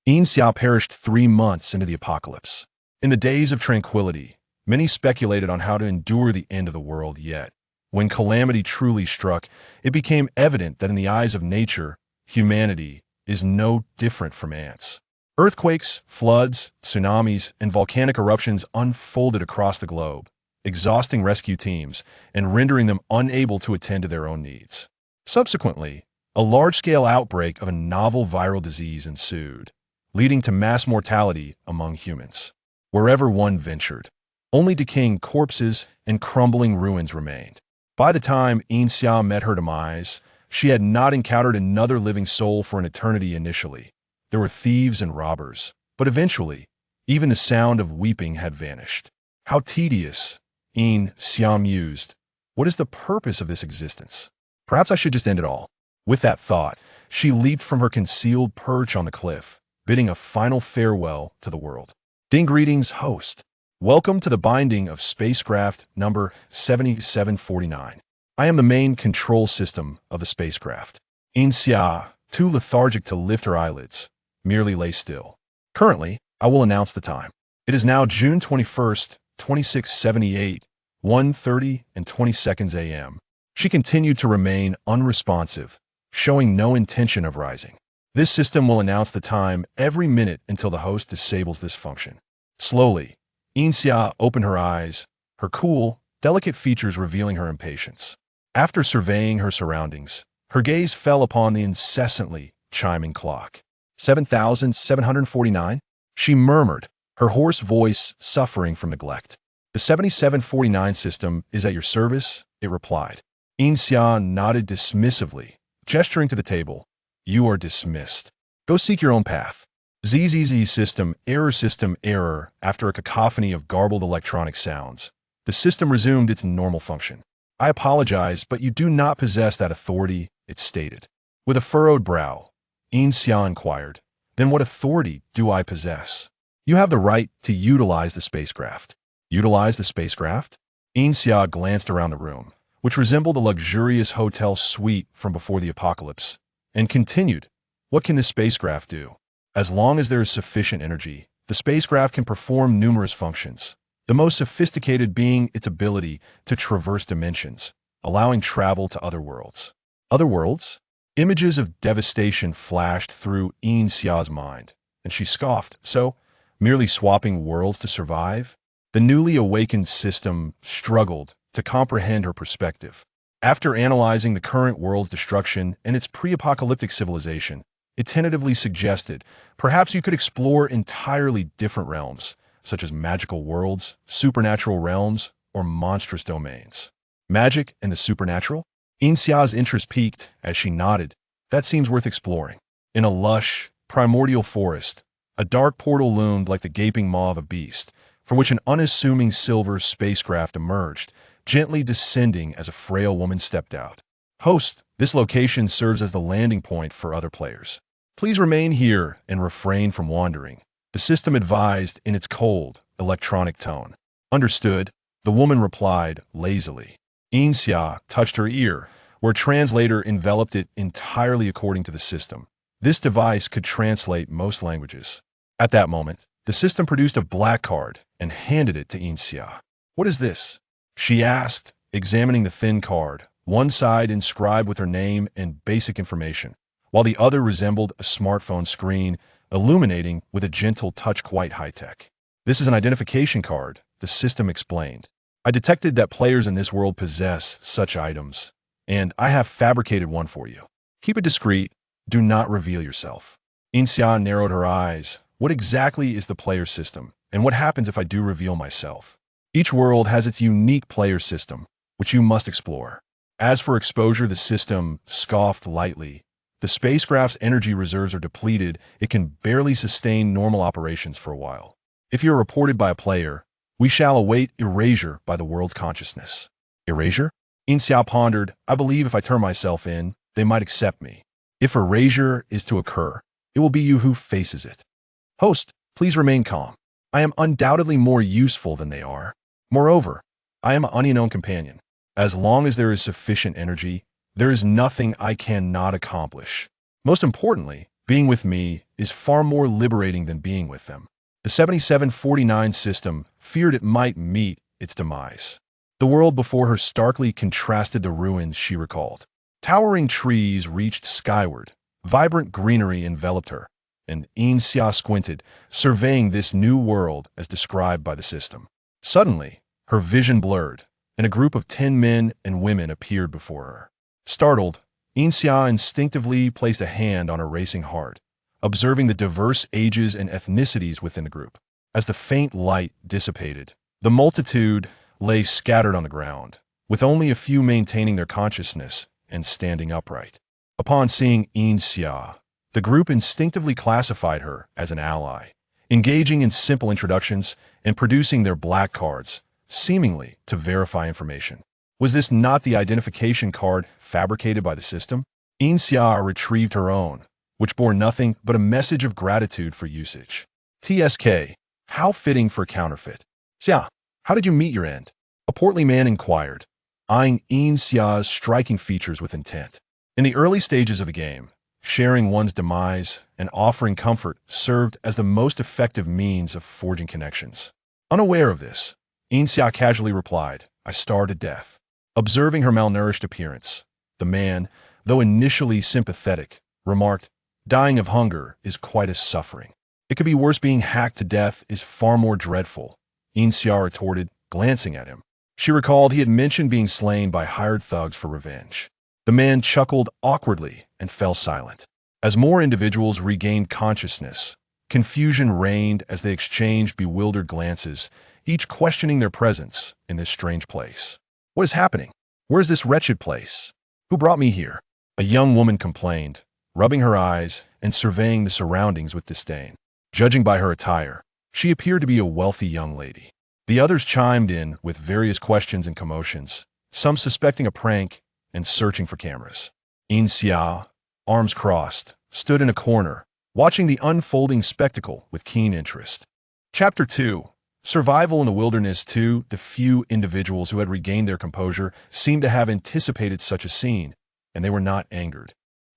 Yin Xia perished 3 months into the apocalypse. In the days of tranquility, many speculated on how to endure the end of the world, yet, when calamity truly struck, it became evident that in the eyes of nature, humanity is no different from ants. Earthquakes, floods, tsunamis, and volcanic eruptions unfolded across the globe, exhausting rescue teams and rendering them unable to attend to their own needs. Subsequently, a large-scale outbreak of a novel viral disease ensued, leading to mass mortality among humans. Wherever one ventured, only decaying corpses and crumbling ruins remained. By the time Yin Xia met her demise, she had not encountered another living soul for an eternity initially. There were thieves and robbers, but eventually, even the sound of weeping had vanished. How tedious, Yin Xia mused. What is the purpose of this existence? Perhaps I should just end it all. With that thought, she leaped from her concealed perch on the cliff, bidding a final farewell to the world. Ding greetings, host. Welcome to the binding of spacecraft number 7749. I am the main control system of the spacecraft. Yin Xia, too lethargic to lift her eyelids, merely lay still. Currently, I will announce the time. It is now June 21st, 2678, 1:30 and 20 seconds a.m. She continued to remain unresponsive, showing no intention of rising. This system will announce the time every minute until the host disables this function. Slowly, Yin Xia opened her eyes, her cool, delicate features revealing her impatience. After surveying her surroundings, her gaze fell upon the incessantly chiming clock. 7,749? She murmured, her hoarse voice suffering from neglect. The 7749 system is at your service, it replied. Yin Xia nodded dismissively, gesturing to the table. You are dismissed. Go seek your own path. ZZZ system error. After a cacophony of garbled electronic sounds, the system resumed its normal function. I apologize, but you do not possess that authority, it stated. With a furrowed brow, Yin Xia inquired, then what authority do I possess? You have the right to utilize the spacecraft. Utilize the spacecraft? Yin Xia glanced around the room, which resembled a luxurious hotel suite from before the apocalypse, and continued, what can this spacecraft do? As long as there is sufficient energy, the spacecraft can perform numerous functions, the most sophisticated being its ability to traverse dimensions, allowing travel to other worlds. Other worlds? Images of devastation flashed through Yin Xia's mind, and she scoffed. So, merely swapping worlds to survive? The newly awakened system struggled to comprehend her perspective. After analyzing the current world's destruction and its pre-apocalyptic civilization, it tentatively suggested, perhaps you could explore entirely different realms, such as magical worlds, supernatural realms, or monstrous domains. Magic and the supernatural? Yin Xia's interest peaked as she nodded. That seems worth exploring. In a lush, primordial forest, a dark portal loomed like the gaping maw of a beast, from which an unassuming silver spacecraft emerged, gently descending as a frail woman stepped out. Host, this location serves as the landing point for other players. Please remain here and refrain from wandering, the system advised in its cold, electronic tone. Understood, the woman replied lazily. Yin Xia touched her ear, where a translator enveloped it entirely according to the system. This device could translate most languages. At that moment, the system produced a black card and handed it to Yin Xia. What is this? She asked, examining the thin card, one side inscribed with her name and basic information, while the other resembled a smartphone screen, illuminating with a gentle touch, quite high-tech. This is an identification card, the system explained. I detected that players in this world possess such items, and I have fabricated one for you. Keep it discreet, do not reveal yourself. Yin Xia narrowed her eyes. What exactly is the player system, and what happens if I do reveal myself? Each world has its unique player system, which you must explore. As for exposure, the system scoffed lightly. The spacecraft's energy reserves are depleted. It can barely sustain normal operations for a while. If you are reported by a player, we shall await erasure by the world's consciousness. Erasure? Yin Xia pondered. I believe if I turn myself in, they might accept me. If erasure is to occur, it will be you who faces it. Host, please remain calm. I am undoubtedly more useful than they are. Moreover, I am an unknown companion. As long as there is sufficient energy, there is nothing I cannot accomplish. Most importantly, Being with me is far more liberating than being with them. The 7749 system feared it might meet its demise. The world before her starkly contrasted the ruins she recalled. Towering trees reached skyward, vibrant greenery enveloped her, and Yin Xia squinted, surveying this new world as described by the system. Suddenly, her vision blurred, and a group of 10 men and women appeared before her. Startled, Yin Xia instinctively placed a hand on her racing heart, observing the diverse ages and ethnicities within the group. As the faint light dissipated, the multitude lay scattered on the ground, with only a few maintaining their consciousness and standing upright. Upon seeing Yin Xia, the group instinctively classified her as an ally, engaging in simple introductions and producing their black cards, seemingly to verify information. Was this not the identification card fabricated by the system? Yin Xia retrieved her own, which bore nothing but a message of gratitude for usage. TSK, how fitting for counterfeit. Xia, how did you meet your end? A portly man inquired, eyeing Yin Xia's striking features with intent. In the early stages of the game, sharing one's demise and offering comfort served as the most effective means of forging connections. Unaware of this, Yin Xia casually replied, I starved to death. Observing her malnourished appearance, the man, though initially sympathetic, remarked, dying of hunger is quite a suffering. It could be worse. Being hacked to death is far more dreadful, Yin Xia retorted, glancing at him. She recalled he had mentioned being slain by hired thugs for revenge. The man chuckled awkwardly and fell silent. As more individuals regained consciousness, confusion reigned as they exchanged bewildered glances, each questioning their presence in this strange place. What is happening? Where is this wretched place? Who brought me here? A young woman complained, rubbing her eyes and surveying the surroundings with disdain. Judging by her attire, she appeared to be a wealthy young lady. The others chimed in with various questions and commotions, some suspecting a prank and searching for cameras. Yin Xia, arms crossed, stood in a corner, watching the unfolding spectacle with keen interest. Chapter 2. Survival in the Wilderness 2. The few individuals who had regained their composure seemed to have anticipated such a scene, and they were not angered,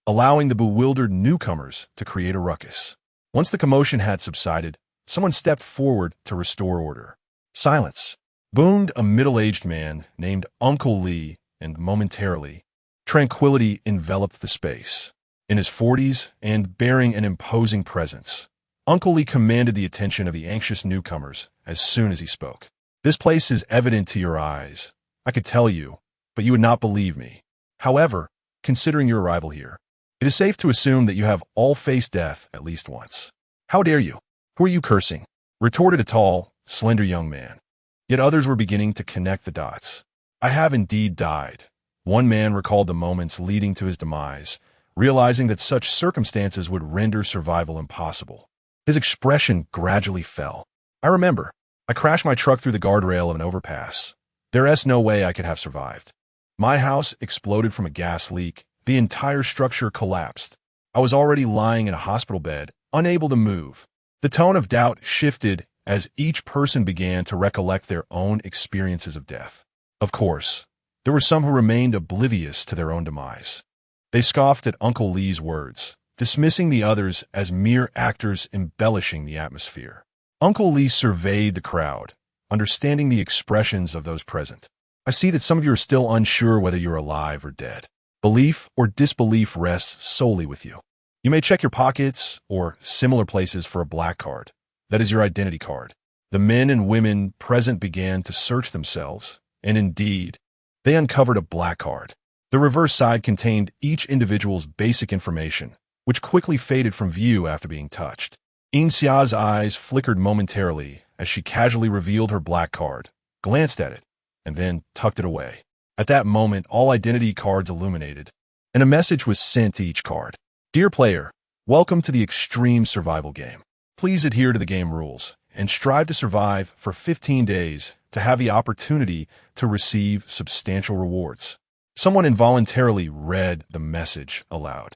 allowing the bewildered newcomers to create a ruckus. Once the commotion had subsided, someone stepped forward to restore order. Silence, boomed a middle-aged man named Uncle Li, and momentarily, tranquility enveloped the space. In his 40s and bearing an imposing presence, Uncle Li commanded the attention of the anxious newcomers as soon as he spoke. This place is evident to your eyes. I could tell you, but you would not believe me. However, considering your arrival here, it is safe to assume that you have all faced death at least once. How dare you? Who are you cursing? Retorted a tall, slender young man. Yet others were beginning to connect the dots. I have indeed died. One man recalled the moments leading to his demise, realizing that such circumstances would render survival impossible. His expression gradually fell. I remember. I crashed my truck through the guardrail of an overpass. There's no way I could have survived. My house exploded from a gas leak. The entire structure collapsed. I was already lying in a hospital bed, unable to move. The tone of doubt shifted as each person began to recollect their own experiences of death. Of course, there were some who remained oblivious to their own demise. They scoffed at Uncle Li's words, dismissing the others as mere actors embellishing the atmosphere. Uncle Li surveyed the crowd, understanding the expressions of those present. I see that some of you are still unsure whether you're alive or dead. Belief or disbelief rests solely with you. You may check your pockets or similar places for a black card. That is your identity card. The men and women present began to search themselves, and indeed, they uncovered a black card. The reverse side contained each individual's basic information, which quickly faded from view after being touched. Yin Xia's eyes flickered momentarily as she casually revealed her black card, glanced at it, and then tucked it away. At that moment, all identity cards illuminated, and a message was sent to each card. Dear player, welcome to the extreme survival game. Please adhere to the game rules and strive to survive for 15 days to have the opportunity to receive substantial rewards. Someone involuntarily read the message aloud.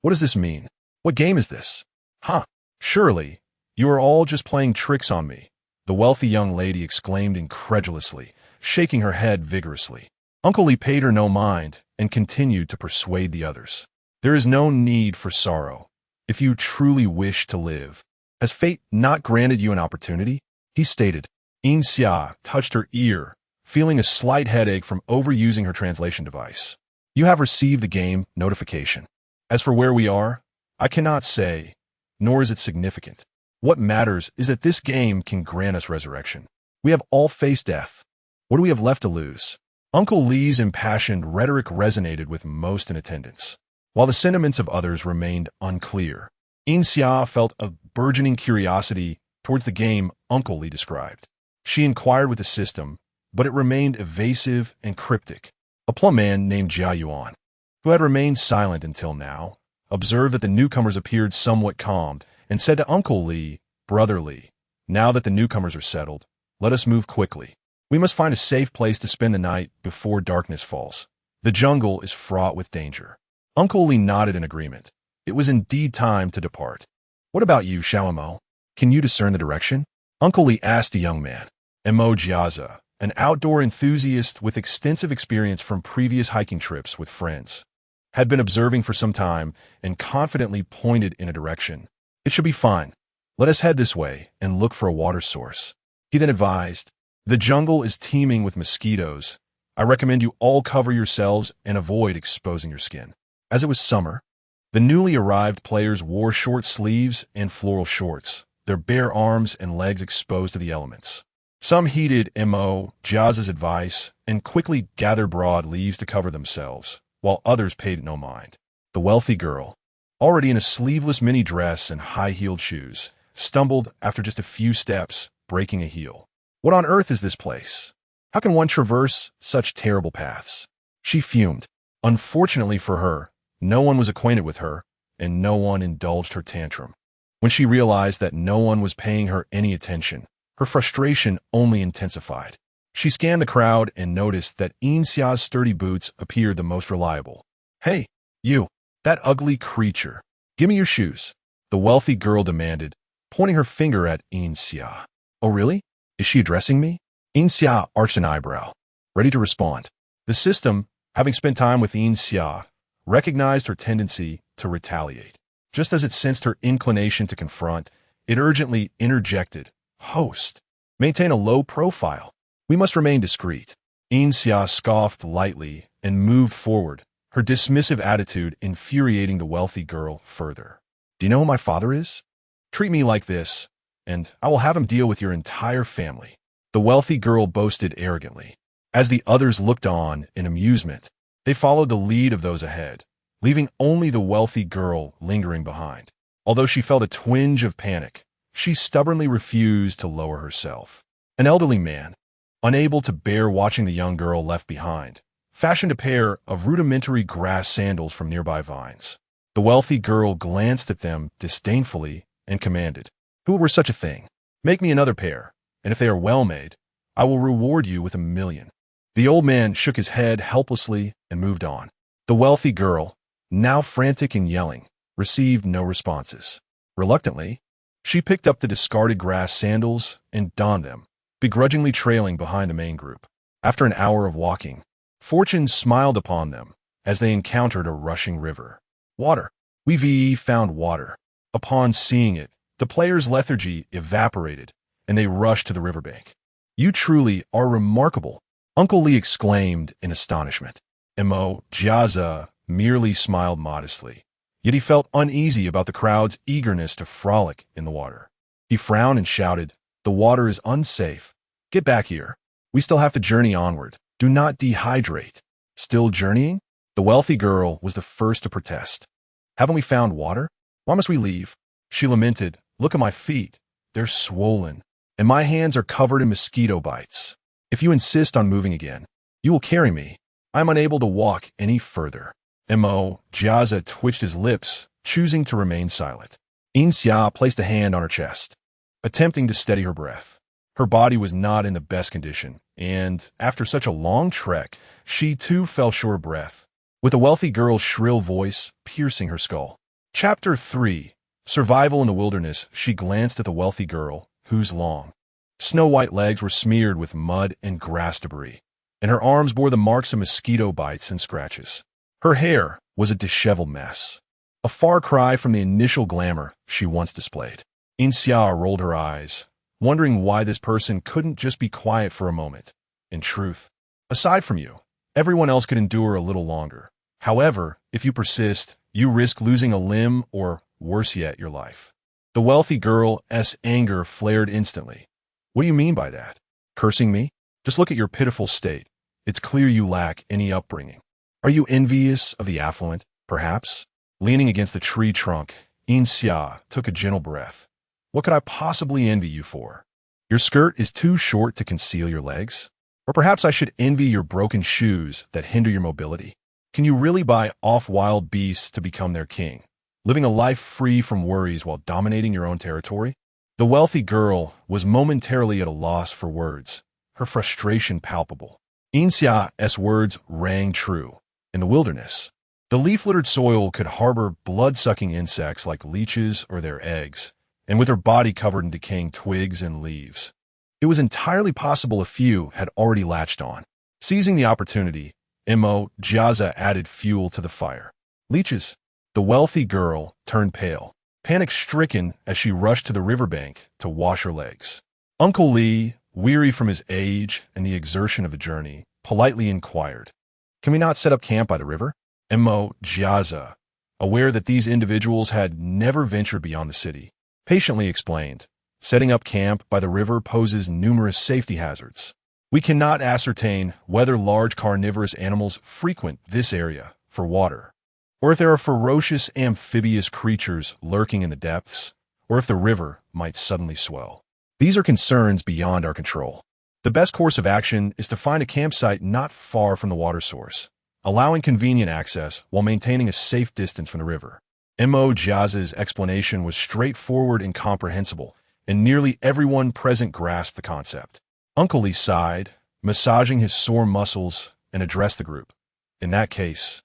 What does this mean? What game is this? Huh, surely, you are all just playing tricks on me, the wealthy young lady exclaimed incredulously, shaking her head vigorously. Uncle Li paid her no mind and continued to persuade the others. There is no need for sorrow. if you truly wish to live. Has fate not granted you an opportunity? He stated. Yin Xia touched her ear, feeling a slight headache from overusing her translation device. You have received the game notification. As for where we are, I cannot say, nor is it significant. What matters is that this game can grant us resurrection. We have all faced death. What do we have left to lose? Uncle Lee's impassioned rhetoric resonated with most in attendance, while the sentiments of others remained unclear. Yin Xia felt a burgeoning curiosity towards the game Uncle Lee described. She inquired with the system, but it remained evasive and cryptic. A plum man named Jia Yuan, who had remained silent until now, observed that the newcomers appeared somewhat calmed and said to Uncle Lee, "Brother Lee, now that the newcomers are settled, let us move quickly. We must find a safe place to spend the night before darkness falls. The jungle is fraught with danger." Uncle Lee nodded in agreement. It was indeed time to depart. "What about you, Xiaomo? Can you discern the direction?" Uncle Lee asked a young man. Mo Jiaza, an outdoor enthusiast with extensive experience from previous hiking trips with friends, had been observing for some time and confidently pointed in a direction. "It should be fine. Let us head this way and look for a water source." He then advised, "The jungle is teeming with mosquitoes. I recommend you all cover yourselves and avoid exposing your skin." As it was summer, the newly arrived players wore short sleeves and floral shorts, their bare arms and legs exposed to the elements. Some heeded Mo Jiaza's advice and quickly gathered broad leaves to cover themselves, while others paid no mind. The wealthy girl, already in a sleeveless mini dress and high-heeled shoes, stumbled after just a few steps, breaking a heel. "What on earth is this place? How can one traverse such terrible paths?" She fumed. Unfortunately for her, no one was acquainted with her, and no one indulged her tantrum. When she realized that no one was paying her any attention, her frustration only intensified. She scanned the crowd and noticed that Yin Xia's sturdy boots appeared the most reliable. "Hey, you, that ugly creature, give me your shoes," the wealthy girl demanded, pointing her finger at Yin Xia. "Oh really? Is she addressing me?" Yin Xia arched an eyebrow, ready to respond. The system, having spent time with Yin Xia, recognized her tendency to retaliate. Just as it sensed her inclination to confront, it urgently interjected, "Host, maintain a low profile. We must remain discreet." Yin Xia scoffed lightly and moved forward, her dismissive attitude infuriating the wealthy girl further. "Do you know who my father is? Treat me like this, and I will have him deal with your entire family," the wealthy girl boasted arrogantly. As the others looked on in amusement, they followed the lead of those ahead, leaving only the wealthy girl lingering behind. Although she felt a twinge of panic, she stubbornly refused to lower herself. An elderly man, unable to bear watching the young girl left behind, fashioned a pair of rudimentary grass sandals from nearby vines. The wealthy girl glanced at them disdainfully and commanded, "Who were such a thing? Make me another pair, and if they are well made, I will reward you with 1,000,000. The old man shook his head helplessly and moved on. The wealthy girl, now frantic and yelling, received no responses. Reluctantly, she picked up the discarded grass sandals and donned them, begrudgingly trailing behind the main group. After an hour of walking, fortune smiled upon them as they encountered a rushing river. Water. We've found water. Upon seeing it, the players' lethargy evaporated, and they rushed to the riverbank. "You truly are remarkable," Uncle Lee exclaimed in astonishment. Mo Jiaza merely smiled modestly, yet he felt uneasy about the crowd's eagerness to frolic in the water. He frowned and shouted, "The water is unsafe. Get back here. We still have to journey onward. Do not dehydrate." "Still journeying?" The wealthy girl was the first to protest. "Haven't we found water? Why must we leave?" She lamented, "Look at my feet. They're swollen, and my hands are covered in mosquito bites. If you insist on moving again, you will carry me. I'm unable to walk any further." Mo Jiaza twitched his lips, choosing to remain silent. Yin Xia placed a hand on her chest, attempting to steady her breath. Her body was not in the best condition, and after such a long trek, she too fell short of breath, with the wealthy girl's shrill voice piercing her skull. Chapter 3. Survival in the Wilderness. She glanced at the wealthy girl, whose long, snow-white legs were smeared with mud and grass debris, and her arms bore the marks of mosquito bites and scratches. Her hair was a disheveled mess. a far cry from the initial glamour she once displayed. Yin Xia rolled her eyes, wondering why this person couldn't just be quiet for a moment. In truth, aside from you, everyone else could endure a little longer. However, if you persist, you risk losing a limb or, worse yet, your life. The wealthy girl's anger flared instantly. What do you mean by that? Cursing me? Just look at your pitiful state. It's clear you lack any upbringing. Are you envious of the affluent, perhaps? Leaning against the tree trunk, Yin Xia took a gentle breath. What could I possibly envy you for? Your skirt is too short to conceal your legs? Or perhaps I should envy your broken shoes that hinder your mobility? Can you really buy off wild beasts to become their king, living a life free from worries while dominating your own territory? The wealthy girl was momentarily at a loss for words, her frustration palpable. Yin Xia's words rang true. In the wilderness, the leaf-littered soil could harbor blood-sucking insects like leeches or their eggs, and with her body covered in decaying twigs and leaves, it was entirely possible a few had already latched on. Seizing the opportunity, Jiaza added fuel to the fire. Leeches. The wealthy girl turned pale, panic-stricken as she rushed to the riverbank to wash her legs. Uncle Li, weary from his age and the exertion of the journey, politely inquired, "Can we not set up camp by the river?" Jiaza, aware that these individuals had never ventured beyond the city, patiently explained, "Setting up camp by the river poses numerous safety hazards. We cannot ascertain whether large carnivorous animals frequent this area for water, or if there are ferocious amphibious creatures lurking in the depths, or if the river might suddenly swell. These are concerns beyond our control. The best course of action is to find a campsite not far from the water source, allowing convenient access while maintaining a safe distance from the river." Jiaza's explanation was straightforward and comprehensible, and nearly everyone present grasped the concept. Uncle Li sighed, massaging his sore muscles, and addressed the group. "In that case,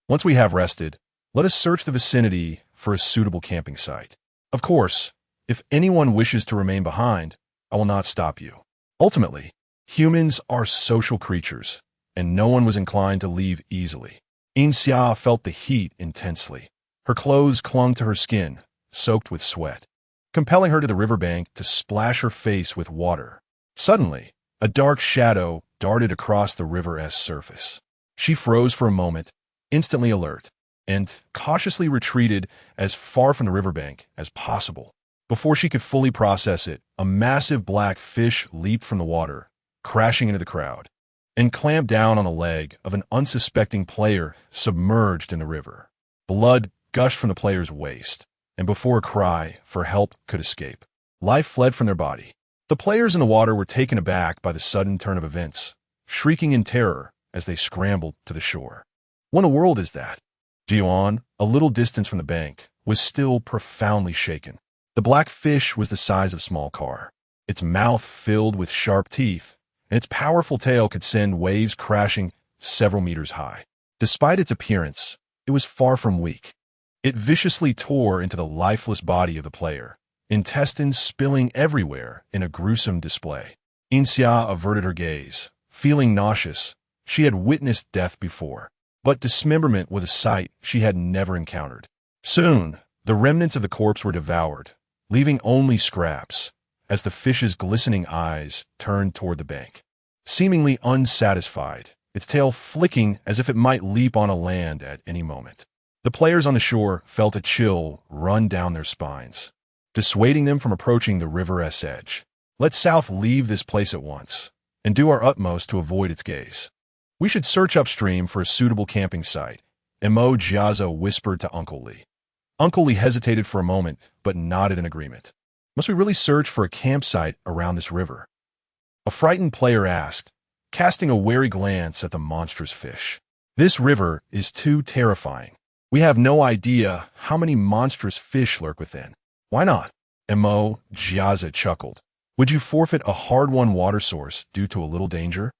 once we have rested, let us search the vicinity for a suitable camping site. Of course, if anyone wishes to remain behind, I will not stop you. Ultimately, humans are social creatures, and no one was inclined to leave easily." Yin Xia felt the heat intensely. Her clothes clung to her skin, soaked with sweat, compelling her to the riverbank to splash her face with water. Suddenly, a dark shadow darted across the river's surface. She froze for a moment, instantly alert, and cautiously retreated as far from the riverbank as possible. Before she could fully process it, a massive black fish leaped from the water, crashing into the crowd, and clamped down on the leg of an unsuspecting player submerged in the river. Blood gushed from the player's waist, and before a cry for help could escape, life fled from their body. The players in the water were taken aback by the sudden turn of events, shrieking in terror as they scrambled to the shore. What in the world is that? Jiuan, a little distance from the bank, was still profoundly shaken. The black fish was the size of a small car, its mouth filled with sharp teeth, and its powerful tail could send waves crashing several meters high. Despite its appearance, it was far from weak. It viciously tore into the lifeless body of the player, intestines spilling everywhere in a gruesome display. Yin Xia averted her gaze, feeling nauseous. She had witnessed death before, but dismemberment was a sight she had never encountered. Soon, the remnants of the corpse were devoured, leaving only scraps, as the fish's glistening eyes turned toward the bank. Seemingly unsatisfied, its tail flicking as if it might leap on a land at any moment. The players on the shore felt a chill run down their spines, dissuading them from approaching the river's edge. "Let South leave this place at once, and do our utmost to avoid its gaze. We should search upstream for a suitable camping site," Jiaza whispered to Uncle Li. Uncle Li hesitated for a moment, but nodded in agreement. "Must we really search for a campsite around this river?" A frightened player asked, casting a wary glance at the monstrous fish. "This river is too terrifying. We have no idea how many monstrous fish lurk within." "Why not?" Jiaza chuckled. "Would you forfeit a hard-won water source due to a little danger?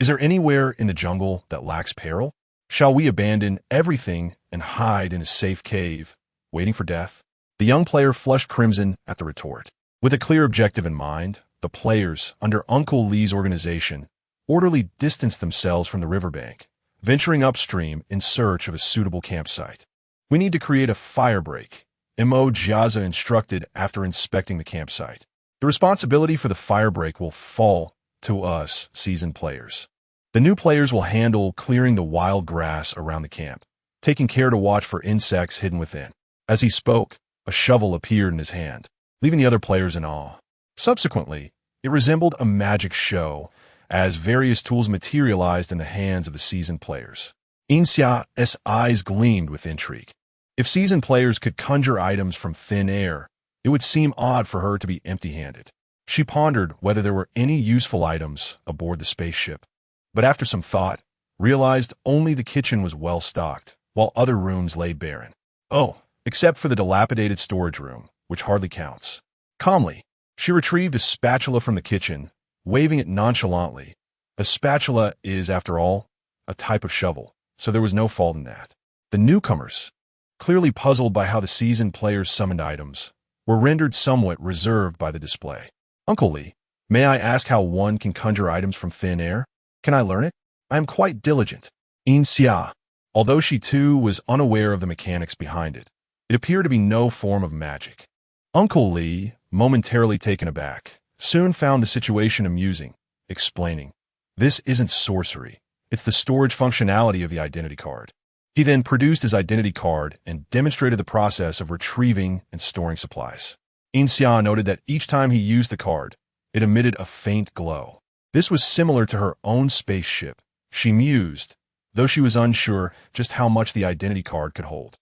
Is there anywhere in the jungle that lacks peril? Shall we abandon everything and hide in a safe cave, waiting for death?" The young player flushed crimson at the retort. With a clear objective in mind, the players, under Uncle Li's organization, orderly distanced themselves from the riverbank, venturing upstream in search of a suitable campsite. We need to create a fire break, Mo Jiaza instructed after inspecting the campsite. The responsibility for the fire break will fall to us, seasoned players. The new players will handle clearing the wild grass around the camp, taking care to watch for insects hidden within. As he spoke, a shovel appeared in his hand, leaving the other players in awe. Subsequently, it resembled a magic show, as various tools materialized in the hands of the seasoned players. Yin Xia's eyes gleamed with intrigue. If seasoned players could conjure items from thin air, it would seem odd for her to be empty-handed. She pondered whether there were any useful items aboard the spaceship, but after some thought, realized only the kitchen was well-stocked, while other rooms lay barren. Oh, except for the dilapidated storage room, which hardly counts. Calmly, she retrieved a spatula from the kitchen, waving it nonchalantly. A spatula is, after all, a type of shovel, so there was no fault in that. The newcomers, clearly puzzled by how the seasoned players summoned items, were rendered somewhat reserved by the display. Uncle Lee, may I ask how one can conjure items from thin air? Can I learn it? I am quite diligent. Yin Xia, although she too was unaware of the mechanics behind it, it appeared to be no form of magic. Uncle Lee, momentarily taken aback, soon found the situation amusing, explaining, "This isn't sorcery. It's the storage functionality of the identity card." He then produced his identity card and demonstrated the process of retrieving and storing supplies. Yin Xia noted that each time he used the card, it emitted a faint glow. This was similar to her own spaceship, she mused, though she was unsure just how much the identity card could hold.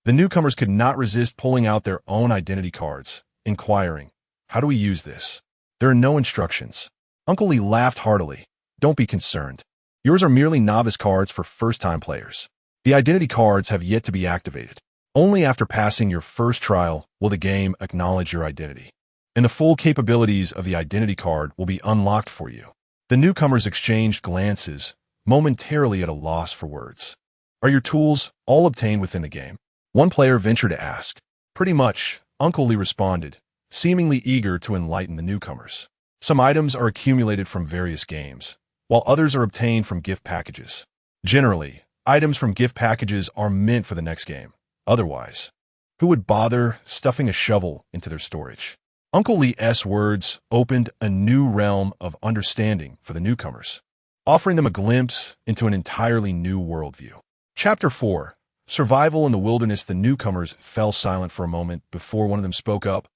The newcomers could not resist pulling out their own identity cards, inquiring, "How do we use this?" "There are no instructions." Uncle Lee laughed heartily. "Don't be concerned. Yours are merely novice cards for first-time players. The identity cards have yet to be activated. Only after passing your first trial will the game acknowledge your identity, and the full capabilities of the identity card will be unlocked for you." The newcomers exchanged glances, momentarily at a loss for words. "Are your tools all obtained within the game?" one player ventured to ask. "Pretty much," Uncle Lee responded, seemingly eager to enlighten the newcomers. "Some items are accumulated from various games, while others are obtained from gift packages. Generally, items from gift packages are meant for the next game. Otherwise, who would bother stuffing a shovel into their storage?" Uncle Lee's words opened a new realm of understanding for the newcomers, offering them a glimpse into an entirely new worldview. Chapter 4. Survival in the Wilderness. The newcomers fell silent for a moment before one of them spoke up.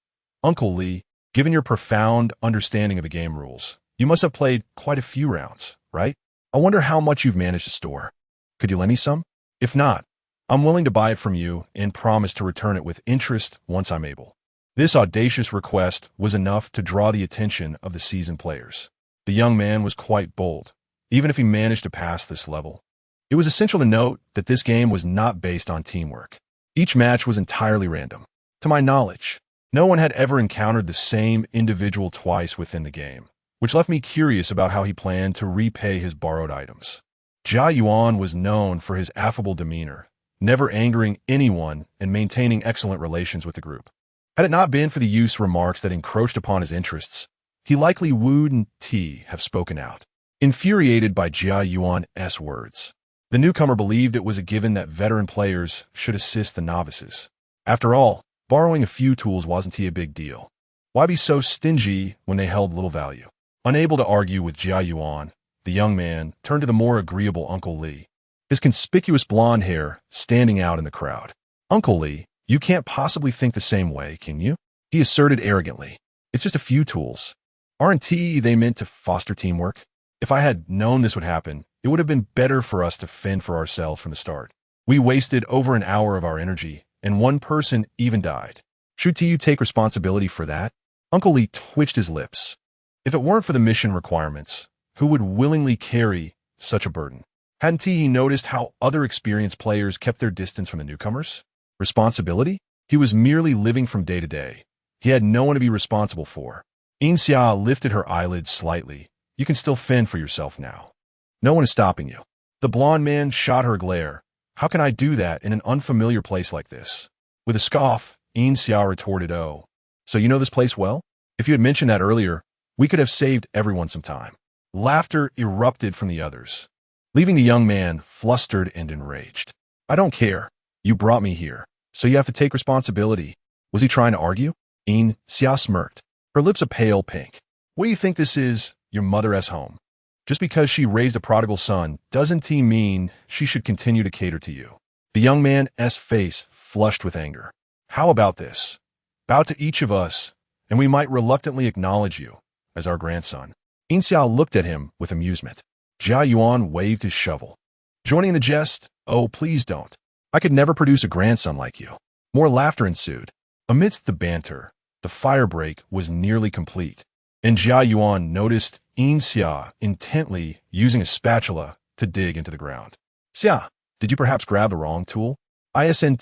"Uncle Lee, given your profound understanding of the game rules, you must have played quite a few rounds, right? I wonder how much you've managed to store. Could you lend me some? If not, I'm willing to buy it from you and promise to return it with interest once I'm able." This audacious request was enough to draw the attention of the seasoned players. The young man was quite bold, even if he managed to pass this level. It was essential to note that this game was not based on teamwork. Each match was entirely random. To my knowledge, no one had ever encountered the same individual twice within the game, which left me curious about how he planned to repay his borrowed items. Jia Yuan was known for his affable demeanor, never angering anyone and maintaining excellent relations with the group. Had it not been for the use remarks that encroached upon his interests, he likely wouldn't have spoken out. Infuriated by Jia Yuan's words, the newcomer believed it was a given that veteran players should assist the novices. After all, borrowing a few tools wasn't a big deal. Why be so stingy when they held little value? Unable to argue with Jia Yuan, the young man turned to the more agreeable Uncle Lee, his conspicuous blonde hair standing out in the crowd. "Uncle Lee, you can't possibly think the same way, can you?" he asserted arrogantly. "It's just a few tools. Aren't they meant to foster teamwork? If I had known this would happen, it would have been better for us to fend for ourselves from the start. We wasted over an hour of our energy, and one person even died. Should you take responsibility for that?" Uncle Lee twitched his lips. If it weren't for the mission requirements, who would willingly carry such a burden? Hadn't he noticed how other experienced players kept their distance from the newcomers? Responsibility? He was merely living from day to day. He had no one to be responsible for. Yin Xia lifted her eyelids slightly. "You can still fend for yourself now. No one is stopping you." The blonde man shot her a glare. "How can I do that in an unfamiliar place like this?" With a scoff, Yin Xia retorted, "Oh, so you know this place well? If you had mentioned that earlier, we could have saved everyone some time." Laughter erupted from the others, leaving the young man flustered and enraged. "I don't care. You brought me here, so you have to take responsibility. Was he trying to argue? Yin Xia smirked, her lips a pale pink. What do you think this is, your mother's home? Just because she raised a prodigal son doesn't mean she should continue to cater to you. The young man's face flushed with anger. How about this? Bow to each of us, and we might reluctantly acknowledge you as our grandson. Yin Xia looked at him with amusement. Jia Yuan waved his shovel. Joining the jest? Oh, please don't. I could never produce a grandson like you. More laughter ensued. Amidst the banter, the fire break was nearly complete, and Jia Yuan noticed Yin Xia intently using a spatula to dig into the ground. Xia, did you perhaps grab the wrong tool? Isn't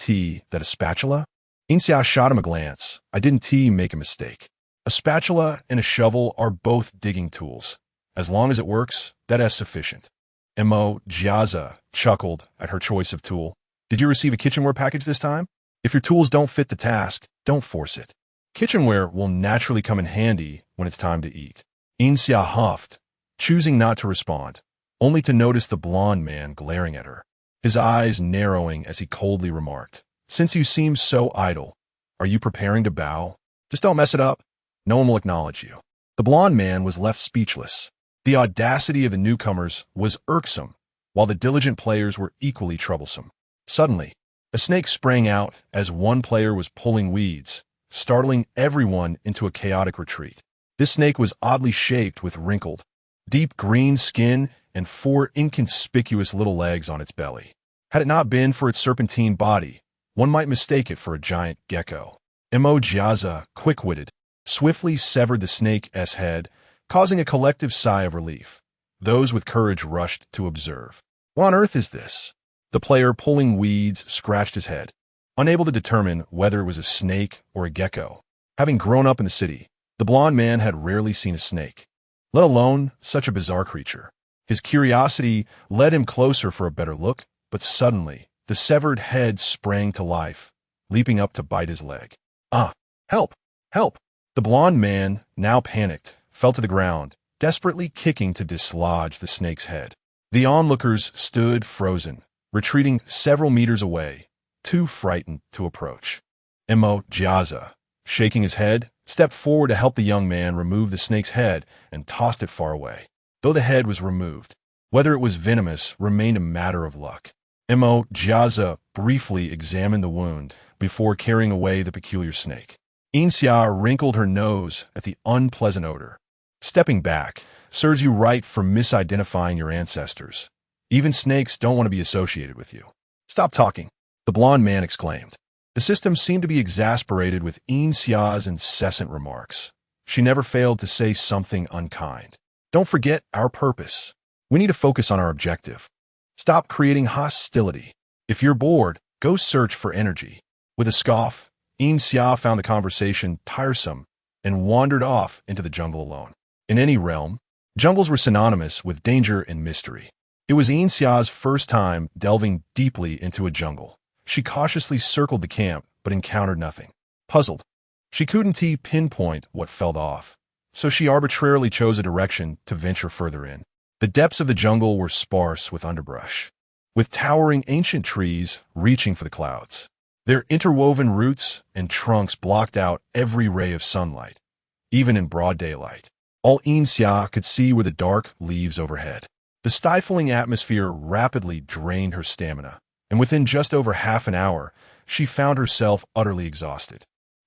that a spatula? Yin Xia shot him a glance. I didn't make a mistake. A spatula and a shovel are both digging tools. As long as it works, that is sufficient. Mo Jiaza chuckled at her choice of tool. Did you receive a kitchenware package this time? If your tools don't fit the task, don't force it. Kitchenware will naturally come in handy when it's time to eat. Yin Xia huffed, choosing not to respond, only to notice the blonde man glaring at her, his eyes narrowing as he coldly remarked, Since you seem so idle, are you preparing to bow? Just don't mess it up. No one will acknowledge you. The blonde man was left speechless. The audacity of the newcomers was irksome, while the diligent players were equally troublesome. Suddenly, a snake sprang out as one player was pulling weeds, startling everyone into a chaotic retreat. This snake was oddly shaped with wrinkled, deep green skin and 4 inconspicuous little legs on its belly. Had it not been for its serpentine body, one might mistake it for a giant gecko. Mo Jiaza, quick-witted, swiftly severed the snake's head, causing a collective sigh of relief. Those with courage rushed to observe. What on earth is this? The player pulling weeds scratched his head, unable to determine whether it was a snake or a gecko. Having grown up in the city, the blonde man had rarely seen a snake, let alone such a bizarre creature. His curiosity led him closer for a better look, but suddenly, the severed head sprang to life, leaping up to bite his leg. Ah, help! Help! The blonde man, now panicked, fell to the ground, desperately kicking to dislodge the snake's head. The onlookers stood frozen, retreating several meters away, too frightened to approach. Mo Jiaza, shaking his head, stepped forward to help the young man remove the snake's head and tossed it far away. Though the head was removed, whether it was venomous remained a matter of luck. Mo Jiaza briefly examined the wound before carrying away the peculiar snake. Yin Xia wrinkled her nose at the unpleasant odor. Stepping back serves you right for misidentifying your ancestors. Even snakes don't want to be associated with you. Stop talking, the blonde man exclaimed. The system seemed to be exasperated with Yin Xia's incessant remarks. She never failed to say something unkind. Don't forget our purpose. We need to focus on our objective. Stop creating hostility. If you're bored, go search for energy. With a scoff, Yin Xia found the conversation tiresome and wandered off into the jungle alone. In any realm, jungles were synonymous with danger and mystery. It was Yin Xia's first time delving deeply into a jungle. She cautiously circled the camp, but encountered nothing. Puzzled, she couldn't pinpoint what fell off, so she arbitrarily chose a direction to venture further in. The depths of the jungle were sparse with underbrush, with towering ancient trees reaching for the clouds. Their interwoven roots and trunks blocked out every ray of sunlight, even in broad daylight. All Yin Xia could see were the dark leaves overhead. The stifling atmosphere rapidly drained her stamina, and within just over half an hour, she found herself utterly exhausted.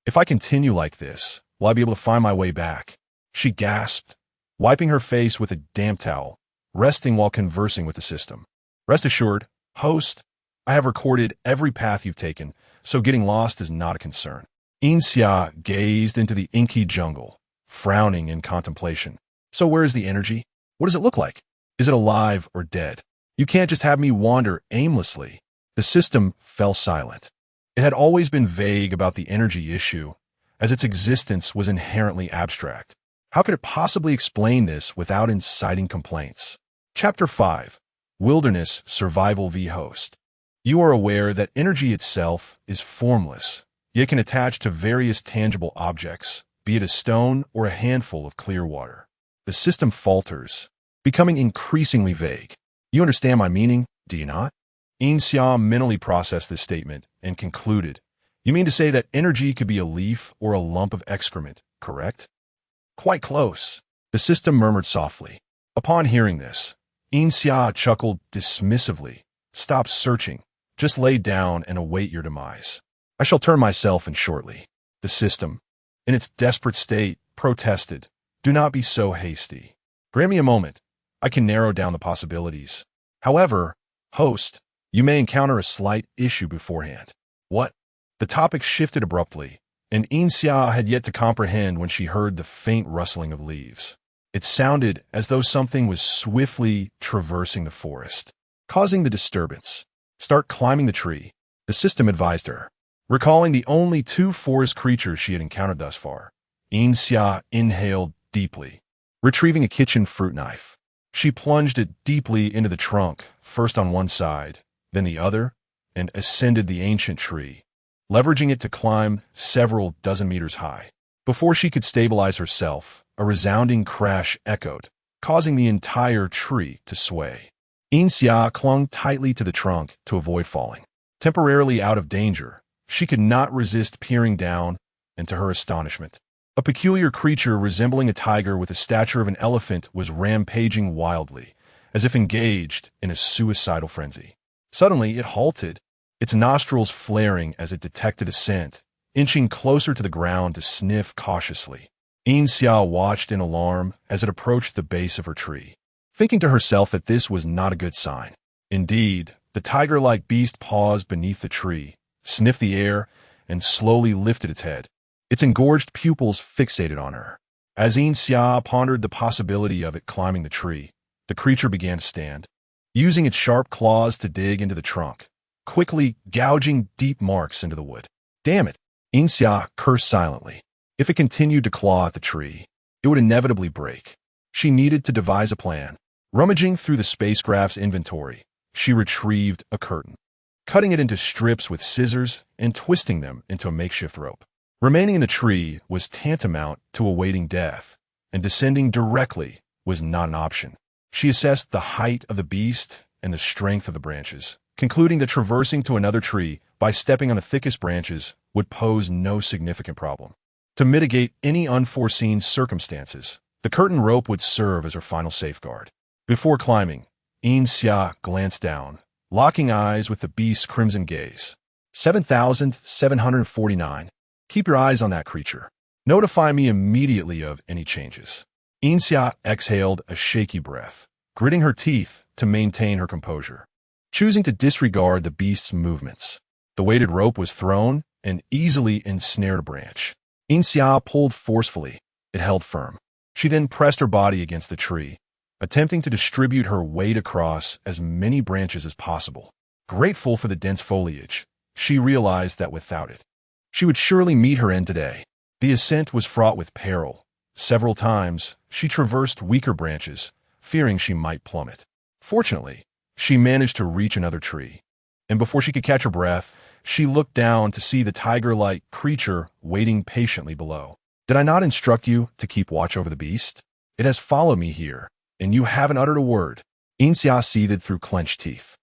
If I continue like this, will I be able to find my way back? She gasped, wiping her face with a damp towel, resting while conversing with the system. Rest assured, host, I have recorded every path you've taken, so getting lost is not a concern. Yin Xia gazed into the inky jungle, frowning in contemplation. So where is the energy? What does it look like? Is it alive or dead? You can't just have me wander aimlessly. The system fell silent. It had always been vague about the energy issue, as its existence was inherently abstract. How could it possibly explain this without inciting complaints? Chapter 5. Wilderness Survival v. Host. You are aware that energy itself is formless, yet can attach to various tangible objects, be it a stone or a handful of clear water. The system falters, becoming increasingly vague. You understand my meaning, do you not? Yin Xia mentally processed this statement and concluded, "You mean to say that energy could be a leaf or a lump of excrement, correct?" "Quite close," the system murmured softly. Upon hearing this, Yin Xia chuckled dismissively. "Stop searching. Just lay down and await your demise. I shall turn myself in shortly." The system, in its desperate state, protested, "Do not be so hasty. Grant me a moment. I can narrow down the possibilities. However, host, you may encounter a slight issue beforehand." "What?" The topic shifted abruptly, and Yin Xia had yet to comprehend when she heard the faint rustling of leaves. It sounded as though something was swiftly traversing the forest, causing the disturbance. "Start climbing the tree," the system advised her. Recalling the only two forest creatures she had encountered thus far, Yin Xia inhaled deeply. Retrieving a kitchen fruit knife, she plunged it deeply into the trunk, first on one side, then the other, and ascended the ancient tree, leveraging it to climb several dozen meters high. Before she could stabilize herself, a resounding crash echoed, causing the entire tree to sway. Yin Xia clung tightly to the trunk to avoid falling. Temporarily out of danger, she could not resist peering down, and to her astonishment, a peculiar creature resembling a tiger with the stature of an elephant was rampaging wildly, as if engaged in a suicidal frenzy. Suddenly, it halted, its nostrils flaring as it detected a scent, inching closer to the ground to sniff cautiously. Yin Xia watched in alarm as it approached the base of her tree, thinking to herself that this was not a good sign. Indeed, the tiger-like beast paused beneath the tree, sniffed the air, and slowly lifted its head, its engorged pupils fixated on her. As Yin Xia pondered the possibility of it climbing the tree, the creature began to stand, using its sharp claws to dig into the trunk, quickly gouging deep marks into the wood. "Damn it!" Yin Xia cursed silently. If it continued to claw at the tree, it would inevitably break. She needed to devise a plan. Rummaging through the spacecraft's inventory, she retrieved a curtain, cutting it into strips with scissors and twisting them into a makeshift rope. Remaining in the tree was tantamount to awaiting death, and descending directly was not an option. She assessed the height of the beast and the strength of the branches, concluding that traversing to another tree by stepping on the thickest branches would pose no significant problem. To mitigate any unforeseen circumstances, the curtain rope would serve as her final safeguard. Before climbing, Yin Xia glanced down, locking eyes with the beast's crimson gaze. 7,749. Keep your eyes on that creature. Notify me immediately of any changes. Yin Xia exhaled a shaky breath, gritting her teeth to maintain her composure, choosing to disregard the beast's movements. The weighted rope was thrown and easily ensnared a branch. Yin Xia pulled forcefully. It held firm. She then pressed her body against the tree, attempting to distribute her weight across as many branches as possible. Grateful for the dense foliage, she realized that without it, she would surely meet her end today. The ascent was fraught with peril. Several times, she traversed weaker branches, fearing she might plummet. Fortunately, she managed to reach another tree, and before she could catch her breath, she looked down to see the tiger-like creature waiting patiently below. "Did I not instruct you to keep watch over the beast? It has followed me here, and you haven't uttered a word." Yin Xia seethed through clenched teeth.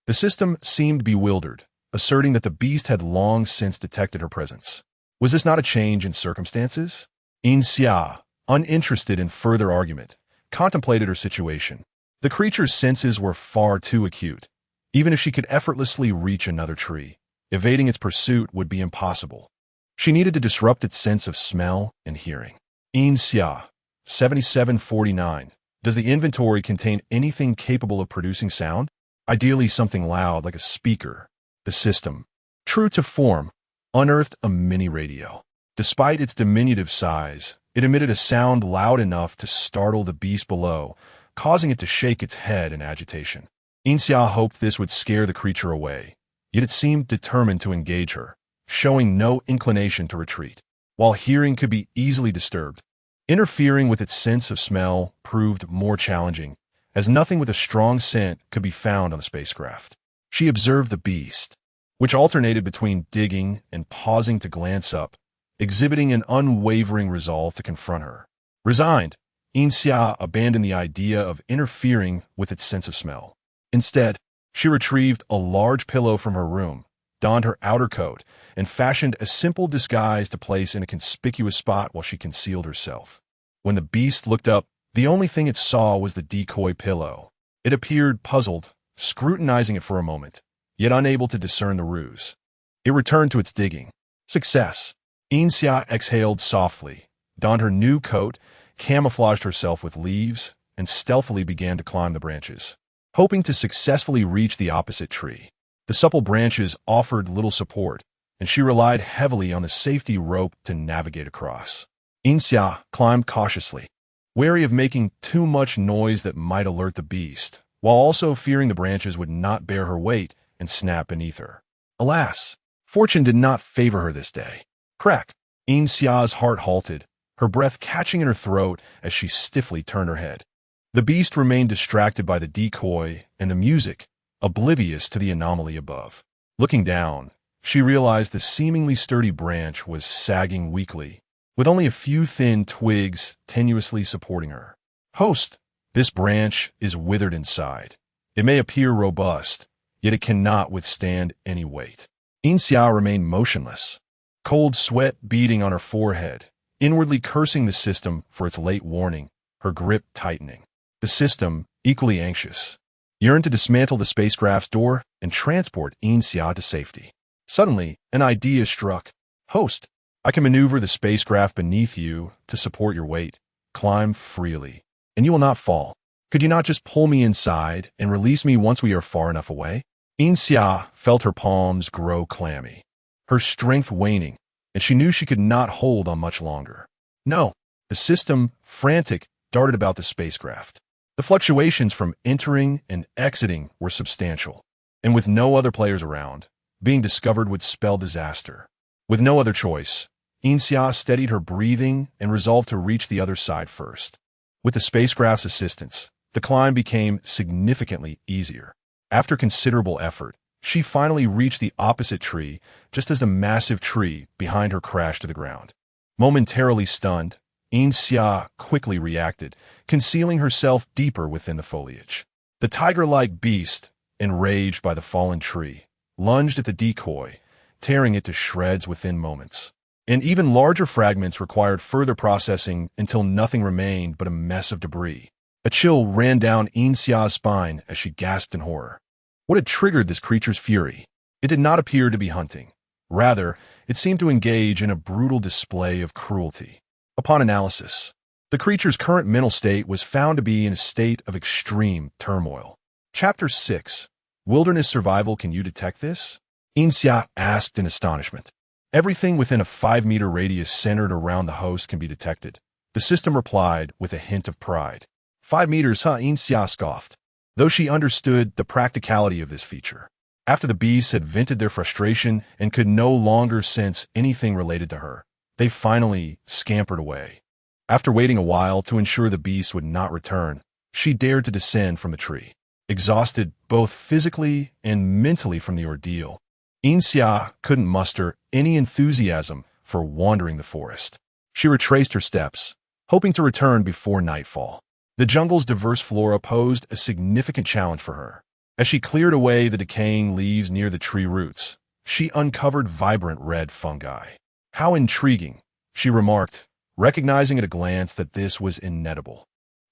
The system seemed bewildered, asserting that the beast had long since detected her presence. Was this not a change in circumstances? Yin Xia, uninterested in further argument, contemplated her situation. The creature's senses were far too acute. Even if she could effortlessly reach another tree, evading its pursuit would be impossible. She needed to disrupt its sense of smell and hearing. Yin Xia, 7749. Does the inventory contain anything capable of producing sound? Ideally something loud like a speaker. The system, true to form, unearthed a mini radio. Despite its diminutive size, it emitted a sound loud enough to startle the beast below, causing it to shake its head in agitation. Yin Xia hoped this would scare the creature away, yet it seemed determined to engage her, showing no inclination to retreat. While hearing could be easily disturbed, interfering with its sense of smell proved more challenging, as nothing with a strong scent could be found on the spacecraft. She observed the beast, which alternated between digging and pausing to glance up, exhibiting an unwavering resolve to confront her. Resigned, Yin Xia abandoned the idea of interfering with its sense of smell. Instead, She retrieved a large pillow from her room, donned her outer coat, and fashioned a simple disguise to place in a conspicuous spot while she concealed herself. When the beast looked up, the only thing it saw was the decoy pillow. It appeared puzzled, scrutinizing it for a moment, yet unable to discern the ruse. It returned to its digging. Success. Yin Xia exhaled softly, donned her new coat, camouflaged herself with leaves, and stealthily began to climb the branches, hoping to successfully reach the opposite tree. The supple branches offered little support, and she relied heavily on the safety rope to navigate across. Yin Xia climbed cautiously, wary of making too much noise that might alert the beast, while also fearing the branches would not bear her weight and snap beneath her. Alas, fortune did not favor her this day. Crack! Yin Xia's heart halted, her breath catching in her throat as she stiffly turned her head. The beast remained distracted by the decoy and the music, oblivious to the anomaly above. Looking down, she realized the seemingly sturdy branch was sagging weakly, with only a few thin twigs tenuously supporting her. Host, this branch is withered inside. It may appear robust, yet it cannot withstand any weight. Yin Xia remained motionless, cold sweat beading on her forehead, inwardly cursing the system for its late warning, her grip tightening. The system, equally anxious, yearned to dismantle the spacecraft's door and transport Yin Xia to safety. Suddenly, an idea struck. Host, I can maneuver the spacecraft beneath you to support your weight. Climb freely, and you will not fall. Could you not just pull me inside and release me once we are far enough away? Yin Xia felt her palms grow clammy, her strength waning, and she knew she could not hold on much longer. No, the system, frantic, darted about the spacecraft. The fluctuations from entering and exiting were substantial, and with no other players around, being discovered would spell disaster. With no other choice, Yin Xia steadied her breathing and resolved to reach the other side first. With the spacecraft's assistance, the climb became significantly easier. After considerable effort, she finally reached the opposite tree just as the massive tree behind her crashed to the ground. Momentarily stunned, Yin Xia quickly reacted, concealing herself deeper within the foliage. The tiger-like beast, enraged by the fallen tree, lunged at the decoy, tearing it to shreds within moments. And even larger fragments required further processing until nothing remained but a mess of debris. A chill ran down Yin Xia's spine as she gasped in horror. What had triggered this creature's fury? It did not appear to be hunting. Rather, it seemed to engage in a brutal display of cruelty. Upon analysis, the creature's current mental state was found to be in a state of extreme turmoil. Chapter 6. Wilderness Survival. Can you detect this? Yin Xia asked in astonishment. Everything within a 5-meter radius centered around the host can be detected. The system replied with a hint of pride. 5 meters, huh? Yin Xia scoffed, though she understood the practicality of this feature. After the beasts had vented their frustration and could no longer sense anything related to her, they finally scampered away. After waiting a while to ensure the beast would not return, she dared to descend from the tree. Exhausted both physically and mentally from the ordeal, Yin Xia couldn't muster any enthusiasm for wandering the forest. She retraced her steps, hoping to return before nightfall. The jungle's diverse flora posed a significant challenge for her. As she cleared away the decaying leaves near the tree roots, she uncovered vibrant red fungi. How intriguing, she remarked, recognizing at a glance that this was inedible.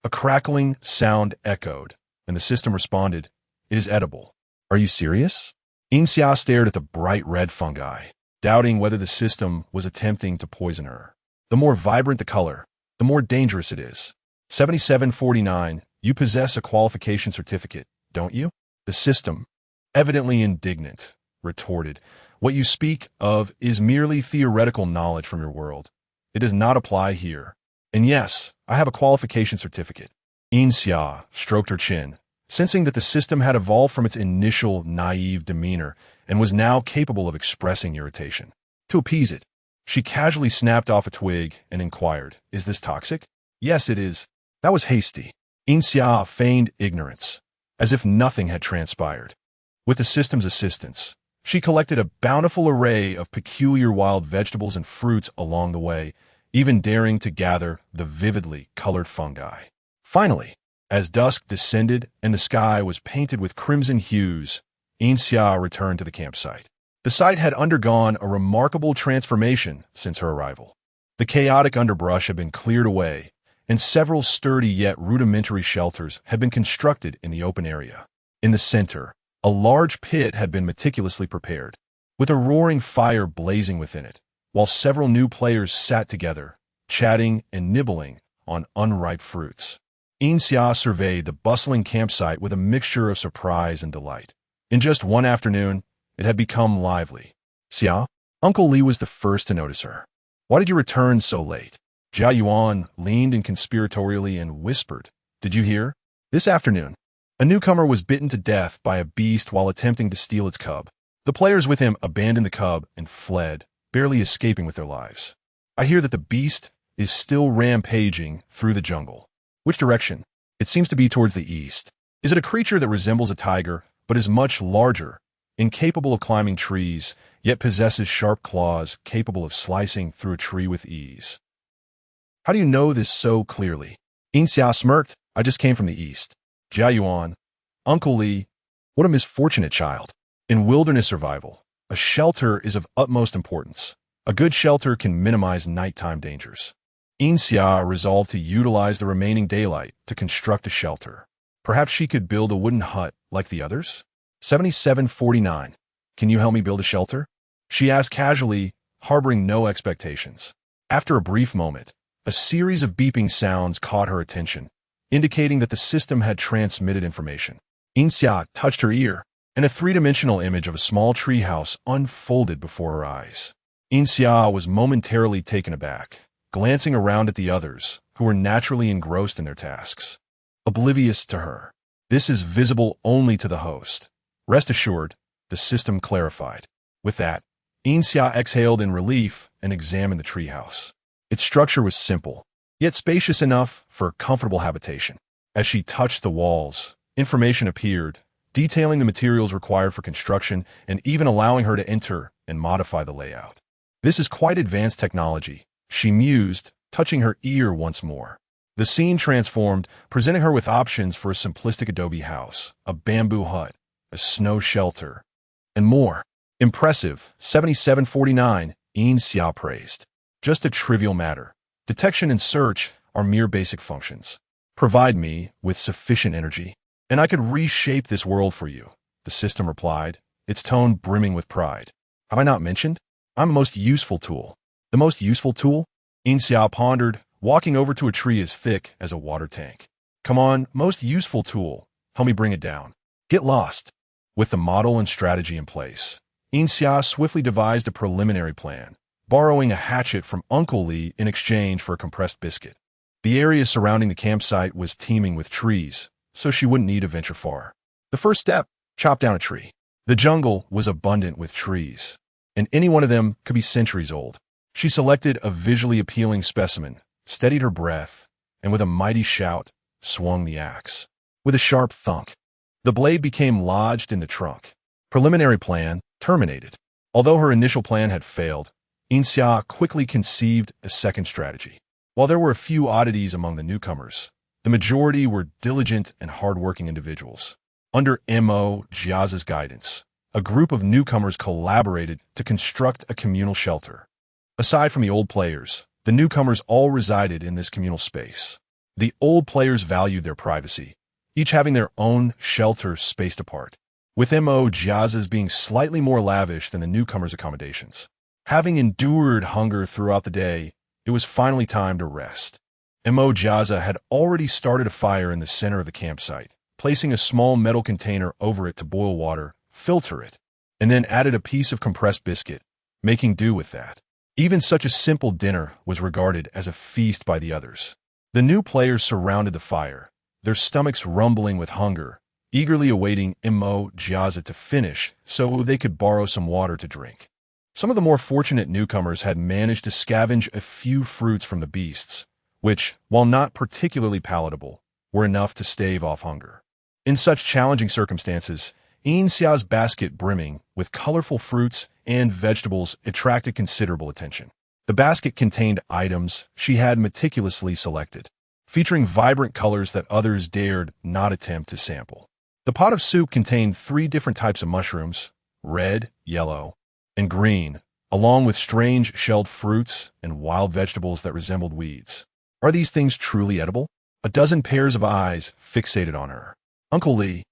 A crackling sound echoed, and the system responded, "It is edible." "Are you serious?" Yin Xia stared at the bright red fungi, doubting whether the system was attempting to poison her. The more vibrant the color, the more dangerous it is. 7749, you possess a qualification certificate, don't you? The system, evidently indignant, retorted, "What you speak of is merely theoretical knowledge from your world. It does not apply here. And yes, I have a qualification certificate." Yin Xia stroked her chin, sensing that the system had evolved from its initial naive demeanor and was now capable of expressing irritation. To appease it, she casually snapped off a twig and inquired, "Is this toxic?" "Yes, it is." That was hasty. Yin Xia feigned ignorance, as if nothing had transpired. With the system's assistance, she collected a bountiful array of peculiar wild vegetables and fruits along the way, even daring to gather the vividly colored fungi. Finally, As dusk descended and the sky was painted with crimson hues, Yin Xia returned to the campsite. The site had undergone a remarkable transformation since her arrival. The chaotic underbrush had been cleared away, and several sturdy yet rudimentary shelters had been constructed in the open area. In the center, a large pit had been meticulously prepared, with a roaring fire blazing within it, while several new players sat together, chatting and nibbling on unripe fruits. Yin Xia surveyed the bustling campsite with a mixture of surprise and delight. In just one afternoon, it had become lively. Xia, Uncle Li was the first to notice her. Why did you return so late? Jia Yuan leaned in conspiratorially and whispered, Did you hear? This afternoon, a newcomer was bitten to death by a beast while attempting to steal its cub. The players with him abandoned the cub and fled, barely escaping with their lives. I hear that the beast is still rampaging through the jungle. Which direction? It seems to be towards the east. Is it a creature that resembles a tiger, but is much larger, incapable of climbing trees, yet possesses sharp claws capable of slicing through a tree with ease? How do you know this so clearly? Yin Xia smirked. I just came from the east. Jia Yuan, Uncle Li, what a misfortunate child. In wilderness survival, a shelter is of utmost importance. A good shelter can minimize nighttime dangers. Yin Xia resolved to utilize the remaining daylight to construct a shelter. Perhaps she could build a wooden hut like the others? 7749. Can you help me build a shelter? She asked casually, harboring no expectations. After a brief moment, a series of beeping sounds caught her attention, indicating that the system had transmitted information. Yin Xia touched her ear, and a three-dimensional image of a small treehouse unfolded before her eyes. Yin Xia was momentarily taken aback, glancing around at the others, who were naturally engrossed in their tasks. Oblivious to her. This is visible only to the host. Rest assured, the system clarified. With that, Yin Xia exhaled in relief and examined the treehouse. Its structure was simple, yet spacious enough for comfortable habitation. As she touched the walls, information appeared, detailing the materials required for construction and even allowing her to enter and modify the layout. This is quite advanced technology, she mused, touching her ear once more. The scene transformed, presenting her with options for a simplistic adobe house, a bamboo hut, a snow shelter, and more. Impressive, 7749, Yin Xia praised. Just a trivial matter. Detection and search are mere basic functions. Provide me with sufficient energy, and I could reshape this world for you, the system replied, its tone brimming with pride. Have I not mentioned? I'm a most useful tool. The most useful tool? Yin Xia pondered, walking over to a tree as thick as a water tank. Come on, most useful tool. Help me bring it down. Get lost. With the model and strategy in place, Yin Xia swiftly devised a preliminary plan, borrowing a hatchet from Uncle Li in exchange for a compressed biscuit. The area surrounding the campsite was teeming with trees, so she wouldn't need to venture far. The first step, chop down a tree. The jungle was abundant with trees, and any one of them could be centuries old. She selected a visually appealing specimen, steadied her breath, and with a mighty shout, swung the axe. With a sharp thunk, the blade became lodged in the trunk. Preliminary plan terminated. Although her initial plan had failed, Yin Xia quickly conceived a second strategy. While there were a few oddities among the newcomers, the majority were diligent and hardworking individuals. Under Mo Jia's guidance, a group of newcomers collaborated to construct a communal shelter. Aside from the old players, the newcomers all resided in this communal space. The old players valued their privacy, each having their own shelter spaced apart, with Mo Jia's being slightly more lavish than the newcomers' accommodations. Having endured hunger throughout the day, it was finally time to rest. Mo Jiaza had already started a fire in the center of the campsite, placing a small metal container over it to boil water, filter it, and then added a piece of compressed biscuit, making do with that. Even such a simple dinner was regarded as a feast by the others. The new players surrounded the fire, their stomachs rumbling with hunger, eagerly awaiting Mo Jiaza to finish so they could borrow some water to drink. Some of the more fortunate newcomers had managed to scavenge a few fruits from the beasts, which, while not particularly palatable, were enough to stave off hunger. In such challenging circumstances, Yin Xia's basket brimming with colorful fruits and vegetables attracted considerable attention. The basket contained items she had meticulously selected. featuring vibrant colors that others dared not attempt to sample. The pot of soup contained 3 different types of mushrooms, red, yellow, and green, along with strange shelled fruits and wild vegetables that resembled weeds. Are these things truly edible? A dozen pairs of eyes fixated on her. Uncle Li,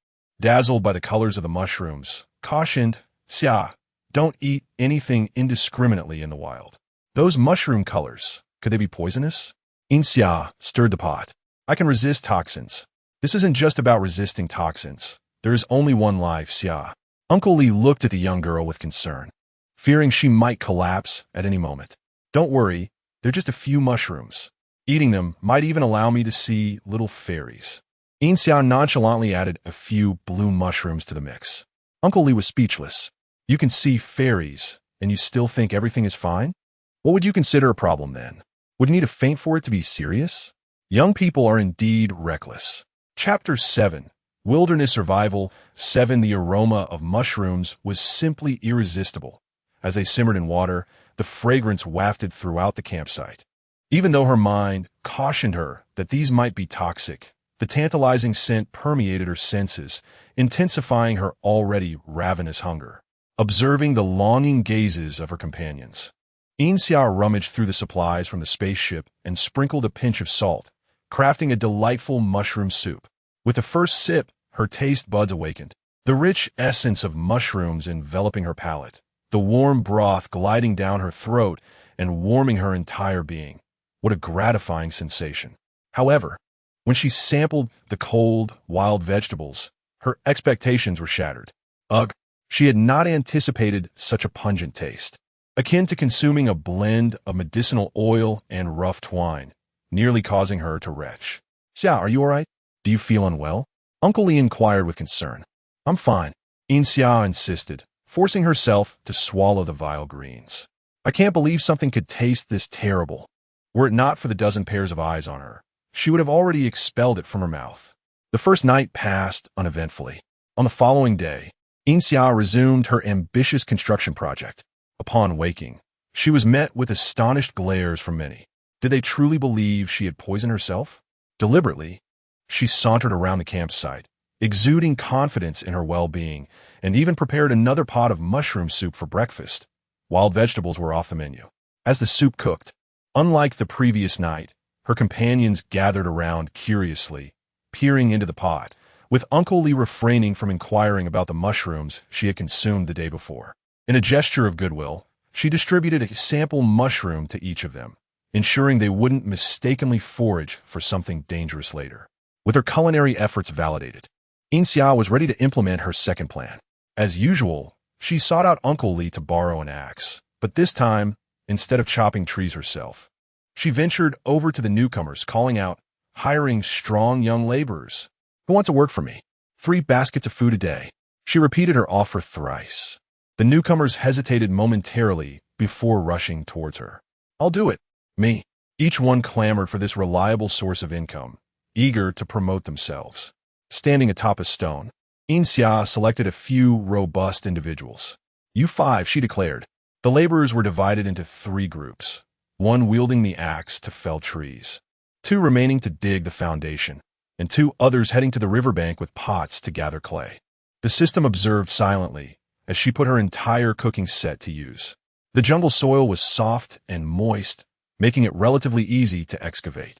dazzled by the colors of the mushrooms, cautioned, Xia, don't eat anything indiscriminately in the wild. Those mushroom colors, could they be poisonous? Yin Xia stirred the pot. I can resist toxins. This isn't just about resisting toxins. There is only one life, Xia. Uncle Li looked at the young girl with concern, fearing she might collapse at any moment. Don't worry, they're just a few mushrooms. Eating them might even allow me to see little fairies. Yin Xia nonchalantly added a few blue mushrooms to the mix. Uncle Li was speechless. You can see fairies, and you still think everything is fine? What would you consider a problem then? Would you need to faint for it to be serious? Young people are indeed reckless. Chapter 7. Wilderness Survival 7. The aroma of mushrooms was simply irresistible. As they simmered in water, the fragrance wafted throughout the campsite. Even though her mind cautioned her that these might be toxic, the tantalizing scent permeated her senses, intensifying her already ravenous hunger. Observing the longing gazes of her companions, Yin Xia rummaged through the supplies from the spaceship and sprinkled a pinch of salt, crafting a delightful mushroom soup. With the first sip, her taste buds awakened, the rich essence of mushrooms enveloping her palate, the warm broth gliding down her throat and warming her entire being. What a gratifying sensation. However, when she sampled the cold, wild vegetables, her expectations were shattered. Ugh, she had not anticipated such a pungent taste. Akin to consuming a blend of medicinal oil and rough twine, nearly causing her to retch. Xia, are you all right? Do you feel unwell? Uncle Li inquired with concern. I'm fine, Yin Xia insisted, forcing herself to swallow the vile greens. I can't believe something could taste this terrible. Were it not for the dozen pairs of eyes on her, she would have already expelled it from her mouth. The first night passed uneventfully. On the following day, Yin Xia resumed her ambitious construction project. Upon waking, she was met with astonished glares from many. Did they truly believe she had poisoned herself? Deliberately, she sauntered around the campsite, exuding confidence in her well-being, and even prepared another pot of mushroom soup for breakfast. Wild vegetables were off the menu. As the soup cooked, unlike the previous night, her companions gathered around curiously, peering into the pot, with Uncle Li refraining from inquiring about the mushrooms she had consumed the day before. In a gesture of goodwill, she distributed a sample mushroom to each of them, ensuring they wouldn't mistakenly forage for something dangerous later. With her culinary efforts validated, Yin Xia was ready to implement her second plan. As usual, she sought out Uncle Li to borrow an axe, but this time, instead of chopping trees herself, she ventured over to the newcomers, calling out, hiring strong young laborers. Who want to work for me? 3 baskets of food a day. She repeated her offer thrice. The newcomers hesitated momentarily before rushing towards her. I'll do it. Me. Each one clamored for this reliable source of income, eager to promote themselves. Standing atop a stone, Yin Xia selected a few robust individuals. You 5, she declared. The laborers were divided into 3 groups, one wielding the axe to fell trees, 2 remaining to dig the foundation, and 2 others heading to the riverbank with pots to gather clay. The system observed silently as she put her entire cooking set to use. The jungle soil was soft and moist, making it relatively easy to excavate.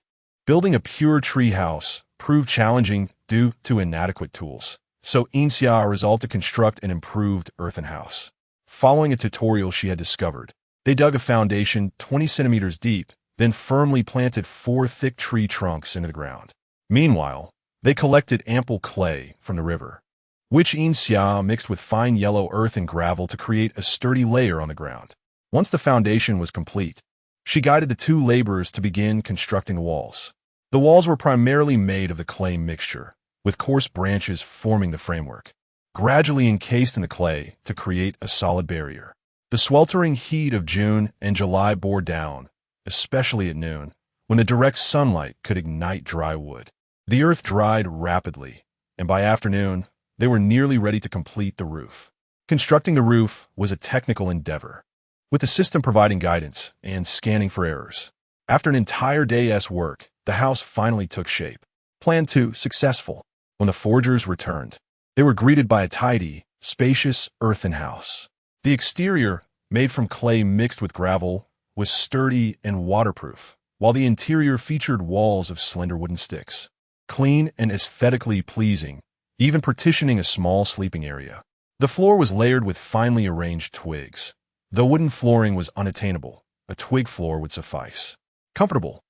Building a pure tree house proved challenging due to inadequate tools, so Yin Xia resolved to construct an improved earthen house. Following a tutorial she had discovered, they dug a foundation 20 centimeters deep, then firmly planted 4 thick tree trunks into the ground. Meanwhile, they collected ample clay from the river, which Yin Xia mixed with fine yellow earth and gravel to create a sturdy layer on the ground. Once the foundation was complete, she guided the 2 laborers to begin constructing the walls. The walls were primarily made of the clay mixture, with coarse branches forming the framework, gradually encased in the clay to create a solid barrier. The sweltering heat of June and July bore down, especially at noon, when the direct sunlight could ignite dry wood. The earth dried rapidly, and by afternoon, they were nearly ready to complete the roof. Constructing the roof was a technical endeavor, with the system providing guidance and scanning for errors. After an entire day's work, The house finally took shape. Plan 2, successful. When the foragers returned, they were greeted by a tidy, spacious earthen house. The exterior, made from clay mixed with gravel, was sturdy and waterproof, while the interior featured walls of slender wooden sticks. Clean and aesthetically pleasing, even partitioning a small sleeping area. The floor was layered with finely arranged twigs. Though wooden flooring was unattainable, a twig floor would suffice. Comfortable.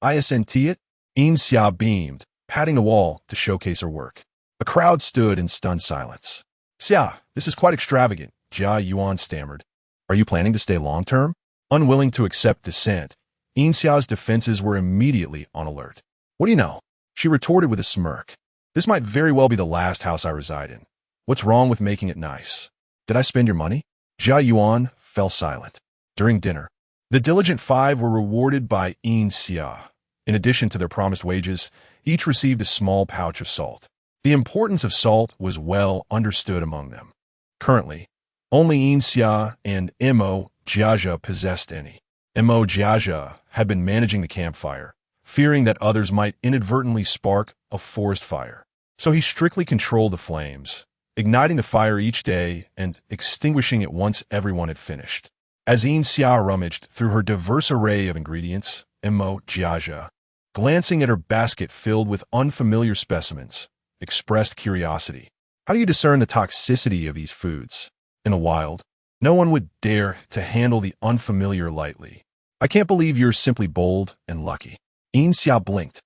Isn't it? Yin Xia beamed, patting the wall to showcase her work. A crowd stood in stunned silence. Xia, this is quite extravagant, Jia Yuan stammered. Are you planning to stay long-term? Unwilling to accept dissent, Yin Xia's defenses were immediately on alert. What do you know? She retorted with a smirk. This might very well be the last house I reside in. What's wrong with making it nice? Did I spend your money? Jia Yuan fell silent. During dinner, the diligent five were rewarded by Yin Xia. In addition to their promised wages, each received a small pouch of salt. The importance of salt was well understood among them. Currently, only Yin Xia and Mo Jiajia possessed any. Mo Jiajia had been managing the campfire, fearing that others might inadvertently spark a forest fire. So he strictly controlled the flames, igniting the fire each day and extinguishing it once everyone had finished. As Yin Xia rummaged through her diverse array of ingredients, Mo Jiajia, glancing at her basket filled with unfamiliar specimens, expressed curiosity. How do you discern the toxicity of these foods? In the wild, no one would dare to handle the unfamiliar lightly. I can't believe you're simply bold and lucky. Yin Xia blinked,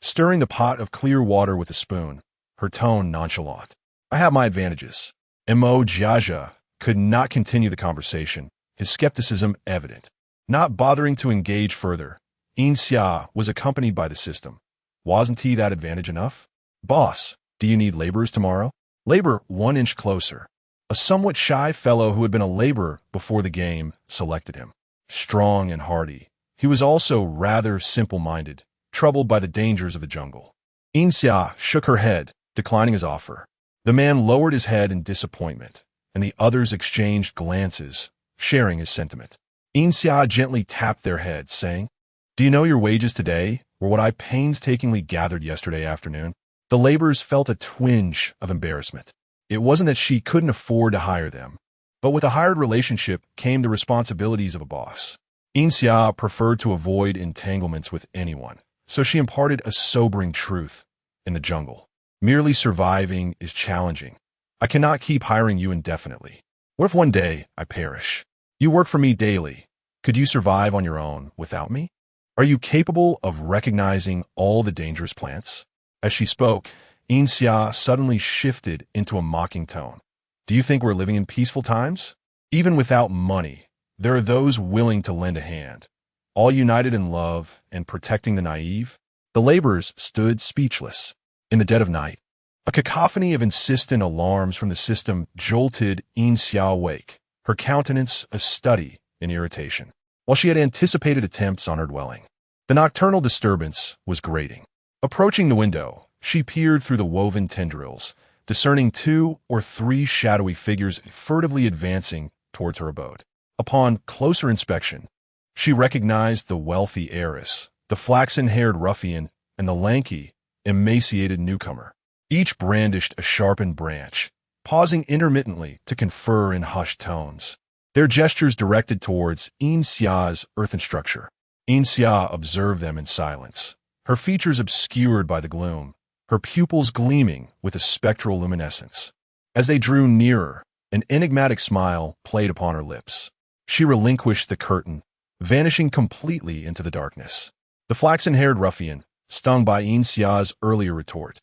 stirring the pot of clear water with a spoon, her tone nonchalant. I have my advantages. Mo Jiajia could not continue the conversation, his skepticism evident. Not bothering to engage further, Yin Xia was accompanied by the system. Wasn't he that advantage enough? Boss, do you need laborers tomorrow? Labor 1 inch closer. A somewhat shy fellow who had been a laborer before the game selected him. Strong and hardy, he was also rather simple-minded, troubled by the dangers of the jungle. Yin Xia shook her head, declining his offer. The man lowered his head in disappointment, and the others exchanged glances, sharing his sentiment. Yin Xia gently tapped their heads, saying, Do you know your wages today were what I painstakingly gathered yesterday afternoon? The laborers felt a twinge of embarrassment. It wasn't that she couldn't afford to hire them, but with a hired relationship came the responsibilities of a boss. Yin Xia preferred to avoid entanglements with anyone, so she imparted a sobering truth. In the jungle, merely surviving is challenging. I cannot keep hiring you indefinitely. What if one day I perish? You work for me daily. Could you survive on your own without me? Are you capable of recognizing all the dangerous plants? As she spoke, Yin Xia suddenly shifted into a mocking tone. Do you think we're living in peaceful times? Even without money, there are those willing to lend a hand, all united in love and protecting the naive. The laborers stood speechless. In the dead of night, a cacophony of insistent alarms from the system jolted Yin Xia awake, her countenance a study in irritation, while she had anticipated attempts on her dwelling. The nocturnal disturbance was grating. Approaching the window, she peered through the woven tendrils, discerning 2 or 3 shadowy figures furtively advancing towards her abode. Upon closer inspection, she recognized the wealthy heiress, the flaxen-haired ruffian, and the lanky, emaciated newcomer. Each brandished a sharpened branch, pausing intermittently to confer in hushed tones. Their gestures directed towards Yin Xia's earthen structure. Yin Xia observed them in silence, her features obscured by the gloom, her pupils gleaming with a spectral luminescence. As they drew nearer, an enigmatic smile played upon her lips. She relinquished the curtain, vanishing completely into the darkness. The flaxen-haired ruffian, stung by Yin Xia's earlier retort,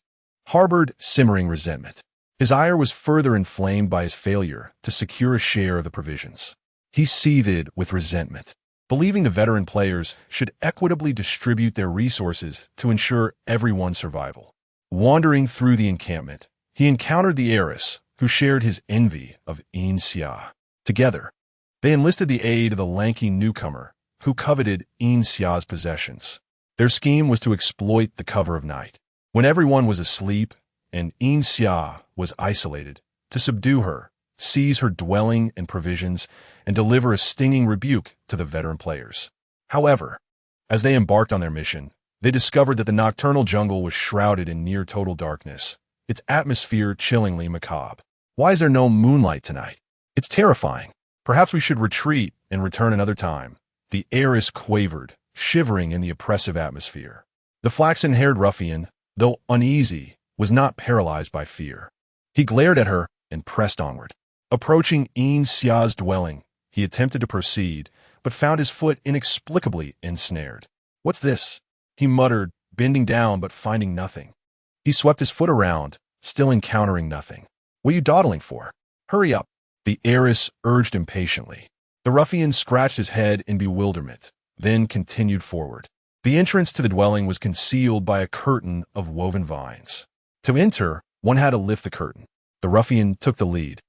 harbored simmering resentment. His ire was further inflamed by his failure to secure a share of the provisions. He seethed with resentment, believing the veteran players should equitably distribute their resources to ensure everyone's survival. Wandering through the encampment, he encountered the heiress, who shared his envy of Yin Xia. Together, they enlisted the aid of the lanky newcomer, who coveted Yin Xia's possessions. Their scheme was to exploit the cover of night, when everyone was asleep and Yin Xia was isolated, to subdue her, seize her dwelling and provisions, and deliver a stinging rebuke to the veteran players. However, as they embarked on their mission, They discovered that the nocturnal jungle was shrouded in near-total darkness, its atmosphere chillingly macabre. Why is there no moonlight tonight? It's terrifying. Perhaps we should retreat and return another time. The heiress quavered, shivering in the oppressive atmosphere. The flaxen-haired ruffian, though uneasy, was not paralyzed by fear. He glared at her and pressed onward. Approaching Yin Xia's dwelling, he attempted to proceed, but found his foot inexplicably ensnared. "What's this?" he muttered, bending down but finding nothing. He swept his foot around, still encountering nothing. "What are you dawdling for? Hurry up," the heiress urged impatiently. The ruffian scratched his head in bewilderment, then continued forward. The entrance to the dwelling was concealed by a curtain of woven vines. To enter, one had to lift the curtain. The ruffian took the lead,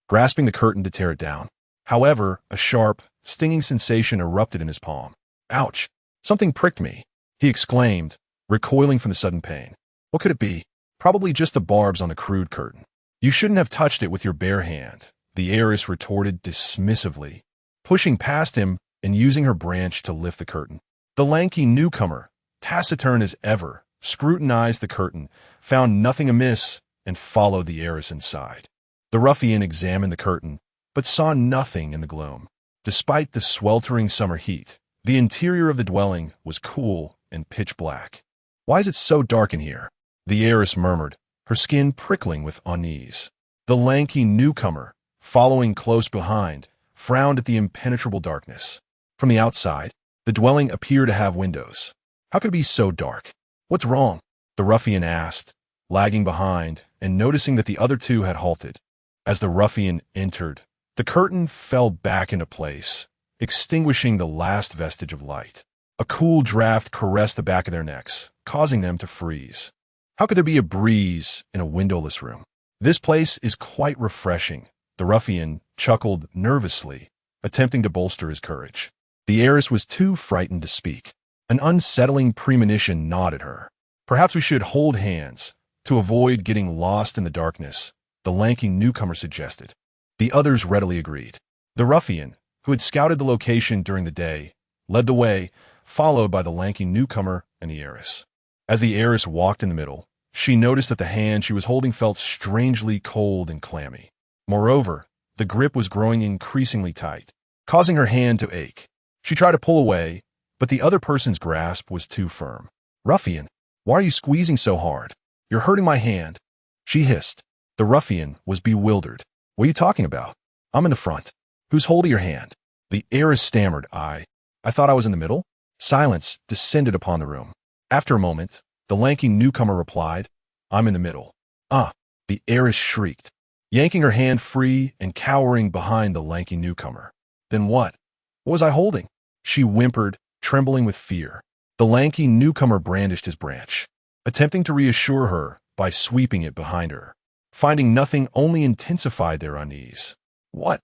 grasping the curtain to tear it down. However, a sharp, stinging sensation erupted in his palm. "Ouch! Something pricked me," he exclaimed, recoiling from the sudden pain. What could it be? Probably just the barbs on the crude curtain. "You shouldn't have touched it with your bare hand," the heiress retorted dismissively, pushing past him and using her branch to lift the curtain. The lanky newcomer, taciturn as ever, scrutinized the curtain, found nothing amiss, and followed the heiress inside. The ruffian examined the curtain, but saw nothing in the gloom. Despite the sweltering summer heat, the interior of the dwelling was cool and pitch black. "Why is it so dark in here?" the heiress murmured, her skin prickling with unease. The lanky newcomer, following close behind, frowned at the impenetrable darkness. From the outside, the dwelling appeared to have windows. How could it be so dark? "What's wrong?" the ruffian asked, lagging behind and noticing that the other two had halted. As the ruffian entered, the curtain fell back into place, extinguishing the last vestige of light. A cool draft caressed the back of their necks, causing them to freeze. How could there be a breeze in a windowless room? "This place is quite refreshing," the ruffian chuckled nervously, attempting to bolster his courage. The heiress was too frightened to speak. An unsettling premonition gnawed at her. "Perhaps we should hold hands, to avoid getting lost in the darkness," the lanky newcomer suggested. The others readily agreed. The ruffian, who had scouted the location during the day, led the way, followed by the lanky newcomer and the heiress. As the heiress walked in the middle, she noticed that the hand she was holding felt strangely cold and clammy. Moreover, the grip was growing increasingly tight, causing her hand to ache. She tried to pull away, but the other person's grasp was too firm. "Ruffian, why are you squeezing so hard? You're hurting my hand," she hissed. The ruffian was bewildered. "What are you talking about? I'm in the front. Who's holding your hand?" The heiress stammered. I thought I was in the middle." Silence descended upon the room. After a moment, the lanky newcomer replied, "I'm in the middle." "Ah!" the heiress shrieked, yanking her hand free and cowering behind the lanky newcomer. "Then what? What was I holding?" she whimpered, trembling with fear. The lanky newcomer brandished his branch, attempting to reassure her by sweeping it behind her. Finding nothing only intensified their unease. What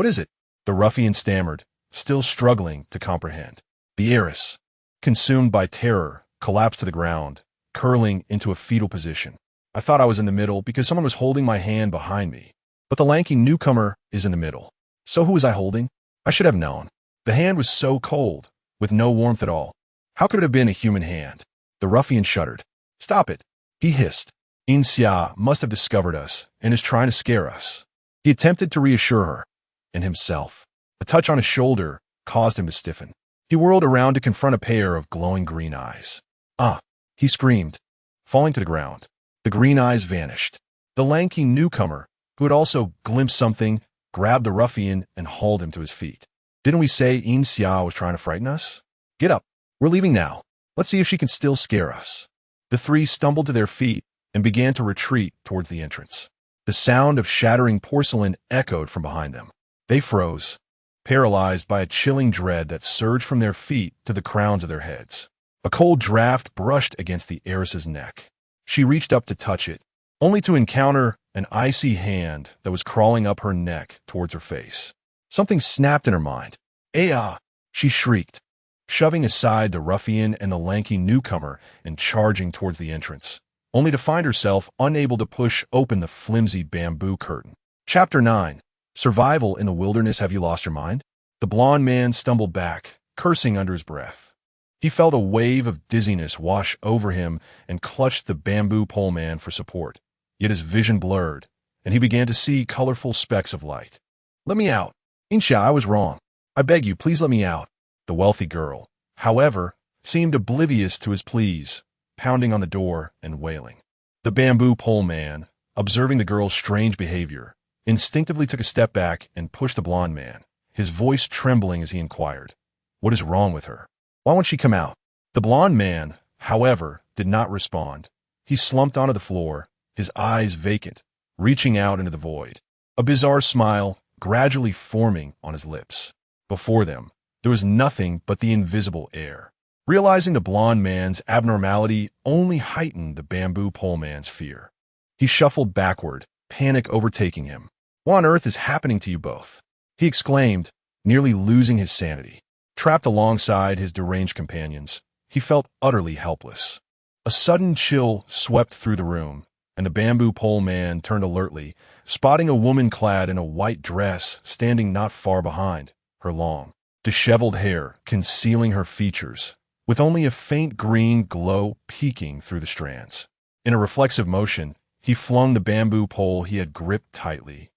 is it?" the ruffian stammered, still struggling to comprehend. The heiress, consumed by terror, collapsed to the ground, curling into a fetal position. "I thought I was in the middle because someone was holding my hand behind me. But the lanky newcomer is in the middle. So who was I holding? I should have known. The hand was so cold, with no warmth at all. How could it have been a human hand?" The ruffian shuddered. "Stop it," he hissed. "Yin Xia must have discovered us and is trying to scare us." He attempted to reassure her, and himself. A touch on his shoulder caused him to stiffen. He whirled around to confront a pair of glowing green eyes. "Ah!" he screamed, falling to the ground. The green eyes vanished. The lanky newcomer, who had also glimpsed something, grabbed the ruffian and hauled him to his feet. "Didn't we say Yin Xia was trying to frighten us? Get up. We're leaving now. Let's see if she can still scare us." The three stumbled to their feet and began to retreat towards the entrance. The sound of shattering porcelain echoed from behind them. They froze, paralyzed by a chilling dread that surged from their feet to the crowns of their heads. A cold draft brushed against the heiress's neck. She reached up to touch it, only to encounter an icy hand that was crawling up her neck towards her face. Something snapped in her mind. "Ah!" she shrieked, shoving aside the ruffian and the lanky newcomer and charging towards the entrance, only to find herself unable to push open the flimsy bamboo curtain. Chapter 9. Survival in the Wilderness. Have you lost your mind? The blond man stumbled back, cursing under his breath. He felt a wave of dizziness wash over him and clutched the bamboo pole man for support. Yet his vision blurred, and he began to see colorful specks of light. "Let me out. Yin Xia, I was wrong. I beg you, please let me out." The wealthy girl, however, seemed oblivious to his pleas, pounding on the door and wailing. The bamboo pole man, observing the girl's strange behavior, instinctively took a step back and pushed the blonde man, his voice trembling as he inquired, "What is wrong with her? Why won't she come out?" The blonde man, however, did not respond. He slumped onto the floor, his eyes vacant, reaching out into the void, a bizarre smile gradually forming on his lips. Before them, there was nothing but the invisible air. Realizing the blonde man's abnormality only heightened the bamboo pole man's fear. He shuffled backward, panic overtaking him. "What on earth is happening to you both?" he exclaimed, nearly losing his sanity. Trapped alongside his deranged companions, he felt utterly helpless. A sudden chill swept through the room, and the bamboo pole man turned alertly, spotting a woman clad in a white dress standing not far behind, her long, disheveled hair concealing her features, with only a faint green glow peeking through the strands. In a reflexive motion, he flung the bamboo pole he had gripped tightly,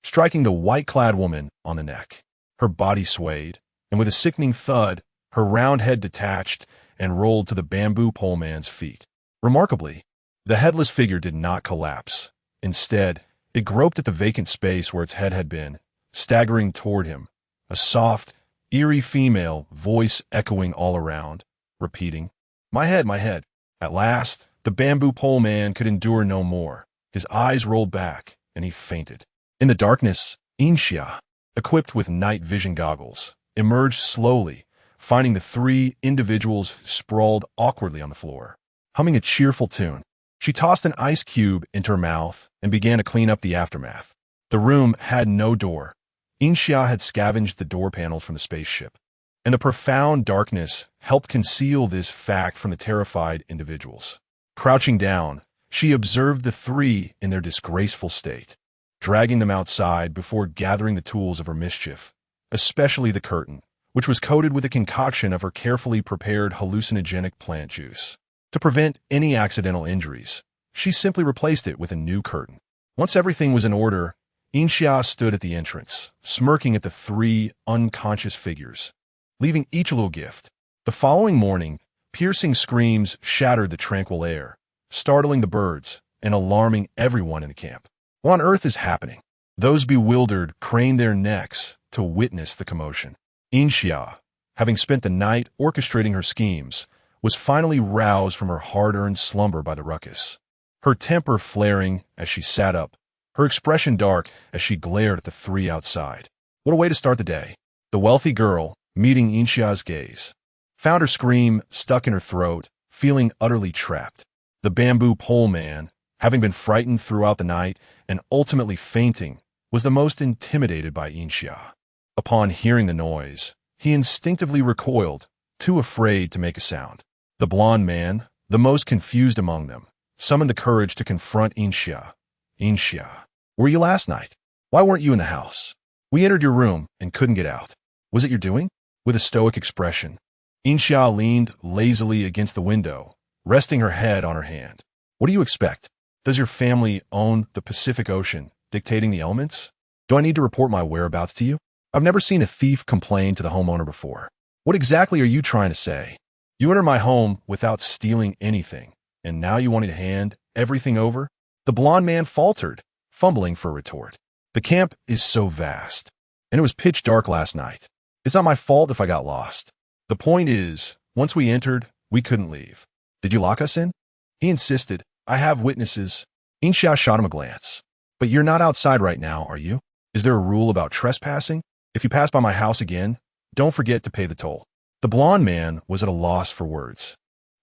striking the white-clad woman on the neck. Her body swayed, and with a sickening thud, her round head detached and rolled to the bamboo pole man's feet. Remarkably, the headless figure did not collapse. Instead, it groped at the vacant space where its head had been, staggering toward him, a soft, eerie female voice echoing all around, repeating, my head, my head." At last, the bamboo pole man could endure no more. His eyes rolled back, and he fainted. In the darkness, Yin Xia, equipped with night vision goggles, emerged slowly, finding the three individuals sprawled awkwardly on the floor. Humming a cheerful tune, she tossed an ice cube into her mouth and began to clean up the aftermath. The room had no door. Yin Xia had scavenged the door panels from the spaceship, and the profound darkness helped conceal this fact from the terrified individuals. Crouching down, she observed the three in their disgraceful state, dragging them outside before gathering the tools of her mischief, especially the curtain, which was coated with a concoction of her carefully prepared hallucinogenic plant juice. To prevent any accidental injuries, she simply replaced it with a new curtain. Once everything was in order, Yin Xia stood at the entrance, smirking at the three unconscious figures, leaving each a little gift. The following morning, piercing screams shattered the tranquil air, startling the birds and alarming everyone in the camp. What on earth is happening? Those bewildered craned their necks to witness the commotion. Yin Xia, having spent the night orchestrating her schemes, was finally roused from her hard-earned slumber by the ruckus. Her temper flaring as she sat up, her expression dark as she glared at the three outside. What a way to start the day. The wealthy girl, meeting Yin Xia's gaze, found her scream stuck in her throat, feeling utterly trapped. The bamboo pole man, having been frightened throughout the night and ultimately fainting, was the most intimidated by Yin Xia. Upon hearing the noise, he instinctively recoiled, too afraid to make a sound. The blonde man, the most confused among them, summoned the courage to confront Yin Xia. "Yin Xia, where were you last night? Why weren't you in the house? We entered your room and couldn't get out. Was it your doing?" With a stoic expression, Yin Xia leaned lazily against the window, resting her head on her hand. "What do you expect? Does your family own the Pacific Ocean, dictating the elements? Do I need to report my whereabouts to you? I've never seen a thief complain to the homeowner before. What exactly are you trying to say? You entered my home without stealing anything, and now you want me to hand everything over?" The blonde man faltered, fumbling for a retort. "The camp is so vast, and it was pitch dark last night. It's not my fault if I got lost. The point is, once we entered, we couldn't leave. Did you lock us in?" He insisted. "I have witnesses." Yin Xia shot him a glance. "But you're not outside right now, are you? Is there a rule about trespassing? If you pass by my house again, don't forget to pay the toll." The blonde man was at a loss for words,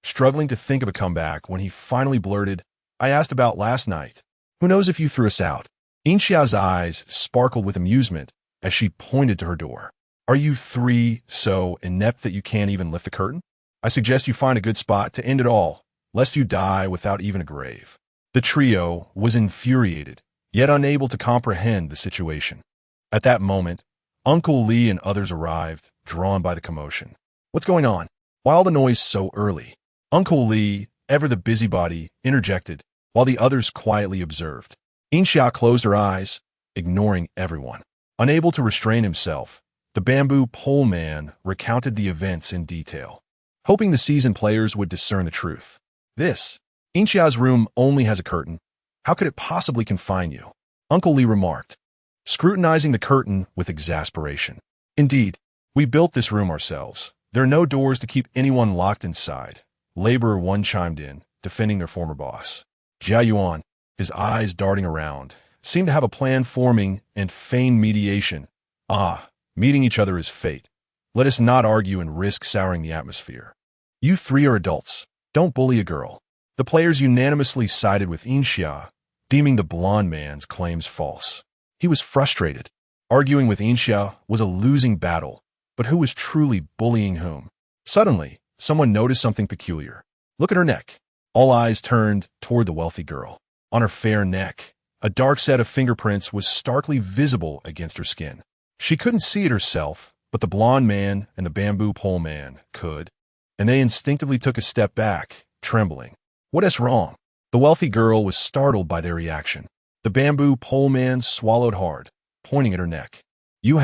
struggling to think of a comeback when he finally blurted, "I asked about last night. Who knows if you threw us out?" Yin Xia's eyes sparkled with amusement as she pointed to her door. "Are you three so inept that you can't even lift the curtain? I suggest you find a good spot to end it all, lest you die without even a grave." The trio was infuriated, yet unable to comprehend the situation. At that moment, Uncle Lee and others arrived, drawn by the commotion. "What's going on?" Why all the noise so early? Uncle Li, ever the busybody, interjected, while the others quietly observed. Yin Xia closed her eyes, ignoring everyone. Unable to restrain himself, the bamboo pole man recounted the events in detail, hoping the seasoned players would discern the truth. This, Yin Xia's room only has a curtain. How could it possibly confine you? Uncle Li remarked, scrutinizing the curtain with exasperation. Indeed, we built this room ourselves. There are no doors to keep anyone locked inside. Laborer 1 chimed in, defending their former boss. Jia Yuan, his eyes darting around, seemed to have a plan forming and feigned mediation. Meeting each other is fate. Let us not argue and risk souring the atmosphere. You three are adults. Don't bully a girl. The players unanimously sided with Yin Xia, deeming the blonde man's claims false. He was frustrated. Arguing with Yin Xia was a losing battle, but who was truly bullying whom? Suddenly, someone noticed something peculiar. Look at her neck. All eyes turned toward the wealthy girl. On her fair neck, a dark set of fingerprints was starkly visible against her skin. She couldn't see it herself, but the blonde man and the bamboo pole man could, and they instinctively took a step back, trembling. What is wrong? The wealthy girl was startled by their reaction. The bamboo pole man swallowed hard, pointing at her neck. I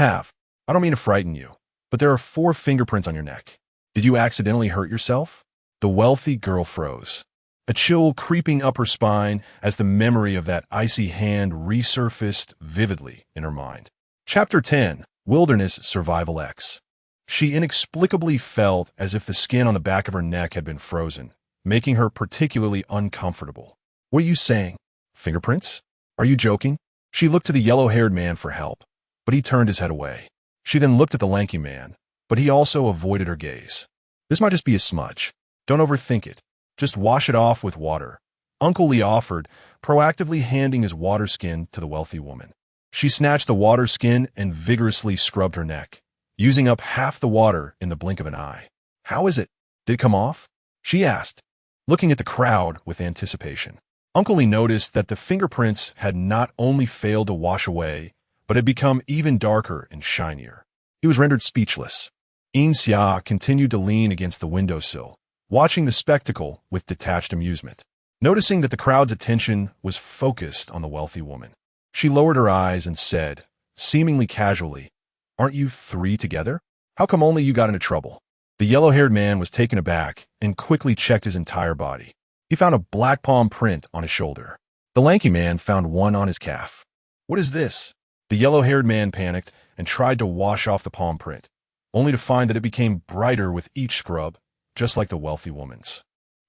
don't mean to frighten you, but there are 4 fingerprints on your neck. Did you accidentally hurt yourself? The wealthy girl froze, a chill creeping up her spine as the memory of that icy hand resurfaced vividly in her mind. Chapter 10, Wilderness Survival X. She inexplicably felt as if the skin on the back of her neck had been frozen, making her particularly uncomfortable. What are you saying? Fingerprints? Are you joking? She looked to the yellow-haired man for help, but he turned his head away. She then looked at the lanky man, but he also avoided her gaze. This might just be a smudge. Don't overthink it. Just wash it off with water. Uncle Li offered, proactively handing his water skin to the wealthy woman. She snatched the water skin and vigorously scrubbed her neck, using up half the water in the blink of an eye. How is it? Did it come off? She asked, looking at the crowd with anticipation. Uncle Li noticed that the fingerprints had not only failed to wash away, but had become even darker and shinier. He was rendered speechless. Yin Xia continued to lean against the windowsill, watching the spectacle with detached amusement. Noticing that the crowd's attention was focused on the wealthy woman, she lowered her eyes and said, seemingly casually, "Aren't you 3 together? How come only you got into trouble?" The yellow-haired man was taken aback and quickly checked his entire body. He found a black palm print on his shoulder. The lanky man found one on his calf. What is this? The yellow-haired man panicked and tried to wash off the palm print, only to find that it became brighter with each scrub, just like the wealthy woman's.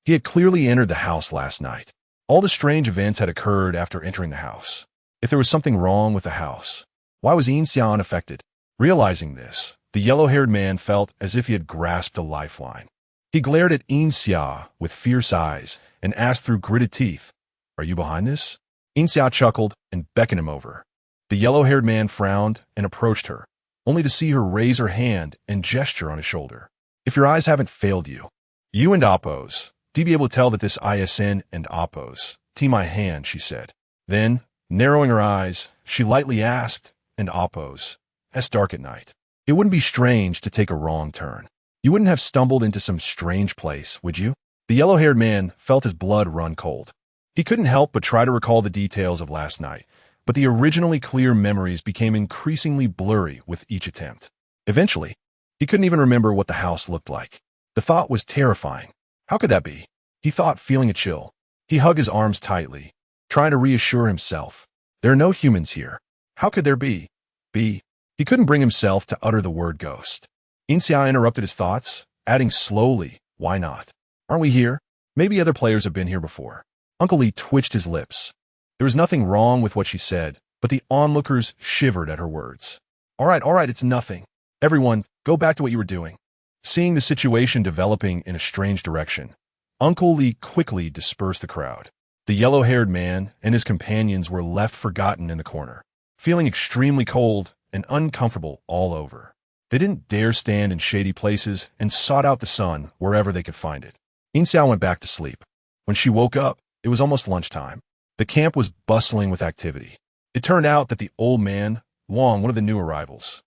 He had clearly entered the house last night. All the strange events had occurred after entering the house. If there was something wrong with the house, why was Yin Xia unaffected? Realizing this, the yellow-haired man felt as if he had grasped a lifeline. He glared at Yin Xia with fierce eyes and asked through gritted teeth, "Are you behind this?" Yin Xia chuckled and beckoned him over. The yellow-haired man frowned and approached her, only to see her raise her hand and gesture on his shoulder. "If your eyes haven't failed you, you and Oppos, do you be able to tell that this ISN and Oppos? Tee my hand," she said. Then, narrowing her eyes, she lightly asked, "And Oppos? It's dark at night. It wouldn't be strange to take a wrong turn. You wouldn't have stumbled into some strange place, would you?" The yellow-haired man felt his blood run cold. He couldn't help but try to recall the details of last night, but the originally clear memories became increasingly blurry with each attempt. Eventually, he couldn't even remember what the house looked like. The thought was terrifying. How could that be? He thought, feeling a chill. He hugged his arms tightly, trying to reassure himself. There are no humans here. How could there be? He couldn't bring himself to utter the word ghost. Yin Xia interrupted his thoughts, adding slowly, "Why not? Aren't we here? Maybe other players have been here before." Uncle Li twitched his lips. There was nothing wrong with what she said, but the onlookers shivered at her words. All right, it's nothing. Everyone, go back to what you were doing." Seeing the situation developing in a strange direction, Uncle Li quickly dispersed the crowd. The yellow-haired man and his companions were left forgotten in the corner, feeling extremely cold and uncomfortable all over. They didn't dare stand in shady places and sought out the sun wherever they could find it. Yin Xia went back to sleep. When she woke up, it was almost lunchtime. The camp was bustling with activity. It turned out that the old man, Wang, one of the new arrivals,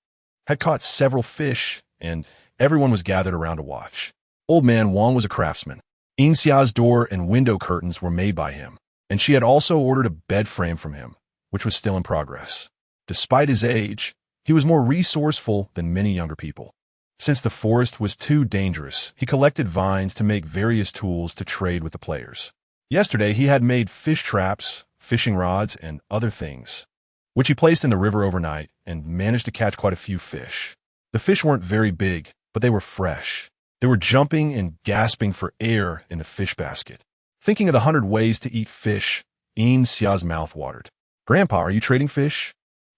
had caught several fish, and everyone was gathered around to watch. Old man Wang was a craftsman. Yin Xia's door and window curtains were made by him, and she had also ordered a bed frame from him, which was still in progress. Despite his age, he was more resourceful than many younger people. Since the forest was too dangerous, he collected vines to make various tools to trade with the players. Yesterday, he had made fish traps, fishing rods, and other things, which he placed in the river overnight and managed to catch quite a few fish. The fish weren't very big, but they were fresh. They were jumping and gasping for air in the fish basket. Thinking of the 100 ways to eat fish, Yin Xia's mouth watered. "Grandpa, are you trading fish?"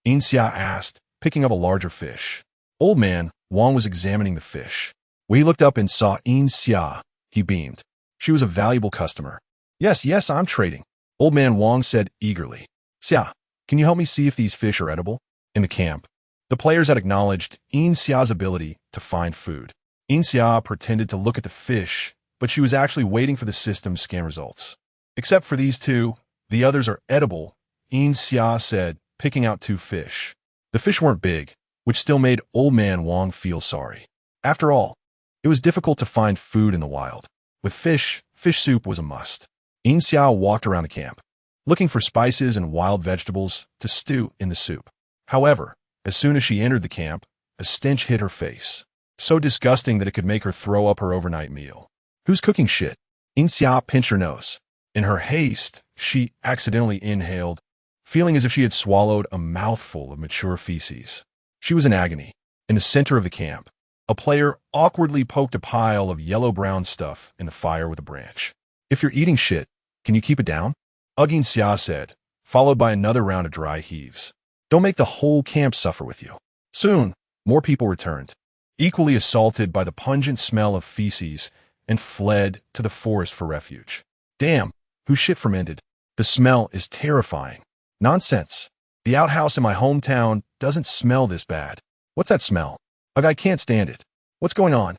Yin Xia asked, picking up a larger fish. Old man Wang was examining the fish. When he looked up and saw Yin Xia, he beamed. She was a valuable customer. Yes, I'm trading," Old man Wang said eagerly. "Xia, can you help me see if these fish are edible?" In the camp, the players had acknowledged Yin Xia's ability to find food. Yin Xia pretended to look at the fish, but she was actually waiting for the system's scan results. "Except for these two, the others are edible," Yin Xia said, picking out 2 fish. The fish weren't big, which still made Old man Wang feel sorry. After all, it was difficult to find food in the wild. With fish soup was a must. Yin Xia walked around the camp, looking for spices and wild vegetables to stew in the soup. However, as soon as she entered the camp, a stench hit her face, so disgusting that it could make her throw up her overnight meal. "Who's cooking shit?" Yin Xia pinched her nose. In her haste, she accidentally inhaled, feeling as if she had swallowed a mouthful of mature feces. She was in agony. In the center of the camp, a player awkwardly poked a pile of yellow-brown stuff in the fire with a branch. "If you're eating shit, can you keep it down?" Yin Xia said, followed by another round of dry heaves. "Don't make the whole camp suffer with you." Soon, more people returned, equally assaulted by the pungent smell of feces, and fled to the forest for refuge. "Damn, whose shit fermented? The smell is terrifying." "Nonsense. The outhouse in my hometown doesn't smell this bad." "What's that smell? I can't stand it. What's going on?"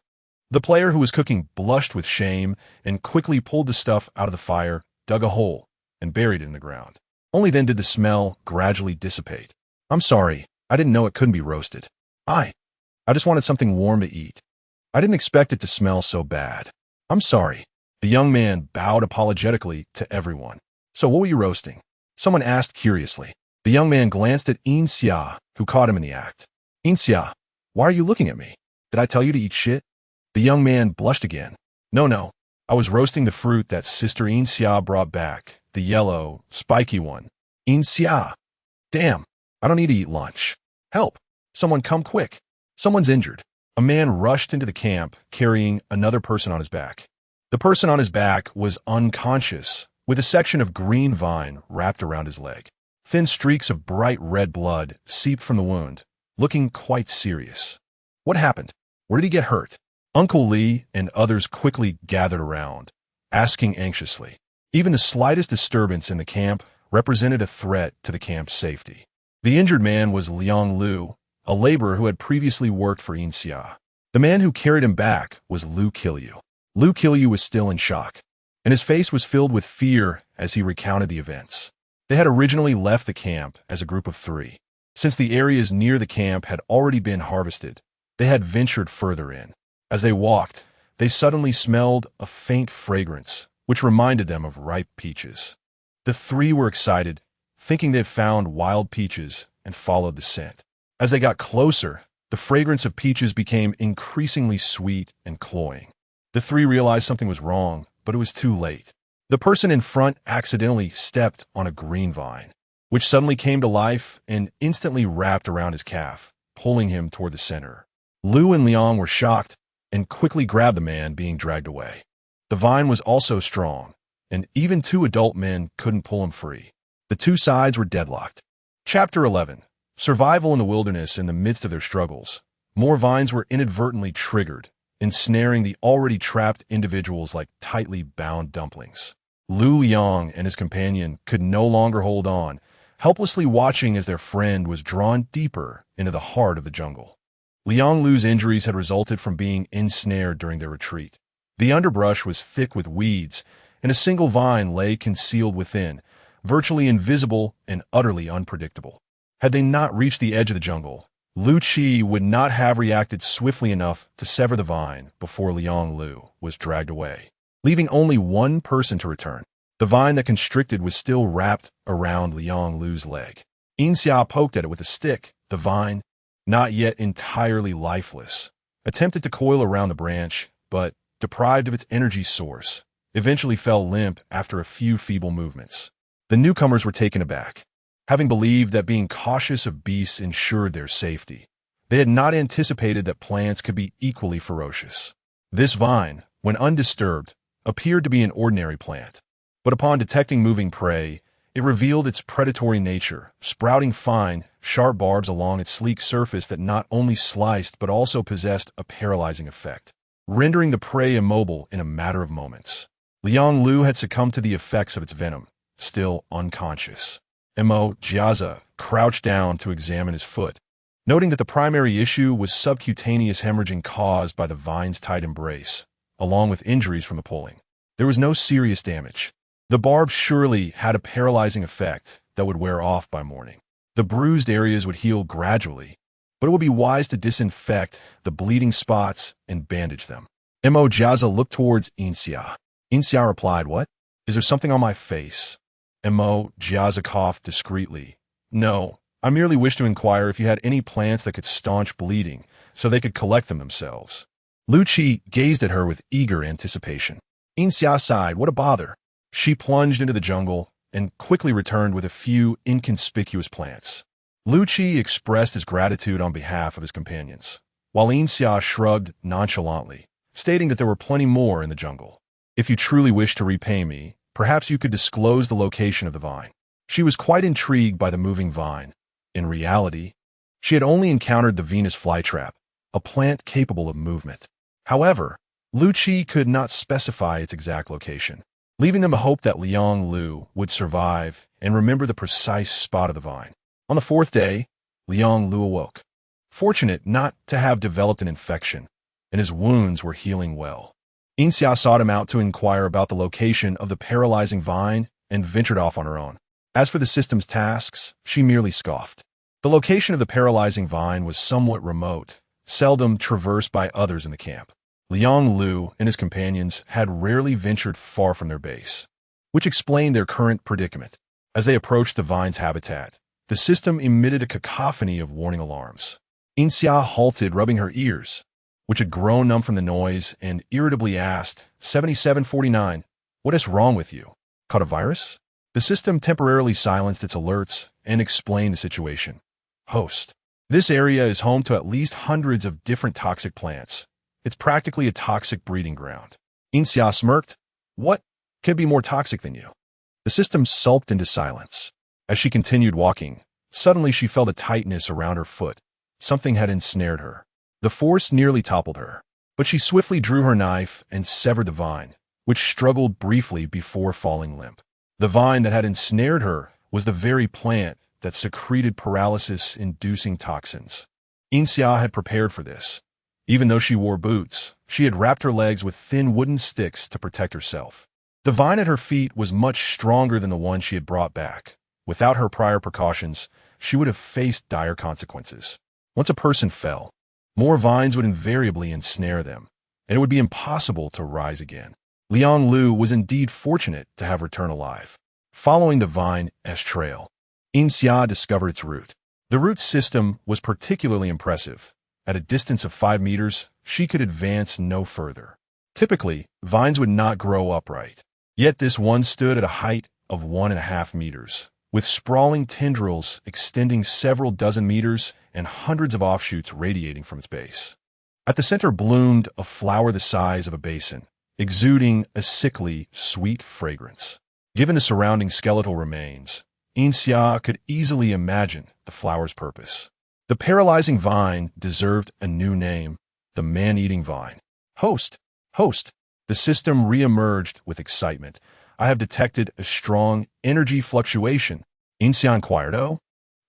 The player who was cooking blushed with shame and quickly pulled the stuff out of the fire, dug a hole, and buried it in the ground. Only then did the smell gradually dissipate. "I'm sorry. I didn't know it couldn't be roasted. I just wanted something warm to eat. I didn't expect it to smell so bad. I'm sorry." The young man bowed apologetically to everyone. "So what were you roasting?" someone asked curiously. The young man glanced at Yin Xia, who caught him in the act. "Yin Xia, why are you looking at me? Did I tell you to eat shit?" The young man blushed again. No. I was roasting the fruit that Sister Yin Xia brought back, the yellow, spiky one." "Yin Xia. Damn, I don't need to eat lunch. Help! Someone come quick. Someone's injured." A man rushed into the camp, carrying another person on his back. The person on his back was unconscious, with a section of green vine wrapped around his leg. Thin streaks of bright red blood seeped from the wound, looking quite serious. "What happened? Where did he get hurt?" Uncle Li and others quickly gathered around, asking anxiously. Even the slightest disturbance in the camp represented a threat to the camp's safety. The injured man was Liang Lu, a laborer who had previously worked for Yin Xia. The man who carried him back was Lu Qiyu. Lu Qiyu was still in shock, and his face was filled with fear as he recounted the events. They had originally left the camp as a group of 3. Since the areas near the camp had already been harvested, they had ventured further in. As they walked, they suddenly smelled a faint fragrance, which reminded them of ripe peaches. The 3 were excited, thinking they'd found wild peaches, and followed the scent. As they got closer, the fragrance of peaches became increasingly sweet and cloying. The 3 realized something was wrong, but it was too late. The person in front accidentally stepped on a green vine, which suddenly came to life and instantly wrapped around his calf, pulling him toward the center. Lu and Liang were shocked and quickly grabbed the man being dragged away. The vine was also strong, and even 2 adult men couldn't pull him free. The 2 sides were deadlocked. Chapter 11. Survival in the wilderness. In the midst of their struggles, more vines were inadvertently triggered, ensnaring the already trapped individuals like tightly bound dumplings. Lu Liang and his companion could no longer hold on, helplessly watching as their friend was drawn deeper into the heart of the jungle. Liang Lu's injuries had resulted from being ensnared during their retreat. The underbrush was thick with weeds, and a single vine lay concealed within, virtually invisible and utterly unpredictable. Had they not reached the edge of the jungle, Lu Qi would not have reacted swiftly enough to sever the vine before Liang Lu was dragged away, leaving only one person to return. The vine that constricted was still wrapped around Liang Lu's leg. Yin Xia poked at it with a stick. The vine, not yet entirely lifeless, attempted to coil around the branch, but, deprived of its energy source, eventually fell limp after a few feeble movements. The newcomers were taken aback. Having believed that being cautious of beasts ensured their safety, they had not anticipated that plants could be equally ferocious. This vine, when undisturbed, appeared to be an ordinary plant, but upon detecting moving prey, it revealed its predatory nature, sprouting fine, sharp barbs along its sleek surface that not only sliced but also possessed a paralyzing effect, rendering the prey immobile in a matter of moments. Liang Lu had succumbed to the effects of its venom, still unconscious. Mo Jiaza crouched down to examine his foot, noting that the primary issue was subcutaneous hemorrhaging caused by the vine's tight embrace, along with injuries from the pulling. There was no serious damage. The barb surely had a paralyzing effect that would wear off by morning. The bruised areas would heal gradually, but it would be wise to disinfect the bleeding spots and bandage them. Mo Jiaza looked towards Yin Xia. Yin Xia replied, "What? Is there something on my face?" Mo Jiaza coughed discreetly. "No, I merely wish to inquire if you had any plants that could staunch bleeding, so they could collect them themselves." Lu Qi gazed at her with eager anticipation. Yin Xia sighed, "What a bother." She plunged into the jungle and quickly returned with a few inconspicuous plants. Lu Qi expressed his gratitude on behalf of his companions, while Yin Xia shrugged nonchalantly, stating that there were plenty more in the jungle. "If you truly wish to repay me, perhaps you could disclose the location of the vine." She was quite intrigued by the moving vine. In reality, she had only encountered the Venus flytrap, a plant capable of movement. However, Lu Qi could not specify its exact location, leaving them a hope that Liang Lu would survive and remember the precise spot of the vine. On the fourth day, Liang Lu awoke, fortunate not to have developed an infection, and his wounds were healing well. Yin Xia sought him out to inquire about the location of the paralyzing vine and ventured off on her own. As for the system's tasks, she merely scoffed. The location of the paralyzing vine was somewhat remote, seldom traversed by others in the camp. Liang Lu and his companions had rarely ventured far from their base, which explained their current predicament. As they approached the vine's habitat, the system emitted a cacophony of warning alarms. Yin Xia halted, rubbing her ears, which had grown numb from the noise, and irritably asked, 7749, "What is wrong with you? Caught a virus?" The system temporarily silenced its alerts and explained the situation. "Host. This area is home to at least hundreds of different toxic plants. It's practically a toxic breeding ground." Yin Xia smirked. "What can be more toxic than you?" The system sulked into silence. As she continued walking, suddenly she felt a tightness around her foot. Something had ensnared her. The force nearly toppled her, but she swiftly drew her knife and severed the vine, which struggled briefly before falling limp. The vine that had ensnared her was the very plant that secreted paralysis-inducing toxins. Yin Xia had prepared for this. Even though she wore boots, she had wrapped her legs with thin wooden sticks to protect herself. The vine at her feet was much stronger than the one she had brought back. Without her prior precautions, she would have faced dire consequences. Once a person fell, more vines would invariably ensnare them, and it would be impossible to rise again. Liang Lu was indeed fortunate to have returned alive. Following the vine's trail, Yin Xia discovered its route. The root system was particularly impressive. At a distance of 5 meters, she could advance no further. Typically, vines would not grow upright. Yet this one stood at a height of 1.5 meters, with sprawling tendrils extending several dozen meters and hundreds of offshoots radiating from its base. At the center bloomed a flower the size of a basin, exuding a sickly, sweet fragrance. Given the surrounding skeletal remains, Yin Xia could easily imagine the flower's purpose. The paralyzing vine deserved a new name, the man-eating vine. Host! Host! The system re-emerged with excitement. "I have detected a strong energy fluctuation." Yin Xia inquired, "Oh,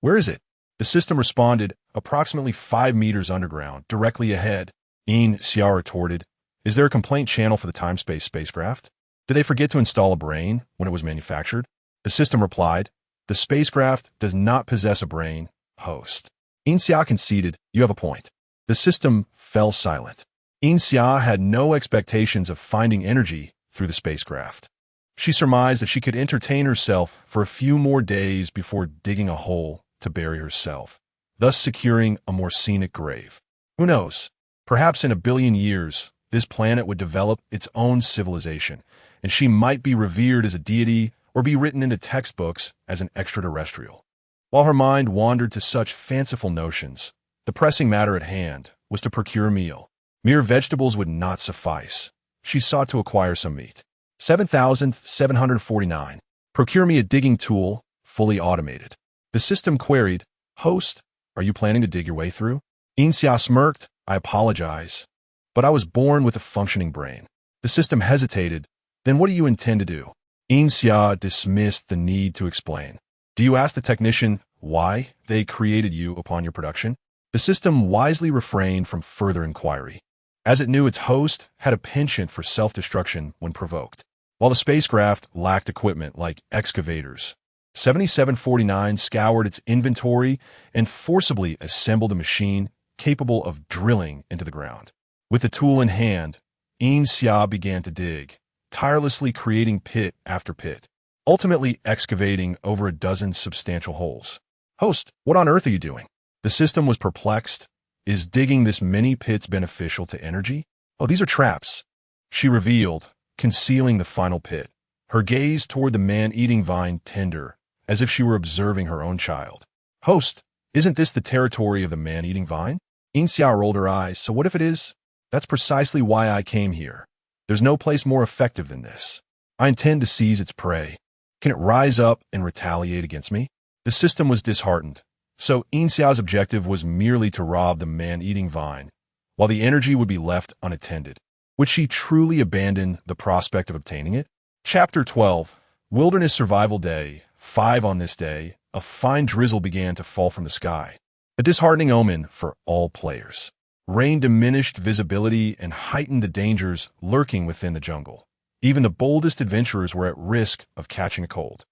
where is it?" The system responded, "Approximately 5 meters underground, directly ahead." Yin Xia retorted, "Is there a complaint channel for the time-space spacecraft? Did they forget to install a brain when it was manufactured?" The system replied, "The spacecraft does not possess a brain, host. Yin Xia conceded, "You have a point." The system fell silent. Yin Xia had no expectations of finding energy through the spacecraft. She surmised that she could entertain herself for a few more days before digging a hole to bury herself, thus securing a more scenic grave. Who knows? Perhaps in a billion years, this planet would develop its own civilization, and she might be revered as a deity or be written into textbooks as an extraterrestrial. While her mind wandered to such fanciful notions, the pressing matter at hand was to procure a meal. Mere vegetables would not suffice. She sought to acquire some meat. 7,749. Procure me a digging tool, fully automated. The system queried, "Host, are you planning to dig your way through?" Yin Xia smirked, "I apologize, but I was born with a functioning brain." The system hesitated. "Then what do you intend to do?" Yin Xia dismissed the need to explain. "Do you ask the technician why they created you upon your production?" The system wisely refrained from further inquiry, as it knew its host had a penchant for self-destruction when provoked. While the spacecraft lacked equipment like excavators, 7749 scoured its inventory and forcibly assembled a machine capable of drilling into the ground. With the tool in hand, Yin Xia began to dig, tirelessly creating pit after pit, ultimately excavating over a dozen substantial holes. "Host, what on earth are you doing?" The system was perplexed. "Is digging this many pits beneficial to energy?" "Oh, these are traps," she revealed, concealing the final pit, her gaze toward the man-eating vine tender, as if she were observing her own child. "Host, isn't this the territory of the man-eating vine?" Yin Xia rolled her eyes. "So what if it is?" "That's precisely why I came here. There's no place more effective than this. I intend to seize its prey. Can it rise up and retaliate against me?" The system was disheartened. So Yin Xia's objective was merely to rob the man-eating vine, while the energy would be left unattended. Would she truly abandon the prospect of obtaining it? Chapter 12. Wilderness Survival Day 5. On this day, a fine drizzle began to fall from the sky, a disheartening omen for all players. Rain diminished visibility and heightened the dangers lurking within the jungle. Even the boldest adventurers were at risk of catching a cold.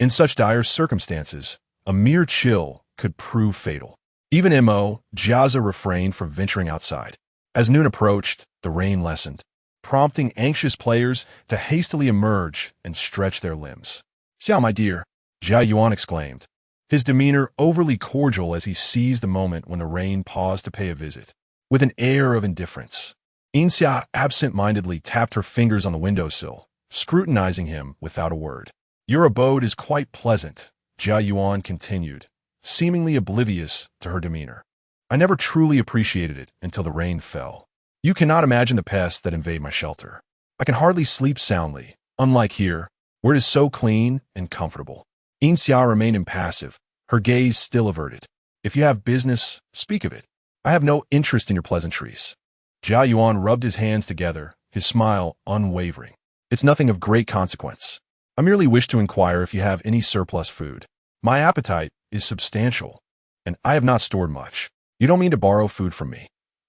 In such dire circumstances, a mere chill could prove fatal. Even Mo. Jiaza refrained from venturing outside. As noon approached, the rain lessened, prompting anxious players to hastily emerge and stretch their limbs. "Xia, my dear," Jia Yuan exclaimed, his demeanor overly cordial as he seized the moment when the rain paused to pay a visit. With an air of indifference, Yin Xia absent-mindedly tapped her fingers on the windowsill, scrutinizing him without a word. "Your abode is quite pleasant," Jia Yuan continued, seemingly oblivious to her demeanor. "I never truly appreciated it until the rain fell. You cannot imagine the pests that invade my shelter. I can hardly sleep soundly, unlike here, where it is so clean and comfortable." Yin Xia remained impassive, her gaze still averted. "If you have business, speak of it. I have no interest in your pleasantries." Jia Yuan rubbed his hands together, his smile unwavering. "It's nothing of great consequence. I merely wish to inquire if you have any surplus food. My appetite is substantial, and I have not stored much. You don't mean to borrow food from me,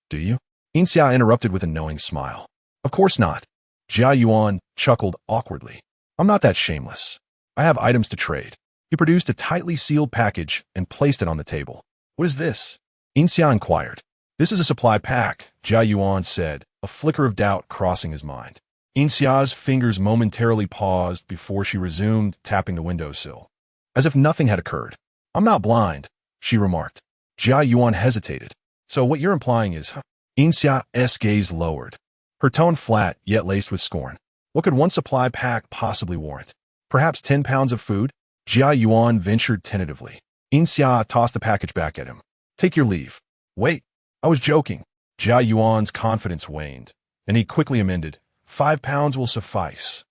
do you?" Yin Xia interrupted with a knowing smile. "Of course not." Jia Yuan chuckled awkwardly. "I'm not that shameless. I have items to trade." He produced a tightly sealed package and placed it on the table. "What is this?" Yin Xia inquired. "This is a supply pack," Jia Yuan said, a flicker of doubt crossing his mind. Yin Xia's fingers momentarily paused before she resumed tapping the windowsill, as if nothing had occurred. "I'm not blind," she remarked. Jia Yuan hesitated. "So what you're implying is, huh?" Yin Xia's gaze lowered, her tone flat yet laced with scorn. "What could one supply pack possibly warrant? Perhaps 10 pounds of food?" Jia Yuan ventured tentatively. Yin Xia tossed the package back at him. "Take your leave." "Wait, I was joking." Jia Yuan's confidence waned, and he quickly amended, 5 pounds will suffice."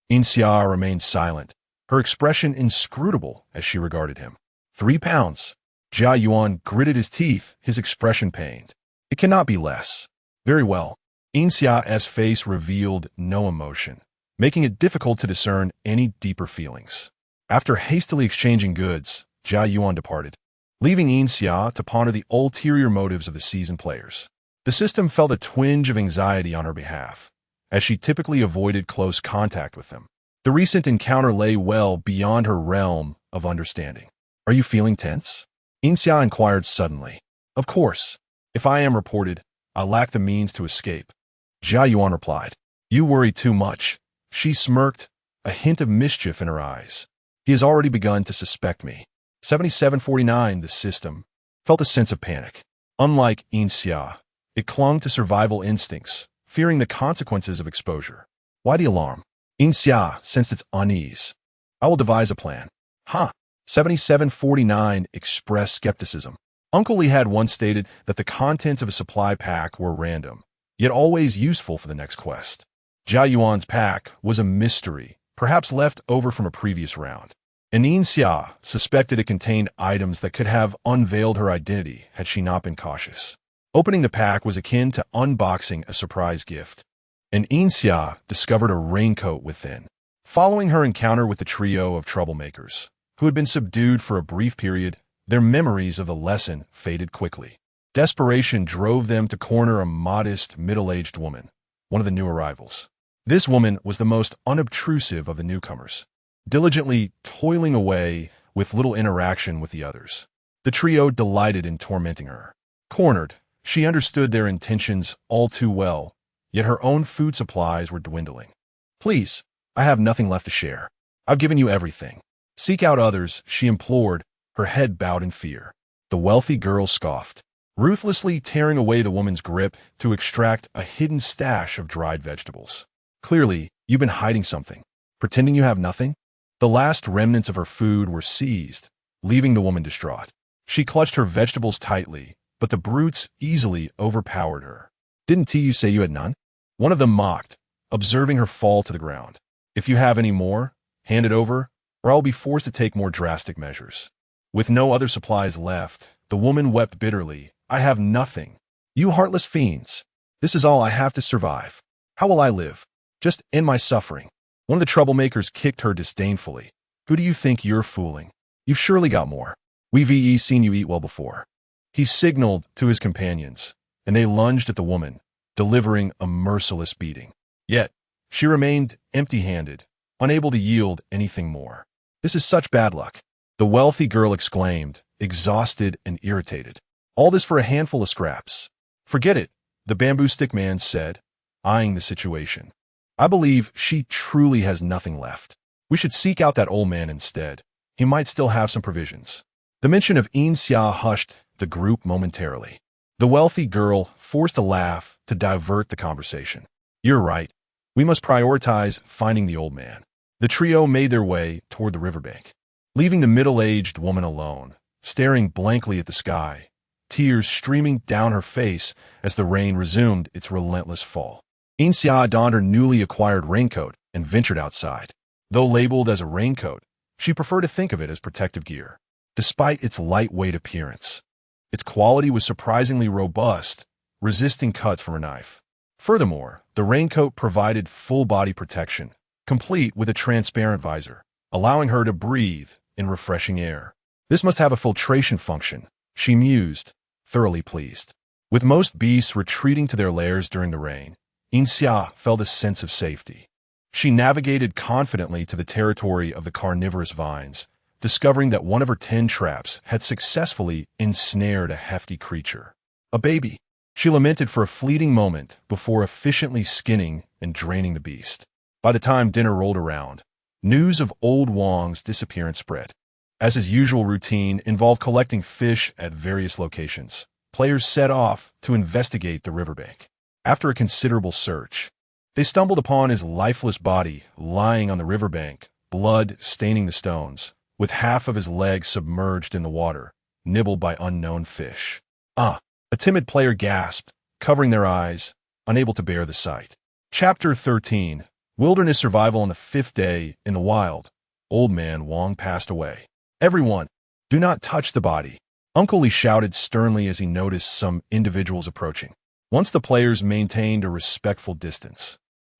Yin Xia remained silent, her expression inscrutable as she regarded him. 3 pounds. Jia Yuan gritted his teeth, his expression pained. "It cannot be less." "Very well." Yin Xia's face revealed no emotion, making it difficult to discern any deeper feelings. After hastily exchanging goods, Jia Yuan departed, leaving Yin Xia to ponder the ulterior motives of the seasoned players. The system felt a twinge of anxiety on her behalf, as she typically avoided close contact with them. The recent encounter lay well beyond her realm of understanding. "Are you feeling tense?" Yin Xia inquired suddenly. Of course. If I am reported, I lack the means to escape. Jia Yuan replied. You worry too much. She smirked, a hint of mischief in her eyes. He has already begun to suspect me. 7749, the system, felt a sense of panic. Unlike Yin Xia, it clung to survival instincts, fearing the consequences of exposure. Why the alarm? Yin Xia sensed its unease. I will devise a plan. 7749 expressed skepticism. Uncle Lee had once stated that the contents of a supply pack were random, yet always useful for the next quest. Jia Yuan's pack was a mystery, perhaps left over from a previous round. And Yin Xia suspected it contained items that could have unveiled her identity had she not been cautious. Opening the pack was akin to unboxing a surprise gift. And Yin Xia discovered a raincoat within. Following her encounter with the trio of troublemakers, who had been subdued for a brief period, their memories of the lesson faded quickly. Desperation drove them to corner a modest, middle-aged woman, one of the new arrivals. This woman was the most unobtrusive of the newcomers, diligently toiling away with little interaction with the others. The trio delighted in tormenting her. Cornered, she understood their intentions all too well, yet her own food supplies were dwindling. Please, I have nothing left to share. I've given you everything. Seek out others, she implored, her head bowed in fear. The wealthy girl scoffed, ruthlessly tearing away the woman's grip to extract a hidden stash of dried vegetables. Clearly, you've been hiding something, pretending you have nothing? The last remnants of her food were seized, leaving the woman distraught. She clutched her vegetables tightly, but the brutes easily overpowered her. Didn't you say you had none? One of them mocked, observing her fall to the ground. If you have any more, hand it over, or I'll be forced to take more drastic measures. With no other supplies left, the woman wept bitterly. I have nothing. You heartless fiends. This is all I have to survive. How will I live? Just end my suffering. One of the troublemakers kicked her disdainfully. Who do you think you're fooling? You've surely got more. We've seen you eat well before. He signaled to his companions, and they lunged at the woman, delivering a merciless beating. Yet, she remained empty-handed, unable to yield anything more. This is such bad luck. The wealthy girl exclaimed, exhausted and irritated. All this for a handful of scraps. Forget it, the bamboo stick man said, eyeing the situation. I believe she truly has nothing left. We should seek out that old man instead. He might still have some provisions. The mention of Yin Xia hushed the group momentarily. The wealthy girl forced a laugh to divert the conversation. You're right. We must prioritize finding the old man. The trio made their way toward the riverbank, leaving the middle-aged woman alone, staring blankly at the sky, tears streaming down her face as the rain resumed its relentless fall. Yin Xia donned her newly acquired raincoat and ventured outside. Though labeled as a raincoat, she preferred to think of it as protective gear. Despite its lightweight appearance, its quality was surprisingly robust, resisting cuts from a knife. Furthermore, the raincoat provided full-body protection, complete with a transparent visor, allowing her to breathe in refreshing air. This must have a filtration function, she mused, thoroughly pleased. With most beasts retreating to their lairs during the rain, Yin Xia felt a sense of safety. She navigated confidently to the territory of the carnivorous vines, discovering that one of her 10 traps had successfully ensnared a hefty creature. A baby. She lamented for a fleeting moment before efficiently skinning and draining the beast. By the time dinner rolled around, news of old Wang's disappearance spread. As his usual routine involved collecting fish at various locations, players set off to investigate the riverbank. After a considerable search, they stumbled upon his lifeless body lying on the riverbank, blood staining the stones, with half of his legs submerged in the water, nibbled by unknown fish. A timid player gasped, covering their eyes, unable to bear the sight. Chapter 13, Wilderness Survival on the 5th Day in the Wild. Old Man Wang passed away. Everyone, do not touch the body. Uncle Lee shouted sternly as he noticed some individuals approaching. Once the players maintained a respectful distance,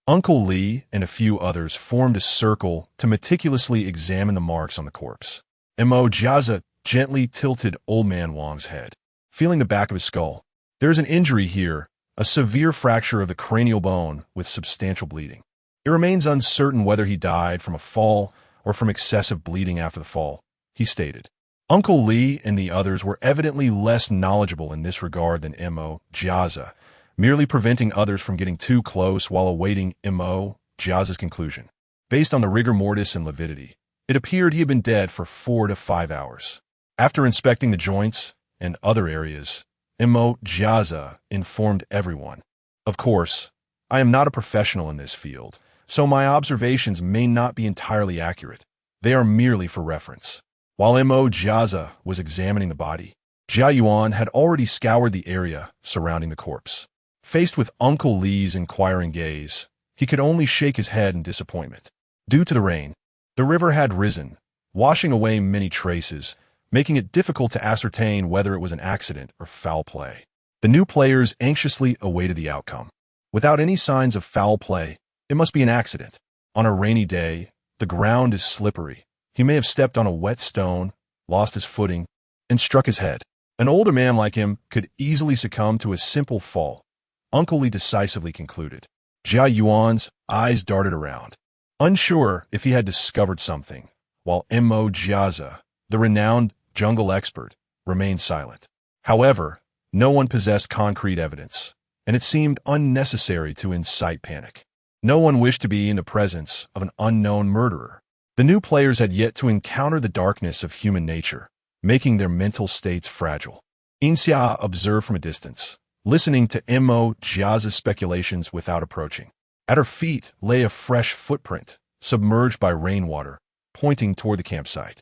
Uncle Lee and a few others formed a circle to meticulously examine the marks on the corpse. Mo Jiazi gently tilted Old Man Wang's head, feeling the back of his skull. There is an injury here, a severe fracture of the cranial bone with substantial bleeding. It remains uncertain whether he died from a fall or from excessive bleeding after the fall, he stated. Uncle Li and the others were evidently less knowledgeable in this regard than Mo Jiazi, merely preventing others from getting too close while awaiting Mo Jiazi's conclusion. Based on the rigor mortis and lividity, it appeared he had been dead for 4 to 5 hours. After inspecting the joints and other areas, Mo Jiazi informed everyone. Of course, I am not a professional in this field, so my observations may not be entirely accurate. They are merely for reference. While Mo Jiazi was examining the body, Jia Yuan had already scoured the area surrounding the corpse. Faced with Uncle Li's inquiring gaze, he could only shake his head in disappointment. Due to the rain, the river had risen, washing away many traces, making it difficult to ascertain whether it was an accident or foul play. The new players anxiously awaited the outcome. Without any signs of foul play, it must be an accident. On a rainy day, the ground is slippery. He may have stepped on a wet stone, lost his footing, and struck his head. An older man like him could easily succumb to a simple fall, Uncle Li decisively concluded. Jia Yuan's eyes darted around, unsure if he had discovered something, while Mo Jiazi, the renowned jungle expert, remained silent. However, no one possessed concrete evidence, and it seemed unnecessary to incite panic. No one wished to be in the presence of an unknown murderer. The new players had yet to encounter the darkness of human nature, making their mental states fragile. Yin Xia observed from a distance, listening to Mo Jiazi's speculations without approaching. At her feet lay a fresh footprint, submerged by rainwater, pointing toward the campsite.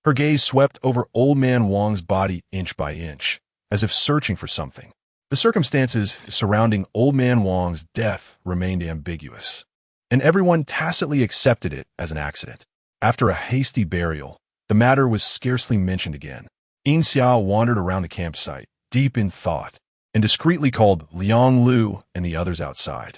Her gaze swept over Old Man Wang's body inch by inch, as if searching for something. The circumstances surrounding Old Man Wang's death remained ambiguous, and everyone tacitly accepted it as an accident. After a hasty burial, the matter was scarcely mentioned again. Yin Xia wandered around the campsite, deep in thought, and discreetly called Liang Lu and the others outside.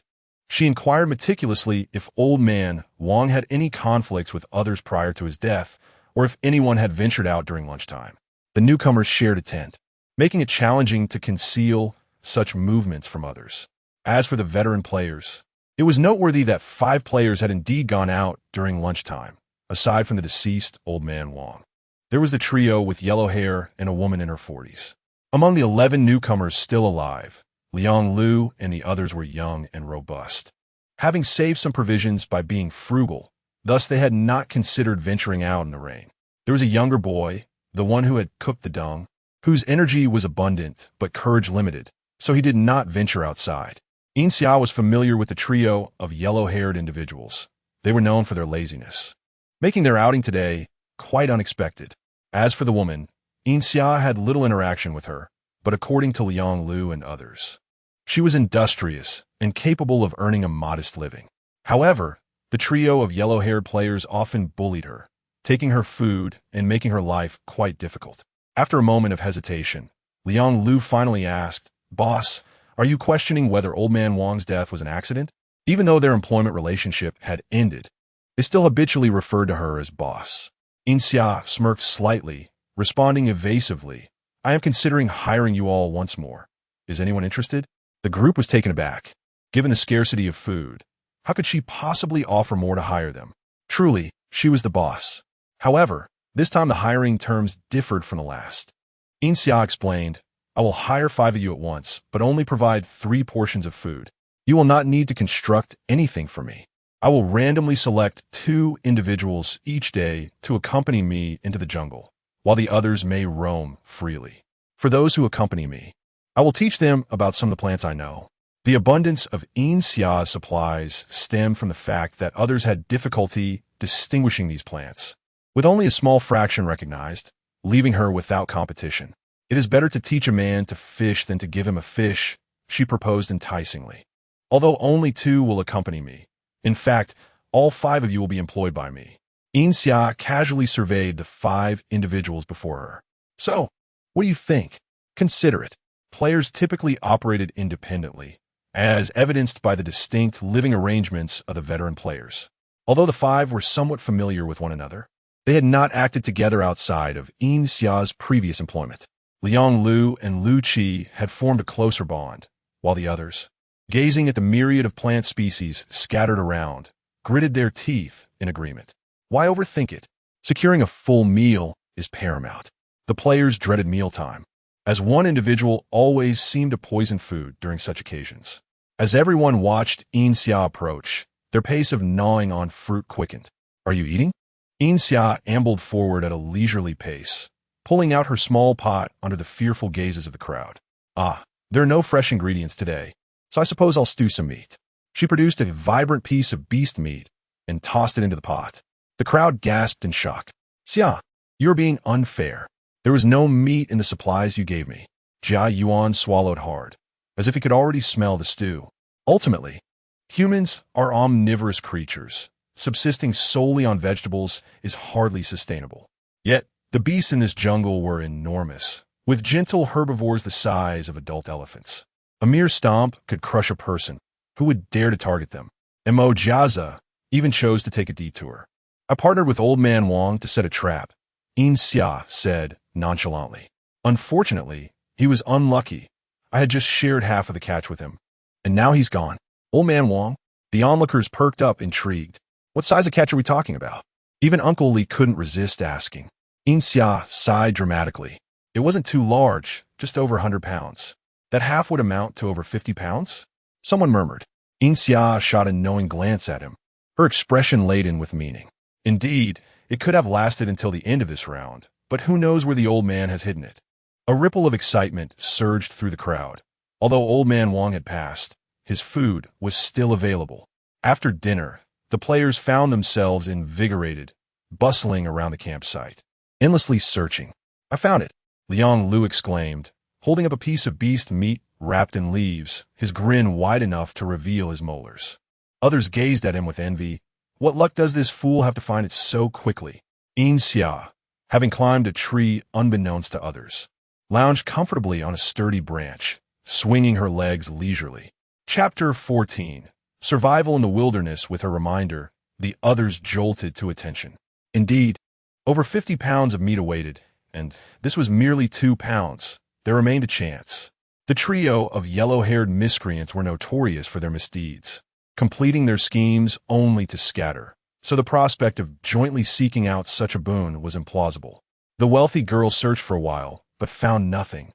She inquired meticulously if Old Man Wang had any conflicts with others prior to his death, or if anyone had ventured out during lunchtime. The newcomers shared a tent, making it challenging to conceal such movements from others. As for the veteran players, it was noteworthy that 5 players had indeed gone out during lunchtime, aside from the deceased Old Man Wang. There was the trio with yellow hair and a woman in her 40s. Among the 11 newcomers still alive, Liang Lu and the others were young and robust, having saved some provisions by being frugal. Thus they had not considered venturing out in the rain. There was a younger boy, the one who had cooked the dung, whose energy was abundant but courage limited, so he did not venture outside. Yin Xia was familiar with the trio of yellow-haired individuals. They were known for their laziness, making their outing today quite unexpected. As for the woman, Yin Xia had little interaction with her, but according to Liang Lu and others, she was industrious and capable of earning a modest living. However, the trio of yellow-haired players often bullied her, taking her food and making her life quite difficult. After a moment of hesitation, Liang Lu finally asked, "Boss, are you questioning whether Old Man Wang's death was an accident?" Even though their employment relationship had ended, they still habitually referred to her as boss. Yin Xia smirked slightly, responding evasively, "I am considering hiring you all once more. Is anyone interested?" The group was taken aback. Given the scarcity of food, how could she possibly offer more to hire them? Truly, she was the boss. However, this time the hiring terms differed from the last. Yin Xia explained, "I will hire 5 of you at once, but only provide 3 portions of food. You will not need to construct anything for me. I will randomly select 2 individuals each day to accompany me into the jungle, while the others may roam freely. For those who accompany me, I will teach them about some of the plants I know." The abundance of Yin Xia's supplies stemmed from the fact that others had difficulty distinguishing these plants, with only a small fraction recognized, leaving her without competition. "It is better to teach a man to fish than to give him a fish," she proposed enticingly. "Although only 2 will accompany me. In fact, all 5 of you will be employed by me." Yin Xia casually surveyed the 5 individuals before her. "So, what do you think? Consider it." Players typically operated independently, as evidenced by the distinct living arrangements of the veteran players. Although the 5 were somewhat familiar with one another, they had not acted together outside of Yin Xia's previous employment. Liang Lu and Lu Qi had formed a closer bond, while the others, gazing at the myriad of plant species scattered around, gritted their teeth in agreement. Why overthink it? Securing a full meal is paramount. The players dreaded mealtime, as one individual always seemed to poison food during such occasions. As everyone watched Yin Xia approach, their pace of gnawing on fruit quickened. "Are you eating?" Yin Xia ambled forward at a leisurely pace, pulling out her small pot under the fearful gazes of the crowd. "Ah, there are no fresh ingredients today, so I suppose I'll stew some meat." She produced a vibrant piece of beast meat and tossed it into the pot. The crowd gasped in shock. "Xia, you're being unfair. There was no meat in the supplies you gave me." Jia Yuan swallowed hard, as if he could already smell the stew. Ultimately, humans are omnivorous creatures. Subsisting solely on vegetables is hardly sustainable. Yet, the beasts in this jungle were enormous, with gentle herbivores the size of adult elephants. A mere stomp could crush a person. Who would dare to target them? Mo Jiaza even chose to take a detour. "I partnered with Old Man Wang to set a trap," Yin Xia said nonchalantly. "Unfortunately, he was unlucky. I had just shared half of the catch with him, and now he's gone." "Old Man Wang?" The onlookers perked up, intrigued. "What size of catch are we talking about?" Even Uncle Li couldn't resist asking. Yin Xia sighed dramatically. "It wasn't too large, just over 100 pounds. That half would amount to over 50 pounds? Someone murmured. Yin Xia shot a knowing glance at him, her expression laden with meaning. Indeed, it could have lasted until the end of this round, but who knows where the old man has hidden it. A ripple of excitement surged through the crowd. Although Old Man Wang had passed, his food was still available. After dinner, the players found themselves invigorated, bustling around the campsite, endlessly searching. "I found it," Liang Lu exclaimed, holding up a piece of beast meat wrapped in leaves, his grin wide enough to reveal his molars. Others gazed at him with envy. What luck does this fool have to find it so quickly? Yin Xia, having climbed a tree unbeknownst to others, lounged comfortably on a sturdy branch, swinging her legs leisurely. Chapter 14. Survival in the wilderness. With her reminder, the others jolted to attention. Indeed, over 50 pounds of meat awaited, and this was merely 2 pounds. There remained a chance. The trio of yellow-haired miscreants were notorious for their misdeeds, completing their schemes only to scatter, so the prospect of jointly seeking out such a boon was implausible. The wealthy girl searched for a while, but found nothing,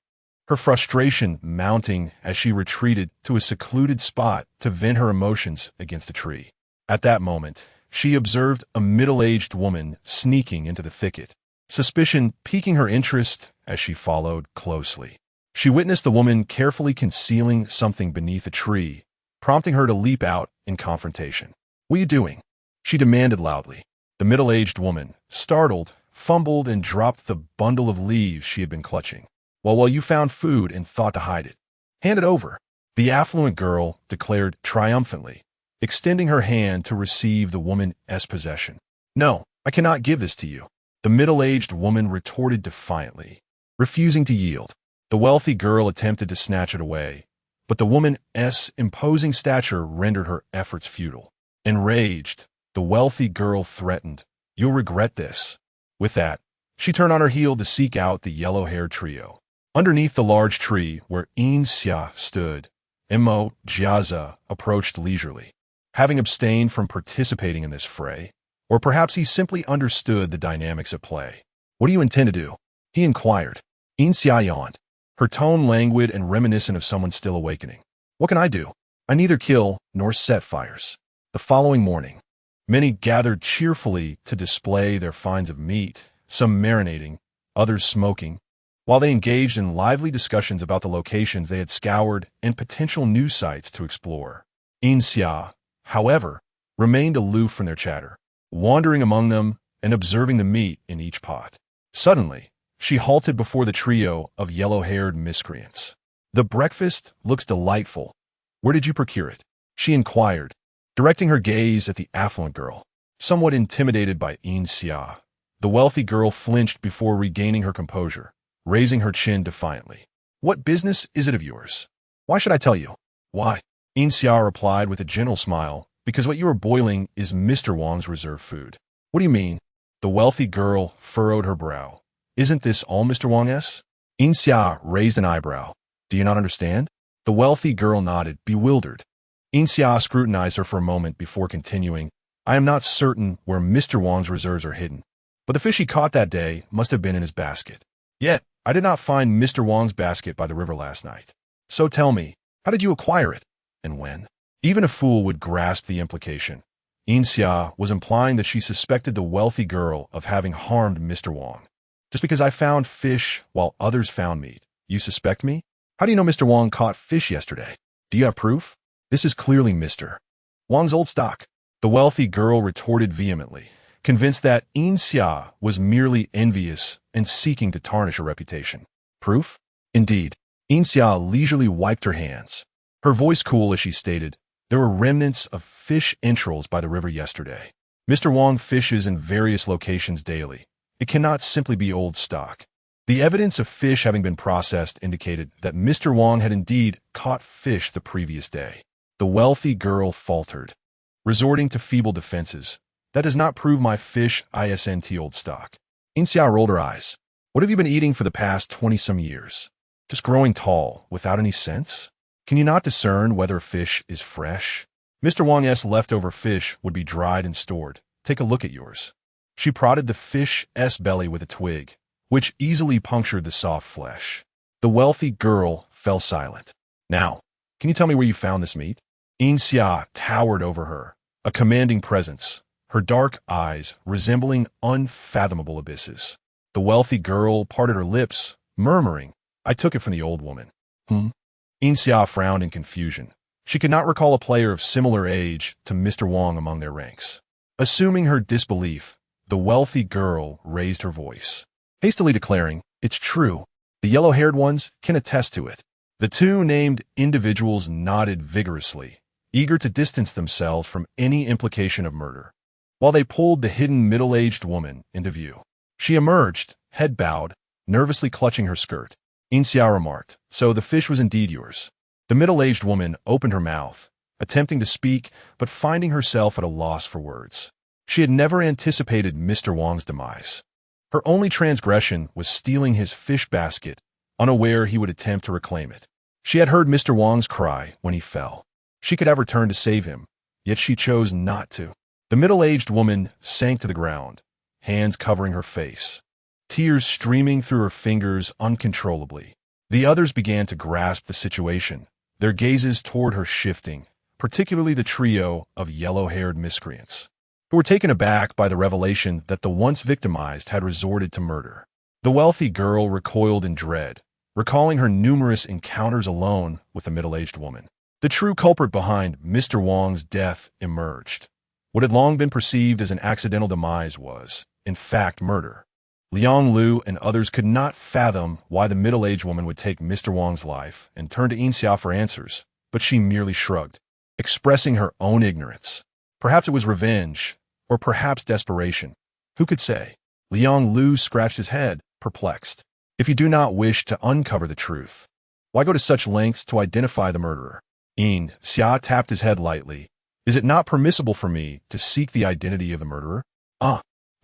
her frustration mounting as she retreated to a secluded spot to vent her emotions against a tree. At that moment, she observed a middle-aged woman sneaking into the thicket, suspicion piquing her interest as she followed closely. She witnessed the woman carefully concealing something beneath a tree, prompting her to leap out in confrontation. "What are you doing?" she demanded loudly. The middle-aged woman, startled, fumbled and dropped the bundle of leaves she had been clutching. Well, you found food and thought to hide it. Hand it over," the affluent girl declared triumphantly, extending her hand to receive the woman's possession. "No, I cannot give this to you," the middle-aged woman retorted defiantly, refusing to yield. The wealthy girl attempted to snatch it away, but the woman's imposing stature rendered her efforts futile. Enraged, the wealthy girl threatened, "You'll regret this." With that, she turned on her heel to seek out the yellow-haired trio. Underneath the large tree where Yin Xia stood, Mo Jiaza approached leisurely, having abstained from participating in this fray, or perhaps he simply understood the dynamics at play. "What do you intend to do?" he inquired. Yin Xia yawned, her tone languid and reminiscent of someone still awakening. "What can I do? I neither kill nor set fires." The following morning, many gathered cheerfully to display their finds of meat, some marinating, others smoking, while they engaged in lively discussions about the locations they had scoured and potential new sites to explore. Yin Xia, however, remained aloof from their chatter, wandering among them and observing the meat in each pot. Suddenly, she halted before the trio of yellow-haired miscreants. "The breakfast looks delightful. Where did you procure it?" she inquired, directing her gaze at the affluent girl. Somewhat intimidated by Yin Xia, the wealthy girl flinched before regaining her composure, raising her chin defiantly. "What business is it of yours? Why should I tell you?" "Why?" Yin Xia replied with a gentle smile, "Because what you are boiling is Mr. Wang's reserve food." "What do you mean?" The wealthy girl furrowed her brow. "Isn't this all Mr. Wang's?" Yin Xia raised an eyebrow. "Do you not understand?" The wealthy girl nodded, bewildered. Yin Xia scrutinized her for a moment before continuing, "I am not certain where Mr. Wang's reserves are hidden, but the fish he caught that day must have been in his basket." Yet, I did not find Mr. Wang's basket by the river last night. So tell me, how did you acquire it, and when? Even a fool would grasp the implication. Yin Xia was implying that she suspected the wealthy girl of having harmed Mr. Wang. Just because I found fish while others found meat, you suspect me? How do you know Mr. Wang caught fish yesterday? Do you have proof? This is clearly Mr. Wang's old stock. The wealthy girl retorted vehemently, convinced that Yin Xia was merely envious and seeking to tarnish her reputation. Proof? Indeed. Yin Xia leisurely wiped her hands. Her voice cool as she stated, there were remnants of fish entrails by the river yesterday. Mr. Wang fishes in various locations daily. It cannot simply be old stock. The evidence of fish having been processed indicated that Mr. Wang had indeed caught fish the previous day. The wealthy girl faltered, resorting to feeble defenses. That does not prove my fish isn't old stock. Yin Xia rolled her eyes. What have you been eating for the past 20-some years? Just growing tall, without any sense? Can you not discern whether a fish is fresh? Mr. Wang's leftover fish would be dried and stored. Take a look at yours. She prodded the fish's belly with a twig, which easily punctured the soft flesh. The wealthy girl fell silent. Now, can you tell me where you found this meat? Yin Xia towered over her, a commanding presence, her dark eyes resembling unfathomable abysses. The wealthy girl parted her lips, murmuring, I took it from the old woman. Yin Xia frowned in confusion. She could not recall a player of similar age to Mr. Wang among their ranks. Assuming her disbelief, the wealthy girl raised her voice, hastily declaring, it's true. The yellow-haired ones can attest to it. The two named individuals nodded vigorously, eager to distance themselves from any implication of murder, while they pulled the hidden middle-aged woman into view. She emerged, head bowed, nervously clutching her skirt. Yin Xia remarked, so the fish was indeed yours. The middle-aged woman opened her mouth, attempting to speak, but finding herself at a loss for words. She had never anticipated Mr. Wang's demise. Her only transgression was stealing his fish basket, unaware he would attempt to reclaim it. She had heard Mr. Wang's cry when he fell. She could have returned to save him, yet she chose not to. The middle-aged woman sank to the ground, hands covering her face, tears streaming through her fingers uncontrollably. The others began to grasp the situation, their gazes toward her shifting, particularly the trio of yellow-haired miscreants, who were taken aback by the revelation that the once victimized had resorted to murder. The wealthy girl recoiled in dread, recalling her numerous encounters alone with the middle-aged woman. The true culprit behind Mr. Wang's death emerged. What had long been perceived as an accidental demise was, in fact, murder. Liang Lu and others could not fathom why the middle-aged woman would take Mr. Wang's life and turn to Yin Xia for answers, but she merely shrugged, expressing her own ignorance. Perhaps it was revenge, or perhaps desperation. Who could say? Liang Lu scratched his head, perplexed. If you do not wish to uncover the truth, why go to such lengths to identify the murderer? Yin Xia tapped his head lightly. Is it not permissible for me to seek the identity of the murderer?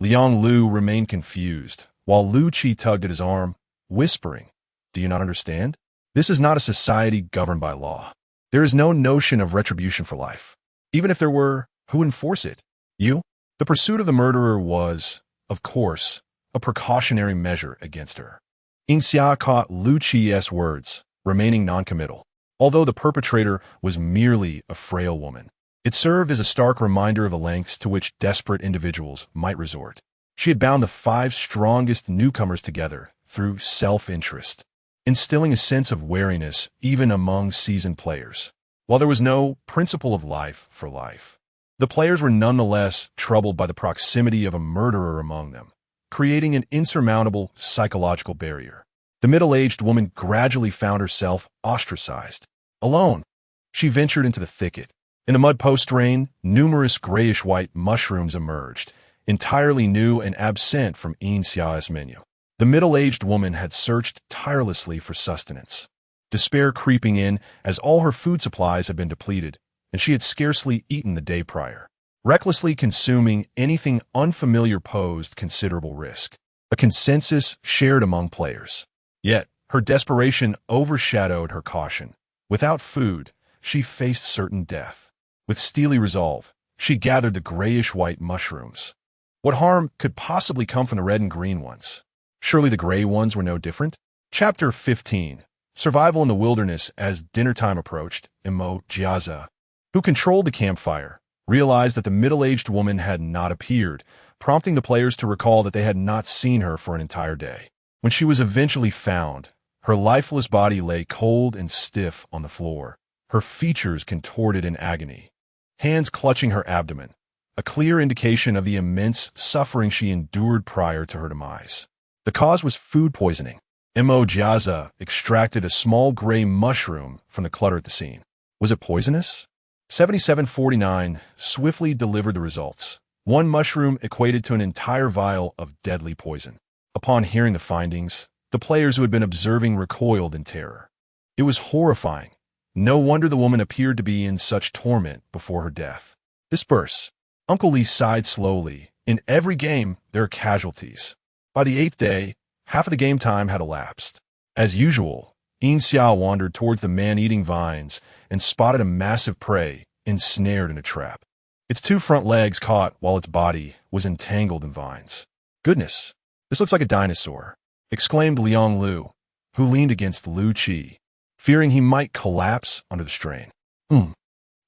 Liang Lu remained confused, while Lu Qi tugged at his arm, whispering, do you not understand? This is not a society governed by law. There is no notion of retribution for life. Even if there were, who would enforce it? You? The pursuit of the murderer was, of course, a precautionary measure against her. Yin Xia caught Lu Qi's words, remaining noncommittal. Although the perpetrator was merely a frail woman, it served as a stark reminder of the lengths to which desperate individuals might resort. She had bound the 5 strongest newcomers together through self-interest, instilling a sense of wariness even among seasoned players. While there was no principle of life for life, the players were nonetheless troubled by the proximity of a murderer among them, creating an insurmountable psychological barrier. The middle-aged woman gradually found herself ostracized. Alone, she ventured into the thicket. In the mud post-rain, numerous grayish-white mushrooms emerged, entirely new and absent from Yin Xia's menu. The middle-aged woman had searched tirelessly for sustenance, despair creeping in as all her food supplies had been depleted, and she had scarcely eaten the day prior. Recklessly consuming anything unfamiliar posed considerable risk, a consensus shared among players. Yet, her desperation overshadowed her caution. Without food, she faced certain death. With steely resolve, she gathered the grayish-white mushrooms. What harm could possibly come from the red and green ones? Surely the gray ones were no different? Chapter 15. Survival in the Wilderness. As dinner time approached, Xia, who controlled the campfire, realized that the middle-aged woman had not appeared, prompting the players to recall that they had not seen her for an entire day. When she was eventually found, her lifeless body lay cold and stiff on the floor, her features contorted in agony, hands clutching her abdomen, a clear indication of the immense suffering she endured prior to her demise. The cause was food poisoning. Xia extracted a small gray mushroom from the clutter at the scene. Was it poisonous? 7749 swiftly delivered the results. One mushroom equated to an entire vial of deadly poison. Upon hearing the findings, the players who had been observing recoiled in terror. It was horrifying. No wonder the woman appeared to be in such torment before her death. Disperse. Uncle Lee sighed slowly. In every game, there are casualties. By the 8th day, half of the game time had elapsed. As usual, Yin Xia wandered towards the man-eating vines and spotted a massive prey ensnared in a trap. Its two front legs caught while its body was entangled in vines. Goodness, this looks like a dinosaur, exclaimed Liang Lu, who leaned against Lu Qi, fearing he might collapse under the strain. Yin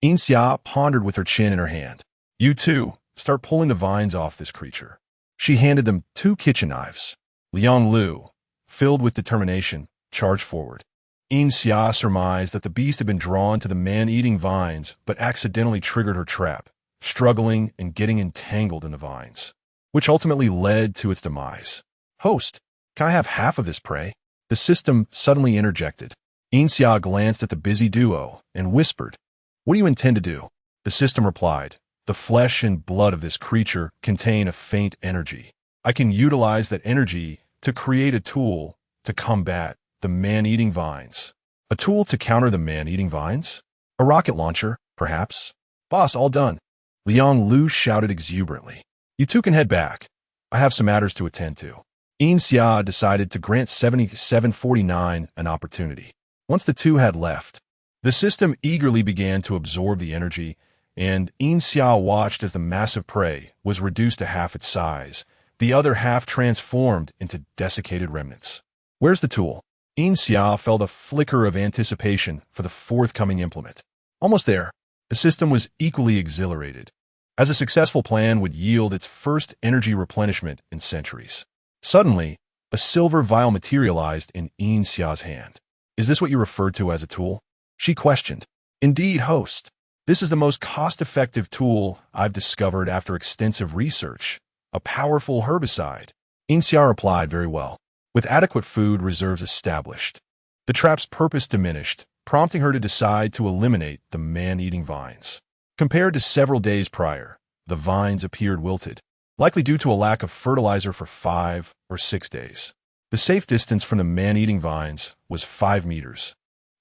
Xia pondered with her chin in her hand. You too, start pulling the vines off this creature. She handed them 2 kitchen knives. Liang Lu, filled with determination, charged forward. Yin Xia surmised that the beast had been drawn to the man-eating vines but accidentally triggered her trap, struggling and getting entangled in the vines, which ultimately led to its demise. Host, can I have half of this prey? The system suddenly interjected. Yin Xia glanced at the busy duo and whispered, What do you intend to do? The system replied, The flesh and blood of this creature contain a faint energy. I can utilize that energy to create a tool to combat the man-eating vines. A tool to counter the man-eating vines? A rocket launcher, perhaps? Boss, all done. Liang Lu shouted exuberantly. You two can head back. I have some matters to attend to. Yin Xia decided to grant 7749 an opportunity. Once the two had left, the system eagerly began to absorb the energy, and Yin Xia watched as the massive prey was reduced to half its size, the other half transformed into desiccated remnants. Where's the tool? Yin Xia felt a flicker of anticipation for the forthcoming implement. Almost there. The system was equally exhilarated, as a successful plan would yield its first energy replenishment in centuries. Suddenly, a silver vial materialized in Yin Xia's hand. Is this what you referred to as a tool? She questioned. Indeed, host. This is the most cost-effective tool I've discovered after extensive research. A powerful herbicide. Yin Xia replied, very well. With adequate food reserves established, the trap's purpose diminished, prompting her to decide to eliminate the man-eating vines. Compared to several days prior, the vines appeared wilted, likely due to a lack of fertilizer for 5 or 6 days. The safe distance from the man-eating vines was 5 meters,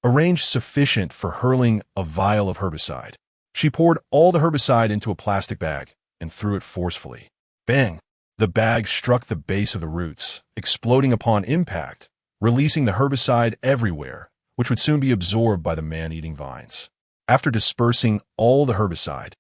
a range sufficient for hurling a vial of herbicide. She poured all the herbicide into a plastic bag and threw it forcefully. Bang! The bag struck the base of the roots, exploding upon impact, releasing the herbicide everywhere, which would soon be absorbed by the man-eating vines. After dispersing all the herbicide,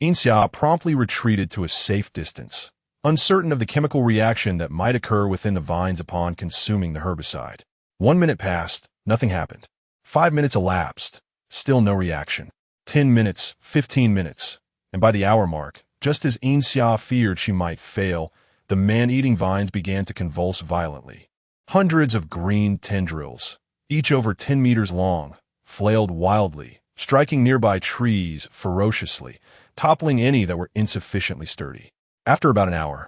Yin Xia promptly retreated to a safe distance, uncertain of the chemical reaction that might occur within the vines upon consuming the herbicide. 1 minute passed, nothing happened. 5 minutes elapsed, still no reaction. 10 minutes, 15 minutes, and by the hour mark, just as Yin Xia feared she might fail, the man-eating vines began to convulse violently. Hundreds of green tendrils, each over 10 meters long, flailed wildly, striking nearby trees ferociously, toppling any that were insufficiently sturdy. After about an hour,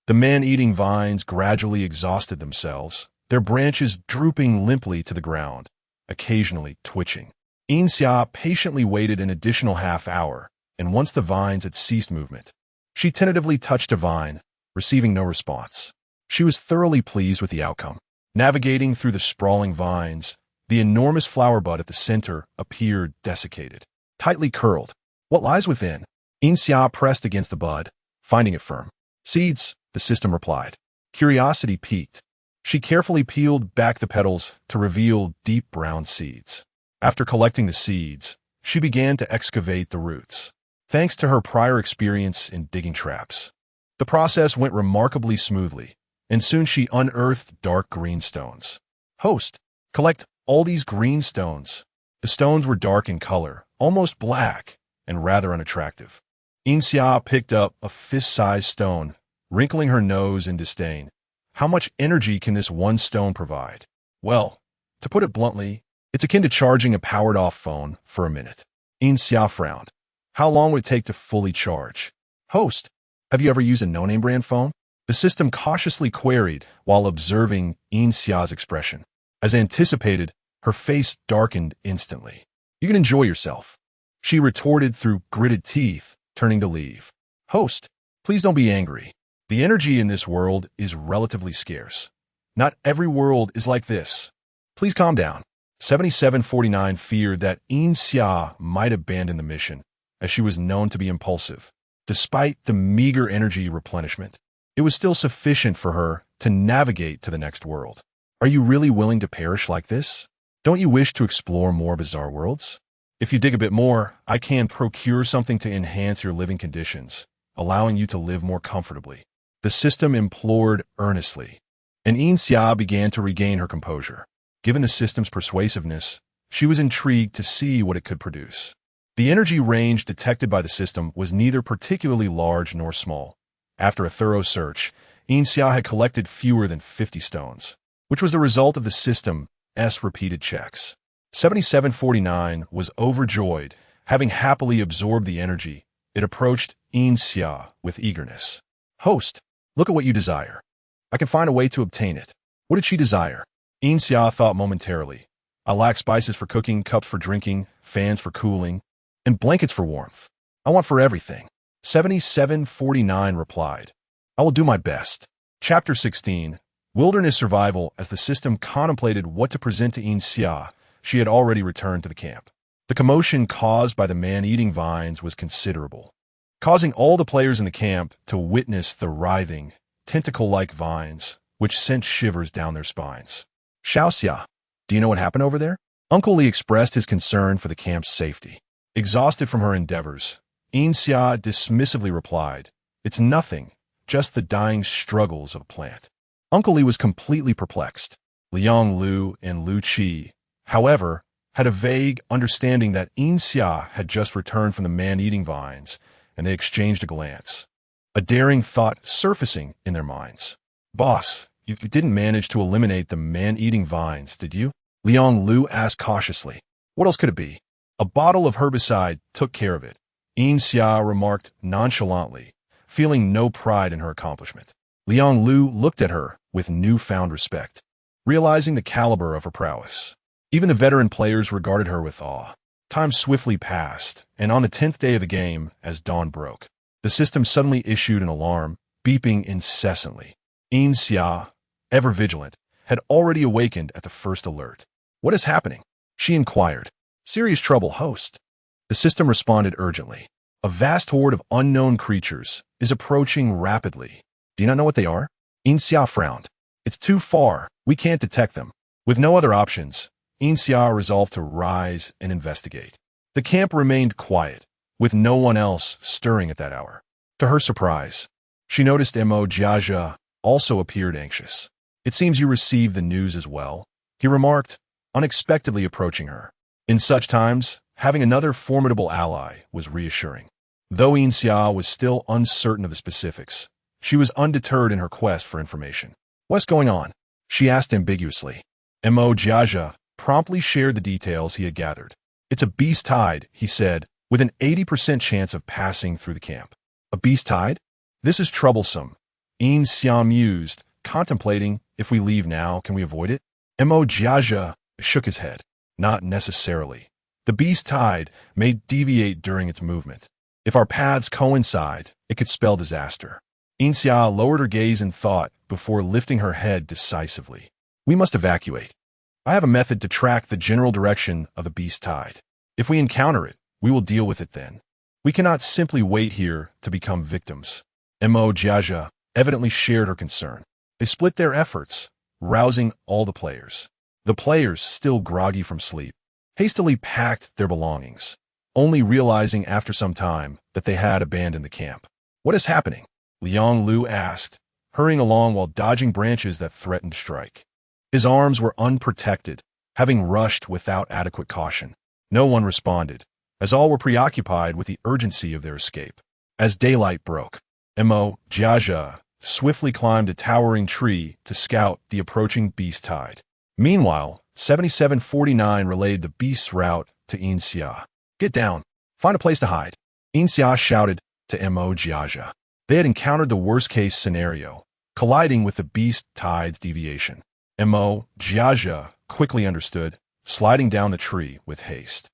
the man-eating vines gradually exhausted themselves, their branches drooping limply to the ground, occasionally twitching. Yin Xia patiently waited an additional half hour, and once the vines had ceased movement, she tentatively touched a vine, receiving no response. She was thoroughly pleased with the outcome. Navigating through the sprawling vines, the enormous flower bud at the center appeared desiccated, tightly curled. What lies within? Yin Xia pressed against the bud, finding it firm. Seeds, the system replied. Curiosity piqued. She carefully peeled back the petals to reveal deep brown seeds. After collecting the seeds, she began to excavate the roots. Thanks to her prior experience in digging traps, the process went remarkably smoothly, and soon she unearthed dark green stones. Host, collect all these green stones. The stones were dark in color, almost black, and rather unattractive. Yin Xia picked up a fist-sized stone, wrinkling her nose in disdain. How much energy can this one stone provide? Well, to put it bluntly, it's akin to charging a powered-off phone for a minute. Yin Xia frowned. How long would it take to fully charge? Host, have you ever used a no-name brand phone? The system cautiously queried while observing Yin Xia's expression. As anticipated, her face darkened instantly. You can enjoy yourself, she retorted through gritted teeth, turning to leave. Host, please don't be angry. The energy in this world is relatively scarce. Not every world is like this. Please calm down. 7749 feared that Yin Xia might abandon the mission, as she was known to be impulsive. Despite the meager energy replenishment, it was still sufficient for her to navigate to the next world. Are you really willing to perish like this? Don't you wish to explore more bizarre worlds? If you dig a bit more, I can procure something to enhance your living conditions, allowing you to live more comfortably. The system implored earnestly, and Yin Xia began to regain her composure. Given the system's persuasiveness, she was intrigued to see what it could produce. The energy range detected by the system was neither particularly large nor small. After a thorough search, Yin Xia had collected fewer than 50 stones, which was the result of the system's repeated checks. 7749 was overjoyed. Having happily absorbed the energy, it approached Yin Xia with eagerness. Host, look at what you desire. I can find a way to obtain it. What did she desire? Yin Xia thought momentarily. I lack spices for cooking, cups for drinking, fans for cooling, and blankets for warmth. I want for everything. 7749 replied. I will do my best. Chapter 16. Wilderness Survival. As the system contemplated what to present to Yin Xia, she had already returned to the camp. The commotion caused by the man-eating vines was considerable, causing all the players in the camp to witness the writhing, tentacle-like vines, which sent shivers down their spines. Xia, do you know what happened over there? Uncle Li expressed his concern for the camp's safety. Exhausted from her endeavors, Yin Xia dismissively replied, It's nothing, just the dying struggles of a plant. Uncle Li was completely perplexed. Liang Lu and Lu Qi, however, had a vague understanding that Yin Xia had just returned from the man-eating vines, and they exchanged a glance. A daring thought surfacing in their minds. Boss, you didn't manage to eliminate the man-eating vines, did you? Liang Lu asked cautiously. What else could it be? A bottle of herbicide took care of it, Yin Xia remarked nonchalantly, feeling no pride in her accomplishment. Liang Lu looked at her with newfound respect, realizing the caliber of her prowess. Even the veteran players regarded her with awe. Time swiftly passed, and on the 10th day of the game, as dawn broke, the system suddenly issued an alarm, beeping incessantly. Yin Xia, ever vigilant, had already awakened at the first alert. What is happening? She inquired. Serious trouble, host. The system responded urgently. A vast horde of unknown creatures is approaching rapidly. Do you not know what they are? Yin Xia frowned. It's too far. We can't detect them. With no other options, Yin Xia resolved to rise and investigate. The camp remained quiet, with no one else stirring at that hour. To her surprise, she noticed Mo Jiajia also appeared anxious. It seems you received the news as well, he remarked, unexpectedly approaching her. In such times, having another formidable ally was reassuring. Though Yin Xia was still uncertain of the specifics, she was undeterred in her quest for information. What's going on? She asked ambiguously. Mo Jiajia promptly shared the details he had gathered. It's a beast tide, he said, with an 80% chance of passing through the camp. A beast tide? This is troublesome. Yin Xia mused, contemplating, if we leave now, can we avoid it? Mo Jiajia shook his head. Not necessarily. The beast tide may deviate during its movement. If our paths coincide, it could spell disaster. Yin Xia lowered her gaze in thought before lifting her head decisively. We must evacuate. I have a method to track the general direction of the beast tide. If we encounter it, we will deal with it then. We cannot simply wait here to become victims. Mo Jiajia evidently shared her concern. They split their efforts, rousing all the players. The players, still groggy from sleep, hastily packed their belongings, only realizing after some time that they had abandoned the camp. What is happening? Liang Lu asked, hurrying along while dodging branches that threatened to strike. His arms were unprotected, having rushed without adequate caution. No one responded, as all were preoccupied with the urgency of their escape. As daylight broke, Xia swiftly climbed a towering tree to scout the approaching beast tide. Meanwhile, 7749 relayed the beast's route to Yin Xia. "Get down. Find a place to hide," Yin Xia shouted to Xia. They had encountered the worst-case scenario, colliding with the beast tide's deviation. Xia quickly understood, sliding down the tree with haste.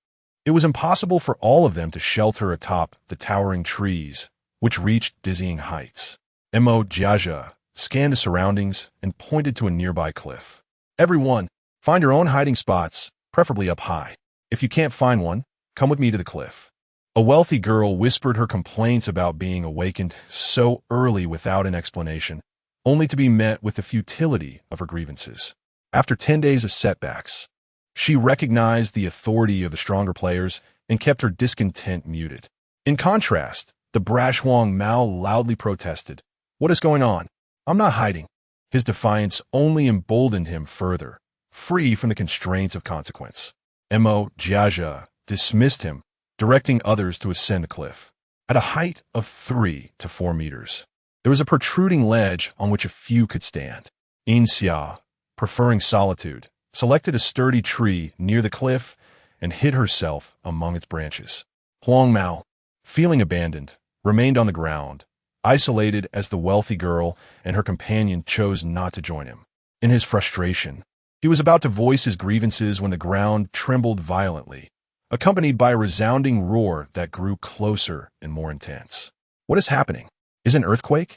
It was impossible for all of them to shelter atop the towering trees, which reached dizzying heights. Xia scanned the surroundings and pointed to a nearby cliff. "Everyone, find your own hiding spots, preferably up high. If you can't find one, come with me to the cliff." A wealthy girl whispered her complaints about being awakened so early without an explanation, only to be met with the futility of her grievances. After 10 days of setbacks, she recognized the authority of the stronger players and kept her discontent muted. In contrast, the brash Huang Mao loudly protested, "What is going on? I'm not hiding." His defiance only emboldened him further, free from the constraints of consequence. Xia dismissed him, directing others to ascend the cliff. At a height of 3 to 4 meters, there was a protruding ledge on which a few could stand. Yin Xia, preferring solitude, selected a sturdy tree near the cliff and hid herself among its branches. Huang Mao, feeling abandoned, remained on the ground, isolated as the wealthy girl and her companion chose not to join him. In his frustration, he was about to voice his grievances when the ground trembled violently, accompanied by a resounding roar that grew closer and more intense. "What is happening? Is it an earthquake?"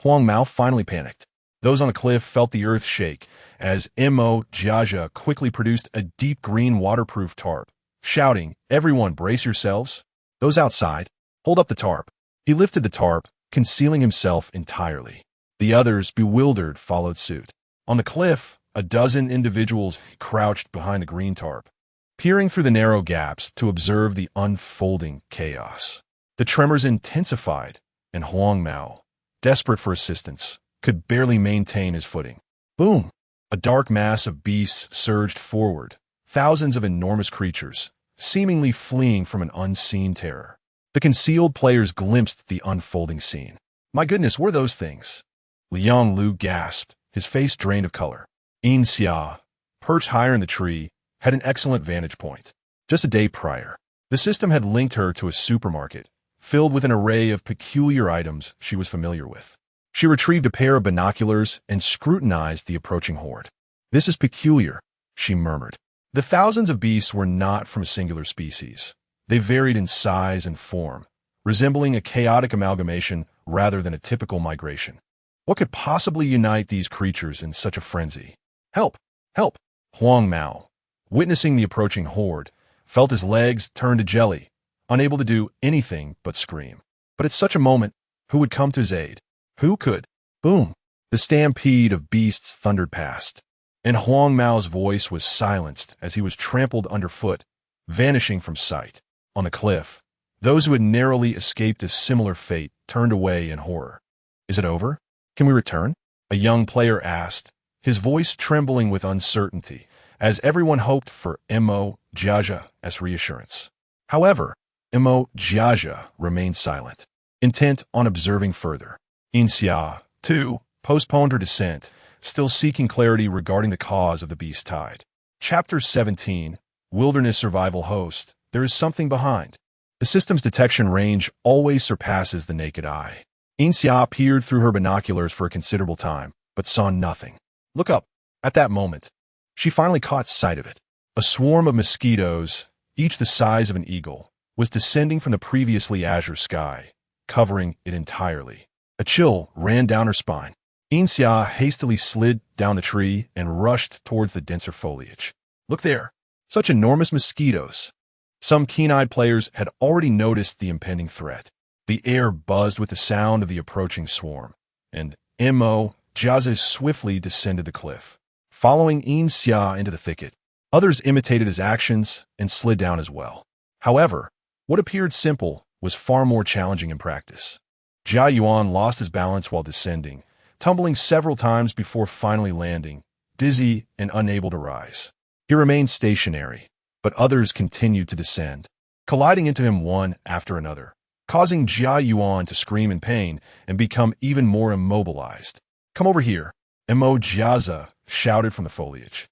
Huang Mao finally panicked. Those on the cliff felt the earth shake as Xia quickly produced a deep green waterproof tarp, shouting, "Everyone brace yourselves. Those outside, hold up the tarp." He lifted the tarp, concealing himself entirely. The others, bewildered, followed suit. On the cliff, a dozen individuals crouched behind the green tarp, peering through the narrow gaps to observe the unfolding chaos. The tremors intensified, and Huang Mao, desperate for assistance, could barely maintain his footing. Boom! A dark mass of beasts surged forward, thousands of enormous creatures, seemingly fleeing from an unseen terror. The concealed players glimpsed the unfolding scene. "My goodness, what are those things?" Liang Lu gasped, his face drained of color. Yin Xia, perched higher in the tree, had an excellent vantage point. Just a day prior, the system had linked her to a supermarket, filled with an array of peculiar items she was familiar with. She retrieved a pair of binoculars and scrutinized the approaching horde. "This is peculiar," she murmured. The thousands of beasts were not from a singular species. They varied in size and form, resembling a chaotic amalgamation rather than a typical migration. What could possibly unite these creatures in such a frenzy? "Help! Help!" Huang Mao, witnessing the approaching horde, felt his legs turn to jelly, unable to do anything but scream. But at such a moment, who would come to his aid? Who could? Boom! The stampede of beasts thundered past, and Huang Mao's voice was silenced as he was trampled underfoot, vanishing from sight. On the cliff, those who had narrowly escaped a similar fate turned away in horror. "Is it over? Can we return?" a young player asked, his voice trembling with uncertainty, as everyone hoped for Xia's reassurance. However, Xia remained silent, intent on observing further. Yin Xia, too, postponed her descent, still seeking clarity regarding the cause of the beast tide. Chapter 17, Wilderness Survival Host. There is something behind. The system's detection range always surpasses the naked eye. Yin Xia peered through her binoculars for a considerable time, but saw nothing. "Look up." At that moment, she finally caught sight of it. A swarm of mosquitoes, each the size of an eagle, was descending from the previously azure sky, covering it entirely. A chill ran down her spine. Yin Xia hastily slid down the tree and rushed towards the denser foliage. "Look there! Such enormous mosquitoes!" Some keen-eyed players had already noticed the impending threat. The air buzzed with the sound of the approaching swarm, and Xia swiftly descended the cliff, following Yin Xia into the thicket. Others imitated his actions and slid down as well. However, what appeared simple was far more challenging in practice. Jia Yuan lost his balance while descending, tumbling several times before finally landing, dizzy and unable to rise. He remained stationary, but others continued to descend, colliding into him one after another, causing Jia Yuan to scream in pain and become even more immobilized. "Come over here," Mo Jiaza shouted from the foliage.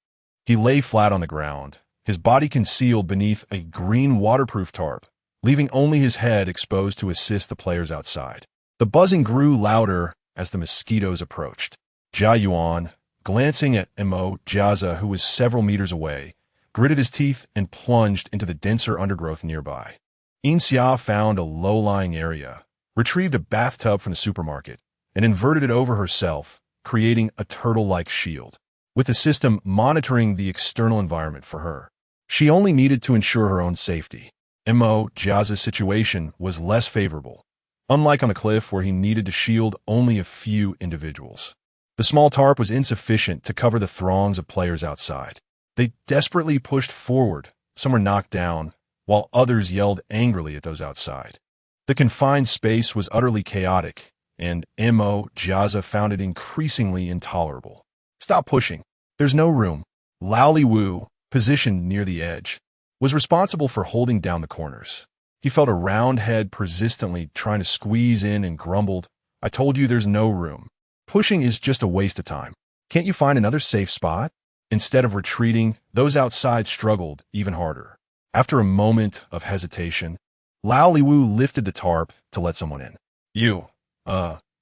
He lay flat on the ground, his body concealed beneath a green waterproof tarp, leaving only his head exposed to assist the players outside. The buzzing grew louder as the mosquitoes approached. Jia Yuan, glancing at Mo Jiaza, who was several meters away, gritted his teeth and plunged into the denser undergrowth nearby. Yin Xia found a low-lying area, retrieved a bathtub from the supermarket, and inverted it over herself, creating a turtle-like shield, with the system monitoring the external environment for her. She only needed to ensure her own safety. Mo Jiaza's situation was less favorable, unlike on the cliff where he needed to shield only a few individuals. The small tarp was insufficient to cover the throngs of players outside. They desperately pushed forward, some were knocked down, while others yelled angrily at those outside. The confined space was utterly chaotic, and Mo Jiaza found it increasingly intolerable. "Stop pushing. There's no room." Lao Li Wu, positioned near the edge, was responsible for holding down the corners. He felt a round head persistently trying to squeeze in and grumbled, "I told you there's no room. Pushing is just a waste of time. Can't you find another safe spot?" Instead of retreating, those outside struggled even harder. After a moment of hesitation, Lao Li Wu lifted the tarp to let someone in.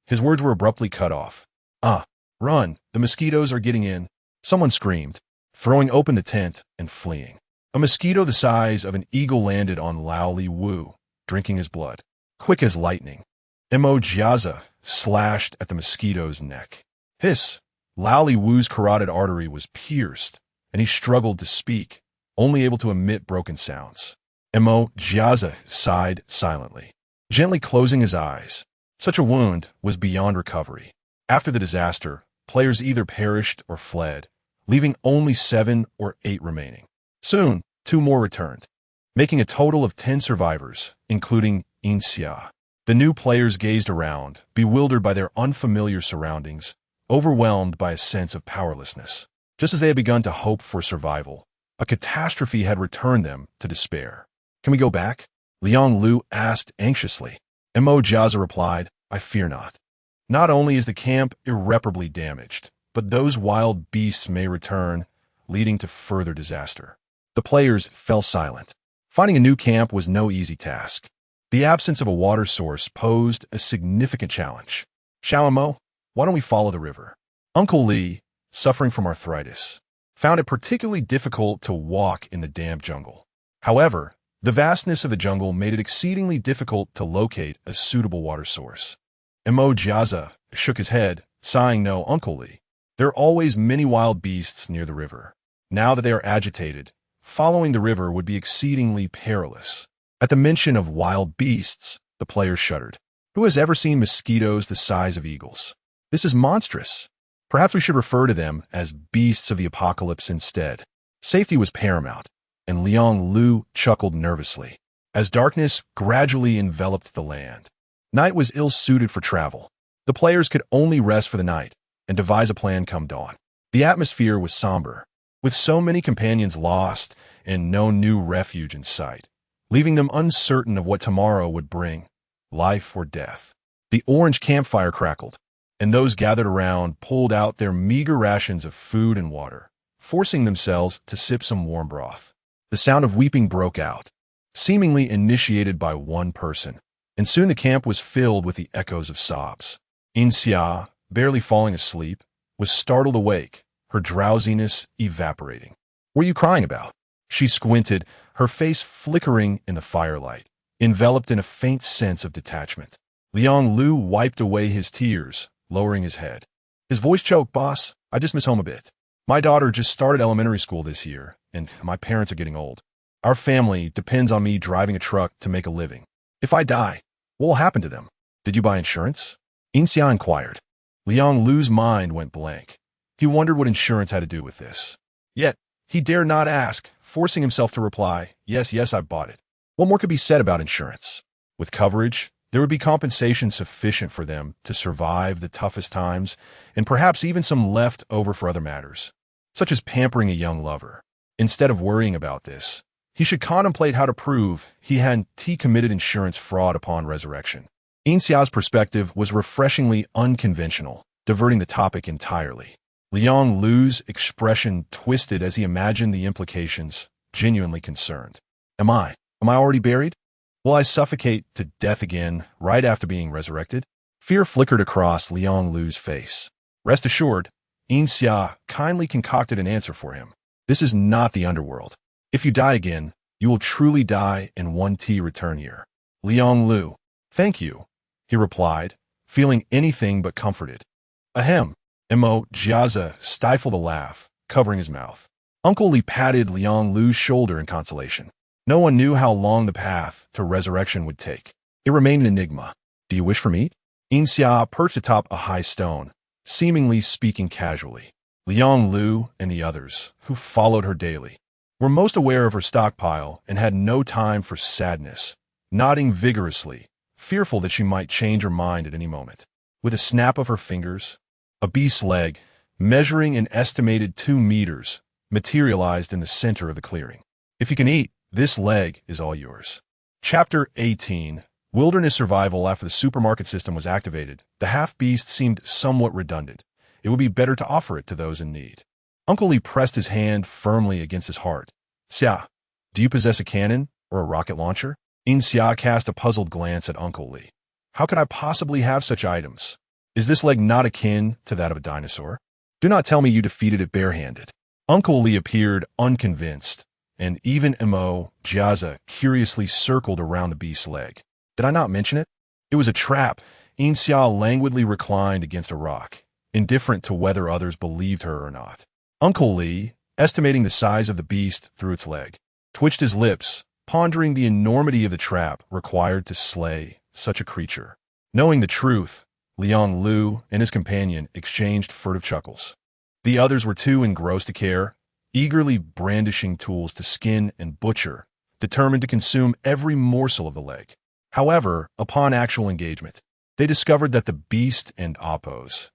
His words were abruptly cut off. Run, the mosquitoes are getting in," someone screamed, throwing open the tent and fleeing. A mosquito the size of an eagle landed on Lao Li Wu, drinking his blood. Quick as lightning, Mo Jiaza slashed at the mosquito's neck. Hiss! Lao Li Wu's carotid artery was pierced, and he struggled to speak, only able to emit broken sounds. Mo Jiaza sighed silently, gently closing his eyes. Such a wound was beyond recovery. After the disaster, players either perished or fled, leaving only 7 or 8 remaining. Soon, 2 more returned, making a total of 10 survivors, including Yin Xia. The new players gazed around, bewildered by their unfamiliar surroundings, overwhelmed by a sense of powerlessness. Just as they had begun to hope for survival, a catastrophe had returned them to despair. "Can we go back?" Liang Lu asked anxiously. Mo Jiaza replied, "I fear not. Not only is the camp irreparably damaged, but those wild beasts may return, leading to further disaster." The players fell silent. Finding a new camp was no easy task. The absence of a water source posed a significant challenge. "Xiaomo, why don't we follow the river?" Uncle Li, suffering from arthritis, found it particularly difficult to walk in the damp jungle. However, the vastness of the jungle made it exceedingly difficult to locate a suitable water source. Mo Jiaza shook his head, sighing, "No, Uncle Li. There are always many wild beasts near the river. Now that they are agitated, following the river would be exceedingly perilous." At the mention of wild beasts, the players shuddered. Who has ever seen mosquitoes the size of eagles? This is monstrous. Perhaps we should refer to them as beasts of the apocalypse instead. Safety was paramount, and Liang Lu chuckled nervously. As darkness gradually enveloped the land, night was ill-suited for travel. The players could only rest for the night and devise a plan come dawn. The atmosphere was somber, with so many companions lost and no new refuge in sight, leaving them uncertain of what tomorrow would bring, life or death. The orange campfire crackled, and those gathered around pulled out their meager rations of food and water, forcing themselves to sip some warm broth. The sound of weeping broke out, seemingly initiated by one person, and soon the camp was filled with the echoes of sobs. Yin Xia, barely falling asleep, was startled awake, her drowsiness evaporating. "What are you crying about?" She squinted, her face flickering in the firelight, enveloped in a faint sense of detachment. Liang Lu wiped away his tears, lowering his head. His voice choked, "Boss, I just miss home a bit. My daughter just started elementary school this year, and my parents are getting old. Our family depends on me driving a truck to make a living. If I die, what will happen to them? Did you buy insurance?" Yin Xia inquired. Liang Lu's mind went blank. He wondered what insurance had to do with this. Yet, he dared not ask, forcing himself to reply, yes, I bought it. What more could be said about insurance? With coverage, There would be compensation sufficient for them to survive the toughest times, and perhaps even some left over for other matters, such as pampering a young lover. Instead of worrying about this, he should contemplate how to prove he hadn't committed insurance fraud upon resurrection. Yin Xia's perspective was refreshingly unconventional, diverting the topic entirely. Liang Lu's expression twisted as he imagined the implications, genuinely concerned. Am I already buried? Will I suffocate to death again right after being resurrected? Fear flickered across Liang Lu's face. Rest assured, Yin Xia kindly concocted an answer for him. This is not the underworld. If you die again, you will truly die and return here. Liang Lu, thank you, he replied, feeling anything but comforted. Ahem. Mo Jiazi stifled a laugh, covering his mouth. Uncle Li patted Liang Lu's shoulder in consolation. No one knew how long the path to resurrection would take. It remained an enigma. Do you wish for meat? Yin Xia perched atop a high stone, seemingly speaking casually. Liang Lu and the others, who followed her daily, were most aware of her stockpile and had no time for sadness, nodding vigorously, fearful that she might change her mind at any moment. With a snap of her fingers, a beast's leg, measuring an estimated 2 meters, materialized in the center of the clearing. If you can eat, this leg is all yours. Chapter 18. Wilderness Survival. After the supermarket system was activated, the half-beast seemed somewhat redundant. It would be better to offer it to those in need. Uncle Li pressed his hand firmly against his heart. Xia, do you possess a cannon or a rocket launcher? Yin Xia cast a puzzled glance at Uncle Li. How could I possibly have such items? Is this leg not akin to that of a dinosaur? Do not tell me you defeated it barehanded. Uncle Li appeared unconvinced, and even Mo Jiazi curiously circled around the beast's leg. Did I not mention it? It was a trap. Yin Xia languidly reclined against a rock, indifferent to whether others believed her or not. Uncle Li, estimating the size of the beast through its leg, twitched his lips, pondering the enormity of the trap required to slay such a creature. Knowing the truth, Liang Lu and his companion exchanged furtive chuckles. The others were too engrossed to care, eagerly brandishing tools to skin and butcher, determined to consume every morsel of the leg. However, upon actual engagement, they discovered that the beast and Oppo's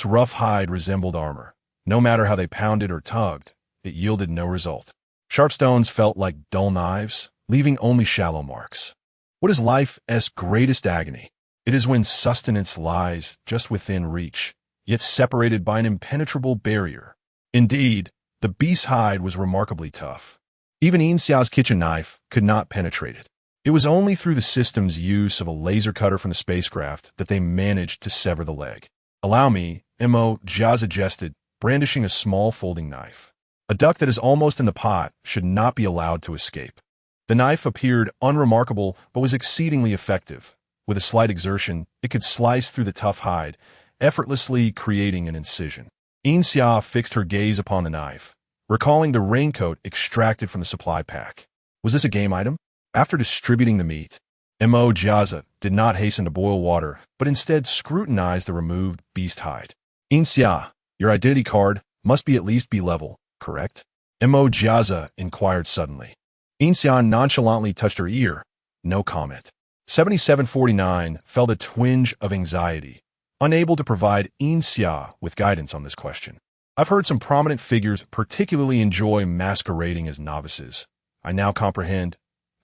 rough hide resembled armor. No matter how they pounded or tugged, it yielded no result. Sharp stones felt like dull knives, leaving only shallow marks. What is life's greatest agony? It is when sustenance lies just within reach, yet separated by an impenetrable barrier. Indeed, the beast's hide was remarkably tough. Even Yin Xia's kitchen knife could not penetrate it. It was only through the system's use of a laser cutter from the spacecraft that they managed to sever the leg. Allow me, Mo Jiazi suggested, brandishing a small folding knife. A duck that is almost in the pot should not be allowed to escape. The knife appeared unremarkable but was exceedingly effective. With a slight exertion, it could slice through the tough hide, effortlessly creating an incision. Yin Xia fixed her gaze upon the knife, recalling the raincoat extracted from the supply pack. Was this a game item? After distributing the meat, Mo Jiazi did not hasten to boil water, but instead scrutinized the removed beast hide. Yin Xia, your identity card must be at least B-level, correct? Mo Jiazi inquired suddenly. Yin Xia nonchalantly touched her ear. No comment. 7749 felt a twinge of anxiety, unable to provide Yin Xia with guidance on this question. I've heard some prominent figures particularly enjoy masquerading as novices. I now comprehend,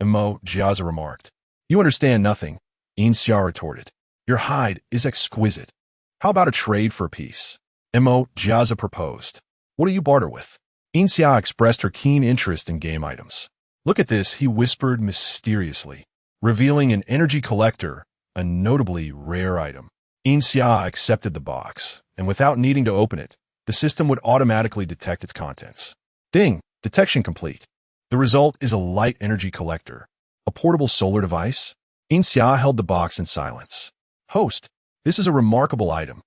Mo Jiazi remarked. You understand nothing, Yin Xia retorted. Your hide is exquisite. How about a trade for a piece? Mo Jiazi proposed. What do you barter with? Yin Xia expressed her keen interest in game items. Look at this, he whispered mysteriously, revealing an energy collector, a notably rare item. Yin Xia accepted the box, and without needing to open it, the system would automatically detect its contents. Ding! Detection complete. The result is a light energy collector, a portable solar device. Yin Xia held the box in silence. Host, this is a remarkable item.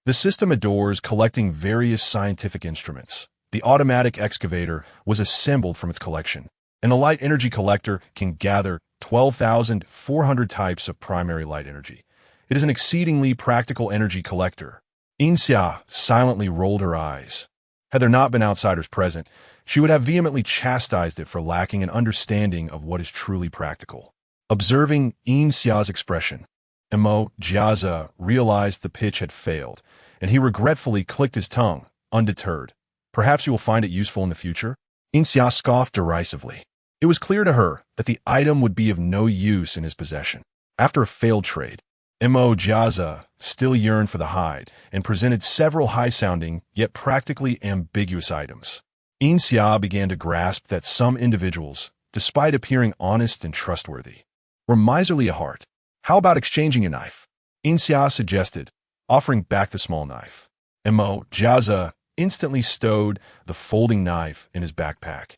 The system adores collecting various scientific instruments. The automatic excavator was assembled from its collection, and the light energy collector can gather 12,400 types of primary light energy. It is an exceedingly practical energy collector. Yin Xia silently rolled her eyes. Had there not been outsiders present, she would have vehemently chastised it for lacking an understanding of what is truly practical. Observing Yin Xia's expression, Jiaza realized the pitch had failed, and he regretfully clicked his tongue, undeterred. Perhaps you will find it useful in the future? Yin Xia scoffed derisively. It was clear to her that the item would be of no use in his possession. After a failed trade, Jiaza still yearned for the hide and presented several high-sounding yet practically ambiguous items. Yin Xia began to grasp that some individuals, despite appearing honest and trustworthy, were miserly at heart. How about exchanging a knife? Yin Xia suggested, offering back the small knife. Jiaza instantly stowed the folding knife in his backpack,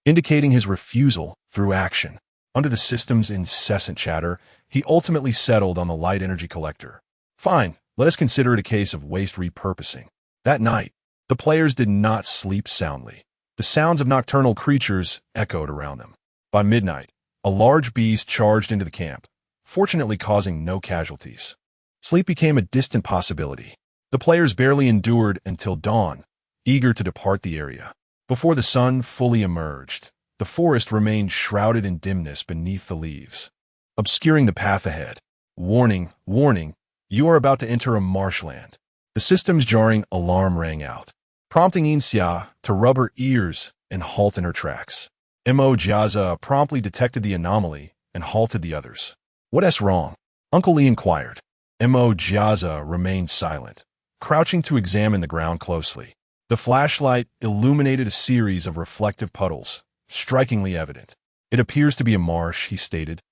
indicating his refusal through action. Under the system's incessant chatter, he ultimately settled on the light energy collector. Fine, let us consider it a case of waste repurposing. That night, the players did not sleep soundly. The sounds of nocturnal creatures echoed around them. By midnight, a large beast charged into the camp, fortunately causing no casualties. Sleep became a distant possibility. The players barely endured until dawn, eager to depart the area. Before the sun fully emerged, the forest remained shrouded in dimness beneath the leaves, obscuring the path ahead. Warning, warning, you are about to enter a marshland. The system's jarring alarm rang out, prompting Yin Xia to rub her ears and halt in her tracks. Jiaza promptly detected the anomaly and halted the others. What's wrong? Uncle Li inquired. Jiaza remained silent, crouching to examine the ground closely. The flashlight illuminated a series of reflective puddles, strikingly evident. It appears to be a marsh, he stated,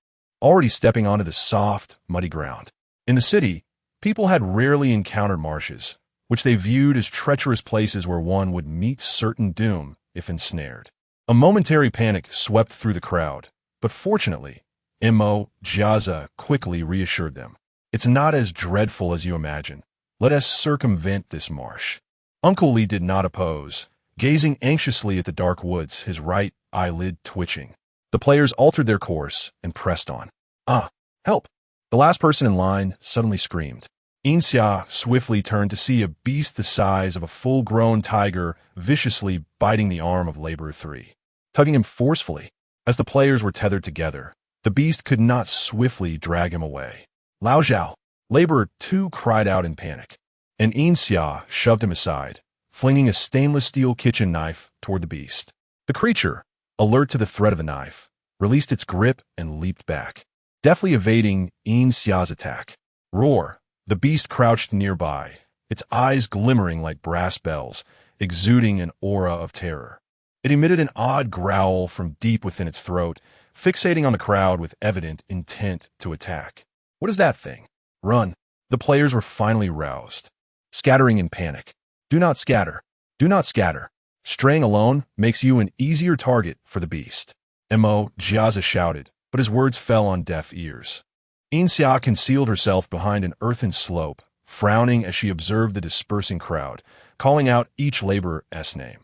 already stepping onto the soft, muddy ground. In the city, people had rarely encountered marshes, which they viewed as treacherous places where one would meet certain doom if ensnared. A momentary panic swept through the crowd, but fortunately, Jiaza quickly reassured them. It's not as dreadful as you imagine. Let us circumvent this marsh. Uncle Li did not oppose, gazing anxiously at the dark woods, his right eyelid twitching. The players altered their course and pressed on. Ah, help! The last person in line suddenly screamed. Yin Xia swiftly turned to see a beast the size of a full-grown tiger viciously biting the arm of Laborer 3, tugging him forcefully. As the players were tethered together, the beast could not swiftly drag him away. Lao Zhao! Laborer 2 cried out in panic, and Yin Xia shoved him aside, flinging a stainless steel kitchen knife toward the beast. The creature, alert to the threat of the knife, released its grip and leaped back, deftly evading Yin Xia's attack. Roar! The beast crouched nearby, its eyes glimmering like brass bells, exuding an aura of terror. It emitted an odd growl from deep within its throat, fixating on the crowd with evident intent to attack. What is that thing? Run! The players were finally roused, scattering in panic. Do not scatter. Do not scatter. Straying alone makes you an easier target for the beast. Jiaza shouted, but his words fell on deaf ears. Yin Xia concealed herself behind an earthen slope, frowning as she observed the dispersing crowd, calling out each laborer's name.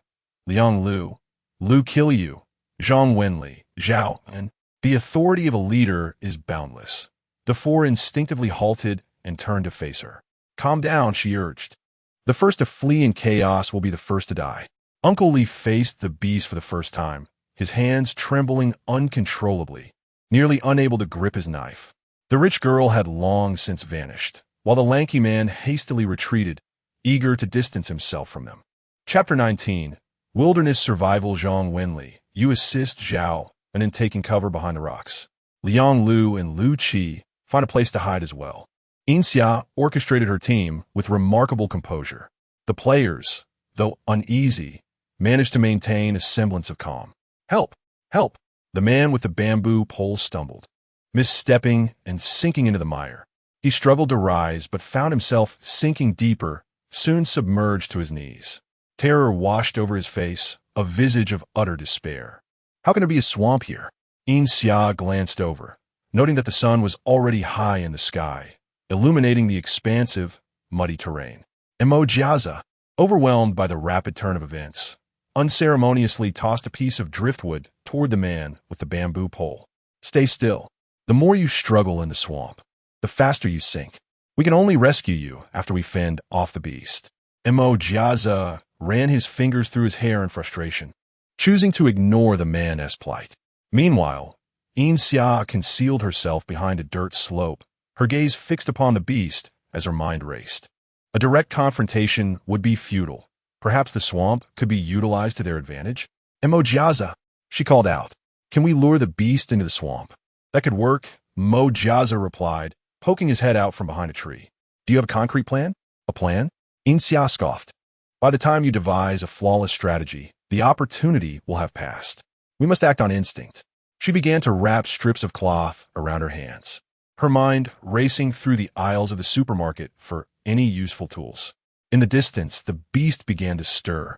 Liang Lu, Lu Qiu, Zhang Wenli, Zhao, and the authority of a leader is boundless. The four instinctively halted and turned to face her. Calm down, she urged. The first to flee in chaos will be the first to die. Uncle Li faced the beast for the first time, his hands trembling uncontrollably, nearly unable to grip his knife. The rich girl had long since vanished, while the lanky man hastily retreated, eager to distance himself from them. Chapter 19. Wilderness Survival. Zhang Wenli, you assist Zhao, and in taking cover behind the rocks. Liang Lu and Lu Qi find a place to hide as well. Yin Xia orchestrated her team with remarkable composure. The players, though uneasy, managed to maintain a semblance of calm. Help! Help! The man with the bamboo pole stumbled, misstepping and sinking into the mire. He struggled to rise, but found himself sinking deeper, soon submerged to his knees. Terror washed over his face, a visage of utter despair. How can there be a swamp here? Yin Xia glanced over, noting that the sun was already high in the sky, illuminating the expansive, muddy terrain. Jiaza, overwhelmed by the rapid turn of events, unceremoniously tossed a piece of driftwood toward the man with the bamboo pole. Stay still. The more you struggle in the swamp, the faster you sink. We can only rescue you after we fend off the beast. Jiaza ran his fingers through his hair in frustration, choosing to ignore the man's plight. Meanwhile, Yin Xia concealed herself behind a dirt slope, her gaze fixed upon the beast as her mind raced. A direct confrontation would be futile. Perhaps the swamp could be utilized to their advantage? Mojiaza, she called out. Can we lure the beast into the swamp? That could work, Mojiaza replied, poking his head out from behind a tree. Do you have a concrete plan? A plan? Yin Xia scoffed. By the time you devise a flawless strategy, the opportunity will have passed. We must act on instinct. She began to wrap strips of cloth around her hands, her mind racing through the aisles of the supermarket for any useful tools. In the distance, the beast began to stir,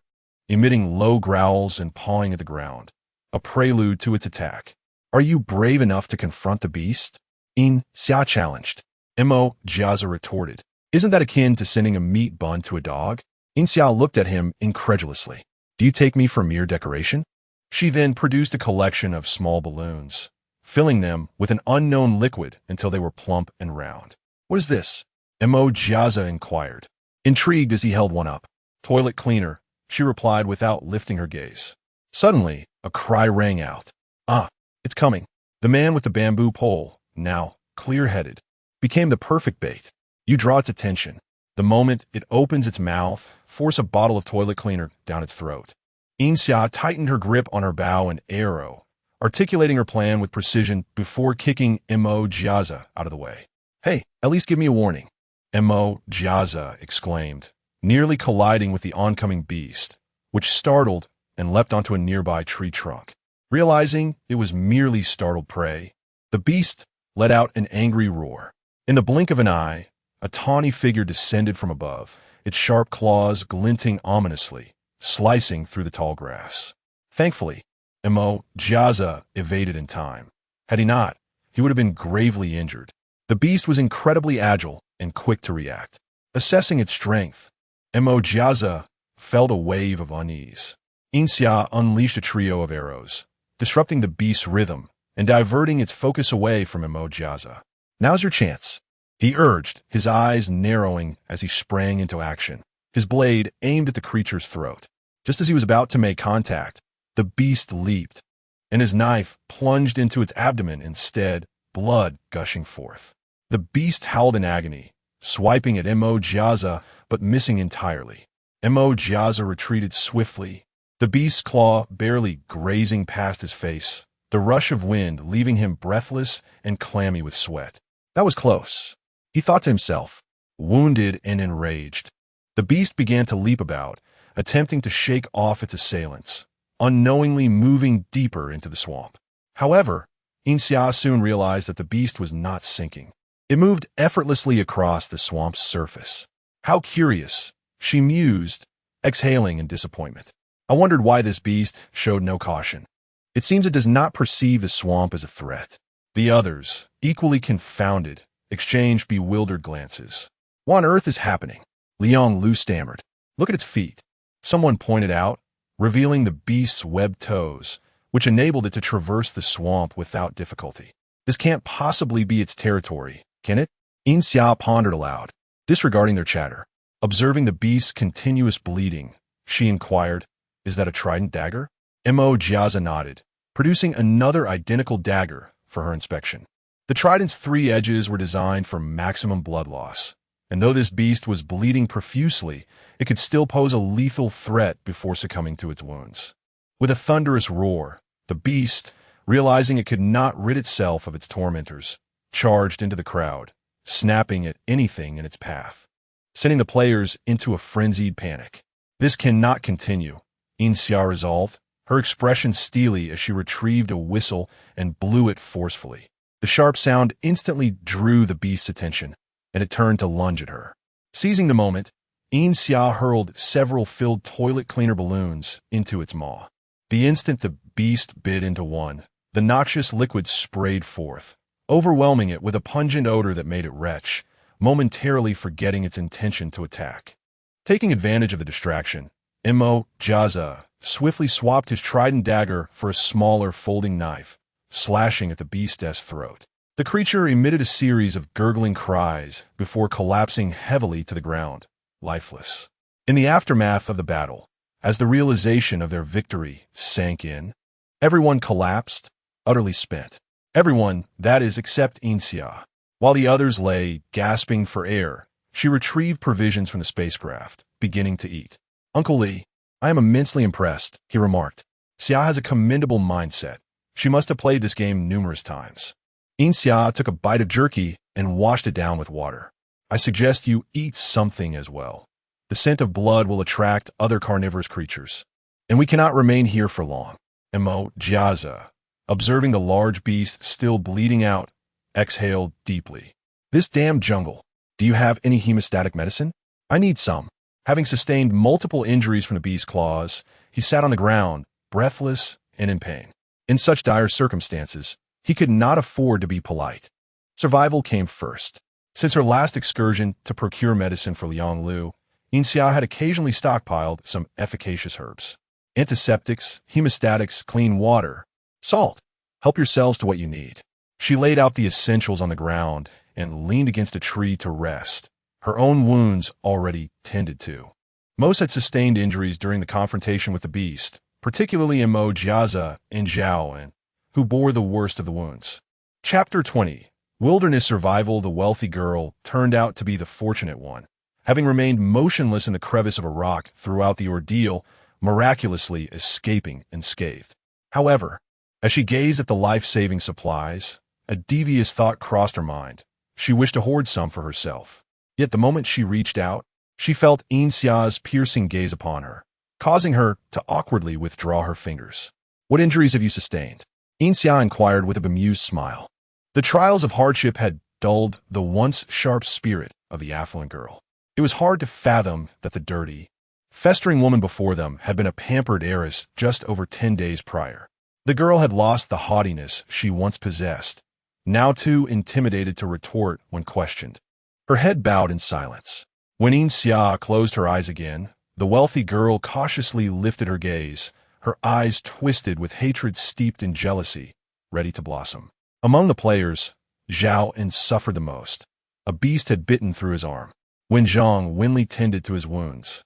emitting low growls and pawing at the ground, a prelude to its attack. Are you brave enough to confront the beast? Yin Xia challenged. Mojiaza retorted. Isn't that akin to sending a meat bun to a dog? Yin Xia looked at him incredulously. Do you take me for mere decoration? She then produced a collection of small balloons, filling them with an unknown liquid until they were plump and round. What is this? Mojiaza inquired, intrigued as he held one up. Toilet cleaner, she replied without lifting her gaze. Suddenly, a cry rang out. Ah, it's coming. The man with the bamboo pole, now clear-headed, became the perfect bait. You draw its attention. The moment it opens its mouth, force a bottle of toilet cleaner down its throat. Yin Xia tightened her grip on her bow and arrow, articulating her plan with precision before kicking Mojiaza out of the way. Hey, at least give me a warning, Mojiaza exclaimed, nearly colliding with the oncoming beast, which startled and leapt onto a nearby tree trunk. Realizing it was merely startled prey, the beast let out an angry roar. In the blink of an eye, a tawny figure descended from above, its sharp claws glinting ominously, slicing through the tall grass. Thankfully, Mojiaza evaded in time. Had he not, he would have been gravely injured. The beast was incredibly agile and quick to react. Assessing its strength, Mojiaza felt a wave of unease. Yin Xia unleashed a trio of arrows, disrupting the beast's rhythm and diverting its focus away from Mojiaza. Now's your chance, he urged, his eyes narrowing as he sprang into action, his blade aimed at the creature's throat. Just as he was about to make contact, the beast leaped, and his knife plunged into its abdomen instead, blood gushing forth. The beast howled in agony, swiping at Mojiaza but missing entirely. Mojiaza retreated swiftly, the beast's claw barely grazing past his face, the rush of wind leaving him breathless and clammy with sweat. That was close, he thought to himself, wounded and enraged. The beast began to leap about, attempting to shake off its assailants, unknowingly moving deeper into the swamp. However, Yin Xia soon realized that the beast was not sinking. It moved effortlessly across the swamp's surface. How curious, she mused, exhaling in disappointment. I wondered why this beast showed no caution. It seems it does not perceive the swamp as a threat. The others, equally confounded, exchanged bewildered glances. What on earth is happening? Liang Lu stammered. Look at its feet, someone pointed out, revealing the beast's webbed toes, which enabled it to traverse the swamp without difficulty. This can't possibly be its territory, can it? Yin Xia pondered aloud, disregarding their chatter. Observing the beast's continuous bleeding, she inquired, is that a trident dagger? Mojiaza nodded, producing another identical dagger for her inspection. The trident's 3 edges were designed for maximum blood loss, and though this beast was bleeding profusely, it could still pose a lethal threat before succumbing to its wounds. With a thunderous roar, the beast, realizing it could not rid itself of its tormentors, charged into the crowd, snapping at anything in its path, sending the players into a frenzied panic. This cannot continue, Yin Xia resolved, her expression steely as she retrieved a whistle and blew it forcefully. The sharp sound instantly drew the beast's attention, and it turned to lunge at her. Seizing the moment, Yin Xia hurled several filled toilet cleaner balloons into its maw. The instant the beast bit into one, the noxious liquid sprayed forth, overwhelming it with a pungent odor that made it retch, momentarily forgetting its intention to attack. Taking advantage of the distraction, Mojiaza swiftly swapped his trident dagger for a smaller folding knife, slashing at the beast's throat. The creature emitted a series of gurgling cries before collapsing heavily to the ground, lifeless. In the aftermath of the battle, as the realization of their victory sank in, everyone collapsed, utterly spent. Everyone, that is, except Yin Xia. While the others lay, gasping for air, she retrieved provisions from the spacecraft, beginning to eat. Uncle Lee, I am immensely impressed, he remarked. Xia has a commendable mindset. She must have played this game numerous times. Yin Xia took a bite of jerky and washed it down with water. I suggest you eat something as well. The scent of blood will attract other carnivorous creatures. And we cannot remain here for long. Jiaza, observing the large beast still bleeding out, exhaled deeply. This damn jungle. Do you have any hemostatic medicine? I need some. Having sustained multiple injuries from the beast's claws, he sat on the ground, breathless and in pain. In such dire circumstances, he could not afford to be polite. Survival came first. Since her last excursion to procure medicine for Liang Lu, Yin Xia had occasionally stockpiled some efficacious herbs. Antiseptics, hemostatics, clean water, salt. Help yourselves to what you need. She laid out the essentials on the ground and leaned against a tree to rest, her own wounds already tended to. Most had sustained injuries during the confrontation with the beast, particularly Jiaza and Zhao, who bore the worst of the wounds. Chapter 20. Wilderness Survival. The wealthy girl turned out to be the fortunate one, having remained motionless in the crevice of a rock throughout the ordeal, miraculously escaping unscathed. However, as she gazed at the life-saving supplies, a devious thought crossed her mind. She wished to hoard some for herself. Yet the moment she reached out, she felt Yin Xia's piercing gaze upon her, causing her to awkwardly withdraw her fingers. What injuries have you sustained? Yin Xia inquired with a bemused smile. The trials of hardship had dulled the once sharp spirit of the affluent girl. It was hard to fathom that the dirty, festering woman before them had been a pampered heiress just over 10 days prior. The girl had lost the haughtiness she once possessed, now too intimidated to retort when questioned. Her head bowed in silence. When Yin Xia closed her eyes again, the wealthy girl cautiously lifted her gaze, her eyes twisted with hatred steeped in jealousy, ready to blossom. Among the players, Zhao suffered the most. A beast had bitten through his arm. When Zhang Wenli tended to his wounds,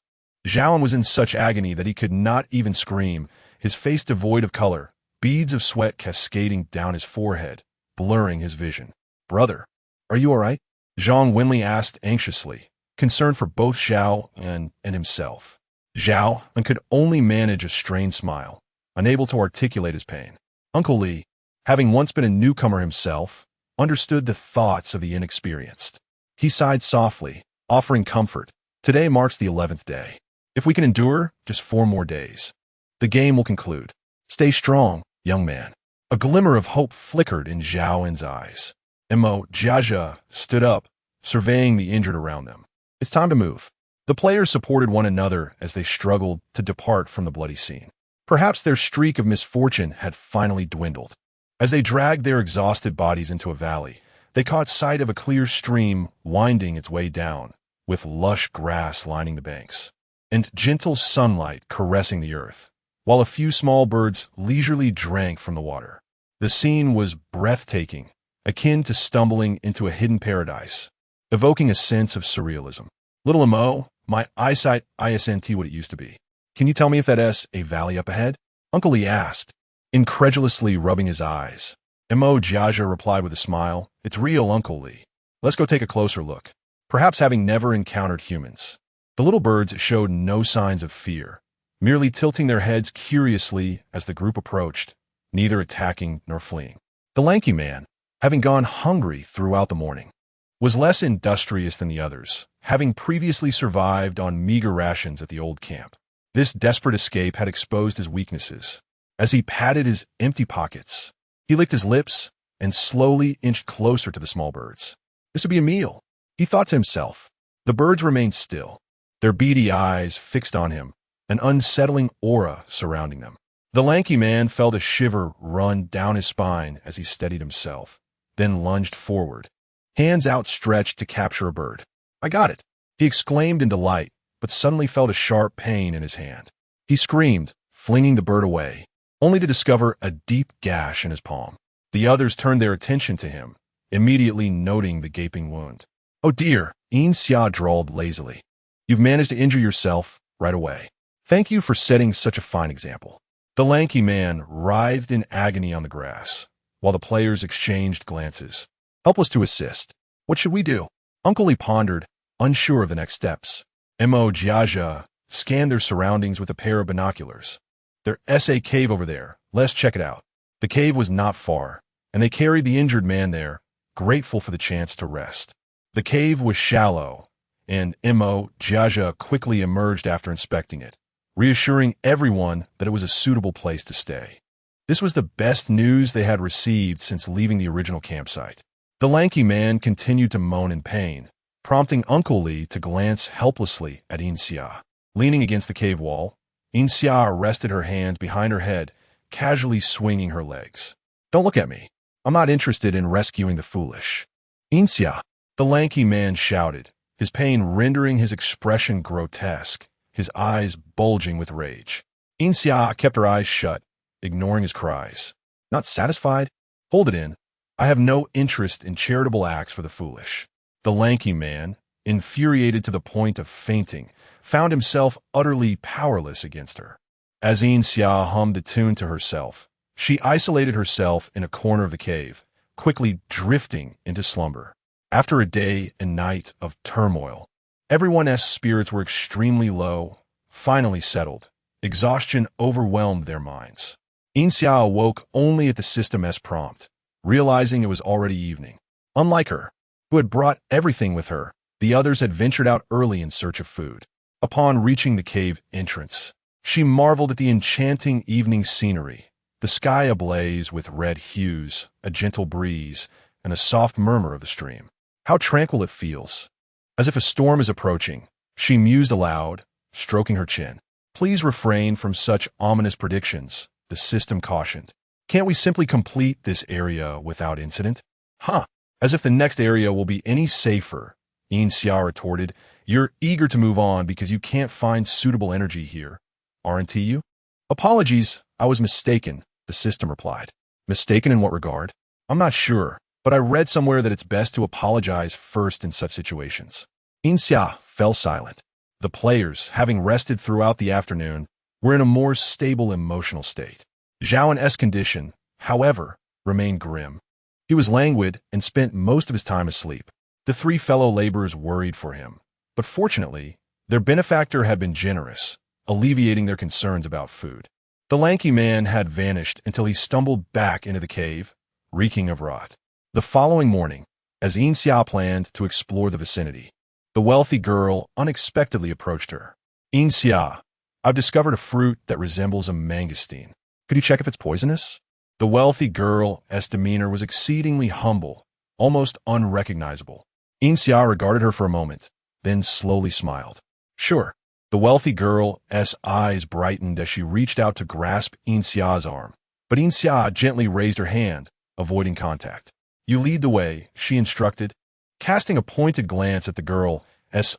Zhao was in such agony that he could not even scream, his face devoid of color, beads of sweat cascading down his forehead, blurring his vision. Brother, are you all right? Zhang Wenli asked anxiously, concerned for both Zhao and himself. Zhao could only manage a strained smile, unable to articulate his pain. Uncle Li, having once been a newcomer himself, understood the thoughts of the inexperienced. He sighed softly, offering comfort. Today marks the 11th day. If we can endure just 4 more days, the game will conclude. Stay strong, young man. A glimmer of hope flickered in Zhao's eyes. Jiaja stood up, surveying the injured around them. It's time to move. The players supported one another as they struggled to depart from the bloody scene. Perhaps their streak of misfortune had finally dwindled. As they dragged their exhausted bodies into a valley, they caught sight of a clear stream winding its way down, with lush grass lining the banks, and gentle sunlight caressing the earth, while a few small birds leisurely drank from the water. The scene was breathtaking, akin to stumbling into a hidden paradise, evoking a sense of surrealism. Little Mo, my eyesight isn't what it used to be. Can you tell me if that is a valley up ahead? Uncle Lee asked, incredulously rubbing his eyes. Jiaja replied with a smile, It's real, Uncle Lee. Let's go take a closer look. Perhaps having never encountered humans. The little birds showed no signs of fear, merely tilting their heads curiously as the group approached, neither attacking nor fleeing. The lanky man, having gone hungry throughout the morning, was less industrious than the others, having previously survived on meager rations at the old camp. This desperate escape had exposed his weaknesses. As he patted his empty pockets, he licked his lips and slowly inched closer to the small birds. This would be a meal, he thought to himself. The birds remained still, their beady eyes fixed on him, an unsettling aura surrounding them. The lanky man felt a shiver run down his spine as he steadied himself, then lunged forward, hands outstretched to capture a bird. I got it, he exclaimed in delight, but suddenly felt a sharp pain in his hand. He screamed, flinging the bird away, only to discover a deep gash in his palm. The others turned their attention to him, immediately noting the gaping wound. Oh dear, Yin Xia drawled lazily. You've managed to injure yourself right away. Thank you for setting such a fine example. The lanky man writhed in agony on the grass, while the players exchanged glances, helpless to assist. What should we do? Uncle Lee pondered, unsure of the next steps. Mo Jiaja scanned their surroundings with a pair of binoculars. There's a cave over there. Let's check it out. The cave was not far, and they carried the injured man there, grateful for the chance to rest. The cave was shallow, and Mo Jiaja quickly emerged after inspecting it, reassuring everyone that it was a suitable place to stay. This was the best news they had received since leaving the original campsite. The lanky man continued to moan in pain, prompting Uncle Lee to glance helplessly at Yin Xia. Leaning against the cave wall, Yin Xia rested her hands behind her head, casually swinging her legs. Don't look at me. I'm not interested in rescuing the foolish. Yin Xia, the lanky man shouted, his pain rendering his expression grotesque, his eyes bulging with rage. Yin Xia kept her eyes shut, ignoring his cries. Not satisfied? Hold it in. I have no interest in charitable acts for the foolish. The lanky man, infuriated to the point of fainting, found himself utterly powerless against her. As Yin Xia hummed a tune to herself, she isolated herself in a corner of the cave, quickly drifting into slumber. After a day and night of turmoil, everyone's spirits were extremely low, finally settled. Exhaustion overwhelmed their minds. Yin Xia awoke only at the system's prompt, realizing it was already evening. Unlike her, who had brought everything with her, the others had ventured out early in search of food. Upon reaching the cave entrance, she marveled at the enchanting evening scenery, the sky ablaze with red hues, a gentle breeze, and a soft murmur of the stream. How tranquil it feels. As if a storm is approaching, she mused aloud, stroking her chin. Please refrain from such ominous predictions, the system cautioned. Can't we simply complete this area without incident? Huh. As if the next area will be any safer, Yin Xia retorted. You're eager to move on because you can't find suitable energy here, aren't you? Apologies, I was mistaken, the system replied. Mistaken in what regard? I'm not sure, but I read somewhere that it's best to apologize first in such situations. Yin Xia fell silent. The players, having rested throughout the afternoon, were in a more stable emotional state. Zhao's condition, however, remained grim. He was languid and spent most of his time asleep. The three fellow laborers worried for him, but fortunately, their benefactor had been generous, alleviating their concerns about food. The lanky man had vanished until he stumbled back into the cave, reeking of rot. The following morning, as Yin Xia planned to explore the vicinity, the wealthy girl unexpectedly approached her. Yin Xia, I've discovered a fruit that resembles a mangosteen. Could you check if it's poisonous? The wealthy girl's demeanor was exceedingly humble, almost unrecognizable. Yin Xia regarded her for a moment, then slowly smiled. Sure. The wealthy girl's eyes brightened as she reached out to grasp Yin Xia's arm, but Yin Xia gently raised her hand, avoiding contact. You lead the way, she instructed, casting a pointed glance at the girl's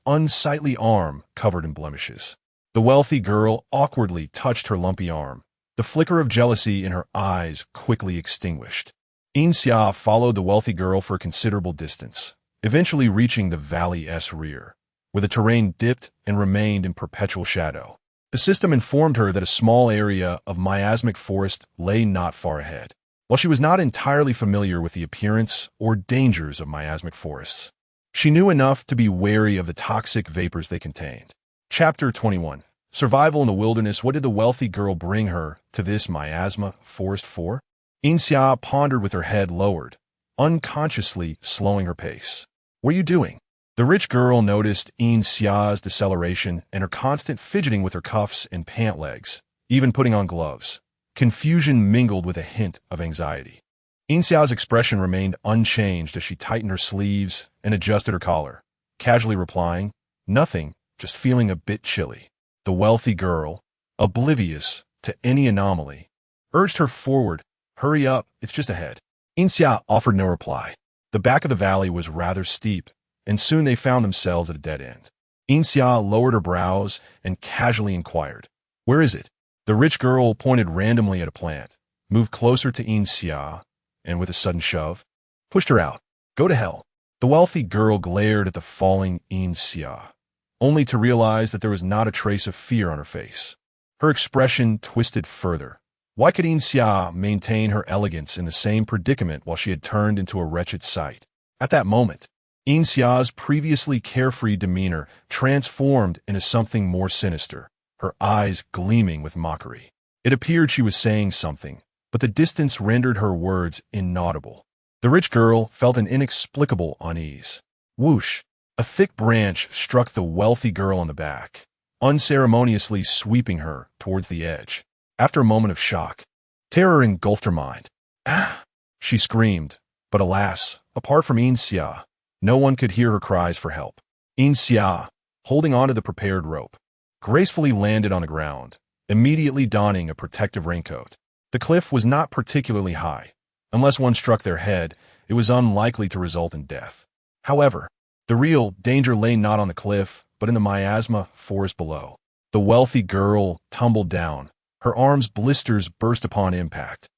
unsightly arm covered in blemishes. The wealthy girl awkwardly touched her lumpy arm. The flicker of jealousy in her eyes quickly extinguished. Yin Xia followed the wealthy girl for a considerable distance, eventually reaching the valley's rear, where the terrain dipped and remained in perpetual shadow. The system informed her that a small area of miasmic forest lay not far ahead. While she was not entirely familiar with the appearance or dangers of miasmic forests, she knew enough to be wary of the toxic vapors they contained. Chapter 21. Survival in the Wilderness. What did the wealthy girl bring her to this miasma forest for? Yin Xia pondered with her head lowered, unconsciously slowing her pace. What are you doing? The rich girl noticed Yin Xia's deceleration and her constant fidgeting with her cuffs and pant legs, even putting on gloves. Confusion mingled with a hint of anxiety. Yin Xia's expression remained unchanged as she tightened her sleeves and adjusted her collar, casually replying, Nothing, just feeling a bit chilly. The wealthy girl, oblivious to any anomaly, urged her forward. Hurry up, it's just ahead. Yin Xia offered no reply. The back of the valley was rather steep, and soon they found themselves at a dead end. Yin Xia lowered her brows and casually inquired, Where is it? The rich girl pointed randomly at a plant, moved closer to Yin Xia, and with a sudden shove, pushed her out. Go to hell. The wealthy girl glared at the falling Yin Xia, only to realize that there was not a trace of fear on her face. Her expression twisted further. Why could Yin Xia maintain her elegance in the same predicament while she had turned into a wretched sight? At that moment, Yin Xia's previously carefree demeanor transformed into something more sinister, her eyes gleaming with mockery. It appeared she was saying something, but the distance rendered her words inaudible. The rich girl felt an inexplicable unease. Whoosh! A thick branch struck the wealthy girl on the back, unceremoniously sweeping her towards the edge. After a moment of shock, terror engulfed her mind. Ah! She screamed, but alas, apart from Yin Xia, no one could hear her cries for help. Yin Xia, holding onto the prepared rope, gracefully landed on the ground, immediately donning a protective raincoat. The cliff was not particularly high. Unless one struck their head, it was unlikely to result in death. However, the real danger lay not on the cliff, but in the miasma forest below. The wealthy girl tumbled down, her arms' blisters burst upon impact,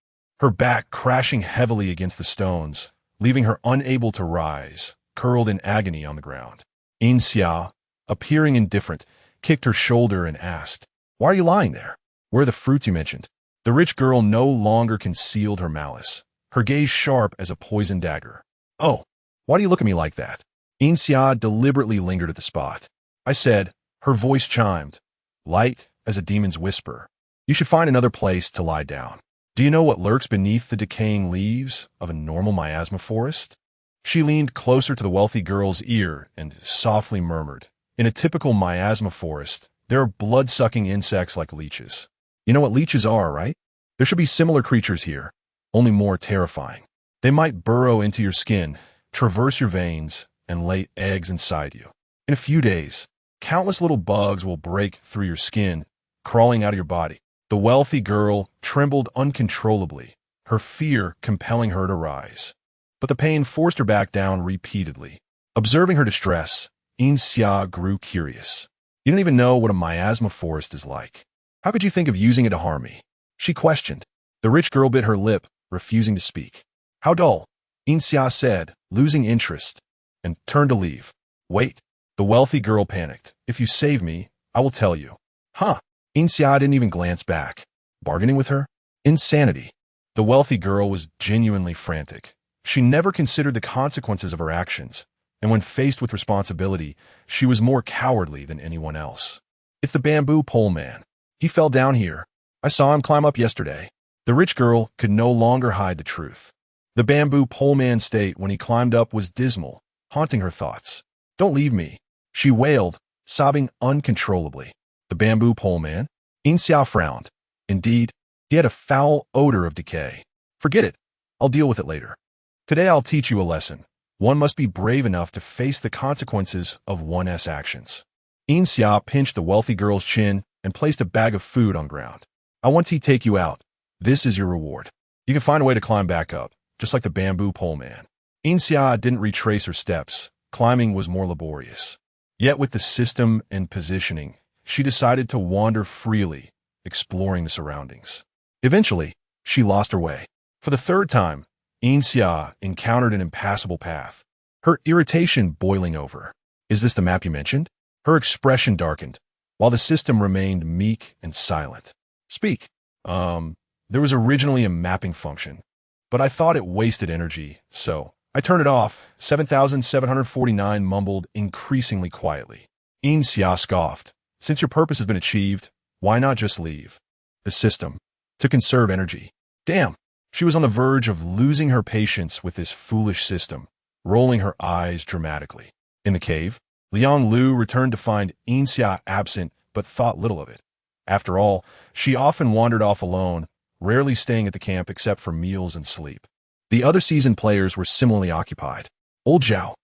her back crashing heavily against the stones, leaving her unable to rise, curled in agony on the ground. Yin Xia, appearing indifferent, kicked her shoulder and asked, "Why are you lying there? Where are the fruits you mentioned?" The rich girl no longer concealed her malice, her gaze sharp as a poisoned dagger. "Oh, why do you look at me like that?" Yin Xia deliberately lingered at the spot. I said, her voice chimed, light as a demon's whisper, "You should find another place to lie down. Do you know what lurks beneath the decaying leaves of a normal miasma forest?" She leaned closer to the wealthy girl's ear and softly murmured, "In a typical miasma forest, there are blood-sucking insects like leeches. You know what leeches are, right? There should be similar creatures here, only more terrifying. They might burrow into your skin, traverse your veins, and lay eggs inside you. In a few days, countless little bugs will break through your skin, crawling out of your body." The wealthy girl trembled uncontrollably, her fear compelling her to rise. But the pain forced her back down repeatedly. Observing her distress, Yin Xia grew curious. "You don't even know what a miasma forest is like. How could you think of using it to harm me?" she questioned. The rich girl bit her lip, refusing to speak. "How dull," Yin Xia said, losing interest, and turned to leave. "Wait." The wealthy girl panicked. "If you save me, I will tell you." "Huh?" Yin Xia didn't even glance back. Bargaining with her? Insanity. The wealthy girl was genuinely frantic. She never considered the consequences of her actions, and when faced with responsibility, she was more cowardly than anyone else. "It's the bamboo pole man. He fell down here. I saw him climb up yesterday." The rich girl could no longer hide the truth. The bamboo pole man's state when he climbed up was dismal, haunting her thoughts. "Don't leave me," she wailed, sobbing uncontrollably. The bamboo pole man? Yin Xia frowned. Indeed, he had a foul odor of decay. "Forget it. I'll deal with it later. Today I'll teach you a lesson. One must be brave enough to face the consequences of one's actions." Yin Xia pinched the wealthy girl's chin and placed a bag of food on ground. "I want to take you out. This is your reward. You can find a way to climb back up, just like the bamboo pole man." Yin Xia didn't retrace her steps. Climbing was more laborious. Yet with the system and positioning, she decided to wander freely, exploring the surroundings. Eventually, she lost her way. For the third time, Yin Xia encountered an impassable path, her irritation boiling over. "Is this the map you mentioned?" Her expression darkened, while the system remained meek and silent. "Speak." There was originally a mapping function, but I thought it wasted energy, so I turned it off." 7749 mumbled increasingly quietly. Yin Xia scoffed. "Since your purpose has been achieved, why not just leave?" The system. To conserve energy. Damn. She was on the verge of losing her patience with this foolish system, rolling her eyes dramatically. In the cave, Liang Lu returned to find Yin Xia absent, but thought little of it. After all, she often wandered off alone, rarely staying at the camp except for meals and sleep. The other seasoned players were similarly occupied. Old Zhao,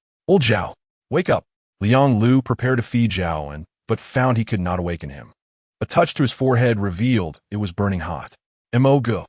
wake up." Liang Lu prepared to feed Zhao, but found he could not awaken him. A touch to his forehead revealed it was burning hot. Emoga,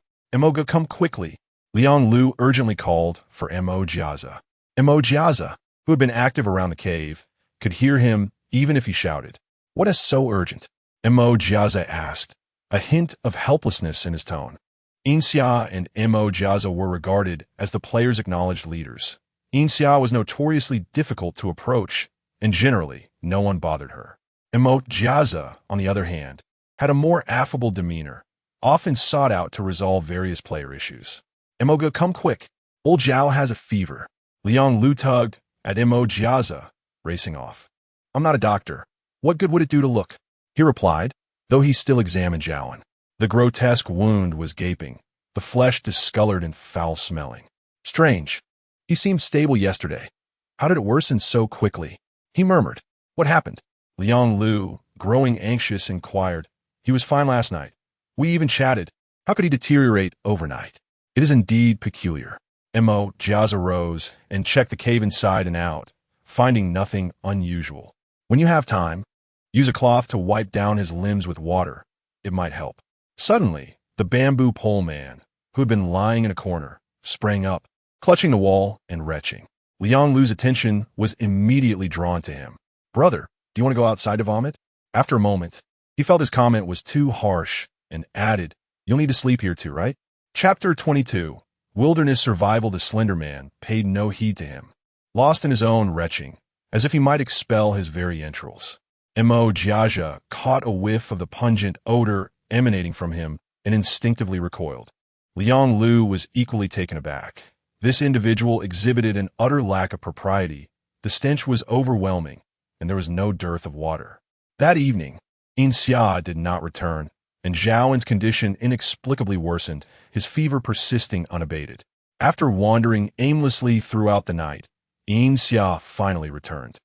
come quickly." Liang Lu urgently called for Mo Jiaza. Mo Jiaza, who had been active around the cave, could hear him even if he shouted. "What is so urgent?" Mo Jiaza asked, a hint of helplessness in his tone. Yin Xia and Mo Jiaza were regarded as the players' acknowledged leaders. Yin Xia was notoriously difficult to approach, and generally, no one bothered her. Mo Jiaza, on the other hand, had a more affable demeanor, often sought out to resolve various player issues. "Emoga, come quick. Old Zhao has a fever." Liang Lu tugged, at Mo Jiaza, racing off. I'm not a doctor. What good would it do to look? He replied, though he still examined Zhaoan. The grotesque wound was gaping, the flesh discolored and foul-smelling. Strange. He seemed stable yesterday. How did it worsen so quickly? He murmured. What happened? Liang Lu, growing anxious, inquired. He was fine last night. We even chatted. How could he deteriorate overnight? It is indeed peculiar. Mo Jiaza rose and checked the cave inside and out, finding nothing unusual. When you have time, use a cloth to wipe down his limbs with water. It might help. Suddenly, the bamboo pole man, who had been lying in a corner, sprang up, clutching the wall and retching. Liang Lu's attention was immediately drawn to him. Brother, do you want to go outside to vomit? After a moment, he felt his comment was too harsh and added, You'll need to sleep here too, right? Chapter 22. Wilderness Survival. The Slender Man paid no heed to him, lost in his own retching, as if he might expel his very entrails. Mo Jiaja caught a whiff of the pungent odor emanating from him and instinctively recoiled. Liang Lu was equally taken aback. This individual exhibited an utter lack of propriety. The stench was overwhelming, and there was no dearth of water. That evening, Yin Xia did not return, and Zhaoan's condition inexplicably worsened, his fever persisting unabated. After wandering aimlessly throughout the night, Yin Xia finally returned,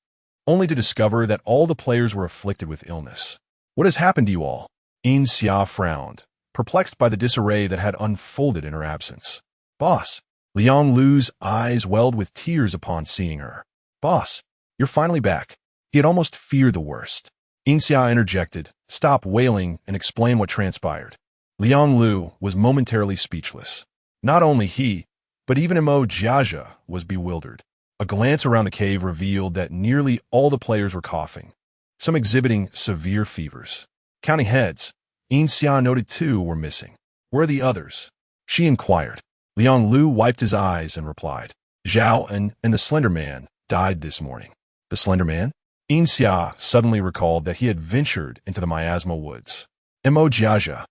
only to discover that all the players were afflicted with illness. What has happened to you all? Yin Xia frowned, perplexed by the disarray that had unfolded in her absence. Boss. Liang Lu's eyes welled with tears upon seeing her. Boss, you're finally back. He had almost feared the worst. Yin Xia interjected, stop wailing, and explain what transpired. Liang Lu was momentarily speechless. Not only he, but even Mo Jiaja was bewildered. A glance around the cave revealed that nearly all the players were coughing, some exhibiting severe fevers. Counting heads, Yin Xia noted 2 were missing. Where are the others? She inquired. Liang Lu wiped his eyes and replied, Zhao and the Slender Man died this morning. The Slender Man? Yin Xia suddenly recalled that he had ventured into the miasma woods. Mo Jiaja,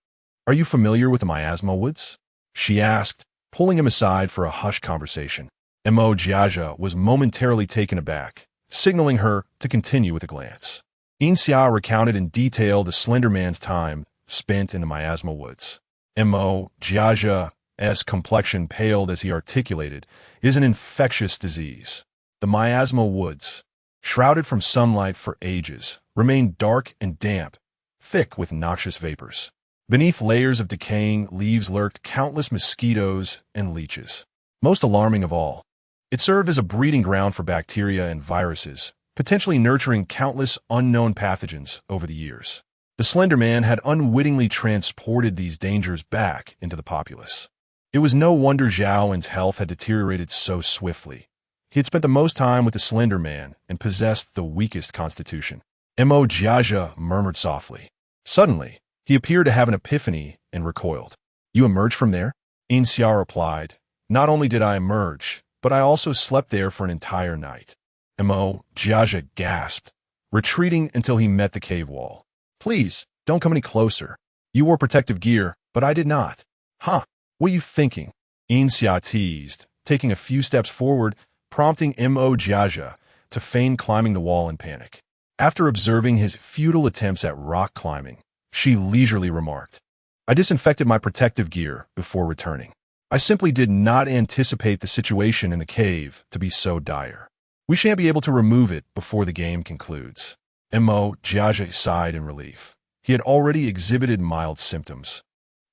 are you familiar with the miasma woods? She asked, pulling him aside for a hushed conversation. Mo Jiaja was momentarily taken aback, signaling her to continue with a glance. Yin Xia recounted in detail the Slender Man's time spent in the miasma woods. Mo Jiaja's complexion paled as he articulated, is an infectious disease. The miasma woods, shrouded from sunlight for ages, remained dark and damp, thick with noxious vapors. Beneath layers of decaying leaves lurked countless mosquitoes and leeches. Most alarming of all, it served as a breeding ground for bacteria and viruses, potentially nurturing countless unknown pathogens over the years. The Slender Man had unwittingly transported these dangers back into the populace. It was no wonder Zhaoan's health had deteriorated so swiftly. He had spent the most time with the Slender Man and possessed the weakest constitution. Mo Jiaja murmured softly. Suddenly, he appeared to have an epiphany and recoiled. You emerged from there? Yin Xia replied, Not only did I emerge, but I also slept there for an entire night. Mo Jiaja gasped, retreating until he met the cave wall. Please, don't come any closer. You wore protective gear, but I did not. Huh? What are you thinking? Yin Xia teased, taking a few steps forward, prompting Mo Jiaja to feign climbing the wall in panic. After observing his futile attempts at rock climbing, she leisurely remarked, I disinfected my protective gear before returning. I simply did not anticipate the situation in the cave to be so dire. We shan't be able to remove it before the game concludes. Mo Jiaja sighed in relief. He had already exhibited mild symptoms,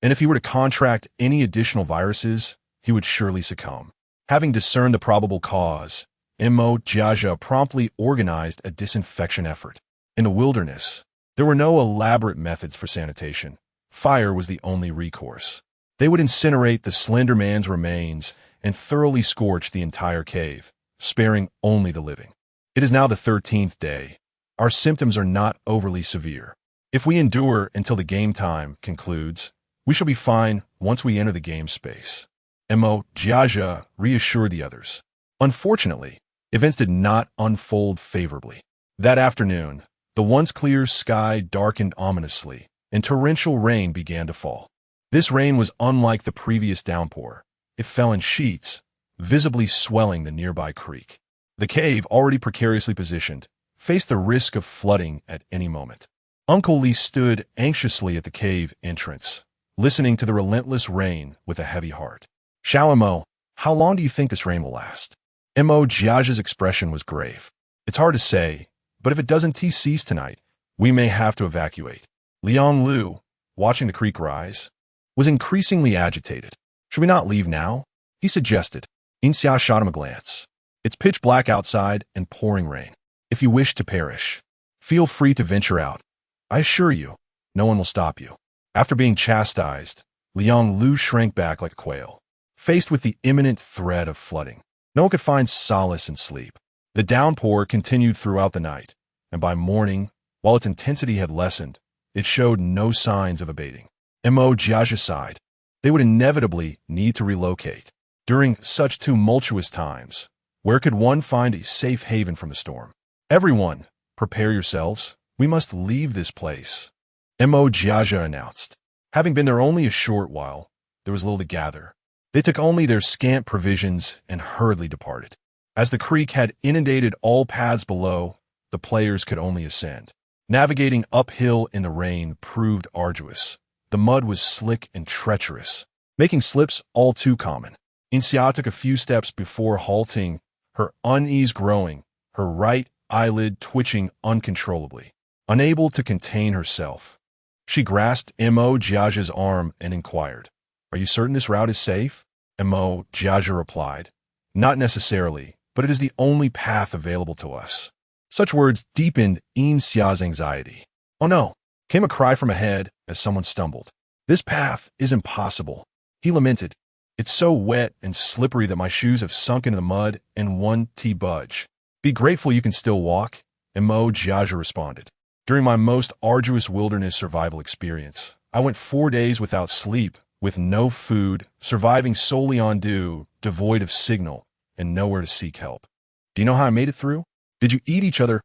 and if he were to contract any additional viruses, he would surely succumb. Having discerned the probable cause, Mo Jiaja promptly organized a disinfection effort. In the wilderness, there were no elaborate methods for sanitation. Fire was the only recourse. They would incinerate the Slender Man's remains and thoroughly scorch the entire cave, sparing only the living. It is now the 13th day. Our symptoms are not overly severe. If we endure until the game time concludes, we shall be fine once we enter the game space. Mo Jiaja reassured the others. Unfortunately, events did not unfold favorably. That afternoon, the once clear sky darkened ominously, and torrential rain began to fall. This rain was unlike the previous downpour. It fell in sheets, visibly swelling the nearby creek. The cave, already precariously positioned, faced the risk of flooding at any moment. Uncle Lee stood anxiously at the cave entrance, listening to the relentless rain with a heavy heart. Mo, how long do you think this rain will last? Mo Jiaja's expression was grave. It's hard to say, but if it doesn't cease tonight, we may have to evacuate. Liang Lu, watching the creek rise, was increasingly agitated. Should we not leave now? He suggested. Yin Xia shot him a glance. It's pitch black outside and pouring rain. If you wish to perish, feel free to venture out. I assure you, no one will stop you. After being chastised, Liang Lu shrank back like a quail, faced with the imminent threat of flooding. No one could find solace in sleep. The downpour continued throughout the night, and by morning, while its intensity had lessened, it showed no signs of abating. Mo Jiaja sighed. They would inevitably need to relocate. During such tumultuous times, where could one find a safe haven from the storm? Everyone, prepare yourselves. We must leave this place, Mo Jiaja announced. Having been there only a short while, there was little to gather. They took only their scant provisions and hurriedly departed. As the creek had inundated all paths below, the players could only ascend. Navigating uphill in the rain proved arduous. The mud was slick and treacherous, making slips all too common. Yin Xia took a few steps before halting, her unease growing, her right eyelid twitching uncontrollably. Unable to contain herself, she grasped Mo Jiaja's arm and inquired, "Are you certain this route is safe?" Mo Jiaja replied, "Not necessarily, but it is the only path available to us." Such words deepened Yin Xia's anxiety. "Oh no," came a cry from ahead as someone stumbled. "This path is impossible," he lamented. "It's so wet and slippery that my shoes have sunk into the mud and won't budge." "Be grateful you can still walk," Mo Jiaja responded. "During my most arduous wilderness survival experience, I went 4 days without sleep, with no food, surviving solely on dew, devoid of signal, and nowhere to seek help. Do you know how I made it through? Did you eat each other's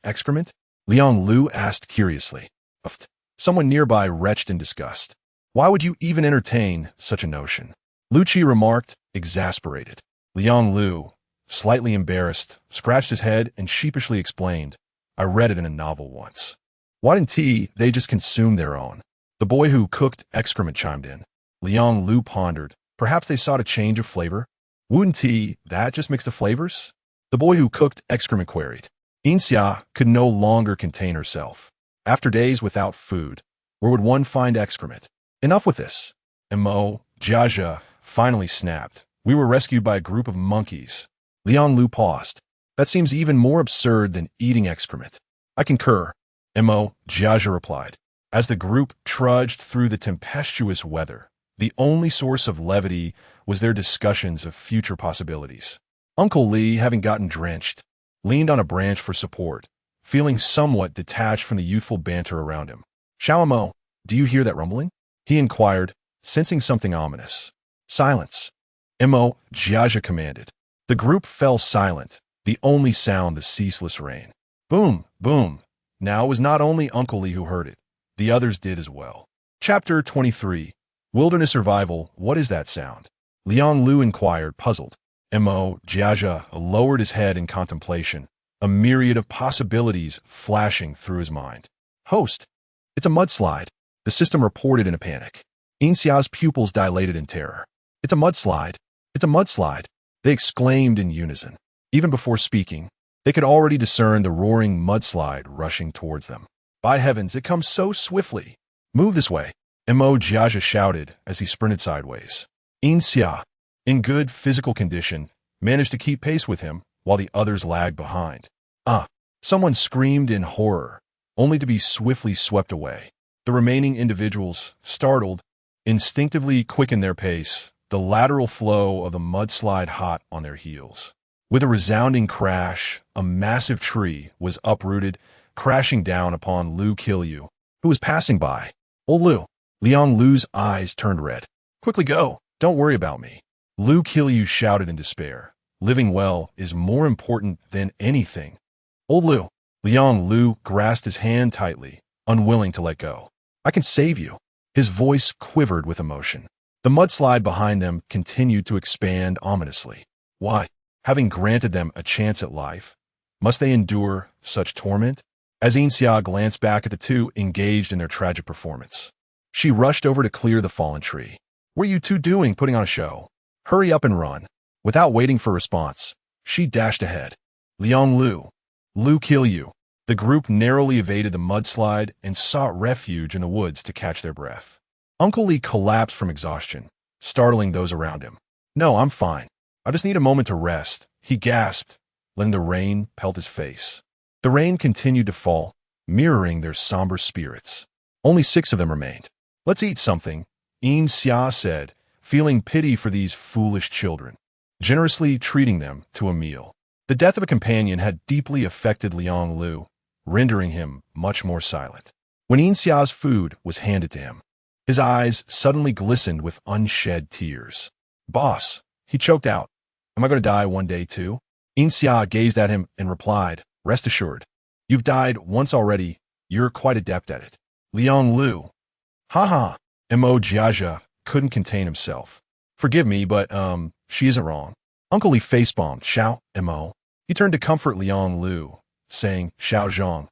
excrement?" Liang Lu asked curiously. Someone nearby retched in disgust. "Why would you even entertain such a notion?" Lu Qi remarked, exasperated. Liang Lu, slightly embarrassed, scratched his head and sheepishly explained, "I read it in a novel once." "Why didn't they just consume their own?" The boy who cooked excrement chimed in. Liang Lu pondered. Perhaps they sought a change of flavor? "Wouldn't that just mix the flavors?" The boy who cooked excrement queried. Yin Xia could no longer contain herself. After days without food, where would one find excrement? "Enough with this." Mo Jiaja finally snapped. "We were rescued by a group of monkeys." Liang Lu paused. "That seems even more absurd than eating excrement." "I concur," Mo Jiaja replied. As the group trudged through the tempestuous weather, the only source of levity was their discussions of future possibilities. Uncle Lee, having gotten drenched, leaned on a branch for support, feeling somewhat detached from the youthful banter around him. "Mo, do you hear that rumbling?" he inquired, sensing something ominous. "Silence," Mo Jiaja commanded. The group fell silent, the only sound the ceaseless rain. Boom, boom. Now it was not only Uncle Lee who heard it. The others did as well. Chapter 23. Wilderness Survival. What is that sound? Liang Lu inquired, puzzled. Mo Jiaja lowered his head in contemplation, a myriad of possibilities flashing through his mind. "Host, it's a mudslide," the system reported in a panic. Yin Xia's pupils dilated in terror. "It's a mudslide. It's a mudslide," they exclaimed in unison. Even before speaking, they could already discern the roaring mudslide rushing towards them. "By heavens, it comes so swiftly. Move this way," Mo Jiaja shouted as he sprinted sideways. Yin Xia, in good physical condition, managed to keep pace with him while the others lagged behind. "Ah!" Someone screamed in horror, only to be swiftly swept away. The remaining individuals, startled, instinctively quickened their pace, the lateral flow of the mudslide hot on their heels. With a resounding crash, a massive tree was uprooted, crashing down upon Lu Qiyu, who was passing by. "Oh, Lu!" Liang Lu's eyes turned red. "Quickly go! Don't worry about me!" Lu Qiyu shouted in despair. "Living well is more important than anything." "Oh, Lu!" Liang Lu grasped his hand tightly, unwilling to let go. "I can save you." His voice quivered with emotion. The mudslide behind them continued to expand ominously. "Why? having granted them a chance at life, must they endure such torment? As Yin Xia glanced back at the two engaged in their tragic performance, she rushed over to clear the fallen tree. What are you two doing, putting on a show? Hurry up and run. Without waiting for a response, she dashed ahead. Liang Lu kill you. The group narrowly evaded the mudslide and sought refuge in the woods to catch their breath. Uncle Li collapsed from exhaustion, startling those around him. No, I'm fine. I just need a moment to rest, he gasped, letting the rain pelt his face. The rain continued to fall, mirroring their somber spirits. Only 6 of them remained. Let's eat something, Yin Xia said, feeling pity for these foolish children, generously treating them to a meal. The death of a companion had deeply affected Liang Lu, rendering him much more silent. When Yin Xia's food was handed to him, his eyes suddenly glistened with unshed tears. Boss, he choked out. Am I going to die one day too? Yin Xia gazed at him and replied, rest assured. You've died once already. You're quite adept at it. Liang Lu. Ha. Mo Jiaja couldn't contain himself. Forgive me, but, she isn't wrong. Uncle Li facepalmed, Xiao, Mo. He turned to comfort Liang Lu, saying, Xiao Zhang,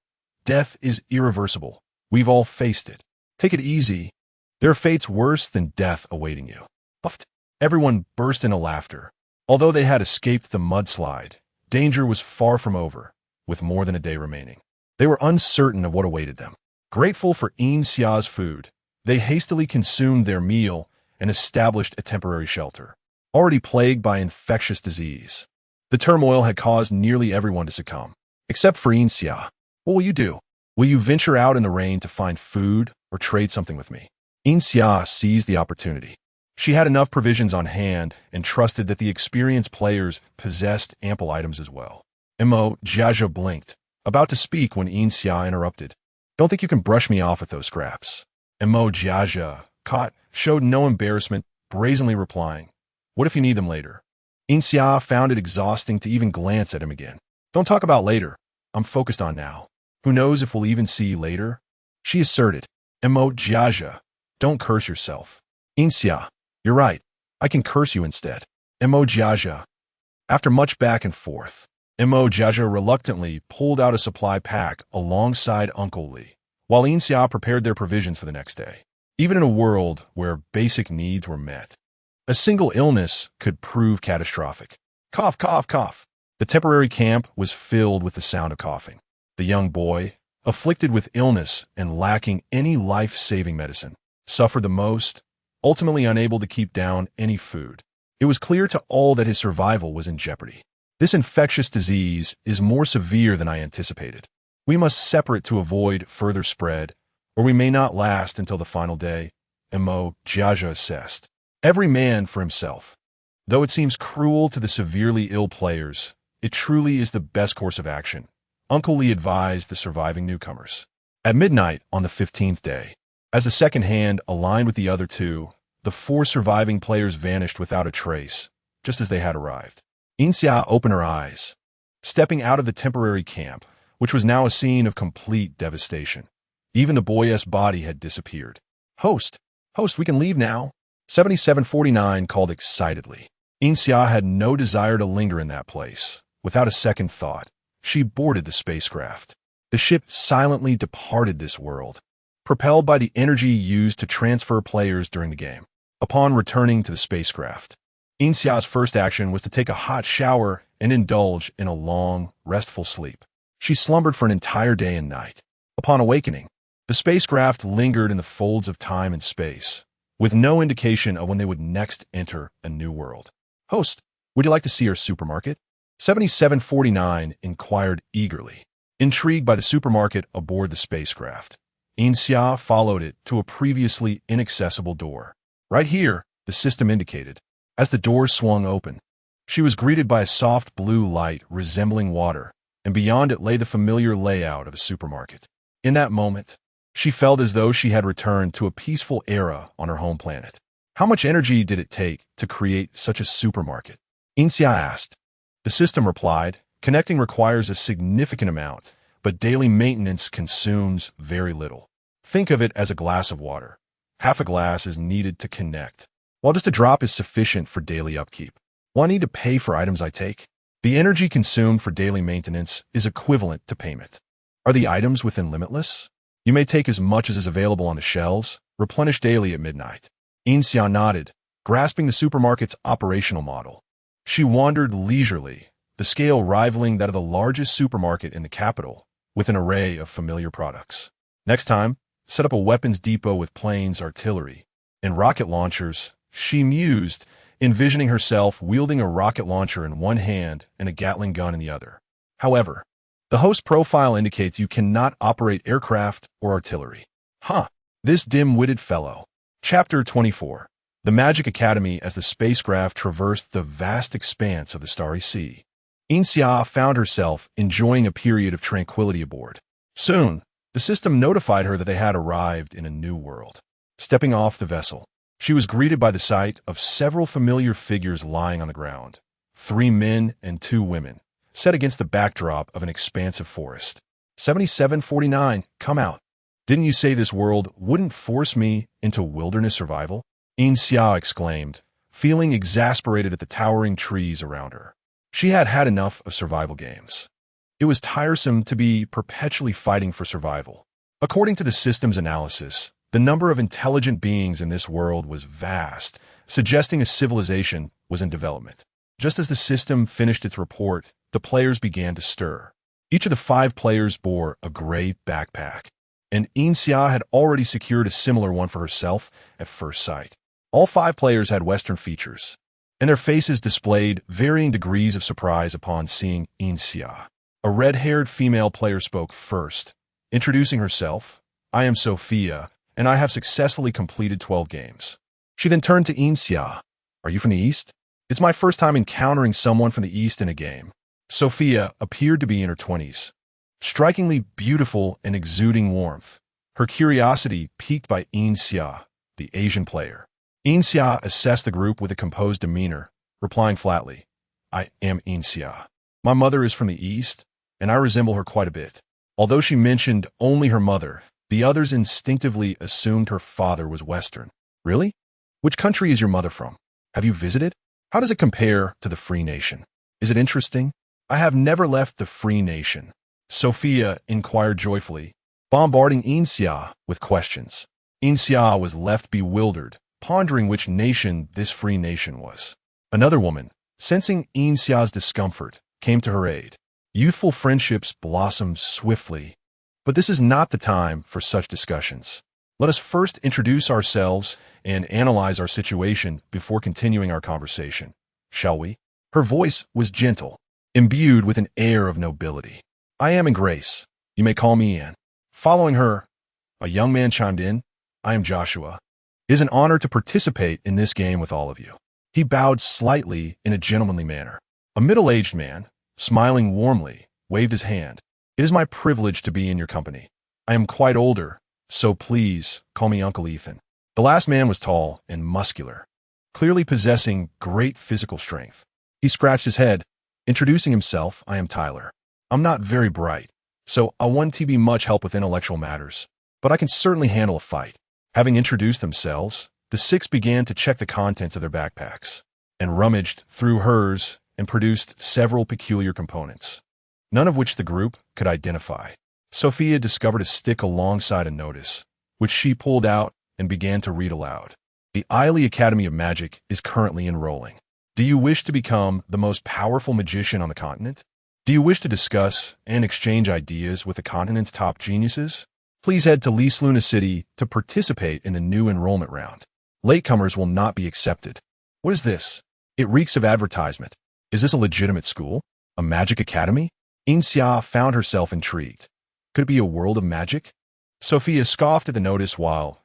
death is irreversible. We've all faced it. Take it easy. There are fates worse than death awaiting you. Puffed. Everyone burst into laughter. Although they had escaped the mudslide, danger was far from over, with more than a day remaining. They were uncertain of what awaited them. Grateful for Yin Xia's food, they hastily consumed their meal and established a temporary shelter. Already plagued by infectious disease, the turmoil had caused nearly everyone to succumb, except for Yin Xia. What will you do? Will you venture out in the rain to find food or trade something with me? Yin Xia seized the opportunity. She had enough provisions on hand and trusted that the experienced players possessed ample items as well. Mo Jiaja blinked, about to speak when Yin Xia interrupted. Don't think you can brush me off with those scraps. Mo Jiaja, caught, showed no embarrassment, brazenly replying, what if you need them later? Yin Xia found it exhausting to even glance at him again. Don't talk about later. I'm focused on now. Who knows if we'll even see later? She asserted. Mo Jiaja, don't curse yourself. Yin Xia, you're right. I can curse you instead. Mo Jiaja. After much back and forth, Mo Jiaja reluctantly pulled out a supply pack alongside Uncle Li, while Yin Xia prepared their provisions for the next day. Even in a world where basic needs were met, a single illness could prove catastrophic. Cough, cough, cough. The temporary camp was filled with the sound of coughing. The young boy, afflicted with illness and lacking any life-saving medicine, suffered the most, ultimately unable to keep down any food. It was clear to all that his survival was in jeopardy. This infectious disease is more severe than I anticipated. We must separate to avoid further spread, or we may not last until the final day, Mo Jiaja assessed. Every man for himself. Though it seems cruel to the severely ill players, it truly is the best course of action, Uncle Li advised the surviving newcomers. At midnight on the 15th day, as the second hand aligned with the other two, the 4 surviving players vanished without a trace, just as they had arrived. Yin Xia opened her eyes, stepping out of the temporary camp, which was now a scene of complete devastation. Even the boy's body had disappeared. Host, we can leave now. 7749 called excitedly. Yin Xia had no desire to linger in that place. Without a second thought, she boarded the spacecraft. The ship silently departed this world, propelled by the energy used to transfer players during the game. Upon returning to the spacecraft, Yin Xia's first action was to take a hot shower and indulge in a long, restful sleep. She slumbered for an entire day and night. Upon awakening, the spacecraft lingered in the folds of time and space, with no indication of when they would next enter a new world. Host, would you like to see our supermarket? 7749 inquired eagerly. Intrigued by the supermarket aboard the spacecraft, Yin Xia followed it to a previously inaccessible door. Right here, the system indicated. As the door swung open, she was greeted by a soft blue light resembling water, and beyond it lay the familiar layout of a supermarket. In that moment, she felt as though she had returned to a peaceful era on her home planet. How much energy did it take to create such a supermarket? Yin Xia asked. The system replied, connecting requires a significant amount, but daily maintenance consumes very little. Think of it as a glass of water. Half a glass is needed to connect, while just a drop is sufficient for daily upkeep. Will I need to pay for items I take? The energy consumed for daily maintenance is equivalent to payment. Are the items within limitless? You may take as much as is available on the shelves, replenish daily at midnight. Yin Xia nodded, grasping the supermarket's operational model. She wandered leisurely, the scale rivaling that of the largest supermarket in the capital, with an array of familiar products. Next time, set up a weapons depot with planes, artillery, and rocket launchers, she mused, envisioning herself wielding a rocket launcher in one hand and a Gatling gun in the other. However, the host profile indicates you cannot operate aircraft or artillery. This dim-witted fellow. Chapter 24. The Magic Academy as the spacecraft traversed the vast expanse of the Starry Sea. Yin Xia found herself enjoying a period of tranquility aboard. Soon, the system notified her that they had arrived in a new world. Stepping off the vessel, she was greeted by the sight of several familiar figures lying on the ground. 3 men and 2 women, set against the backdrop of an expansive forest. 7749, come out. Didn't you say this world wouldn't force me into wilderness survival? Yin Xia exclaimed, feeling exasperated at the towering trees around her. She had had enough of survival games. It was tiresome to be perpetually fighting for survival. According to the system's analysis, the number of intelligent beings in this world was vast, suggesting a civilization was in development. Just as the system finished its report, the players began to stir. Each of the 5 players bore a gray backpack, and Yin Xia had already secured a similar one for herself at first sight. All 5 players had Western features, and their faces displayed varying degrees of surprise upon seeing Yin Xia. A red-haired female player spoke first, introducing herself. I am Sophia, and I have successfully completed 12 games. She then turned to Yin Xia. Are you from the East? It's my first time encountering someone from the East in a game. Sophia appeared to be in her 20s, strikingly beautiful and exuding warmth, her curiosity piqued by Yin Xia, the Asian player. Yin Xia assessed the group with a composed demeanor, replying flatly, I am Yin Xia. My mother is from the East, and I resemble her quite a bit. Although she mentioned only her mother, the others instinctively assumed her father was Western. Really? Which country is your mother from? Have you visited? How does it compare to the Free Nation? Is it interesting? I have never left the Free Nation. Sophia inquired joyfully, bombarding Yin Xia with questions. Yin Xia was left bewildered, pondering which nation this Free Nation was. Another woman, sensing Yin Xia's discomfort, came to her aid. Youthful friendships blossom swiftly, but this is not the time for such discussions. Let us first introduce ourselves and analyze our situation before continuing our conversation, shall we? Her voice was gentle, imbued with an air of nobility. I am in Grace. You may call me Ian. Following her, a young man chimed in. I am Joshua. It is an honor to participate in this game with all of you. He bowed slightly in a gentlemanly manner. A middle-aged man, smiling warmly, waved his hand. It is my privilege to be in your company. I am quite older, so please call me Uncle Ethan. The last man was tall and muscular, clearly possessing great physical strength. He scratched his head, introducing himself. I am Tyler. I'm not very bright, so I won't be much help with intellectual matters, but I can certainly handle a fight. Having introduced themselves, the 6 began to check the contents of their backpacks, and rummaged through hers and produced several peculiar components, none of which the group could identify. Sophia discovered a stick alongside a notice, which she pulled out and began to read aloud. The Eiley Academy of Magic is currently enrolling. Do you wish to become the most powerful magician on the continent? Do you wish to discuss and exchange ideas with the continent's top geniuses? Please head to Lease Luna City to participate in the new enrollment round. Latecomers will not be accepted. What is this? It reeks of advertisement. Is this a legitimate school? A magic academy? Yin Xia found herself intrigued. Could it be a world of magic? Sophia scoffed at the notice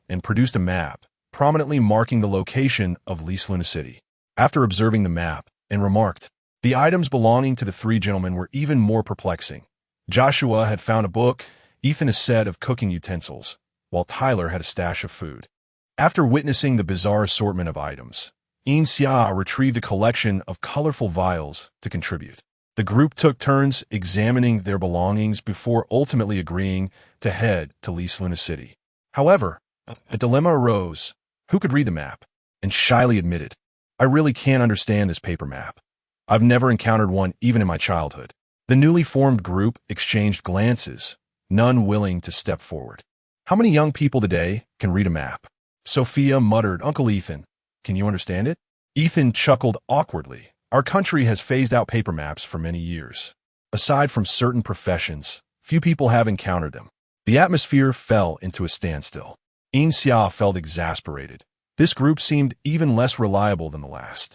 and produced a map, prominently marking the location of Lease Luna City. After observing the map, and remarked, the items belonging to the 3 gentlemen were even more perplexing. Joshua had found a book, Ethan a set of cooking utensils, while Tyler had a stash of food. After witnessing the bizarre assortment of items, Yin Xia retrieved a collection of colorful vials to contribute. The group took turns examining their belongings before ultimately agreeing to head to Lease Luna City. However, a dilemma arose. Who could read the map? And shyly admitted, I really can't understand this paper map. I've never encountered one even in my childhood. The newly formed group exchanged glances, none willing to step forward. How many young people today can read a map? Sophia muttered, Uncle Ethan, can you understand it? Ethan chuckled awkwardly. Our country has phased out paper maps for many years. Aside from certain professions, few people have encountered them. The atmosphere fell into a standstill. Yin Xia felt exasperated. This group seemed even less reliable than the last.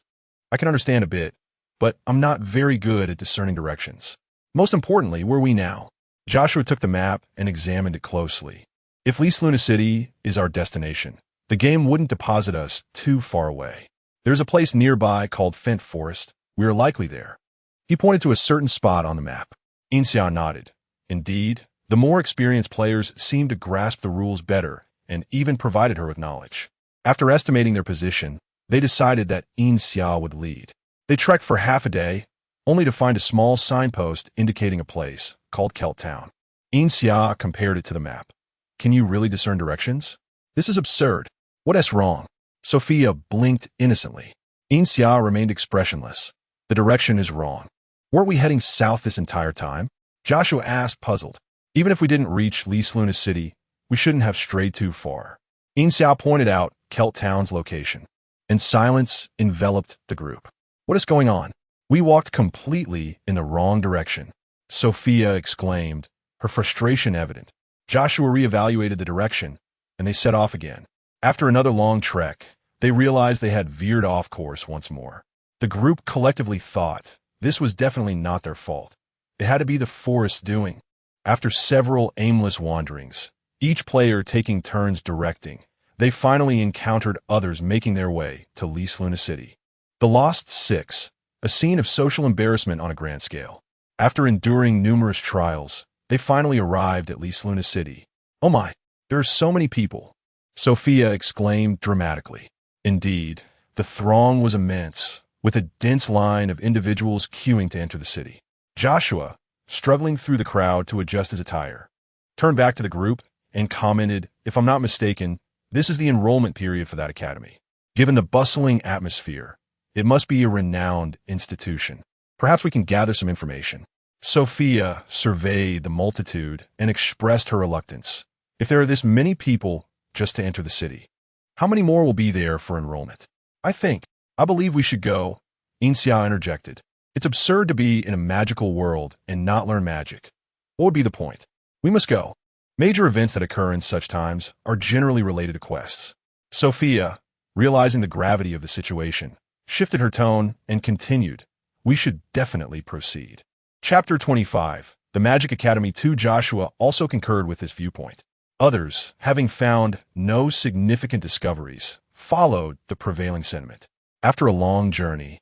I can understand a bit, but I'm not very good at discerning directions. Most importantly, where are we now? Joshua took the map and examined it closely. If Luna City is our destination, the game wouldn't deposit us too far away. There's a place nearby called Fent Forest. We are likely there. He pointed to a certain spot on the map. Yin Xia nodded. Indeed, the more experienced players seemed to grasp the rules better and even provided her with knowledge. After estimating their position, they decided that Yin Xia would lead. They trekked for half a day, only to find a small signpost indicating a place called Kelt Town. Yin Xia compared it to the map. Can you really discern directions? This is absurd. What's wrong? Sophia blinked innocently. Yin Xia remained expressionless. The direction is wrong. Weren't we heading south this entire time? Joshua asked, puzzled. Even if we didn't reach Luna City, we shouldn't have strayed too far. Yin Xia pointed out Kelt Town's location, and silence enveloped the group. What is going on? We walked completely in the wrong direction, Sophia exclaimed, her frustration evident. Joshua reevaluated the direction, and they set off again. After another long trek, they realized they had veered off course once more. The group collectively thought this was definitely not their fault. It had to be the forest's doing. After several aimless wanderings, each player taking turns directing, they finally encountered others making their way to Luna City. The Lost Six, a scene of social embarrassment on a grand scale. After enduring numerous trials, they finally arrived at Luna City. Oh my, there are so many people, Sophia exclaimed dramatically. Indeed, the throng was immense, with a dense line of individuals queuing to enter the city. Joshua, struggling through the crowd to adjust his attire, turned back to the group and commented, if I'm not mistaken, this is the enrollment period for that academy. Given the bustling atmosphere, it must be a renowned institution. Perhaps we can gather some information. Sophia surveyed the multitude and expressed her reluctance. If there are this many people just to enter the city, how many more will be there for enrollment? I believe we should go, Yin Xia interjected. It's absurd to be in a magical world and not learn magic. What would be the point? We must go. Major events that occur in such times are generally related to quests. Sophia, realizing the gravity of the situation, shifted her tone and continued, we should definitely proceed. Chapter 25, The Magic Academy 2. Joshua also concurred with this viewpoint. Others, having found no significant discoveries, followed the prevailing sentiment. After a long journey,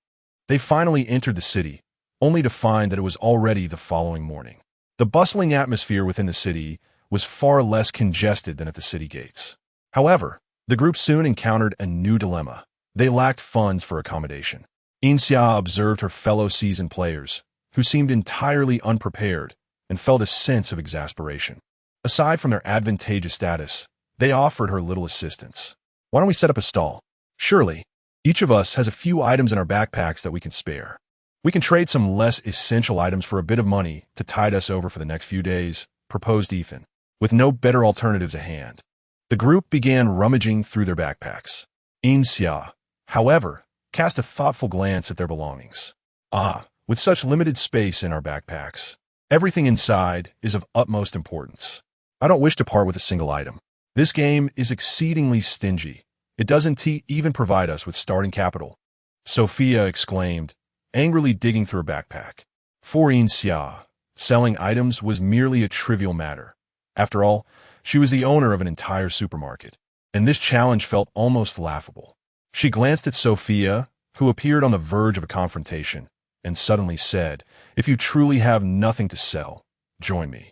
they finally entered the city, only to find that it was already the following morning. The bustling atmosphere within the city was far less congested than at the city gates. However, the group soon encountered a new dilemma. They lacked funds for accommodation. Yin Xia observed her fellow seasoned players, who seemed entirely unprepared, and felt a sense of exasperation. Aside from their advantageous status, they offered her little assistance. Why don't we set up a stall? Surely, each of us has a few items in our backpacks that we can spare. We can trade some less essential items for a bit of money to tide us over for the next few days, proposed Ethan, with no better alternatives at hand. The group began rummaging through their backpacks. Yin Xia, however, cast a thoughtful glance at their belongings. With such limited space in our backpacks, everything inside is of utmost importance. I don't wish to part with a single item. This game is exceedingly stingy. It doesn't even provide us with starting capital, Sophia exclaimed, angrily digging through her backpack. For Yin Xia, selling items was merely a trivial matter. After all, she was the owner of an entire supermarket, and this challenge felt almost laughable. She glanced at Sophia, who appeared on the verge of a confrontation, and suddenly said, if you truly have nothing to sell, join me.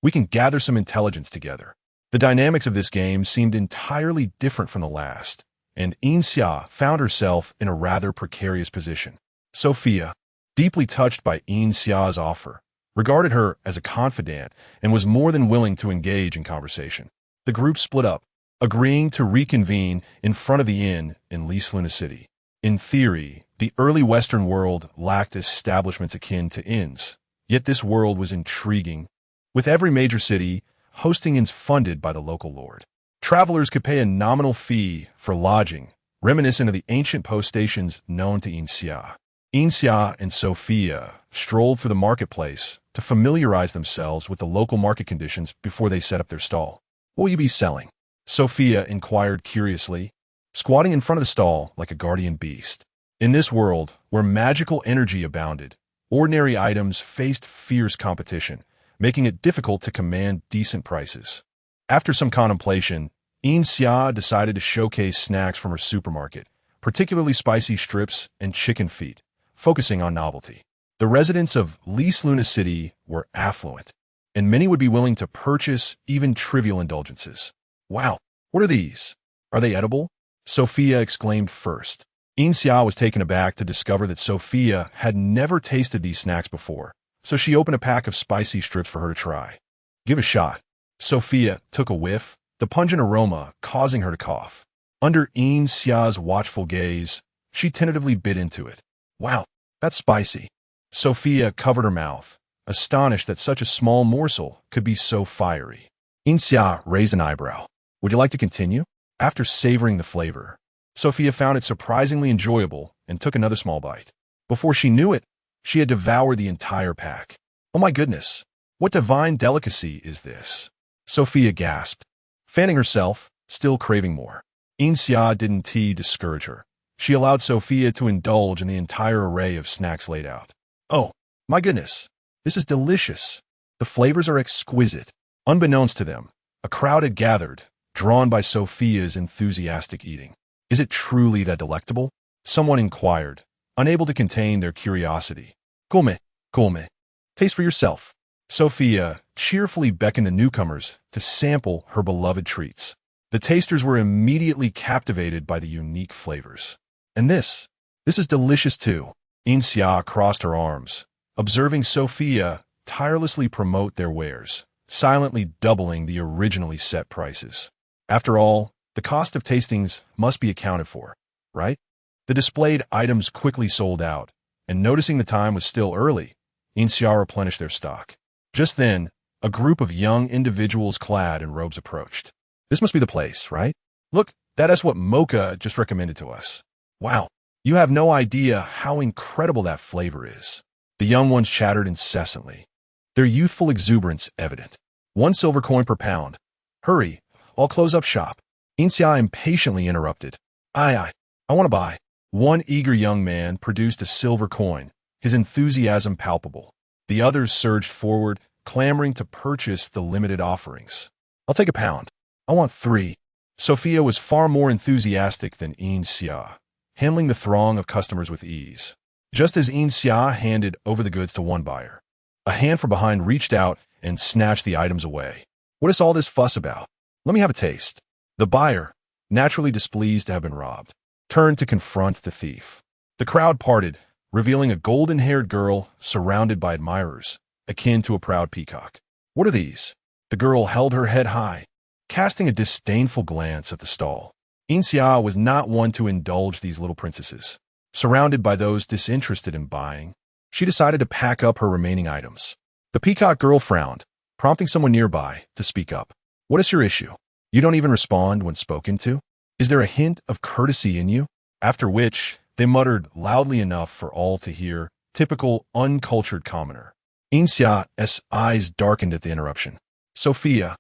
We can gather some intelligence together. The dynamics of this game seemed entirely different from the last, and Yin Xia found herself in a rather precarious position. Sophia, deeply touched by Yin Xia's offer, regarded her as a confidant and was more than willing to engage in conversation. The group split up, agreeing to reconvene in front of the inn in Luna City. In theory, The early Western world lacked establishments akin to inns, yet this world was intriguing, with every major city hosting inns funded by the local lord. Travelers could pay a nominal fee for lodging, reminiscent of the ancient post stations known to Yin Xia. Yin Xia and Sophia strolled through the marketplace to familiarize themselves with the local market conditions before they set up their stall. "What will you be selling?" Sophia inquired curiously, squatting in front of the stall like a guardian beast. In this world, where magical energy abounded, ordinary items faced fierce competition, making it difficult to command decent prices. After some contemplation, Yin Xia decided to showcase snacks from her supermarket, particularly spicy strips and chicken feet, focusing on novelty. The residents of Lis Luna City were affluent, and many would be willing to purchase even trivial indulgences. "Wow, what are these? Are they edible?" Sophia exclaimed first. Yin Xia was taken aback to discover that Sophia had never tasted these snacks before, so she opened a pack of spicy strips for her to try. "Give a shot." Sophia took a whiff, the pungent aroma causing her to cough. Under Yin Xia's watchful gaze, she tentatively bit into it. "Wow, that's spicy." Sophia covered her mouth, astonished that such a small morsel could be so fiery. Yin Xia raised an eyebrow. "Would you like to continue?" After savoring the flavor, Sophia found it surprisingly enjoyable and took another small bite. Before she knew it, she had devoured the entire pack. "Oh my goodness, what divine delicacy is this?" Sophia gasped, fanning herself, still craving more. Yin Xia didn't discourage her. She allowed Sophia to indulge in the entire array of snacks laid out. "Oh, my goodness, this is delicious. The flavors are exquisite." Unbeknownst to them, a crowd had gathered, drawn by Sophia's enthusiastic eating. "Is it truly that delectable?" someone inquired, unable to contain their curiosity. "Come, come. Taste for yourself." Sophia cheerfully beckoned the newcomers to sample her beloved treats. The tasters were immediately captivated by the unique flavors. "And this is delicious too." Yin Xia crossed her arms, observing Sophia tirelessly promote their wares, silently doubling the originally set prices. After all, the cost of tastings must be accounted for, right? The displayed items quickly sold out, and noticing the time was still early, Yin Xia replenished their stock. Just then, a group of young individuals clad in robes approached. "This must be the place, right? Look, that is what Mocha just recommended to us. Wow, you have no idea how incredible that flavor is." The young ones chattered incessantly, their youthful exuberance evident. "1 silver coin per pound. Hurry, I'll close up shop." Yin Xia impatiently interrupted. I want to buy." One eager young man produced a silver coin, his enthusiasm palpable. The others surged forward, clamoring to purchase the limited offerings. "I'll take a pound. I want 3. Sophia was far more enthusiastic than Yin Xia, handling the throng of customers with ease. Just as Yin Xia handed over the goods to one buyer, a hand from behind reached out and snatched the items away. "What is all this fuss about? Let me have a taste." The buyer, naturally displeased to have been robbed, turned to confront the thief. The crowd parted, revealing a golden-haired girl surrounded by admirers, akin to a proud peacock. "What are these?" The girl held her head high, casting a disdainful glance at the stall. Yin Xia was not one to indulge these little princesses. Surrounded by those disinterested in buying, she decided to pack up her remaining items. The peacock girl frowned, prompting someone nearby to speak up. "What is your issue? You don't even respond when spoken to? Is there a hint of courtesy in you?" After which, they muttered loudly enough for all to hear, typical uncultured commoner. Yin Xia's eyes darkened at the interruption. Sophia,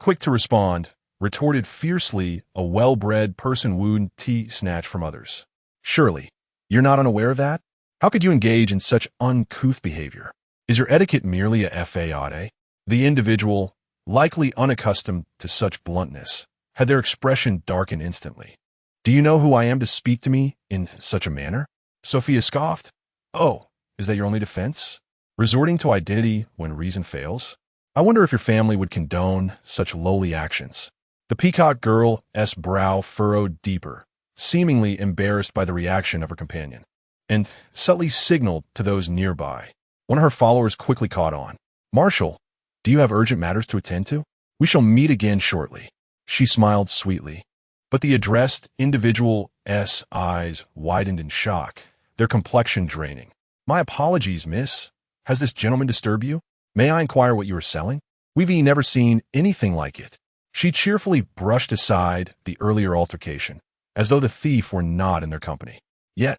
quick to respond, retorted fiercely, a well-bred person would snatch from others. "Surely, you're not unaware of that? How could you engage in such uncouth behavior? Is your etiquette merely a fade?" The individual, likely unaccustomed to such bluntness, had their expression darken instantly. "Do you know who I am to speak to me in such a manner?" Sophia scoffed. "Oh, is that your only defense? Resorting to identity when reason fails? I wonder if your family would condone such lowly actions." The peacock girl's brow furrowed deeper, seemingly embarrassed by the reaction of her companion, and subtly signaled to those nearby. One of her followers quickly caught on. "Marshal, do you have urgent matters to attend to? We shall meet again shortly." She smiled sweetly, but the addressed individual's eyes widened in shock, their complexion draining. "My apologies, miss. Has this gentleman disturbed you? May I inquire what you are selling? We've never seen anything like it." She cheerfully brushed aside the earlier altercation, as though the thief were not in their company. Yet,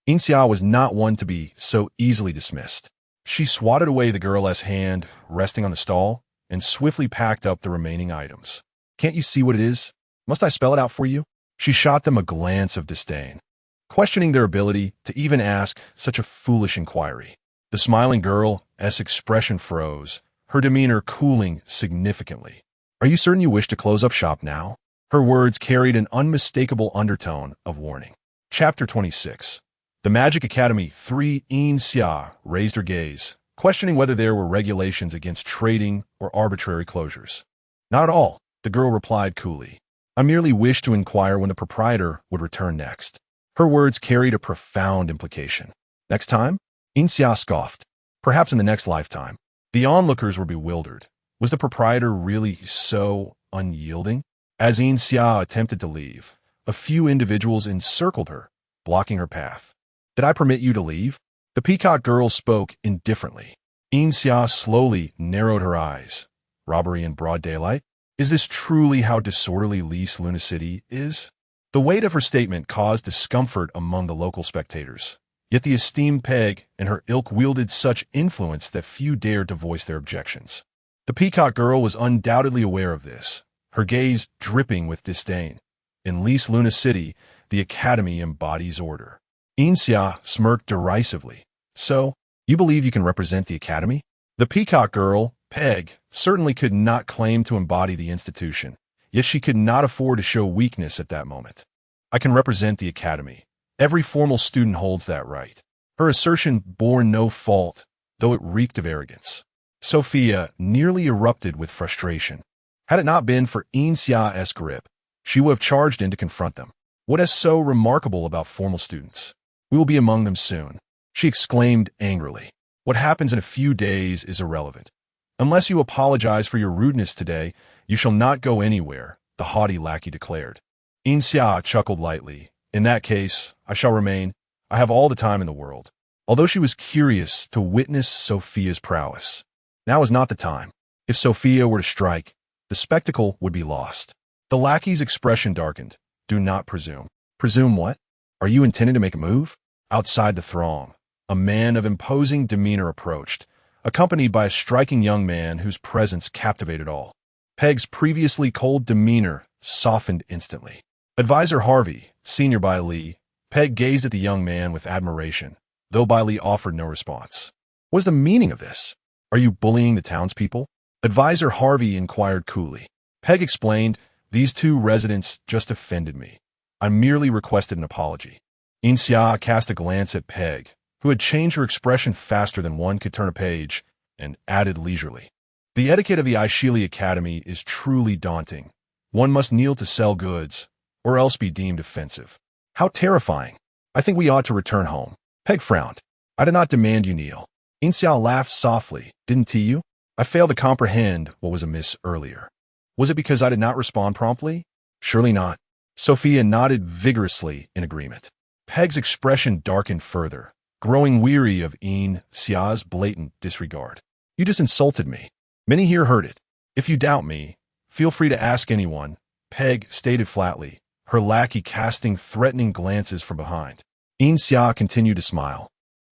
Yin Xia was not one to be so easily dismissed. She swatted away the girl's hand resting on the stall and swiftly packed up the remaining items. "Can't you see what it is? Must I spell it out for you?" She shot them a glance of disdain, questioning their ability to even ask such a foolish inquiry. The smiling girl's expression froze, her demeanor cooling significantly. "Are you certain you wish to close up shop now?" Her words carried an unmistakable undertone of warning. Chapter 26. The Magic Academy 3. Yin Xia raised her gaze, questioning whether there were regulations against trading or arbitrary closures. "Not at all," the girl replied coolly. "I merely wish to inquire when the proprietor would return next." Her words carried a profound implication. Next time? Yin Xia scoffed. Perhaps in the next lifetime. The onlookers were bewildered. Was the proprietor really so unyielding? As Yin Xia attempted to leave, a few individuals encircled her, blocking her path. "Did I permit you to leave?" The peacock girl spoke indifferently. Yin Xia slowly narrowed her eyes. "Robbery in broad daylight? Is this truly how disorderly Lunacy is?" The weight of her statement caused discomfort among the local spectators. Yet the esteemed Peg and her ilk wielded such influence that few dared to voice their objections. The peacock girl was undoubtedly aware of this, her gaze dripping with disdain. In Lunacy, the academy embodies order. Yin Xia smirked derisively. "So, you believe you can represent the academy?" The peacock girl, Peg, certainly could not claim to embody the institution, yet she could not afford to show weakness at that moment. "I can represent the academy. Every formal student holds that right." Her assertion bore no fault, though it reeked of arrogance. Sophia nearly erupted with frustration. Had it not been for Yin Xia's grip, she would have charged in to confront them. "What is so remarkable about formal students? We will be among them soon," she exclaimed angrily. "What happens in a few days is irrelevant. Unless you apologize for your rudeness today, you shall not go anywhere," the haughty lackey declared. Yin Xia chuckled lightly. "In that case, I shall remain. I have all the time in the world." Although she was curious to witness Sophia's prowess, now is not the time. If Sophia were to strike, the spectacle would be lost. The lackey's expression darkened. "Do not presume." "Presume what? Are you intending to make a move?" Outside the throng, a man of imposing demeanor approached, accompanied by a striking young man whose presence captivated all. Peg's previously cold demeanor softened instantly. Advisor Harvey, senior by Lee, Peg gazed at the young man with admiration, though Bailey offered no response. "What is the meaning of this? Are you bullying the townspeople?" Advisor Harvey inquired coolly. Peg explained, "These two residents just offended me. I merely requested an apology." Yin Xia cast a glance at Peg, who had changed her expression faster than one could turn a page, and added leisurely, "The etiquette of the Aishili Academy is truly daunting. One must kneel to sell goods, or else be deemed offensive." "How terrifying. I think we ought to return home." Peg frowned. "I did not demand you kneel." Yin Xia laughed softly. "Didn't he you? I failed to comprehend what was amiss earlier. Was it because I did not respond promptly?" "Surely not." Sophia nodded vigorously in agreement. Peg's expression darkened further, growing weary of Yin Xia's blatant disregard. "You just insulted me. Many here heard it. If you doubt me, feel free to ask anyone," Peg stated flatly, her lackey casting threatening glances from behind. Yin Xia continued to smile,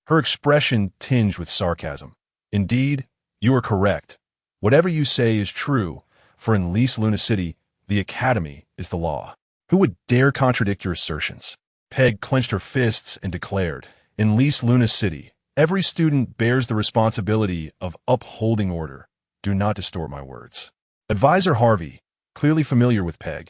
her expression tinged with sarcasm. "Indeed, you are correct. Whatever you say is true, for in Lunacy, the academy is the law. Who would dare contradict your assertions?" Peg clenched her fists and declared, "In Lunacy, every student bears the responsibility of upholding order. Do not distort my words." Advisor Harvey, clearly familiar with Peg,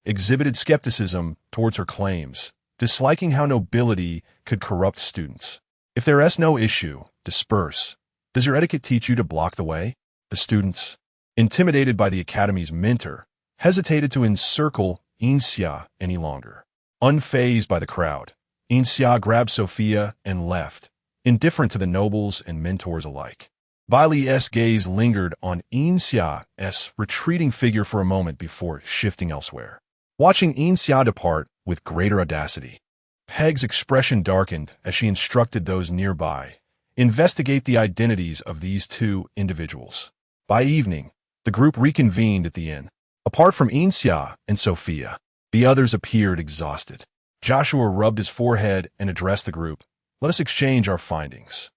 exhibited skepticism towards her claims, disliking how nobility could corrupt students. "If there is no issue, disperse. Does your etiquette teach you to block the way?" The students, intimidated by the academy's mentor, hesitated to encircle Yin Xia any longer. Unfazed by the crowd, Yin Xia grabbed Sophia and left, indifferent to the nobles and mentors alike. Bailey's gaze lingered on Yin Xia's retreating figure for a moment before shifting elsewhere. Watching Yin Xia depart with greater audacity, Peg's expression darkened as she instructed those nearby. Investigate the identities of these two individuals. By evening, the group reconvened at the inn. Apart from Yin Xia and Sophia, the others appeared exhausted. Joshua rubbed his forehead and addressed the group. Let us exchange our findings.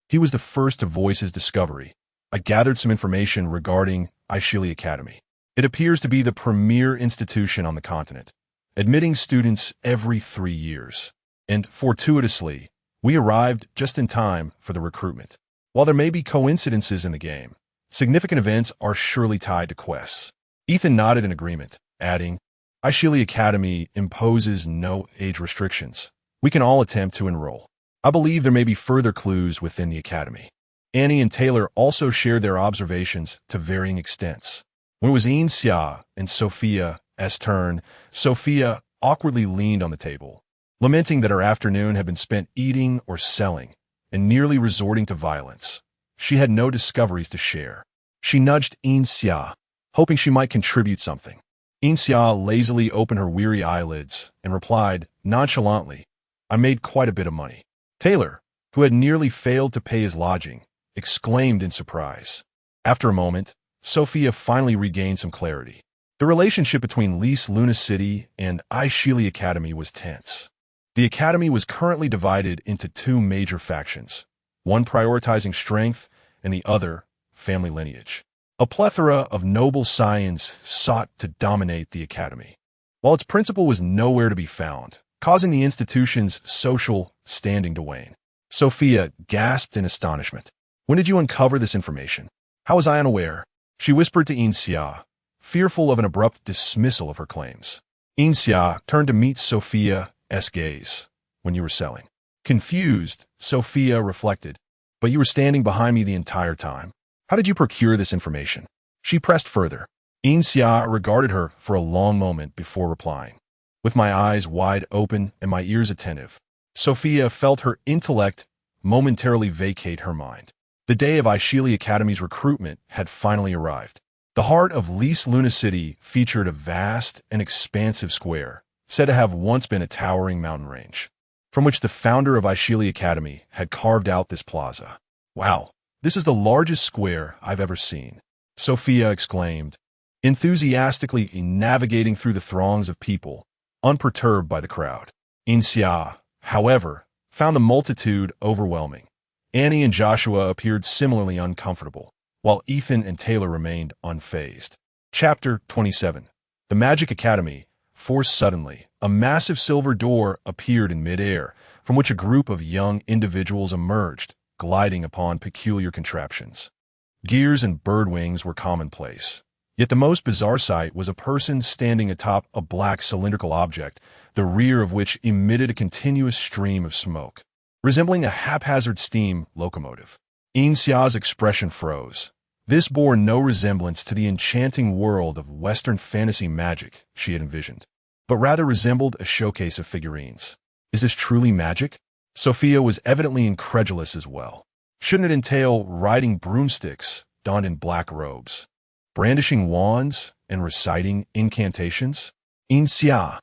He was the first to voice his discovery. I gathered some information regarding Aishili Academy. It appears to be the premier institution on the continent, admitting students every 3 years. And, fortuitously, we arrived just in time for the recruitment. While there may be coincidences in the game, significant events are surely tied to quests. Ethan nodded in agreement, adding, Aishili Academy imposes no age restrictions. We can all attempt to enroll. I believe there may be further clues within the academy. Annie and Taylor also shared their observations to varying extents. When it was Yin Xia and Sophia's turn, Sophia awkwardly leaned on the table, lamenting that her afternoon had been spent eating or selling, and nearly resorting to violence. She had no discoveries to share. She nudged Yin Xia, hoping she might contribute something. Yin Xia lazily opened her weary eyelids and replied nonchalantly, I made quite a bit of money. Taylor, who had nearly failed to pay his lodging, exclaimed in surprise. After a moment, Sophia finally regained some clarity. The relationship between Lise Luna City and Aishili Academy was tense. The academy was currently divided into two major factions, one prioritizing strength and the other family lineage. A plethora of noble scions sought to dominate the academy, while its principal was nowhere to be found, causing the institution's social standing to wane. Sophia gasped in astonishment. When did you uncover this information? How was I unaware? She whispered to Yin Xia, fearful of an abrupt dismissal of her claims. Yin Xia turned to meet Sophia's gaze. When you were selling. Confused, Sophia reflected. But you were standing behind me the entire time. How did you procure this information? She pressed further. Yin Xia regarded her for a long moment before replying. With my eyes wide open and my ears attentive, Sophia felt her intellect momentarily vacate her mind. The day of Aishili Academy's recruitment had finally arrived. The heart of Lise Luna City featured a vast and expansive square, said to have once been a towering mountain range, from which the founder of Aishili Academy had carved out this plaza. Wow, this is the largest square I've ever seen, Sophia exclaimed, enthusiastically navigating through the throngs of people, unperturbed by the crowd. Yin Xia, however, found the multitude overwhelming. Annie and Joshua appeared similarly uncomfortable, while Ethan and Taylor remained unfazed. Chapter 27. The Magic Academy. Forced suddenly, a massive silver door appeared in midair, from which a group of young individuals emerged, gliding upon peculiar contraptions. Gears and bird wings were commonplace. Yet the most bizarre sight was a person standing atop a black cylindrical object, the rear of which emitted a continuous stream of smoke, resembling a haphazard steam locomotive. Yin Xia's expression froze. This bore no resemblance to the enchanting world of Western fantasy magic she had envisioned, but rather resembled a showcase of figurines. Is this truly magic? Sophia was evidently incredulous as well. Shouldn't it entail riding broomsticks donned in black robes, brandishing wands, and reciting incantations? Yin Xia.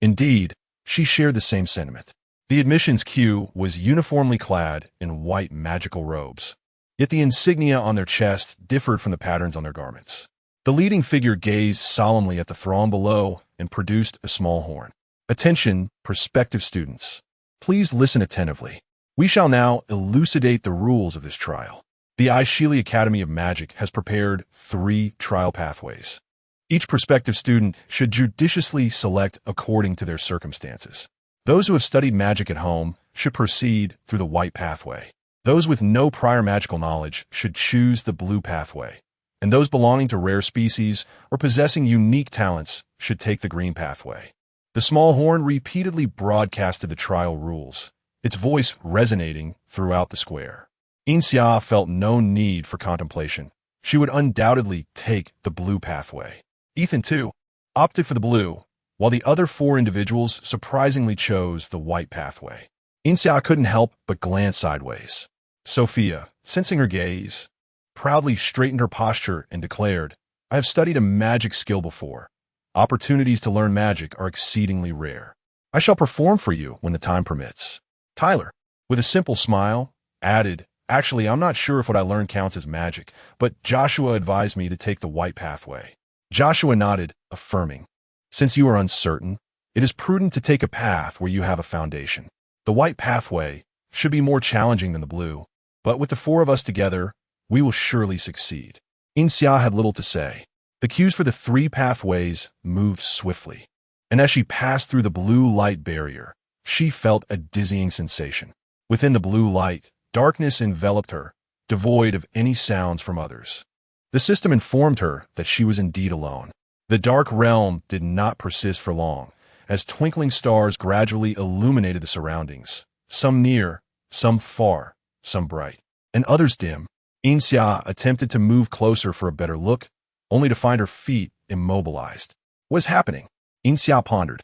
Indeed, she shared the same sentiment. The admissions queue was uniformly clad in white magical robes, yet the insignia on their chests differed from the patterns on their garments. The leading figure gazed solemnly at the throng below and produced a small horn. Attention, prospective students. Please listen attentively. We shall now elucidate the rules of this trial. The Aishili Academy of Magic has prepared 3 trial pathways. Each prospective student should judiciously select according to their circumstances. Those who have studied magic at home should proceed through the white pathway. Those with no prior magical knowledge should choose the blue pathway, and those belonging to rare species or possessing unique talents should take the green pathway. The small horn repeatedly broadcasted the trial rules, its voice resonating throughout the square. Yin Xia felt no need for contemplation. She would undoubtedly take the blue pathway. Ethan, too, opted for the blue, while the other 4 individuals surprisingly chose the white pathway. Yin Xia couldn't help but glance sideways. Sophia, sensing her gaze, proudly straightened her posture and declared, I have studied a magic skill before. Opportunities to learn magic are exceedingly rare. I shall perform for you when the time permits. Tyler, with a simple smile, added, actually, I'm not sure if what I learned counts as magic, but Joshua advised me to take the white pathway. Joshua nodded, affirming. Since you are uncertain, it is prudent to take a path where you have a foundation. The white pathway should be more challenging than the blue, but with the four of us together, we will surely succeed. Yin Xia had little to say. The cues for the three pathways moved swiftly, and as she passed through the blue light barrier, she felt a dizzying sensation. Within the blue light, darkness enveloped her, devoid of any sounds from others. The system informed her that she was indeed alone. The dark realm did not persist for long, as twinkling stars gradually illuminated the surroundings, some near, some far, some bright, and others dim. Yin Xia attempted to move closer for a better look, only to find her feet immobilized. What is happening? Yin Xia pondered.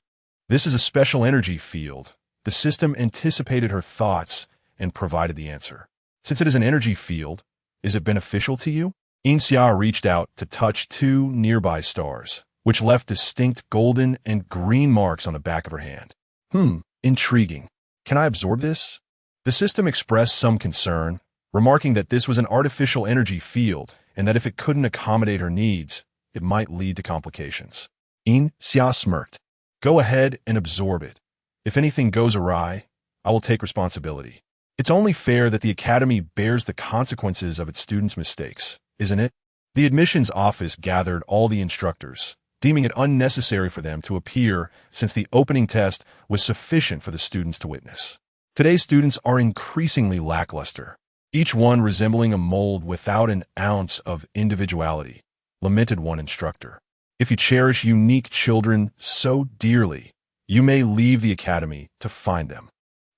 This is a special energy field. The system anticipated her thoughts and provided the answer. Since it is an energy field, is it beneficial to you? Yin Xia reached out to touch two nearby stars, which left distinct golden and green marks on the back of her hand. Intriguing. Can I absorb this? The system expressed some concern, remarking that this was an artificial energy field and that if it couldn't accommodate her needs, it might lead to complications. Yin Xia smirked. Go ahead and absorb it. If anything goes awry, I will take responsibility. It's only fair that the Academy bears the consequences of its students' mistakes, isn't it? The admissions office gathered all the instructors, deeming it unnecessary for them to appear since the opening test was sufficient for the students to witness. Today's students are increasingly lackluster, each one resembling a mold without an ounce of individuality, lamented one instructor. If you cherish unique children so dearly, you may leave the Academy to find them.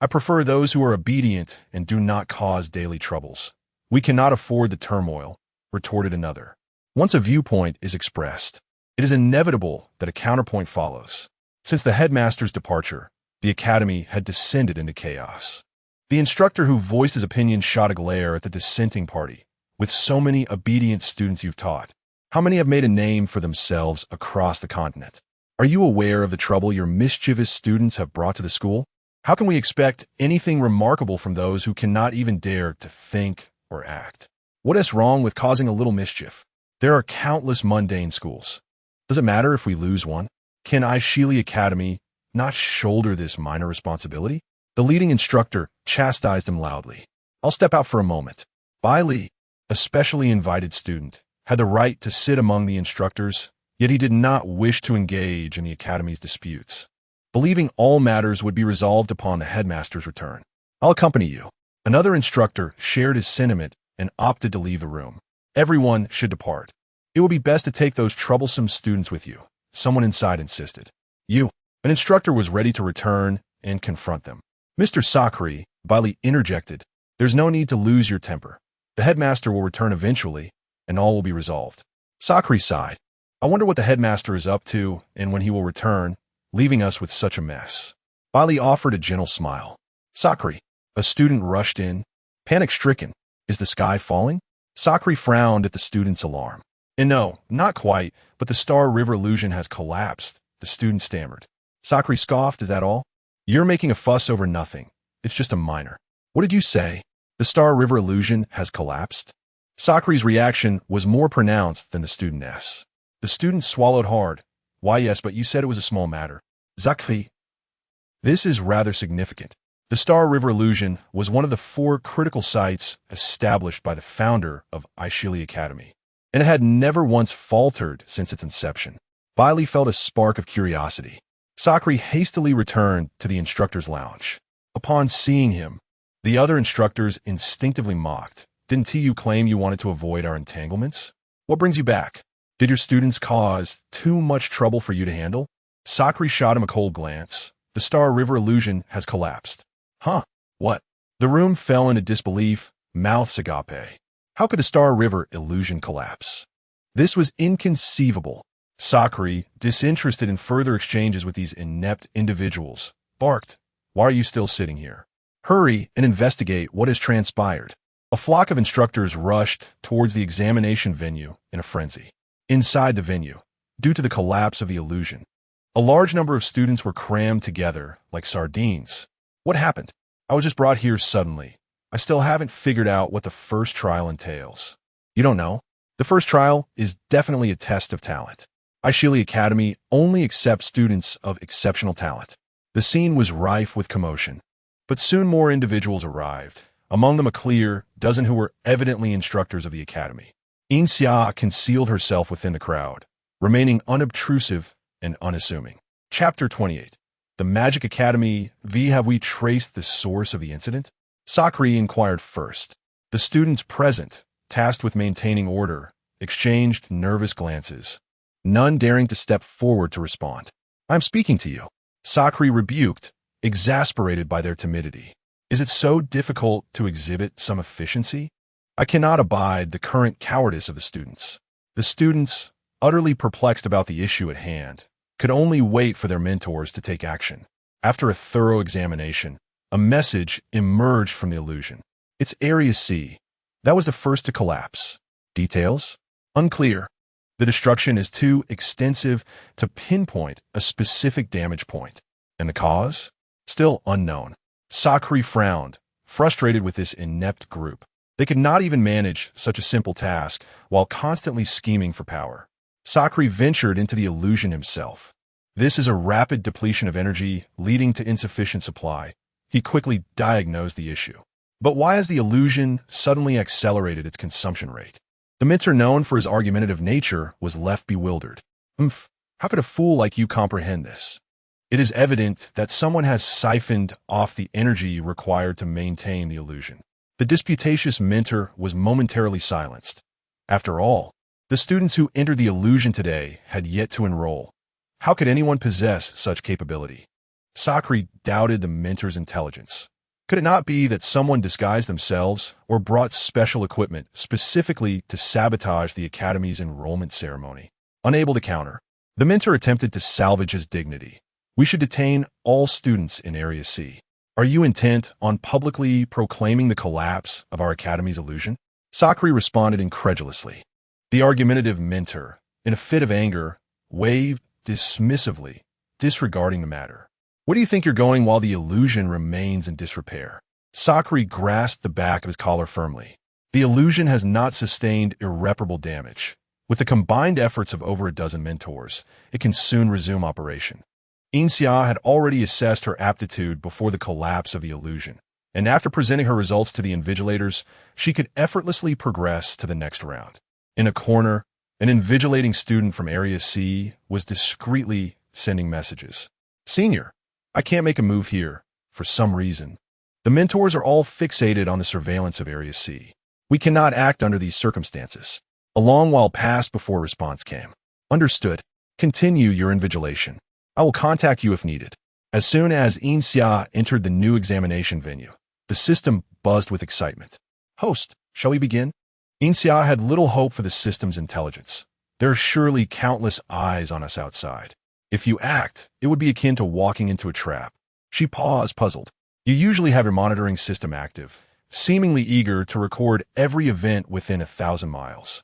I prefer those who are obedient and do not cause daily troubles. We cannot afford the turmoil, retorted another. Once a viewpoint is expressed, it is inevitable that a counterpoint follows. Since the headmaster's departure, the Academy had descended into chaos. The instructor who voiced his opinion shot a glare at the dissenting party. With so many obedient students you've taught, how many have made a name for themselves across the continent? Are you aware of the trouble your mischievous students have brought to the school? How can we expect anything remarkable from those who cannot even dare to think or act? What is wrong with causing a little mischief? There are countless mundane schools. Does it matter if we lose one? Can Ishili Academy not shoulder this minor responsibility? The leading instructor chastised him loudly. I'll step out for a moment. Bai Li, a specially invited student, had the right to sit among the instructors, yet he did not wish to engage in the Academy's disputes, believing all matters would be resolved upon the headmaster's return. I'll accompany you. Another instructor shared his sentiment and opted to leave the room. Everyone should depart. It will be best to take those troublesome students with you, someone inside insisted. You. An instructor was ready to return and confront them. Mr. Sakri, Bailey interjected, there's no need to lose your temper. The headmaster will return eventually, and all will be resolved. Sakri sighed. I wonder what the headmaster is up to and when he will return, leaving us with such a mess. Bailey offered a gentle smile. Sakri, a student rushed in, panic-stricken. Is the sky falling? Sakri frowned at the student's alarm. And no, not quite, but the Star River illusion has collapsed, the student stammered. Sakri scoffed, is that all? You're making a fuss over nothing. It's just a minor. What did you say? The Star River illusion has collapsed? Sakri's reaction was more pronounced than the student's. The student swallowed hard. Why, yes, but you said it was a small matter. Zakri. This is rather significant. The Star River illusion was one of the 4 critical sites established by the founder of Ishili Academy, and it had never once faltered since its inception. Bailey felt a spark of curiosity. Sakri hastily returned to the instructor's lounge. Upon seeing him, the other instructors instinctively mocked. Didn't TU claim you wanted to avoid our entanglements? What brings you back? Did your students cause too much trouble for you to handle? Sakri shot him a cold glance. The Star River illusion has collapsed. Huh? What? The room fell into disbelief, mouths agape. How could the Star River illusion collapse? This was inconceivable. Sakri, disinterested in further exchanges with these inept individuals, barked, Why are you still sitting here? Hurry and investigate what has transpired. A flock of instructors rushed towards the examination venue in a frenzy. Inside the venue, due to the collapse of the illusion, A large number of students were crammed together like sardines. What happened? I was just brought here suddenly. I still haven't figured out what the first trial entails. You don't know? The first trial is definitely a test of talent. Ishili Academy only accepts students of exceptional talent. The scene was rife with commotion. But soon more individuals arrived, among them a clear dozen who were evidently instructors of the academy. Yin Xia concealed herself within the crowd, remaining unobtrusive and unassuming. Chapter 28. The Magic Academy. Have we traced the source of the incident? Sakri inquired first. The students present, tasked with maintaining order, exchanged nervous glances, none daring to step forward to respond. I'm speaking to you. Sakri rebuked, exasperated by their timidity. Is it so difficult to exhibit some efficiency? I cannot abide the current cowardice of the students. The students, utterly perplexed about the issue at hand, could only wait for their mentors to take action. After a thorough examination, a message emerged from the illusion. It's Area C. That was the first to collapse. Details? Unclear. The destruction is too extensive to pinpoint a specific damage point. And the cause? Still unknown. Sakri frowned, frustrated with this inept group. They could not even manage such a simple task while constantly scheming for power. Sakri ventured into the illusion himself. This is a rapid depletion of energy leading to insufficient supply. He quickly diagnosed the issue. But why has the illusion suddenly accelerated its consumption rate? The mentor, known for his argumentative nature, was left bewildered. How could a fool like you comprehend this? It is evident that someone has siphoned off the energy required to maintain the illusion. The disputatious mentor was momentarily silenced. After all, the students who entered the illusion today had yet to enroll. How could anyone possess such capability? Sakri doubted the mentor's intelligence. Could it not be that someone disguised themselves or brought special equipment specifically to sabotage the academy's enrollment ceremony? Unable to counter, the mentor attempted to salvage his dignity. We should detain all students in Area C. Are you intent on publicly proclaiming the collapse of our academy's illusion? Sakri responded incredulously. The argumentative mentor, in a fit of anger, waved dismissively, disregarding the matter. Where do you think you're going while the illusion remains in disrepair? Sakri grasped the back of his collar firmly. The illusion has not sustained irreparable damage. With the combined efforts of over a dozen mentors, it can soon resume operation. Yin Xia had already assessed her aptitude before the collapse of the illusion, and after presenting her results to the invigilators, she could effortlessly progress to the next round. In a corner, an invigilating student from Area C was discreetly sending messages. Senior, I can't make a move here, for some reason. The mentors are all fixated on the surveillance of Area C. We cannot act under these circumstances. A long while passed before a response came. Understood. Continue your invigilation. I will contact you if needed. As soon as Yin Xia entered the new examination venue, the system buzzed with excitement. Host, shall we begin? Yin Xia had little hope for the system's intelligence. There are surely countless eyes on us outside. If you act, it would be akin to walking into a trap. She paused, puzzled. You usually have your monitoring system active, seemingly eager to record every event within 1,000 miles.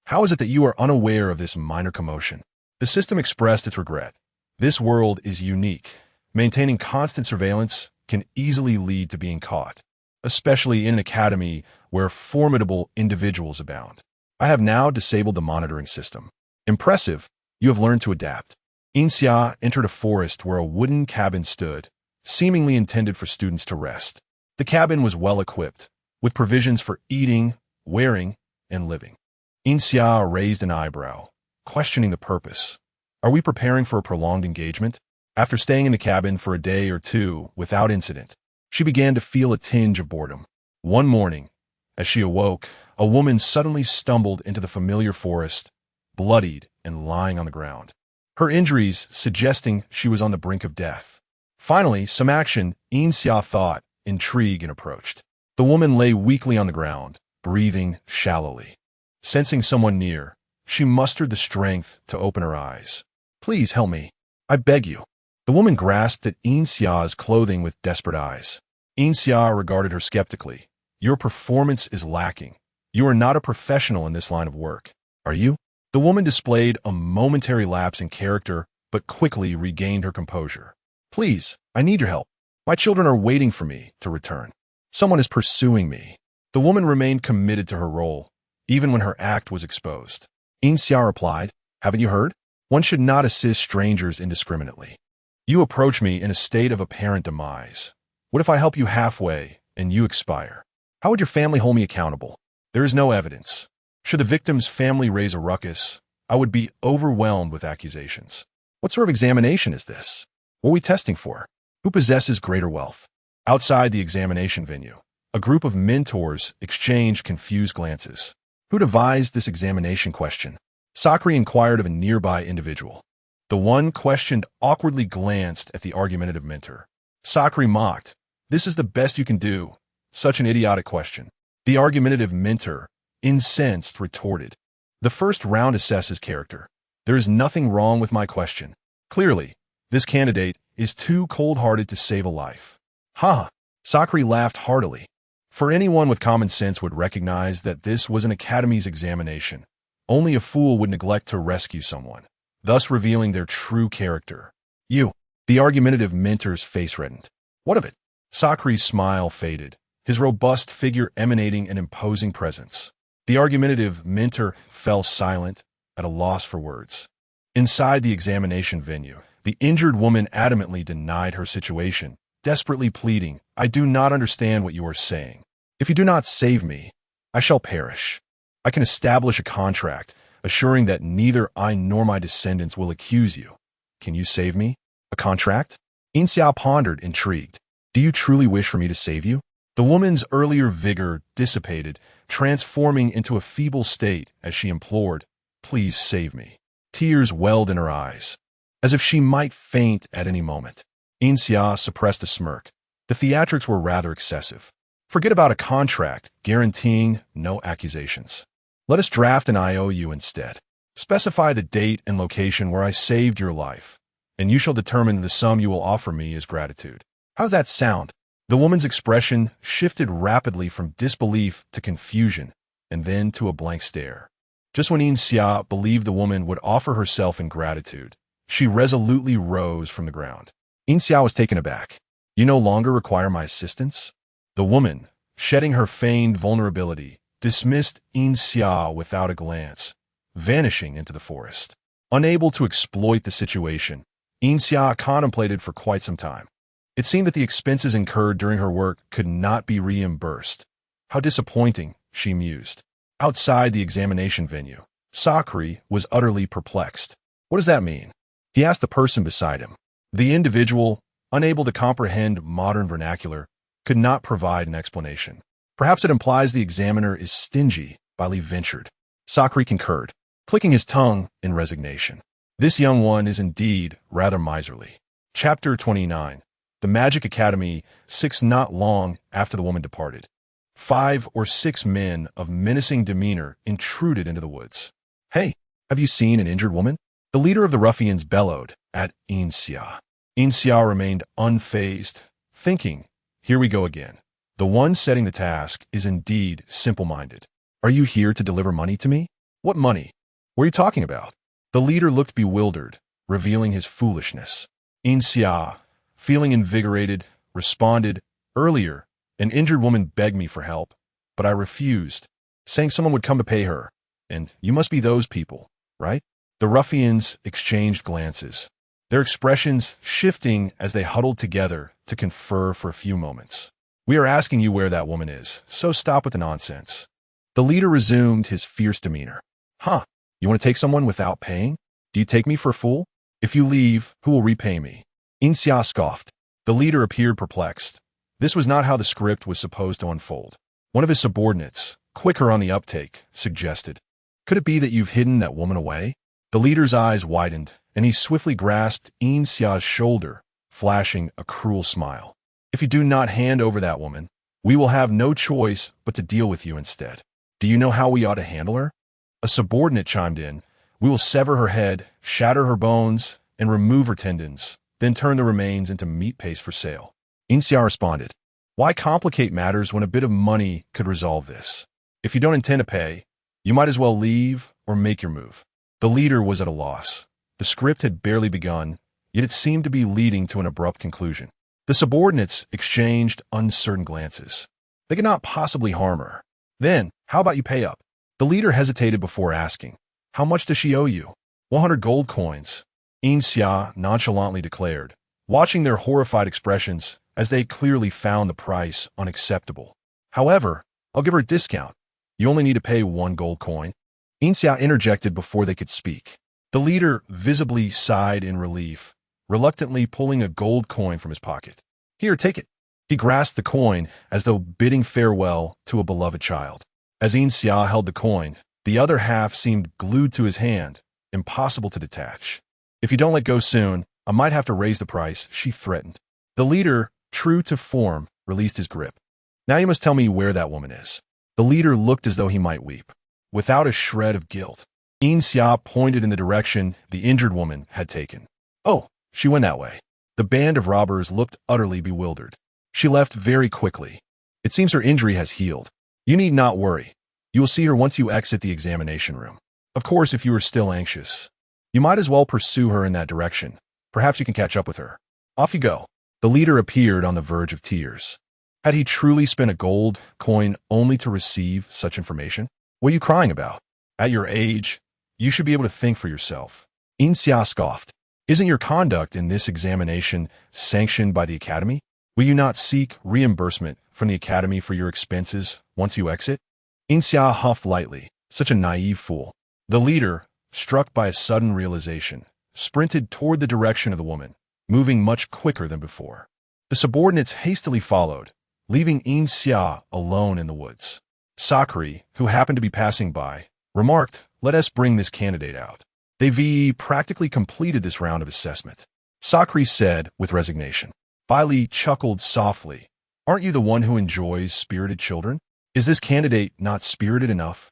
How is it that you are unaware of this minor commotion? The system expressed its regret. This world is unique. Maintaining constant surveillance can easily lead to being caught, especially in an academy where formidable individuals abound. I have now disabled the monitoring system. Impressive. You have learned to adapt. Yin Xia entered a forest where a wooden cabin stood, seemingly intended for students to rest. The cabin was well equipped, with provisions for eating, wearing, and living. Yin Xia raised an eyebrow, questioning the purpose. Are we preparing for a prolonged engagement? After staying in the cabin for a day or two without incident, she began to feel a tinge of boredom. One morning, as she awoke, a woman suddenly stumbled into the familiar forest, bloodied and lying on the ground. Her injuries suggesting she was on the brink of death. Finally, some action, Yin Xia thought, intrigued, and approached. The woman lay weakly on the ground, breathing shallowly. Sensing someone near, she mustered the strength to open her eyes. Please help me. I beg you. The woman grasped at Yin Xia's clothing with desperate eyes. Yin Xia regarded her skeptically. Your performance is lacking. You are not a professional in this line of work, are you? The woman displayed a momentary lapse in character but quickly regained her composure. Please, I need your help. My children are waiting for me to return. Someone is pursuing me. The woman remained committed to her role, even when her act was exposed. Yin Xia replied, haven't you heard? One should not assist strangers indiscriminately. You approach me in a state of apparent demise. What if I help you halfway and you expire? How would your family hold me accountable? There is no evidence. Should the victim's family raise a ruckus, I would be overwhelmed with accusations. What sort of examination is this? What are we testing for? Who possesses greater wealth? Outside the examination venue, a group of mentors exchanged confused glances. Who devised this examination question? Sakri inquired of a nearby individual. The one questioned awkwardly glanced at the argumentative mentor. Sakri mocked. This is the best you can do. Such an idiotic question. The argumentative mentor, incensed, retorted. The first round assesses character. There is nothing wrong with my question. Clearly, this candidate is too cold-hearted to save a life. Ha! Sakri laughed heartily. For anyone with common sense would recognize that this was an academy's examination. Only a fool would neglect to rescue someone, thus revealing their true character. You. The argumentative mentor's face reddened. What of it? Sakri's smile faded, his robust figure emanating an imposing presence. The argumentative mentor fell silent, at a loss for words. Inside the examination venue, the injured woman adamantly denied her situation, desperately pleading, I do not understand what you are saying. If you do not save me, I shall perish. I can establish a contract, assuring that neither I nor my descendants will accuse you. Can you save me? A contract? Yin Xia pondered, intrigued. Do you truly wish for me to save you? The woman's earlier vigor dissipated, transforming into a feeble state as she implored, please save me. Tears welled in her eyes, as if she might faint at any moment. Yin Xia suppressed a smirk. The theatrics were rather excessive. Forget about a contract guaranteeing no accusations. Let us draft an IOU instead. Specify the date and location where I saved your life, and you shall determine the sum you will offer me as gratitude. How's that sound? The woman's expression shifted rapidly from disbelief to confusion, and then to a blank stare. Just when Yin Xia believed the woman would offer herself in gratitude, she resolutely rose from the ground. Yin Xia was taken aback. You no longer require my assistance? The woman, shedding her feigned vulnerability, dismissed Yin Xia without a glance, vanishing into the forest. Unable to exploit the situation, Yin Xia contemplated for quite some time. It seemed that the expenses incurred during her work could not be reimbursed. How disappointing, she mused. Outside the examination venue, Sakri was utterly perplexed. What does that mean? He asked the person beside him. The individual, unable to comprehend modern vernacular, could not provide an explanation. Perhaps it implies the examiner is stingy, Bailey ventured. Sakri concurred, clicking his tongue in resignation. This young one is indeed rather miserly. Chapter 29. The Magic Academy, 6 Not long after the woman departed. 5 or 6 men of menacing demeanor intruded into the woods. Hey, have you seen an injured woman? The leader of the ruffians bellowed at Yin Xia. Yin Xia remained unfazed, thinking, here we go again. The one setting the task is indeed simple-minded. Are you here to deliver money to me? What money? What are you talking about? The leader looked bewildered, revealing his foolishness. Yin Xia, feeling invigorated, responded, earlier, an injured woman begged me for help, but I refused, saying someone would come to pay her, and you must be those people, right? The ruffians exchanged glances, their expressions shifting as they huddled together to confer for a few moments. We are asking you where that woman is, so stop with the nonsense. The leader resumed his fierce demeanor. Huh, you want to take someone without paying? Do you take me for a fool? If you leave, who will repay me? Yin Xia scoffed. The leader appeared perplexed. This was not how the script was supposed to unfold. One of his subordinates, quicker on the uptake, suggested, could it be that you've hidden that woman away? The leader's eyes widened, and he swiftly grasped Yin Xia's shoulder, flashing a cruel smile. If you do not hand over that woman, we will have no choice but to deal with you instead. Do you know how we ought to handle her? A subordinate chimed in. We will sever her head, shatter her bones, and remove her tendons, then turn the remains into meat paste for sale. Yin Xia responded, why complicate matters when a bit of money could resolve this? If you don't intend to pay, you might as well leave or make your move. The leader was at a loss. The script had barely begun, yet it seemed to be leading to an abrupt conclusion. The subordinates exchanged uncertain glances. They could not possibly harm her. Then, how about you pay up? The leader hesitated before asking, how much does she owe you? 100 gold coins, Yin Xia nonchalantly declared, watching their horrified expressions as they clearly found the price unacceptable. However, I'll give her a discount. You only need to pay 1 gold coin. Yin Xia interjected before they could speak. The leader visibly sighed in relief, reluctantly pulling a gold coin from his pocket. Here, take it. He grasped the coin as though bidding farewell to a beloved child. As Yin Xia held the coin, the other half seemed glued to his hand, impossible to detach. If you don't let go soon, I might have to raise the price, she threatened. The leader, true to form, released his grip. Now you must tell me where that woman is. The leader looked as though he might weep. Without a shred of guilt, Yin Xia pointed in the direction the injured woman had taken. Oh, she went that way. The band of robbers looked utterly bewildered. She left very quickly. It seems her injury has healed. You need not worry. You will see her once you exit the examination room. Of course, if you are still anxious, you might as well pursue her in that direction. Perhaps you can catch up with her. Off you go. The leader appeared on the verge of tears. Had he truly spent a gold coin only to receive such information? What are you crying about? At your age, you should be able to think for yourself. Yin Xia scoffed. Isn't your conduct in this examination sanctioned by the Academy? Will you not seek reimbursement from the Academy for your expenses once you exit? Yin Xia huffed lightly. Such a naive fool. The leader, struck by a sudden realization, sprinted toward the direction of the woman, moving much quicker than before. The subordinates hastily followed, leaving Yin Xia alone in the woods. Sakri, who happened to be passing by, remarked, "Let us bring this candidate out." They've practically completed this round of assessment. Sakri said with resignation. Bailey chuckled softly. Aren't you the one who enjoys spirited children? Is this candidate not spirited enough?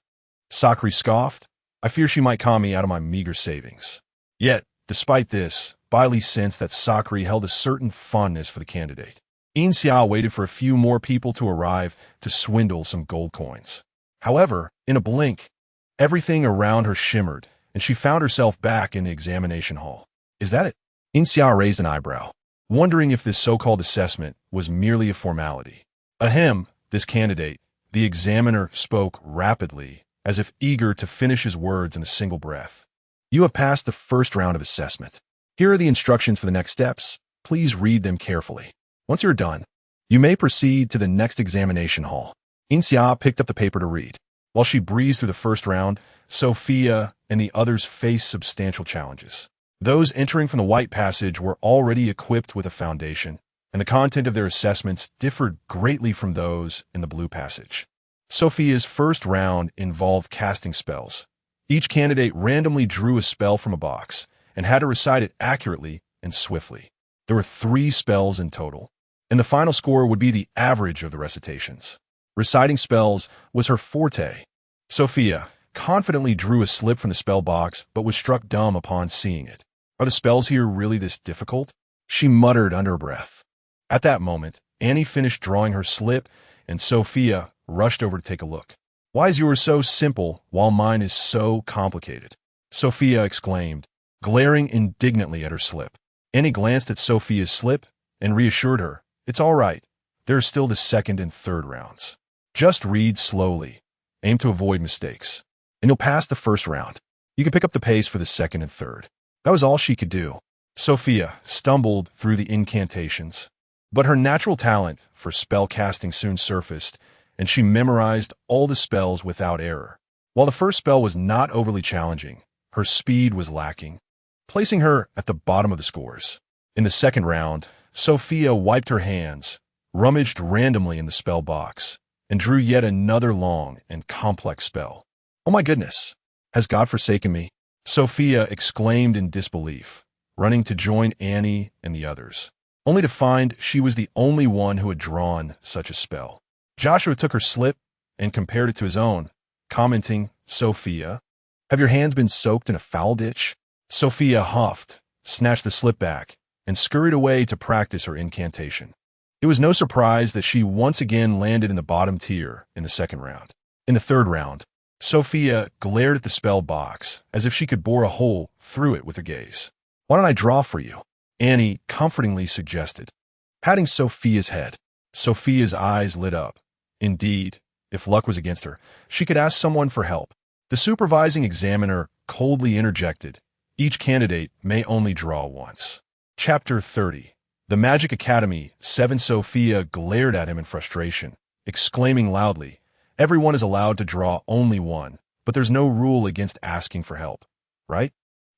Sakri scoffed. I fear she might con me out of my meager savings. Yet, despite this, Bailey sensed that Sakri held a certain fondness for the candidate. Yin Xia waited for a few more people to arrive to swindle some gold coins. However, in a blink, everything around her shimmered, and she found herself back in the examination hall. Is that it? Yin Xia raised an eyebrow, wondering if this so-called assessment was merely a formality. Ahem, this candidate, the examiner spoke rapidly, as if eager to finish his words in a single breath. You have passed the first round of assessment. Here are the instructions for the next steps. Please read them carefully. Once you're done, you may proceed to the next examination hall. Yin Xia picked up the paper to read. While she breezed through the first round, Sophia and the others faced substantial challenges. Those entering from the White Passage were already equipped with a foundation, and the content of their assessments differed greatly from those in the Blue Passage. Sophia's first round involved casting spells. Each candidate randomly drew a spell from a box and had to recite it accurately and swiftly. There were 3 spells in total, and the final score would be the average of the recitations. Reciting spells was her forte. Sophia confidently drew a slip from the spell box but was struck dumb upon seeing it. Are the spells here really this difficult? She muttered under her breath. At that moment, Annie finished drawing her slip, and Sophia rushed over to take a look. Why is yours so simple while mine is so complicated? Sophia exclaimed, glaring indignantly at her slip. Annie glanced at Sophia's slip and reassured her, it's all right. There are still the second and third rounds. Just read slowly. Aim to avoid mistakes, and you'll pass the first round. You can pick up the pace for the second and third. That was all she could do. Sophia stumbled through the incantations, but her natural talent for spell casting soon surfaced, and she memorized all the spells without error. While the first spell was not overly challenging, her speed was lacking, placing her at the bottom of the scores. In the second round, Sophia wiped her hands, rummaged randomly in the spell box, and drew yet another long and complex spell. Oh my goodness! Has God forsaken me? Sophia exclaimed in disbelief, running to join Annie and the others, only to find she was the only one who had drawn such a spell. Joshua took her slip and compared it to his own, commenting, Sophia, have your hands been soaked in a foul ditch? Sophia huffed, snatched the slip back, and scurried away to practice her incantation. It was no surprise that she once again landed in the bottom tier in the second round. In the third round, Sophia glared at the spell box as if she could bore a hole through it with her gaze. Why don't I draw for you? Annie comfortingly suggested, patting Sophia's head. Sophia's eyes lit up. Indeed, if luck was against her, she could ask someone for help. The supervising examiner coldly interjected, each candidate may only draw once. Chapter 30. The Magic Academy 7. Sophia glared at him in frustration, exclaiming loudly, everyone is allowed to draw only one, but there's no rule against asking for help, right?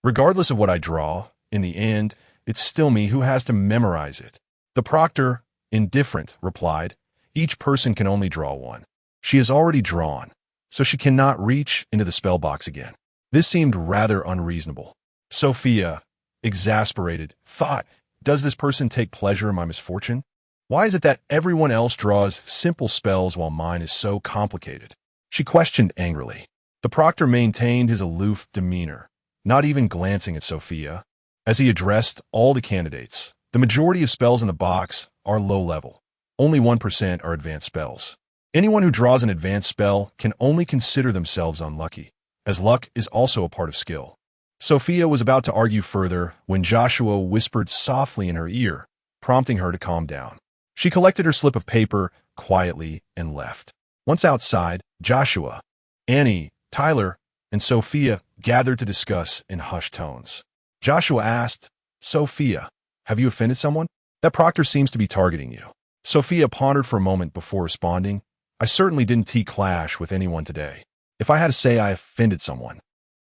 Regardless of what I draw, in the end, it's still me who has to memorize it. The proctor, indifferent, replied, each person can only draw one. She has already drawn, so she cannot reach into the spell box again. This seemed rather unreasonable. Sophia, exasperated, thought, does this person take pleasure in my misfortune? Why is it that everyone else draws simple spells while mine is so complicated? She questioned angrily. The proctor maintained his aloof demeanor, not even glancing at Sophia. As he addressed all the candidates, the majority of spells in the box are low level. Only 1% are advanced spells. Anyone who draws an advanced spell can only consider themselves unlucky, as luck is also a part of skill. Sophia was about to argue further when Joshua whispered softly in her ear, prompting her to calm down. She collected her slip of paper quietly and left. Once outside, Joshua, Annie, Tyler, and Sophia gathered to discuss in hushed tones. Joshua asked, Sophia, have you offended someone? That proctor seems to be targeting you. Sophia pondered for a moment before responding, I certainly didn't clash with anyone today. If I had to say I offended someone,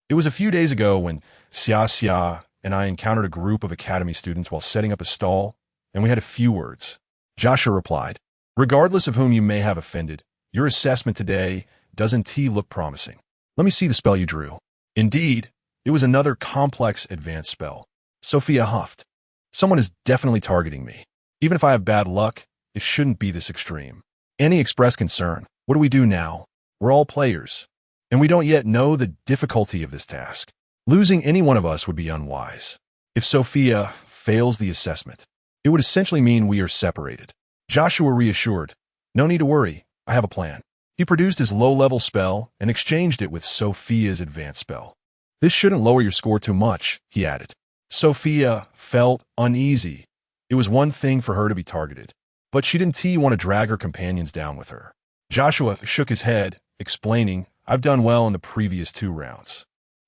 it was a few days ago when Xia and I encountered a group of academy students while setting up a stall, and we had a few words. Joshua replied, regardless of whom you may have offended, your assessment today doesn't look promising. Let me see the spell you drew. Indeed, it was another complex advanced spell. Sophia huffed. Someone is definitely targeting me. Even if I have bad luck, it shouldn't be this extreme. Annie expressed concern. What do we do now? We're all players, and we don't yet know the difficulty of this task. Losing any one of us would be unwise. If Sophia fails the assessment, it would essentially mean we are separated. Joshua reassured, no need to worry, I have a plan. He produced his low-level spell and exchanged it with Sophia's advanced spell. This shouldn't lower your score too much, he added. Sophia felt uneasy. It was one thing for her to be targeted, but she didn't want to drag her companions down with her. Joshua shook his head, explaining, I've done well in the previous 2 rounds.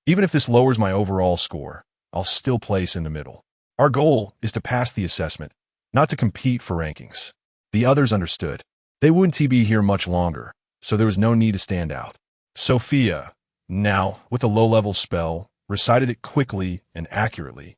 Even if this lowers my overall score, I'll still place in the middle. Our goal is to pass the assessment, not to compete for rankings. The others understood. They wouldn't be here much longer, so there was no need to stand out. Sophia, now, with a low-level spell, recited it quickly and accurately,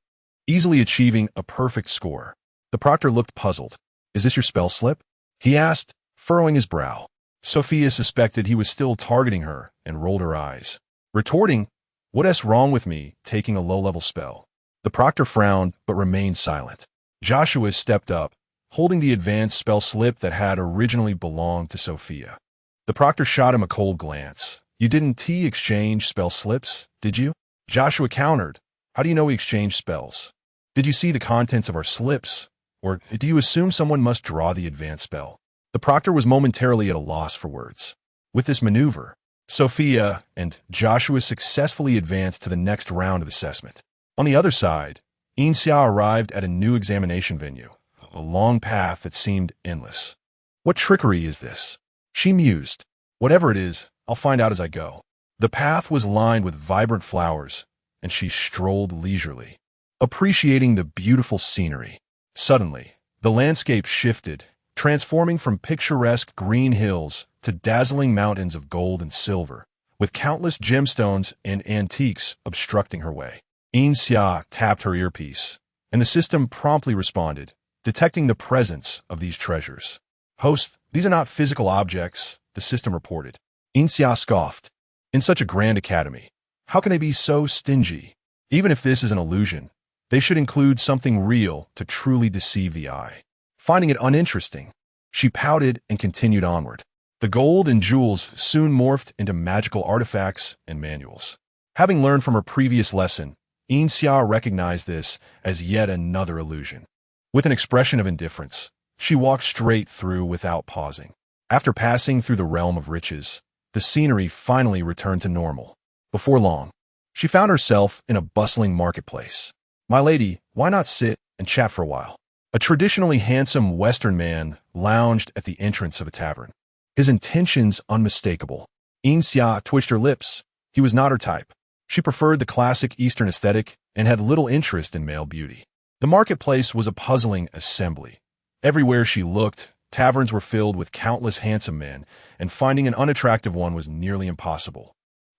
easily achieving a perfect score. The proctor looked puzzled. Is this your spell slip? He asked, furrowing his brow. Sophia suspected he was still targeting her and rolled her eyes, retorting, what's wrong with me taking a low-level spell? The proctor frowned but remained silent. Joshua stepped up, holding the advanced spell slip that had originally belonged to Sophia. The proctor shot him a cold glance. You didn't exchange spell slips, did you? Joshua countered. How do you know we exchanged spells? Did you see the contents of our slips? Or do you assume someone must draw the advanced spell? The proctor was momentarily at a loss for words. With this maneuver, Sophia and Joshua successfully advanced to the next round of assessment. On the other side, Yin Xia arrived at a new examination venue, a long path that seemed endless. What trickery is this? She mused. Whatever it is, I'll find out as I go. The path was lined with vibrant flowers, and she strolled leisurely, appreciating the beautiful scenery. Suddenly, the landscape shifted, transforming from picturesque green hills to dazzling mountains of gold and silver, with countless gemstones and antiques obstructing her way. Yin Xia tapped her earpiece, and the system promptly responded, detecting the presence of these treasures. Host, these are not physical objects, the system reported. Yin Xia scoffed. In such a grand academy, how can they be so stingy? Even if this is an illusion, they should include something real to truly deceive the eye. Finding it uninteresting, she pouted and continued onward. The gold and jewels soon morphed into magical artifacts and manuals. Having learned from her previous lesson, Yin Xia recognized this as yet another illusion. With an expression of indifference, she walked straight through without pausing. After passing through the realm of riches, the scenery finally returned to normal. Before long, she found herself in a bustling marketplace. "My lady, why not sit and chat for a while?" A traditionally handsome Western man lounged at the entrance of a tavern, his intentions unmistakable. Yin Xia twitched her lips. He was not her type. She preferred the classic Eastern aesthetic and had little interest in male beauty. The marketplace was a puzzling assembly. Everywhere she looked, taverns were filled with countless handsome men, and finding an unattractive one was nearly impossible.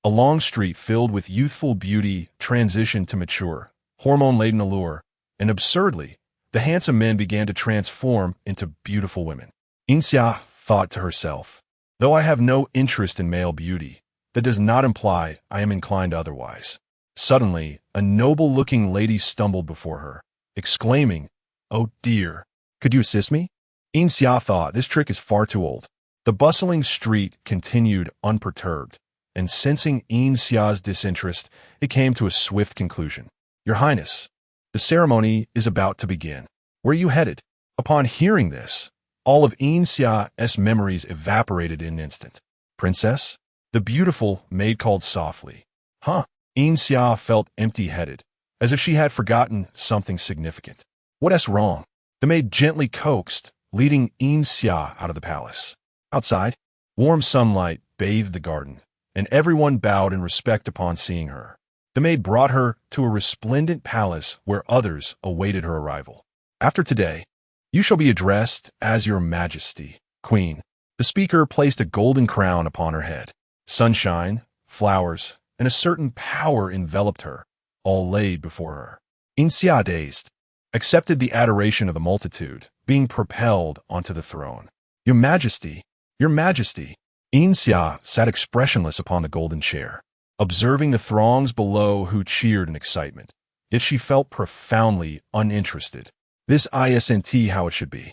A long street filled with youthful beauty transitioned to mature, hormone-laden allure, and absurdly, the handsome men began to transform into beautiful women. Yin Xia thought to herself, "Though I have no interest in male beauty, that does not imply I am inclined otherwise." Suddenly, a noble-looking lady stumbled before her, exclaiming, "Oh dear, could you assist me?" Yin Xia thought this trick is far too old. The bustling street continued unperturbed, and sensing Yin Xia's disinterest, it came to a swift conclusion. "Your Highness, the ceremony is about to begin. Where are you headed?" Upon hearing this, all of Yin Xia's memories evaporated in an instant. "Princess?" The beautiful maid called softly. "Huh?" Yin Xia felt empty-headed, as if she had forgotten something significant. "What's wrong?" The maid gently coaxed, leading Yin Xia out of the palace. Outside, warm sunlight bathed the garden, and everyone bowed in respect upon seeing her. The maid brought her to a resplendent palace where others awaited her arrival. "After today, you shall be addressed as Your Majesty, Queen." The speaker placed a golden crown upon her head. Sunshine, flowers, and a certain power enveloped her, all laid before her. Yin Xia, dazed, accepted the adoration of the multitude, being propelled onto the throne. "Your Majesty, Your Majesty." Yin Xia sat expressionless upon the golden chair, observing the throngs below who cheered in excitement. Yet she felt profoundly uninterested. This isn't how it should be.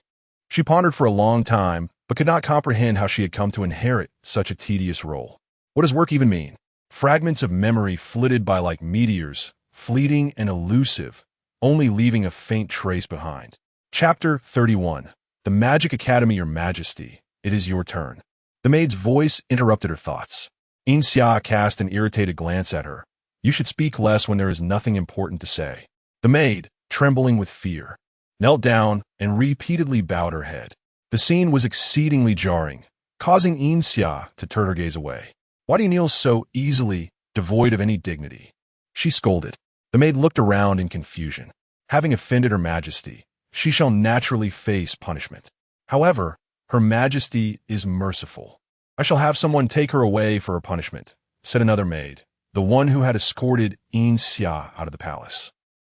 She pondered for a long time, but could not comprehend how she had come to inherit such a tedious role. What does work even mean? Fragments of memory flitted by like meteors, fleeting and elusive, only leaving a faint trace behind. Chapter 31. The Magic Academy. "Your Majesty, it is your turn." The maid's voice interrupted her thoughts. Yin Xia cast an irritated glance at her. "You should speak less when there is nothing important to say." The maid, trembling with fear, knelt down and repeatedly bowed her head. The scene was exceedingly jarring, causing Yin Xia to turn her gaze away. "Why do you kneel so easily, devoid of any dignity?" she scolded. The maid looked around in confusion. Having offended Her Majesty, she shall naturally face punishment. However, Her Majesty is merciful. "I shall have someone take her away for her punishment," said another maid, the one who had escorted Yin Xia out of the palace.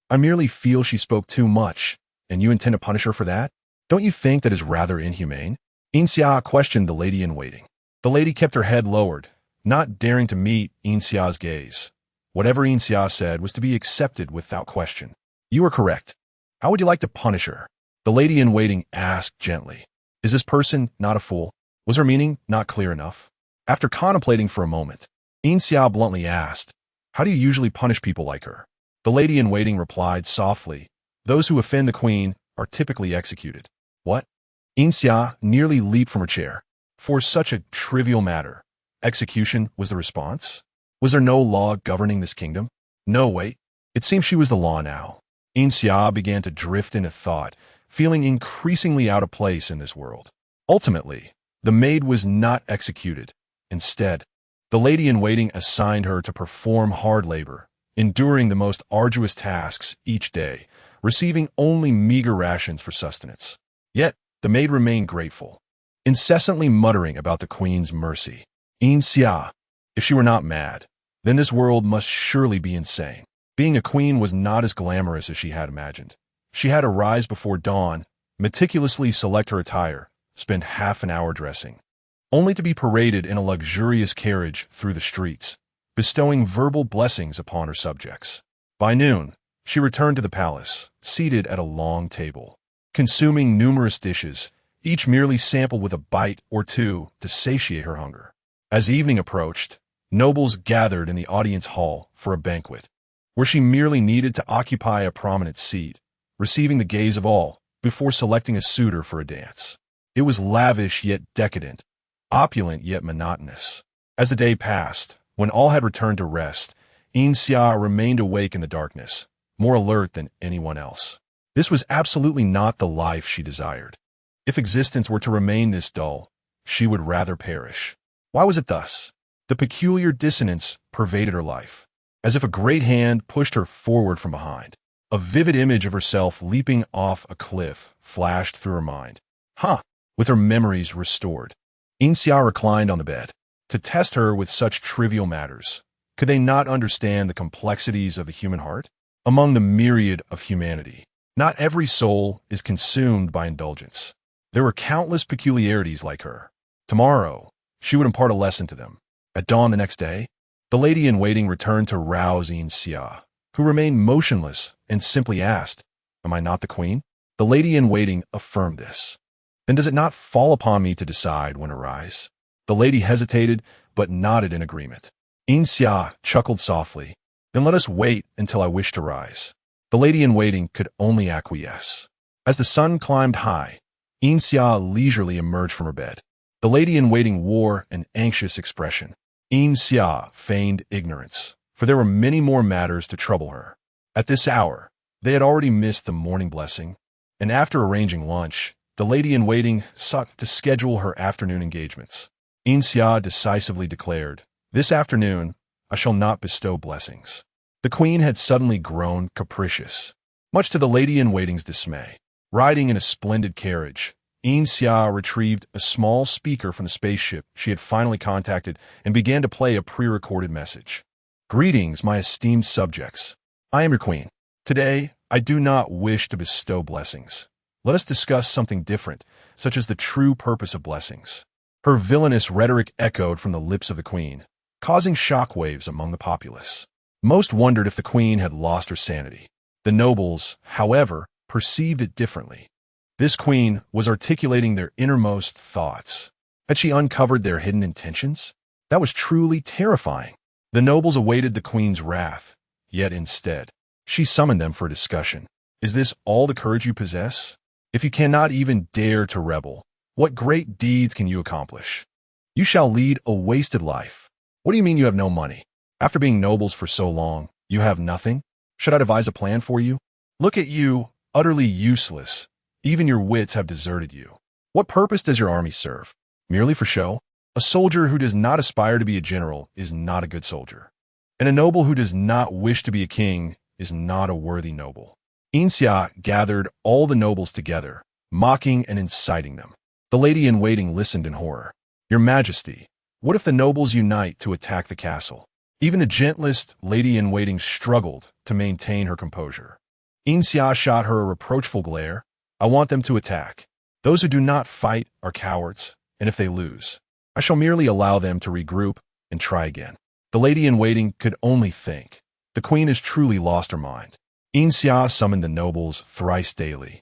"I merely feel she spoke too much, and you intend to punish her for that? Don't you think that is rather inhumane?" Yin Xia questioned the lady-in-waiting. The lady kept her head lowered, not daring to meet Yin Xia's gaze. Whatever Yin Xia said was to be accepted without question. "You are correct. How would you like to punish her?" the lady-in-waiting asked gently. "Is this person not a fool?" Was her meaning not clear enough? After contemplating for a moment, Yin Xia bluntly asked, "How do you usually punish people like her?" The lady-in-waiting replied softly, "Those who offend the queen are typically executed." "What?" Yin Xia nearly leaped from her chair. For such a trivial matter, execution was the response? Was there no law governing this kingdom? No, wait. It seemed she was the law now. Yin Xia began to drift into thought, feeling increasingly out of place in this world. Ultimately, the maid was not executed. Instead, the lady-in-waiting assigned her to perform hard labor, enduring the most arduous tasks each day, receiving only meager rations for sustenance. Yet, the maid remained grateful, incessantly muttering about the queen's mercy. Yin Xia, if she were not mad, then this world must surely be insane. Being a queen was not as glamorous as she had imagined. She had to rise before dawn, meticulously select her attire, spend half an hour dressing, only to be paraded in a luxurious carriage through the streets, bestowing verbal blessings upon her subjects. By noon, she returned to the palace, seated at a long table, consuming numerous dishes, each merely sampled with a bite or two to satiate her hunger. As evening approached, nobles gathered in the audience hall for a banquet, where she merely needed to occupy a prominent seat, receiving the gaze of all before selecting a suitor for a dance. It was lavish yet decadent, opulent yet monotonous. As the day passed, when all had returned to rest, Yin Xia remained awake in the darkness, more alert than anyone else. This was absolutely not the life she desired. If existence were to remain this dull, she would rather perish. Why was it thus? The peculiar dissonance pervaded her life, as if a great hand pushed her forward from behind. A vivid image of herself leaping off a cliff flashed through her mind. With her memories restored, Yin Xia reclined on the bed. To test her with such trivial matters, could they not understand the complexities of the human heart? Among the myriad of humanity, not every soul is consumed by indulgence. There were countless peculiarities like her. Tomorrow, she would impart a lesson to them. At dawn the next day, the lady-in-waiting returned to rouse Yin Xia, who remained motionless and simply asked, "Am I not the queen?" The lady-in-waiting affirmed this. "Then does it not fall upon me to decide when to rise?" The lady hesitated, but nodded in agreement. Yin Xia chuckled softly. "Then let us wait until I wish to rise." The lady-in-waiting could only acquiesce. As the sun climbed high, Yin Xia leisurely emerged from her bed. The lady-in-waiting wore an anxious expression. Yin Xia feigned ignorance, for there were many more matters to trouble her. At this hour, they had already missed the morning blessing, and after arranging lunch, the lady-in-waiting sought to schedule her afternoon engagements. Yin Xia decisively declared, "This afternoon, I shall not bestow blessings." The queen had suddenly grown capricious, much to the lady-in-waiting's dismay. Riding in a splendid carriage, Yin Xia retrieved a small speaker from the spaceship she had finally contacted and began to play a pre-recorded message. "Greetings, my esteemed subjects. I am your queen. Today, I do not wish to bestow blessings. Let us discuss something different, such as the true purpose of blessings." Her villainous rhetoric echoed from the lips of the queen, causing shockwaves among the populace. Most wondered if the queen had lost her sanity. The nobles, however, perceived it differently. This queen was articulating their innermost thoughts. Had she uncovered their hidden intentions? That was truly terrifying. The nobles awaited the queen's wrath, yet instead, she summoned them for a discussion. "Is this all the courage you possess? If you cannot even dare to rebel, what great deeds can you accomplish? You shall lead a wasted life. What do you mean you have no money? After being nobles for so long, you have nothing? Should I devise a plan for you? Look at you, utterly useless. Even your wits have deserted you. What purpose does your army serve? Merely for show? A soldier who does not aspire to be a general is not a good soldier. And a noble who does not wish to be a king is not a worthy noble." Yin Xia gathered all the nobles together, mocking and inciting them. The lady-in-waiting listened in horror. "Your Majesty, what if the nobles unite to attack the castle?" Even the gentlest lady-in-waiting struggled to maintain her composure. Yin Xia shot her a reproachful glare. "I want them to attack. Those who do not fight are cowards, and if they lose, I shall merely allow them to regroup and try again." The lady-in-waiting could only think, the queen has truly lost her mind. Yin Xia summoned the nobles thrice daily,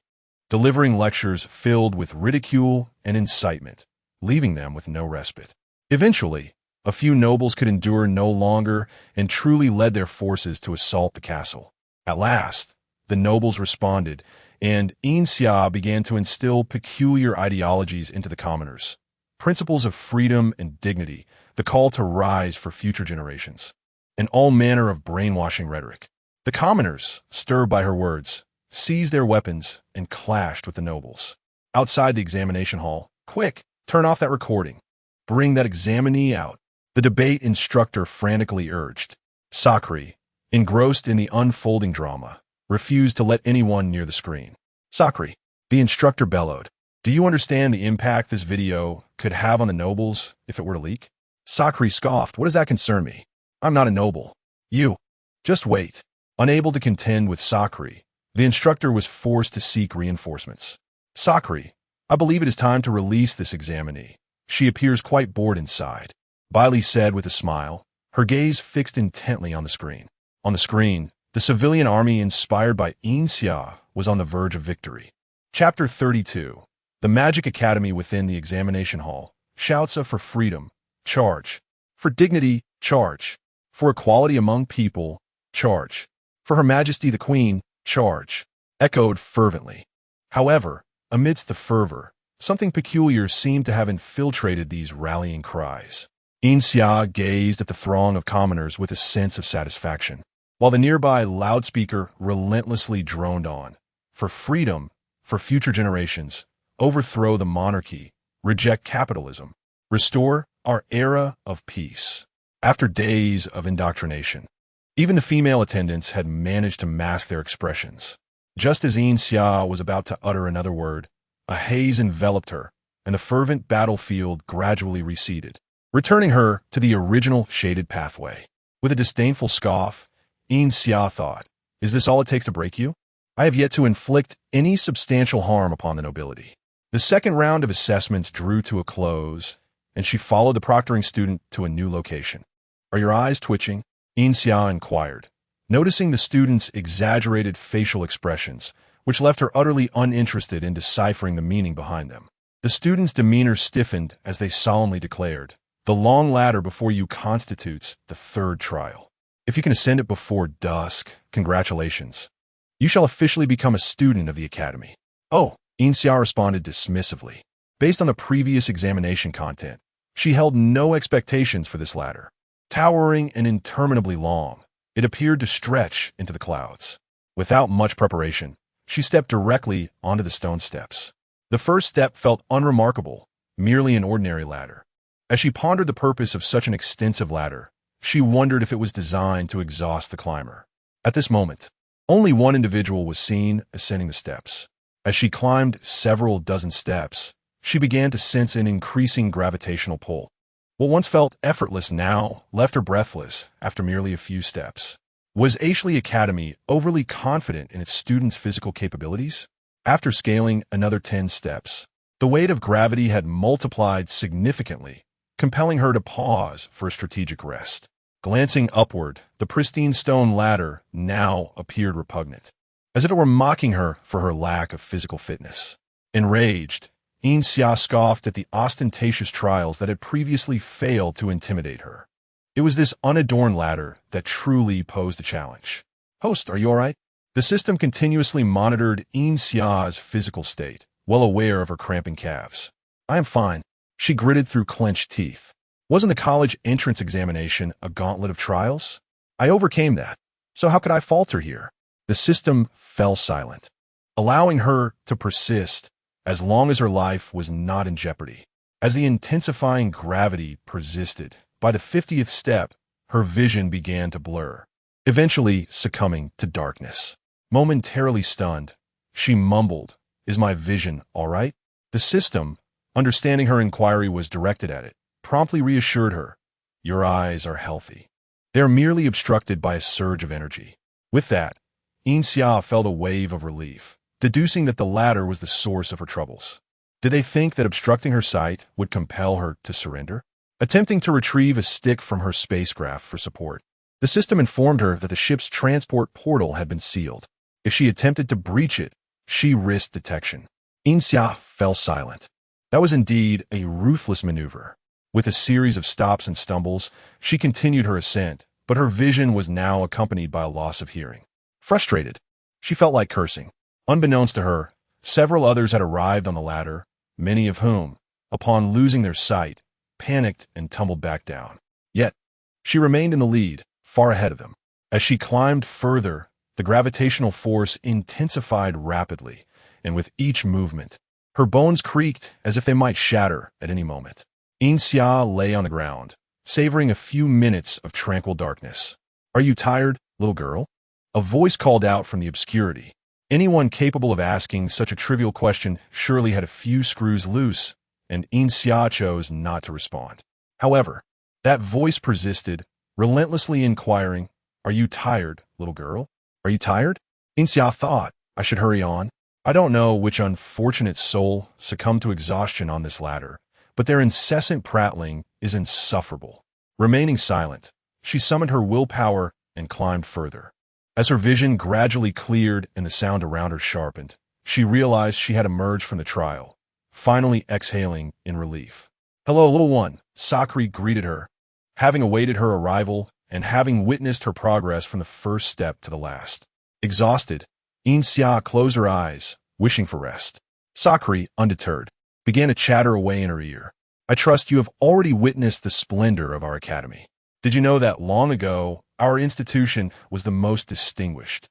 delivering lectures filled with ridicule and incitement, leaving them with no respite. Eventually, a few nobles could endure no longer and truly led their forces to assault the castle. At last, the nobles responded, and Yin Xia began to instill peculiar ideologies into the commoners. Principles of freedom and dignity, the call to rise for future generations, and all manner of brainwashing rhetoric. The commoners, stirred by her words, seized their weapons and clashed with the nobles. Outside the examination hall, "Quick, turn off that recording. Bring that examinee out," the debate instructor frantically urged. Sakri, engrossed in the unfolding drama, refused to let anyone near the screen. "Sakri," the instructor bellowed, "do you understand the impact this video could have on the nobles if it were to leak?" Sakri scoffed. "What does that concern me? I'm not a noble." "You. Just wait." Unable to contend with Sakri, the instructor was forced to seek reinforcements. "Sakri, I believe it is time to release this examinee. She appears quite bored inside," Bailey said with a smile, her gaze fixed intently on the screen. On the screen, the civilian army inspired by Yin Xia was on the verge of victory. Chapter 32. The Magic Academy within the examination hall. Shouts of "For freedom, charge. For dignity, charge. For equality among people, charge. For Her Majesty the Queen, charge," echoed fervently. However, amidst the fervor, something peculiar seemed to have infiltrated these rallying cries. Yin Xia gazed at the throng of commoners with a sense of satisfaction, while the nearby loudspeaker relentlessly droned on. For freedom, for future generations, overthrow the monarchy, reject capitalism, restore our era of peace. After days of indoctrination, even the female attendants had managed to mask their expressions. Just as Yin Xia was about to utter another word, a haze enveloped her, and the fervent battlefield gradually receded, returning her to the original shaded pathway. With a disdainful scoff, Yin Xia thought, "Is this all it takes to break you? I have yet to inflict any substantial harm upon the nobility." The second round of assessments drew to a close, and she followed the proctoring student to a new location. "Are your eyes twitching?" Yin Xia inquired, noticing the student's exaggerated facial expressions, which left her utterly uninterested in deciphering the meaning behind them. The student's demeanor stiffened as they solemnly declared, "The long ladder before you constitutes the third trial. If you can ascend it before dusk, congratulations. You shall officially become a student of the academy." "Oh," Yin Xia responded dismissively. Based on the previous examination content, she held no expectations for this ladder. Towering and interminably long, it appeared to stretch into the clouds. Without much preparation, she stepped directly onto the stone steps. The first step felt unremarkable, merely an ordinary ladder. As she pondered the purpose of such an extensive ladder, she wondered if it was designed to exhaust the climber. At this moment, only one individual was seen ascending the steps. As she climbed several dozen steps, she began to sense an increasing gravitational pull. What once felt effortless now left her breathless after merely a few steps. Was Ashley Academy overly confident in its students' physical capabilities? After scaling another 10 steps, the weight of gravity had multiplied significantly, compelling her to pause for a strategic rest. Glancing upward, the pristine stone ladder now appeared repugnant, as if it were mocking her for her lack of physical fitness. Enraged, Yin Xia scoffed at the ostentatious trials that had previously failed to intimidate her. It was this unadorned ladder that truly posed a challenge. "Host, are you all right?" The system continuously monitored Yin Xia's physical state, well aware of her cramping calves. "I am fine," she gritted through clenched teeth. "Wasn't the college entrance examination a gauntlet of trials? I overcame that, so how could I falter here?" The system fell silent, allowing her to persist as long as her life was not in jeopardy. As the intensifying gravity persisted, by the 50th step, her vision began to blur, eventually succumbing to darkness. Momentarily stunned, she mumbled, "Is my vision all right?" The system, understanding her inquiry was directed at it, promptly reassured her, "Your eyes are healthy. They are merely obstructed by a surge of energy." With that, Yin Xia felt a wave of relief, deducing that the latter was the source of her troubles. Did they think that obstructing her sight would compel her to surrender? Attempting to retrieve a stick from her spacecraft for support, the system informed her that the ship's transport portal had been sealed. If she attempted to breach it, she risked detection. Yin Xia fell silent. That was indeed a ruthless maneuver. With a series of stops and stumbles, she continued her ascent, but her vision was now accompanied by a loss of hearing. Frustrated, she felt like cursing. Unbeknownst to her, several others had arrived on the ladder, many of whom, upon losing their sight, panicked and tumbled back down. Yet, she remained in the lead, far ahead of them. As she climbed further, the gravitational force intensified rapidly, and with each movement, her bones creaked as if they might shatter at any moment. Yin Xia lay on the ground, savoring a few minutes of tranquil darkness. "Are you tired, little girl?" A voice called out from the obscurity. Anyone capable of asking such a trivial question surely had a few screws loose, and Yin Xia chose not to respond. However, that voice persisted, relentlessly inquiring, "Are you tired, little girl? Are you tired?" Yin Xia thought, "I should hurry on. I don't know which unfortunate soul succumbed to exhaustion on this ladder, but their incessant prattling is insufferable." Remaining silent, she summoned her willpower and climbed further. As her vision gradually cleared and the sound around her sharpened, she realized she had emerged from the trial, finally exhaling in relief. "Hello, little one," Sakri greeted her, having awaited her arrival and having witnessed her progress from the first step to the last. Exhausted, Yin Xia closed her eyes, wishing for rest. Sakri, undeterred, began to chatter away in her ear. I trust you have already witnessed the splendor of our academy. Did you know that long ago, our institution was the most distinguished,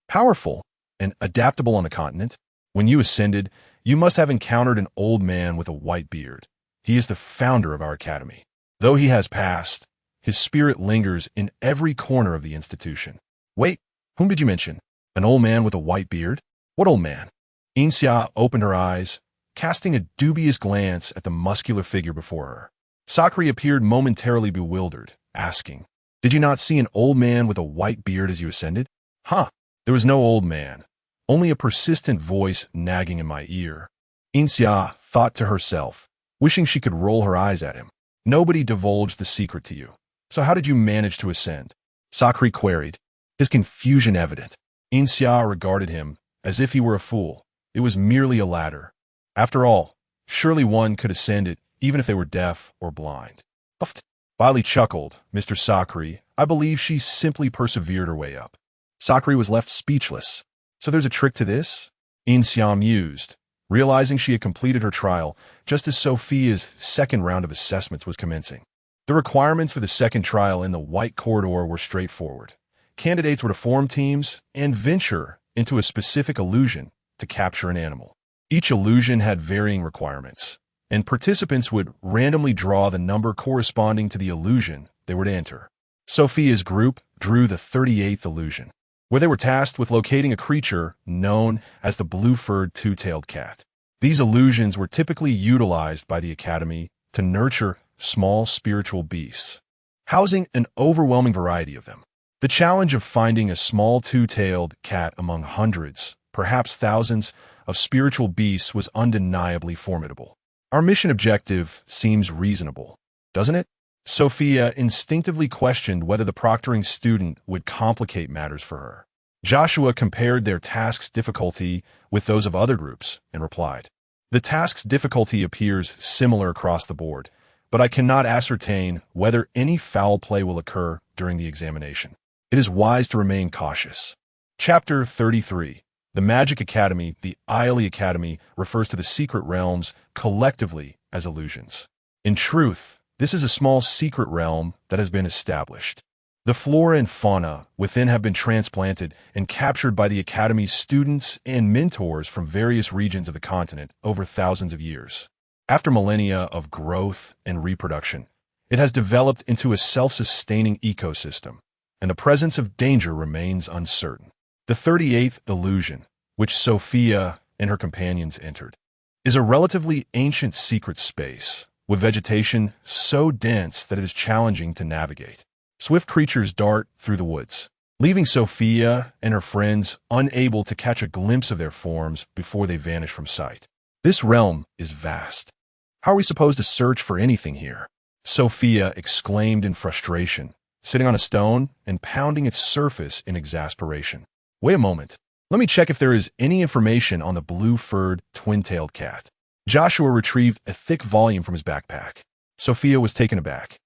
powerful, and adaptable on the continent? When you ascended, you must have encountered an old man with a white beard. He is the founder of our academy. Though he has passed, his spirit lingers in every corner of the institution. Wait, whom did you mention? An old man with a white beard? What old man? Yin Xia opened her eyes, casting a dubious glance at the muscular figure before her. Sakri appeared momentarily bewildered, asking, "Did you not see an old man with a white beard as you ascended?" "Huh, there was no old man, only a persistent voice nagging in my ear." Yin Xia thought to herself, wishing she could roll her eyes at him. "Nobody divulged the secret to you. So how did you manage to ascend?" Sakri queried, his confusion evident. Yin Xia regarded him as if he were a fool. It was merely a ladder. After all, surely one could ascend it even if they were deaf or blind. Uft. Bailey chuckled. "Mr. Sakri, I believe she simply persevered her way up." Sakri was left speechless. "So there's a trick to this?" Yin Xia mused, realizing she had completed her trial just as Sophia's second round of assessments was commencing. The requirements for the second trial in the White Corridor were straightforward. Candidates were to form teams and venture into a specific illusion to capture an animal. Each illusion had varying requirements, and participants would randomly draw the number corresponding to the illusion they were to enter. Sophia's group drew the 38th illusion, where they were tasked with locating a creature known as the blue-furred two-tailed cat. These illusions were typically utilized by the Academy to nurture small spiritual beasts, housing an overwhelming variety of them. The challenge of finding a small two-tailed cat among hundreds, perhaps thousands, of spiritual beasts was undeniably formidable. Our mission objective seems reasonable, doesn't it? Sophia instinctively questioned whether the proctoring student would complicate matters for her. Joshua compared their task's difficulty with those of other groups and replied, "The task's difficulty appears similar across the board, but I cannot ascertain whether any foul play will occur during the examination. It is wise to remain cautious." Chapter 33. The Magic Academy, the Ioli Academy, refers to the secret realms collectively as illusions. In truth, this is a small secret realm that has been established. The flora and fauna within have been transplanted and captured by the Academy's students and mentors from various regions of the continent over thousands of years. After millennia of growth and reproduction, it has developed into a self-sustaining ecosystem, and the presence of danger remains uncertain. The 38th illusion, which Sophia and her companions entered, is a relatively ancient secret space, with vegetation so dense that it is challenging to navigate. Swift creatures dart through the woods, leaving Sophia and her friends unable to catch a glimpse of their forms before they vanish from sight. This realm is vast. How are we supposed to search for anything here? Sophia exclaimed in frustration, sitting on a stone and pounding its surface in exasperation. "Wait a moment. Let me check if there is any information on the blue-furred, twin-tailed cat." Joshua retrieved a thick volume from his backpack. Sophia was taken aback.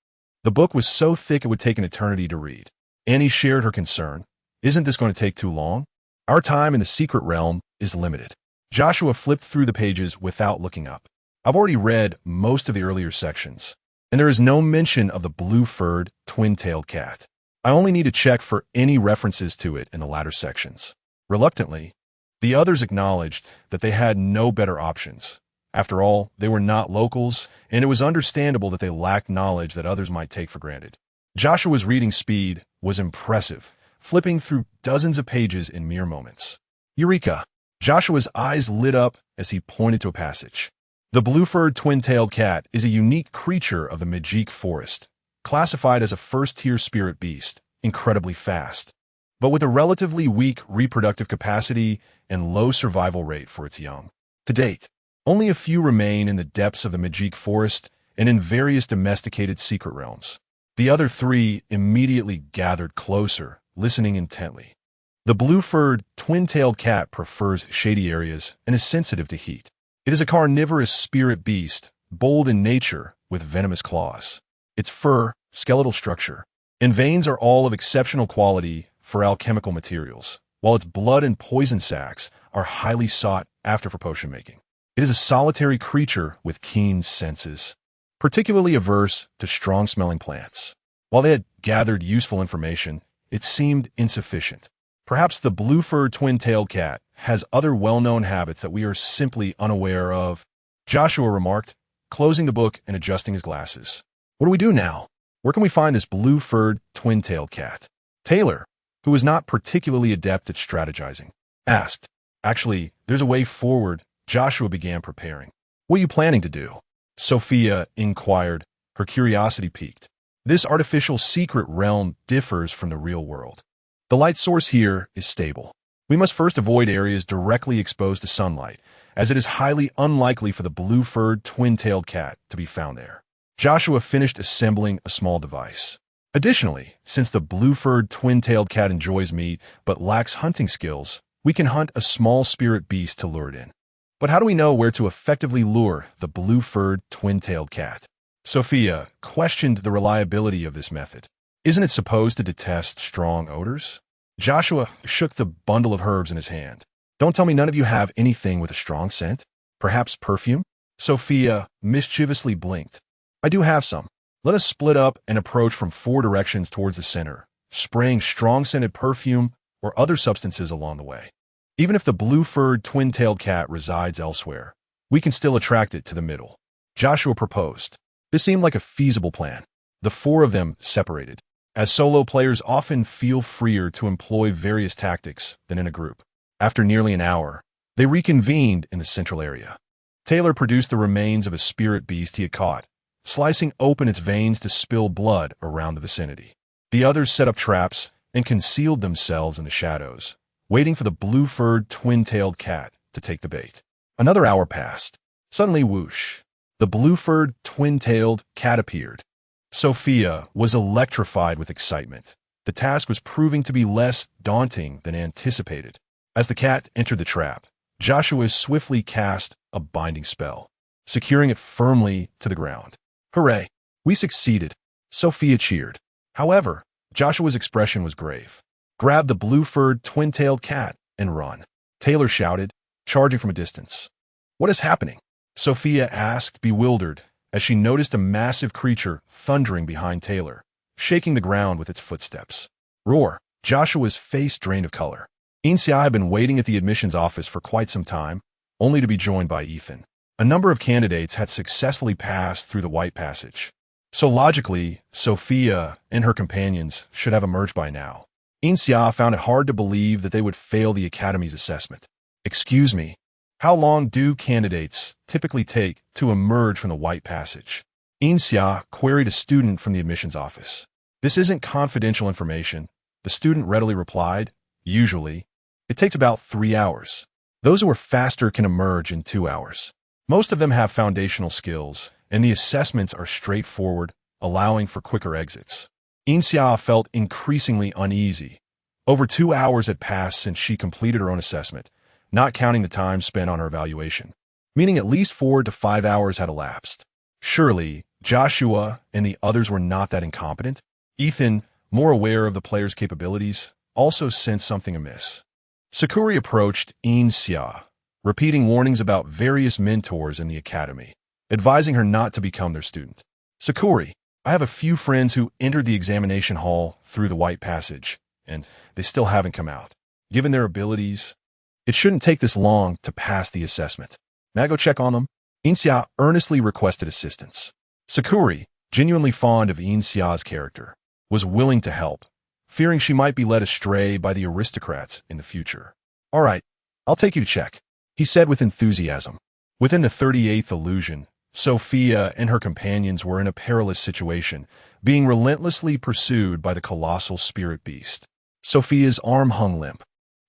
The book was so thick it would take an eternity to read. Annie shared her concern. "Isn't this going to take too long? Our time in the secret realm is limited." Joshua flipped through the pages without looking up. "I've already read most of the earlier sections, and there is no mention of the blue-furred, twin-tailed cat. I only need to check for any references to it in the latter sections." Reluctantly, the others acknowledged that they had no better options. After all, they were not locals, and it was understandable that they lacked knowledge that others might take for granted. Joshua's reading speed was impressive, flipping through dozens of pages in mere moments. Eureka! Joshua's eyes lit up as he pointed to a passage. The blue-furred twin-tailed cat is a unique creature of the Magic Forest, classified as a first-tier spirit beast, incredibly fast, but with a relatively weak reproductive capacity and low survival rate for its young. To date, only a few remain in the depths of the Magic Forest and in various domesticated secret realms. The other three immediately gathered closer, listening intently. The blue-furred, twin-tailed cat prefers shady areas and is sensitive to heat. It is a carnivorous spirit beast, bold in nature with venomous claws. Its fur, skeletal structure, and veins are all of exceptional quality for alchemical materials, while its blood and poison sacs are highly sought after for potion making. It is a solitary creature with keen senses, particularly averse to strong-smelling plants. While they had gathered useful information, it seemed insufficient. Perhaps the blue-furred twin-tailed cat has other well-known habits that we are simply unaware of, Joshua remarked, closing the book and adjusting his glasses. What do we do now? Where can we find this blue-furred twin-tailed cat? Taylor, who was not particularly adept at strategizing, asked. Actually, there's a way forward. Joshua began preparing. What are you planning to do? Sophia inquired, her curiosity piqued. This artificial secret realm differs from the real world. The light source here is stable. We must first avoid areas directly exposed to sunlight, as it is highly unlikely for the blue-furred twin-tailed cat to be found there. Joshua finished assembling a small device. Additionally, since the blue-furred twin-tailed cat enjoys meat but lacks hunting skills, we can hunt a small spirit beast to lure it in. But how do we know where to effectively lure the blue-furred twin-tailed cat? Sophia questioned the reliability of this method. Isn't it supposed to detest strong odors? Joshua shook the bundle of herbs in his hand. Don't tell me none of you have anything with a strong scent? Perhaps perfume? Sophia mischievously blinked. I do have some. Let us split up and approach from 4 directions towards the center, spraying strong-scented perfume or other substances along the way. Even if the blue-furred twin-tailed cat resides elsewhere, we can still attract it to the middle. Joshua proposed. This seemed like a feasible plan. The 4 of them separated, as solo players often feel freer to employ various tactics than in a group. After nearly an hour, they reconvened in the central area. Taylor produced the remains of a spirit beast he had caught, slicing open its veins to spill blood around the vicinity. The others set up traps and concealed themselves in the shadows, waiting for the blue-furred twin-tailed cat to take the bait. Another hour passed. Suddenly, whoosh, the blue-furred twin-tailed cat appeared. Sophia was electrified with excitement. The task was proving to be less daunting than anticipated. As the cat entered the trap, Joshua swiftly cast a binding spell, securing it firmly to the ground. Hooray! We succeeded, Sophia cheered. However, Joshua's expression was grave. Grab the blue-furred twin-tailed cat and run, Taylor shouted, charging from a distance. What is happening? Sophia asked, bewildered, as she noticed a massive creature thundering behind Taylor, shaking the ground with its footsteps. Roar! Joshua's face drained of color. Yin Xia had been waiting at the admissions office for quite some time, only to be joined by Ethan. A number of candidates had successfully passed through the White Passage. So logically, Sophia and her companions should have emerged by now. Yin Xia found it hard to believe that they would fail the Academy's assessment. Excuse me, how long do candidates typically take to emerge from the White Passage? Yin Xia queried a student from the admissions office. This isn't confidential information, the student readily replied. Usually, it takes about 3 hours. Those who are faster can emerge in 2 hours. Most of them have foundational skills, and the assessments are straightforward, allowing for quicker exits. Yin Xia felt increasingly uneasy. Over 2 hours had passed since she completed her own assessment, not counting the time spent on her evaluation, meaning at least 4 to 5 hours had elapsed. Surely, Joshua and the others were not that incompetent. Ethan, more aware of the player's capabilities, also sensed something amiss. Sakuri approached Yin Xia, repeating warnings about various mentors in the academy, advising her not to become their student. Sakuri, I have a few friends who entered the examination hall through the White Passage, and they still haven't come out. Given their abilities, it shouldn't take this long to pass the assessment. May I go check on them? Yin Xia earnestly requested assistance. Sakuri, genuinely fond of Yin Xia's character, was willing to help, fearing she might be led astray by the aristocrats in the future. All right, I'll take you to check, he said with enthusiasm. Within the 38th illusion, Sophia and her companions were in a perilous situation, being relentlessly pursued by the colossal spirit beast. Sophia's arm hung limp,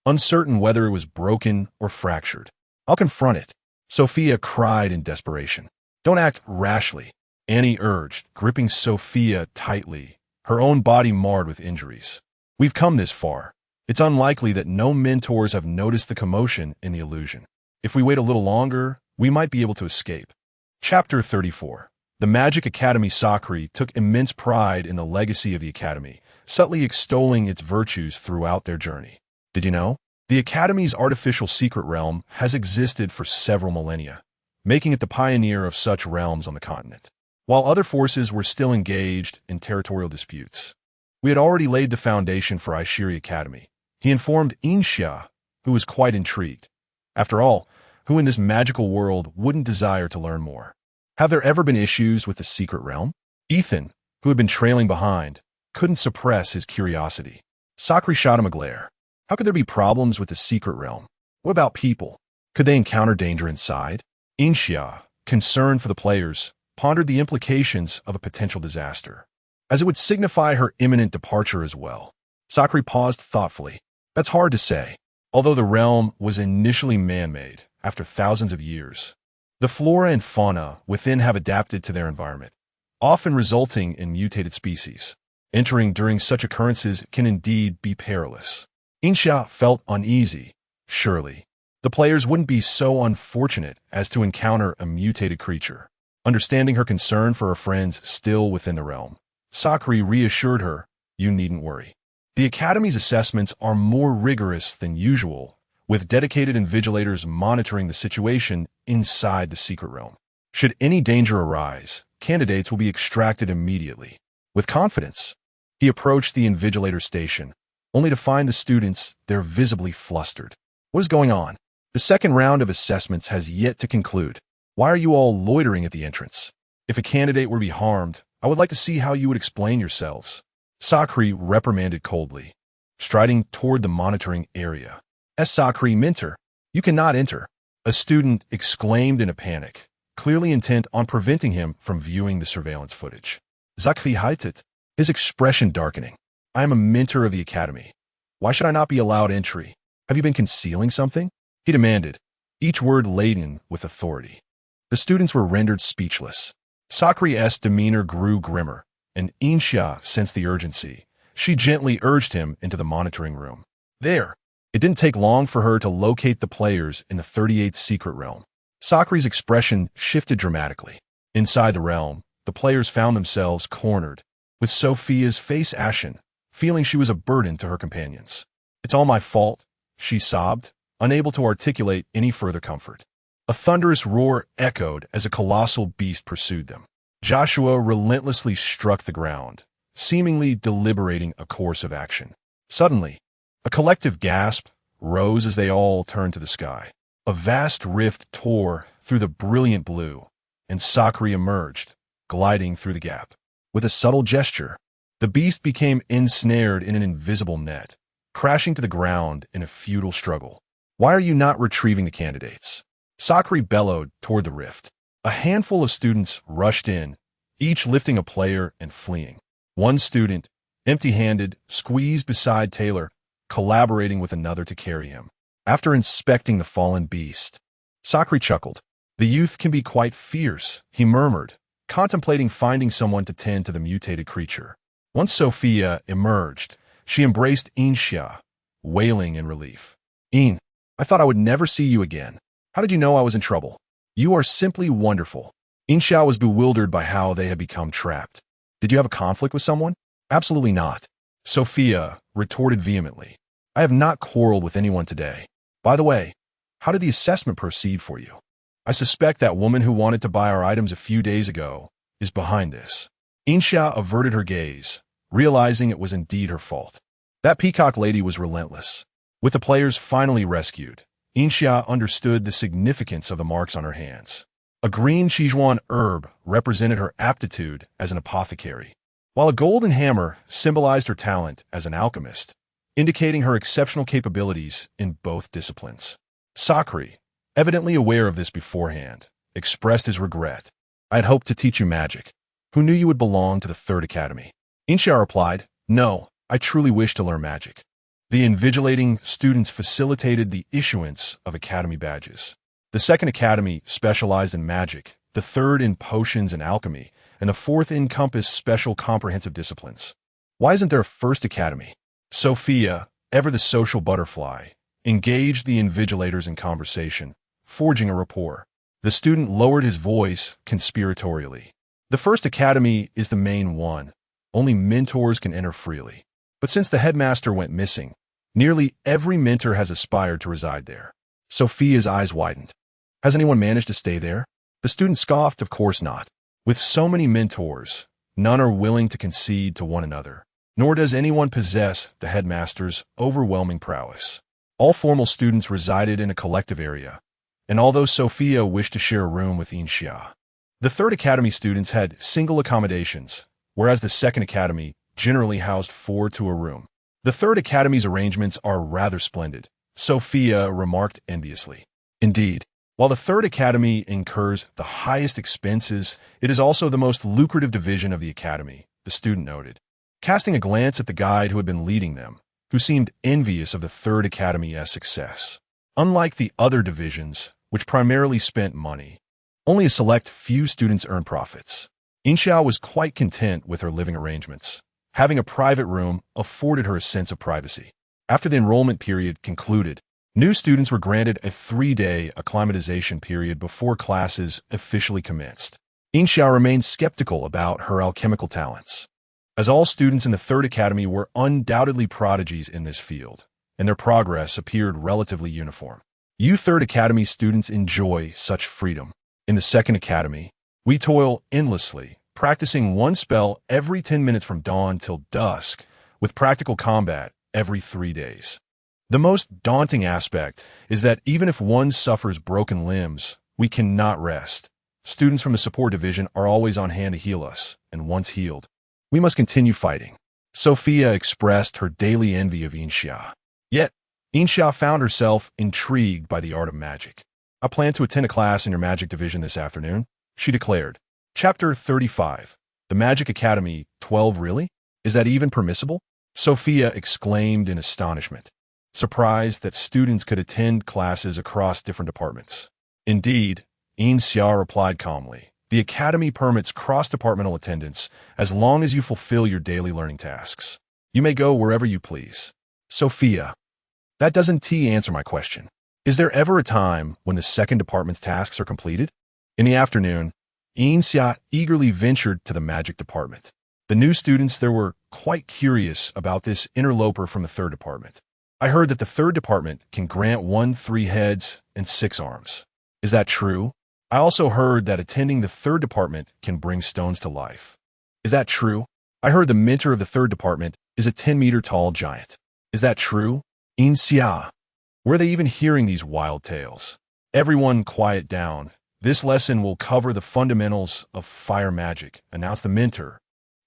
uncertain whether it was broken or fractured. I'll confront it, Sophia cried in desperation. Don't act rashly, Annie urged, gripping Sophia tightly, her own body marred with injuries. We've come this far. It's unlikely that no mentors have noticed the commotion in the illusion. If we wait a little longer, we might be able to escape. Chapter 34. The Magic Academy Sakuri took immense pride in the legacy of the Academy, subtly extolling its virtues throughout their journey. Did you know? The Academy's artificial secret realm has existed for several millennia, making it the pioneer of such realms on the continent. while other forces were still engaged in territorial disputes. We had already laid the foundation for Ishiri Academy, he informed Yin Xia, who was quite intrigued. After all, who in this magical world wouldn't desire to learn more? Have there ever been issues with the secret realm? Ethan, who had been trailing behind, couldn't suppress his curiosity. Sakri shot him a glare. How could there be problems with the secret realm? What about people? Could they encounter danger inside? Yin Xia, concerned for the players, pondered the implications of a potential disaster, as it would signify her imminent departure as well. Sakri paused thoughtfully. That's hard to say. Although the realm was initially man-made, after thousands of years, the flora and fauna within have adapted to their environment, often resulting in mutated species. Entering during such occurrences can indeed be perilous. Yin Xia felt uneasy. Surely, the players wouldn't be so unfortunate as to encounter a mutated creature. Understanding her concern for her friends still within the realm, Sakri reassured her, "You needn't worry. The Academy's assessments are more rigorous than usual, with dedicated invigilators monitoring the situation inside the secret realm. Should any danger arise, candidates will be extracted immediately." With confidence, he approached the invigilator station, only to find the students there visibly flustered. What is going on? The second round of assessments has yet to conclude. Why are you all loitering at the entrance? If a candidate were to be harmed, I would like to see how you would explain yourselves. Sakri reprimanded coldly, striding toward the monitoring area. Sakri Minter, you cannot enter. A student exclaimed in a panic, clearly intent on preventing him from viewing the surveillance footage. Zakvi Haitit, his expression darkening. I am a mentor of the Academy. Why should I not be allowed entry? Have you been concealing something? He demanded, each word laden with authority. The students were rendered speechless. Sakri's demeanor grew grimmer, and Yin Xia sensed the urgency. She gently urged him into the monitoring room. There, it didn't take long for her to locate the players in the 38th secret realm. Sakri's expression shifted dramatically. Inside the realm, the players found themselves cornered, with Sophia's face ashen, feeling she was a burden to her companions. It's all my fault, she sobbed, unable to articulate any further comfort. A thunderous roar echoed as a colossal beast pursued them. Joshua relentlessly struck the ground, seemingly deliberating a course of action. Suddenly, a collective gasp rose as they all turned to the sky. A vast rift tore through the brilliant blue, and Sakri emerged, gliding through the gap. With a subtle gesture, the beast became ensnared in an invisible net, crashing to the ground in a futile struggle. Why are you not retrieving the candidates? Sakri bellowed toward the rift. A handful of students rushed in, each lifting a player and fleeing. One student, empty-handed, squeezed beside Taylor, collaborating with another to carry him. After inspecting the fallen beast, Sakri chuckled. The youth can be quite fierce, he murmured, contemplating finding someone to tend to the mutated creature. Once Sophia emerged, she embraced Yin Xia, wailing in relief. Yin, I thought I would never see you again. How did you know I was in trouble? You are simply wonderful. Yin Xia was bewildered by how they had become trapped. Did you have a conflict with someone? Absolutely not. Sophia retorted vehemently. I have not quarreled with anyone today. By the way, how did the assessment proceed for you? I suspect that woman who wanted to buy our items a few days ago is behind this. Yin Xia averted her gaze, realizing it was indeed her fault. That peacock lady was relentless. With the players finally rescued, Yin Xia understood the significance of the marks on her hands. A green Sichuan herb represented her aptitude as an apothecary, while a golden hammer symbolized her talent as an alchemist, indicating her exceptional capabilities in both disciplines. Sakri, evidently aware of this beforehand, expressed his regret. I had hoped to teach you magic. Who knew you would belong to the Third Academy? Yin Xia replied, No, I truly wish to learn magic. The invigilating students facilitated the issuance of academy badges. The second academy specialized in magic, the third in potions and alchemy, and the fourth encompassed special comprehensive disciplines. Why isn't there a first academy? Sophia, ever the social butterfly, engaged the invigilators in conversation, forging a rapport. The student lowered his voice conspiratorially. The first academy is the main one. Only mentors can enter freely. But since the headmaster went missing, nearly every mentor has aspired to reside there. Sophia's eyes widened. Has anyone managed to stay there? The student scoffed, of course not. With so many mentors, none are willing to concede to one another, nor does anyone possess the headmaster's overwhelming prowess. All formal students resided in a collective area, and although Sophia wished to share a room with Yin Xia, the Third Academy students had single accommodations, whereas the Second Academy generally housed 4 to a room. The Third Academy's arrangements are rather splendid, Sophia remarked enviously. Indeed, while the Third Academy incurs the highest expenses, it is also the most lucrative division of the Academy, the student noted, casting a glance at the guide who had been leading them, who seemed envious of the Third Academy's success. Unlike the other divisions, which primarily spent money, only a select few students earned profits. Yin Xia was quite content with her living arrangements. Having a private room afforded her a sense of privacy. After the enrollment period concluded, new students were granted a 3-day acclimatization period before classes officially commenced. Yin Xia remained skeptical about her alchemical talents, as all students in the Third Academy were undoubtedly prodigies in this field, and their progress appeared relatively uniform. You Third Academy students enjoy such freedom. In the Second Academy, we toil endlessly, practicing one spell every 10 minutes from dawn till dusk, with practical combat every 3 days. The most daunting aspect is that even if one suffers broken limbs, we cannot rest. Students from the support division are always on hand to heal us, and once healed, we must continue fighting. Sophia expressed her daily envy of Yin Xia. Yet, Yin Xia found herself intrigued by the art of magic. I plan to attend a class in your magic division this afternoon, she declared. Chapter 35. The Magic Academy 12 really? Is that even permissible? Sophia exclaimed in astonishment, surprised that students could attend classes across different departments. Indeed, Yin Xia replied calmly, the Academy permits cross-departmental attendance as long as you fulfill your daily learning tasks. You may go wherever you please. Sophia, that doesn't answer my question. Is there ever a time when the second department's tasks are completed? In the afternoon, Yin Xia eagerly ventured to the magic department. The new students there were quite curious about this interloper from the third department. I heard that the third department can grant 1 3 heads and 6 arms. Is that true? I also heard that attending the third department can bring stones to life. Is that true? I heard the mentor of the third department is a 10-meter tall giant. Is that true? Yin Xia. Were they even hearing these wild tales? Everyone quiet down. This lesson will cover the fundamentals of fire magic, announced the mentor,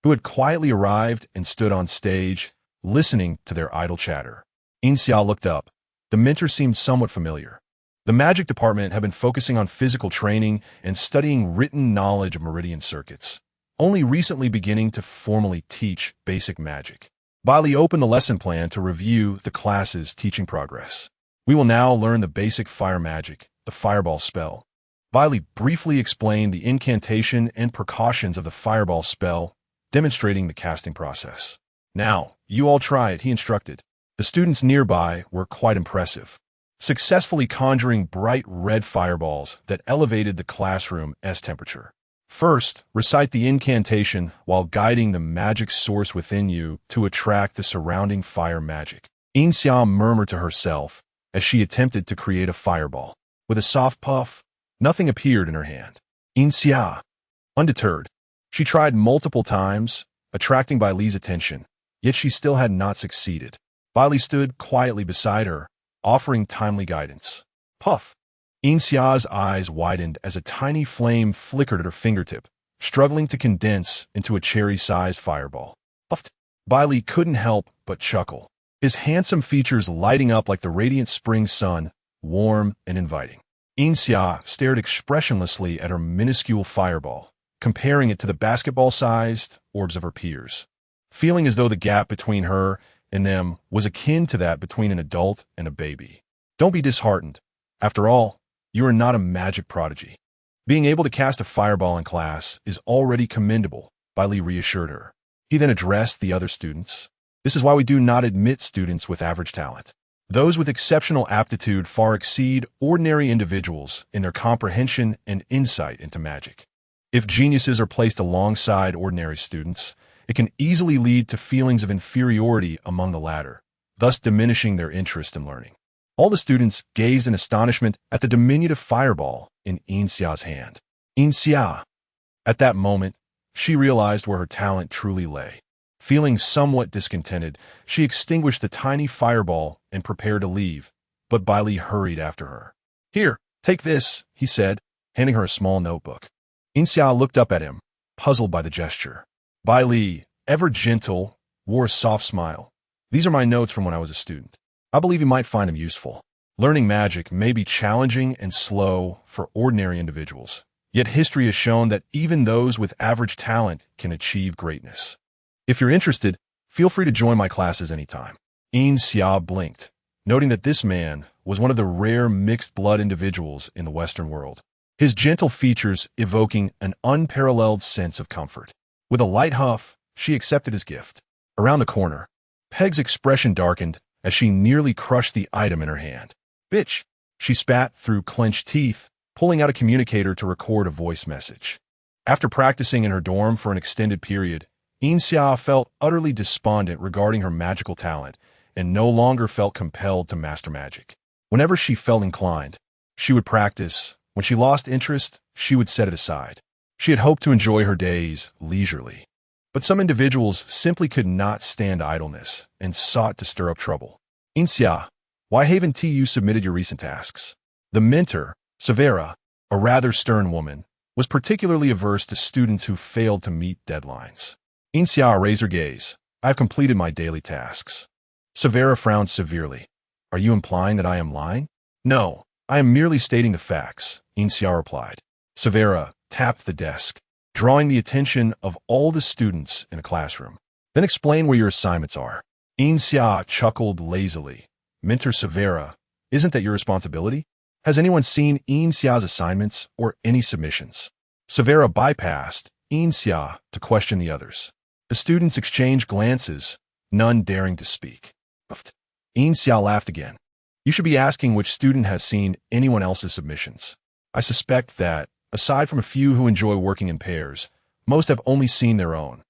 who had quietly arrived and stood on stage, listening to their idle chatter. Yin Xia looked up. The mentor seemed somewhat familiar. The magic department had been focusing on physical training and studying written knowledge of meridian circuits, only recently beginning to formally teach basic magic. Bailey opened the lesson plan to review the class's teaching progress. We will now learn the basic fire magic, the fireball spell. Bailey briefly explained the incantation and precautions of the fireball spell, demonstrating the casting process. Now, you all try it, he instructed. The students nearby were quite impressive, successfully conjuring bright red fireballs that elevated the classroom's temperature. First, recite the incantation while guiding the magic source within you to attract the surrounding fire magic. Yin Xia murmured to herself as she attempted to create a fireball. With a soft puff, nothing appeared in her hand. Yin Xia. Undeterred, she tried multiple times, attracting Bailey's attention, yet she still had not succeeded. Bailey stood quietly beside her, offering timely guidance. Puff! Yin Xia's eyes widened as a tiny flame flickered at her fingertip, struggling to condense into a cherry-sized fireball. Puffed! Bailey couldn't help but chuckle, his handsome features lighting up like the radiant spring sun, warm and inviting. Yin Xia stared expressionlessly at her minuscule fireball, comparing it to the basketball-sized orbs of her peers, feeling as though the gap between her and them was akin to that between an adult and a baby. Don't be disheartened. After all, you are not a magic prodigy. Being able to cast a fireball in class is already commendable, Bailey reassured her. He then addressed the other students. This is why we do not admit students with average talent. Those with exceptional aptitude far exceed ordinary individuals in their comprehension and insight into magic. If geniuses are placed alongside ordinary students, it can easily lead to feelings of inferiority among the latter, thus diminishing their interest in learning. All the students gazed in astonishment at the diminutive fireball in Yin Xia's hand. Yin Xia. At that moment, she realized where her talent truly lay. Feeling somewhat discontented, she extinguished the tiny fireball and prepared to leave, but Bai Li hurried after her. "Here, take this," he said, handing her a small notebook. Yin Xia looked up at him, puzzled by the gesture. Bai Li, ever gentle, wore a soft smile. "These are my notes from when I was a student. I believe you might find them useful. Learning magic may be challenging and slow for ordinary individuals, yet history has shown that even those with average talent can achieve greatness. If you're interested, feel free to join my classes anytime." Yin Xia blinked, noting that this man was one of the rare mixed-blood individuals in the Western world, his gentle features evoking an unparalleled sense of comfort. With a light huff, she accepted his gift. Around the corner, Peg's expression darkened as she nearly crushed the item in her hand. "Bitch," she spat through clenched teeth, pulling out a communicator to record a voice message. After practicing in her dorm for an extended period, Yin Xia felt utterly despondent regarding her magical talent and no longer felt compelled to master magic. Whenever she felt inclined, she would practice. When she lost interest, she would set it aside. She had hoped to enjoy her days leisurely. But some individuals simply could not stand idleness and sought to stir up trouble. "Yin Xia, why haven't you submitted your recent tasks?" The mentor, Severa, a rather stern woman, was particularly averse to students who failed to meet deadlines. Yin Xia raised her gaze. "I have completed my daily tasks." Severa frowned severely. "Are you implying that I am lying?" "No, I am merely stating the facts," Yin Xia replied. Severa tapped the desk, drawing the attention of all the students in the classroom. "Then explain where your assignments are." Yin Xia chuckled lazily. "Mentor Severa, isn't that your responsibility? Has anyone seen Yin Xia's assignments or any submissions?" Severa bypassed Yin Xia to question the others. The students exchanged glances, none daring to speak. Yin Xia laughed again. "You should be asking which student has seen anyone else's submissions. I suspect that, aside from a few who enjoy working in pairs, most have only seen their own,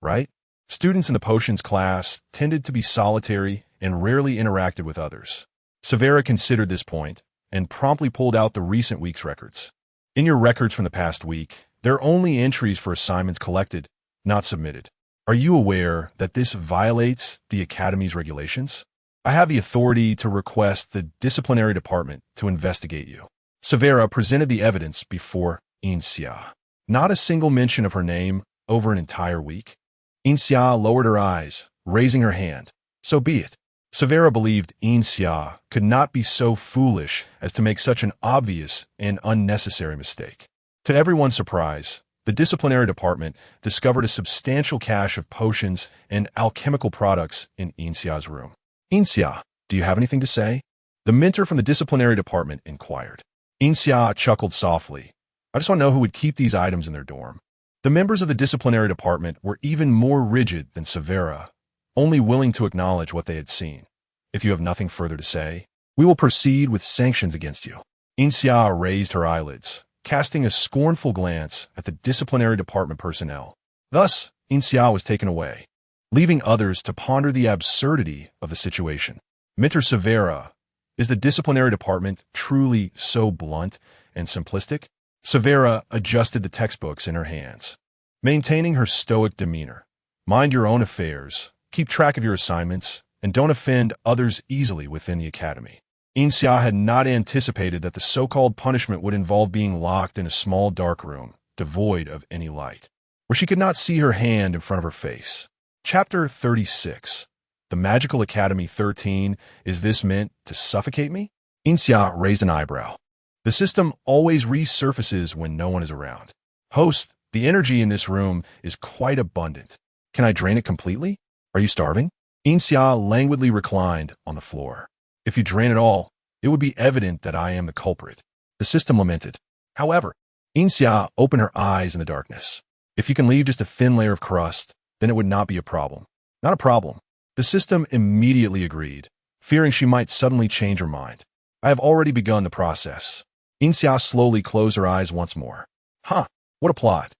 right?" Students in the potions class tended to be solitary and rarely interacted with others. Severa considered this point and promptly pulled out the recent week's records. "In your records from the past week, there are only entries for assignments collected, not submitted. Are you aware that this violates the Academy's regulations? I have the authority to request the disciplinary department to investigate you." Severa presented the evidence before Yin Xia. Not a single mention of her name over an entire week. Yin Xia lowered her eyes, raising her hand. "So be it." Severa believed Yin Xia could not be so foolish as to make such an obvious and unnecessary mistake. To everyone's surprise, the disciplinary department discovered a substantial cache of potions and alchemical products in Yin Xia's room. "Yin Xia, do you have anything to say?" The mentor from the disciplinary department inquired. Yin Xia chuckled softly. "I just want to know who would keep these items in their dorm." The members of the disciplinary department were even more rigid than Severa, only willing to acknowledge what they had seen. "If you have nothing further to say, we will proceed with sanctions against you." Yin Xia raised her eyelids, casting a scornful glance at the disciplinary department personnel. Thus, Yin Xia was taken away, leaving others to ponder the absurdity of the situation. Mentor Severa, is the disciplinary department truly so blunt and simplistic? Severa adjusted the textbooks in her hands, maintaining her stoic demeanor. "Mind your own affairs, keep track of your assignments, and don't offend others easily within the academy." Yin Xia had not anticipated that the so-called punishment would involve being locked in a small dark room, devoid of any light, where she could not see her hand in front of her face. Chapter 36. The Magical Academy 13. Is this meant to suffocate me? Yin Xia raised an eyebrow. The system always resurfaces when no one is around. "Host, the energy in this room is quite abundant. Can I drain it completely? Are you starving?" Yin Xia languidly reclined on the floor. "If you drain it all, it would be evident that I am the culprit." The system lamented. However, Yin Xia opened her eyes in the darkness. "If you can leave just a thin layer of crust, then it would not be a problem." "Not a problem." The system immediately agreed, fearing she might suddenly change her mind. "I have already begun the process." Yin Xia slowly closed her eyes once more. "Huh, what a plot.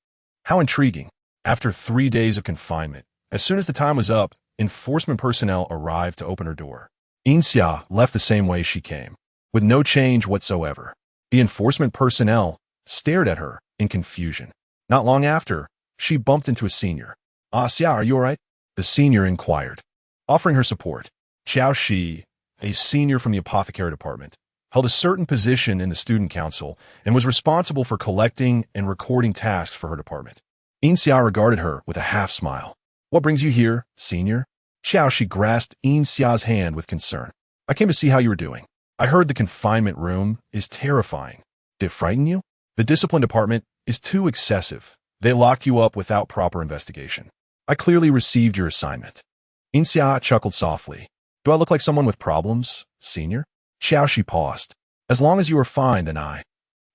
How intriguing." After 3 days of confinement, as soon as the time was up, enforcement personnel arrived to open her door. Yin Xia left the same way she came, with no change whatsoever. The enforcement personnel stared at her in confusion. Not long after, she bumped into a senior. "Ah, Xia, are you all right?" The senior inquired, offering her support. Xiao Shi, a senior from the apothecary department, held a certain position in the student council and was responsible for collecting and recording tasks for her department. Yin Xia regarded her with a half-smile. "What brings you here, senior?" Xiao Shi grasped Yin Xia's hand with concern. "I came to see how you were doing. I heard the confinement room is terrifying. Did it frighten you? The discipline department is too excessive. They locked you up without proper investigation. I clearly received your assignment." Yin Xia chuckled softly. "Do I look like someone with problems, senior?" Xiao Shi paused. "As long as you are fine, then I—"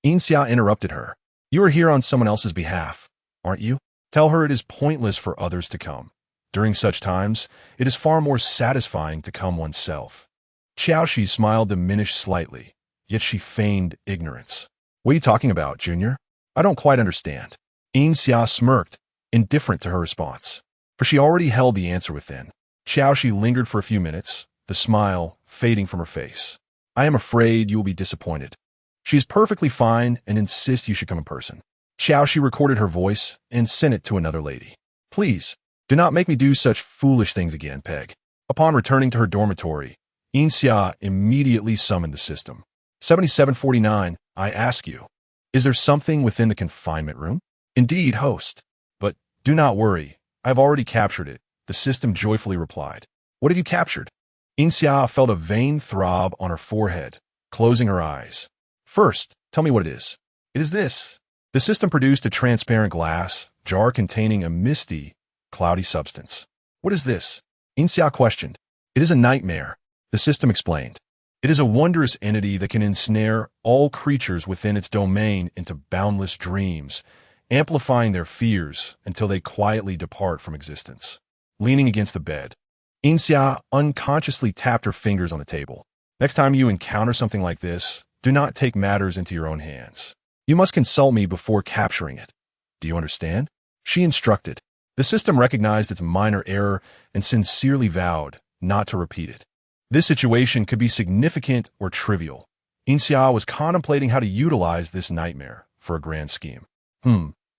Yin Xia interrupted her. "You are here on someone else's behalf, aren't you? Tell her it is pointless for others to come. During such times, it is far more satisfying to come oneself." Xiao Shi's smile diminished slightly, yet she feigned ignorance. "What are you talking about, Junior? I don't quite understand." Yin Xia smirked, indifferent to her response, for she already held the answer within. Xiao Shi lingered for a few minutes, the smile fading from her face. "I am afraid you will be disappointed. She is perfectly fine and insists you should come in person." Xiao Shi recorded her voice and sent it to another lady. "Please, do not make me do such foolish things again, Peg." Upon returning to her dormitory, Yin Xia immediately summoned the system. 7749, I ask you, is there something within the confinement room? Indeed, host. But do not worry, I have already captured it, the system joyfully replied. What have you captured? Yin Xia felt a vain throb on her forehead, closing her eyes. First, tell me what it is. It is this. The system produced a transparent glass jar containing a misty, cloudy substance. What is this? Yin Xia questioned. It is a nightmare, the system explained. It is a wondrous entity that can ensnare all creatures within its domain into boundless dreams, amplifying their fears until they quietly depart from existence. Leaning against the bed, Yin Xia unconsciously tapped her fingers on the table. Next time you encounter something like this, do not take matters into your own hands. You must consult me before capturing it. Do you understand? She instructed. The system recognized its minor error and sincerely vowed not to repeat it. This situation could be significant or trivial. Yin Xia was contemplating how to utilize this nightmare for a grand scheme.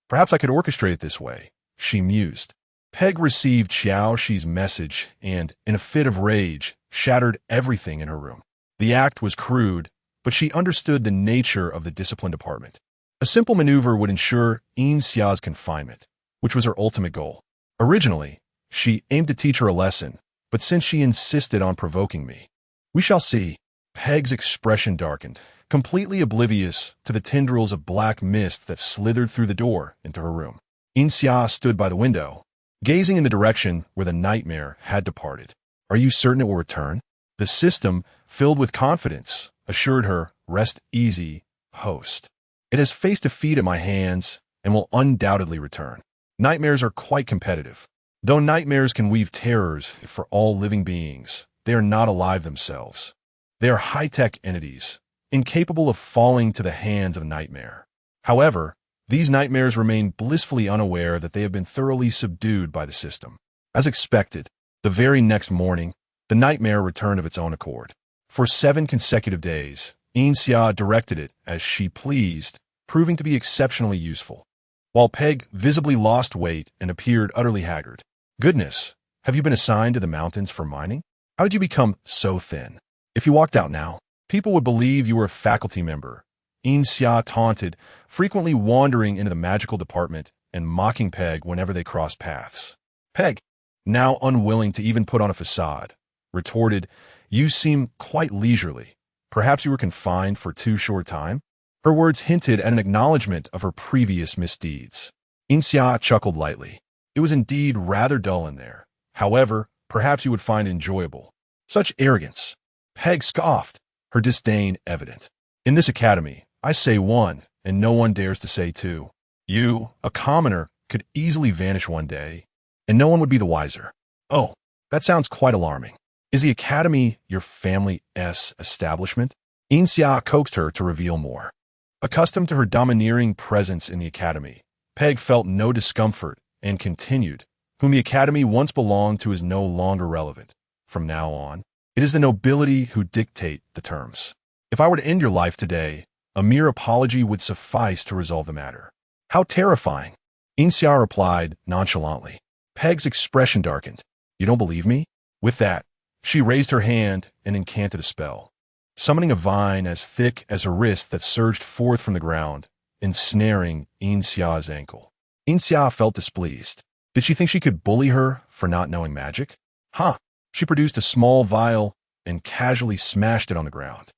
Perhaps I could orchestrate it this way, she mused. Peg received Xiao Shi's message and, in a fit of rage, shattered everything in her room. The act was crude, but she understood the nature of the discipline department. A simple maneuver would ensure Yin Xia's confinement, which was her ultimate goal. Originally, she aimed to teach her a lesson, but since she insisted on provoking me, we shall see. Peg's expression darkened, completely oblivious to the tendrils of black mist that slithered through the door into her room. Yin Xia stood by the window, gazing in the direction where the nightmare had departed. Are you certain it will return? The system, filled with confidence, assured her, rest easy, host. It has faced defeat at my hands and will undoubtedly return. Nightmares are quite competitive. Though nightmares can weave terrors for all living beings, they are not alive themselves. They are high-tech entities, incapable of falling to the hands of a nightmare. However, these nightmares remain blissfully unaware that they have been thoroughly subdued by the system. As expected, the very next morning, the nightmare returned of its own accord. For 7 consecutive days, Yin Xia directed it as she pleased, proving to be exceptionally useful. While Peg visibly lost weight and appeared utterly haggard. Goodness, have you been assigned to the mountains for mining? How did you become so thin? If you walked out now, people would believe you were a faculty member. Yin Xia taunted, frequently wandering into the magical department and mocking Peg whenever they crossed paths. Peg, now unwilling to even put on a facade, retorted, you seem quite leisurely. Perhaps you were confined for too short time? Her words hinted at an acknowledgement of her previous misdeeds. Yin Xia chuckled lightly. It was indeed rather dull in there. However, perhaps you would find it enjoyable. Such arrogance. Peg scoffed, her disdain evident. In this academy, I say one, and no one dares to say two. You, a commoner, could easily vanish one day, and no one would be the wiser. Oh, that sounds quite alarming. Is the academy your family's establishment? Yin Xia coaxed her to reveal more. Accustomed to her domineering presence in the academy, Peg felt no discomfort and continued, whom the academy once belonged to is no longer relevant. From now on, it is the nobility who dictate the terms. If I were to end your life today, a mere apology would suffice to resolve the matter. How terrifying! Yin Xia replied nonchalantly. Peg's expression darkened. You don't believe me? With that, she raised her hand and incanted a spell, summoning a vine as thick as her wrist that surged forth from the ground, ensnaring Yin Xia's ankle. Yin Xia felt displeased. Did she think she could bully her for not knowing magic? Huh. She produced a small vial and casually smashed it on the ground.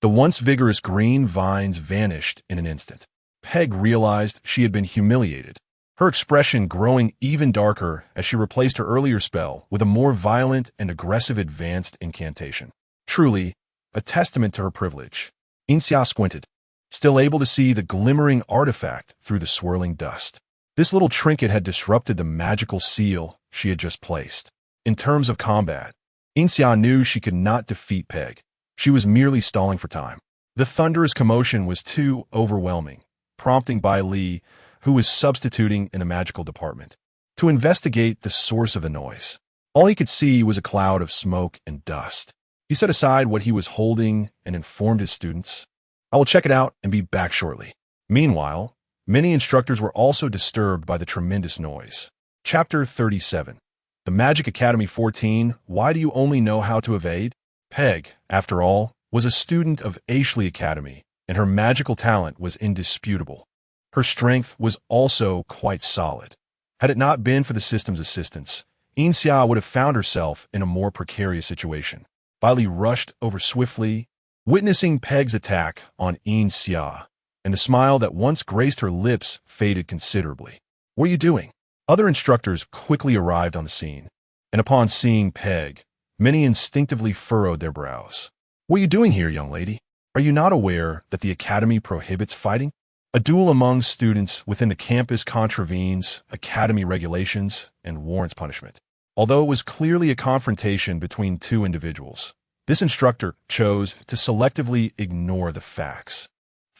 The once vigorous green vines vanished in an instant. Peg realized she had been humiliated, her expression growing even darker as she replaced her earlier spell with a more violent and aggressive advanced incantation. Truly, a testament to her privilege. Yin Xia squinted, still able to see the glimmering artifact through the swirling dust. This little trinket had disrupted the magical seal she had just placed. In terms of combat, Yin Xia knew she could not defeat Peg. She was merely stalling for time. The thunderous commotion was too overwhelming, prompting Bai Li, who was substituting in the magical department, to investigate the source of the noise. All he could see was a cloud of smoke and dust. He set aside what he was holding and informed his students, I will check it out and be back shortly. Meanwhile, many instructors were also disturbed by the tremendous noise. Chapter 37. The Magic Academy 14, Why do you only know how to evade? Peg, after all, was a student of Ashley Academy, and her magical talent was indisputable. Her strength was also quite solid. Had it not been for the system's assistance, Yin Xia would have found herself in a more precarious situation. Bai Li rushed over swiftly, witnessing Peg's attack on Yin Xia, and the smile that once graced her lips faded considerably. What are you doing? Other instructors quickly arrived on the scene, and upon seeing Peg, many instinctively furrowed their brows. What are you doing here, young lady? Are you not aware that the academy prohibits fighting? A duel among students within the campus contravenes academy regulations and warrants punishment. Although it was clearly a confrontation between two individuals, this instructor chose to selectively ignore the facts,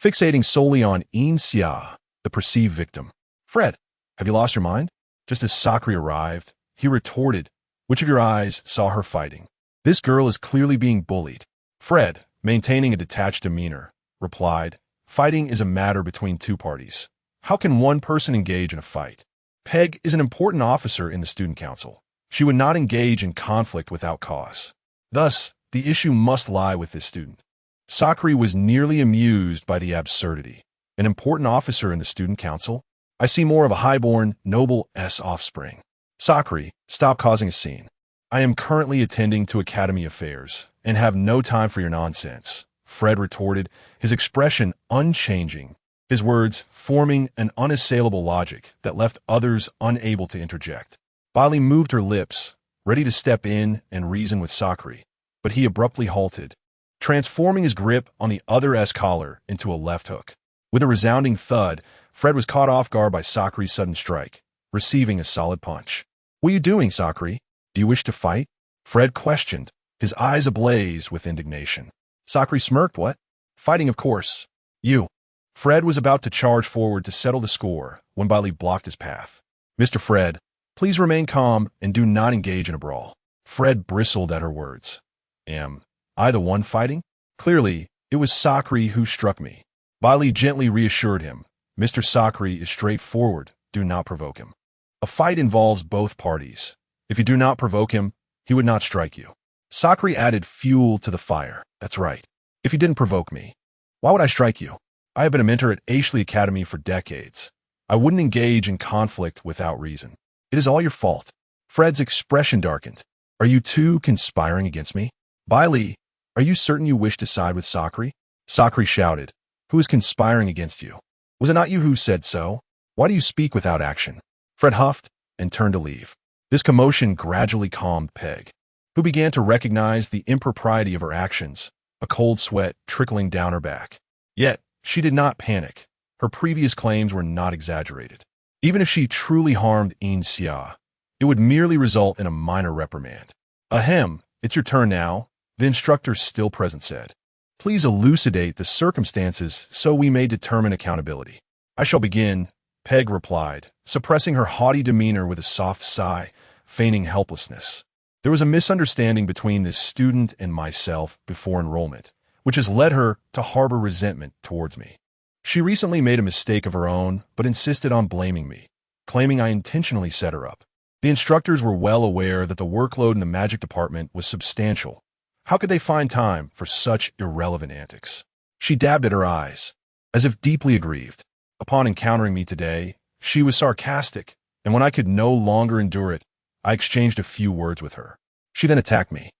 fixating solely on Yin Xia, the perceived victim. Fred, have you lost your mind? Just as Sakri arrived, he retorted, which of your eyes saw her fighting? This girl is clearly being bullied. Fred, maintaining a detached demeanor, replied, Fighting is a matter between two parties. How can one person engage in a fight? Peg is an important officer in the student council. She would not engage in conflict without cause. Thus, the issue must lie with this student. Sakri was nearly amused by the absurdity. An important officer in the student council? I see more of a highborn, noble offspring. Sakri, stop causing a scene. I am currently attending to academy affairs and have no time for your nonsense, Fred retorted, his expression unchanging, his words forming an unassailable logic that left others unable to interject. Bai Li moved her lips, ready to step in and reason with Sakri, but he abruptly halted, transforming his grip on the other's collar into a left hook. With a resounding thud, Fred was caught off guard by Sakri's sudden strike, receiving a solid punch. What are you doing, Sakri? Do you wish to fight? Fred questioned, his eyes ablaze with indignation. Sakri smirked. What? Fighting, of course. You. Fred was about to charge forward to settle the score when Bai Li blocked his path. Mr. Fred, please remain calm and do not engage in a brawl. Fred bristled at her words. Am I the one fighting? Clearly, it was Sakri who struck me. Bai Li gently reassured him. Mr. Sakri is straightforward. Do not provoke him. A fight involves both parties. If you do not provoke him, he would not strike you. Sakri added fuel to the fire. That's right. If you didn't provoke me, why would I strike you? I have been a mentor at Ashley Academy for decades. I wouldn't engage in conflict without reason. It is all your fault. Fred's expression darkened. Are you two conspiring against me? Bai Li, are you certain you wish to side with Sakri? Sakri shouted. Who is conspiring against you? Was it not you who said so? Why do you speak without action? Fred huffed and turned to leave. This commotion gradually calmed Peg, who began to recognize the impropriety of her actions, a cold sweat trickling down her back. Yet, she did not panic. Her previous claims were not exaggerated. Even if she truly harmed Yin Xia, it would merely result in a minor reprimand. Ahem, it's your turn now, the instructor still present said. Please elucidate the circumstances so we may determine accountability. I shall begin, Peg replied, suppressing her haughty demeanor with a soft sigh, feigning helplessness. There was a misunderstanding between this student and myself before enrollment, which has led her to harbor resentment towards me. She recently made a mistake of her own, but insisted on blaming me, claiming I intentionally set her up. The instructors were well aware that the workload in the magic department was substantial. How could they find time for such irrelevant antics? She dabbed at her eyes, as if deeply aggrieved. Upon encountering me today, she was sarcastic, and when I could no longer endure it, I exchanged a few words with her. She then attacked me.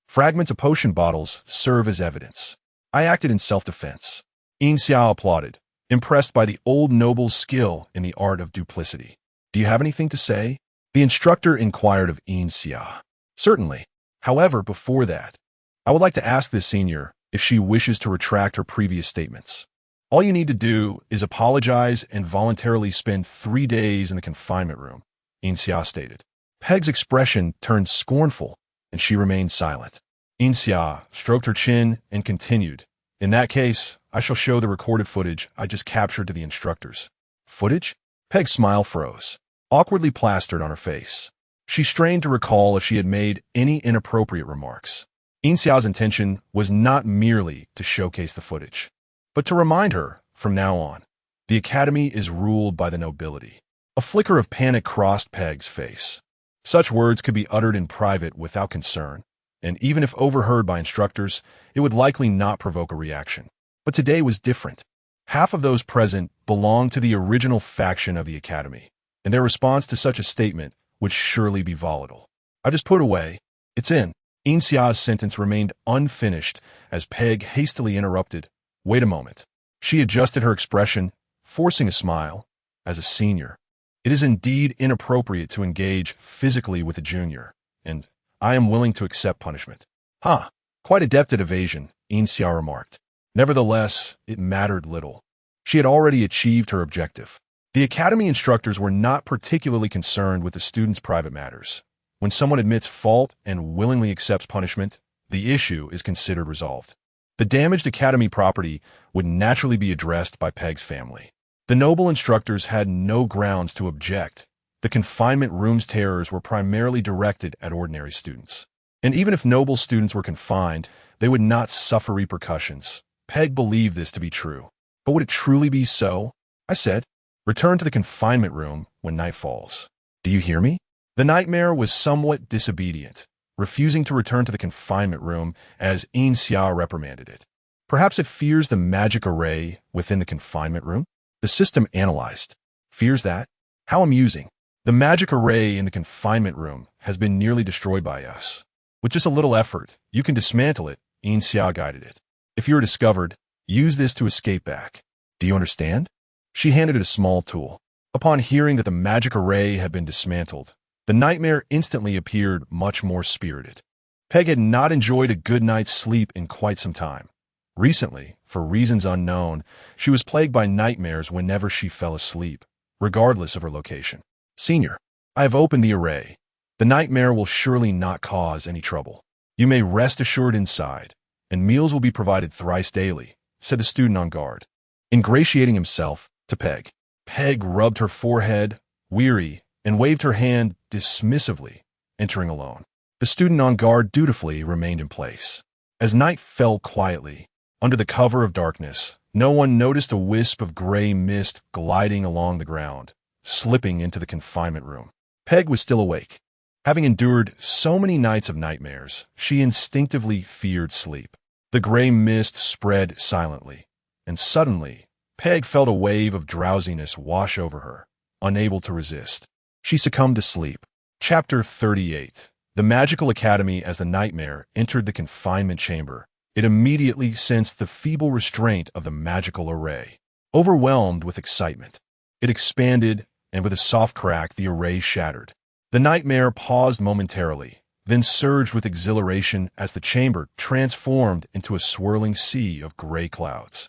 Fragments of potion bottles serve as evidence. I acted in self-defense. Yin Xia applauded, impressed by the old noble's skill in the art of duplicity. Do you have anything to say? The instructor inquired of Yin Xia. Certainly. However, before that, I would like to ask this senior if she wishes to retract her previous statements. All you need to do is apologize and voluntarily spend 3 days in the confinement room, Yin Xia stated. Peg's expression turned scornful, and she remained silent. Yin Xia stroked her chin and continued. In that case, I shall show the recorded footage I just captured to the instructors. Footage? Peg's smile froze, awkwardly plastered on her face. She strained to recall if she had made any inappropriate remarks. Yin Xiao's intention was not merely to showcase the footage, but to remind her, from now on, the academy is ruled by the nobility. A flicker of panic crossed Peg's face. Such words could be uttered in private without concern, and even if overheard by instructors, it would likely not provoke a reaction. But today was different. Half of those present belonged to the original faction of the academy, and their response to such a statement would surely be volatile. I just put away. It's in. Yin Xia's sentence remained unfinished as Peg hastily interrupted. Wait a moment. She adjusted her expression, forcing a smile. As a senior, it is indeed inappropriate to engage physically with a junior, and I am willing to accept punishment. Huh. Quite adept at evasion, Yin Xia remarked. Nevertheless, it mattered little. She had already achieved her objective. The academy instructors were not particularly concerned with the students' private matters. When someone admits fault and willingly accepts punishment, the issue is considered resolved. The damaged academy property would naturally be addressed by Peg's family. The noble instructors had no grounds to object. The confinement room's terrors were primarily directed at ordinary students. And even if noble students were confined, they would not suffer repercussions. Peg believed this to be true. But would it truly be so? I said, return to the confinement room when night falls. Do you hear me? The nightmare was somewhat disobedient, refusing to return to the confinement room as Yin Xia reprimanded it. Perhaps it fears the magic array within the confinement room? The system analyzed. Fears that? How amusing. The magic array in the confinement room has been nearly destroyed by us. With just a little effort, you can dismantle it, Yin Xia guided it. If you are discovered, use this to escape back. Do you understand? She handed it a small tool. Upon hearing that the magic array had been dismantled, the nightmare instantly appeared much more spirited. Peg had not enjoyed a good night's sleep in quite some time. Recently, for reasons unknown, she was plagued by nightmares whenever she fell asleep, regardless of her location. Senior, I have opened the array. The nightmare will surely not cause any trouble. You may rest assured inside, and meals will be provided thrice daily, said the student on guard, ingratiating himself to Peg. Peg rubbed her forehead, weary, and waved her hand dismissively, entering alone. The student on guard dutifully remained in place. As night fell quietly, under the cover of darkness, no one noticed a wisp of gray mist gliding along the ground, slipping into the confinement room. Peg was still awake. Having endured so many nights of nightmares, she instinctively feared sleep. The gray mist spread silently, and suddenly, Peg felt a wave of drowsiness wash over her, unable to resist. She succumbed to sleep. Chapter 38. The Magical Academy. As the nightmare entered the confinement chamber, it immediately sensed the feeble restraint of the magical array. Overwhelmed with excitement, it expanded, and with a soft crack, the array shattered. The nightmare paused momentarily, then surged with exhilaration as the chamber transformed into a swirling sea of gray clouds.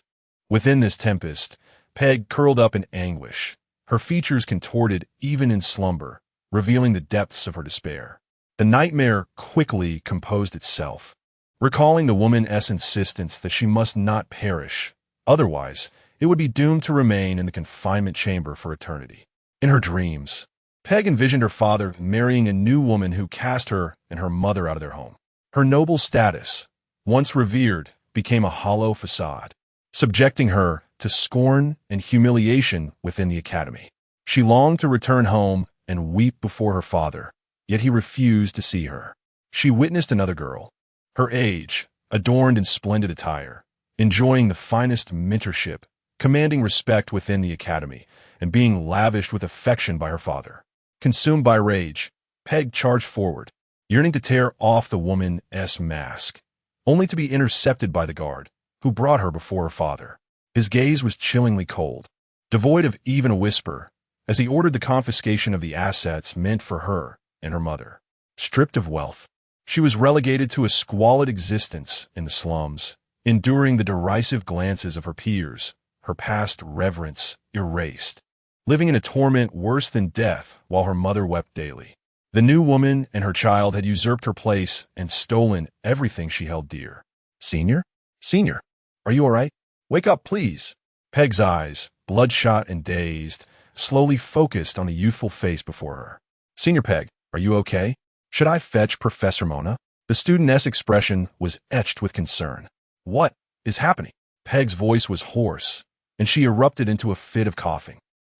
Within this tempest, Peg curled up in anguish, her features contorted even in slumber, revealing the depths of her despair. The nightmare quickly composed itself, recalling the woman's insistence that she must not perish, otherwise it would be doomed to remain in the confinement chamber for eternity. In her dreams, Peg envisioned her father marrying a new woman who cast her and her mother out of their home. Her noble status, once revered, became a hollow facade, subjecting her to scorn and humiliation within the academy. She longed to return home and weep before her father, yet he refused to see her. She witnessed another girl, her age, adorned in splendid attire, enjoying the finest mentorship, commanding respect within the academy, and being lavished with affection by her father. Consumed by rage, Peg charged forward, yearning to tear off the woman's mask, only to be intercepted by the guard, who brought her before her father. His gaze was chillingly cold, devoid of even a whisper, as he ordered the confiscation of the assets meant for her and her mother. Stripped of wealth, she was relegated to a squalid existence in the slums, enduring the derisive glances of her peers, her past reverence erased, living in a torment worse than death while her mother wept daily. The new woman and her child had usurped her place and stolen everything she held dear. Senior? Senior, are you all right? Wake up, please. Peg's eyes, bloodshot and dazed, slowly focused on the youthful face before her. Senior Peg, are you okay? Should I fetch Professor Mona? The studentess' expression was etched with concern. What is happening? Peg's voice was hoarse, and she erupted into a fit of coughing.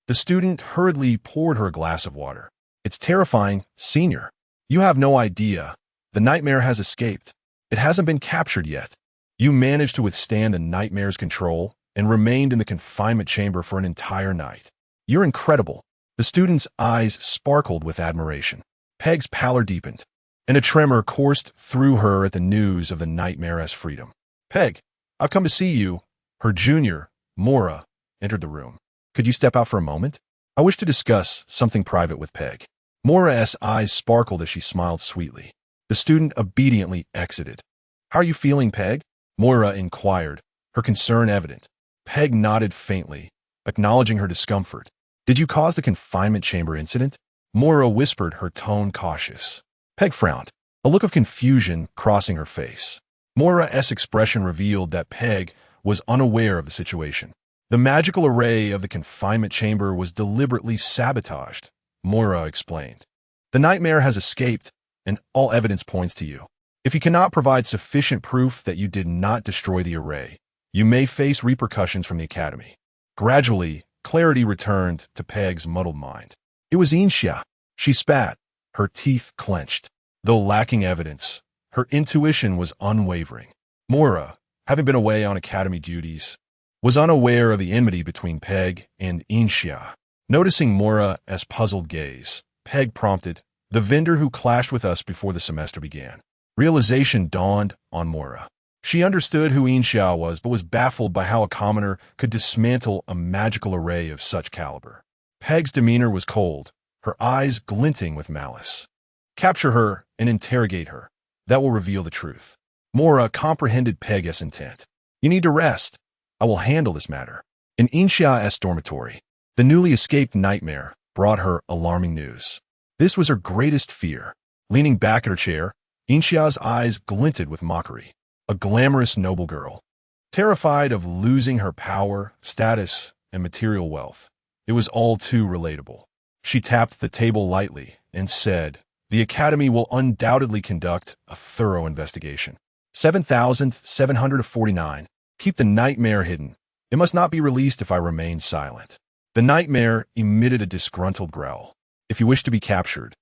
The student hurriedly poured her a glass of water. It's terrifying, Senior. You have no idea. The nightmare has escaped. It hasn't been captured yet. You managed to withstand the nightmare's control and remained in the confinement chamber for an entire night. You're incredible. The student's eyes sparkled with admiration. Peg's pallor deepened, and a tremor coursed through her at the news of the nightmare's freedom. Peg, I've come to see you. Her junior, Mora, entered the room. Could you step out for a moment? I wish to discuss something private with Peg. Mora's eyes sparkled as she smiled sweetly. The student obediently exited. How are you feeling, Peg? Mora inquired, her concern evident. Peg nodded faintly, acknowledging her discomfort. Did you cause the confinement chamber incident? Mora whispered, her tone cautious. Peg frowned, a look of confusion crossing her face. Mora's expression revealed that Peg was unaware of the situation. The magical array of the confinement chamber was deliberately sabotaged, Mora explained. The nightmare has escaped, and all evidence points to you. If you cannot provide sufficient proof that you did not destroy the array, you may face repercussions from the academy. Gradually, clarity returned to Peg's muddled mind. It was Yin Xia. She spat, her teeth clenched. Though lacking evidence, her intuition was unwavering. Mora, having been away on academy duties, was unaware of the enmity between Peg and Yin Xia. Noticing Mora's puzzled gaze, Peg prompted, the vendor who clashed with us before the semester began. Realization dawned on Mora. She understood who Yin Xia was, but was baffled by how a commoner could dismantle a magical array of such caliber. Peg's demeanor was cold, her eyes glinting with malice. Capture her and interrogate her. That will reveal the truth. Mora comprehended Peg's intent. You need to rest. I will handle this matter. In Yin Xia's dormitory, the newly escaped nightmare brought her alarming news. This was her greatest fear. Leaning back in her chair, Yin Xia's eyes glinted with mockery. A glamorous noble girl, terrified of losing her power, status, and material wealth. It was all too relatable. She tapped the table lightly and said, the Academy will undoubtedly conduct a thorough investigation. 7,749. Keep the nightmare hidden. It must not be released if I remain silent. The nightmare emitted a disgruntled growl. If you wish to be captured,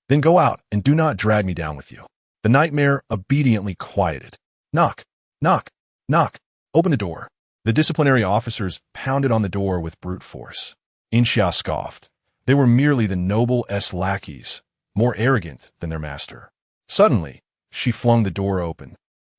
then go out and do not drag me down with you. The nightmare obediently quieted. Knock, knock, knock. Open the door. The disciplinary officers pounded on the door with brute force. Yin Xia scoffed. They were merely the noble-s lackeys, more arrogant than their master. Suddenly, she flung the door open,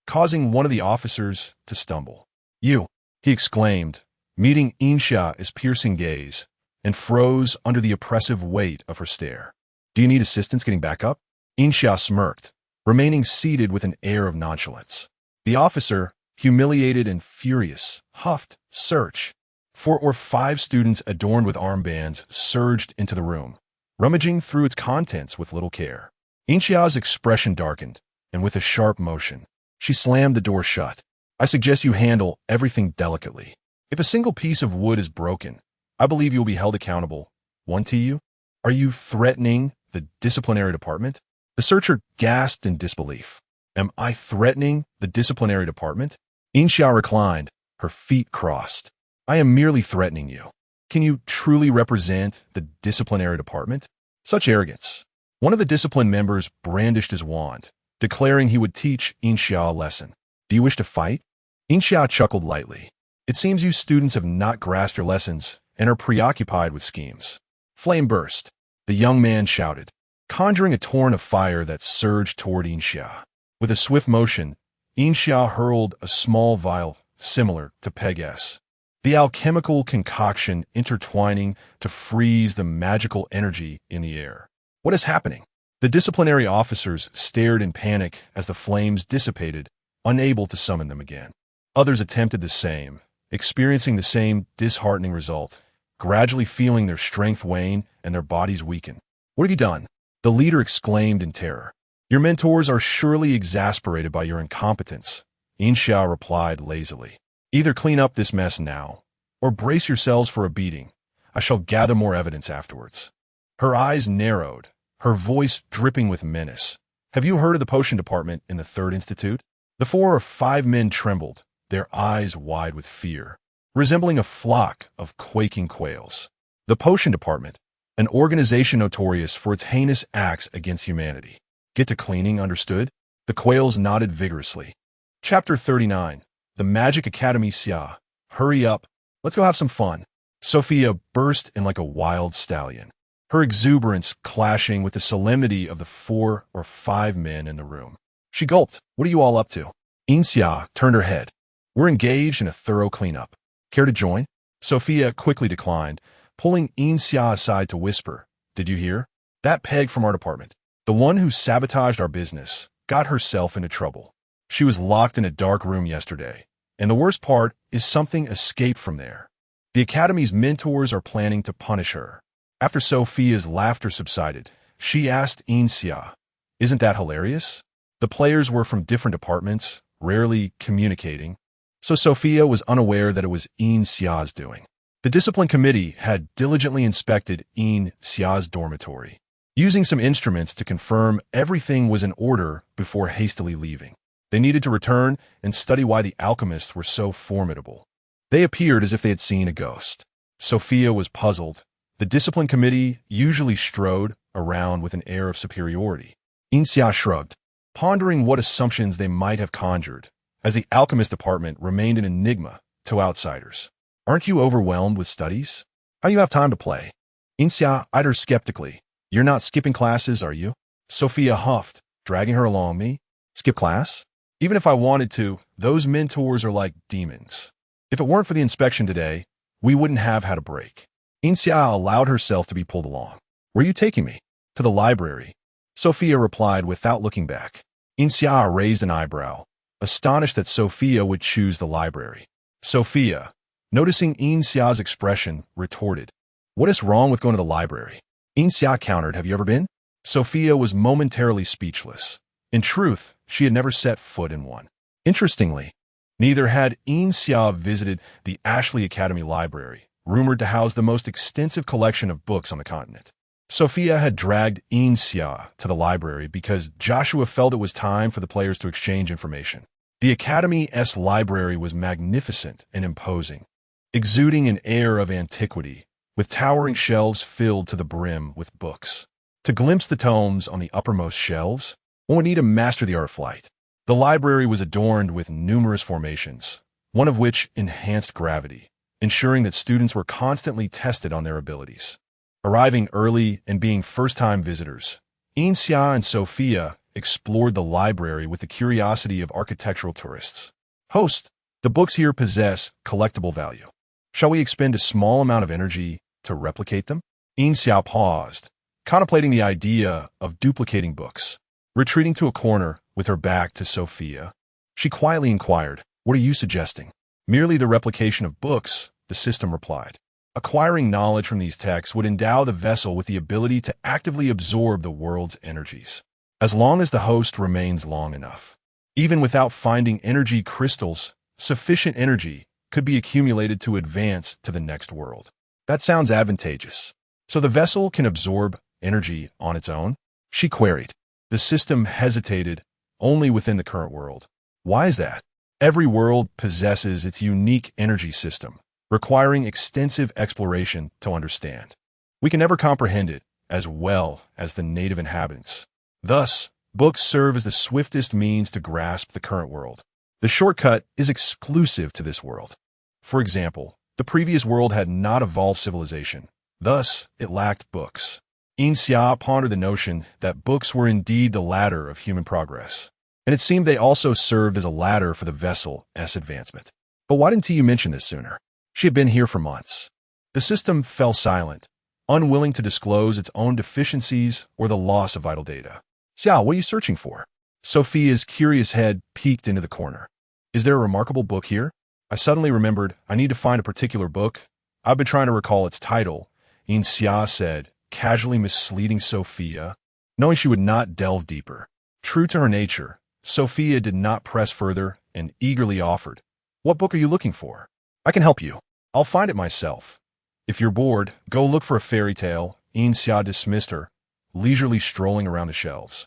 causing one of the officers to stumble. You, he exclaimed, meeting Yin Xia's piercing gaze, and froze under the oppressive weight of her stare. Do you need assistance getting back up? Yin Xia smirked, remaining seated with an air of nonchalance. The officer, humiliated and furious, huffed, search. 4 or 5 students adorned with armbands surged into the room, rummaging through its contents with little care. Yin Xia's expression darkened, and with a sharp motion, she slammed the door shut. I suggest you handle everything delicately. If a single piece of wood is broken, I believe you will be held accountable. One to you? Are you threatening the disciplinary department? The searcher gasped in disbelief. Am I threatening the disciplinary department? Yin Xia reclined, her feet crossed. I am merely threatening you. Can you truly represent the disciplinary department? Such arrogance. One of the discipline members brandished his wand, declaring he would teach Yin Xia a lesson. Do you wish to fight? Yin Xia chuckled lightly. It seems you students have not grasped your lessons and are preoccupied with schemes. Flame burst. The young man shouted, conjuring a torrent of fire that surged toward Yin Xia. With a swift motion, Yin Xia hurled a small vial similar to Peg S, the alchemical concoction intertwining to freeze the magical energy in the air. What is happening? The disciplinary officers stared in panic as the flames dissipated, unable to summon them again. Others attempted the same, experiencing the same disheartening result, gradually feeling their strength wane and their bodies weaken. What have you done? The leader exclaimed in terror. Your mentors are surely exasperated by your incompetence, Yin Xia replied lazily. Either clean up this mess now, or brace yourselves for a beating. I shall gather more evidence afterwards. Her eyes narrowed, her voice dripping with menace. Have you heard of the potion department in the Third Institute? The 4 or 5 men trembled, their eyes wide with fear, resembling a flock of quaking quails. The potion department, an organization notorious for its heinous acts against humanity. Get to cleaning, understood? The quails nodded vigorously. Chapter 39. The Magic Academy Xia. Hurry up. Let's go have some fun. Sophia burst in like a wild stallion, her exuberance clashing with the solemnity of the 4 or 5 men in the room. She gulped. What are you all up to? Yin Xia turned her head. We're engaged in a thorough cleanup. Care to join? Sophia quickly declined, pulling Yin Xia aside to whisper, Did you hear? That peg from our department, the one who sabotaged our business, got herself into trouble. She was locked in a dark room yesterday, and the worst part is something escaped from there. The Academy's mentors are planning to punish her. After Sophia's laughter subsided, she asked Yin Xia, Isn't that hilarious? The players were from different departments, rarely communicating, so Sophia was unaware that it was Yin Xia's doing. The discipline committee had diligently inspected Yin Xia's dormitory, using some instruments to confirm everything was in order before hastily leaving. They needed to return and study why the alchemists were so formidable. They appeared as if they had seen a ghost. Sophia was puzzled. The discipline committee usually strode around with an air of superiority. Yin Xia shrugged, pondering what assumptions they might have conjured, as the alchemist department remained an enigma to outsiders. Aren't you overwhelmed with studies? How do you have time to play? Yin Xia eyed her skeptically. You're not skipping classes, are you? Sophia huffed, dragging her along. Me? Skip class? Even if I wanted to, those mentors are like demons. If it weren't for the inspection today, we wouldn't have had a break. Yin Xia allowed herself to be pulled along. Where are you taking me? To the library. Sophia replied without looking back. Yin Xia raised an eyebrow, astonished that Sophia would choose the library. Sophia, noticing Yin Xia's expression, retorted, What is wrong with going to the library? Yin Xia countered, Have you ever been? Sophia was momentarily speechless. In truth, she had never set foot in one. Interestingly, neither had Yin Xia visited the Ashley Academy Library, rumored to house the most extensive collection of books on the continent. Sophia had dragged Yin Xia to the library because Joshua felt it was time for the players to exchange information. The Academy's library was magnificent and imposing, exuding an air of antiquity, with towering shelves filled to the brim with books. To glimpse the tomes on the uppermost shelves, one would need to master the art of flight. The library was adorned with numerous formations, one of which enhanced gravity, ensuring that students were constantly tested on their abilities. Arriving early and being first-time visitors, Yin Xia and Sophia explored the library with the curiosity of architectural tourists. Host, the books here possess collectible value. Shall we expend a small amount of energy to replicate them? Yin Xia paused, contemplating the idea of duplicating books. Retreating to a corner with her back to Sophia, she quietly inquired, What are you suggesting? Merely the replication of books, the system replied. Acquiring knowledge from these texts would endow the vessel with the ability to actively absorb the world's energies, as long as the host remains long enough. Even without finding energy crystals, sufficient energy could be accumulated to advance to the next world. That sounds advantageous. So the vessel can absorb energy on its own? She queried. The system hesitated only within the current world. Why is that? Every world possesses its unique energy system, requiring extensive exploration to understand. We can never comprehend it as well as the native inhabitants. Thus, books serve as the swiftest means to grasp the current world. The shortcut is exclusive to this world. For example, the previous world had not evolved civilization. Thus, it lacked books. Yin Xia pondered the notion that books were indeed the ladder of human progress, and it seemed they also served as a ladder for the vessel's advancement. But why didn't you mention this sooner? She had been here for months. The system fell silent, unwilling to disclose its own deficiencies or the loss of vital data. Xia, what are you searching for? Sophia's curious head peeked into the corner. Is there a remarkable book here? I suddenly remembered I need to find a particular book. I've been trying to recall its title, Yin Xia said, casually misleading Sophia, knowing she would not delve deeper. True to her nature, Sophia did not press further and eagerly offered, "What book are you looking for? I can help you. I'll find it myself. If you're bored, go look for a fairy tale." Yin Xia dismissed her, leisurely strolling around the shelves,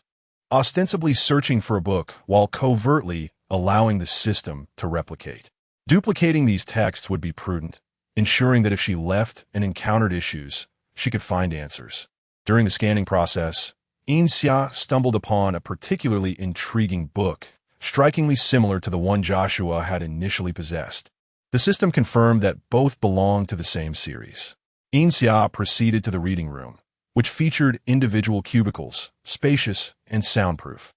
ostensibly searching for a book while covertly allowing the system to replicate. Duplicating these texts would be prudent, ensuring that if she left and encountered issues, she could find answers. During the scanning process, Yin Xia stumbled upon a particularly intriguing book, strikingly similar to the one Joshua had initially possessed. The system confirmed that both belonged to the same series. Yin Xia proceeded to the reading room, which featured individual cubicles, spacious and soundproof,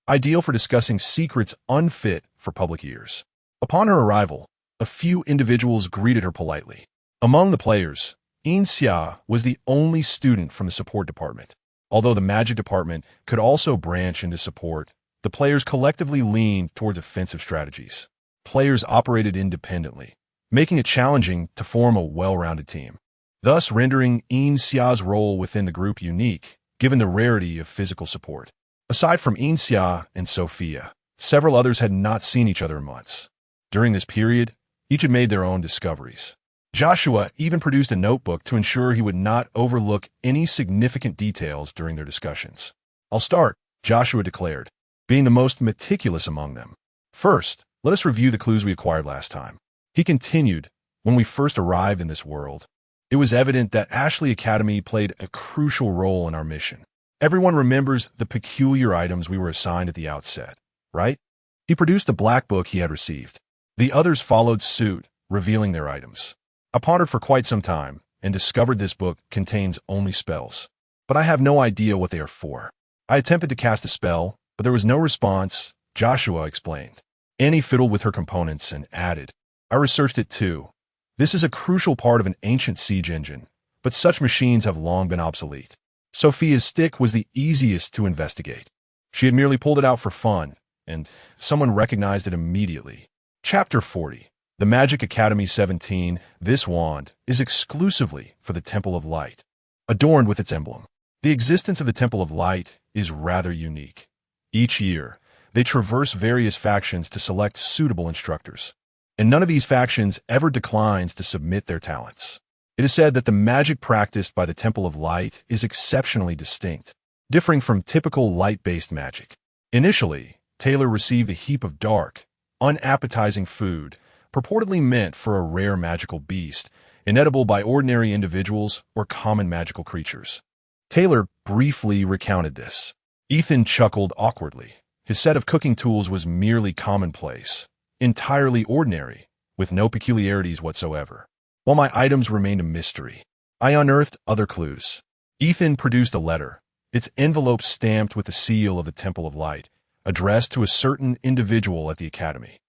ideal for discussing secrets unfit for public ears. Upon her arrival, a few individuals greeted her politely. Among the players, Yin Xia was the only student from the support department. Although the magic department could also branch into support, the players collectively leaned towards offensive strategies. Players operated independently, making it challenging to form a well-rounded team, thus rendering Yin Xia's role within the group unique, given the rarity of physical support. Aside from Yin Xia and Sophia, several others had not seen each other in months. During this period, each had made their own discoveries. Joshua even produced a notebook to ensure he would not overlook any significant details during their discussions. "I'll start," Joshua declared, being the most meticulous among them. "First, let us review the clues we acquired last time." He continued, "When we first arrived in this world, it was evident that Ashley Academy played a crucial role in our mission. Everyone remembers the peculiar items we were assigned at the outset, right?" He produced the black book he had received. The others followed suit, revealing their items. "I pondered for quite some time and discovered this book contains only spells, but I have no idea what they are for. I attempted to cast a spell, but there was no response," Joshua explained. Annie fiddled with her components and added, "I researched it too. This is a crucial part of an ancient siege engine, but such machines have long been obsolete." Sophia's stick was the easiest to investigate. She had merely pulled it out for fun, and someone recognized it immediately. Chapter 40. The Magic Academy 17. This wand is exclusively for the Temple of Light, adorned with its emblem. The existence of the Temple of Light is rather unique. Each year, they traverse various factions to select suitable instructors, and none of these factions ever declines to submit their talents. It is said that the magic practiced by the Temple of Light is exceptionally distinct, differing from typical light-based magic. Initially, Taylor received a heap of dark, unappetizing food, purportedly meant for a rare magical beast, inedible by ordinary individuals or common magical creatures. Taylor briefly recounted this. Ethan chuckled awkwardly. His set of cooking tools was merely commonplace, entirely ordinary, with no peculiarities whatsoever. While my items remained a mystery, I unearthed other clues. Ethan produced a letter, its envelope stamped with the seal of the Temple of Light, addressed to a certain individual at the Academy.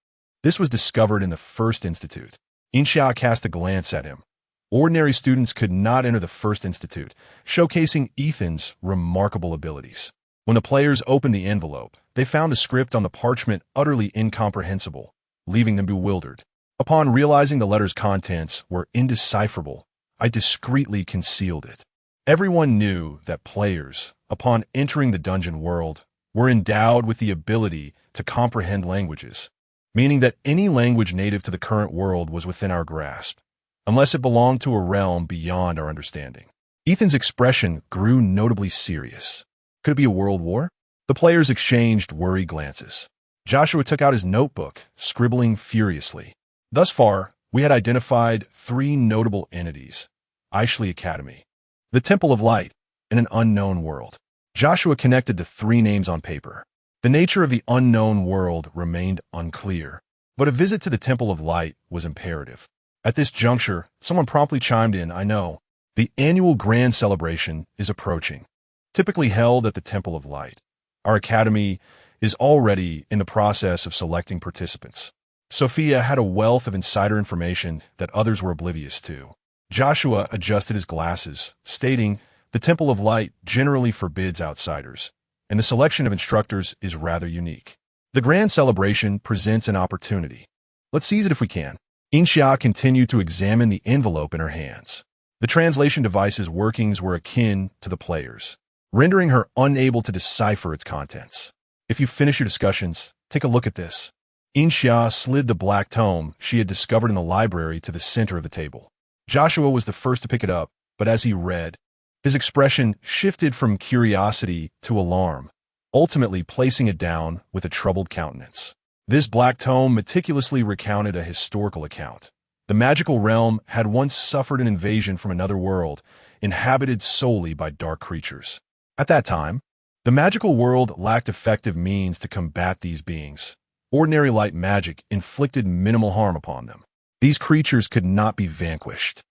This was discovered in the First Institute. Yin Xia cast a glance at him. Ordinary students could not enter the First Institute, showcasing Ethan's remarkable abilities. When the players opened the envelope, they found the script on the parchment utterly incomprehensible, leaving them bewildered. Upon realizing the letter's contents were indecipherable, I discreetly concealed it. Everyone knew that players, upon entering the dungeon world, were endowed with the ability to comprehend languages, meaning that any language native to the current world was within our grasp, unless it belonged to a realm beyond our understanding. Ethan's expression grew notably serious. Could it be a world war? The players exchanged worried glances. Joshua took out his notebook, scribbling furiously. "Thus far, We had identified 3 notable entities: Ingeniously Academy, the Temple of Light, and an unknown world. Joshua connected the 3 names on paper. The nature of the unknown world remained unclear, but a visit to the Temple of Light was imperative. At this juncture, someone promptly chimed in, "I know. The annual grand celebration is approaching, typically held at the Temple of Light. Our academy is already in the process of selecting participants." Sophia had a wealth of insider information that others were oblivious to. Joshua adjusted his glasses, stating, "The Temple of Light generally forbids outsiders, and the selection of instructors is rather unique. The grand celebration presents an opportunity. Let's seize it if we can." Yin Xia continued to examine the envelope in her hands. The translation device's workings were akin to the player's, rendering her unable to decipher its contents. "If you finish your discussions, take a look at this." Yin Xia slid the black tome she had discovered in the library to the center of the table. Joshua was the first to pick it up, but as he read, his expression shifted from curiosity to alarm, ultimately placing it down with a troubled countenance. This black tome meticulously recounted a historical account. The magical realm had once suffered an invasion from another world, inhabited solely by dark creatures. At that time, the magical world lacked effective means to combat these beings. Ordinary light magic inflicted minimal harm upon them. These creatures could not be vanquished,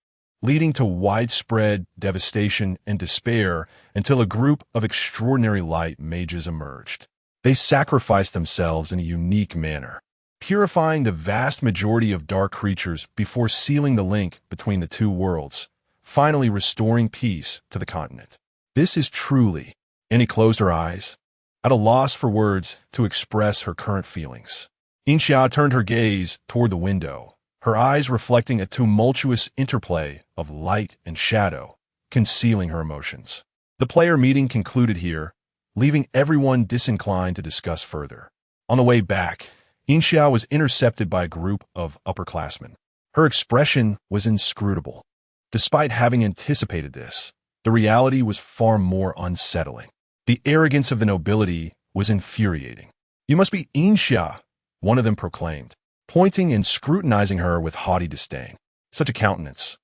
leading to widespread devastation and despair until a group of extraordinary light mages emerged. They sacrificed themselves in a unique manner, purifying the vast majority of dark creatures before sealing the link between the 2 worlds, finally restoring peace to the continent. This is truly... Annie closed her eyes, at a loss for words to express her current feelings. Yin Xia turned her gaze toward the window, her eyes reflecting a tumultuous interplay of light and shadow, concealing her emotions. The player meeting concluded here, leaving everyone disinclined to discuss further. On the way back, Yin Xia was intercepted by a group of upperclassmen. Her expression was inscrutable. Despite having anticipated this, the reality was far more unsettling. The arrogance of the nobility was infuriating. "You must be Yin Xia," one of them proclaimed, pointing and scrutinizing her with haughty disdain. Such a countenance.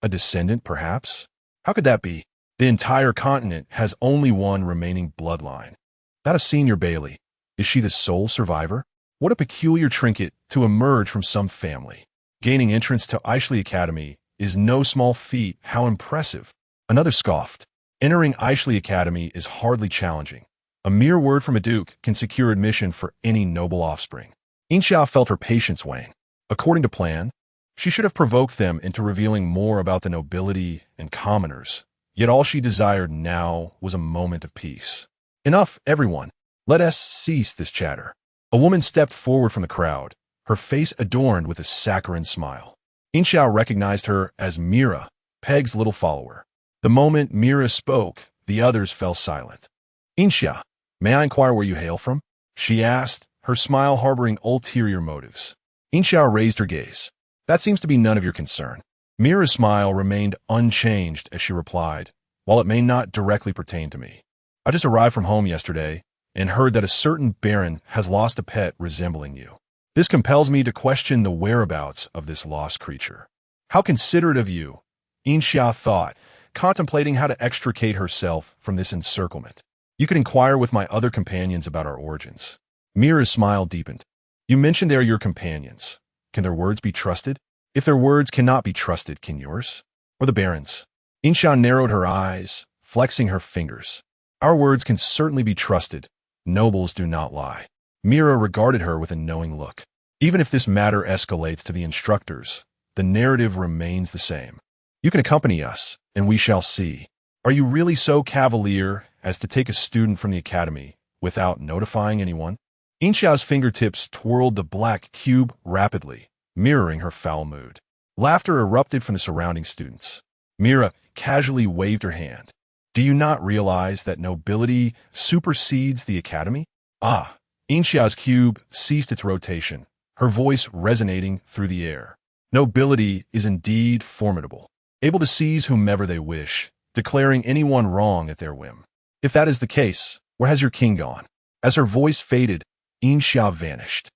A descendant, perhaps? How could that be? The entire continent has only one remaining bloodline. That of Senior Bailey. Is she the sole survivor? What a peculiar trinket to emerge from some family. Gaining entrance to Ingeniously Academy is no small feat. How impressive. Another scoffed. Entering Ingeniously Academy is hardly challenging. A mere word from a duke can secure admission for any noble offspring. Yin Xia felt her patience wane. According to plan, she should have provoked them into revealing more about the nobility and commoners. Yet all she desired now was a moment of peace. "Enough, everyone. Let us cease this chatter." A woman stepped forward from the crowd, her face adorned with a saccharine smile. Yin Xia recognized her as Mira, Peg's little follower. The moment Mira spoke, the others fell silent. "Yin Xia, may I inquire where you hail from?" she asked, her smile harboring ulterior motives. Yin Xia raised her gaze. "That seems to be none of your concern." Mira's smile remained unchanged as she replied, "While it may not directly pertain to me. I just arrived from home yesterday and heard that a certain baron has lost a pet resembling you. This compels me to question the whereabouts of this lost creature." "How considerate of you," Yin Xia thought, contemplating how to extricate herself from this encirclement. "You could inquire with my other companions about our origins." Mira's smile deepened. "You mentioned they are your companions. Can their words be trusted? If their words cannot be trusted, can yours? Or the baron's?" Yin Xia narrowed her eyes, flexing her fingers. "Our words can certainly be trusted. Nobles do not lie." Mira regarded her with a knowing look. "Even if this matter escalates to the instructors, the narrative remains the same. You can accompany us, and we shall see. Are you really so cavalier as to take a student from the academy without notifying anyone?" Yin Xia's fingertips twirled the black cube rapidly, mirroring her foul mood. Laughter erupted from the surrounding students. Mira casually waved her hand. "Do you not realize that nobility supersedes the academy?" "Ah." Yin Xia's cube ceased its rotation, her voice resonating through the air. "Nobility is indeed formidable, able to seize whomever they wish, declaring anyone wrong at their whim. If that is the case, where has your king gone?" As her voice faded, Yin Xia vanished.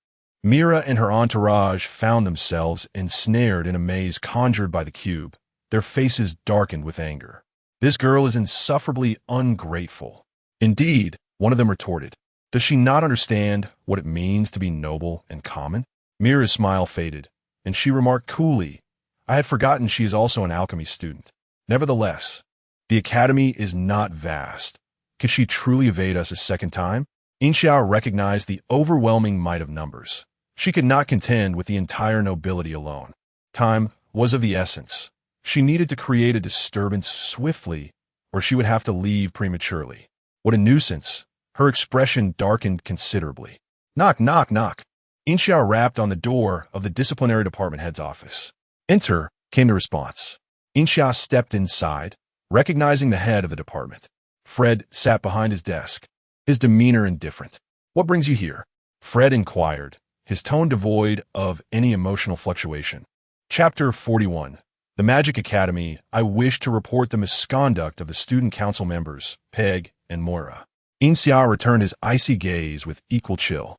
Mira and her entourage found themselves ensnared in a maze conjured by the cube, their faces darkened with anger. This girl is insufferably ungrateful. Indeed, one of them retorted. Does she not understand what it means to be noble and common? Mira's smile faded, and she remarked coolly, I had forgotten she is also an alchemy student. Nevertheless, the academy is not vast. Can she truly evade us a second time? Yin Xia recognized the overwhelming might of numbers. She could not contend with the entire nobility alone. Time was of the essence. She needed to create a disturbance swiftly, or she would have to leave prematurely. What a nuisance! Her expression darkened considerably. Knock, knock, knock. Yin Xia rapped on the door of the disciplinary department head's office. Enter, came the response. Yin Xia stepped inside, recognizing the head of the department. Fred sat behind his desk, his demeanor indifferent. What brings you here? Fred inquired, his tone devoid of any emotional fluctuation. Chapter 41. The Magic Academy. I wish to report the misconduct of the student council members, Peg and Moira. Yin Xia returned his icy gaze with equal chill.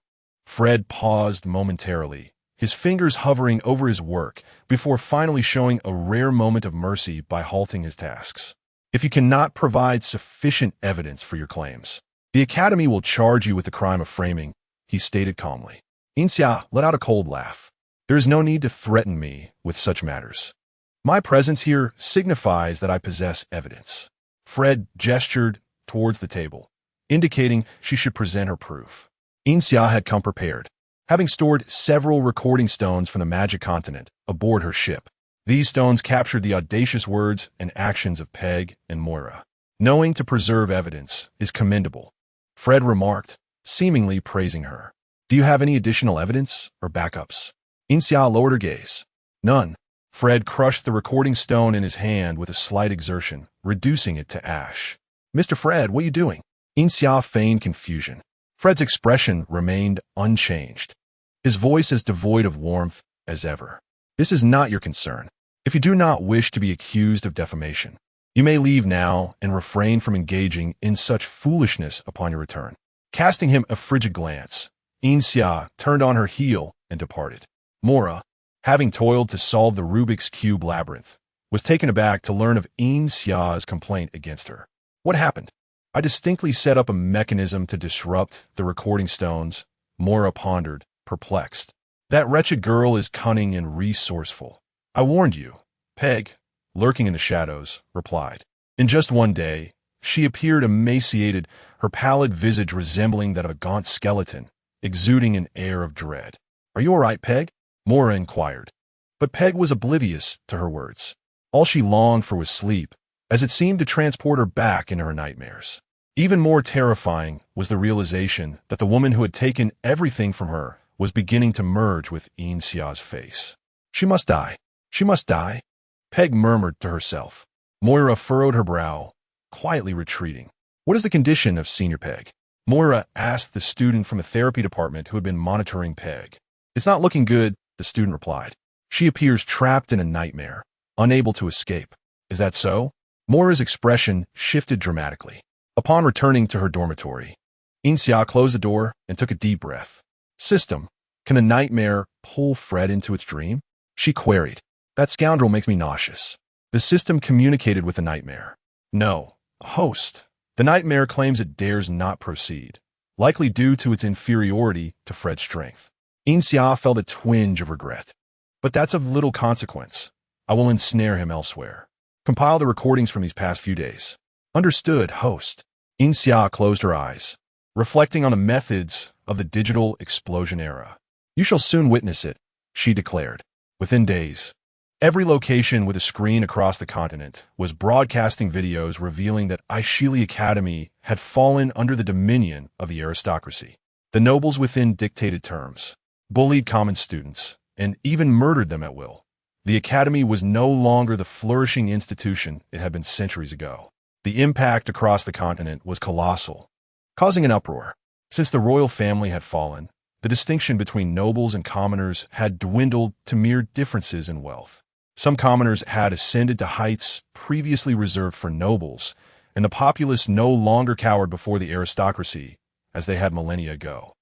Fred paused momentarily, his fingers hovering over his work before finally showing a rare moment of mercy by halting his tasks. If you cannot provide sufficient evidence for your claims, the Academy will charge you with the crime of framing, he stated calmly. Yin Xia let out a cold laugh. There is no need to threaten me with such matters. My presence here signifies that I possess evidence. Fred gestured towards the table, indicating she should present her proof. Yin Xia had come prepared, having stored several recording stones from the Magic Continent aboard her ship. These stones captured the audacious words and actions of Peg and Moira. Knowing to preserve evidence is commendable, Fred remarked, seemingly praising her. Do you have any additional evidence or backups? Yin Xia lowered her gaze. None. Fred crushed the recording stone in his hand with a slight exertion, reducing it to ash. Mr. Fred, what are you doing? Yin Xia feigned confusion. Fred's expression remained unchanged, his voice as devoid of warmth as ever. This is not your concern. If you do not wish to be accused of defamation, you may leave now and refrain from engaging in such foolishness upon your return. Casting him a frigid glance, Yin Xia turned on her heel and departed. Moira, having toiled to solve the Rubik's Cube labyrinth, was taken aback to learn of Yin Xia's complaint against her. What happened? I distinctly set up a mechanism to disrupt the recording stones, Moira pondered, perplexed. That wretched girl is cunning and resourceful. I warned you. Peg, lurking in the shadows, replied. In just one day, she appeared emaciated, her pallid visage resembling that of a gaunt skeleton, exuding an air of dread. Are you all right, Peg? Moira inquired. But Peg was oblivious to her words. All she longed for was sleep, as it seemed to transport her back into her nightmares. Even more terrifying was the realization that the woman who had taken everything from her was beginning to merge with Yin Xia's face. She must die. She must die. Peg murmured to herself. Moira furrowed her brow, quietly retreating. What is the condition of Senior Peg? Moira asked the student from the therapy department who had been monitoring Peg. It's not looking good, the student replied. She appears trapped in a nightmare, unable to escape. Is that so? Moira's expression shifted dramatically. Upon returning to her dormitory, Yin Xia closed the door and took a deep breath. System, can the nightmare pull Fred into its dream? She queried. That scoundrel makes me nauseous. The system communicated with the nightmare. No, host. The nightmare claims it dares not proceed, likely due to its inferiority to Fred's strength. Yin Xia felt a twinge of regret. But that's of little consequence. I will ensnare him elsewhere. Compile the recordings from these past few days. Understood, host. Yin Xia closed her eyes, reflecting on the methods of the digital explosion era. You shall soon witness it, she declared. Within days, every location with a screen across the continent was broadcasting videos revealing that Aishili Academy had fallen under the dominion of the aristocracy. The nobles within dictated terms, bullied common students, and even murdered them at will. The academy was no longer the flourishing institution it had been centuries ago. The impact across the continent was colossal, causing an uproar. Since the royal family had fallen, the distinction between nobles and commoners had dwindled to mere differences in wealth. Some commoners had ascended to heights previously reserved for nobles, and the populace no longer cowered before the aristocracy as they had millennia ago.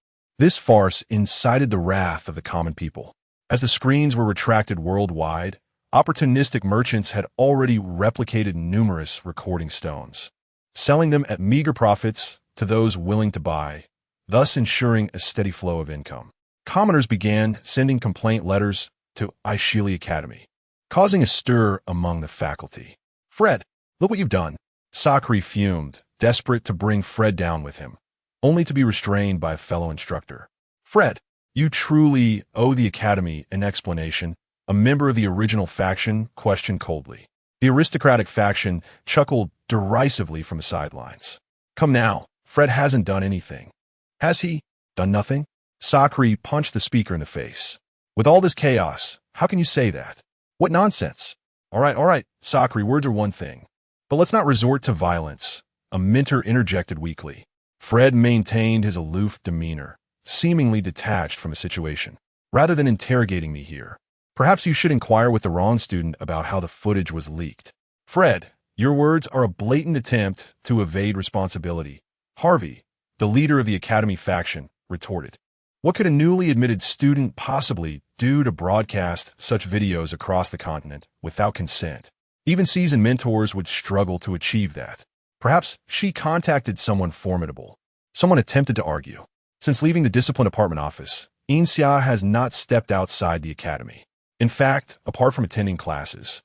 This farce incited the wrath of the common people. As the screens were retracted worldwide, opportunistic merchants had already replicated numerous recording stones, selling them at meager profits to those willing to buy, thus ensuring a steady flow of income. Commoners began sending complaint letters to Ishili Academy, causing a stir among the faculty. "Fred, look what you've done." Sakri fumed, desperate to bring Fred down with him, only to be restrained by a fellow instructor. "Fred, you truly owe the Academy an explanation," a member of the original faction questioned coldly. The aristocratic faction chuckled derisively from the sidelines. "Come now, Fred hasn't done anything." "Has he? Done nothing?" Sakri punched the speaker in the face. "With all this chaos, how can you say that? What nonsense!" All right, Sakri, words are one thing. But let's not resort to violence," a mentor interjected weakly. Fred maintained his aloof demeanor, seemingly detached from the situation. "Rather than interrogating me here, perhaps you should inquire with the wrong student about how the footage was leaked." "Fred, your words are a blatant attempt to evade responsibility," Harvey, the leader of the Academy faction, retorted. "What could a newly admitted student possibly do to broadcast such videos across the continent without consent? Even seasoned mentors would struggle to achieve that." Perhaps she contacted someone formidable. Someone attempted to argue. Since leaving the discipline department office, Yin Xia has not stepped outside the academy. In fact, apart from attending classes,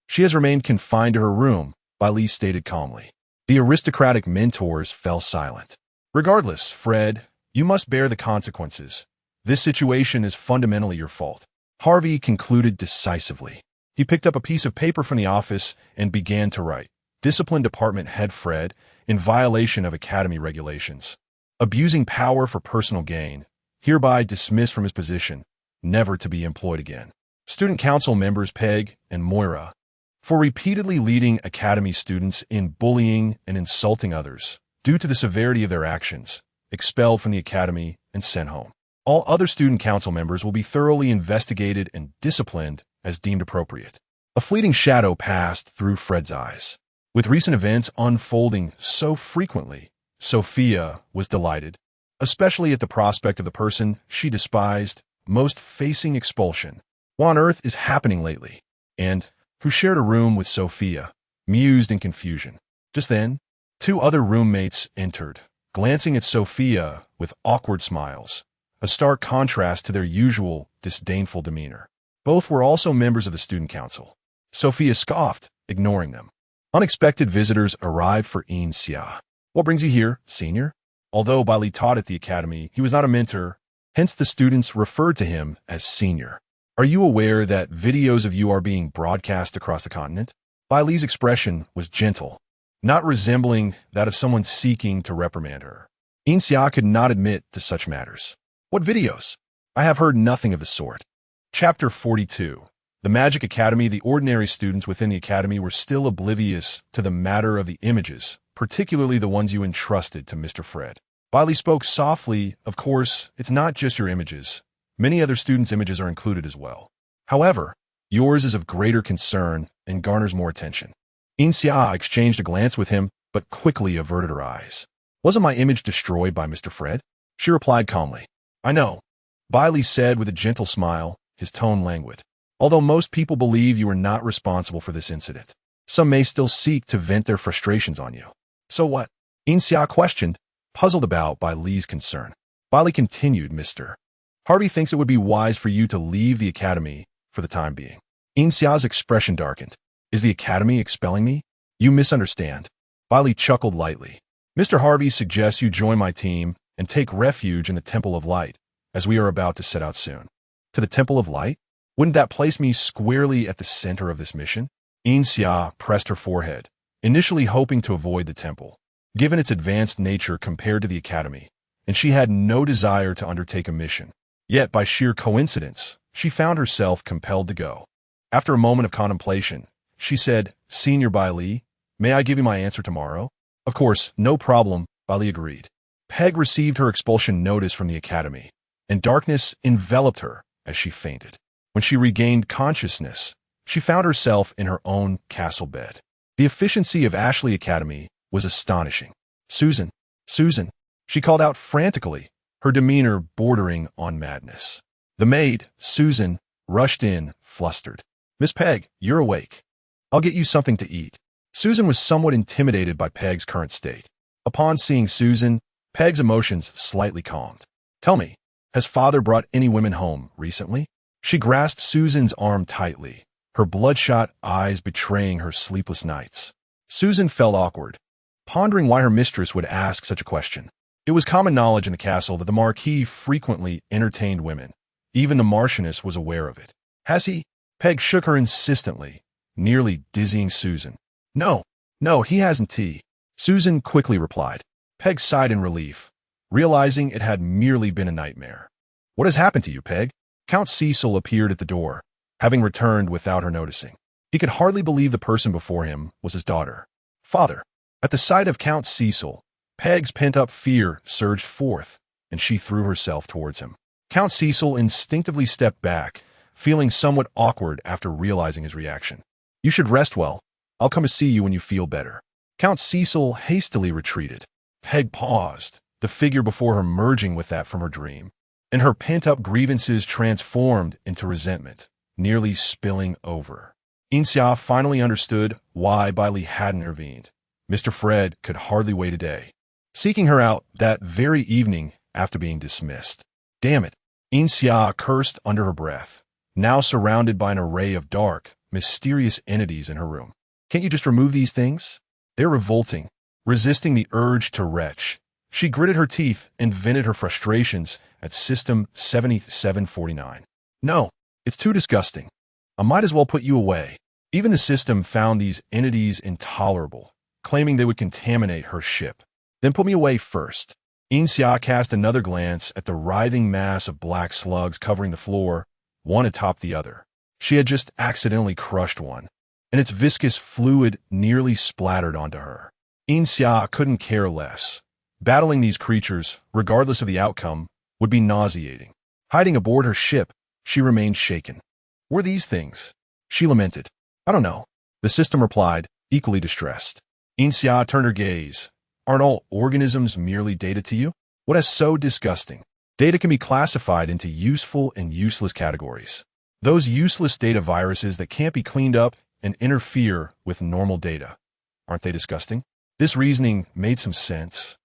she has remained confined to her room, Li stated calmly. The aristocratic mentors fell silent. "Regardless, Fred, you must bear the consequences. This situation is fundamentally your fault," Harvey concluded decisively. He picked up a piece of paper from the office and began to write. "Discipline Department Head Fred, in violation of Academy regulations, abusing power for personal gain, hereby dismissed from his position, never to be employed again. Student Council members Peg and Moira, for repeatedly leading Academy students in bullying and insulting others, due to the severity of their actions, expelled from the Academy and sent home. All other Student Council members will be thoroughly investigated and disciplined as deemed appropriate." A fleeting shadow passed through Fred's eyes. With recent events unfolding so frequently, Sophia was delighted, especially at the prospect of the person she despised most facing expulsion. What on earth is happening lately? And who shared a room with Sophia, mused in confusion. Just then, two other roommates entered, glancing at Sophia with awkward smiles, a stark contrast to their usual disdainful demeanor. Both were also members of the Student Council. Sophia scoffed, ignoring them. Unexpected visitors arrived for Yin Xia. "What brings you here, senior?" Although Li taught at the academy, he was not a mentor, hence the students referred to him as senior. "Are you aware that videos of you are being broadcast across the continent?" Li's expression was gentle, not resembling that of someone seeking to reprimand her. Yin Xia could not admit to such matters. "What videos? I have heard nothing of the sort." Chapter 42. The Magic Academy. The ordinary students within the academy were still oblivious to the matter of the images, particularly the ones you entrusted to Mr. Fred. Li spoke softly. "Of course, it's not just your images. Many other students' images are included as well. However, yours is of greater concern and garners more attention." Yin Xia exchanged a glance with him, but quickly averted her eyes. "Wasn't my image destroyed by Mr. Fred?" She replied calmly. "I know," Li said with a gentle smile, his tone languid. "Although most people believe you are not responsible for this incident, some may still seek to vent their frustrations on you." "So what?" Yin Xia questioned, puzzled about by Li's concern. Li continued, "Mr. Harvey thinks it would be wise for you to leave the academy for the time being." Yin Xia's expression darkened. "Is the academy expelling me?" "You misunderstand." Li chuckled lightly. "Mr. Harvey suggests you join my team and take refuge in the Temple of Light, as we are about to set out soon." "To the Temple of Light? Wouldn't that place me squarely at the center of this mission?" Yin Xia pressed her forehead, initially hoping to avoid the temple, given its advanced nature compared to the academy, and she had no desire to undertake a mission. Yet, by sheer coincidence, she found herself compelled to go. After a moment of contemplation, she said, "Senior Li, may I give you my answer tomorrow?" "Of course, no problem," Li agreed. Peg received her expulsion notice from the academy, and darkness enveloped her as she fainted. When she regained consciousness, she found herself in her own castle bed. The efficiency of Ashley Academy was astonishing. Susan, she called out frantically, her demeanor bordering on madness. The maid, Susan, rushed in, flustered. "Miss Peg, you're awake. I'll get you something to eat." Susan was somewhat intimidated by Peg's current state. Upon seeing Susan, Peg's emotions slightly calmed. "Tell me, has father brought any women home recently?" She grasped Susan's arm tightly, her bloodshot eyes betraying her sleepless nights. Susan felt awkward, pondering why her mistress would ask such a question. It was common knowledge in the castle that the Marquis frequently entertained women. Even the Marchioness was aware of it. "Has he?" Peg shook her insistently, nearly dizzying Susan. No, he hasn't tea," Susan quickly replied. Peg sighed in relief, realizing it had merely been a nightmare. "What has happened to you, Peg?" Count Cecil appeared at the door, having returned without her noticing. He could hardly believe the person before him was his daughter. "Father." At the sight of Count Cecil, Peg's pent-up fear surged forth, and she threw herself towards him. Count Cecil instinctively stepped back, feeling somewhat awkward after realizing his reaction. "You should rest well. I'll come to see you when you feel better." Count Cecil hastily retreated. Peg paused, the figure before her merging with that from her dream, and her pent-up grievances transformed into resentment, nearly spilling over. Yin Xia finally understood why Bailey hadn't intervened. Mr. Fred could hardly wait a day, seeking her out that very evening after being dismissed. "Damn it," Yin Xia cursed under her breath, now surrounded by an array of dark, mysterious entities in her room. "Can't you just remove these things? They're revolting." Resisting the urge to retch, she gritted her teeth and vented her frustrations at System 7749. "No, it's too disgusting. I might as well put you away." Even the system found these entities intolerable, claiming they would contaminate her ship. "Then put me away first." Yin Xia cast another glance at the writhing mass of black slugs covering the floor, one atop the other. She had just accidentally crushed one, and its viscous fluid nearly splattered onto her. Yin Xia couldn't care less. Battling these creatures, regardless of the outcome, would be nauseating. Hiding aboard her ship, she remained shaken. "Were these things?" she lamented. "I don't know," the system replied, equally distressed. Yin Xia turned her gaze. "Aren't all organisms merely data to you? What is so disgusting? Data can be classified into useful and useless categories. Those useless data viruses that can't be cleaned up and interfere with normal data. Aren't they disgusting?" This reasoning made some sense,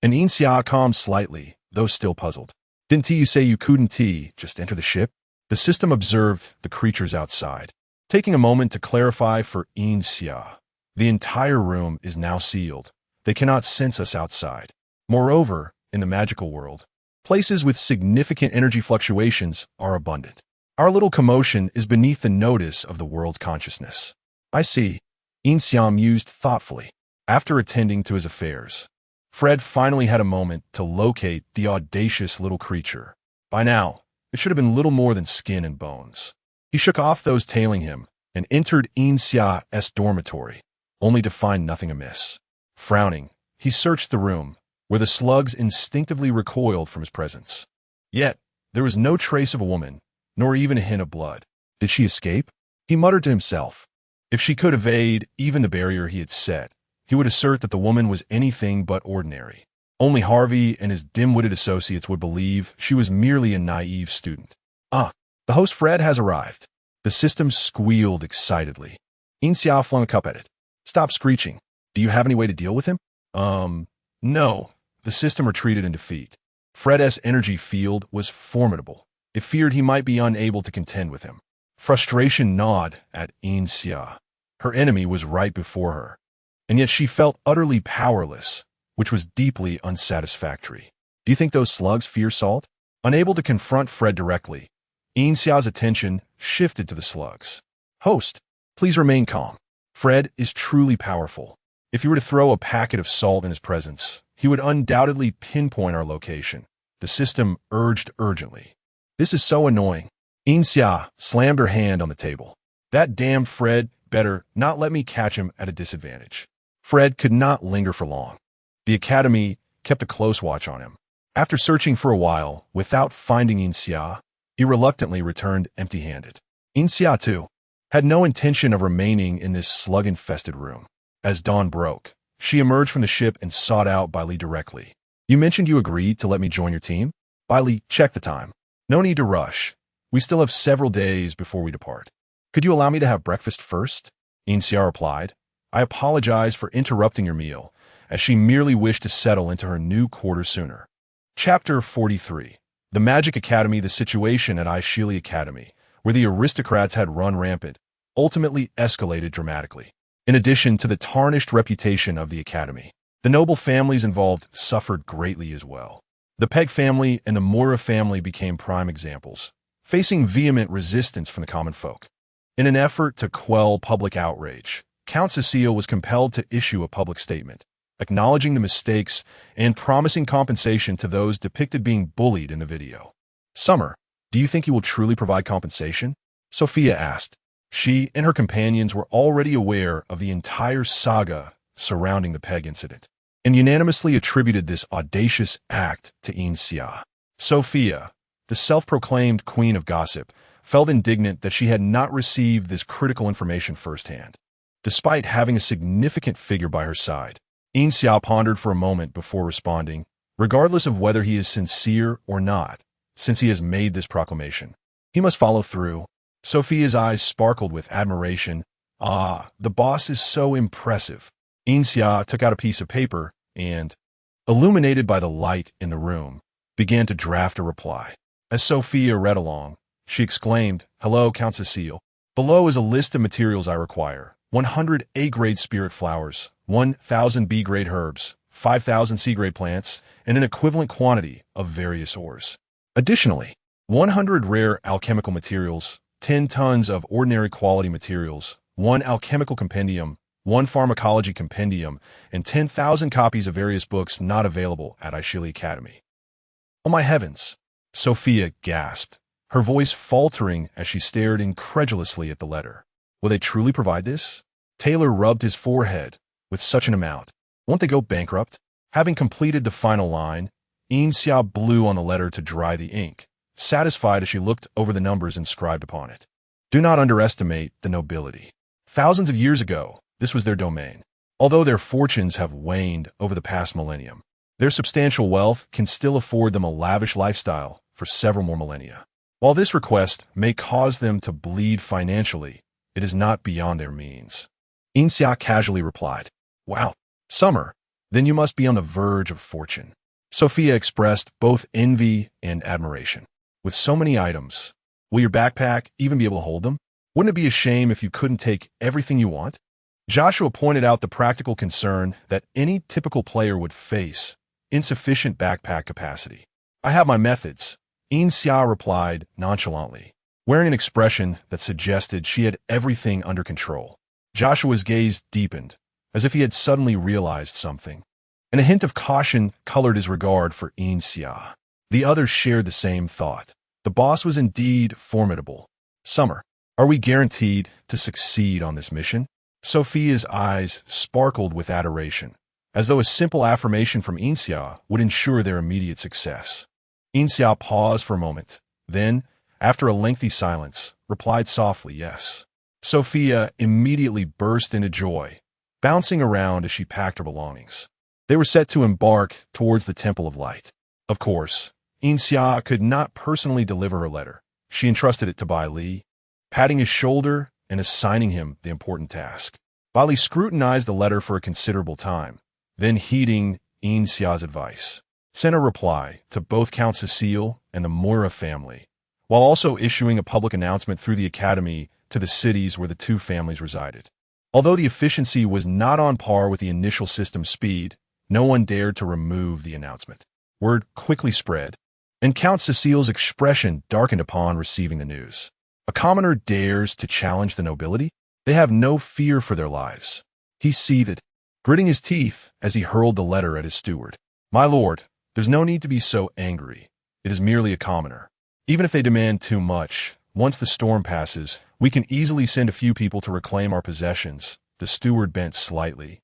and Yin Xia calmed slightly, though still puzzled. "Didn't you say you couldn't just enter the ship?" The system observed the creatures outside, taking a moment to clarify for Yin Xia. "The entire room is now sealed. They cannot sense us outside. Moreover, in the magical world, places with significant energy fluctuations are abundant. Our little commotion is beneath the notice of the world's consciousness." "I see," Yin Xia mused thoughtfully. After attending to his affairs, Fred finally had a moment to locate the audacious little creature. By now, it should have been little more than skin and bones. He shook off those tailing him and entered Yin Xia's dormitory, only to find nothing amiss. Frowning, he searched the room, where the slugs instinctively recoiled from his presence. Yet, there was no trace of a woman, nor even a hint of blood. Did she escape? He muttered to himself. If she could evade even the barrier he had set, he would assert that the woman was anything but ordinary. Only Harvey and his dim-witted associates would believe she was merely a naive student. "Ah, the host Fred has arrived." The system squealed excitedly. Yin Xia flung a cup at it. "Stop screeching. Do you have any way to deal with him?" No." The system retreated in defeat. Fred's energy field was formidable. It feared he might be unable to contend with him. Frustration gnawed at Yin Xia. Her enemy was right before her, and yet she felt utterly powerless, which was deeply unsatisfactory. "Do you think those slugs fear salt?" Unable to confront Fred directly, Yin Xia's attention shifted to the slugs. "Host, please remain calm. Fred is truly powerful. If you were to throw a packet of salt in his presence, he would undoubtedly pinpoint our location," the system urged urgently. "This is so annoying." Yin Xia slammed her hand on the table. "That damn Fred better not let me catch him at a disadvantage." Fred could not linger for long. The Academy kept a close watch on him. After searching for a while without finding Yin Xia, he reluctantly returned empty-handed. Yin Xia, too, had no intention of remaining in this slug-infested room. As dawn broke, she emerged from the ship and sought out Bailey directly. "You mentioned you agreed to let me join your team?" Bailey, check the time. No need to rush. We still have several days before we depart. Could you allow me to have breakfast first? Yin Xia replied. I apologize for interrupting your meal, as she merely wished to settle into her new quarters sooner. Chapter 43. The Magic Academy. The situation at Aishili Academy, where the aristocrats had run rampant, ultimately escalated dramatically. In addition to the tarnished reputation of the academy, the noble families involved suffered greatly as well. The Peg family and the Mora family became prime examples, facing vehement resistance from the common folk. In an effort to quell public outrage, Count Cecile was compelled to issue a public statement, acknowledging the mistakes and promising compensation to those depicted being bullied in the video. Summer, do you think you will truly provide compensation? Sophia asked. She and her companions were already aware of the entire saga surrounding the Peg incident, and unanimously attributed this audacious act to Yin Xia. Sophia, the self-proclaimed queen of gossip, felt indignant that she had not received this critical information firsthand. Despite having a significant figure by her side, Yin Xia pondered for a moment before responding, regardless of whether he is sincere or not, since he has made this proclamation, he must follow through. Sophia's eyes sparkled with admiration. Ah, the boss is so impressive. Yin Xia took out a piece of paper and, illuminated by the light in the room, began to draft a reply. As Sophia read along, she exclaimed, Hello, Count Cecile. Below is a list of materials I require. 100 A-grade spirit flowers, 1,000 B-grade herbs, 5,000 C-grade plants, and an equivalent quantity of various ores. Additionally, 100 rare alchemical materials, 10 tons of ordinary quality materials, 1 alchemical compendium, 1 pharmacology compendium, and 10,000 copies of various books not available at Aishili Academy. Oh my heavens! Sophia gasped, her voice faltering as she stared incredulously at the letter. Will they truly provide this? Taylor rubbed his forehead. With such an amount, won't they go bankrupt? Having completed the final line, Yin Xia blew on the letter to dry the ink, satisfied as she looked over the numbers inscribed upon it. Do not underestimate the nobility. Thousands of years ago, this was their domain. Although their fortunes have waned over the past millennium, their substantial wealth can still afford them a lavish lifestyle for several more millennia. While this request may cause them to bleed financially, it is not beyond their means. Yin Xia casually replied, Wow, Summer, then you must be on the verge of fortune. Sophia expressed both envy and admiration. With so many items, will your backpack even be able to hold them? Wouldn't it be a shame if you couldn't take everything you want? Joshua pointed out the practical concern that any typical player would face: insufficient backpack capacity. I have my methods, Yin Xia replied nonchalantly, wearing an expression that suggested she had everything under control. Joshua's gaze deepened, as if he had suddenly realized something, and a hint of caution colored his regard for Yin Xia. The others shared the same thought. The boss was indeed formidable. Summer, are we guaranteed to succeed on this mission? Sophia's eyes sparkled with adoration, as though a simple affirmation from Yin Xia would ensure their immediate success. Yin Xia paused for a moment, then, after a lengthy silence, replied softly, yes. Sophia immediately burst into joy, bouncing around as she packed her belongings. They were set to embark towards the Temple of Light. Of course, Yin Xia could not personally deliver her letter. She entrusted it to Bai Li, patting his shoulder and assigning him the important task. Bai Li scrutinized the letter for a considerable time, then heeding Yin Xia's advice, sent a reply to both Count Cecile and the Mora family, while also issuing a public announcement through the academy to the cities where the two families resided. Although the efficiency was not on par with the initial system's speed, no one dared to remove the announcement. Word quickly spread, and Count Cecile's expression darkened upon receiving the news. A commoner dares to challenge the nobility? They have no fear for their lives. He seethed, gritting his teeth as he hurled the letter at his steward. My lord, there's no need to be so angry. It is merely a commoner. Even if they demand too much, once the storm passes, we can easily send a few people to reclaim our possessions. The steward bent slightly,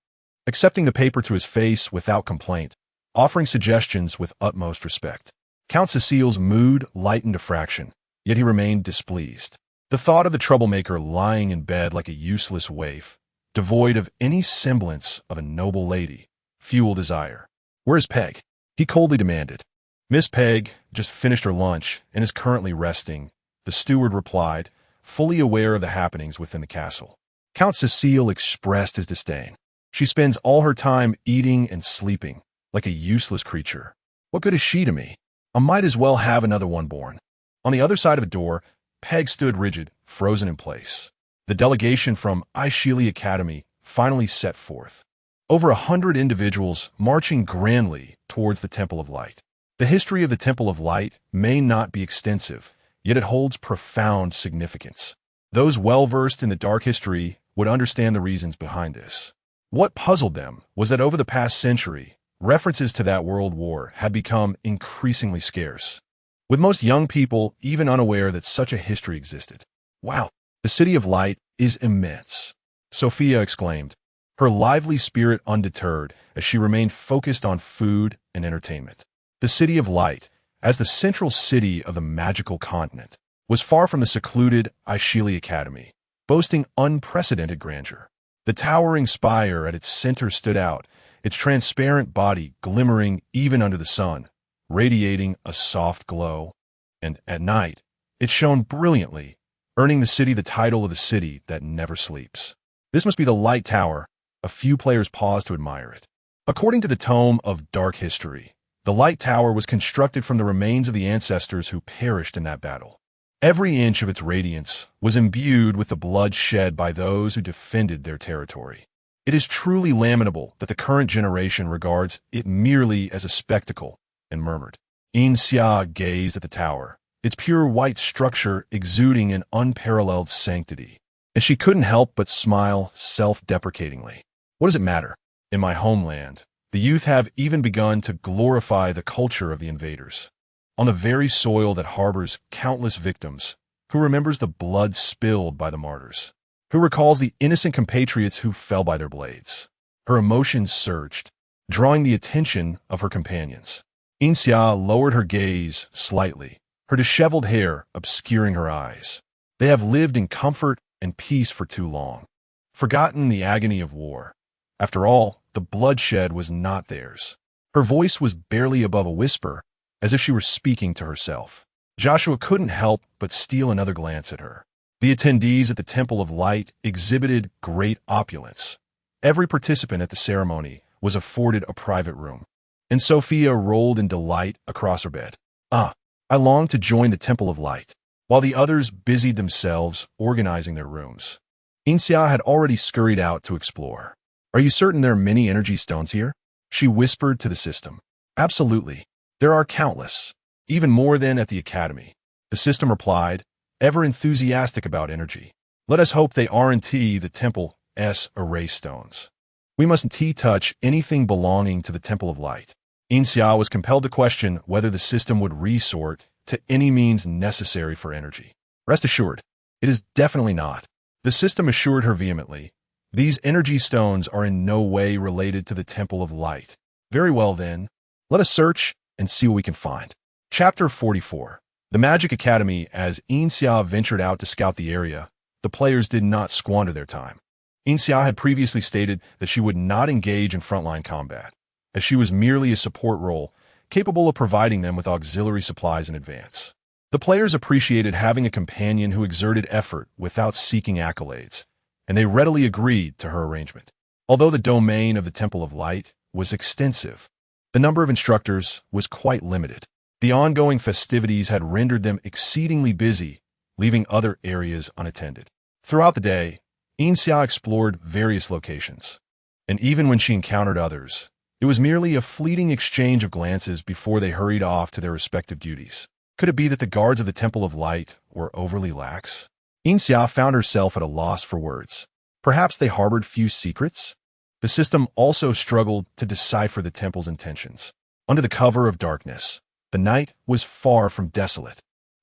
accepting the paper to his face without complaint, offering suggestions with utmost respect. Count Cecile's mood lightened a fraction, yet he remained displeased. The thought of the troublemaker lying in bed like a useless waif, devoid of any semblance of a noble lady, fueled his ire. Where's Peg? He coldly demanded. Miss Peg just finished her lunch and is currently resting, the steward replied, fully aware of the happenings within the castle. Count Cecile expressed his disdain. She spends all her time eating and sleeping, like a useless creature. What good is she to me? I might as well have another one born. On the other side of a door, Peg stood rigid, frozen in place. The delegation from Ingeniously Academy finally set forth. Over 100 individuals marching grandly towards the Temple of Light. The history of the Temple of Light may not be extensive, yet it holds profound significance. Those well-versed in the dark history would understand the reasons behind this. What puzzled them was that over the past century, references to that world war had become increasingly scarce, with most young people even unaware that such a history existed. Wow, the City of Light is immense, Sophia exclaimed, her lively spirit undeterred as she remained focused on food and entertainment. The City of Light, as the central city of the magical continent, was far from the secluded Ingeniously Academy, boasting unprecedented grandeur. The towering spire at its center stood out, its transparent body glimmering even under the sun, radiating a soft glow. And at night, it shone brilliantly, earning the city the title of the city that never sleeps. This must be the Light Tower. A few players paused to admire it. According to the Tome of Dark History, the Light Tower was constructed from the remains of the ancestors who perished in that battle. Every inch of its radiance was imbued with the blood shed by those who defended their territory. It is truly lamentable that the current generation regards it merely as a spectacle, and murmured. Yin Xia gazed at the tower, its pure white structure exuding an unparalleled sanctity, and she couldn't help but smile self-deprecatingly. What does it matter? In my homeland, the youth have even begun to glorify the culture of the invaders. On the very soil that harbors countless victims, who remembers the blood spilled by the martyrs, who recalls the innocent compatriots who fell by their blades. Her emotions surged, drawing the attention of her companions. Yin Xia lowered her gaze slightly, her disheveled hair obscuring her eyes. They have lived in comfort and peace for too long, forgotten the agony of war. After all, the bloodshed was not theirs. Her voice was barely above a whisper, as if she were speaking to herself. Joshua couldn't help but steal another glance at her. The attendees at the Temple of Light exhibited great opulence. Every participant at the ceremony was afforded a private room, and Sophia rolled in delight across her bed. I longed to join the Temple of Light, while the others busied themselves organizing their rooms. Yin Xia had already scurried out to explore. Are you certain there are many energy stones here? She whispered to the system. Absolutely. There are countless, even more than at the Academy. The system replied, ever enthusiastic about energy. Let us hope they aren't the Temple's array stones. We mustn't touch anything belonging to the Temple of Light. Yin Xia was compelled to question whether the system would resort to any means necessary for energy. Rest assured, it is definitely not. The system assured her vehemently. These energy stones are in no way related to the Temple of Light. Very well then, let us search and see what we can find. Chapter 44. The Magic Academy. As Yin Xia ventured out to scout the area, the players did not squander their time. Yin Xia had previously stated that she would not engage in frontline combat, as she was merely a support role, capable of providing them with auxiliary supplies in advance. The players appreciated having a companion who exerted effort without seeking accolades, and they readily agreed to her arrangement. Although the domain of the Temple of Light was extensive, the number of instructors was quite limited. The ongoing festivities had rendered them exceedingly busy, leaving other areas unattended. Throughout the day, Yin Xia explored various locations, and even when she encountered others, it was merely a fleeting exchange of glances before they hurried off to their respective duties. Could it be that the guards of the Temple of Light were overly lax? Yin Xia found herself at a loss for words. Perhaps they harbored few secrets? The system also struggled to decipher the temple's intentions. Under the cover of darkness, the night was far from desolate.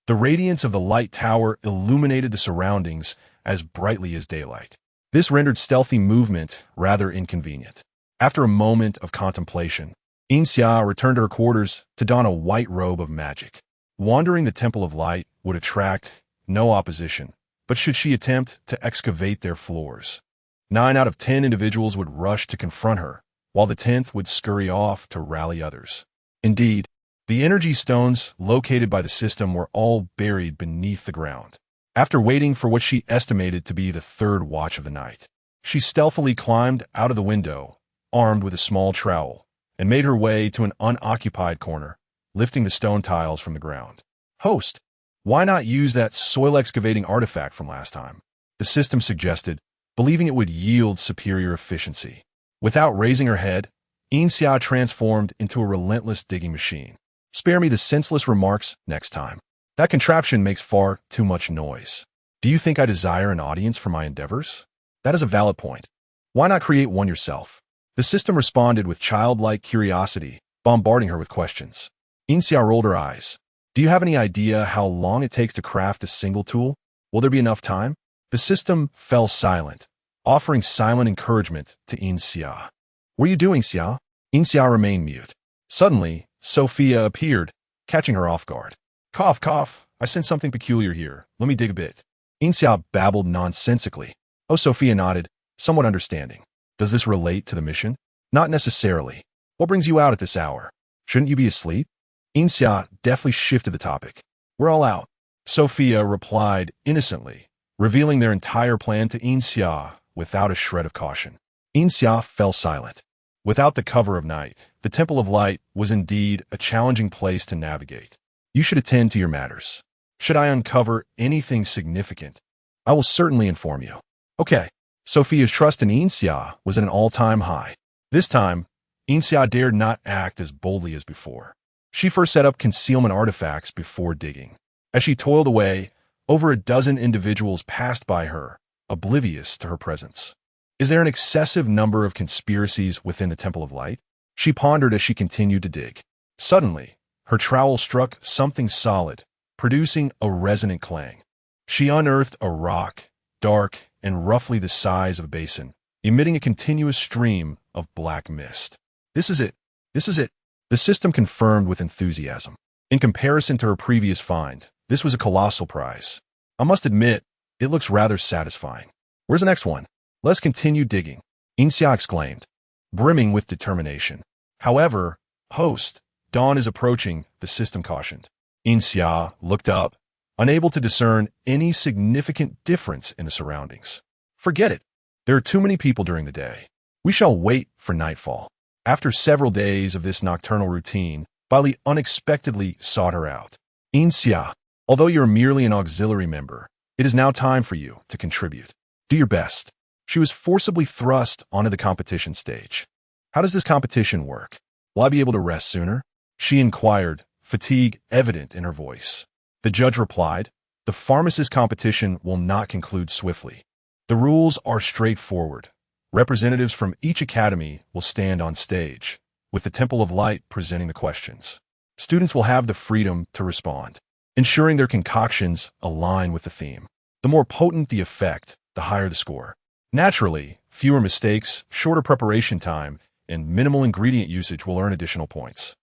The radiance of the Light Tower illuminated the surroundings as brightly as daylight. This rendered stealthy movement rather inconvenient. After a moment of contemplation, Yin Xia returned to her quarters to don a white robe of magic. Wandering the Temple of Light would attract no opposition, but should she attempt to excavate their floors, 9 out of 10 individuals would rush to confront her, while the 10th would scurry off to rally others. Indeed, The energy stones located by the system were all buried beneath the ground. After waiting for what she estimated to be the third watch of the night, she stealthily climbed out of the window, armed with a small trowel, and made her way to an unoccupied corner, lifting the stone tiles from the ground. Host, why not use that soil-excavating artifact from last time? The system suggested, believing it would yield superior efficiency. Without raising her head, Yin Xia transformed into a relentless digging machine. Spare me the senseless remarks next time. That contraption makes far too much noise. Do you think I desire an audience for my endeavors? That is a valid point. Why not create one yourself? The system responded with childlike curiosity, bombarding her with questions. Yin Xia rolled her eyes. Do you have any idea how long it takes to craft a single tool? Will there be enough time? The system fell silent, offering silent encouragement to Yin Xia. What are you doing, Xia? Yin Xia remained mute. Suddenly, Sophia appeared, catching her off guard. Cough, cough. I sense something peculiar here. Let me dig a bit. Yin Xia babbled nonsensically. Oh, Sophia nodded, somewhat understanding. Does this relate to the mission? Not necessarily. What brings you out at this hour? Shouldn't you be asleep? Yin Xia deftly shifted the topic. We're all out. Sophia replied innocently, revealing their entire plan to Yin Xia without a shred of caution. Yin Xia fell silent. Without the cover of night, the Temple of Light was indeed a challenging place to navigate. You should attend to your matters. Should I uncover anything significant, I will certainly inform you. Okay. Sophia's trust in Yin Xia was at an all-time high. This time, Yin Xia dared not act as boldly as before. She first set up concealment artifacts before digging. As she toiled away, over a dozen individuals passed by her, oblivious to her presence. Is there an excessive number of conspiracies within the Temple of Light? She pondered as she continued to dig. Suddenly, her trowel struck something solid, producing a resonant clang. She unearthed a rock, dark and roughly the size of a basin, emitting a continuous stream of black mist. This is it. This is it. The system confirmed with enthusiasm. In comparison to her previous find, this was a colossal prize. I must admit, it looks rather satisfying. Where's the next one? Let's continue digging, Yin Xia exclaimed, brimming with determination. However, host, dawn is approaching, the system cautioned. Yin Xia looked up, unable to discern any significant difference in the surroundings. Forget it. There are too many people during the day. We shall wait for nightfall. After several days of this nocturnal routine, Bali unexpectedly sought her out. Yin Xia, although you're merely an auxiliary member, it is now time for you to contribute. Do your best. She was forcibly thrust onto the competition stage. How does this competition work? Will I be able to rest sooner? She inquired, fatigue evident in her voice. The judge replied, the pharmacist competition will not conclude swiftly. The rules are straightforward. Representatives from each academy will stand on stage, with the Temple of Light presenting the questions. Students will have the freedom to respond, ensuring their concoctions align with the theme. The more potent the effect, the higher the score. Naturally, fewer mistakes, shorter preparation time, and minimal ingredient usage will earn additional points.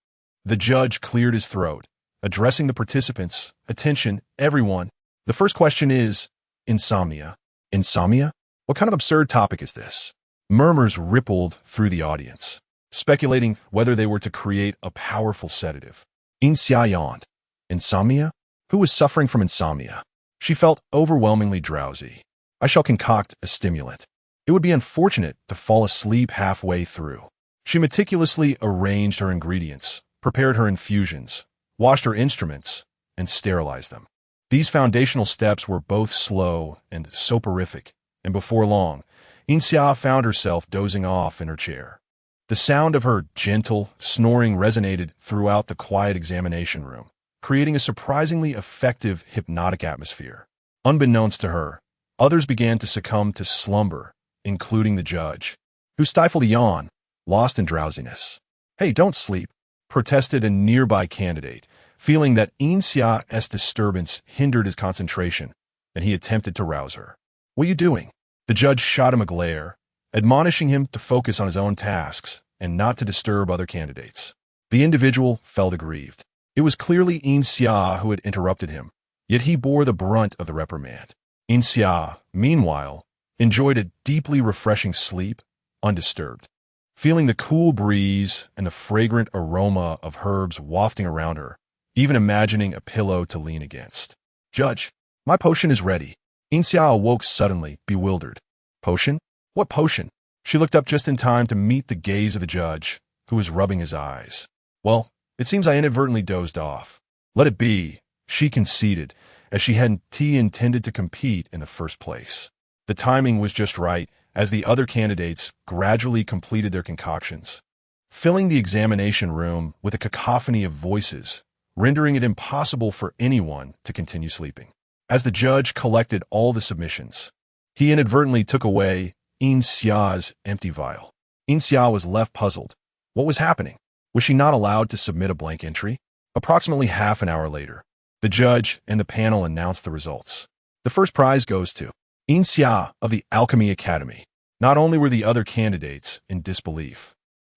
The judge cleared his throat, addressing the participants. Attention, everyone. The first question is, insomnia. Insomnia? What kind of absurd topic is this? Murmurs rippled through the audience, speculating whether they were to create a powerful sedative. Yin Xia yawned. Insomnia? Who was suffering from insomnia? She felt overwhelmingly drowsy. I shall concoct a stimulant. It would be unfortunate to fall asleep halfway through. She meticulously arranged her ingredients, prepared her infusions, washed her instruments, and sterilized them. These foundational steps were both slow and soporific, and before long, Yin Xia found herself dozing off in her chair. The sound of her gentle snoring resonated throughout the quiet examination room, creating a surprisingly effective hypnotic atmosphere. Unbeknownst to her, others began to succumb to slumber, including the judge, who stifled a yawn, lost in drowsiness. Hey, don't sleep, protested a nearby candidate, feeling that Yin Xia's disturbance hindered his concentration, and he attempted to rouse her. What are you doing? The judge shot him a glare, admonishing him to focus on his own tasks and not to disturb other candidates. The individual felt aggrieved. It was clearly Yin Xia who had interrupted him, yet he bore the brunt of the reprimand. Yin Xia, meanwhile, enjoyed a deeply refreshing sleep, undisturbed. feeling the cool breeze and the fragrant aroma of herbs wafting around her, even imagining a pillow to lean against. Judge, my potion is ready. Yin Xia awoke suddenly, bewildered. Potion? What potion? She looked up just in time to meet the gaze of the judge, who was rubbing his eyes. Well, it seems I inadvertently dozed off. Let it be, she conceded, as she hadn't intended to compete in the first place. The timing was just right, as the other candidates gradually completed their concoctions, filling the examination room with a cacophony of voices, rendering it impossible for anyone to continue sleeping. As the judge collected all the submissions, he inadvertently took away Yin Xia's empty vial. Yin Xia was left puzzled. What was happening? Was she not allowed to submit a blank entry? Approximately half an hour later, the judge and the panel announced the results. The first prize goes to Yin Xia of the Alchemy Academy. Not only were the other candidates in disbelief,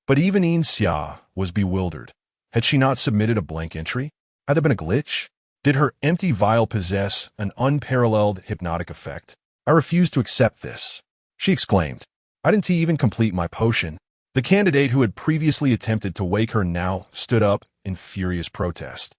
but even Yin Xia was bewildered. Had she not submitted a blank entry? Had there been a glitch? Did her empty vial possess an unparalleled hypnotic effect? I refuse to accept this, she exclaimed. I didn't even complete my potion. The candidate who had previously attempted to wake her now stood up in furious protest,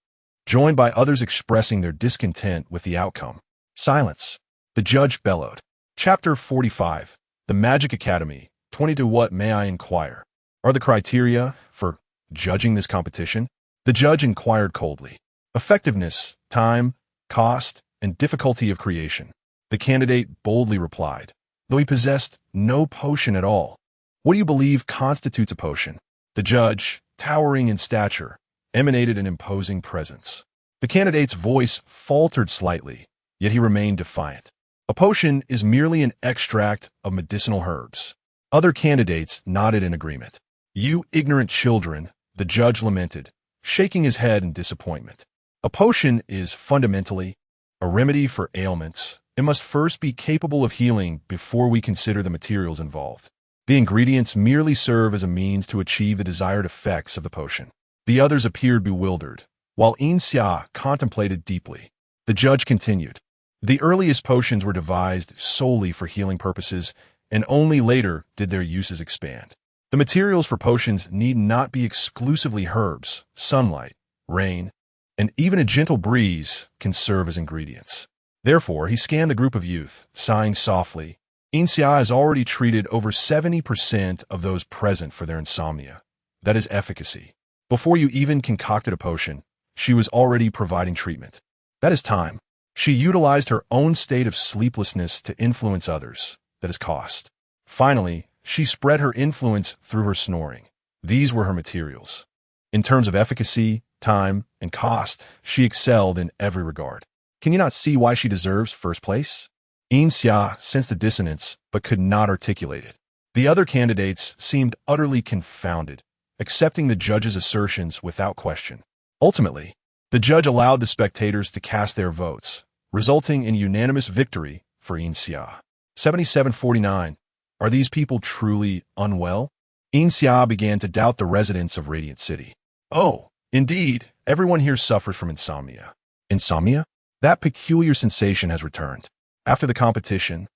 joined by others expressing their discontent with the outcome. Silence. The judge bellowed. Chapter 45. The Magic Academy. 22. What may I inquire? Are the criteria for judging this competition? The judge inquired coldly. Effectiveness, time, cost, and difficulty of creation. The candidate boldly replied, though he possessed no potion at all. What do you believe constitutes a potion? The judge, towering in stature, emanated an imposing presence. The candidate's voice faltered slightly, yet he remained defiant. A potion is merely an extract of medicinal herbs. Other candidates nodded in agreement. You ignorant children, the judge lamented, shaking his head in disappointment. A potion is fundamentally a remedy for ailments. It must first be capable of healing before we consider the materials involved. The ingredients merely serve as a means to achieve the desired effects of the potion. The others appeared bewildered, while Yin Xia contemplated deeply. The judge continued. The earliest potions were devised solely for healing purposes, and only later did their uses expand. The materials for potions need not be exclusively herbs. Sunlight, rain, and even a gentle breeze can serve as ingredients. Therefore, he scanned the group of youth, sighing softly. Yin Xia has already treated over 70% of those present for their insomnia. That is efficacy. Before you even concocted a potion, she was already providing treatment. That is time. She utilized her own state of sleeplessness to influence others. That is cost. Finally, she spread her influence through her snoring. These were her materials. In terms of efficacy, time, and cost, she excelled in every regard. Can you not see why she deserves first place? Yin Xia sensed the dissonance, but could not articulate it. The other candidates seemed utterly confounded, accepting the judge's assertions without question. Ultimately, the judge allowed the spectators to cast their votes, resulting in unanimous victory for Yin Xia. 7749. Are these people truly unwell? Yin Xia began to doubt the residents of Radiant City. Oh, indeed, everyone here suffers from insomnia. Insomnia? That peculiar sensation has returned. After the competition,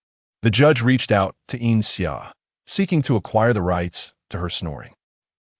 the judge reached out to Yin Xia, seeking to acquire the rights to her snoring.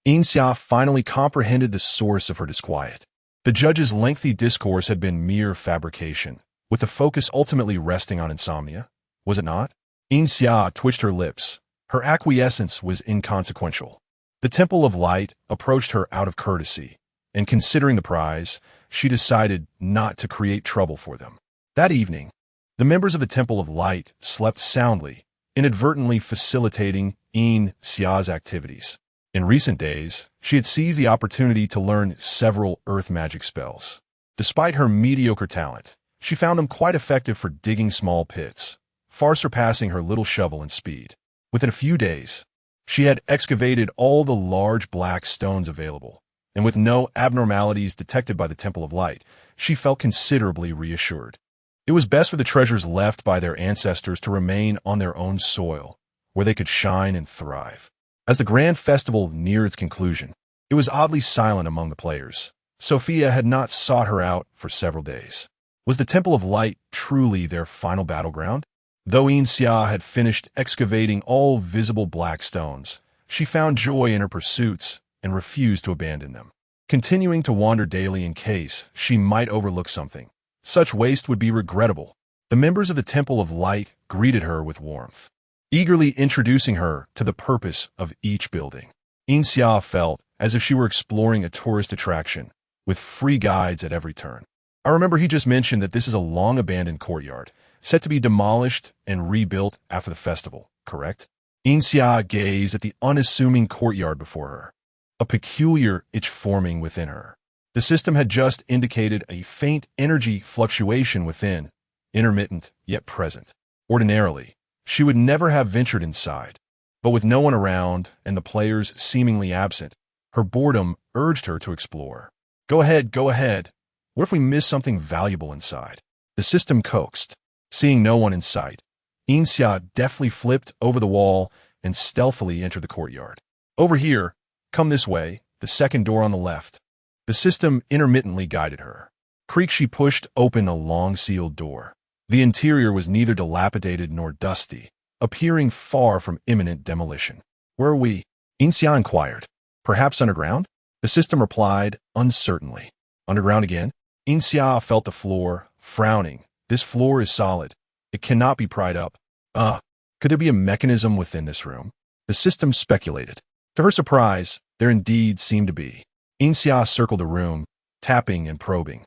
Yin Xia finally comprehended the source of her disquiet. The judge's lengthy discourse had been mere fabrication, with the focus ultimately resting on insomnia, was it not? Yin Xia twitched her lips. Her acquiescence was inconsequential. The Temple of Light approached her out of courtesy, and considering the prize, she decided not to create trouble for them. That evening, the members of the Temple of Light slept soundly, inadvertently facilitating Yin Xia's activities. In recent days, she had seized the opportunity to learn several earth magic spells. Despite her mediocre talent, she found them quite effective for digging small pits, far surpassing her little shovel in speed. Within a few days, she had excavated all the large black stones available, and with no abnormalities detected by the Temple of Light, she felt considerably reassured. It was best for the treasures left by their ancestors to remain on their own soil, where they could shine and thrive. As the grand festival neared its conclusion, it was oddly silent among the players. Sophia had not sought her out for several days. Was the Temple of Light truly their final battleground? Though Yin Xia had finished excavating all visible black stones, she found joy in her pursuits and refused to abandon them, continuing to wander daily in case she might overlook something. Such waste would be regrettable. The members of the Temple of Light greeted her with warmth, eagerly introducing her to the purpose of each building. Yin Xia felt as if she were exploring a tourist attraction, with free guides at every turn. I remember he just mentioned that this is a long-abandoned courtyard, set to be demolished and rebuilt after the festival, correct? Yin Xia gazed at the unassuming courtyard before her, a peculiar itch forming within her. The system had just indicated a faint energy fluctuation within, intermittent yet present. Ordinarily, she would never have ventured inside, but with no one around and the players seemingly absent, her boredom urged her to explore. Go ahead, go ahead. What if we miss something valuable inside? The system coaxed. Seeing no one in sight, Yin Xia deftly flipped over the wall and stealthily entered the courtyard. Over here, come this way, the second door on the left. The system intermittently guided her. Creak, she pushed open a long-sealed door. The interior was neither dilapidated nor dusty, appearing far from imminent demolition. Where are we? Yin Xia inquired. Perhaps underground? The system replied, uncertainly. Underground again? Yin Xia felt the floor, frowning. This floor is solid. It cannot be pried up. Could there be a mechanism within this room? The system speculated. To her surprise, there indeed seemed to be. Yin Xia circled the room, tapping and probing,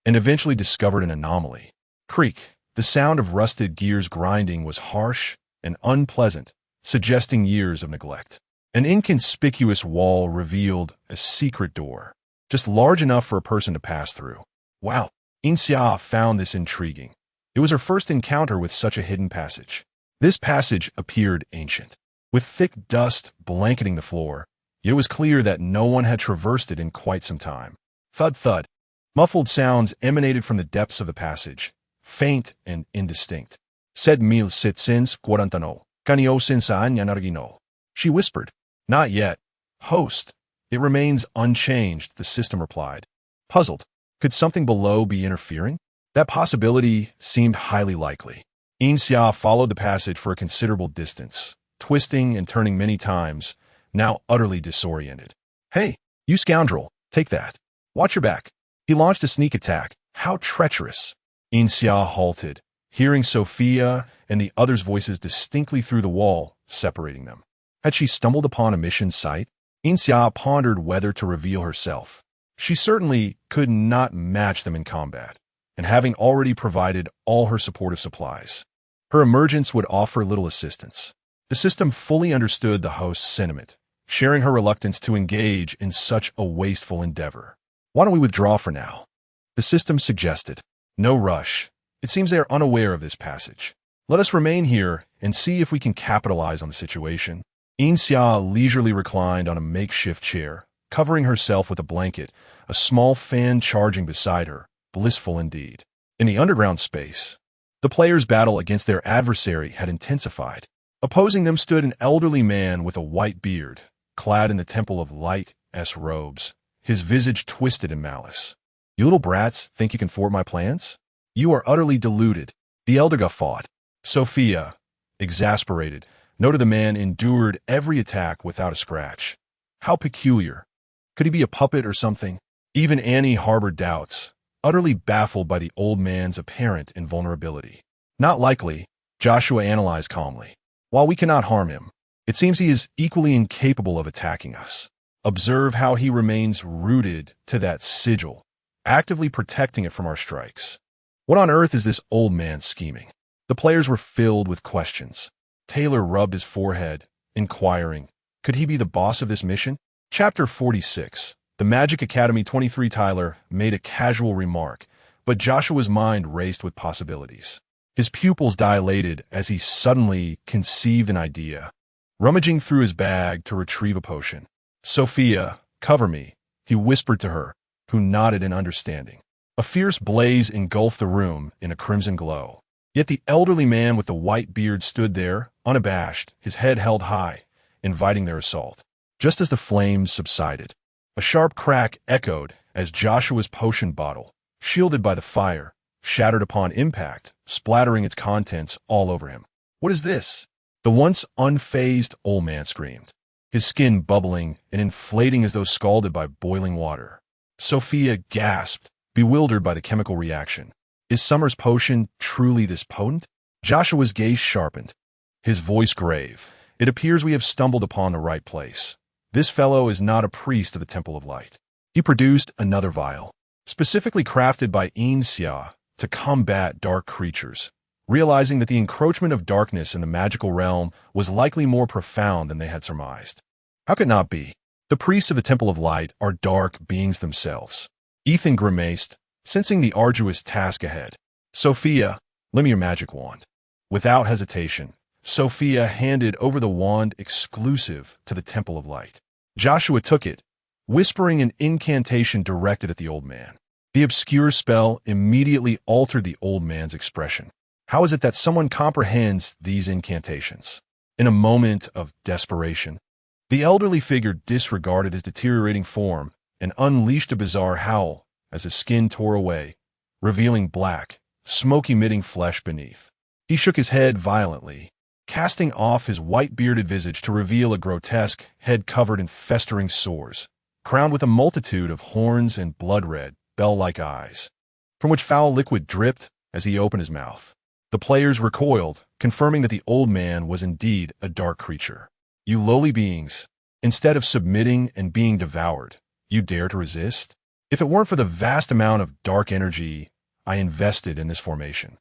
and eventually discovered an anomaly. Creak. The sound of rusted gears grinding was harsh and unpleasant, suggesting years of neglect. An inconspicuous wall revealed a secret door, just large enough for a person to pass through. Wow, Yin Xia found this intriguing. It was her first encounter with such a hidden passage. This passage appeared ancient, with thick dust blanketing the floor, yet it was clear that no one had traversed it in quite some time. Thud thud. Muffled sounds emanated from the depths of the passage, faint and indistinct. Sed 1741, canio senza nargino. She whispered. Not yet. Host. It remains unchanged, the system replied. Puzzled. Could something below be interfering? That possibility seemed highly likely. Yin Xia followed the passage for a considerable distance, twisting and turning many times, now utterly disoriented. Hey, you scoundrel, take that. Watch your back. He launched a sneak attack. How treacherous. Yin Xia halted, hearing Sophia and the others' voices distinctly through the wall, separating them. Had she stumbled upon a mission site? Yin Xia pondered whether to reveal herself. She certainly could not match them in combat, and having already provided all her supportive supplies, her emergence would offer little assistance. The system fully understood the host's sentiment, sharing her reluctance to engage in such a wasteful endeavor. Why don't we withdraw for now? The system suggested. No rush. It seems they are unaware of this passage. Let us remain here and see if we can capitalize on the situation. Yin Xia leisurely reclined on a makeshift chair, covering herself with a blanket, a small fan charging beside her, blissful indeed. In the underground space, the players' battle against their adversary had intensified. Opposing them stood an elderly man with a white beard, clad in the Temple of Light's robes, his visage twisted in malice. You little brats think you can thwart my plans? You are utterly deluded. The elder guffawed. Sophia, exasperated, noted the man endured every attack without a scratch. How peculiar. Could he be a puppet or something? Even Annie harbored doubts, utterly baffled by the old man's apparent invulnerability. Not likely, Joshua analyzed calmly. While we cannot harm him, it seems he is equally incapable of attacking us. Observe how he remains rooted to that sigil, actively protecting it from our strikes. What on earth is this old man scheming? The players were filled with questions. Taylor rubbed his forehead, inquiring, could he be the boss of this mission? Chapter 46. The Magic Academy 23. Tyler made a casual remark, but Joshua's mind raced with possibilities. His pupils dilated as he suddenly conceived an idea, rummaging through his bag to retrieve a potion. Sophia, cover me, he whispered to her, who nodded in understanding. A fierce blaze engulfed the room in a crimson glow. Yet the elderly man with the white beard stood there, unabashed, his head held high, inviting their assault. Just as the flames subsided, a sharp crack echoed as Joshua's potion bottle, shielded by the fire, shattered upon impact, splattering its contents all over him. What is this? The once unfazed old man screamed. his skin bubbling and inflating as though scalded by boiling water. Sophia gasped, bewildered by the chemical reaction. Is Summer's potion truly this potent? Joshua's gaze sharpened, his voice grave. It appears we have stumbled upon the right place. This fellow is not a priest of the Temple of Light. He produced another vial, specifically crafted by Yin Xia to combat dark creatures, realizing that the encroachment of darkness in the magical realm was likely more profound than they had surmised. How could it not be? The priests of the Temple of Light are dark beings themselves. Ethan grimaced, sensing the arduous task ahead. Sophia, lend me your magic wand. Without hesitation, Sophia handed over the wand exclusive to the Temple of Light. Joshua took it, whispering an incantation directed at the old man. The obscure spell immediately altered the old man's expression. How is it that someone comprehends these incantations? In a moment of desperation, the elderly figure disregarded his deteriorating form and unleashed a bizarre howl as his skin tore away, revealing black, smoke-emitting flesh beneath. He shook his head violently, casting off his white-bearded visage to reveal a grotesque head covered in festering sores, crowned with a multitude of horns and blood-red, bell-like eyes, from which foul liquid dripped as he opened his mouth. The players recoiled, confirming that the old man was indeed a dark creature. You lowly beings, instead of submitting and being devoured, you dare to resist? If it weren't for the vast amount of dark energy I invested in this formation,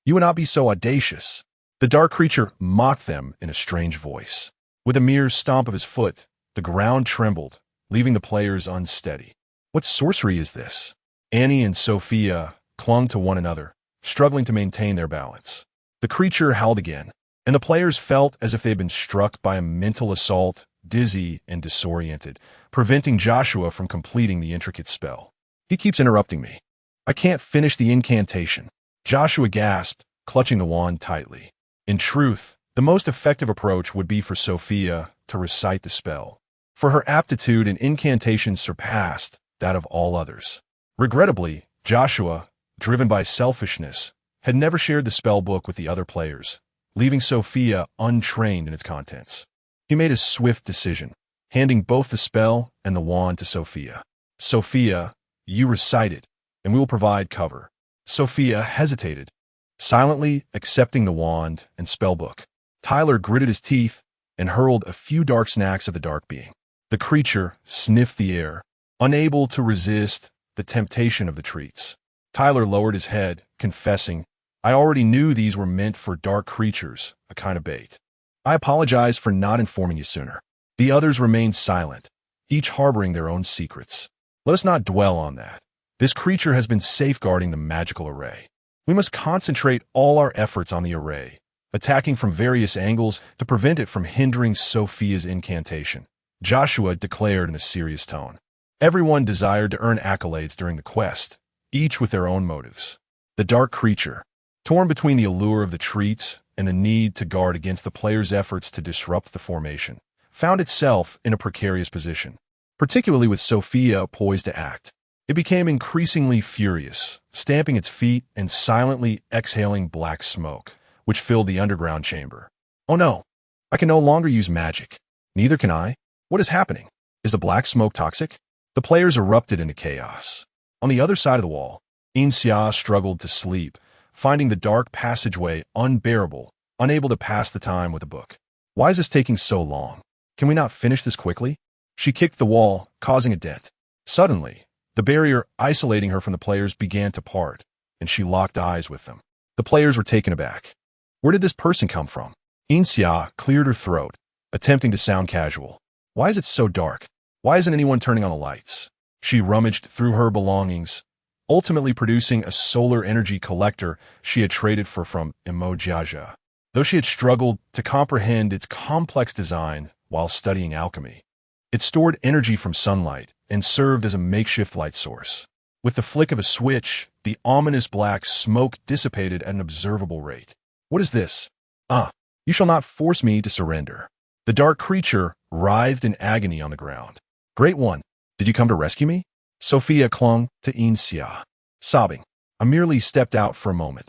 you would not be so audacious. The dark creature mocked them in a strange voice. With a mere stomp of his foot, the ground trembled, leaving the players unsteady. What sorcery is this? Annie and Sophia clung to one another, struggling to maintain their balance. The creature howled again, and the players felt as if they had been struck by a mental assault, dizzy and disoriented, preventing Joshua from completing the intricate spell. He keeps interrupting me. I can't finish the incantation. Joshua gasped, clutching the wand tightly. In truth, the most effective approach would be for Sophia to recite the spell, for her aptitude in incantations surpassed that of all others. Regrettably, Joshua, driven by selfishness, had never shared the spell book with the other players, leaving Sophia untrained in its contents. He made a swift decision, handing both the spell and the wand to Sophia. Sophia, you recite it, and we will provide cover. Sophia hesitated, silently accepting the wand and spellbook. Tyler gritted his teeth and hurled a few dark snacks at the dark being. The creature sniffed the air, unable to resist the temptation of the treats. Tyler lowered his head, confessing, I already knew these were meant for dark creatures, a kind of bait. I apologize for not informing you sooner. The others remained silent, each harboring their own secrets. Let us not dwell on that. This creature has been safeguarding the magical array. We must concentrate all our efforts on the array, attacking from various angles to prevent it from hindering Sophia's incantation. Joshua declared in a serious tone. Everyone desired to earn accolades during the quest, each with their own motives. The dark creature, torn between the allure of the treats and the need to guard against the players' efforts to disrupt the formation, found itself in a precarious position, particularly with Sophia poised to act. It became increasingly furious, stamping its feet and silently exhaling black smoke, which filled the underground chamber. Oh no, I can no longer use magic. Neither can I. What is happening? Is the black smoke toxic? The players erupted into chaos. On the other side of the wall, Yin Xia struggled to sleep, finding the dark passageway unbearable, unable to pass the time with a book. Why is this taking so long? Can we not finish this quickly? She kicked the wall, causing a dent. Suddenly, the barrier isolating her from the players began to part, and she locked eyes with them. The players were taken aback. Where did this person come from? Yin Xia cleared her throat, attempting to sound casual. Why is it so dark? Why isn't anyone turning on the lights? She rummaged through her belongings, ultimately producing a solar energy collector she had traded for from Immojaja, though she had struggled to comprehend its complex design while studying alchemy. It stored energy from sunlight and served as a makeshift light source. With the flick of a switch, the ominous black smoke dissipated at an observable rate. What is this? You shall not force me to surrender. The dark creature writhed in agony on the ground. Great One, did you come to rescue me? Sophia clung to Yin Xia, sobbing. I merely stepped out for a moment.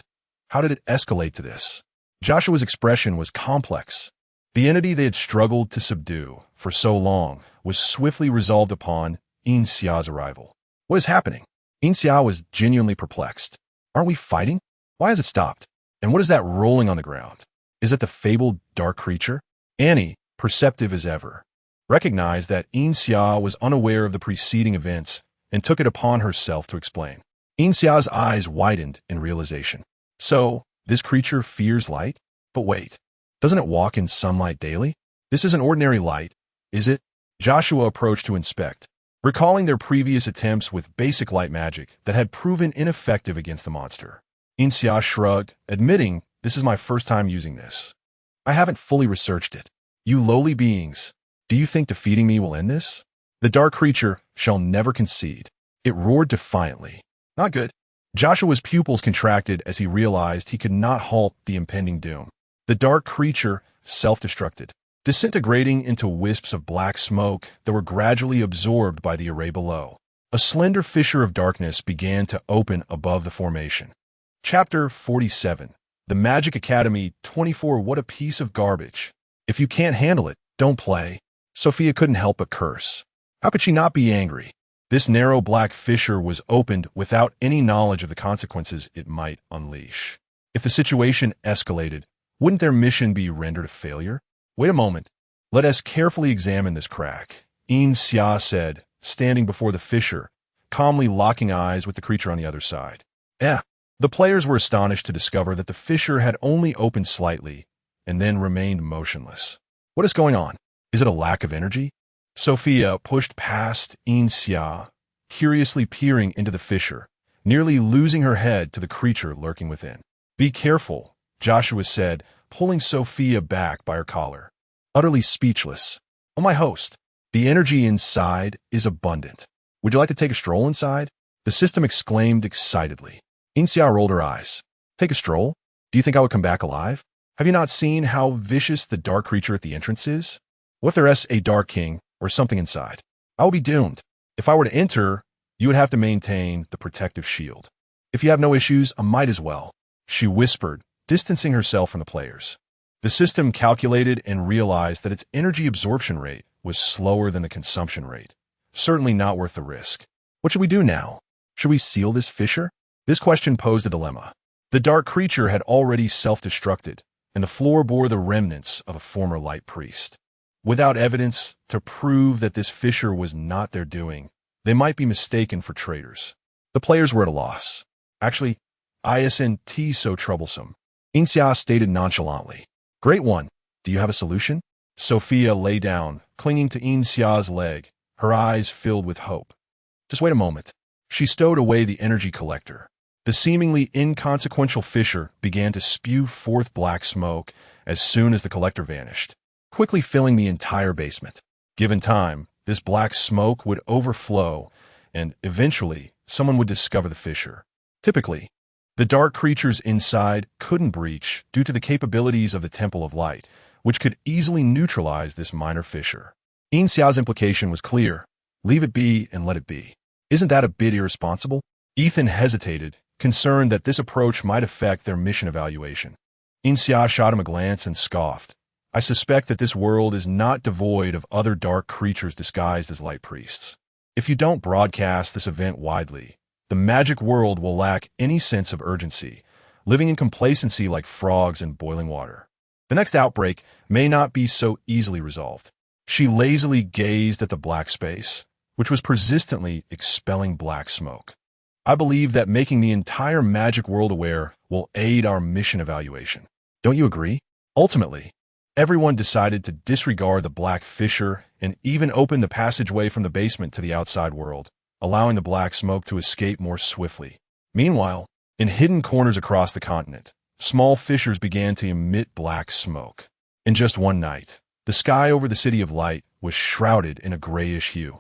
How did it escalate to this? Joshua's expression was complex. The entity they had struggled to subdue for so long was swiftly resolved upon Yin Xia's arrival. What is happening? Yin Xia was genuinely perplexed. Aren't we fighting? Why has it stopped? And what is that rolling on the ground? Is it the fabled dark creature? Annie, perceptive as ever, recognized that Yin Xia was unaware of the preceding events and took it upon herself to explain. Yin Xia's eyes widened in realization. So, this creature fears light? But wait, doesn't it walk in sunlight daily? This isn't ordinary light, is it? Joshua approached to inspect, recalling their previous attempts with basic light magic that had proven ineffective against the monster. Yin Xia shrugged, admitting, "This is my first time using this. I haven't fully researched it. You lowly beings, do you think defeating me will end this? The dark creature shall never concede." It roared defiantly. Not good. Joshua's pupils contracted as he realized he could not halt the impending doom. The dark creature self-destructed, disintegrating into wisps of black smoke that were gradually absorbed by the array below. A slender fissure of darkness began to open above the formation. Chapter 47. The Magic Academy 24. What a piece of garbage. If you can't handle it, don't play. Sophia couldn't help but curse. How could she not be angry? This narrow black fissure was opened without any knowledge of the consequences it might unleash. If the situation escalated, wouldn't their mission be rendered a failure? Wait a moment. Let us carefully examine this crack, Yin Xia said, standing before the fissure, calmly locking eyes with the creature on the other side. The players were astonished to discover that the fissure had only opened slightly and then remained motionless. What is going on? Is it a lack of energy? Sophia pushed past Yin Xia, curiously peering into the fissure, nearly losing her head to the creature lurking within. Be careful, Joshua said, pulling Sophia back by her collar. Utterly speechless. Oh, my host, the energy inside is abundant. Would you like to take a stroll inside? The system exclaimed excitedly. Yin Xia rolled her eyes. Take a stroll? Do you think I would come back alive? Have you not seen how vicious the dark creature at the entrance is? What if there's a dark king or something inside? I will be doomed. If I were to enter, you would have to maintain the protective shield. If you have no issues, I might as well, she whispered, distancing herself from the players. The system calculated and realized that its energy absorption rate was slower than the consumption rate. Certainly not worth the risk. What should we do now? Should we seal this fissure? This question posed a dilemma. The dark creature had already self-destructed, and the floor bore the remnants of a former light priest. Without evidence to prove that this fissure was not their doing, they might be mistaken for traitors. The players were at a loss. Actually, isn't so troublesome, Yin Xia stated nonchalantly. Great one. Do you have a solution? Sophia lay down, clinging to Yin Xia's leg, her eyes filled with hope. Just wait a moment. She stowed away the energy collector. The seemingly inconsequential fissure began to spew forth black smoke as soon as the collector vanished, quickly filling the entire basement. Given time, this black smoke would overflow, and eventually someone would discover the fissure. Typically, the dark creatures inside couldn't breach due to the capabilities of the Temple of Light, which could easily neutralize this minor fissure. Yin Xia's implication was clear. Leave it be and let it be. Isn't that a bit irresponsible? Ethan hesitated, concerned that this approach might affect their mission evaluation. Yin Xia shot him a glance and scoffed. I suspect that this world is not devoid of other dark creatures disguised as light priests. If you don't broadcast this event widely, the magic world will lack any sense of urgency, living in complacency like frogs in boiling water. The next outbreak may not be so easily resolved. She lazily gazed at the black space, which was persistently expelling black smoke. I believe that making the entire magic world aware will aid our mission evaluation. Don't you agree? Ultimately, everyone decided to disregard the black fissure and even open the passageway from the basement to the outside world, allowing the black smoke to escape more swiftly. Meanwhile, in hidden corners across the continent, small fissures began to emit black smoke. In just one night, the sky over the City of Light was shrouded in a grayish hue.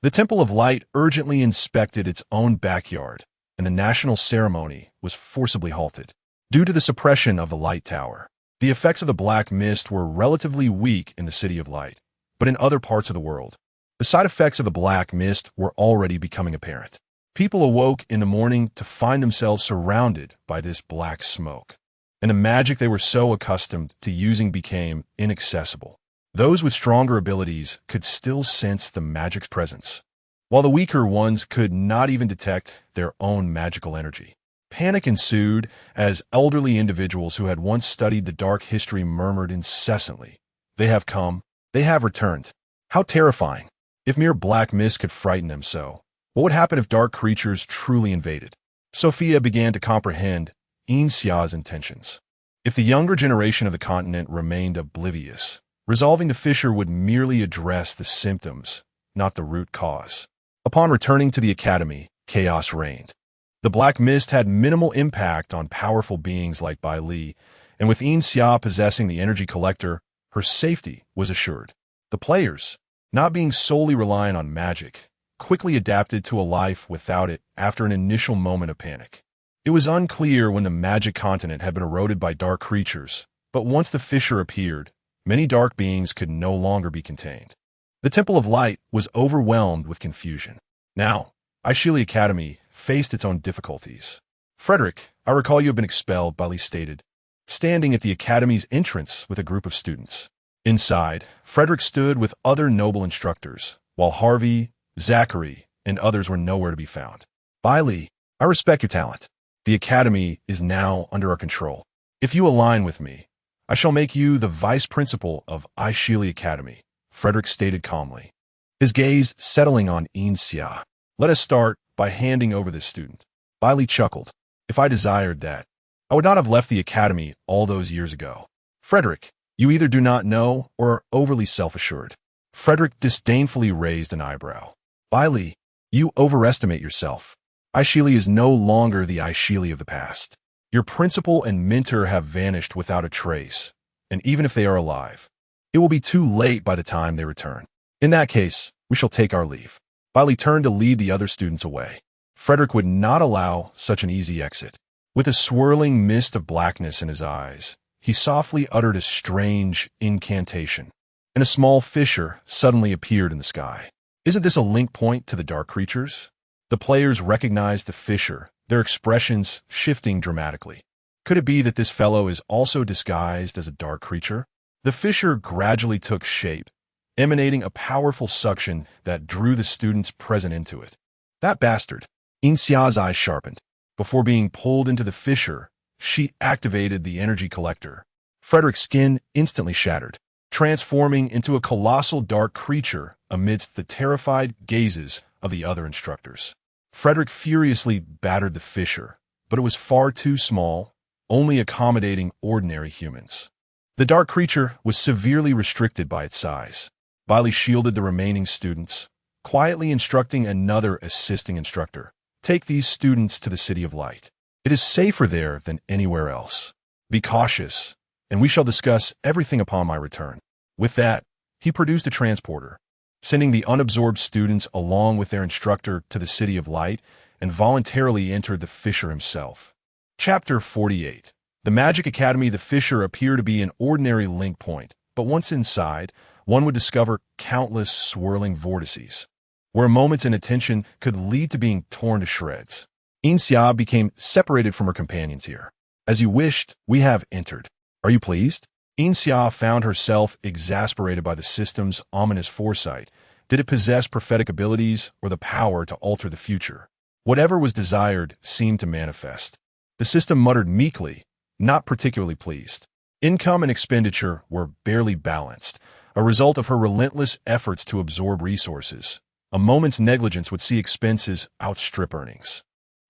The Temple of Light urgently inspected its own backyard, and the national ceremony was forcibly halted. Due to the suppression of the light tower, the effects of the black mist were relatively weak in the City of Light, but in other parts of the world, the side effects of the black mist were already becoming apparent. People awoke in the morning to find themselves surrounded by this black smoke. and the magic they were so accustomed to using became inaccessible. Those with stronger abilities could still sense the magic's presence, while the weaker ones could not even detect their own magical energy. Panic ensued as elderly individuals who had once studied the dark history murmured incessantly, "They have come, they have returned." How terrifying! If mere black mist could frighten them so, what would happen if dark creatures truly invaded? Sophia began to comprehend Yin Xia's intentions. If the younger generation of the continent remained oblivious, resolving the fissure would merely address the symptoms, not the root cause. Upon returning to the academy, chaos reigned. The black mist had minimal impact on powerful beings like Bai Li, and with Yin Xia possessing the energy collector, her safety was assured. The players, not being solely reliant on magic, quickly adapted to a life without it after an initial moment of panic. It was unclear when the magic continent had been eroded by dark creatures, but once the fissure appeared, many dark beings could no longer be contained. The Temple of Light was overwhelmed with confusion. Now, Aishili Academy faced its own difficulties. "Frederick, I recall you have been expelled," Bali stated, standing at the academy's entrance with a group of students. Inside, Frederick stood with other noble instructors, while Harvey, Zachary, and others were nowhere to be found. "Bailey, I respect your talent. The academy is now under our control. If you align with me, I shall make you the vice principal of Aishili Academy," Frederick stated calmly, his gaze settling on Yin Xia. "Let us start by handing over this student." Bailey chuckled. "If I desired that, I would not have left the academy all those years ago." "Frederick, you either do not know or are overly self-assured." Frederick disdainfully raised an eyebrow. "Bailey, you overestimate yourself. Aishili is no longer the Aishili of the past. Your principal and mentor have vanished without a trace, and even if they are alive, it will be too late by the time they return. In that case, we shall take our leave." Bailey turned to lead the other students away. Frederick would not allow such an easy exit. With a swirling mist of blackness in his eyes, he softly uttered a strange incantation, and a small fissure suddenly appeared in the sky. Isn't this a link point to the dark creatures? The players recognized the fissure, their expressions shifting dramatically. Could it be that this fellow is also disguised as a dark creature? The fissure gradually took shape, emanating a powerful suction that drew the students present into it. "That bastard!" Yin Xia's eyes sharpened. Before being pulled into the fissure, she activated the energy collector. Frederick's skin instantly shattered, transforming into a colossal dark creature amidst the terrified gazes of the other instructors. Frederick furiously battered the fissure, but it was far too small, only accommodating ordinary humans. The dark creature was severely restricted by its size. Bailey shielded the remaining students, quietly instructing another assisting instructor. "Take these students to the City of Light. It is safer there than anywhere else. Be cautious, and we shall discuss everything upon my return." With that, he produced a transporter, sending the unabsorbed students along with their instructor to the City of Light, and voluntarily entered the fissure himself. Chapter 48. The Magic Academy. The fissure appeared to be an ordinary link point, but once inside, one would discover countless swirling vortices, where a moment's inattention could lead to being torn to shreds. Yin Xia became separated from her companions here. "As you wished, we have entered. Are you pleased?" Yin Xia found herself exasperated by the system's ominous foresight. Did it possess prophetic abilities or the power to alter the future? Whatever was desired seemed to manifest. The system muttered meekly, not particularly pleased. Income and expenditure were barely balanced, a result of her relentless efforts to absorb resources. A moment's negligence would see expenses outstrip earnings.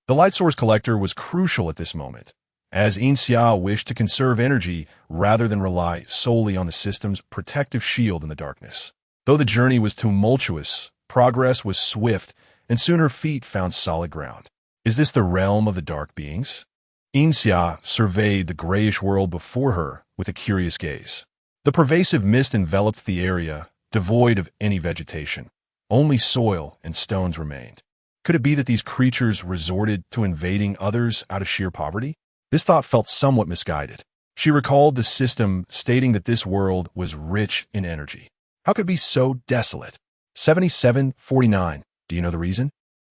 The light source collector was crucial at this moment, as Yin Xia wished to conserve energy rather than rely solely on the system's protective shield in the darkness. Though the journey was tumultuous, progress was swift, and soon her feet found solid ground. Is this the realm of the dark beings? Yin Xia surveyed the grayish world before her with a curious gaze. The pervasive mist enveloped the area, devoid of any vegetation. Only soil and stones remained. Could it be that these creatures resorted to invading others out of sheer poverty? This thought felt somewhat misguided. She recalled the system stating that this world was rich in energy. How could it be so desolate? 7749. Do you know the reason?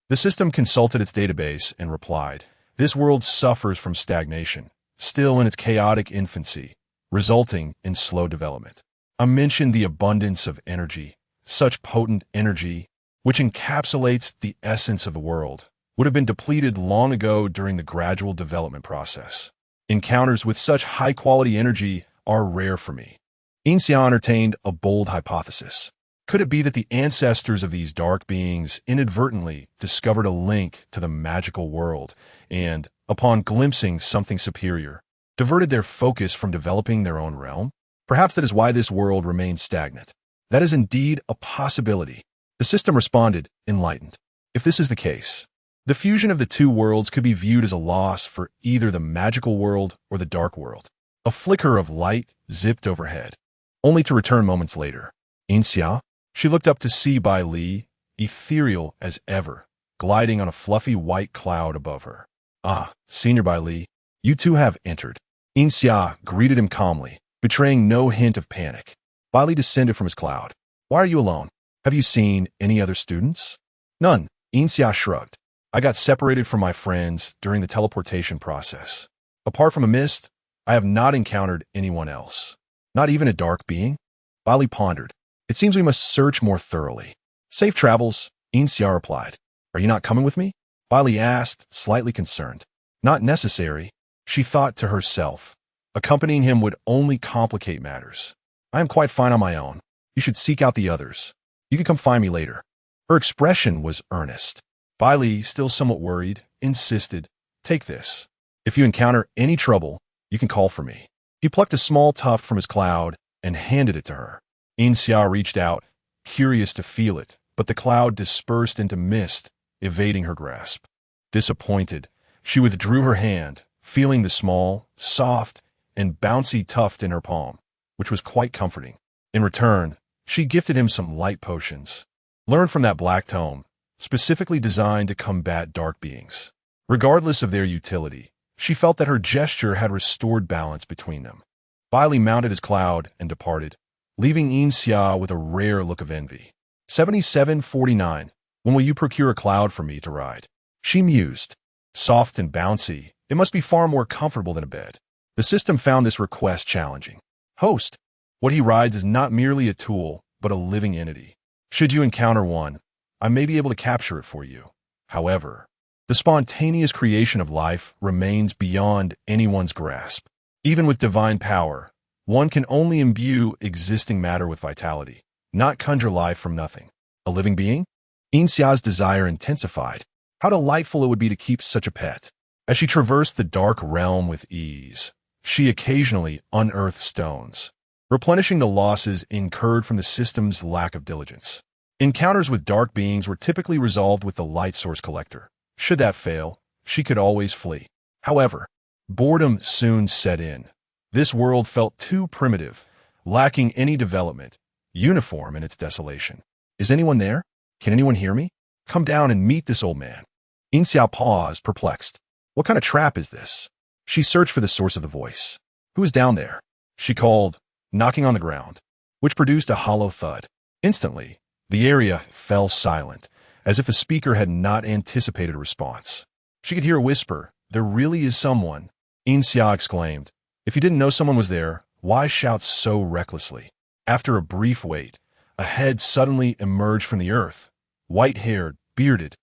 The system consulted its database and replied, "This world suffers from stagnation, still in its chaotic infancy, resulting in slow development. I mentioned the abundance of energy, such potent energy, which encapsulates the essence of the world, would have been depleted long ago during the gradual development process. Encounters with such high-quality energy are rare for me. Yin Xia entertained a bold hypothesis. Could it be that the ancestors of these dark beings inadvertently discovered a link to the magical world and, upon glimpsing something superior, diverted their focus from developing their own realm? Perhaps that is why this world remains stagnant. That is indeed a possibility. The system responded, enlightened. If this is the case, the fusion of the two worlds could be viewed as a loss for either the magical world or the dark world. A flicker of light zipped overhead, only to return moments later. Yin Xia? She looked up to see Bai Li, ethereal as ever, gliding on a fluffy white cloud above her. Ah, Senior Bai Li, you two have entered. Yin Xia greeted him calmly, betraying no hint of panic. Bai Li descended from his cloud. Why are you alone? Have you seen any other students? None. Yin Xia shrugged. I got separated from my friends during the teleportation process. Apart from a mist, I have not encountered anyone else. Not even a dark being? Bai Li pondered. It seems we must search more thoroughly. Safe travels, Yin Xia replied. Are you not coming with me? Bai Li asked, slightly concerned. Not necessary, she thought to herself. Accompanying him would only complicate matters. I am quite fine on my own. You should seek out the others. You can come find me later. Her expression was earnest. Bai Li, still somewhat worried, insisted, Take this. If you encounter any trouble, you can call for me. He plucked a small tuft from his cloud and handed it to her. Yin Xia reached out, curious to feel it, but the cloud dispersed into mist, evading her grasp. Disappointed, she withdrew her hand, feeling the small, soft, and bouncy tuft in her palm, which was quite comforting. In return, she gifted him some light potions, learned from that black tome, specifically designed to combat dark beings. Regardless of their utility, she felt that her gesture had restored balance between them. Bai Li mounted his cloud and departed, leaving Yin Xia with a rare look of envy. 7749. When will you procure a cloud for me to ride? She mused. Soft and bouncy, it must be far more comfortable than a bed. The system found this request challenging. Host, what he rides is not merely a tool, but a living entity. Should you encounter one, I may be able to capture it for you. However, the spontaneous creation of life remains beyond anyone's grasp. Even with divine power, one can only imbue existing matter with vitality, not conjure life from nothing. A living being? Yin Xia's desire intensified. How delightful it would be to keep such a pet. As she traversed the dark realm with ease, she occasionally unearthed stones, replenishing the losses incurred from the system's lack of diligence. Encounters with dark beings were typically resolved with the light source collector. Should that fail, she could always flee. However, boredom soon set in. This world felt too primitive, lacking any development, uniform in its desolation. Is anyone there? Can anyone hear me? Come down and meet this old man. Yin Xia paused, perplexed. What kind of trap is this? She searched for the source of the voice. Who is down there? She called, knocking on the ground, which produced a hollow thud. Instantly, the area fell silent, as if the speaker had not anticipated a response. She could hear a whisper. There really is someone. Yin Xia exclaimed. If you didn't know someone was there, why shout so recklessly? After a brief wait, a head suddenly emerged from the earth, white-haired, bearded,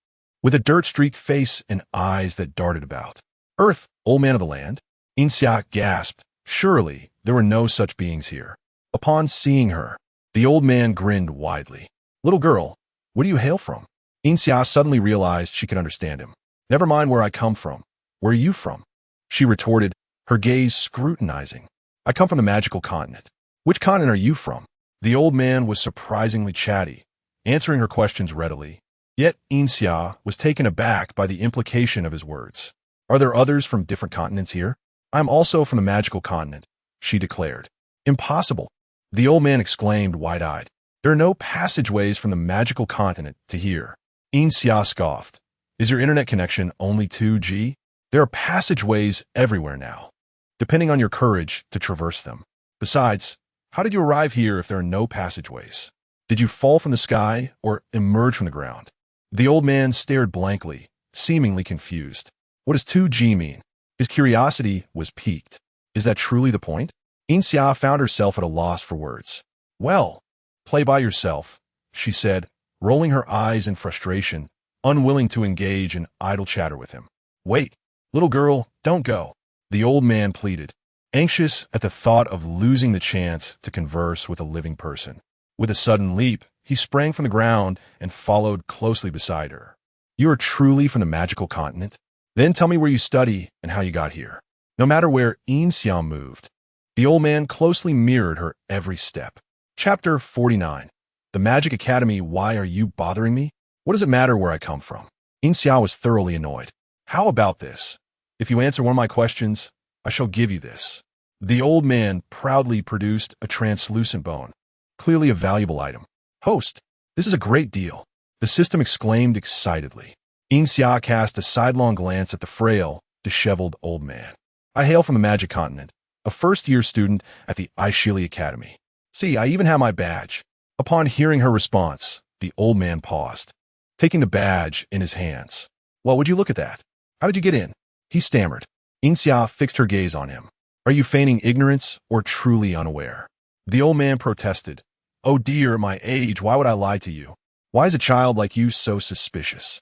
with a dirt-streaked face and eyes that darted about. Earth, old man of the land? Yin Xia gasped. Surely, there were no such beings here. Upon seeing her, the old man grinned widely. Little girl, where do you hail from? Yin Xia suddenly realized she could understand him. Never mind where I come from. Where are you from? She retorted, her gaze scrutinizing. I come from the magical continent. Which continent are you from? The old man was surprisingly chatty, answering her questions readily. Yet Yin Xia was taken aback by the implication of his words. Are there others from different continents here? I am also from the magical continent, she declared. Impossible. The old man exclaimed wide-eyed. There are no passageways from the magical continent to here. Yin Xia scoffed. Is your internet connection only 2G? There are passageways everywhere now, depending on your courage to traverse them. Besides, how did you arrive here if there are no passageways? Did you fall from the sky or emerge from the ground? The old man stared blankly, seemingly confused. What does 2G mean? His curiosity was piqued. Is that truly the point? Yin Xia found herself at a loss for words. Well, play by yourself, she said, rolling her eyes in frustration, unwilling to engage in idle chatter with him. Wait, little girl, don't go, the old man pleaded, anxious at the thought of losing the chance to converse with a living person. With a sudden leap, he sprang from the ground and followed closely beside her. You are truly from the magical continent? Then tell me where you study and how you got here. No matter where Yin Xia moved, the old man closely mirrored her every step. Chapter 49. The Magic Academy. Why are you bothering me? What does it matter where I come from? Yin Xia was thoroughly annoyed. How about this? If you answer one of my questions, I shall give you this. The old man proudly produced a translucent bone, clearly a valuable item. Host, this is a great deal, the system exclaimed excitedly. Yin Xia cast a sidelong glance at the frail, disheveled old man. I hail from the Magic Continent, a first-year student at the Ishili Academy. See, I even have my badge. Upon hearing her response, the old man paused, taking the badge in his hands. Well, would you look at that? How did you get in? He stammered. Yin Xia fixed her gaze on him. Are you feigning ignorance or truly unaware? The old man protested. Oh dear, my age, why would I lie to you? Why is a child like you so suspicious?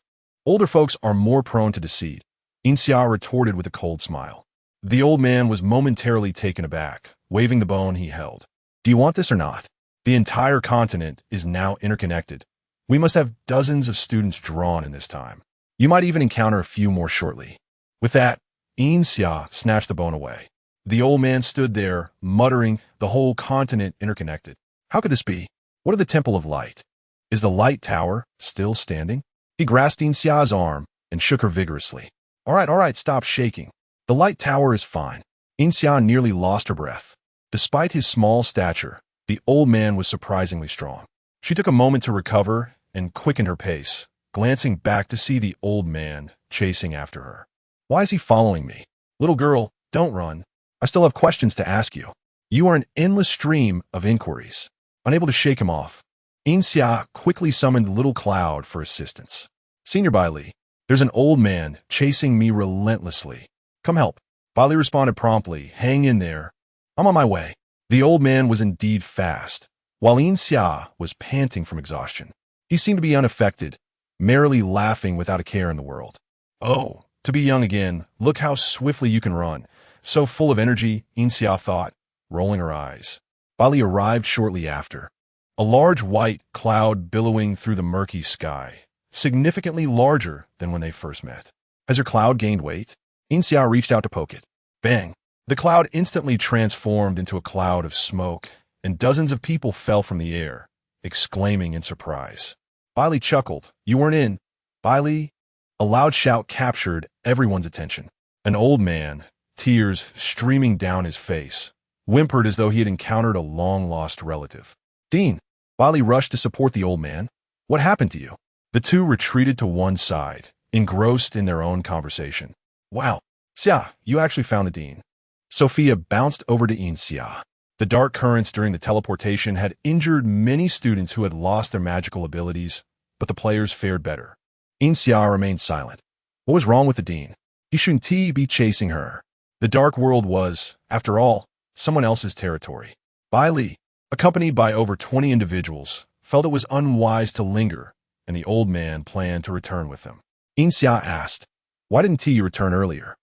Older folks are more prone to deceit, Yin Xia retorted with a cold smile. The old man was momentarily taken aback, waving the bone he held. Do you want this or not? The entire continent is now interconnected. We must have dozens of students drawn in this time. You might even encounter a few more shortly. With that, Yin Xia snatched the bone away. The old man stood there, muttering, the whole continent interconnected. How could this be? What of the Temple of Light? Is the light tower still standing? He grasped Yin Xia's arm and shook her vigorously. All right, stop shaking. The light tower is fine. Yin Xia nearly lost her breath. Despite his small stature, the old man was surprisingly strong. She took a moment to recover and quickened her pace, glancing back to see the old man chasing after her. Why is he following me? Little girl, don't run. I still have questions to ask you. You are an endless stream of inquiries. Unable to shake him off, Yin Xia quickly summoned Little Cloud for assistance. Senior Bailey, there's an old man chasing me relentlessly. Come help. Bailey responded promptly. Hang in there. I'm on my way. The old man was indeed fast, while Yin Xia was panting from exhaustion. He seemed to be unaffected, merrily laughing without a care in the world. Oh, to be young again, look how swiftly you can run. So full of energy, Yin Xia thought, rolling her eyes. Bailey arrived shortly after. A large white cloud billowing through the murky sky, significantly larger than when they first met. Has your cloud gained weight? Yin Xia reached out to poke it. Bang! The cloud instantly transformed into a cloud of smoke, and dozens of people fell from the air, exclaiming in surprise. Bailey chuckled. You weren't in. Bailey? A loud shout captured everyone's attention. An old man, tears streaming down his face, whimpered as though he had encountered a long-lost relative. Dean, Bailey rushed to support the old man. What happened to you? The two retreated to one side, engrossed in their own conversation. Wow, Xia, you actually found the dean. Sophia bounced over to Yin Xia. The dark currents during the teleportation had injured many students who had lost their magical abilities, but the players fared better. Yin Xia remained silent. What was wrong with the dean? He shouldn't be chasing her. The dark world was, after all, someone else's territory. Bailey, accompanied by over 20 individuals, felt it was unwise to linger, and the old man planned to return with them. Yin Xia asked, why didn't T return earlier?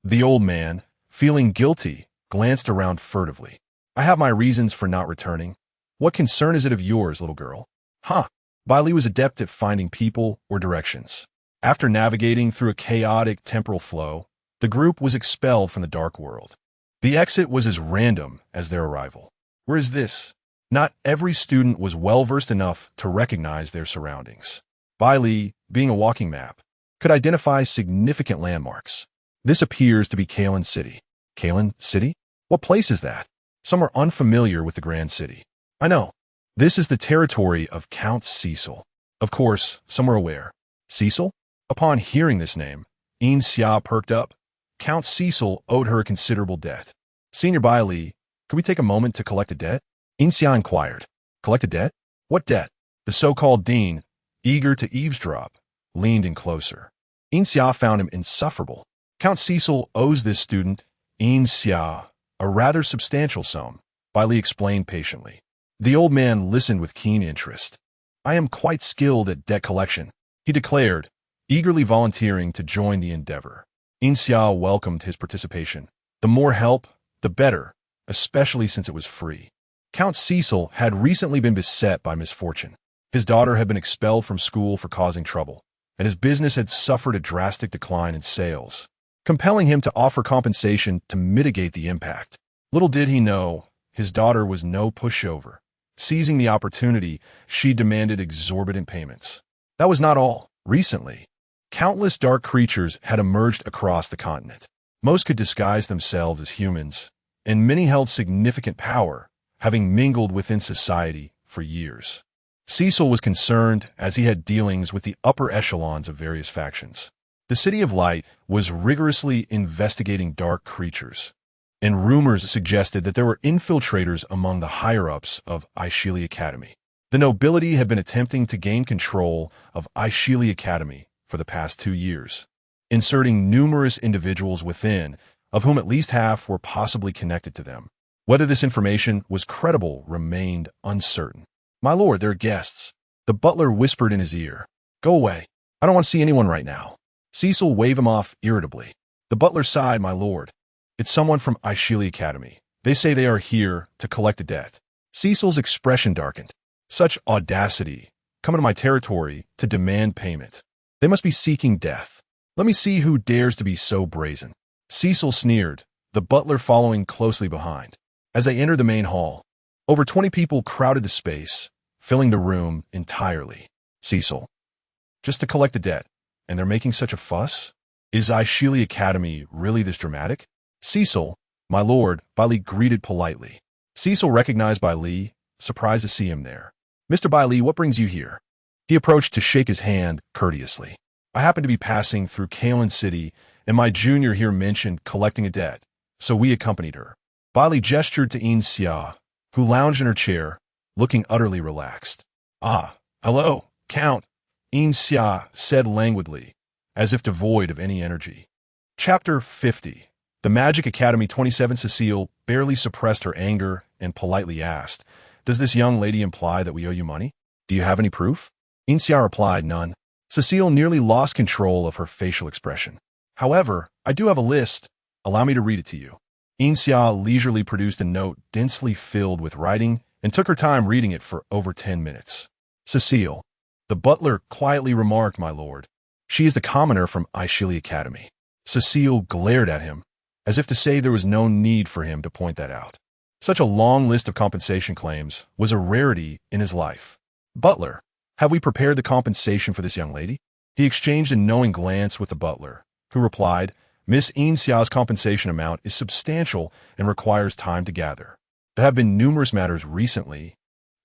The old man, feeling guilty, glanced around furtively. I have my reasons for not returning. What concern is it of yours, little girl? Huh. Bailey was adept at finding people or directions. After navigating through a chaotic temporal flow, the group was expelled from the dark world. The exit was as random as their arrival. Where is this? Not every student was well-versed enough to recognize their surroundings. Bailey, being a walking map, could identify significant landmarks. This appears to be Kalen City. Kalen City? What place is that? Some are unfamiliar with the Grand City. I know. This is the territory of Count Cecil. Of course, some are aware. Cecil? Upon hearing this name, Yin Xia perked up. Count Cecil owed her a considerable debt. Senior Bailey, could we take a moment to collect a debt? Yin Xia inquired. Collect a debt? What debt? The so-called dean, eager to eavesdrop, leaned in closer. Yin Xia found him insufferable. Count Cecil owes this student, Yin Xia, a rather substantial sum, Bai Li explained patiently. The old man listened with keen interest. I am quite skilled at debt collection, he declared, eagerly volunteering to join the endeavor. Yin Xia welcomed his participation. The more help, the better, especially since it was free. Count Cecil had recently been beset by misfortune. His daughter had been expelled from school for causing trouble, and his business had suffered a drastic decline in sales, compelling him to offer compensation to mitigate the impact. Little did he know, his daughter was no pushover. Seizing the opportunity, she demanded exorbitant payments. That was not all. Recently, countless dark creatures had emerged across the continent. Most could disguise themselves as humans, and many held significant power, having mingled within society for years. Cecil was concerned as he had dealings with the upper echelons of various factions. The City of Light was rigorously investigating dark creatures, and rumors suggested that there were infiltrators among the higher-ups of Ingeniously Academy. The nobility had been attempting to gain control of Ingeniously Academy for the past 2 years, inserting numerous individuals within, of whom at least half were possibly connected to them. Whether this information was credible remained uncertain. My lord, they're guests. The butler whispered in his ear. Go away. I don't want to see anyone right now. Cecil waved him off irritably. The butler sighed, my lord. It's someone from Ingeniously Academy. They say they are here to collect a debt. Cecil's expression darkened. Such audacity, come into my territory to demand payment. They must be seeking death. Let me see who dares to be so brazen. Cecil sneered, the butler following closely behind. As they entered the main hall, over 20 people crowded the space, filling the room entirely. Cecil, just to collect the debt, and they're making such a fuss? Is Ingeniously Academy really this dramatic? Cecil, my lord, Bai Li greeted politely. Cecil recognized Bai Li, surprised to see him there. Mr. Bai Li, what brings you here? He approached to shake his hand courteously. I happen to be passing through Kalen City, and my junior here mentioned collecting a debt, so we accompanied her. Bai Li gestured to Yin Xia, who lounged in her chair, looking utterly relaxed. Ah, hello, Count, Yin Xia said languidly, as if devoid of any energy. Chapter 50. The Magic Academy 27. Cecile barely suppressed her anger and politely asked, Does this young lady imply that we owe you money? Do you have any proof? Yin Xia replied, None. Cecile nearly lost control of her facial expression. However, I do have a list. Allow me to read it to you. Yin Xia leisurely produced a note densely filled with writing and took her time reading it for over 10 minutes. Cecile, the butler quietly remarked, my lord. She is the commoner from Ingeniously Academy. Cecile glared at him, as if to say there was no need for him to point that out. Such a long list of compensation claims was a rarity in his life. Butler, have we prepared the compensation for this young lady? He exchanged a knowing glance with the butler, who replied, Miss Yin Xia's compensation amount is substantial and requires time to gather. There have been numerous matters recently,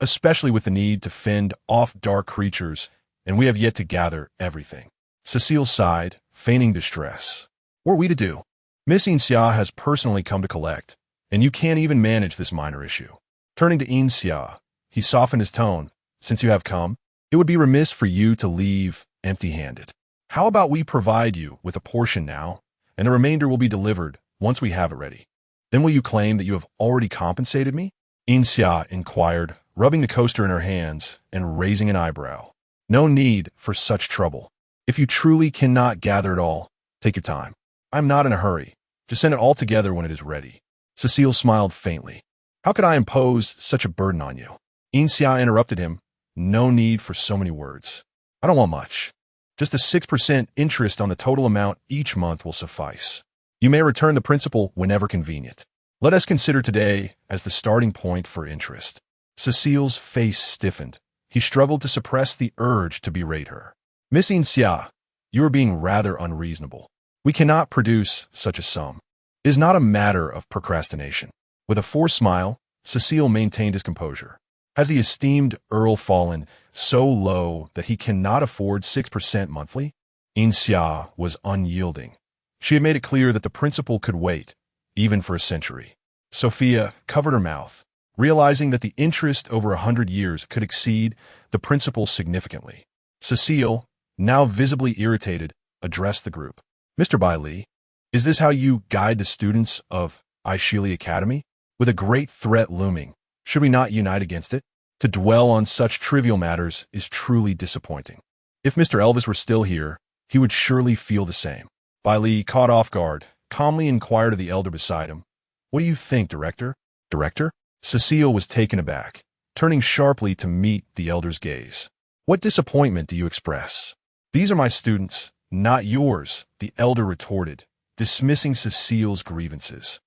especially with the need to fend off dark creatures, and we have yet to gather everything. Cecile sighed, feigning distress. What are we to do? Miss Yin Xia has personally come to collect, and you can't even manage this minor issue. Turning to Yin Xia, he softened his tone. Since you have come, it would be remiss for you to leave empty-handed. How about we provide you with a portion now, and the remainder will be delivered once we have it ready. Then will you claim that you have already compensated me? Yin Xia inquired, rubbing the coaster in her hands and raising an eyebrow. No need for such trouble. If you truly cannot gather it all, take your time. I'm not in a hurry. Just send it all together when it is ready. Cecile smiled faintly. How could I impose such a burden on you? Yin Xia interrupted him. No need for so many words. I don't want much. Just a 6% interest on the total amount each month will suffice. You may return the principal whenever convenient. Let us consider today as the starting point for interest. Cecile's face stiffened. He struggled to suppress the urge to berate her. Miss Yin Xia, you are being rather unreasonable. We cannot produce such a sum. It is not a matter of procrastination. With a forced smile, Cecile maintained his composure. Has the esteemed Earl fallen so low that he cannot afford 6% monthly? Yin Xia was unyielding. She had made it clear that the principal could wait, even for a century. Sophia covered her mouth, realizing that the interest over 100 years could exceed the principal significantly. Cecile, now visibly irritated, addressed the group. Mr. Bai Li, Is this how you guide the students of Ishili Academy? With a great threat looming, should we not unite against it? To dwell on such trivial matters is truly disappointing. If Mr. Elvis were still here, he would surely feel the same. Bailey, caught off guard, calmly inquired of the elder beside him, "What do you think, Director?" "Director?" Cecile was taken aback, turning sharply to meet the elder's gaze. "What disappointment do you express?" "These are my students, not yours," the elder retorted, dismissing Cecile's grievances.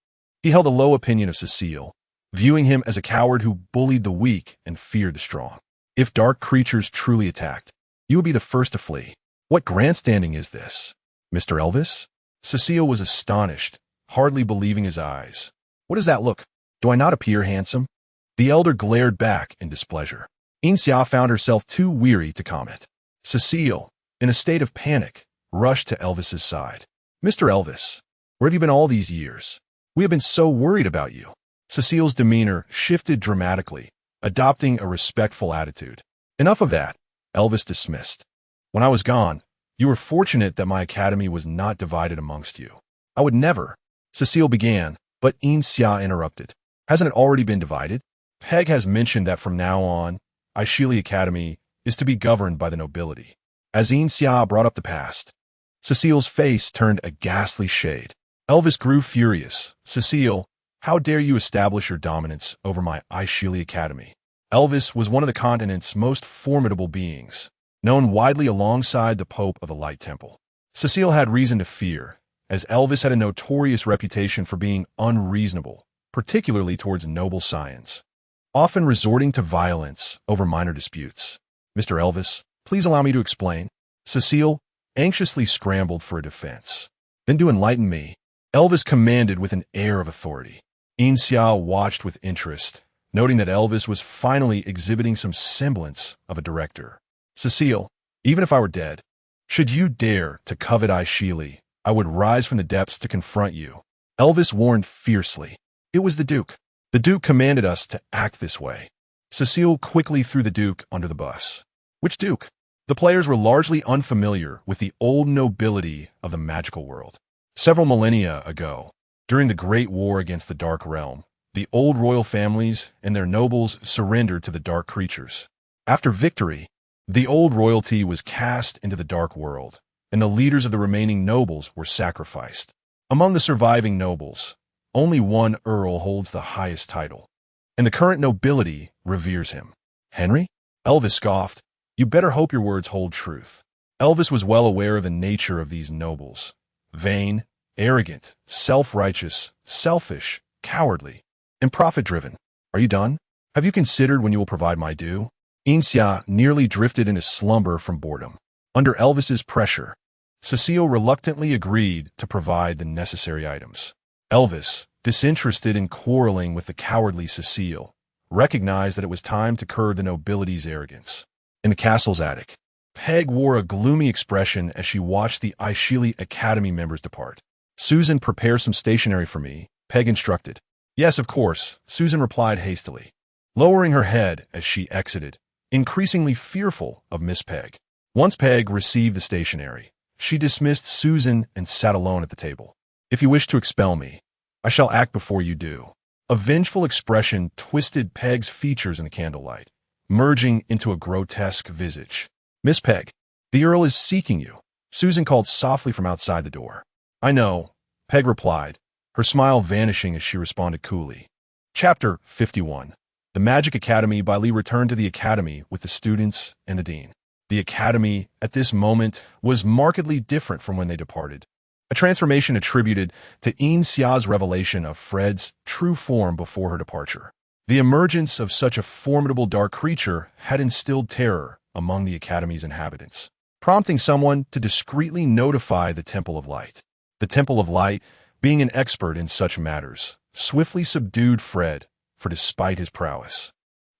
He held a low opinion of Cecile, viewing him as a coward who bullied the weak and feared the strong. If dark creatures truly attacked, you would be the first to flee. What grandstanding is this? Mr. Elvis? Cecile was astonished, hardly believing his eyes. What does that look? Do I not appear handsome? The elder glared back in displeasure. Yin Xia found herself too weary to comment. Cecile, in a state of panic, rushed to Elvis's side. "Mr. Elvis, where have you been all these years? We have been so worried about you." Cecile's demeanor shifted dramatically, adopting a respectful attitude. "Enough of that," Elvis dismissed. "When I was gone, you were fortunate that my academy was not divided amongst you. I would never," Cecile began, but Yin Xia interrupted. "Hasn't it already been divided? Peg has mentioned that from now on, Ishili Academy is to be governed by the nobility." As Yin Xia brought up the past, Cecile's face turned a ghastly shade. Elvis grew furious. "Cecile, how dare you establish your dominance over my Ishili Academy?" Elvis was one of the continent's most formidable beings, known widely alongside the Pope of the Light Temple. Cecile had reason to fear, as Elvis had a notorious reputation for being unreasonable, particularly towards noble scions, often resorting to violence over minor disputes. "Mr. Elvis, please allow me to explain." Cecile anxiously scrambled for a defense. "Then do enlighten me," Elvis commanded with an air of authority. Yin Xia watched with interest, noting that Elvis was finally exhibiting some semblance of a director. "Cecile, even if I were dead, should you dare to covet Ishili, I would rise from the depths to confront you," Elvis warned fiercely. "It was the Duke. The Duke commanded us to act this way." Cecile quickly threw the Duke under the bus. "Which Duke?" The players were largely unfamiliar with the old nobility of the magical world. Several millennia ago, during the Great War against the Dark Realm, the old royal families and their nobles surrendered to the dark creatures. After victory, the old royalty was cast into the dark world, and the leaders of the remaining nobles were sacrificed. Among the surviving nobles, only one earl holds the highest title, and the current nobility reveres him. "Henry?" Elvis scoffed. "You better hope your words hold truth." Elvis was well aware of the nature of these nobles. Vain, arrogant, self-righteous, selfish, cowardly, and profit-driven. "Are you done? Have you considered when you will provide my due?" Yin Xia nearly drifted into slumber from boredom. Under Elvis's pressure, Cecile reluctantly agreed to provide the necessary items. Elvis, disinterested in quarreling with the cowardly Cecile, recognized that it was time to curb the nobility's arrogance. In the castle's attic, Peg wore a gloomy expression as she watched the Ishili Academy members depart. "Susan, prepare some stationery for me," Peg instructed. "Yes, of course," Susan replied hastily, lowering her head as she exited, increasingly fearful of Miss Peg. Once Peg received the stationery, she dismissed Susan and sat alone at the table. "If you wish to expel me, I shall act before you do." A vengeful expression twisted Peg's features in the candlelight, merging into a grotesque visage. "Miss Peg, the Earl is seeking you," Susan called softly from outside the door. "I know," Peg replied, her smile vanishing as she responded coolly. Chapter 51. The Magic Academy. Bailey returned to the academy with the students and the dean. The academy, at this moment, was markedly different from when they departed, a transformation attributed to Yin Xia's revelation of Fred's true form before her departure. The emergence of such a formidable dark creature had instilled terror among the academy's inhabitants, prompting someone to discreetly notify the Temple of Light. The Temple of Light, being an expert in such matters, swiftly subdued Fred, for despite his prowess,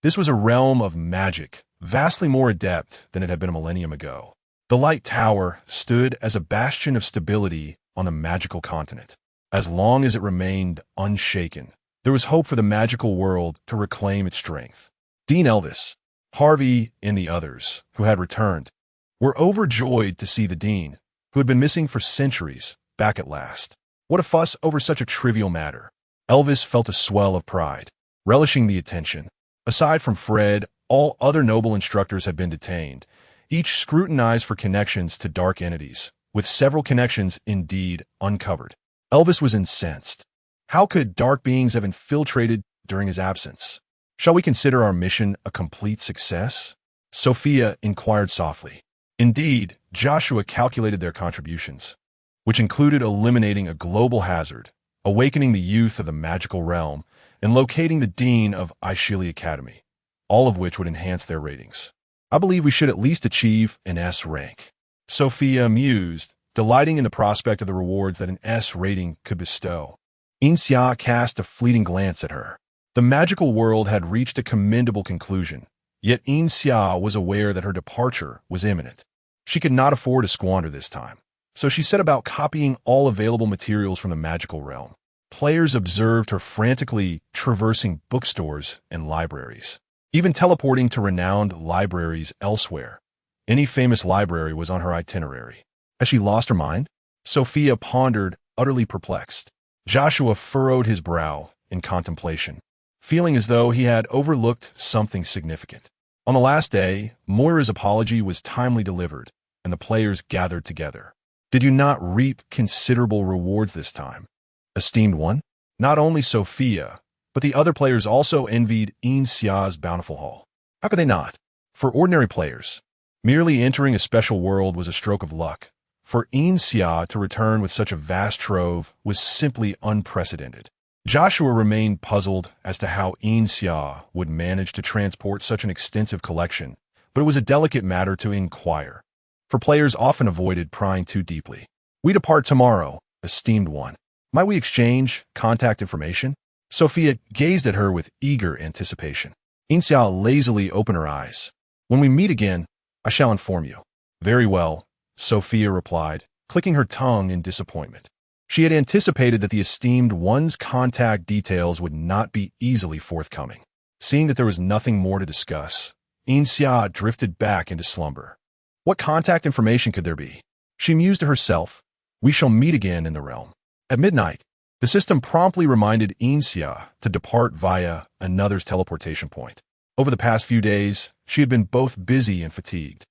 this was a realm of magic, vastly more adept than it had been a millennium ago. The Light Tower stood as a bastion of stability on the magical continent. As long as it remained unshaken, there was hope for the magical world to reclaim its strength. Dean Elvis, Harvey, and the others, who had returned, were overjoyed to see the dean, who had been missing for centuries, back at last. What a fuss over such a trivial matter. Elvis felt a swell of pride, relishing the attention. Aside from Fred, all other noble instructors had been detained, each scrutinized for connections to dark entities, with several connections indeed uncovered. Elvis was incensed. How could dark beings have infiltrated during his absence? Shall we consider our mission a complete success? Sophia inquired softly. Indeed, Joshua calculated their contributions, which included eliminating a global hazard, awakening the youth of the magical realm, and locating the dean of Ishili Academy, all of which would enhance their ratings. I believe we should at least achieve an S rank. Sophia mused, delighting in the prospect of the rewards that an S rating could bestow. Yin Xia cast a fleeting glance at her. The magical world had reached a commendable conclusion, yet Yin Xia was aware that her departure was imminent. She could not afford to squander this time, so she set about copying all available materials from the magical realm. Players observed her frantically traversing bookstores and libraries, even teleporting to renowned libraries elsewhere. Any famous library was on her itinerary. Has she lost her mind? Sophia pondered, utterly perplexed. Joshua furrowed his brow in contemplation, feeling as though he had overlooked something significant. On the last day, Moira's apology was timely delivered, and the players gathered together. Did you not reap considerable rewards this time, esteemed one? Not only Sophia, but the other players also envied Yin Xia's bountiful haul. How could they not? For ordinary players, merely entering a special world was a stroke of luck. For Yin Xia to return with such a vast trove was simply unprecedented. Joshua remained puzzled as to how Yin Xia would manage to transport such an extensive collection, but it was a delicate matter to inquire, for players often avoided prying too deeply. We depart tomorrow, esteemed one. Might we exchange contact information? Sophia gazed at her with eager anticipation. Yin Xia lazily opened her eyes. When we meet again, I shall inform you. Very well, Sophia replied, clicking her tongue in disappointment. She had anticipated that the esteemed one's contact details would not be easily forthcoming. Seeing that there was nothing more to discuss, Yin Xia drifted back into slumber. What contact information could there be? She mused to herself. We shall meet again in the realm. At midnight, the system promptly reminded Yin Xia to depart via another's teleportation point. Over the past few days, she had been both busy and fatigued,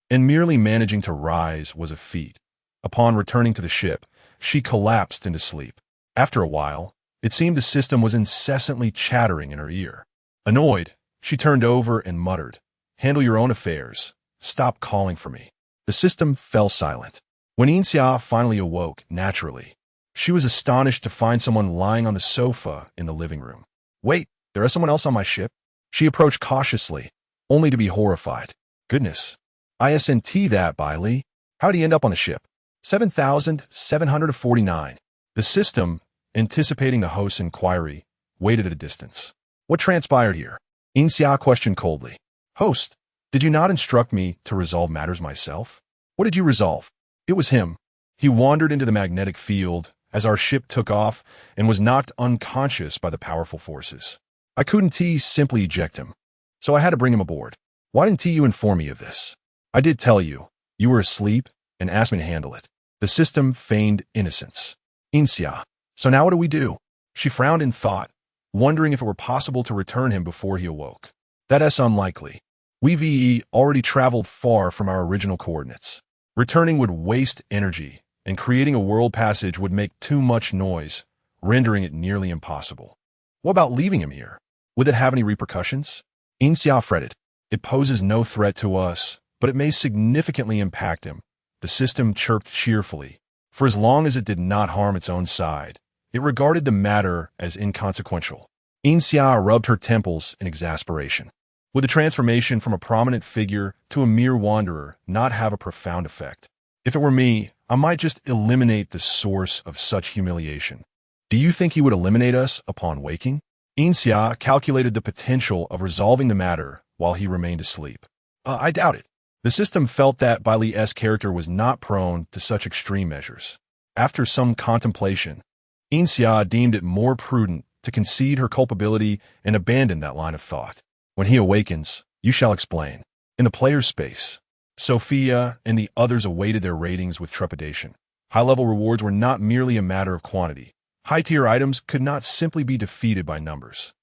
and merely managing to rise was a feat. Upon returning to the ship, she collapsed into sleep. After a while, it seemed the system was incessantly chattering in her ear. Annoyed, she turned over and muttered, "Handle your own affairs. Stop calling for me." The system fell silent. When Yin Xia finally awoke, naturally, she was astonished to find someone lying on the sofa in the living room. Wait, there is someone else on my ship? She approached cautiously, only to be horrified. Goodness. ISNT that, Bailey. How'd he end up on the ship? 7,749. The system, anticipating the host's inquiry, waited at a distance. What transpired here? Yin Xia questioned coldly. Host, did you not instruct me to resolve matters myself? What did you resolve? It was him. He wandered into the magnetic field as our ship took off and was knocked unconscious by the powerful forces. I couldn't simply eject him, so I had to bring him aboard. Why didn't you inform me of this? I did tell you. You were asleep and asked me to handle it. The system feigned innocence. Yin Xia, so now what do we do? She frowned in thought, wondering if it were possible to return him before he awoke. That's unlikely. We already traveled far from our original coordinates. Returning would waste energy, and creating a world passage would make too much noise, rendering it nearly impossible. What about leaving him here? Would it have any repercussions? Yin Xia fretted. It poses no threat to us, but it may significantly impact him. The system chirped cheerfully. For as long as it did not harm its own side, it regarded the matter as inconsequential. Yin Xia rubbed her temples in exasperation. Would the transformation from a prominent figure to a mere wanderer not have a profound effect? If it were me, I might just eliminate the source of such humiliation. Do you think he would eliminate us upon waking? Yin Xia calculated the potential of resolving the matter while he remained asleep. I doubt it. The system felt that Bailey's character was not prone to such extreme measures. After some contemplation, Yin Xia deemed it more prudent to concede her culpability and abandon that line of thought. When he awakens, you shall explain. In the player's space, Sophia and the others awaited their ratings with trepidation. High-level rewards were not merely a matter of quantity. High-tier items could not simply be defeated by numbers.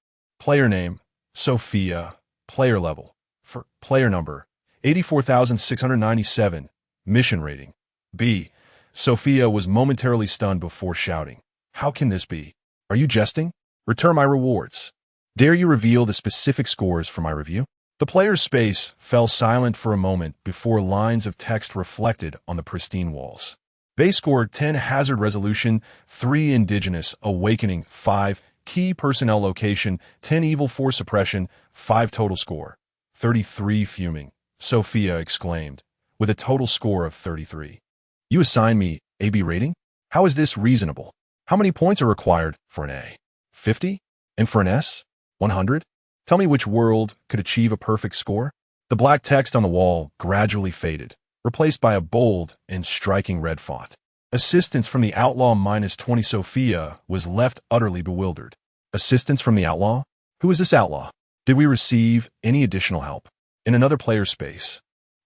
Player name, Sophia. Player level, for player number, 84,697. Mission rating, B. Sophia was momentarily stunned before shouting, "How can this be? Are you jesting? Return my rewards. Dare you reveal the specific scores for my review?" The player's face fell silent for a moment before lines of text reflected on the pristine walls. Base score 10, hazard resolution 3, indigenous awakening 5, key personnel location 10, evil force suppression 5, total score 33, fuming. Sophia exclaimed, with a total score of 33. "You assign me a B rating? How is this reasonable? How many points are required for an A? 50? And for an S? 100? Tell me which world could achieve a perfect score?" The black text on the wall gradually faded, replaced by a bold and striking red font. Assistance from the outlaw -20. Sophia was left utterly bewildered. Assistance from the outlaw? Who is this outlaw? Did we receive any additional help? In another player's space,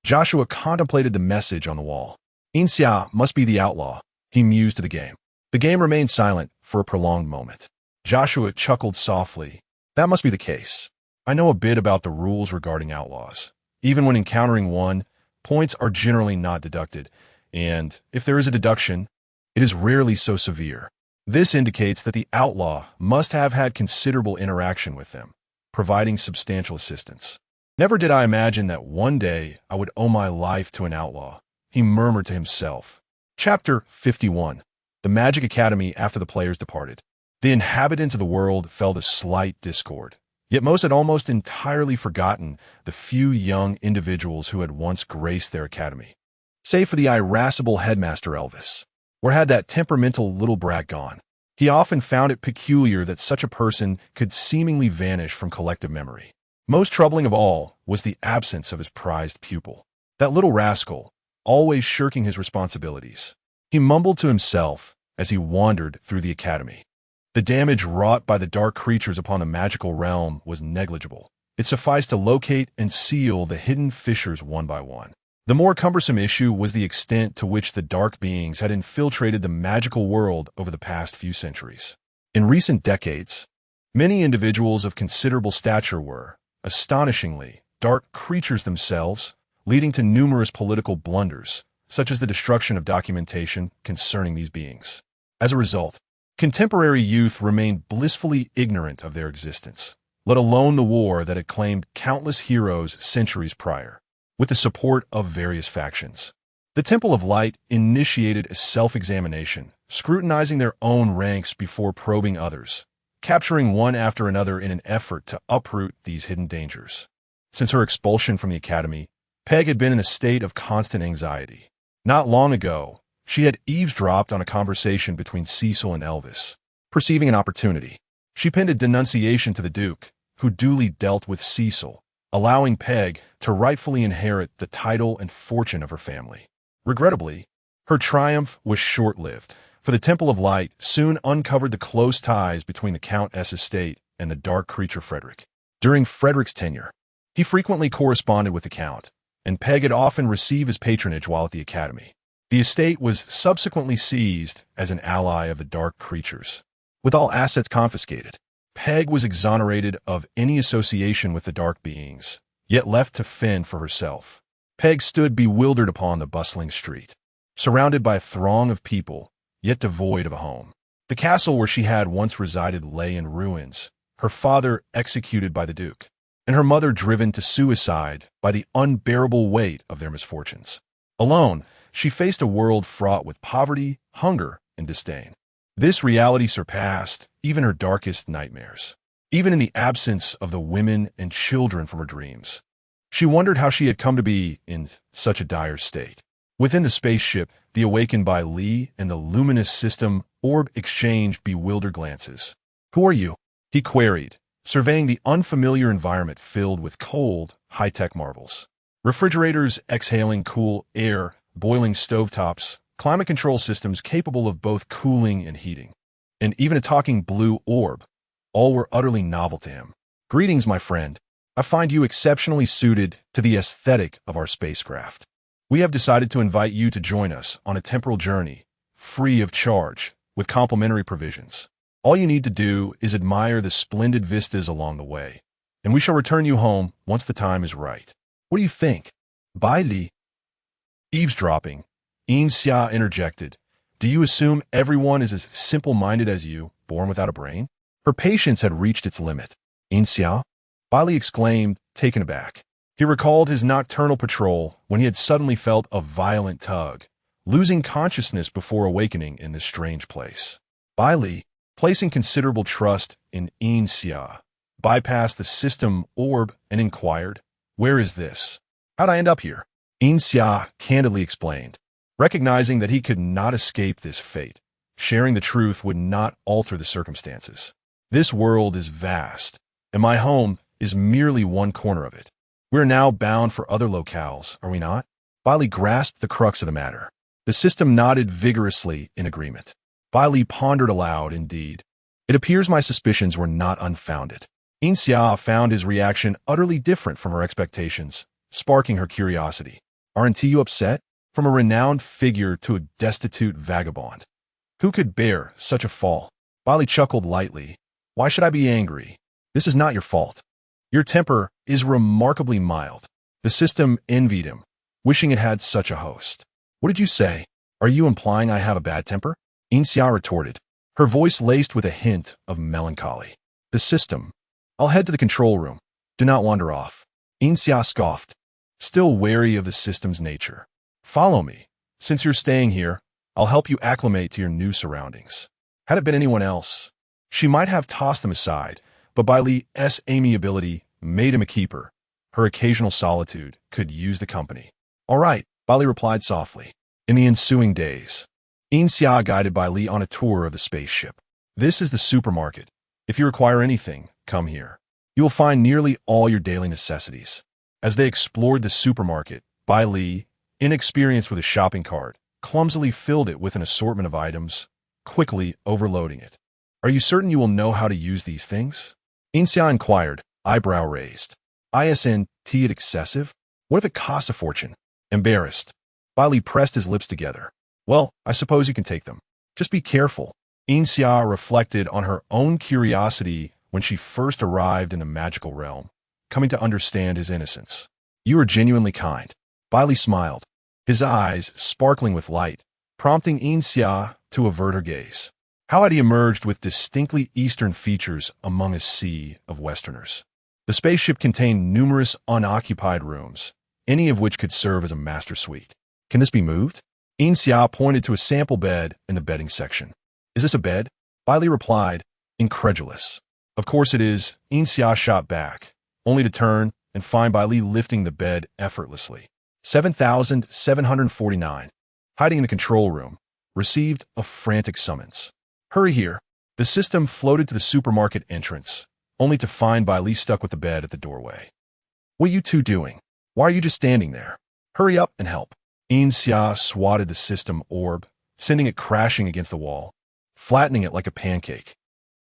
Joshua contemplated the message on the wall. Yin Xia must be the outlaw, he mused to the game. The game remained silent for a prolonged moment. Joshua chuckled softly. That must be the case. I know a bit about the rules regarding outlaws. Even when encountering one, points are generally not deducted, and if there is a deduction, it is rarely so severe. This indicates that the outlaw must have had considerable interaction with them, providing substantial assistance. Never did I imagine that one day I would owe my life to an outlaw, he murmured to himself. Chapter 51. The Magic Academy after the players departed. The inhabitants of the world felt a slight discord, yet most had almost entirely forgotten the few young individuals who had once graced their academy. Save for the irascible headmaster Elvis. Where had that temperamental little brat gone? He often found it peculiar that such a person could seemingly vanish from collective memory. Most troubling of all was the absence of his prized pupil. That little rascal, always shirking his responsibilities. He mumbled to himself as he wandered through the academy. The damage wrought by the dark creatures upon the magical realm was negligible. It sufficed to locate and seal the hidden fissures one by one. The more cumbersome issue was the extent to which the dark beings had infiltrated the magical world over the past few centuries. In recent decades, many individuals of considerable stature were, astonishingly, dark creatures themselves, leading to numerous political blunders, such as the destruction of documentation concerning these beings. As a result, contemporary youth remained blissfully ignorant of their existence, let alone the war that had claimed countless heroes centuries prior. With the support of various factions, the Temple of Light initiated a self-examination, scrutinizing their own ranks before probing others, capturing one after another in an effort to uproot these hidden dangers. Since her expulsion from the academy, Peg had been in a state of constant anxiety. Not long ago, she had eavesdropped on a conversation between Cecil and Elvis. Perceiving an opportunity, she penned a denunciation to the Duke, who duly dealt with Cecil, allowing Peg to rightfully inherit the title and fortune of her family. Regrettably, her triumph was short-lived, for the Temple of Light soon uncovered the close ties between the Countess' estate and the dark creature Frederick. During Frederick's tenure, he frequently corresponded with the Count, and Peg had often received his patronage while at the academy. The estate was subsequently seized as an ally of the dark creatures. With all assets confiscated, Peg was exonerated of any association with the dark beings, yet left to fend for herself. Peg stood bewildered upon the bustling street, surrounded by a throng of people, yet devoid of a home. The castle where she had once resided lay in ruins, her father executed by the Duke, and her mother driven to suicide by the unbearable weight of their misfortunes. Alone, she faced a world fraught with poverty, hunger, and disdain. This reality surpassed even her darkest nightmares. Even in the absence of the women and children from her dreams, she wondered how she had come to be in such a dire state. Within the spaceship, the awakened by Lee and the luminous system orb exchanged bewildered glances. "Who are you?" he queried, surveying the unfamiliar environment filled with cold, high-tech marvels. Refrigerators exhaling cool air, boiling stovetops, climate control systems capable of both cooling and heating, and even a talking blue orb, all were utterly novel to him. "Greetings, my friend. I find you exceptionally suited to the aesthetic of our spacecraft. We have decided to invite you to join us on a temporal journey, free of charge, with complimentary provisions. All you need to do is admire the splendid vistas along the way, and we shall return you home once the time is right. What do you think? By the eavesdropping, Yin Xia interjected. Do you assume everyone is as simple-minded as you, born without a brain? Her patience had reached its limit. Yin Xia? Bailey exclaimed, taken aback. He recalled his nocturnal patrol when he had suddenly felt a violent tug, losing consciousness before awakening in this strange place. Bailey, placing considerable trust in Yin Xia, bypassed the system orb and inquired, where is this? How'd I end up here? Yin Xia candidly explained, recognizing that he could not escape this fate. Sharing the truth would not alter the circumstances. This world is vast, and my home is merely one corner of it. We're now bound for other locales, are we not? Bailey grasped the crux of the matter. The system nodded vigorously in agreement. Bailey pondered aloud, indeed. It appears my suspicions were not unfounded. Yin Xia found his reaction utterly different from her expectations, sparking her curiosity. Aren't you upset? From a renowned figure to a destitute vagabond. Who could bear such a fall? Bailey chuckled lightly. Why should I be angry? This is not your fault. Your temper is remarkably mild. The system envied him, wishing it had such a host. What did you say? Are you implying I have a bad temper? Yin Xia retorted, her voice laced with a hint of melancholy. The system. I'll head to the control room. Do not wander off. Yin Xia scoffed, still wary of the system's nature. Follow me. Since you're staying here, I'll help you acclimate to your new surroundings. Had it been anyone else, she might have tossed them aside, but Bailey's amiability made him a keeper. Her occasional solitude could use the company. All right, Bailey replied softly. In the ensuing days, Yin Xia guided Bailey on a tour of the spaceship. This is the supermarket. If you require anything, come here. You will find nearly all your daily necessities. As they explored the supermarket, Bailey, inexperienced with a shopping cart, clumsily filled it with an assortment of items, quickly overloading it. Are you certain you will know how to use these things? Yin Xia inquired, eyebrow raised. Isn't it excessive? What if it costs a fortune? Embarrassed, Bailey pressed his lips together. Well, I suppose you can take them. Just be careful. Yin Xia reflected on her own curiosity when she first arrived in the magical realm, coming to understand his innocence. You are genuinely kind. Bailey smiled, his eyes sparkling with light, prompting Yin Xia to avert her gaze. How had he emerged with distinctly Eastern features among a sea of Westerners? The spaceship contained numerous unoccupied rooms, any of which could serve as a master suite. Can this be moved? Yin Xia pointed to a sample bed in the bedding section. Is this a bed? Bailey replied, incredulous. Of course it is. Yin Xia shot back, only to turn and find Bailey lifting the bed effortlessly. 7,749. Hiding in the control room, received a frantic summons. Hurry here. The system floated to the supermarket entrance, only to find Bailey stuck with the bed at the doorway. What are you two doing? Why are you just standing there? Hurry up and help. Yin Xia swatted the system orb, sending it crashing against the wall, flattening it like a pancake.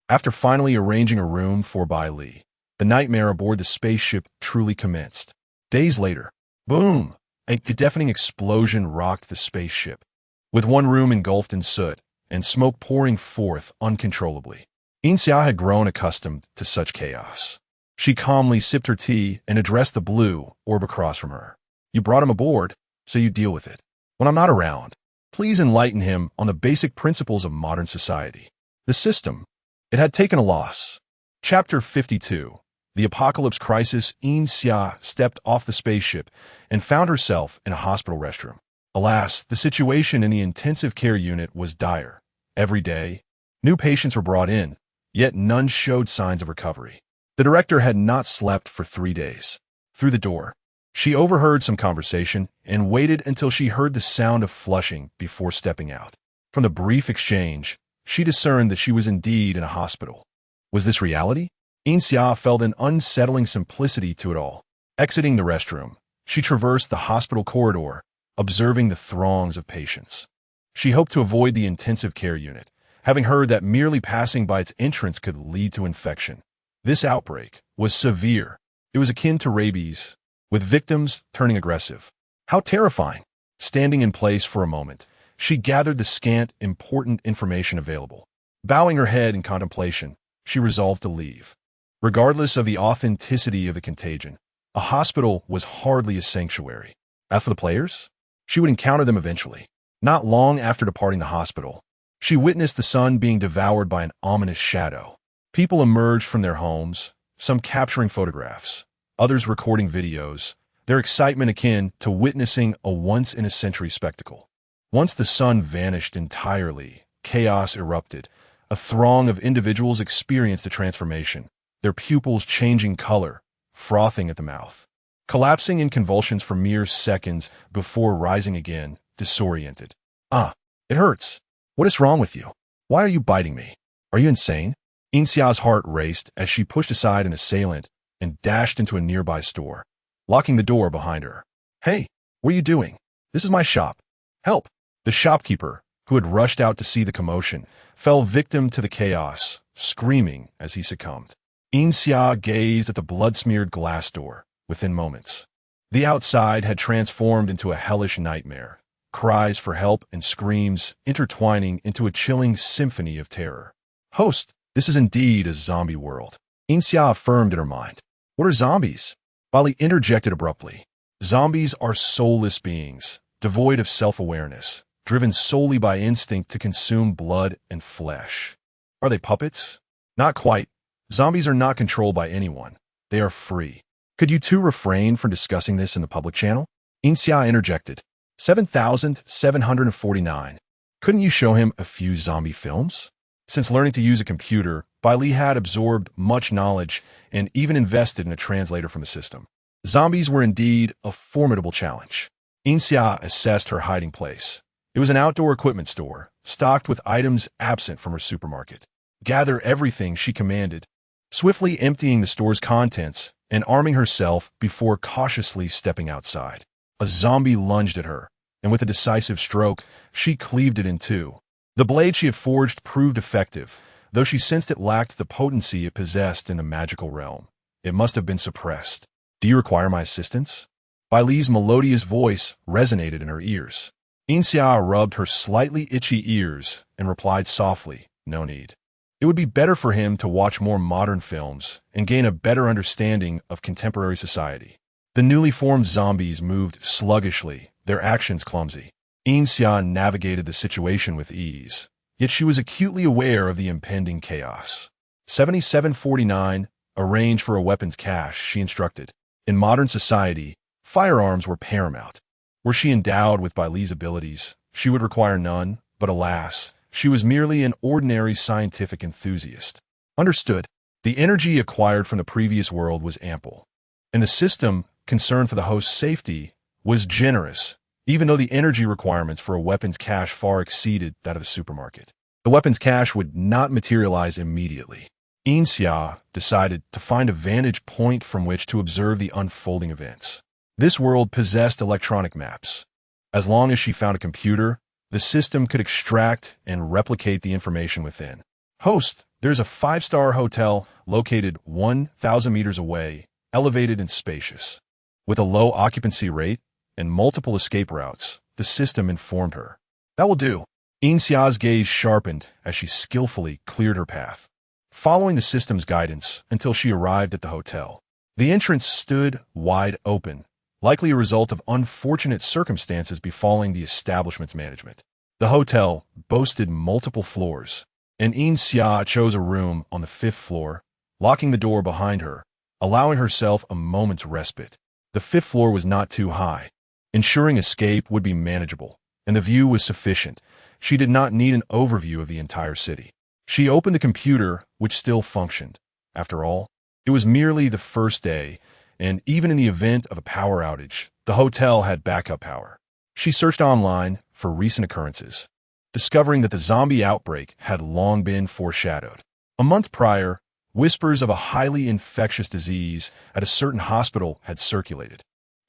After finally arranging a room for Bailey, the nightmare aboard the spaceship truly commenced. Days later, boom! A deafening explosion rocked the spaceship, with one room engulfed in soot and smoke pouring forth uncontrollably. Yin Xia had grown accustomed to such chaos. She calmly sipped her tea and addressed the blue orb across from her. You brought him aboard, so you deal with it. When I'm not around, please enlighten him on the basic principles of modern society. The system. It had taken a loss. Chapter 52. The Apocalypse Crisis. Yin Xia stepped off the spaceship and found herself in a hospital restroom. Alas, the situation in the intensive care unit was dire. Every day, new patients were brought in, yet none showed signs of recovery. The director had not slept for 3 days. Through the door, she overheard some conversation and waited until she heard the sound of flushing before stepping out. From the brief exchange, she discerned that she was indeed in a hospital. Was this reality? Yin Xia felt an unsettling simplicity to it all. Exiting the restroom, she traversed the hospital corridor, observing the throngs of patients. She hoped to avoid the intensive care unit, having heard that merely passing by its entrance could lead to infection. This outbreak was severe. It was akin to rabies, with victims turning aggressive. How terrifying! Standing in place for a moment, She gathered the scant, important information available. Bowing her head in contemplation, she resolved to leave. Regardless of the authenticity of the contagion, a hospital was hardly a sanctuary. As for the players, she would encounter them eventually. Not long after departing the hospital, she witnessed the sun being devoured by an ominous shadow. People emerged from their homes, some capturing photographs, others recording videos, their excitement akin to witnessing a once-in-a-century spectacle. Once the sun vanished entirely, chaos erupted. A throng of individuals experienced a transformation, their pupils changing color, frothing at the mouth, collapsing in convulsions for mere seconds before rising again, disoriented. "Ah, it hurts. What is wrong with you? Why are you biting me? Are you insane?" Yin Xia's heart raced as she pushed aside an assailant and dashed into a nearby store, locking the door behind her. "Hey, what are you doing? This is my shop. Help!" The shopkeeper, who had rushed out to see the commotion, fell victim to the chaos, screaming as he succumbed. Yin Xia gazed at the blood-smeared glass door. Within moments, the outside had transformed into a hellish nightmare, cries for help and screams intertwining into a chilling symphony of terror. "Host, this is indeed a zombie world," Yin Xia affirmed in her mind. "What are zombies?" Bali interjected abruptly. "Zombies are soulless beings, devoid of self-awareness, driven solely by instinct to consume blood and flesh." "Are they puppets?" "Not quite. Zombies are not controlled by anyone. They are free." "Could you two refrain from discussing this in the public channel?" Yin Xia interjected. 7,749. "Couldn't you show him a few zombie films?" Since learning to use a computer, Bai Li had absorbed much knowledge and even invested in a translator from the system. Zombies were indeed a formidable challenge. Yin Xia assessed her hiding place. It was an outdoor equipment store, stocked with items absent from her supermarket. Gather everything, she commanded, swiftly emptying the store's contents and arming herself before cautiously stepping outside. A zombie lunged at her, and with a decisive stroke, she cleaved it in two. The blade she had forged proved effective, though she sensed it lacked the potency it possessed in the magical realm. It must have been suppressed. "Do you require my assistance?" Bai Li's melodious voice resonated in her ears. Yin Xia rubbed her slightly itchy ears and replied softly, "No need." It would be better for him to watch more modern films and gain a better understanding of contemporary society. The newly formed zombies moved sluggishly, their actions clumsy. Yin Xia navigated the situation with ease, yet she was acutely aware of the impending chaos. 7749, arrange for a weapons cache, she instructed. In modern society, firearms were paramount. Were she endowed with Bai Li's abilities, she would require none, but alas, she was merely an ordinary scientific enthusiast. Understood. The energy acquired from the previous world was ample, and the system, concerned for the host's safety, was generous, even though the energy requirements for a weapons cache far exceeded that of a supermarket. The weapons cache would not materialize immediately. Yin Xia decided to find a vantage point from which to observe the unfolding events. This world possessed electronic maps. As long as she found a computer, the system could extract and replicate the information within. "Host, there's a 5-star hotel located 1,000 meters away, elevated and spacious. With a low occupancy rate and multiple escape routes," the system informed her. "That will do." Yin Xia's gaze sharpened as she skillfully cleared her path, following the system's guidance until she arrived at the hotel. The entrance stood wide open, likely a result of unfortunate circumstances befalling the establishment's management. The hotel boasted multiple floors, and Yin Xia chose a room on the 5th floor, locking the door behind her, allowing herself a moment's respite. The 5th floor was not too high, ensuring escape would be manageable, and the view was sufficient. She did not need an overview of the entire city. She opened the computer, which still functioned. After all, it was merely the first day, and even in the event of a power outage, the hotel had backup power. She searched online for recent occurrences, discovering that the zombie outbreak had long been foreshadowed. A month prior, whispers of a highly infectious disease at a certain hospital had circulated.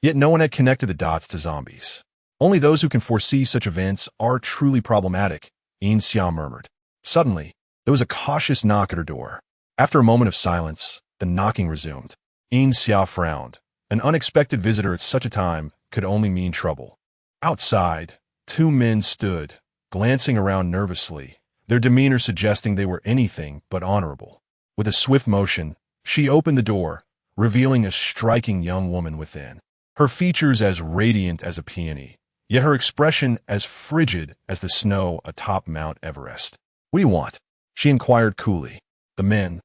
Yet no one had connected the dots to zombies. "Only those who can foresee such events are truly problematic," Yin Xia murmured. Suddenly, there was a cautious knock at her door. After a moment of silence, the knocking resumed. Yin Xia frowned. An unexpected visitor at such a time could only mean trouble. Outside, Two men stood, glancing around nervously, their demeanor suggesting they were anything but honorable. With a swift motion, she opened the door, revealing a striking young woman within. Her features as radiant as a peony, yet her expression as frigid as the snow atop Mount Everest. "What do you want?" she inquired coolly. The men,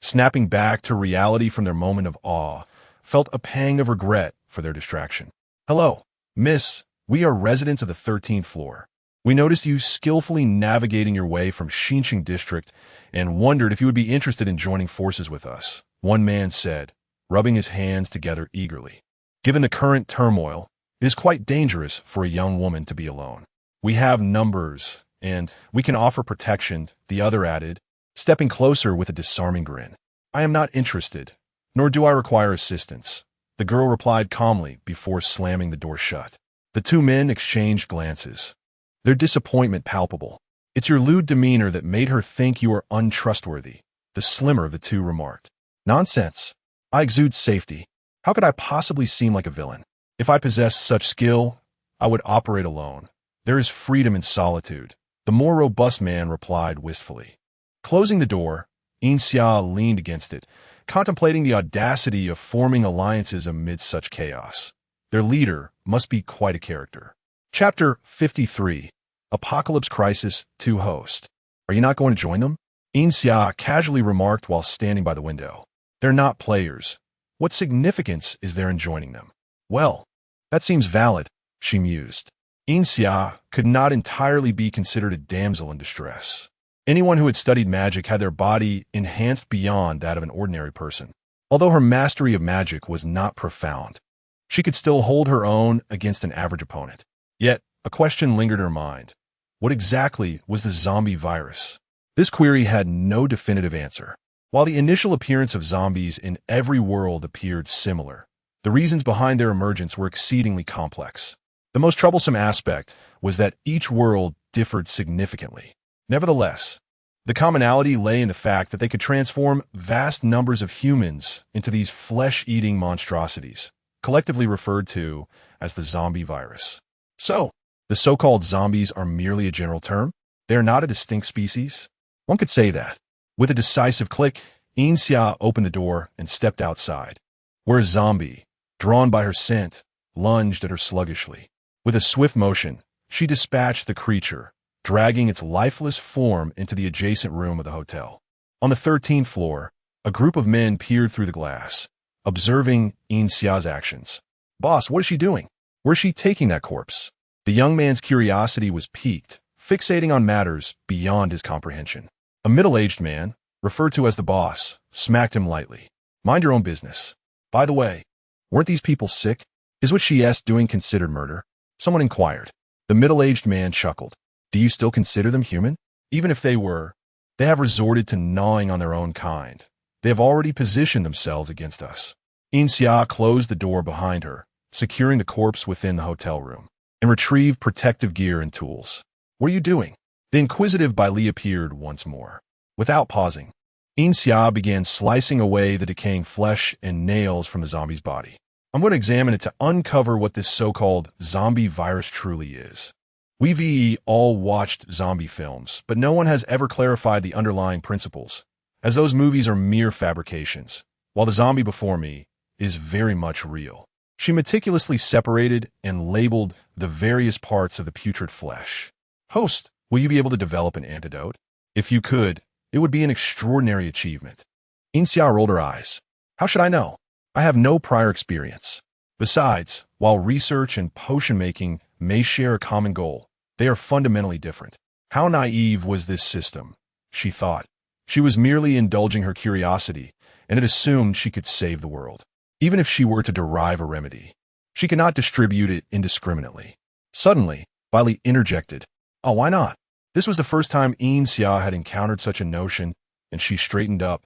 snapping back to reality from their moment of awe, felt a pang of regret for their distraction. "Hello, miss. We are residents of the 13th floor. We noticed you skillfully navigating your way from Xinjiang district and wondered if you would be interested in joining forces with us," one man said, rubbing his hands together eagerly. "Given the current turmoil, it is quite dangerous for a young woman to be alone. We have numbers, and we can offer protection," the other added, stepping closer with a disarming grin. "I am not interested, nor do I require assistance," the girl replied calmly before slamming the door shut. The two men exchanged glances, their disappointment palpable. "It's your lewd demeanor that made her think you are untrustworthy," the slimmer of the two remarked. "Nonsense. I exude safety. How could I possibly seem like a villain? If I possessed such skill, I would operate alone. There is freedom in solitude," the more robust man replied wistfully. Closing the door, Yin Xia leaned against it, contemplating the audacity of forming alliances amid such chaos. Their leader must be quite a character. Chapter 53. Apocalypse Crisis 2 Host. "Are you not going to join them?" Yin Xia casually remarked while standing by the window. "They're not players. What significance is there in joining them?" "Well, that seems valid," she mused. Yin Xia could not entirely be considered a damsel in distress. Anyone who had studied magic had their body enhanced beyond that of an ordinary person. Although her mastery of magic was not profound, she could still hold her own against an average opponent. Yet, a question lingered in her mind. What exactly was the zombie virus? This query had no definitive answer. While the initial appearance of zombies in every world appeared similar, the reasons behind their emergence were exceedingly complex. The most troublesome aspect was that each world differed significantly. Nevertheless, the commonality lay in the fact that they could transform vast numbers of humans into these flesh-eating monstrosities, collectively referred to as the zombie virus. So, the so-called zombies are merely a general term? They are not a distinct species? One could say that. With a decisive click, Yin Xia opened the door and stepped outside, where a zombie, drawn by her scent, lunged at her sluggishly. With a swift motion, she dispatched the creature, dragging its lifeless form into the adjacent room of the hotel. On the 13th floor, a group of men peered through the glass, observing Yin Xia's actions. "Boss, what is she doing? Where's she taking that corpse?" The young man's curiosity was piqued, fixating on matters beyond his comprehension. A middle-aged man, referred to as the boss, smacked him lightly. "Mind your own business. By the way, weren't these people sick? Is what she asked doing considered murder?" someone inquired. The middle-aged man chuckled. "Do you still consider them human? Even if they were, they have resorted to gnawing on their own kind. They have already positioned themselves against us." Yin Xia closed the door behind her, securing the corpse within the hotel room, and retrieved protective gear and tools. "What are you doing?" The inquisitive Bai Li appeared once more. Without pausing, Yin Xia began slicing away the decaying flesh and nails from the zombie's body. "I'm going to examine it to uncover what this so-called zombie virus truly is." We've all watched zombie films, but no one has ever clarified the underlying principles, as those movies are mere fabrications, while the zombie before me is very much real. She meticulously separated and labeled the various parts of the putrid flesh. "Host, will you be able to develop an antidote? If you could, it would be an extraordinary achievement." Yin Xia rolled her eyes. "How should I know? I have no prior experience. Besides, while research and potion making may share a common goal, they are fundamentally different." How naive was this system, she thought. She was merely indulging her curiosity, and had assumed she could save the world. Even if she were to derive a remedy, she could not distribute it indiscriminately. Suddenly, Bailey interjected. "Oh, why not?" This was the first time Yin Xia had encountered such a notion, and she straightened up,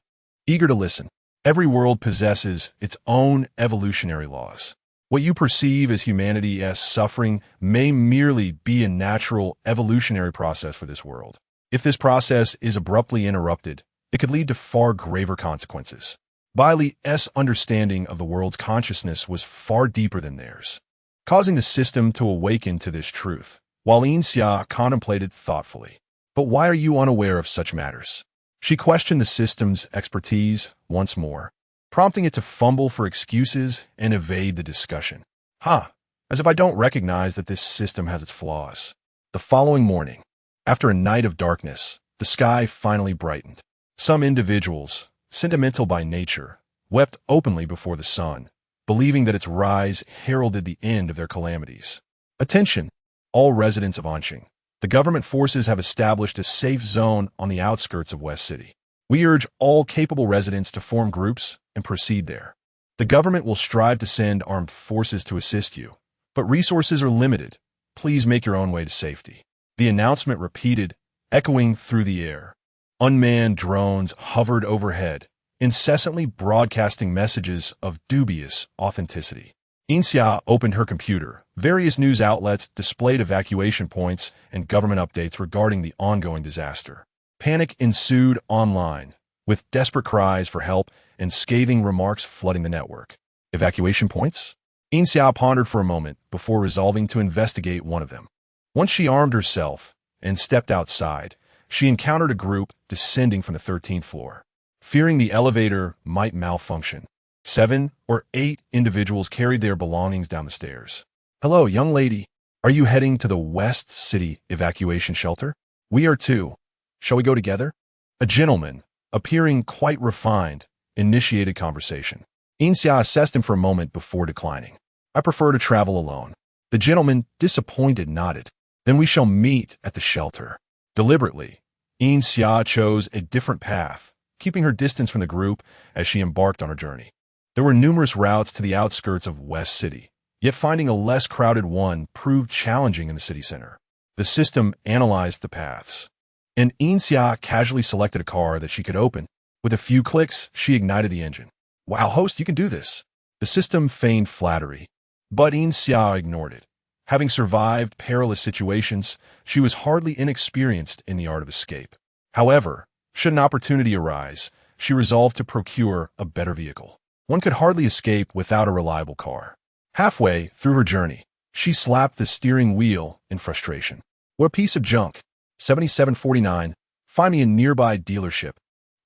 eager to listen. Every world possesses its own evolutionary laws. What you perceive as humanity as suffering may merely be a natural evolutionary process for this world. If this process is abruptly interrupted, it could lead to far graver consequences. Bailey's understanding of the world's consciousness was far deeper than theirs, causing the system to awaken to this truth. while Yin Xia contemplated thoughtfully. But why are you unaware of such matters? She questioned the system's expertise once more, prompting it to fumble for excuses and evade the discussion. As if I don't recognize that this system has its flaws. The following morning, after a night of darkness, the sky finally brightened. Some individuals, sentimental by nature, wept openly before the sun, believing that its rise heralded the end of their calamities. Attention, all residents of Anqing. The government forces have established a safe zone on the outskirts of West City. We urge all capable residents to form groups and proceed there. The government will strive to send armed forces to assist you, but resources are limited. Please make your own way to safety. The announcement repeated, echoing through the air. Unmanned drones hovered overhead, incessantly broadcasting messages of dubious authenticity. Yin Xia opened her computer. Various news outlets displayed evacuation points and government updates regarding the ongoing disaster. Panic ensued online, with desperate cries for help and scathing remarks flooding the network. Evacuation points? Yin Xia pondered for a moment before resolving to investigate one of them. Once she armed herself and stepped outside, she encountered a group descending from the 13th floor. Fearing the elevator might malfunction, 7 or 8 individuals carried their belongings down the stairs. Hello, young lady. Are you heading to the West City evacuation shelter? We are too. Shall we go together? A gentleman, appearing quite refined, initiated conversation. Yin Xia assessed him for a moment before declining. I prefer to travel alone. The gentleman, disappointed, nodded. Then we shall meet at the shelter. Deliberately, Yin Xia chose a different path, keeping her distance from the group as she embarked on her journey. There were numerous routes to the outskirts of West City, yet finding a less crowded one proved challenging in the city center. The system analyzed the paths, and Yin Xia casually selected a car that she could open. With a few clicks, she ignited the engine. Wow, host, you can do this. The system feigned flattery, but Yin Xia ignored it. Having survived perilous situations, she was hardly inexperienced in the art of escape. However, should an opportunity arise, she resolved to procure a better vehicle. One could hardly escape without a reliable car. Halfway through her journey, she slapped the steering wheel in frustration. What a piece of junk. 7749, find me a nearby dealership.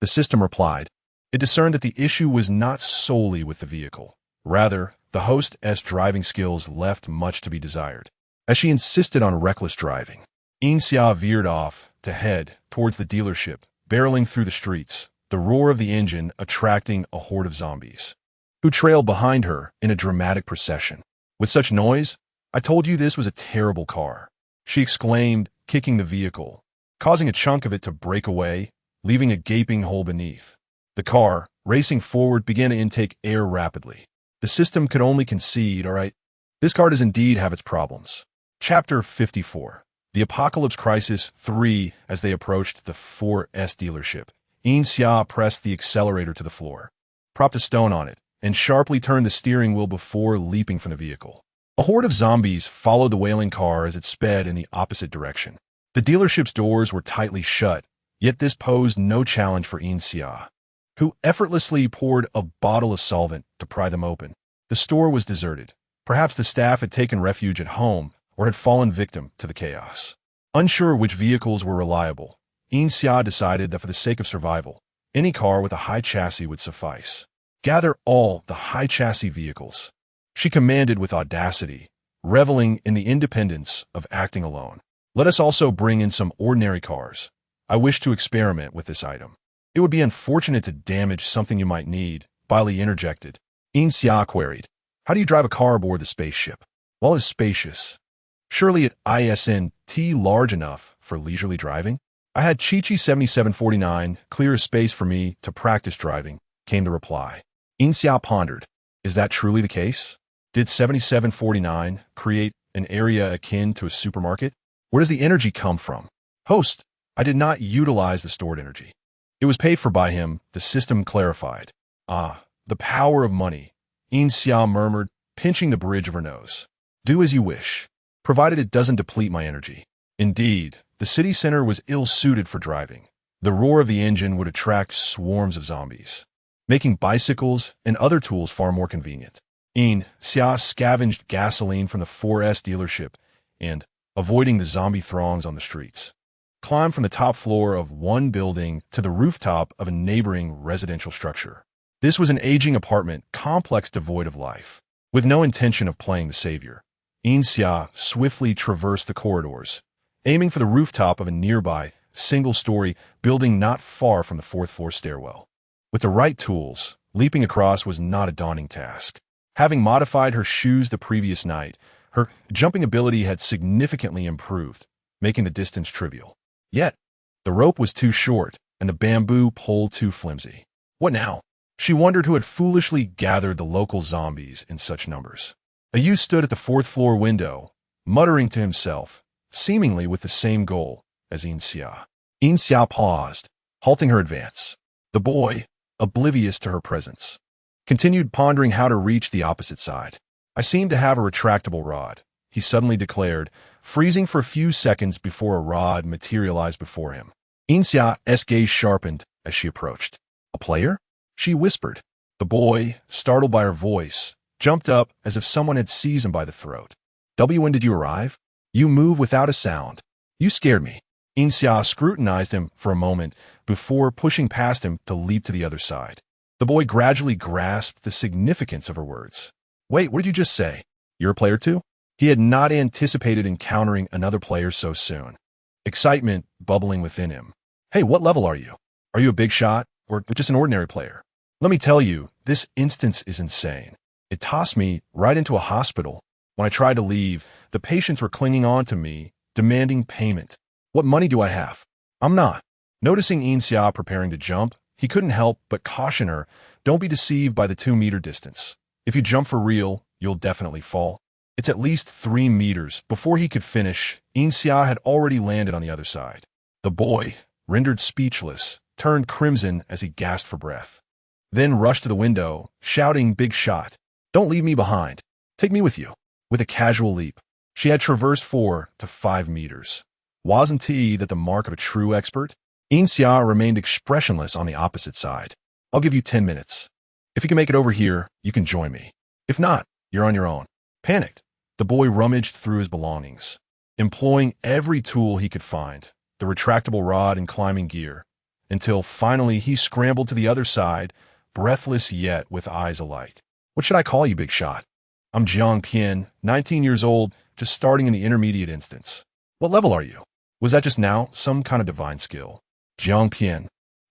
The system replied. It discerned that the issue was not solely with the vehicle. Rather, the host's driving skills left much to be desired. As she insisted on reckless driving, Yin Xia veered off to head towards the dealership, barreling through the streets, the roar of the engine attracting a horde of zombies, who trailed behind her in a dramatic procession. With such noise, I told you this was a terrible car, she exclaimed, kicking the vehicle, causing a chunk of it to break away, leaving a gaping hole beneath. The car, racing forward, began to intake air rapidly. The system could only concede, all right, this car does indeed have its problems. Chapter 54. The Apocalypse Crisis 3. As they approached the 4S dealership, Yin Xia pressed the accelerator to the floor, propped a stone on it, and sharply turned the steering wheel before leaping from the vehicle. A horde of zombies followed the wailing car as it sped in the opposite direction. The dealership's doors were tightly shut, yet this posed no challenge for Yin Xia, who effortlessly poured a bottle of solvent to pry them open. The store was deserted. Perhaps the staff had taken refuge at home or had fallen victim to the chaos. Unsure which vehicles were reliable, Yin Xia decided that for the sake of survival, any car with a high chassis would suffice. Gather all the high chassis vehicles, she commanded with audacity, reveling in the independence of acting alone. Let us also bring in some ordinary cars. I wish to experiment with this item. It would be unfortunate to damage something you might need, Bailey interjected. Yin Xia queried, how do you drive a car aboard the spaceship? Well, it's spacious. Surely it isn't large enough for leisurely driving? I had Chi-Chi 7749 clear a space for me to practice driving, came the reply. Yin Xia pondered, is that truly the case? Did 7749 create an area akin to a supermarket? Where does the energy come from? Host, I did not utilize the stored energy. It was paid for by him, the system clarified. Ah, the power of money, Yin Xia murmured, pinching the bridge of her nose. Do as you wish, provided it doesn't deplete my energy. Indeed, the city center was ill-suited for driving. The roar of the engine would attract swarms of zombies, making bicycles and other tools far more convenient. Yin Xia scavenged gasoline from the 4S dealership and, avoiding the zombie throngs on the streets. Climb from the top floor of one building to the rooftop of a neighboring residential structure. This was an aging apartment complex devoid of life. With no intention of playing the savior, Yin Xia swiftly traversed the corridors, aiming for the rooftop of a nearby, single-story building not far from the fourth-floor stairwell. With the right tools, leaping across was not a daunting task. Having modified her shoes the previous night, her jumping ability had significantly improved, making the distance trivial. Yet, the rope was too short, and the bamboo pole too flimsy. What now? She wondered who had foolishly gathered the local zombies in such numbers. A youth stood at the fourth-floor window, muttering to himself, seemingly with the same goal as Yin Xia. Yin Xia paused, halting her advance. The boy, oblivious to her presence, continued pondering how to reach the opposite side. I seem to have a retractable rod, he suddenly declared, freezing for a few seconds before a rod materialized before him. Yin Xia's gaze sharpened as she approached. A player? She whispered. The boy, startled by her voice, jumped up as if someone had seized him by the throat. When did you arrive? You move without a sound. You scared me. Yin Xia scrutinized him for a moment before pushing past him to leap to the other side. The boy gradually grasped the significance of her words. Wait, what did you just say? You're a player too? He had not anticipated encountering another player so soon. Excitement bubbling within him. Hey, what level are you? Are you a big shot or just an ordinary player? Let me tell you, this instance is insane. It tossed me right into a hospital. When I tried to leave, the patients were clinging on to me, demanding payment. What money do I have? I'm not. Noticing Yin Xia preparing to jump, he couldn't help but caution her, don't be deceived by the 2-meter distance. If you jump for real, you'll definitely fall. It's at least 3 meters. Before he could finish, Yin Xia had already landed on the other side. The boy, rendered speechless, turned crimson as he gasped for breath. Then rushed to the window, shouting, "Big shot. Don't leave me behind. Take me with you." With a casual leap, she had traversed 4 to 5 meters. Wasn't that the mark of a true expert? Yin Xia remained expressionless on the opposite side. I'll give you 10 minutes. If you can make it over here, you can join me. If not, you're on your own. Panicked, the boy rummaged through his belongings, employing every tool he could find, the retractable rod and climbing gear, until finally he scrambled to the other side, breathless yet with eyes alight. What should I call you, big shot? I'm Jiang, 19 years old, just starting in the intermediate instance. What level are you? Was that just now some kind of divine skill? Jiang,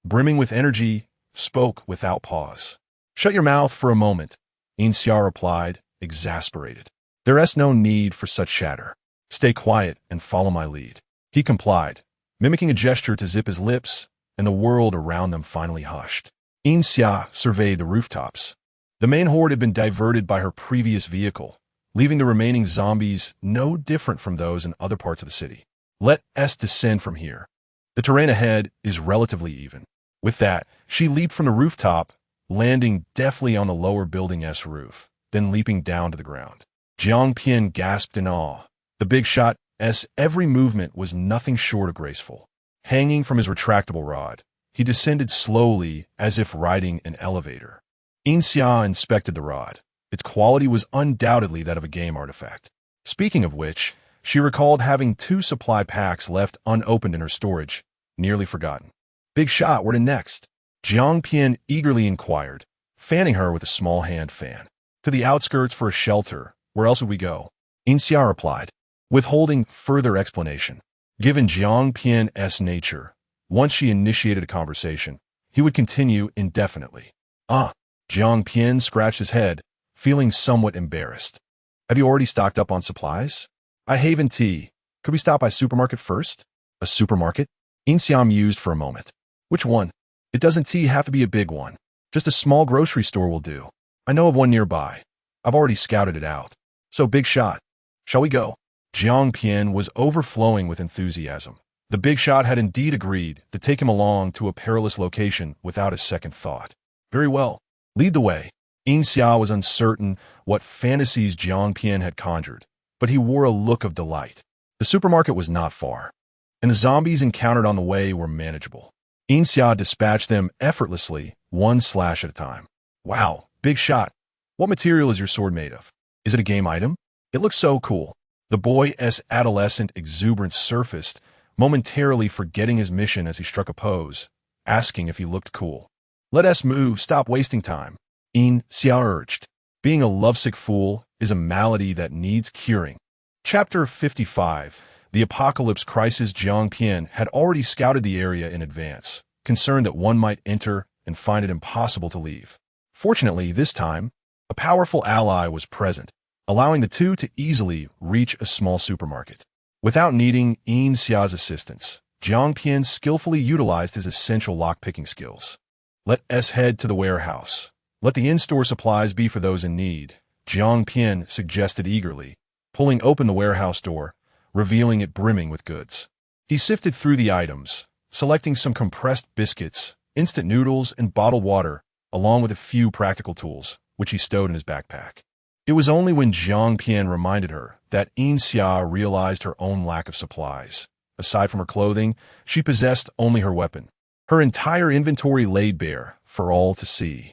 brimming with energy, spoke without pause. Shut your mouth for a moment, Yin Xia replied, exasperated. There's no need for such chatter. Stay quiet and follow my lead. He complied, mimicking a gesture to zip his lips, and the world around them finally hushed. Yin Xia surveyed the rooftops. The main horde had been diverted by her previous vehicle, leaving the remaining zombies no different from those in other parts of the city. Let us descend from here. The terrain ahead is relatively even. With that, she leaped from the rooftop, landing deftly on the lower building's roof, then leaping down to the ground. Jiang gasped in awe. The big shot's every movement was nothing short of graceful. Hanging from his retractable rod, he descended slowly as if riding an elevator. Yin Xia inspected the rod. Its quality was undoubtedly that of a game artifact. Speaking of which, she recalled having 2 supply packs left unopened in her storage, nearly forgotten. Big shot, where to next? Jiang eagerly inquired, fanning her with a small hand fan. To the outskirts for a shelter. Where else would we go? Yin Xia replied, withholding further explanation. Given Jiang's nature, once she initiated a conversation, he would continue indefinitely. Jiang scratched his head, feeling somewhat embarrassed. Have you already stocked up on supplies? I haven tea. Could we stop by supermarket first? A supermarket? Yin Xia mused for a moment. Which one? It doesn't have to be a big one. Just a small grocery store will do. I know of one nearby. I've already scouted it out. So big shot. Shall we go? Jiang was overflowing with enthusiasm. The big shot had indeed agreed to take him along to a perilous location without a second thought. Very well. Lead the way. Yin Xia was uncertain what fantasies Jiang had conjured, but he wore a look of delight. The supermarket was not far, and the zombies encountered on the way were manageable. Yin Xia dispatched them effortlessly, 1 slash at a time. Wow, big shot. What material is your sword made of? Is it a game item? It looks so cool. The boy's adolescent exuberance surfaced, momentarily forgetting his mission as he struck a pose, asking if he looked cool. "Let us move, stop wasting time," Yin Xia urged. Being a lovesick fool is a malady that needs curing. Chapter 55. The Apocalypse Crisis. Jiang Pian had already scouted the area in advance, concerned that one might enter and find it impossible to leave. Fortunately, this time, a powerful ally was present, allowing the two to easily reach a small supermarket. Without needing Yin Xia's assistance, Jiang Pian skillfully utilized his essential lock-picking skills. "Let us head to the warehouse. Let the in-store supplies be for those in need," Jiang Pian suggested eagerly, pulling open the warehouse door, revealing it brimming with goods. He sifted through the items, selecting some compressed biscuits, instant noodles, and bottled water, along with a few practical tools, which he stowed in his backpack. It was only when Jiang Pian reminded her that Yin Xia realized her own lack of supplies. Aside from her clothing, she possessed only her weapon. Her entire inventory laid bare for all to see.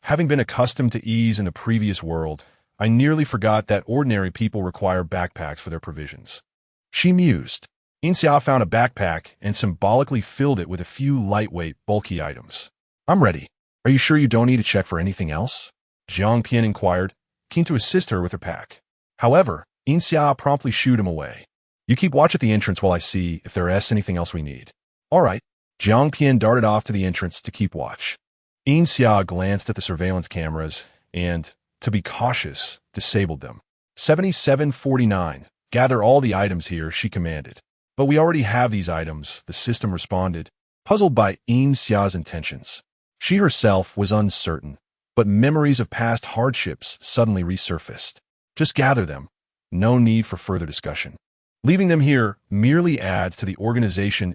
Having been accustomed to ease in the previous world, I nearly forgot that ordinary people require backpacks for their provisions. She mused. Yin Xia found a backpack and symbolically filled it with a few lightweight, bulky items. "I'm ready. Are you sure you don't need to check for anything else?" Jiang Pian inquired, keen to assist her with her pack. However, Yin Xia promptly shooed him away. "You keep watch at the entrance while I see if there is anything else we need." "All right." Jiang Pian darted off to the entrance to keep watch. Yin Xia glanced at the surveillance cameras and, to be cautious, disabled them. 7749. "Gather all the items here," she commanded. "But we already have these items," the system responded, puzzled by Yin Xia's intentions. She herself was uncertain, but memories of past hardships suddenly resurfaced. "Just gather them. No need for further discussion. Leaving them here merely adds to the organization's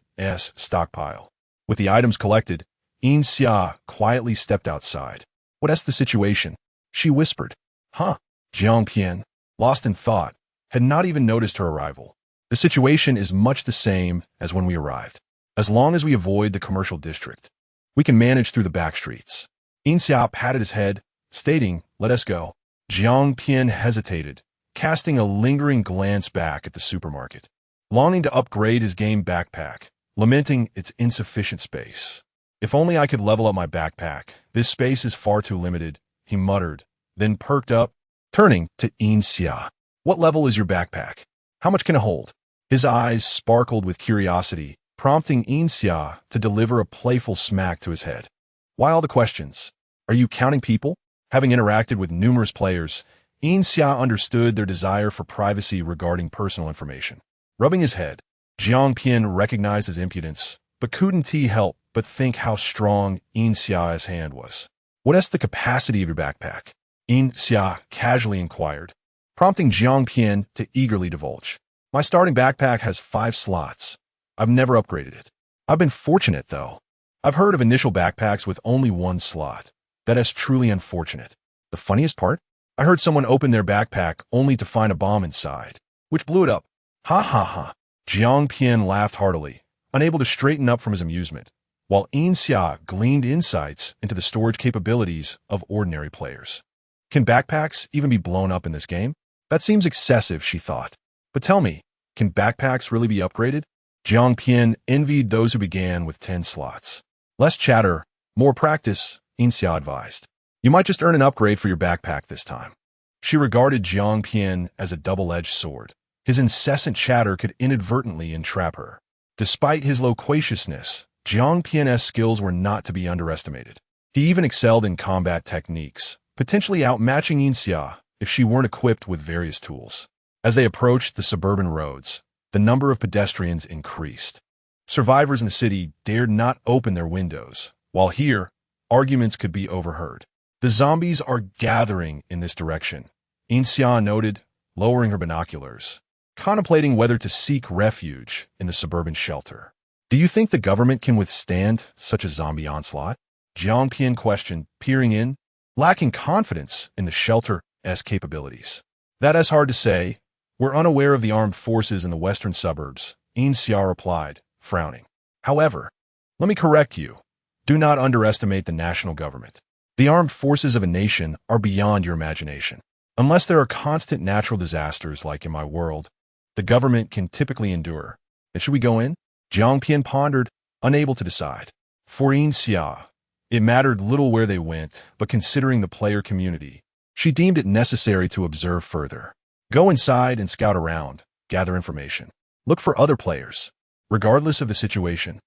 stockpile." With the items collected, Yin Xia quietly stepped outside. "What's the situation?" she whispered. Jiang Pian, lost in thought, had not even noticed her arrival. "The situation is much the same as when we arrived. As long as we avoid the commercial district, we can manage through the back streets." Yin Xia patted his head, stating, "Let us go." Jiang Pian hesitated, casting a lingering glance back at the supermarket, longing to upgrade his game backpack, lamenting its insufficient space. "If only I could level up my backpack. This space is far too limited," he muttered, then perked up, turning to Yin Xia. "What level is your backpack? How much can it hold?" His eyes sparkled with curiosity, prompting Yin Xia to deliver a playful smack to his head. "Why all the questions? Are you counting people?" Having interacted with numerous players, Yin Xia understood their desire for privacy regarding personal information. Rubbing his head, Jiang Pian recognized his impudence, but couldn't he help but think how strong Yin Xia's hand was. "What's the capacity of your backpack?" Yin Xia casually inquired, prompting Jiang Pian to eagerly divulge. "My starting backpack has 5 slots. I've never upgraded it. I've been fortunate, though. I've heard of initial backpacks with only 1 slot. That is truly unfortunate. The funniest part? I heard someone open their backpack only to find a bomb inside, which blew it up." "Ha ha ha." Jiang Pian laughed heartily, unable to straighten up from his amusement, while Yin Xia gleaned insights into the storage capabilities of ordinary players. Can backpacks even be blown up in this game? That seems excessive, she thought. But tell me, can backpacks really be upgraded? Jiang Pian envied those who began with 10 slots. Less chatter, more practice, Yin Xia advised. You might just earn an upgrade for your backpack this time. She regarded Jiang Pian as a double-edged sword. His incessant chatter could inadvertently entrap her. Despite his loquaciousness, Jiang Pian's skills were not to be underestimated. He even excelled in combat techniques, potentially outmatching Yin Xia if she weren't equipped with various tools. As they approached the suburban roads, the number of pedestrians increased. Survivors in the city dared not open their windows, while here, arguments could be overheard. The zombies are gathering in this direction, Yin Xia noted, lowering her binoculars, contemplating whether to seek refuge in the suburban shelter. Do you think the government can withstand such a zombie onslaught? Jiang Pian questioned, peering in, lacking confidence in the shelter's capabilities. That is hard to say. We're unaware of the armed forces in the western suburbs, Yin Xia replied, frowning. However, let me correct you. Do not underestimate the national government. The armed forces of a nation are beyond your imagination. Unless there are constant natural disasters like in my world, the government can typically endure. And should we go in? Jiang Pian pondered, unable to decide. For Yin Xia, it mattered little where they went, but considering the player community, she deemed it necessary to observe further. Go inside and scout around, gather information. Look for other players. Regardless of the situation,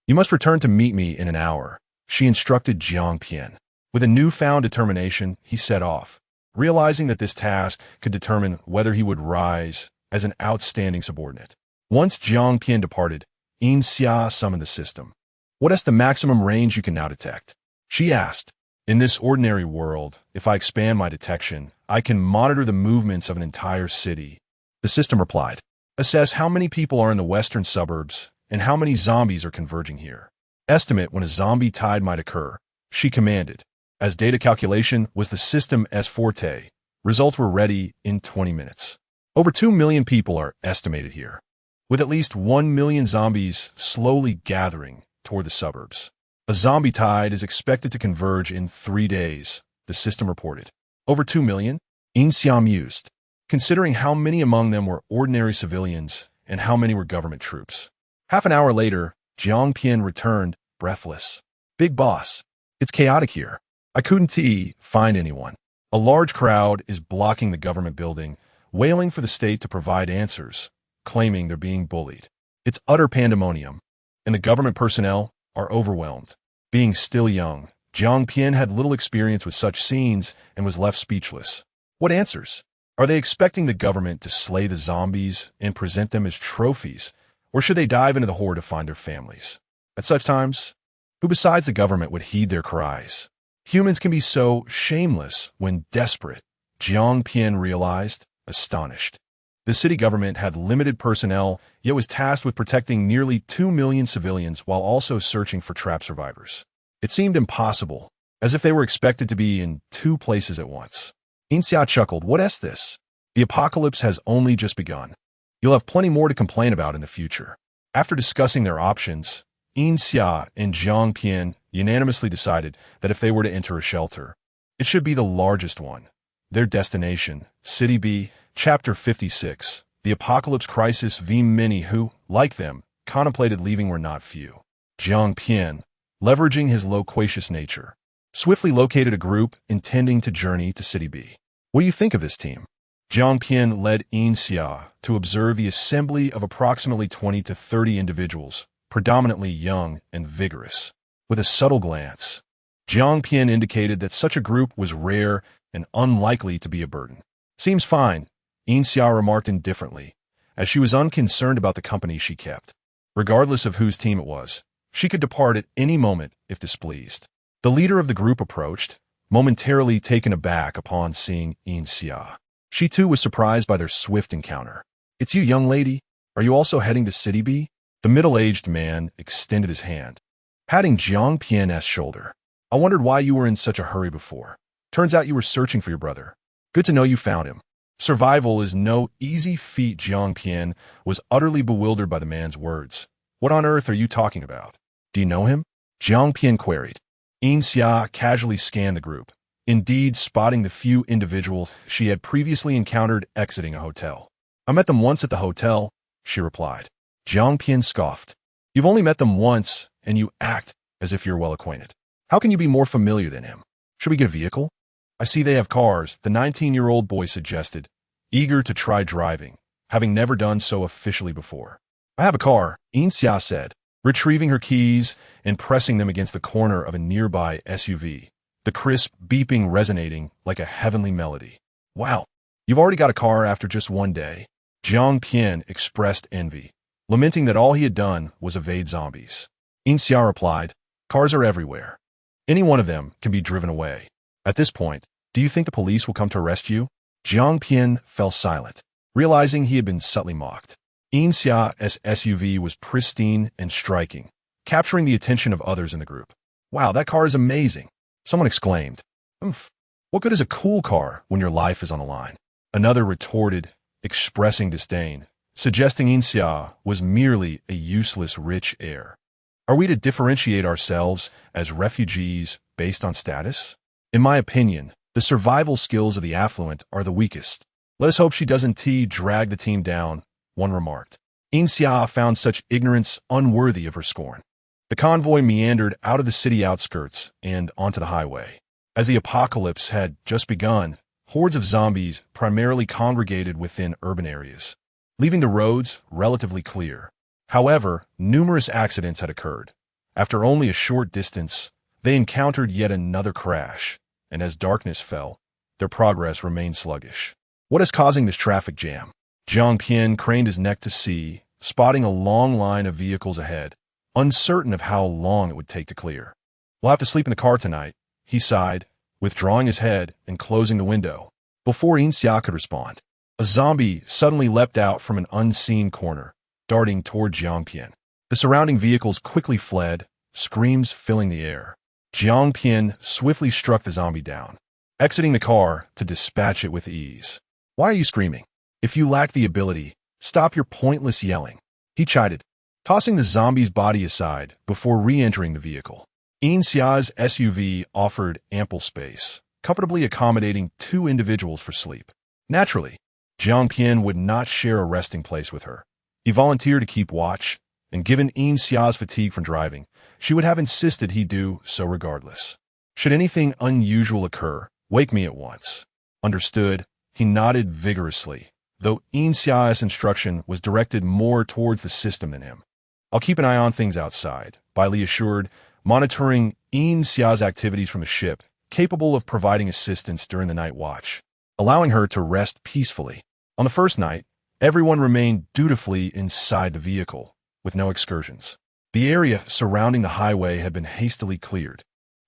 you must return to meet me in an hour, she instructed Jiang Pian. With a newfound determination, he set off, realizing that this task could determine whether he would rise as an outstanding subordinate. Once Jiang Pian departed, Yin Xia summoned the system. What is the maximum range you can now detect? She asked. In this ordinary world, if I expand my detection, I can monitor the movements of an entire city. The system replied. Assess how many people are in the western suburbs and how many zombies are converging here. Estimate when a zombie tide might occur, she commanded. As data calculation was the system's forte, results were ready in 20 minutes. Over 2 million people are estimated here, with at least 1 million zombies slowly gathering toward the suburbs. A zombie tide is expected to converge in 3 days, the system reported. Over 2 million? Yin Xia mused, considering how many among them were ordinary civilians and how many were government troops. Half an hour later, Jiang Pian returned, breathless. Big boss, it's chaotic here. I couldn't find anyone. A large crowd is blocking the government building, wailing for the state to provide answers, claiming they're being bullied. It's utter pandemonium, and the government personnel are overwhelmed. Being still young, Jiang Pian had little experience with such scenes and was left speechless. What answers? Are they expecting the government to slay the zombies and present them as trophies, or should they dive into the horde to find their families? At such times, who besides the government would heed their cries? Humans can be so shameless when desperate, Jiang Pian realized, astonished. The city government had limited personnel, yet was tasked with protecting nearly 2 million civilians while also searching for trapped survivors. It seemed impossible, as if they were expected to be in 2 places at once. Yin Xia chuckled, what is this? The apocalypse has only just begun. You'll have plenty more to complain about in the future. After discussing their options, Yin Xia and Jiang Pian unanimously decided that if they were to enter a shelter, it should be the largest one. Their destination, City B, Chapter 56, The Apocalypse Crisis v. Many who, like them, contemplated leaving were not few. Jiang Pian, leveraging his loquacious nature, swiftly located a group intending to journey to City B. What do you think of this team? Jiang Pian led Yin Xia to observe the assembly of approximately 20 to 30 individuals, predominantly young and vigorous. With a subtle glance, Jiang Pian indicated that such a group was rare and unlikely to be a burden. Seems fine, Yin Xia remarked indifferently, as she was unconcerned about the company she kept. Regardless of whose team it was, she could depart at any moment if displeased. The leader of the group approached, momentarily taken aback upon seeing Yin Xia. She too was surprised by their swift encounter. It's you, young lady. Are you also heading to City B? The middle-aged man extended his hand, patting Jiang Pian's shoulder. I wondered why you were in such a hurry before. Turns out you were searching for your brother. Good to know you found him. Survival is no easy feat. Jiang Pian was utterly bewildered by the man's words. What on earth are you talking about? Do you know him? Jiang Pian queried. Yin Xia casually scanned the group, indeed spotting the few individuals she had previously encountered exiting a hotel. I met them once at the hotel, she replied. Jiang Pian scoffed. You've only met them once, and you act as if you're well acquainted. How can you be more familiar than him? Should we get a vehicle? I see they have cars, the 19-year-old boy suggested, eager to try driving, having never done so officially before. I have a car, Yin Xia said, retrieving her keys and pressing them against the corner of a nearby SUV, the crisp beeping resonating like a heavenly melody. Wow, you've already got a car after just 1 day? Jiang Pian expressed envy, lamenting that all he had done was evade zombies. Yin Xia replied, cars are everywhere. Any one of them can be driven away. At this point, do you think the police will come to arrest you? Jiang Pian fell silent, realizing he had been subtly mocked. Yin Xia's SUV was pristine and striking, capturing the attention of others in the group. Wow, that car is amazing, someone exclaimed. Oomph, what good is a cool car when your life is on the line? Another retorted, expressing disdain, suggesting Yin Xia was merely a useless rich heir. Are we to differentiate ourselves as refugees based on status? In my opinion, The survival skills of the affluent are the weakest. Let us hope she doesn't drag the team down, one remarked. Yin Xia found such ignorance unworthy of her scorn. The convoy meandered out of the city outskirts and onto the highway. As the apocalypse had just begun, hordes of zombies primarily congregated within urban areas, leaving the roads relatively clear. However, numerous accidents had occurred. After only a short distance, they encountered yet another crash, and as darkness fell, their progress remained sluggish. What is causing this traffic jam? Jiang Pian craned his neck to see, spotting a long line of vehicles ahead, uncertain of how long it would take to clear. We'll have to sleep in the car tonight, he sighed, withdrawing his head and closing the window. Before Yin Xia could respond, a zombie suddenly leapt out from an unseen corner, darting toward Jiang Pian. The surrounding vehicles quickly fled, screams filling the air. Jiang Pian swiftly struck the zombie down, exiting the car to dispatch it with ease. Why are you screaming? If you lack the ability, stop your pointless yelling, he chided, tossing the zombie's body aside before re-entering the vehicle. Yin Xia's SUV offered ample space, comfortably accommodating 2 individuals for sleep. Naturally, Jiang Pian would not share a resting place with her. He volunteered to keep watch, and given Yin Xia's fatigue from driving, she would have insisted he do so regardless. Should anything unusual occur, wake me at once. Understood, he nodded vigorously, though Yin Xia's instruction was directed more towards the system than him. I'll keep an eye on things outside, Bai Li assured, monitoring Yin Xia's activities from the ship, capable of providing assistance during the night watch, allowing her to rest peacefully. On the first night, everyone remained dutifully inside the vehicle, with no excursions. The area surrounding the highway had been hastily cleared.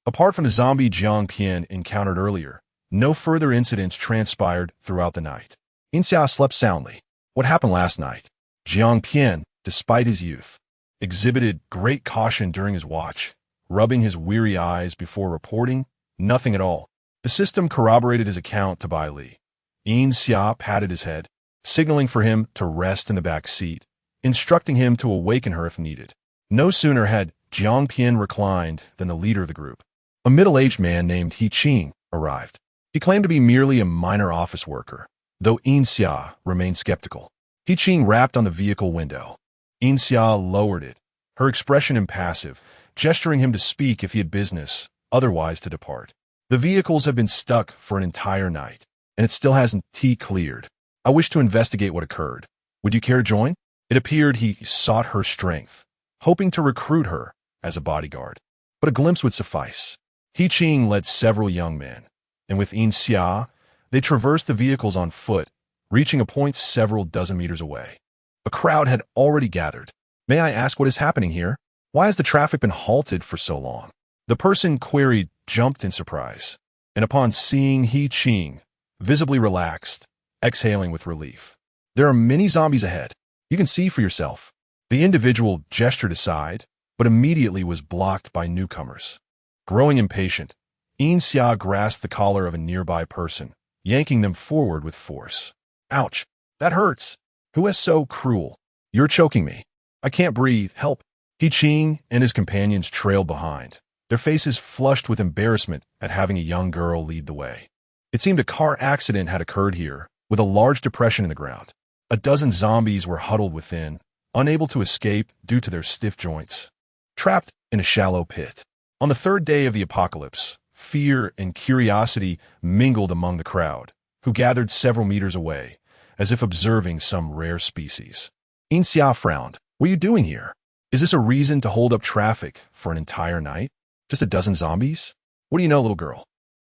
Apart from the zombie Jiang Pian encountered earlier, no further incidents transpired throughout the night. Yin Xia slept soundly. What happened last night? Jiang Pian, despite his youth, exhibited great caution during his watch, rubbing his weary eyes before reporting nothing at all. The system corroborated his account to Bai Li. Yin Xia patted his head, signaling for him to rest in the back seat, instructing him to awaken her if needed. No sooner had Jiang Pian reclined than the leader of the group, a middle-aged man named He Qing, arrived. He claimed to be merely a minor office worker, though Yin Xia remained skeptical. He Qing rapped on the vehicle window. Yin Xia lowered it, her expression impassive, gesturing him to speak if he had business, otherwise to depart. The vehicles have been stuck for an entire night, and it still hasn't cleared. I wish to investigate what occurred. Would you care to join? It appeared he sought her strength, hoping to recruit her as a bodyguard. But a glimpse would suffice. He Qing led several young men, and with Yin Xia, they traversed the vehicles on foot, reaching a point several dozen meters away. A crowd had already gathered. May I ask what is happening here? Why has the traffic been halted for so long? The person queried jumped in surprise, and upon seeing He Qing, visibly relaxed, exhaling with relief. There are many zombies ahead. You can see for yourself. The individual gestured aside, but immediately was blocked by newcomers. Growing impatient, Yin Xia grasped the collar of a nearby person, yanking them forward with force. Ouch! That hurts! Who is so cruel? You're choking me. I can't breathe. Help! He Qing and his companions trailed behind, their faces flushed with embarrassment at having a young girl lead the way. It seemed a car accident had occurred here, with a large depression in the ground. A dozen zombies were huddled within, unable to escape due to their stiff joints, trapped in a shallow pit. On the third day of the apocalypse, fear and curiosity mingled among the crowd, who gathered several meters away, as if observing some rare species. Yin Xia frowned. What are you doing here? Is this a reason to hold up traffic for an entire night? Just a dozen zombies? What do you know, little girl?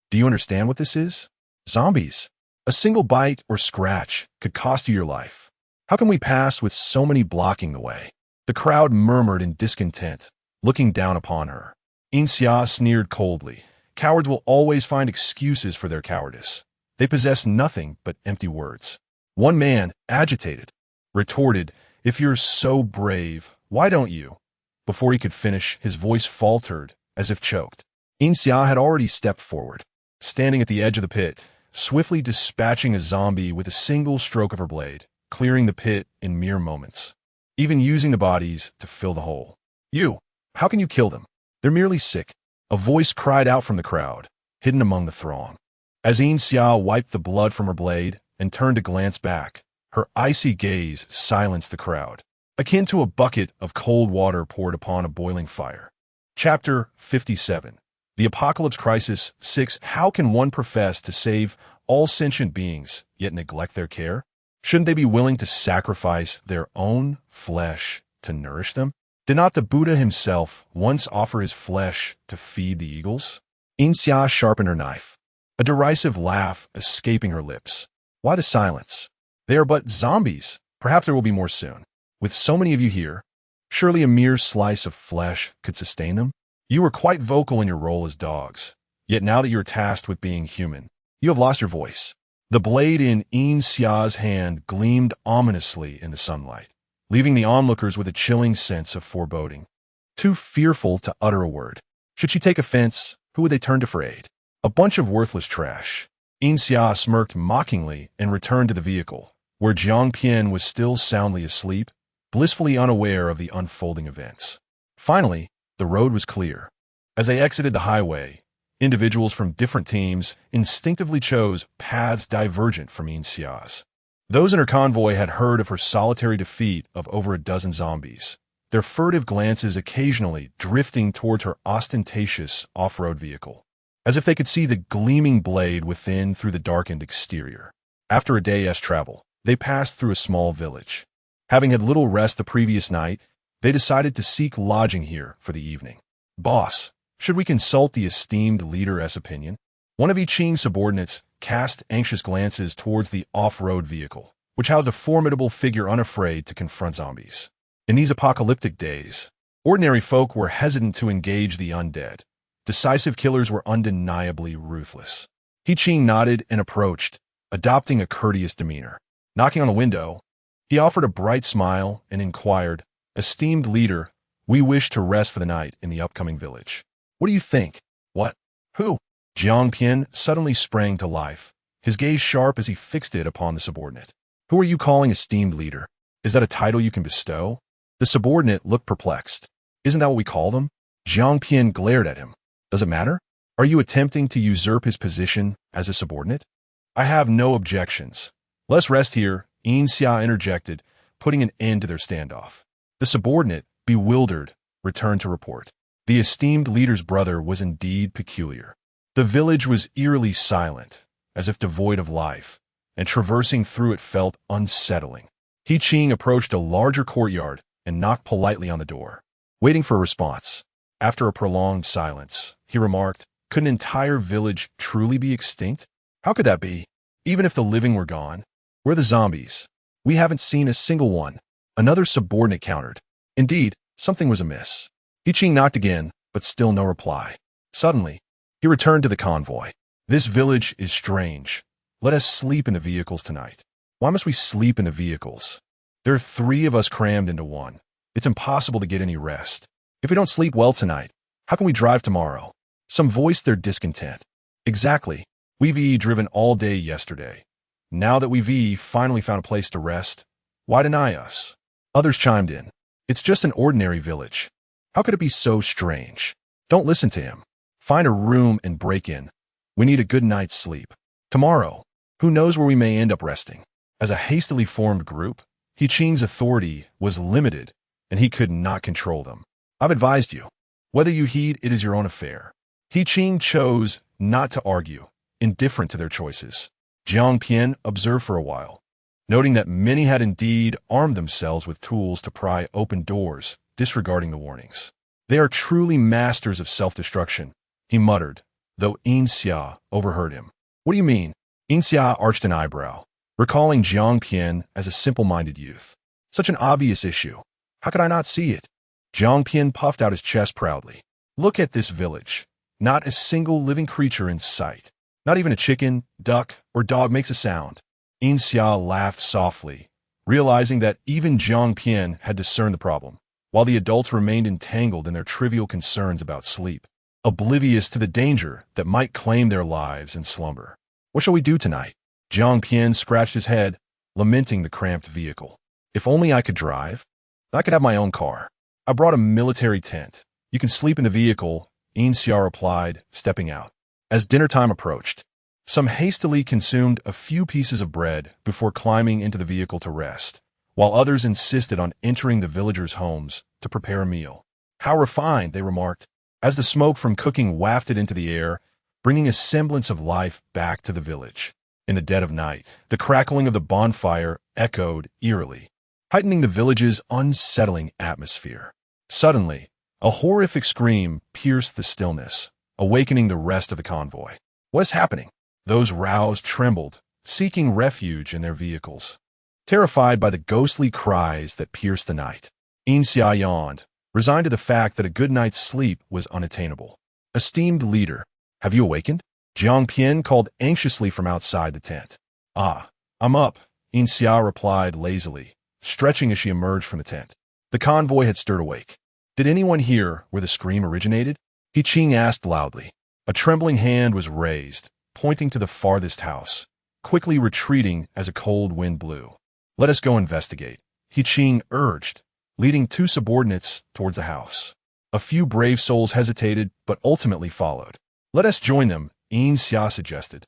Do you understand what this is? Zombies. A single bite or scratch could cost you your life. How can we pass with so many blocking the way? The crowd murmured in discontent, looking down upon her. Yin Xia sneered coldly. Cowards will always find excuses for their cowardice. They possess nothing but empty words. One man, agitated, retorted, if you're so brave, why don't you? Before he could finish, his voice faltered, as if choked. Yin Xia had already stepped forward, standing at the edge of the pit, swiftly dispatching a zombie with a single stroke of her blade, clearing the pit in mere moments, even using the bodies to fill the hole. You! How can you kill them? They're merely sick. A voice cried out from the crowd, hidden among the throng. As Yin Xia wiped the blood from her blade and turned to glance back, her icy gaze silenced the crowd, akin to a bucket of cold water poured upon a boiling fire. Chapter 57. The Apocalypse Crisis 6. How can one profess to save all sentient beings, yet neglect their care? Shouldn't they be willing to sacrifice their own flesh to nourish them? Did not the Buddha himself once offer his flesh to feed the eagles? Yin Xia sharpened her knife, a derisive laugh escaping her lips. Why the silence? They are but zombies. Perhaps there will be more soon. With so many of you here, surely a mere slice of flesh could sustain them? You were quite vocal in your role as dogs, yet now that you are tasked with being human, you have lost your voice. The blade in Yin Xia's hand gleamed ominously in the sunlight, leaving the onlookers with a chilling sense of foreboding. Too fearful to utter a word. Should she take offense, who would they turn to for aid? A bunch of worthless trash. Yin Xia smirked mockingly and returned to the vehicle, where Jiang Pian was still soundly asleep, blissfully unaware of the unfolding events. Finally, the road was clear. As they exited the highway, individuals from different teams instinctively chose paths divergent from Yin Xia's. Those in her convoy had heard of her solitary defeat of over a dozen zombies, their furtive glances occasionally drifting towards her ostentatious off-road vehicle, as if they could see the gleaming blade within through the darkened exterior. After a day's travel, they passed through a small village. Having had little rest the previous night, they decided to seek lodging here for the evening. Boss, should we consult the esteemed leader's opinion? One of Yiqing's subordinates cast anxious glances towards the off-road vehicle, which housed a formidable figure unafraid to confront zombies. In these apocalyptic days, ordinary folk were hesitant to engage the undead. Decisive killers were undeniably ruthless. Yiqing nodded and approached, adopting a courteous demeanor. Knocking on the window, he offered a bright smile and inquired, "Esteemed leader, we wish to rest for the night in the upcoming village. What do you think?" "What? Who?" Jiang Pian suddenly sprang to life, his gaze sharp as he fixed it upon the subordinate. "Who are you calling esteemed leader? Is that a title you can bestow?" The subordinate looked perplexed. "Isn't that what we call them?" Jiang Pian glared at him. "Does it matter? Are you attempting to usurp his position as a subordinate?" "I have no objections. Let's rest here," Yin Xia interjected, putting an end to their standoff. The subordinate, bewildered, returned to report. The esteemed leader's brother was indeed peculiar. The village was eerily silent, as if devoid of life, and traversing through it felt unsettling. Yiqing approached a larger courtyard and knocked politely on the door, waiting for a response. After a prolonged silence, he remarked, "Could an entire village truly be extinct? How could that be? Even if the living were gone, we're the zombies. We haven't seen a single one." Another subordinate countered. Indeed, something was amiss. Yiqing knocked again, but still no reply. Suddenly, he returned to the convoy. "This village is strange. Let us sleep in the vehicles tonight." "Why must we sleep in the vehicles? There are 3 of us crammed into one. It's impossible to get any rest. If we don't sleep well tonight, how can we drive tomorrow?" Some voiced their discontent. "Exactly. We've driven all day yesterday. Now that we've finally found a place to rest, why deny us?" Others chimed in. "It's just an ordinary village. How could it be so strange? Don't listen to him. Find a room and break in. We need a good night's sleep. Tomorrow, who knows where we may end up resting." As a hastily formed group, Yiqing's authority was limited, and he could not control them. "I've advised you. Whether you heed it is your own affair." Yiqing chose not to argue, indifferent to their choices. Jiang Pian observed for a while, noting that many had indeed armed themselves with tools to pry open doors, disregarding the warnings. "They are truly masters of self-destruction," he muttered, though Yin Xia overheard him. "What do you mean?" Yin Xia arched an eyebrow, recalling Jiang Pian as a simple-minded youth. "Such an obvious issue. How could I not see it?" Jiang Pian puffed out his chest proudly. "Look at this village. Not a single living creature in sight. Not even a chicken, duck, or dog makes a sound." Yin Xia laughed softly, realizing that even Jiang Pian had discerned the problem, while the adults remained entangled in their trivial concerns about sleep, oblivious to the danger that might claim their lives in slumber. "What shall we do tonight?" Jiang Pian scratched his head, lamenting the cramped vehicle. "If only I could drive. I could have my own car. I brought a military tent. You can sleep in the vehicle," Yin Xia replied, stepping out. As dinner time approached, Some hastily consumed a few pieces of bread before climbing into the vehicle to rest, while others insisted on entering the villagers' homes to prepare a meal. How refined, they remarked, as the smoke from cooking wafted into the air, bringing a semblance of life back to the village. In the dead of night, the crackling of the bonfire echoed eerily, heightening the village's unsettling atmosphere. Suddenly, a horrific scream pierced the stillness, awakening the rest of the convoy. What is happening? Those roused trembled, seeking refuge in their vehicles. Terrified by the ghostly cries that pierced the night, Yin Xia yawned, resigned to the fact that a good night's sleep was unattainable. Esteemed leader, have you awakened? Jiang Pian called anxiously from outside the tent. Ah, I'm up, Yin Xia replied lazily, stretching as she emerged from the tent. The convoy had stirred awake. Did anyone hear where the scream originated? He Qing asked loudly. A trembling hand was raised, pointing to the farthest house, quickly retreating as a cold wind blew. Let us go investigate, He Qing urged, leading two subordinates towards the house. A few brave souls hesitated, but ultimately followed. Let us join them, Yin Xia suggested,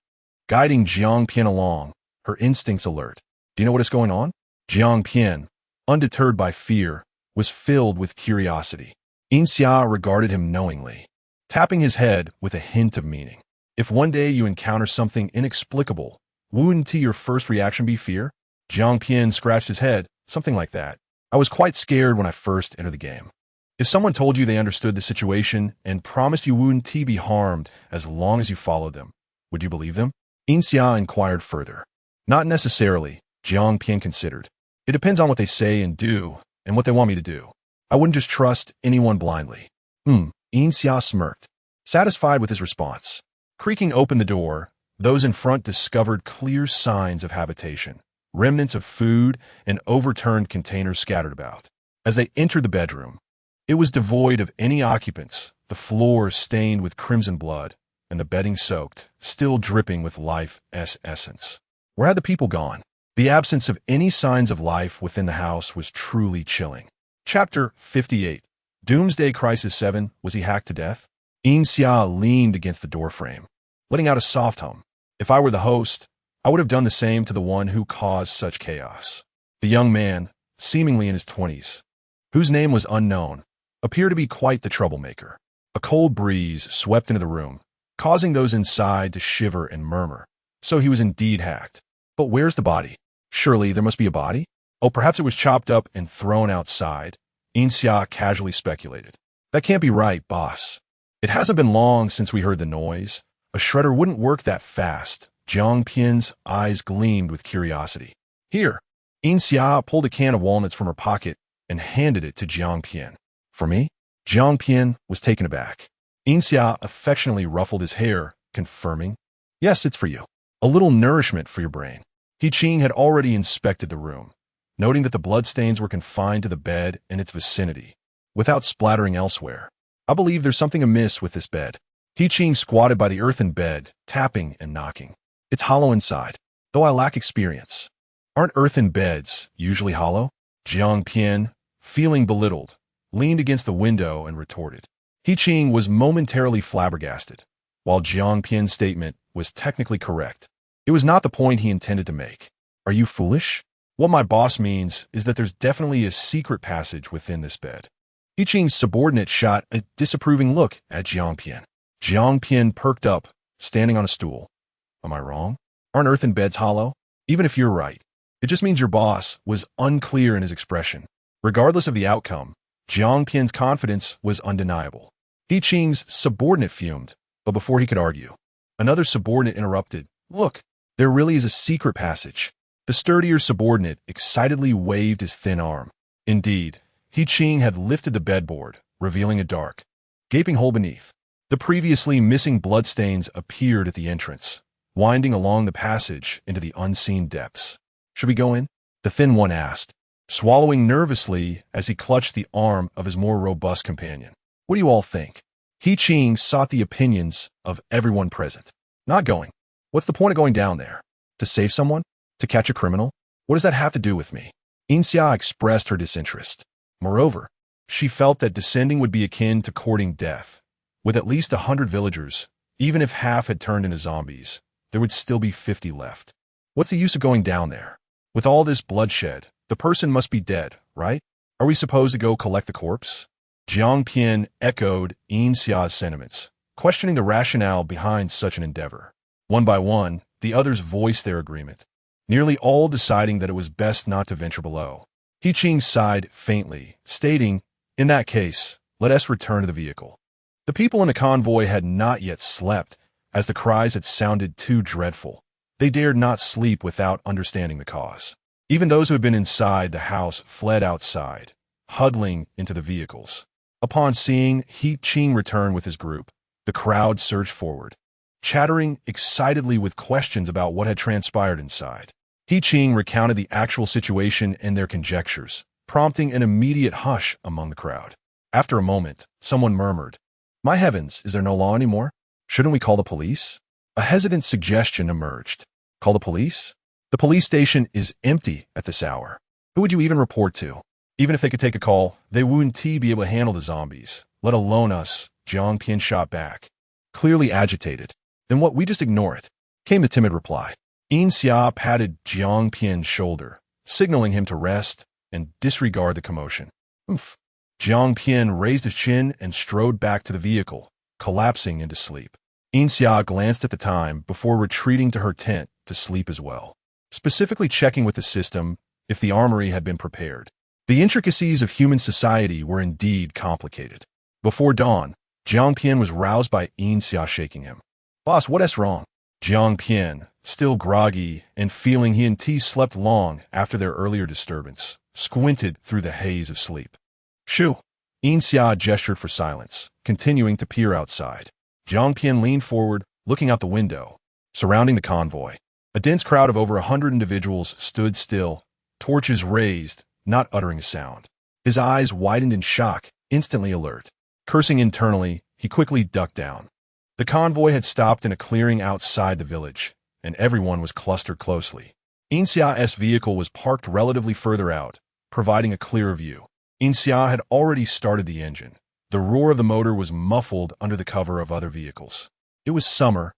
guiding Jiang Pian along, her instincts alert. Do you know what is going on? Jiang Pian, undeterred by fear, was filled with curiosity. Yin Xia regarded him knowingly, tapping his head with a hint of meaning. If one day you encounter something inexplicable, wouldn't your first reaction be fear? Jiang Pian scratched his head, something like that. I was quite scared when I first entered the game. If someone told you they understood the situation and promised you wouldn't be harmed as long as you followed them, would you believe them? Yin Xia inquired further. Not necessarily, Jiang Pian considered. It depends on what they say and do, and what they want me to do. I wouldn't just trust anyone blindly. Yin Xia smirked, satisfied with his response. Creaking open the door, those in front discovered clear signs of habitation, remnants of food and overturned containers scattered about. As they entered the bedroom, it was devoid of any occupants, the floor stained with crimson blood, and the bedding soaked, still dripping with life's essence. Where had the people gone? The absence of any signs of life within the house was truly chilling. Chapter 58. Doomsday Crisis 7. Was he hacked to death? Yin Xia leaned against the doorframe, letting out a soft hum. If I were the host, I would have done the same to the one who caused such chaos. The young man, seemingly in his 20s, whose name was unknown, appeared to be quite the troublemaker. A cold breeze swept into the room, causing those inside to shiver and murmur. So he was indeed hacked. But where's the body? Surely there must be a body? Oh, perhaps it was chopped up and thrown outside, Yin Xia casually speculated. That can't be right, boss. It hasn't been long since we heard the noise. A shredder wouldn't work that fast. Jiang Pian's eyes gleamed with curiosity. Here, Yin Xia pulled a can of walnuts from her pocket and handed it to Jiang Pian. For me? Jiang Pian was taken aback. Yin Xia affectionately ruffled his hair, confirming, yes, it's for you. A little nourishment for your brain. He Qing had already inspected the room, noting that the bloodstains were confined to the bed and its vicinity, without splattering elsewhere. I believe there's something amiss with this bed. He Qing squatted by the earthen bed, tapping and knocking. It's hollow inside, though I lack experience. Aren't earthen beds usually hollow? Jiang Pian, feeling belittled, leaned against the window and retorted. He Qing was momentarily flabbergasted, while Jiang Pian's statement was technically correct. It was not the point he intended to make. Are you foolish? What my boss means is that there's definitely a secret passage within this bed. He Qing's subordinate shot a disapproving look at Jiang Pian. Jiang Pian perked up, standing on a stool. Am I wrong? Aren't earthen beds hollow? Even if you're right, it just means your boss was unclear in his expression. Regardless of the outcome, Jiang Pian's confidence was undeniable. He Qing's subordinate fumed, but before he could argue, another subordinate interrupted. Look, there really is a secret passage. The sturdier subordinate excitedly waved his thin arm. Indeed, He Qing had lifted the bedboard, revealing a dark, gaping hole beneath. The previously missing bloodstains appeared at the entrance, winding along the passage into the unseen depths. Should we go in? The thin one asked, swallowing nervously as he clutched the arm of his more robust companion. What do you all think? He Qing sought the opinions of everyone present. Not going. What's the point of going down there? To save someone? To catch a criminal? What does that have to do with me? Yin Xia expressed her disinterest. Moreover, she felt that descending would be akin to courting death. With at least 100 villagers, even if half had turned into zombies, there would still be 50 left. What's the use of going down there? With all this bloodshed, the person must be dead, right? Are we supposed to go collect the corpse? Jiang Pian echoed Yin Xia's sentiments, questioning the rationale behind such an endeavor. One by one, the others voiced their agreement, nearly all deciding that it was best not to venture below. He Qing sighed faintly, stating, "In that case, let us return to the vehicle." The people in the convoy had not yet slept, as the cries had sounded too dreadful. They dared not sleep without understanding the cause. Even those who had been inside the house fled outside, huddling into the vehicles. Upon seeing He Qing return with his group, the crowd surged forward, chattering excitedly with questions about what had transpired inside. He Qing recounted the actual situation and their conjectures, prompting an immediate hush among the crowd. After a moment, someone murmured, "My heavens, is there no law anymore? Shouldn't we call the police?" A hesitant suggestion emerged. Call the police? The police station is empty at this hour. Who would you even report to? Even if they could take a call, they wouldn't be able to handle the zombies, let alone us, Jiang Pian shot back, clearly agitated. Then what, we just ignore it? Came the timid reply. Yin Xia patted Jiang Pian's shoulder, signaling him to rest and disregard the commotion. Oof. Jiang Pian raised his chin and strode back to the vehicle, collapsing into sleep. Yin Xia glanced at the time before retreating to her tent to sleep as well, specifically checking with the system if the armory had been prepared. The intricacies of human society were indeed complicated. Before dawn, Jiang Pian was roused by Yin Xia shaking him. "Boss, what's wrong?" Jiang Pian, still groggy and feeling he and T slept long after their earlier disturbance, squinted through the haze of sleep. "Shoo!" Yin Xia gestured for silence, continuing to peer outside. Jiang Pian leaned forward, looking out the window. Surrounding the convoy, a dense crowd of over 100 individuals stood still, torches raised, not uttering a sound. His eyes widened in shock, instantly alert. Cursing internally, he quickly ducked down. The convoy had stopped in a clearing outside the village, and everyone was clustered closely. Yin Xia's vehicle was parked relatively further out, providing a clearer view. Yin Xia had already started the engine. The roar of the motor was muffled under the cover of other vehicles. It was summer,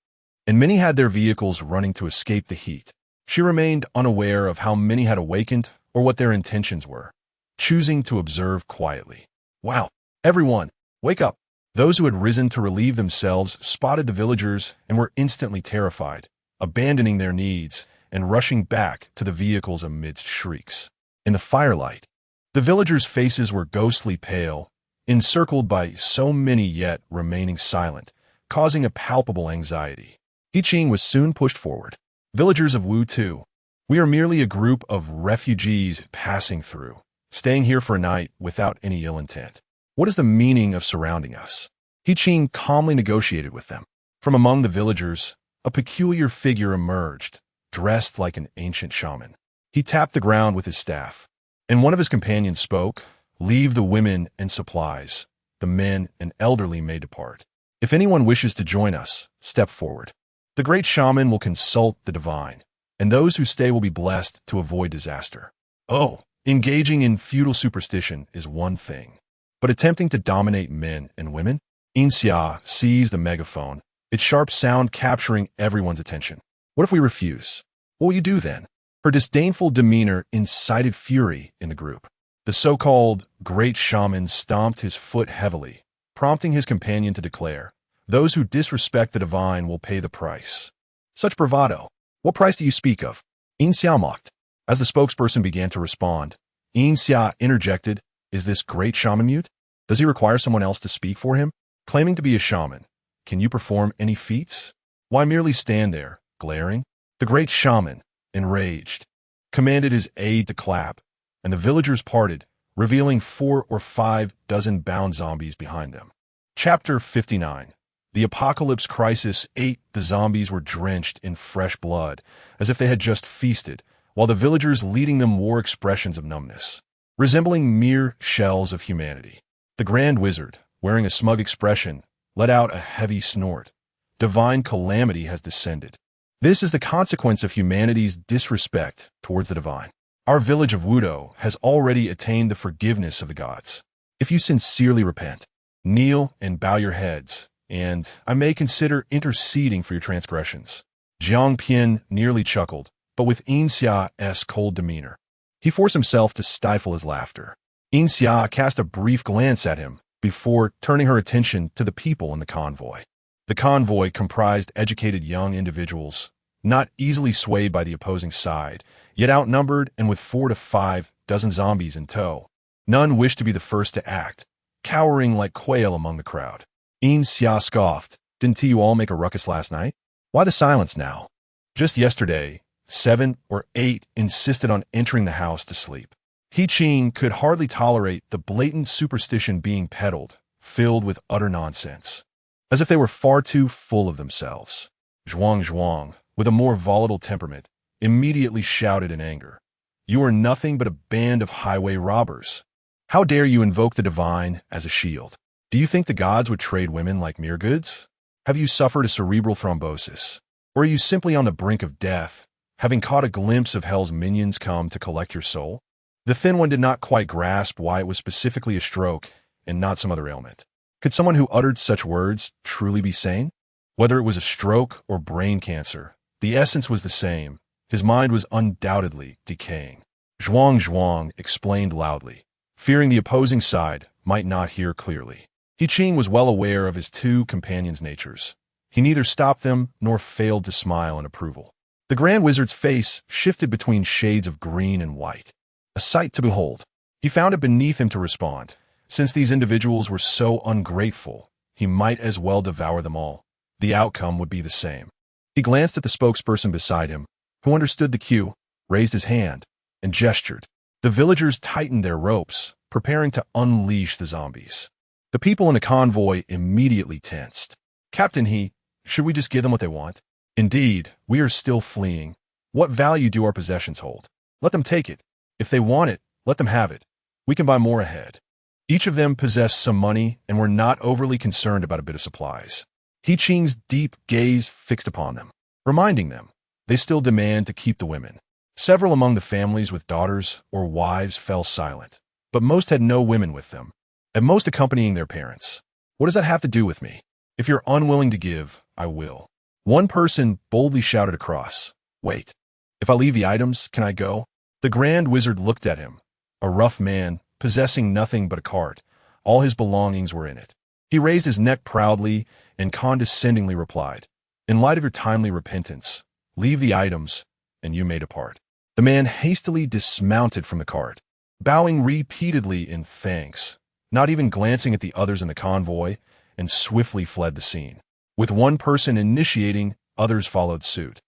and many had their vehicles running to escape the heat. She remained unaware of how many had awakened or what their intentions were, choosing to observe quietly. Wow, everyone, wake up! Those who had risen to relieve themselves spotted the villagers and were instantly terrified, abandoning their needs and rushing back to the vehicles amidst shrieks. In the firelight, the villagers' faces were ghostly pale, encircled by so many yet remaining silent, causing a palpable anxiety. He Qing was soon pushed forward. "Villagers of Wu Tu, we are merely a group of refugees passing through, staying here for a night without any ill intent. What is the meaning of surrounding us?" He Qing calmly negotiated with them. From among the villagers, a peculiar figure emerged, dressed like an ancient shaman. He tapped the ground with his staff, and one of his companions spoke, "Leave the women and supplies. The men and elderly may depart. If anyone wishes to join us, step forward. The great shaman will consult the divine, and those who stay will be blessed to avoid disaster." Oh, engaging in feudal superstition is one thing, but attempting to dominate men and women? Yin Xia seized the megaphone, its sharp sound capturing everyone's attention. "What if we refuse? What will you do then?" Her disdainful demeanor incited fury in the group. The so-called great shaman stomped his foot heavily, prompting his companion to declare, "Those who disrespect the divine will pay the price." Such bravado! What price do you speak of? Yin Xia mocked. As the spokesperson began to respond, Yin Xia interjected, "Is this great shaman mute? Does he require someone else to speak for him? Claiming to be a shaman, can you perform any feats? Why merely stand there, glaring?" The great shaman, enraged, commanded his aide to clap, and the villagers parted, revealing 4 or 5 dozen bound zombies behind them. Chapter 59. The Apocalypse Crisis 8. The zombies were drenched in fresh blood, as if they had just feasted, while the villagers leading them wore expressions of numbness, resembling mere shells of humanity. The Grand Wizard, wearing a smug expression, let out a heavy snort. Divine calamity has descended. This is the consequence of humanity's disrespect towards the divine. Our village of Wudo has already attained the forgiveness of the gods. If you sincerely repent, kneel and bow your heads, and I may consider interceding for your transgressions. Jiang Pian nearly chuckled, but with Yin Xia's cold demeanor, he forced himself to stifle his laughter. Yin Xia cast a brief glance at him before turning her attention to the people in the convoy. The convoy comprised educated young individuals, not easily swayed by the opposing side, yet outnumbered and with 4 to 5 dozen zombies in tow. None wished to be the first to act, cowering like quail among the crowd. Yin Xia scoffed. Didn't you all make a ruckus last night? Why the silence now? Just yesterday, 7 or 8 insisted on entering the house to sleep. He Qing could hardly tolerate the blatant superstition being peddled, filled with utter nonsense, as if they were far too full of themselves. Zhuang, with a more volatile temperament, immediately shouted in anger. You are nothing but a band of highway robbers. How dare you invoke the divine as a shield? Do you think the gods would trade women like mere goods? Have you suffered a cerebral thrombosis? Or are you simply on the brink of death, having caught a glimpse of hell's minions come to collect your soul? The thin one did not quite grasp why it was specifically a stroke and not some other ailment. Could someone who uttered such words truly be sane? Whether it was a stroke or brain cancer, the essence was the same. His mind was undoubtedly decaying. Zhuang explained loudly, fearing the opposing side might not hear clearly. He Qing was well aware of his two companions' natures. He neither stopped them nor failed to smile in approval. The Grand Wizard's face shifted between shades of green and white, a sight to behold. He found it beneath him to respond. Since these individuals were so ungrateful, he might as well devour them all. The outcome would be the same. He glanced at the spokesperson beside him, who understood the cue, raised his hand, and gestured. The villagers tightened their ropes, preparing to unleash the zombies. The people in the convoy immediately tensed. Captain, should we just give them what they want? Indeed, we are still fleeing. What value do our possessions hold? Let them take it. If they want it, let them have it. We can buy more ahead. Each of them possessed some money and were not overly concerned about a bit of supplies. He Qing's deep gaze fixed upon them, reminding them they still demand to keep the women. Several among the families with daughters or wives fell silent, but most had no women with them, at most accompanying their parents. What does that have to do with me? If you're unwilling to give, I will. One person boldly shouted across, Wait, if I leave the items, can I go? The Grand Wizard looked at him, a rough man, possessing nothing but a cart. All his belongings were in it. He raised his neck proudly and condescendingly replied, In light of your timely repentance, leave the items, and you may depart. The man hastily dismounted from the cart, bowing repeatedly in thanks, not even glancing at the others in the convoy, and swiftly fled the scene. With one person initiating, others followed suit.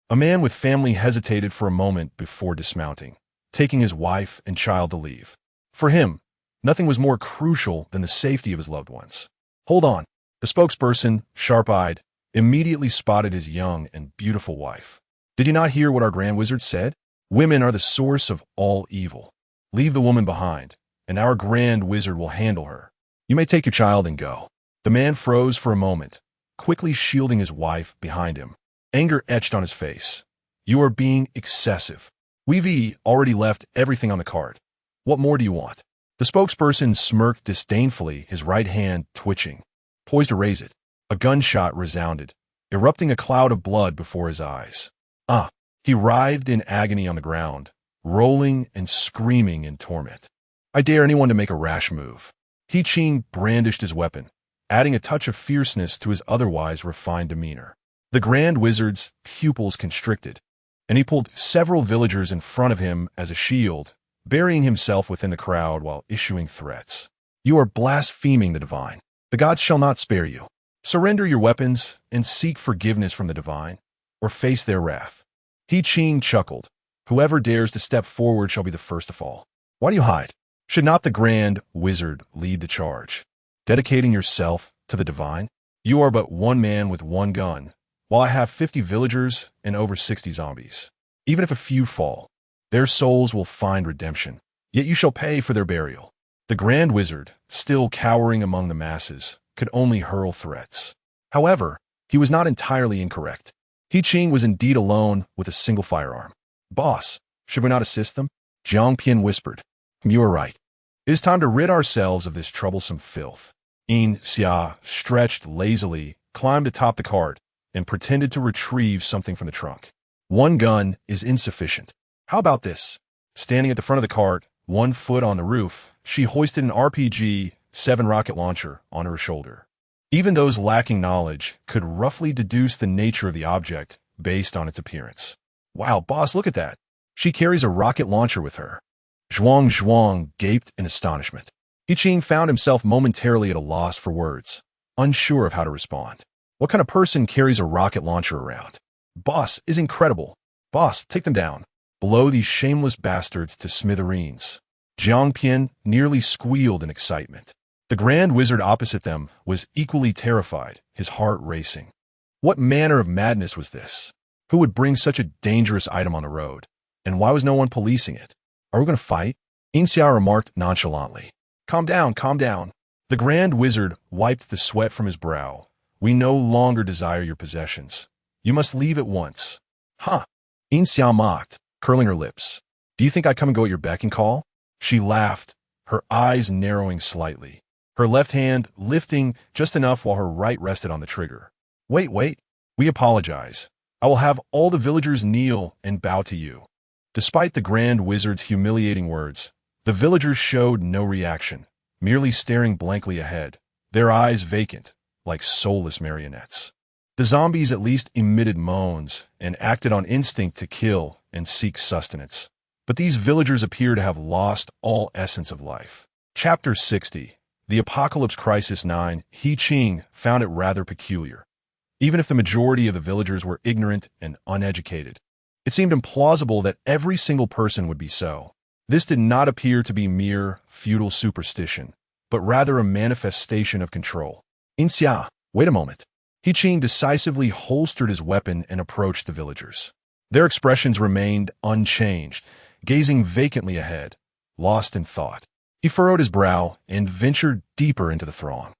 A man with family hesitated for a moment before dismounting, taking his wife and child to leave. For him, nothing was more crucial than the safety of his loved ones. Hold on. The spokesperson, sharp-eyed, immediately spotted his young and beautiful wife. Did you not hear what our Grand Wizard said? Women are the source of all evil. Leave the woman behind, and our Grand Wizard will handle her. You may take your child and go. The man froze for a moment, quickly shielding his wife behind him. Anger etched on his face. You are being excessive. We've already left everything on the cart. What more do you want? The spokesperson smirked disdainfully, his right hand twitching, poised to raise it. A gunshot resounded, erupting a cloud of blood before his eyes. He writhed in agony on the ground, rolling and screaming in torment. I dare anyone to make a rash move. He Qing brandished his weapon, adding a touch of fierceness to his otherwise refined demeanor. The Grand Wizard's pupils constricted, and he pulled several villagers in front of him as a shield, burying himself within the crowd while issuing threats. You are blaspheming the divine. The gods shall not spare you. Surrender your weapons and seek forgiveness from the divine, or face their wrath. He Qing chuckled. Whoever dares to step forward shall be the first to fall. Why do you hide? Should not the Grand Wizard lead the charge, dedicating yourself to the divine? You are but one man with one gun, while I have 50 villagers and over 60 zombies. Even if a few fall, their souls will find redemption, yet you shall pay for their burial. The Grand Wizard, still cowering among the masses, could only hurl threats. However, he was not entirely incorrect. He Qing was indeed alone with a single firearm. Boss, should we not assist them? Jiang Pian whispered. You are right. It is time to rid ourselves of this troublesome filth. Yin Xia stretched lazily, climbed atop the cart, and pretended to retrieve something from the trunk. One gun is insufficient. How about this? Standing at the front of the cart, 1 foot on the roof, she hoisted an RPG-7 rocket launcher on her shoulder. Even those lacking knowledge could roughly deduce the nature of the object based on its appearance. Wow, boss, look at that. She carries a rocket launcher with her. Zhuang gaped in astonishment. Yiqing found himself momentarily at a loss for words, unsure of how to respond. What kind of person carries a rocket launcher around? Boss is incredible. Boss, take them down. Blow these shameless bastards to smithereens. Jiang Pian nearly squealed in excitement. The Grand Wizard opposite them was equally terrified, his heart racing. What manner of madness was this? Who would bring such a dangerous item on the road? And why was no one policing it? Are we going to fight? Yin Xia remarked nonchalantly. Calm down, calm down. The Grand Wizard wiped the sweat from his brow. We no longer desire your possessions. You must leave at once. Huh? Yin Xia mocked, curling her lips. Do you think I come and go at your beck and call? She laughed, her eyes narrowing slightly, her left hand lifting just enough while her right rested on the trigger. Wait. We apologize. I will have all the villagers kneel and bow to you. Despite the Grand Wizard's humiliating words, the villagers showed no reaction, merely staring blankly ahead, their eyes vacant, like soulless marionettes. The zombies at least emitted moans and acted on instinct to kill and seek sustenance. But these villagers appear to have lost all essence of life. Chapter 60. The Apocalypse Crisis 9. Yiqing found it rather peculiar. Even if the majority of the villagers were ignorant and uneducated, it seemed implausible that every single person would be so. This did not appear to be mere feudal superstition, but rather a manifestation of control. Yin Xia, wait a moment. Yiqing decisively holstered his weapon and approached the villagers. Their expressions remained unchanged, gazing vacantly ahead, lost in thought. He furrowed his brow and ventured deeper into the throng.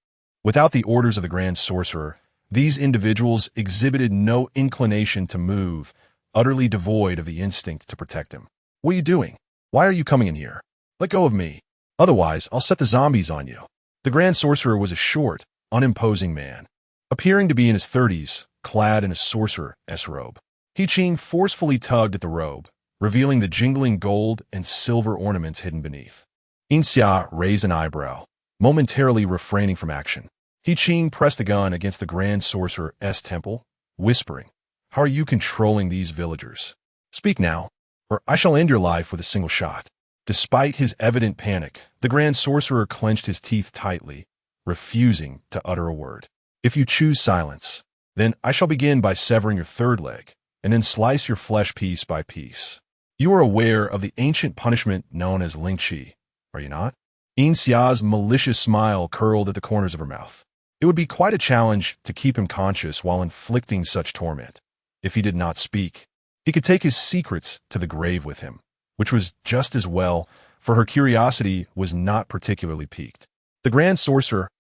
Without the orders of the Grand Sorcerer, these individuals exhibited no inclination to move, utterly devoid of the instinct to protect him. What are you doing? Why are you coming in here? Let go of me. Otherwise, I'll set the zombies on you. The Grand Sorcerer was a short, unimposing man, appearing to be in his 30s, clad in a sorcerer's robe. Yiqing forcefully tugged at the robe, revealing the jingling gold and silver ornaments hidden beneath. Yin Xia raised an eyebrow, momentarily refraining from action. Yiqing pressed the gun against the Grand Sorcerer's temple, whispering, "How are you controlling these villagers? Speak now, or I shall end your life with a single shot." Despite his evident panic, the Grand Sorcerer clenched his teeth tightly, refusing to utter a word. "If you choose silence, then I shall begin by severing your third leg, and then slice your flesh piece by piece. You are aware of the ancient punishment known as lynching, are you not?" Yin Xia's malicious smile curled at the corners of her mouth. It would be quite a challenge to keep him conscious while inflicting such torment. If he did not speak, he could take his secrets to the grave with him, which was just as well, for her curiosity was not particularly piqued. The Grand Sorcerer's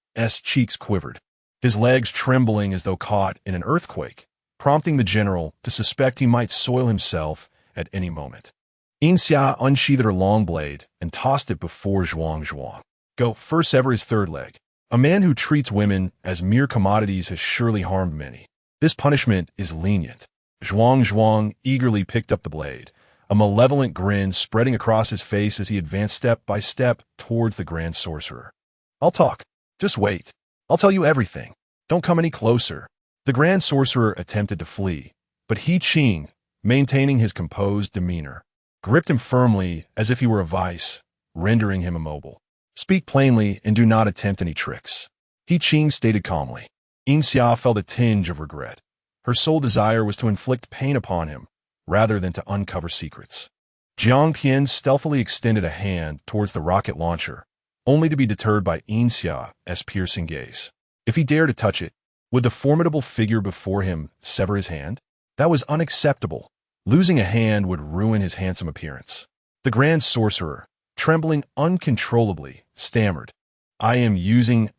cheeks quivered, his legs trembling as though caught in an earthquake, prompting the general to suspect he might soil himself at any moment. Yin Xia unsheathed her long blade and tossed it before Zhuang. "Go, first sever his third leg. A man who treats women as mere commodities has surely harmed many. This punishment is lenient." Zhuang eagerly picked up the blade, a malevolent grin spreading across his face as he advanced step by step towards the Grand Sorcerer. "I'll talk. Just wait. I'll tell you everything. Don't come any closer." The Grand Sorcerer attempted to flee, but Yiqing, maintaining his composed demeanor, gripped him firmly as if he were a vice, rendering him immobile. "Speak plainly and do not attempt any tricks," Yiqing stated calmly. Yin Xia felt a tinge of regret. Her sole desire was to inflict pain upon him, rather than to uncover secrets. Jiang Pian stealthily extended a hand towards the rocket launcher, only to be deterred by Yin Xia's piercing gaze. If he dared to touch it, would the formidable figure before him sever his hand? That was unacceptable. Losing a hand would ruin his handsome appearance. The Grand Sorcerer, trembling uncontrollably, stammered, I am using,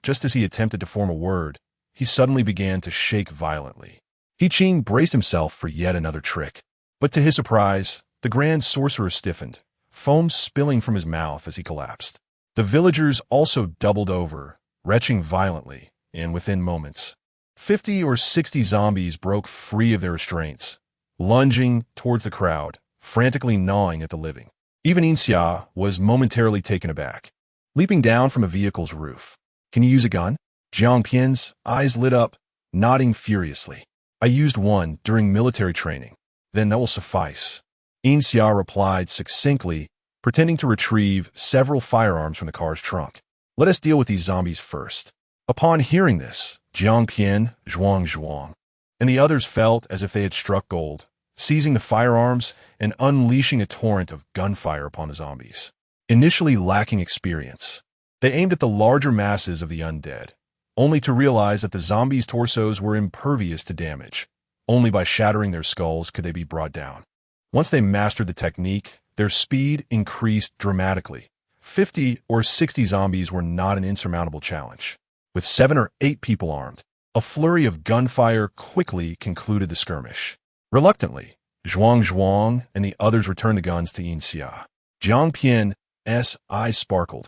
just as he attempted to form a word, he suddenly began to shake violently. Yiqing braced himself for yet another trick, but to his surprise, the Grand Sorcerer stiffened, foam spilling from his mouth as he collapsed. The villagers also doubled over, retching violently, and within moments, 50 or 60 zombies broke free of their restraints, lunging towards the crowd, frantically gnawing at the living. Even Yin Xia was momentarily taken aback, leaping down from a vehicle's roof. "Can you use a gun?" Jiang Pian's eyes lit up, nodding furiously. "I used one during military training. Then that will suffice." Yin Xia replied succinctly, pretending to retrieve several firearms from the car's trunk. "Let us deal with these zombies first." Upon hearing this, Jiang Pian, zhuang, and the others felt as if they had struck gold, seizing the firearms and unleashing a torrent of gunfire upon the zombies. Initially lacking experience, they aimed at the larger masses of the undead, only to realize that the zombies' torsos were impervious to damage. Only by shattering their skulls could they be brought down. Once they mastered the technique, their speed increased dramatically. 50 or 60 zombies were not an insurmountable challenge. With 7 or 8 people armed, a flurry of gunfire quickly concluded the skirmish. Reluctantly, Zhuang and the others returned the guns to Yin Xia. Jiang Pian's eyes sparkled,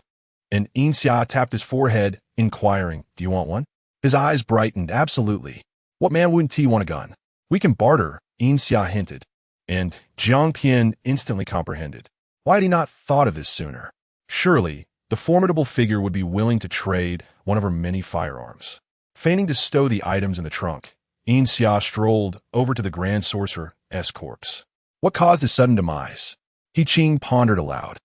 and Yin Xia tapped his forehead, inquiring, "Do you want one?" His eyes brightened. "Absolutely. What man wouldn't he want a gun? We can barter," Yin Xia hinted, and Jiang Pian instantly comprehended. Why had he not thought of this sooner? Surely, the formidable figure would be willing to trade one of her many firearms. Feigning to stow the items in the trunk, Yin Xia strolled over to the Grand Sorcerer's corpse. What caused his sudden demise? He Qing pondered aloud,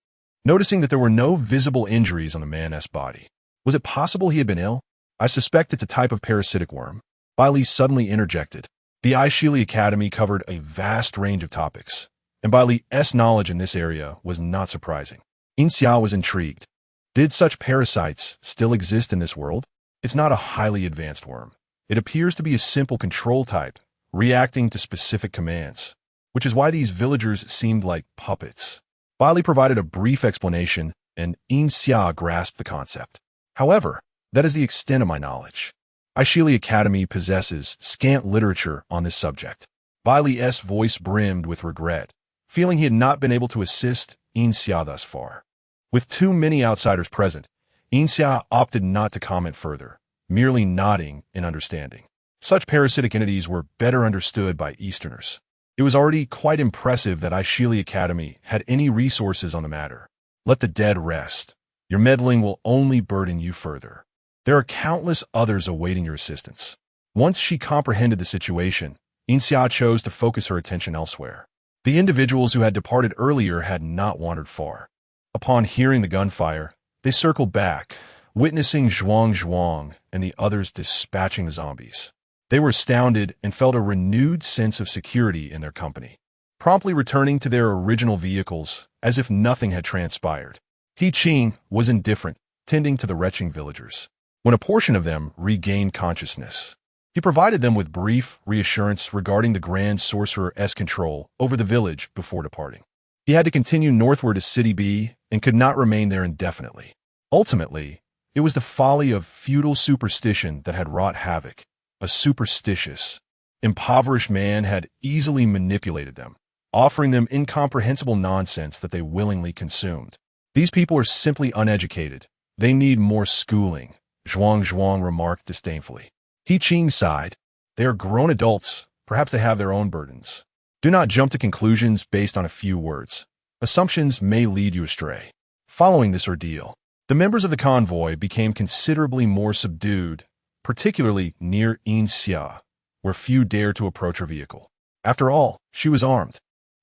noticing that there were no visible injuries on the man's body. Was it possible he had been ill? "I suspect it's a type of parasitic worm," Bai Li suddenly interjected. The Aishili Academy covered a vast range of topics, and Bai Li's knowledge in this area was not surprising. Yin Xia was intrigued. Did such parasites still exist in this world? It's not a highly advanced worm. It appears to be a simple control type, reacting to specific commands, which is why these villagers seemed like puppets. Bai Li provided a brief explanation, and Yin Xia grasped the concept. However, that is the extent of my knowledge. Aishili Academy possesses scant literature on this subject. Bai Li's voice brimmed with regret, feeling he had not been able to assist Yin Xia thus far. With too many outsiders present, Yin Xia opted not to comment further, merely nodding in understanding. Such parasitic entities were better understood by Easterners. It was already quite impressive that Aishili Academy had any resources on the matter. Let the dead rest. Your meddling will only burden you further. There are countless others awaiting your assistance. Once she comprehended the situation, Yin Xia chose to focus her attention elsewhere. The individuals who had departed earlier had not wandered far. Upon hearing the gunfire, they circled back, witnessing Zhuang and the others dispatching the zombies. They were astounded and felt a renewed sense of security in their company, promptly returning to their original vehicles as if nothing had transpired. He Qing was indifferent, tending to the retching villagers. When a portion of them regained consciousness, he provided them with brief reassurance regarding the Grand Sorcerer's control over the village before departing. He had to continue northward to City B and could not remain there indefinitely. Ultimately, it was the folly of feudal superstition that had wrought havoc. A superstitious, impoverished man had easily manipulated them, offering them incomprehensible nonsense that they willingly consumed. These people are simply uneducated. They need more schooling, Zhuang remarked disdainfully. He Qing sighed. They are grown adults. Perhaps they have their own burdens. Do not jump to conclusions based on a few words. Assumptions may lead you astray. Following this ordeal, the members of the convoy became considerably more subdued, particularly near Yin Xia, where few dared to approach her vehicle. After all, she was armed.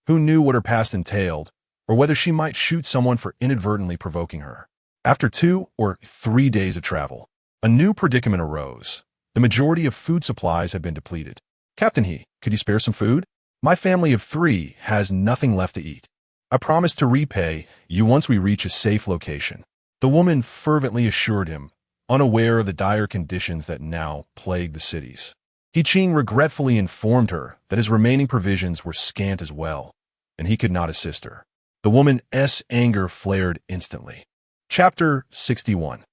Who knew what her past entailed, or whether she might shoot someone for inadvertently provoking her? After 2 or 3 days of travel, a new predicament arose. The majority of food supplies had been depleted. "Captain He, could you spare some food? My family of 3 has nothing left to eat. I promise to repay you once we reach a safe location." The woman fervently assured him, unaware of the dire conditions that now plagued the cities. He Qing regretfully informed her that his remaining provisions were scant as well, and he could not assist her. The woman's anger flared instantly. Chapter 61.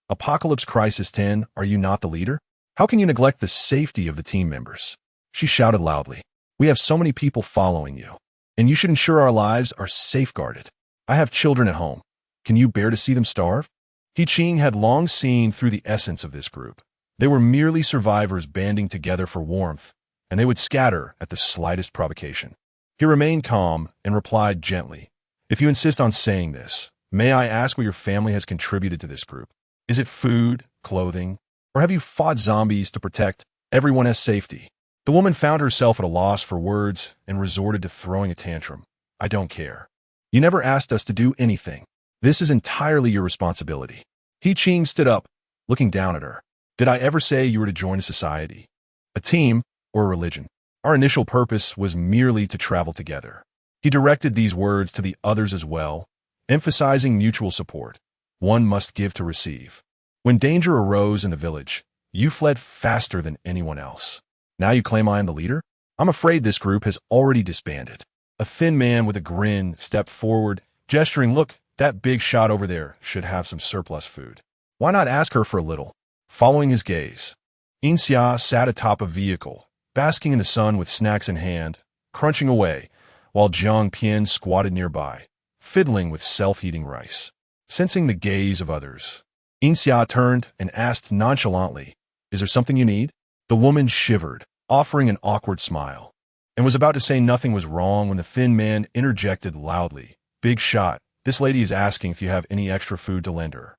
Apocalypse Crisis 10. Are you not the leader? How can you neglect the safety of the team members? She shouted loudly. We have so many people following you, and you should ensure our lives are safeguarded. I have children at home. Can you bear to see them starve? He Qing had long seen through the essence of this group. They were merely survivors banding together for warmth, and they would scatter at the slightest provocation. He remained calm and replied gently, "If you insist on saying this, may I ask what your family has contributed to this group? Is it food, clothing, or have you fought zombies to protect everyone's safety?" The woman found herself at a loss for words and resorted to throwing a tantrum. "I don't care. You never asked us to do anything. This is entirely your responsibility." He Ching stood up, looking down at her. "Did I ever say you were to join a society, a team, or a religion? Our initial purpose was merely to travel together." He directed these words to the others as well, emphasizing mutual support. One must give to receive. When danger arose in the village, you fled faster than anyone else. Now you claim I am the leader? I'm afraid this group has already disbanded. A thin man with a grin stepped forward, gesturing, "Look, that big shot over there should have some surplus food. Why not ask her for a little?" Following his gaze, Yin Xia sat atop a vehicle, basking in the sun with snacks in hand, crunching away, while Jiang Pian squatted nearby, fiddling with self-heating rice. Sensing the gaze of others, Yin Xia turned and asked nonchalantly, "Is there something you need?" The woman shivered, offering an awkward smile, and was about to say nothing was wrong when the thin man interjected loudly, "Big shot, this lady is asking if you have any extra food to lend her.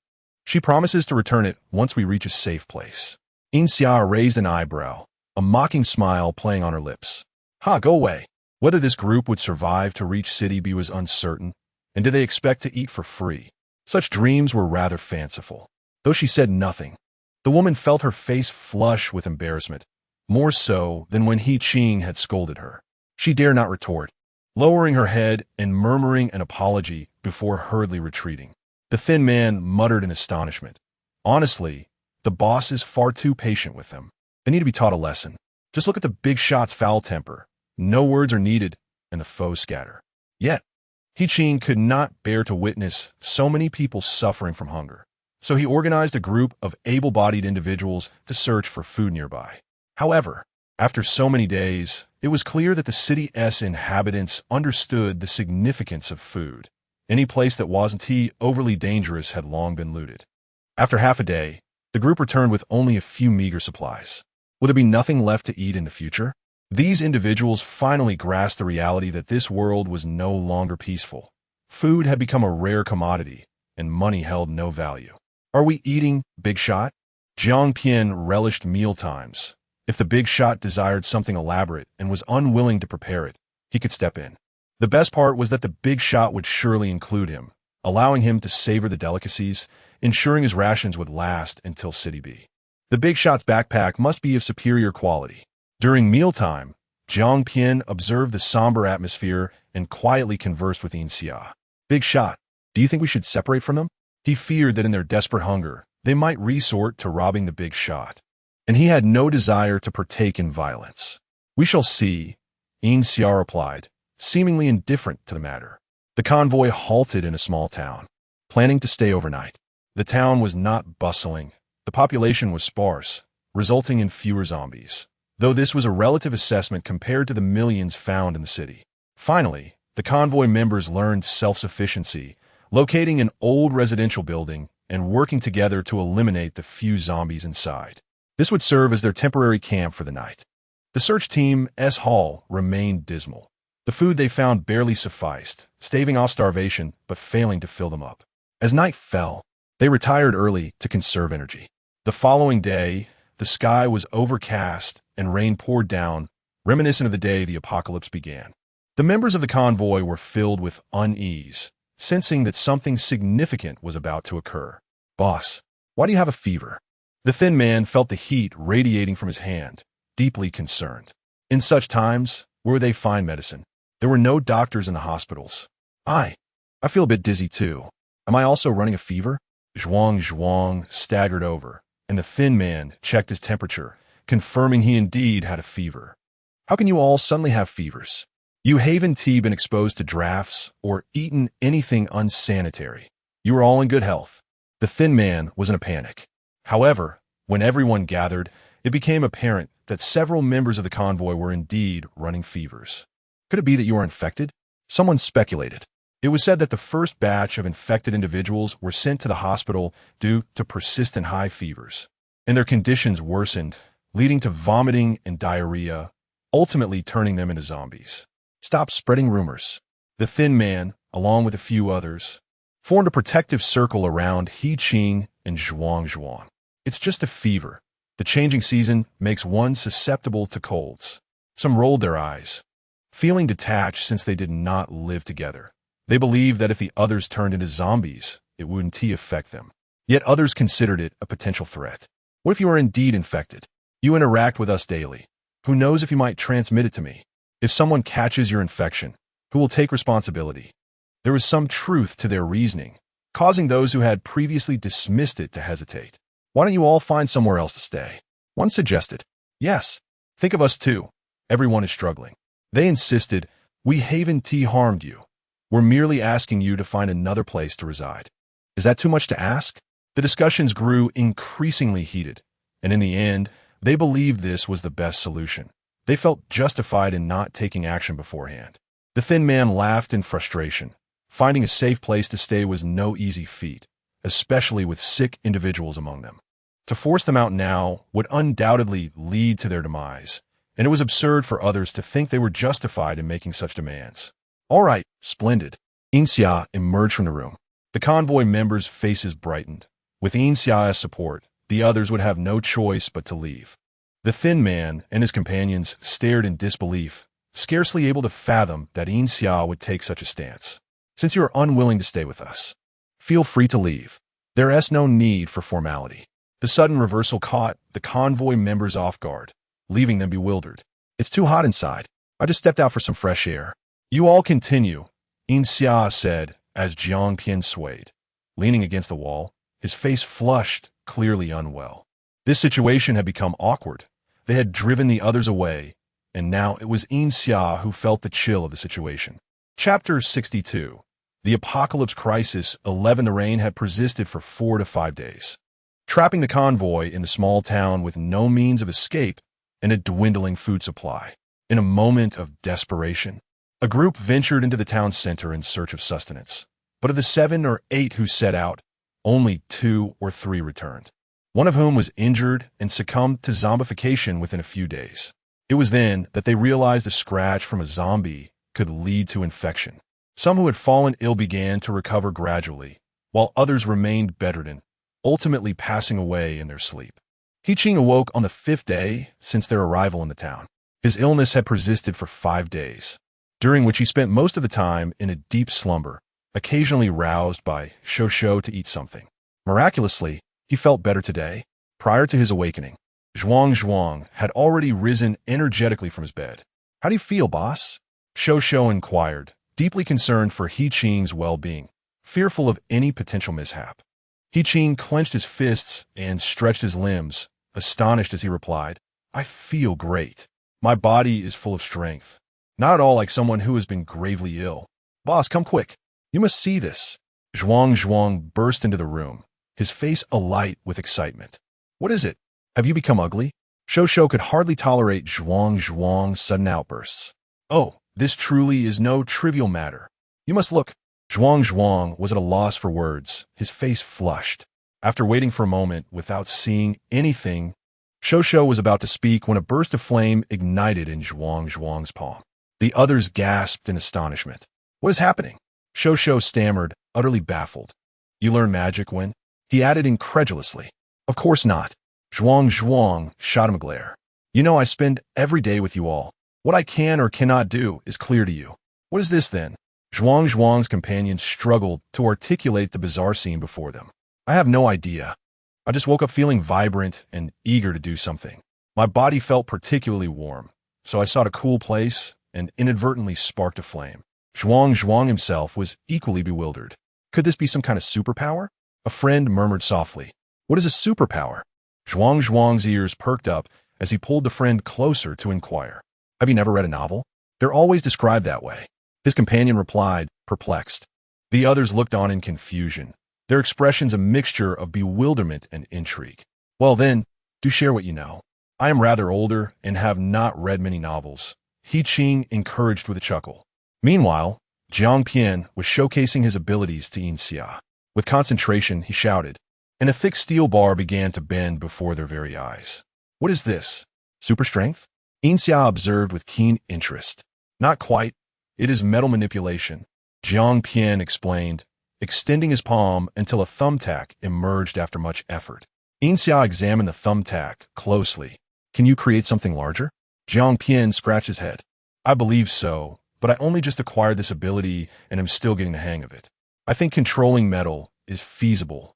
She promises to return it once we reach a safe place." Yin Xia raised an eyebrow, a mocking smile playing on her lips. "Ha, go away." Whether this group would survive to reach City B was uncertain, and did they expect to eat for free? Such dreams were rather fanciful. Though she said nothing, the woman felt her face flush with embarrassment, more so than when He Ching had scolded her. She dare not retort, lowering her head and murmuring an apology before hurriedly retreating. The thin man muttered in astonishment, "Honestly, the boss is far too patient with them. They need to be taught a lesson. Just look at the big shot's foul temper. No words are needed, and the foes scatter." Yet, He Ching could not bear to witness so many people suffering from hunger, so he organized a group of able-bodied individuals to search for food nearby. However, after so many days, it was clear that the city's inhabitants understood the significance of food. Any place that wasn't overly dangerous had long been looted. After half a day, the group returned with only a few meager supplies. Would there be nothing left to eat in the future? These individuals finally grasped the reality that this world was no longer peaceful. Food had become a rare commodity, and money held no value. "Are we eating, Big Shot?" Jiang Pian relished meal times. If the Big Shot desired something elaborate and was unwilling to prepare it, he could step in. The best part was that the Big Shot would surely include him, allowing him to savor the delicacies, ensuring his rations would last until City B. The Big Shot's backpack must be of superior quality. During mealtime, Jiang Pian observed the somber atmosphere and quietly conversed with Yin Xia. "Big Shot, do you think we should separate from them?" He feared that in their desperate hunger, they might resort to robbing the Big Shot, and he had no desire to partake in violence. "We shall see," Yin Xia replied, seemingly indifferent to the matter. The convoy halted in a small town, planning to stay overnight. The town was not bustling. The population was sparse, resulting in fewer zombies, though this was a relative assessment compared to the millions found in the city. Finally, the convoy members learned self-sufficiency, locating an old residential building and working together to eliminate the few zombies inside. This would serve as their temporary camp for the night. The search team's haul remained dismal. The food they found barely sufficed, staving off starvation but failing to fill them up. As night fell, they retired early to conserve energy. The following day, the sky was overcast and rain poured down, reminiscent of the day the apocalypse began. The members of the convoy were filled with unease, sensing that something significant was about to occur. "Boss, why do you have a fever?" The thin man felt the heat radiating from his hand, deeply concerned. In such times, where would they find medicine? There were no doctors in the hospitals. I feel a bit dizzy too. Am I also running a fever?" Zhuang staggered over, and the thin man checked his temperature, confirming he indeed had a fever. "How can you all suddenly have fevers? You haven't been exposed to drafts or eaten anything unsanitary. You are all in good health." The thin man was in a panic. However, when everyone gathered, it became apparent that several members of the convoy were indeed running fevers. "Could it be that you are infected?" Someone speculated. It was said that the first batch of infected individuals were sent to the hospital due to persistent high fevers, and their conditions worsened, leading to vomiting and diarrhea, ultimately turning them into zombies. Stop spreading rumors. The Thin Man, along with a few others, formed a protective circle around He Qing and Zhuang Zhuang. It's just a fever. The changing season makes one susceptible to colds. Some rolled their eyes, feeling detached since they did not live together. They believed that if the others turned into zombies, it wouldn't affect them. Yet others considered it a potential threat. What if you are indeed infected? You interact with us daily. Who knows if you might transmit it to me? If someone catches your infection, who will take responsibility? There was some truth to their reasoning, causing those who had previously dismissed it to hesitate. Why don't you all find somewhere else to stay? One suggested. Yes, think of us too. Everyone is struggling. They insisted, we haven't harmed you. We're merely asking you to find another place to reside. Is that too much to ask? The discussions grew increasingly heated, and in the end, they believed this was the best solution. They felt justified in not taking action beforehand. The Thin Man laughed in frustration. Finding a safe place to stay was no easy feat, especially with sick individuals among them. To force them out now would undoubtedly lead to their demise, and it was absurd for others to think they were justified in making such demands. All right, splendid. Yin Xia emerged from the room. The convoy members' faces brightened. With Yin Xia as support, the others would have no choice but to leave. The Thin Man and his companions stared in disbelief, scarcely able to fathom that Yin Xia would take such a stance. Since you are unwilling to stay with us, feel free to leave. There is no need for formality. The sudden reversal caught the convoy members off guard, leaving them bewildered. It's too hot inside. I just stepped out for some fresh air. You all continue, Yin Xia said as Jiang Pian swayed. Leaning against the wall, his face flushed, clearly unwell. This situation had become awkward. They had driven the others away, and now it was Yin Xia who felt the chill of the situation. Chapter 62. The Apocalypse Crisis 11. The rain had persisted for 4 to 5 days, trapping the convoy in the small town with no means of escape and a dwindling food supply. In a moment of desperation, a group ventured into the town center in search of sustenance. But of the 7 or 8 who set out, only 2 or 3 returned, one of whom was injured and succumbed to zombification within a few days. It was then that they realized a scratch from a zombie could lead to infection. Some who had fallen ill began to recover gradually, while others remained bedridden, ultimately passing away in their sleep. He Qing awoke on the 5th day since their arrival in the town. His illness had persisted for 5 days, during which he spent most of the time in a deep slumber, occasionally roused by Shou to eat something. Miraculously, he felt better today. Prior to his awakening, Zhuang Zhuang had already risen energetically from his bed. How do you feel, boss? Shou inquired, deeply concerned for He Qing's well-being, fearful of any potential mishap. He Qing clenched his fists and stretched his limbs, astonished as he replied, I feel great. My body is full of strength. Not at all like someone who has been gravely ill. Boss, come quick. You must see this. Zhuang Zhuang burst into the room, his face alight with excitement. What is it? Have you become ugly? Shou could hardly tolerate Zhuang Zhuang's sudden outbursts. Oh, this truly is no trivial matter. You must look. Zhuang Zhuang was at a loss for words, his face flushed. After waiting for a moment without seeing anything, Shou was about to speak when a burst of flame ignited in Zhuang Zhuang's palm. The others gasped in astonishment. What is happening? Shou stammered, utterly baffled. You learn magic when? He added incredulously. Of course not. Zhuang Zhuang shot him a glare. You know I spend every day with you all. What I can or cannot do is clear to you. What is this then? Zhuang Zhuang's companions struggled to articulate the bizarre scene before them. I have no idea. I just woke up feeling vibrant and eager to do something. My body felt particularly warm, so I sought a cool place and inadvertently sparked a flame. Zhuang Zhuang himself was equally bewildered. Could this be some kind of superpower? A friend murmured softly. What is a superpower? Zhuang Zhuang's ears perked up as he pulled the friend closer to inquire. Have you never read a novel? They're always described that way. His companion replied, perplexed. The others looked on in confusion, their expressions a mixture of bewilderment and intrigue. Well then, do share what you know. I am rather older and have not read many novels, He Qing encouraged with a chuckle. Meanwhile, Jiang Pian was showcasing his abilities to Yin Xia. With concentration, he shouted, and a thick steel bar began to bend before their very eyes. What is this? Super strength? Yin Xia observed with keen interest. Not quite. It is metal manipulation, Jiang Pian explained, extending his palm until a thumbtack emerged after much effort. Yin Xia examined the thumbtack closely. Can you create something larger? Jiang Pian scratched his head. I believe so, but I only just acquired this ability and am still getting the hang of it. I think controlling metal is feasible,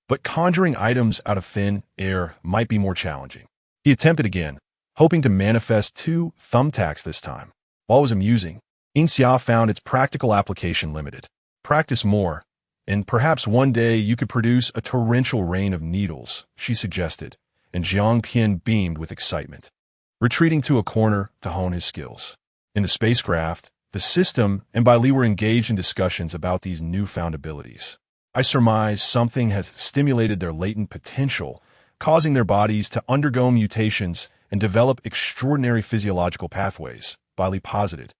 but conjuring items out of thin air might be more challenging. He attempted again, hoping to manifest 2 thumbtacks this time. While it was amusing, Yin Xia found its practical application limited. Practice more, and perhaps one day you could produce a torrential rain of needles, she suggested, and Jiang Pian beamed with excitement, retreating to a corner to hone his skills. In the spacecraft, the system and Bai Li were engaged in discussions about these newfound abilities. I surmise something has stimulated their latent potential, causing their bodies to undergo mutations and develop extraordinary physiological pathways, Bai Li posited,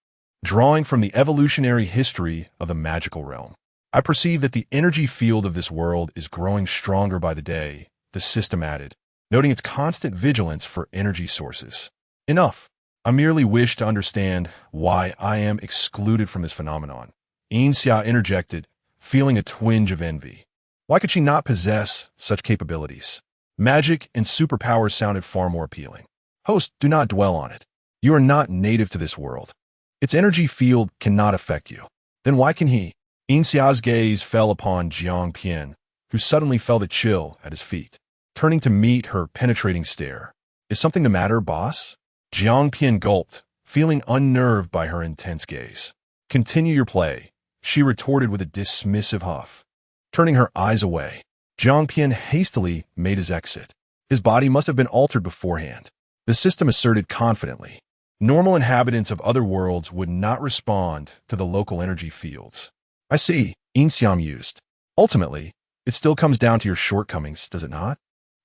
drawing from the evolutionary history of the magical realm. I perceive that the energy field of this world is growing stronger by the day, the system added, noting its constant vigilance for energy sources. Enough. I merely wish to understand why I am excluded from this phenomenon. Yin Xia interjected, feeling a twinge of envy. Why could she not possess such capabilities? Magic and superpowers sounded far more appealing. Host, do not dwell on it. You are not native to this world. Its energy field cannot affect you. Then why can he? Yin Xia's gaze fell upon Jiang Pian, who suddenly felt a chill at his feet, turning to meet her penetrating stare. Is something the matter, boss? Jiang Pian gulped, feeling unnerved by her intense gaze. Continue your play, she retorted with a dismissive huff. Turning her eyes away, Jiang Pian hastily made his exit. His body must have been altered beforehand. The system asserted confidently. Normal inhabitants of other worlds would not respond to the local energy fields. I see, Yin Xia mused. Ultimately, it still comes down to your shortcomings, does it not?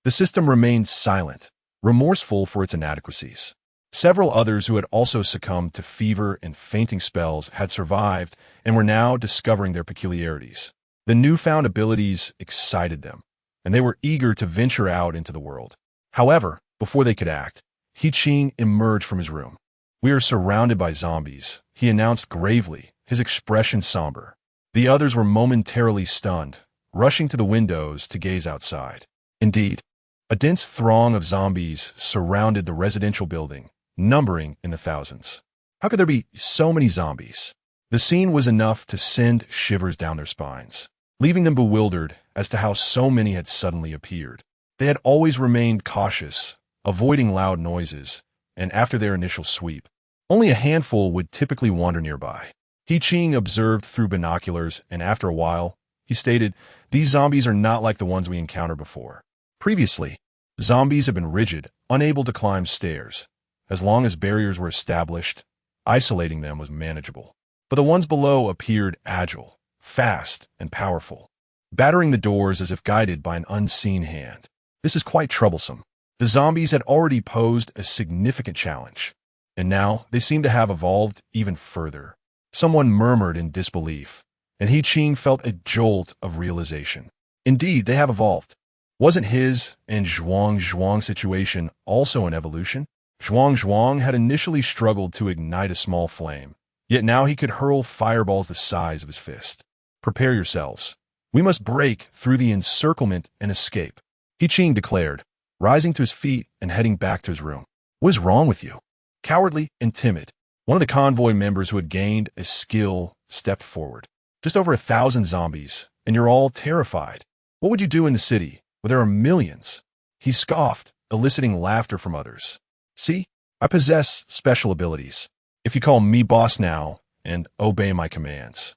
The system remained silent, remorseful for its inadequacies. Several others who had also succumbed to fever and fainting spells had survived and were now discovering their peculiarities. The newfound abilities excited them, and they were eager to venture out into the world. However, before they could act, He Qing emerged from his room. We are surrounded by zombies, he announced gravely, his expression somber. The others were momentarily stunned, rushing to the windows to gaze outside. Indeed, a dense throng of zombies surrounded the residential building, numbering in the thousands. How could there be so many zombies? The scene was enough to send shivers down their spines, leaving them bewildered as to how so many had suddenly appeared. They had always remained cautious, avoiding loud noises, and after their initial sweep, only a handful would typically wander nearby. He Qing observed through binoculars, and after a while, he stated, "These zombies are not like the ones we encountered before. Previously, zombies have been rigid, unable to climb stairs. As long as barriers were established, isolating them was manageable. But the ones below appeared agile, fast, and powerful, battering the doors as if guided by an unseen hand. This is quite troublesome. The zombies had already posed a significant challenge, and now they seem to have evolved even further." Someone murmured in disbelief, and He Qing felt a jolt of realization. Indeed, they have evolved. Wasn't his and Zhuang's situation also an evolution? Zhuang had initially struggled to ignite a small flame, yet now he could hurl fireballs the size of his fist. Prepare yourselves. We must break through the encirclement and escape, He Qing declared, rising to his feet and heading back to his room. What is wrong with you? Cowardly and timid, one of the convoy members who had gained a skill stepped forward. Just over 1,000 zombies, and you're all terrified. What would you do in the city where there are millions? He scoffed, eliciting laughter from others. See, I possess special abilities. If you call me boss now and obey my commands,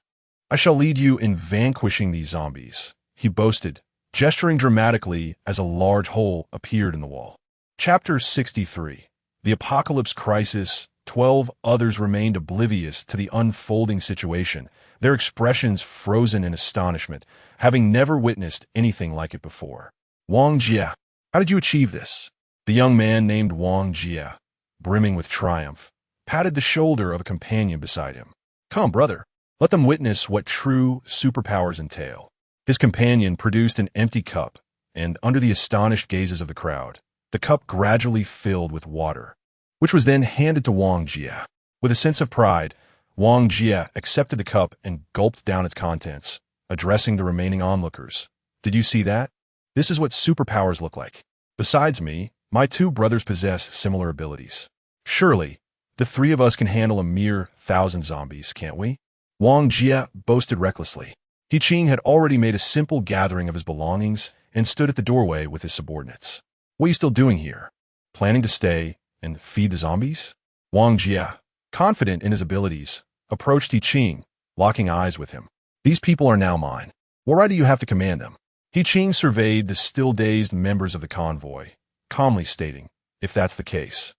I shall lead you in vanquishing these zombies, he boasted, gesturing dramatically as a large hole appeared in the wall. Chapter 63. The Apocalypse Crisis. 12 others remained oblivious to the unfolding situation, their expressions frozen in astonishment, having never witnessed anything like it before. Wang Jia, how did you achieve this? The young man named Wang Jia, brimming with triumph, patted the shoulder of a companion beside him. Come, brother, let them witness what true superpowers entail. His companion produced an empty cup and under the astonished gazes of the crowd, the cup gradually filled with water, which was then handed to Wang Jia. With a sense of pride, Wang Jia accepted the cup and gulped down its contents, addressing the remaining onlookers. Did you see that? This is what superpowers look like. Besides me, my two brothers possess similar abilities. Surely, the three of us can handle a mere 1,000 zombies, can't we? Wang Jia boasted recklessly. He Qing had already made a simple gathering of his belongings and stood at the doorway with his subordinates. What are you still doing here? Planning to stay and feed the zombies? Wang Jia, confident in his abilities, approached He Qing, locking eyes with him. These people are now mine. What right do you have to command them? He Qing surveyed the still-dazed members of the convoy, calmly stating, if that's the case,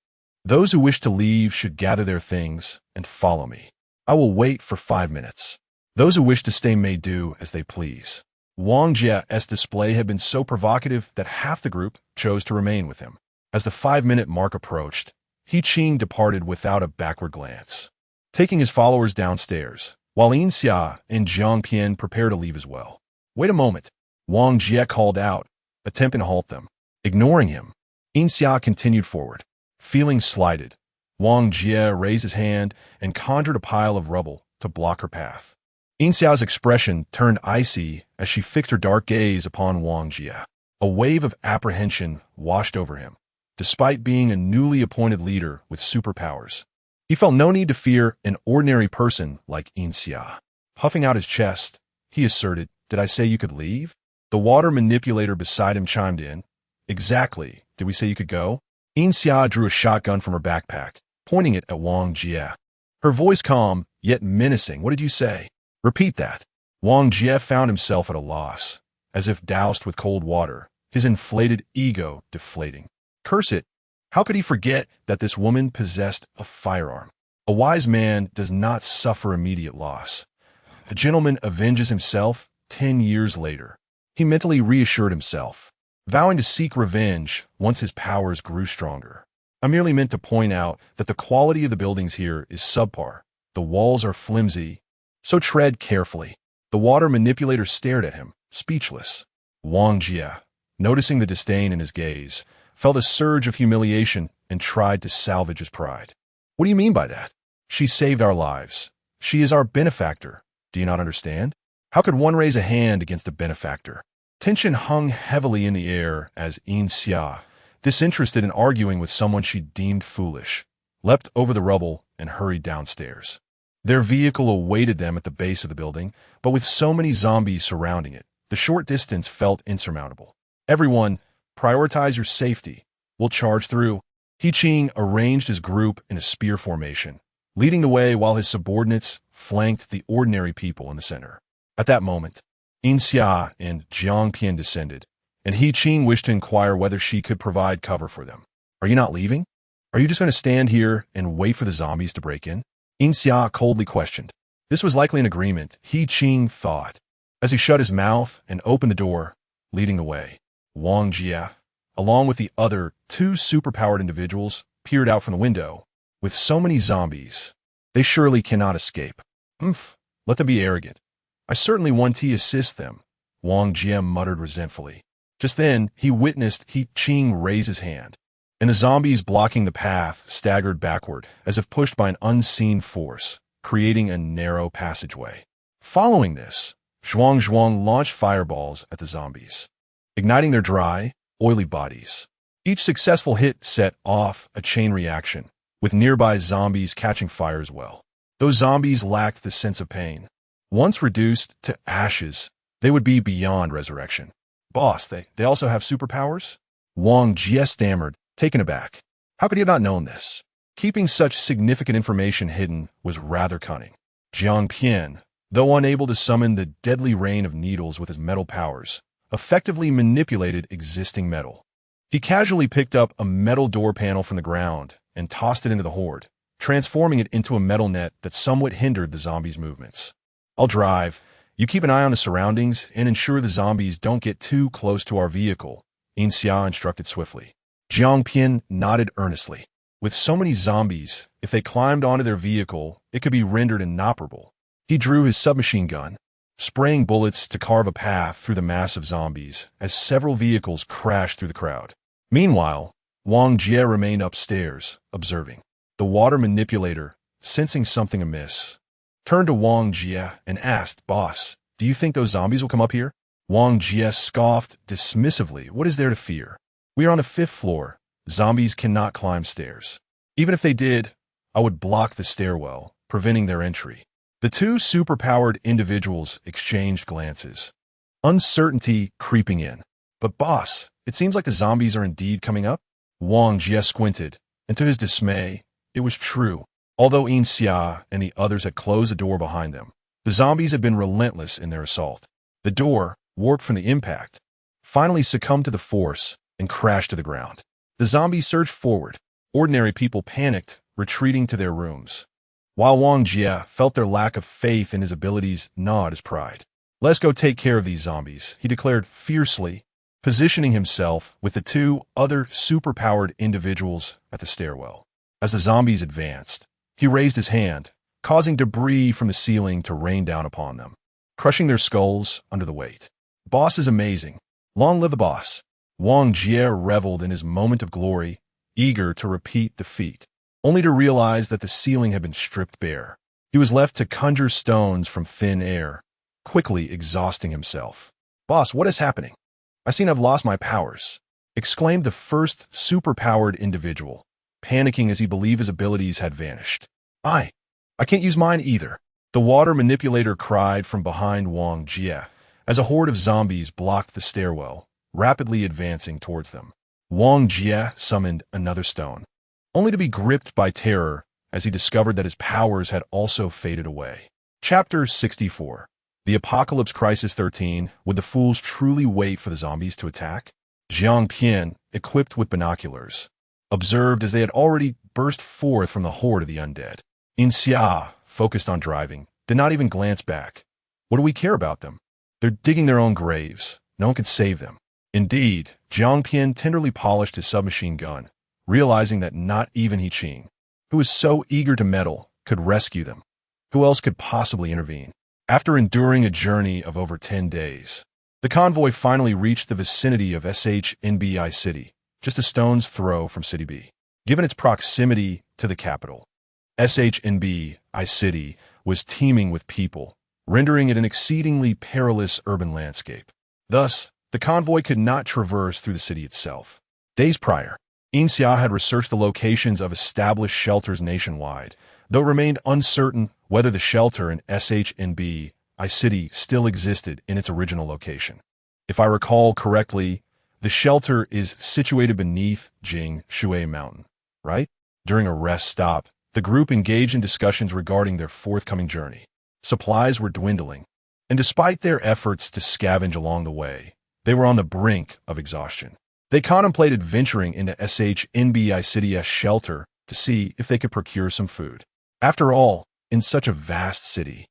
those who wish to leave should gather their things and follow me. I will wait for 5 minutes. Those who wish to stay may do as they please. Wang Jia's display had been so provocative that half the group chose to remain with him. As the 5-minute mark approached, He Qing departed without a backward glance, taking his followers downstairs, while Yin Xia and Jiang Pian prepared to leave as well. Wait a moment, Wang Jia called out, attempting to halt them. Ignoring him, Yin Xia continued forward. Feeling slighted, Wang Jia raised his hand and conjured a pile of rubble to block her path. Yin Xia's expression turned icy as she fixed her dark gaze upon Wang Jia. A wave of apprehension washed over him. Despite being a newly appointed leader with superpowers, he felt no need to fear an ordinary person like Yin Xia. Puffing out his chest, he asserted, "Did I say you could leave?" The water manipulator beside him chimed in. "Exactly. Did we say you could go?" Yin Xia drew a shotgun from her backpack, pointing it at Wang Jia. Her voice calm, yet menacing. "What did you say? Repeat that." Wang Jia found himself at a loss, as if doused with cold water, his inflated ego deflating. Curse it! How could he forget that this woman possessed a firearm? A wise man does not suffer immediate loss. A gentleman avenges himself 10 years later. He mentally reassured himself, vowing to seek revenge once his powers grew stronger. I merely meant to point out that the quality of the buildings here is subpar. The walls are flimsy, so tread carefully. The water manipulator stared at him, speechless. Wang Jia, noticing the disdain in his gaze, felt a surge of humiliation and tried to salvage his pride. What do you mean by that? She saved our lives. She is our benefactor. Do you not understand? How could one raise a hand against a benefactor? Tension hung heavily in the air as Yin Xia, disinterested in arguing with someone she deemed foolish, leapt over the rubble and hurried downstairs. Their vehicle awaited them at the base of the building, but with so many zombies surrounding it, the short distance felt insurmountable. Everyone, prioritize your safety. We'll charge through. He Qing arranged his group in a spear formation, leading the way while his subordinates flanked the ordinary people in the center. At that moment, Yin Xia and Jiang Pian descended, and He Qing wished to inquire whether she could provide cover for them. Are you not leaving? Are you just going to stand here and wait for the zombies to break in? Yin Xia coldly questioned. This was likely an agreement, He Qing thought, as he shut his mouth and opened the door, leading the way. Wang Jia, along with the other 2 superpowered individuals, peered out from the window. With so many zombies, they surely cannot escape. Let them be arrogant. I certainly want to assist them, Wang Jia muttered resentfully. Just then, he witnessed He Qing raise his hand, and the zombies blocking the path staggered backward as if pushed by an unseen force, creating a narrow passageway. Following this, Zhuang launched fireballs at the zombies, igniting their dry, oily bodies. Each successful hit set off a chain reaction, with nearby zombies catching fire as well. Those zombies lacked the sense of pain. Once reduced to ashes, they would be beyond resurrection. Boss, they also have superpowers? Wang Jia stammered, taken aback. How could he have not known this? Keeping such significant information hidden was rather cunning. Jiang Pian, though unable to summon the deadly rain of needles with his metal powers, effectively manipulated existing metal. He casually picked up a metal door panel from the ground and tossed it into the horde, transforming it into a metal net that somewhat hindered the zombies' movements. I'll drive. You keep an eye on the surroundings and ensure the zombies don't get too close to our vehicle, Yin Xia instructed swiftly. Jiang Pian nodded earnestly. With so many zombies, if they climbed onto their vehicle, it could be rendered inoperable. He drew his submachine gun, spraying bullets to carve a path through the mass of zombies as several vehicles crashed through the crowd. Meanwhile, Wang Jie remained upstairs, observing. The water manipulator, sensing something amiss, turned to Wang Jie and asked, "Boss, do you think those zombies will come up here?" Wang Jie scoffed dismissively. "What is there to fear? We are on the 5th floor. Zombies cannot climb stairs. Even if they did, I would block the stairwell, preventing their entry." The two superpowered individuals exchanged glances, uncertainty creeping in. "But boss, it seems like the zombies are indeed coming up." Wang Jie squinted, and to his dismay, it was true. Although Yin Xia and the others had closed the door behind them, the zombies had been relentless in their assault. The door, warped from the impact, finally succumbed to the force and crashed to the ground. The zombies surged forward. Ordinary people panicked, retreating to their rooms, while Wang Jie felt their lack of faith in his abilities gnawed his pride. "Let's go take care of these zombies," he declared fiercely, positioning himself with the two other superpowered individuals at the stairwell. As the zombies advanced, he raised his hand, causing debris from the ceiling to rain down upon them, crushing their skulls under the weight. "Boss is amazing. Long live the boss." Wang Jie reveled in his moment of glory, eager to repeat the feat, only to realize that the ceiling had been stripped bare. He was left to conjure stones from thin air, quickly exhausting himself. "Boss, what is happening? I seem to have lost my powers," exclaimed the first superpowered individual, panicking as he believed his abilities had vanished. I can't use mine either," the water manipulator cried from behind Wang Jie, as a horde of zombies blocked the stairwell, rapidly advancing towards them. Wang Jie summoned another stone, only to be gripped by terror as he discovered that his powers had also faded away. Chapter 64. The Apocalypse Crisis 13. Would the fools truly wait for the zombies to attack? Jiang Pian, equipped with binoculars, observed as they had already burst forth from the horde of the undead. Yin Xia, focused on driving, did not even glance back. What do we care about them? They're digging their own graves. No one can save them. Indeed, Jiang Pian tenderly polished his submachine gun, realizing that not even He Qing, who was so eager to meddle, could rescue them. Who else could possibly intervene? After enduring a journey of over 10 days, the convoy finally reached the vicinity of SHNBI City, just a stone's throw from City B. Given its proximity to the capital, SHNBI City was teeming with people, rendering it an exceedingly perilous urban landscape. Thus, the convoy could not traverse through the city itself. Days prior, Yin Xia had researched the locations of established shelters nationwide, though it remained uncertain whether the shelter in SHNBI City still existed in its original location. If I recall correctly, the shelter is situated beneath Jing Shui Mountain, right? During a rest stop, the group engaged in discussions regarding their forthcoming journey. Supplies were dwindling, and despite their efforts to scavenge along the way, they were on the brink of exhaustion. They contemplated venturing into SHNBI City's shelter to see if they could procure some food. After all, in such a vast city,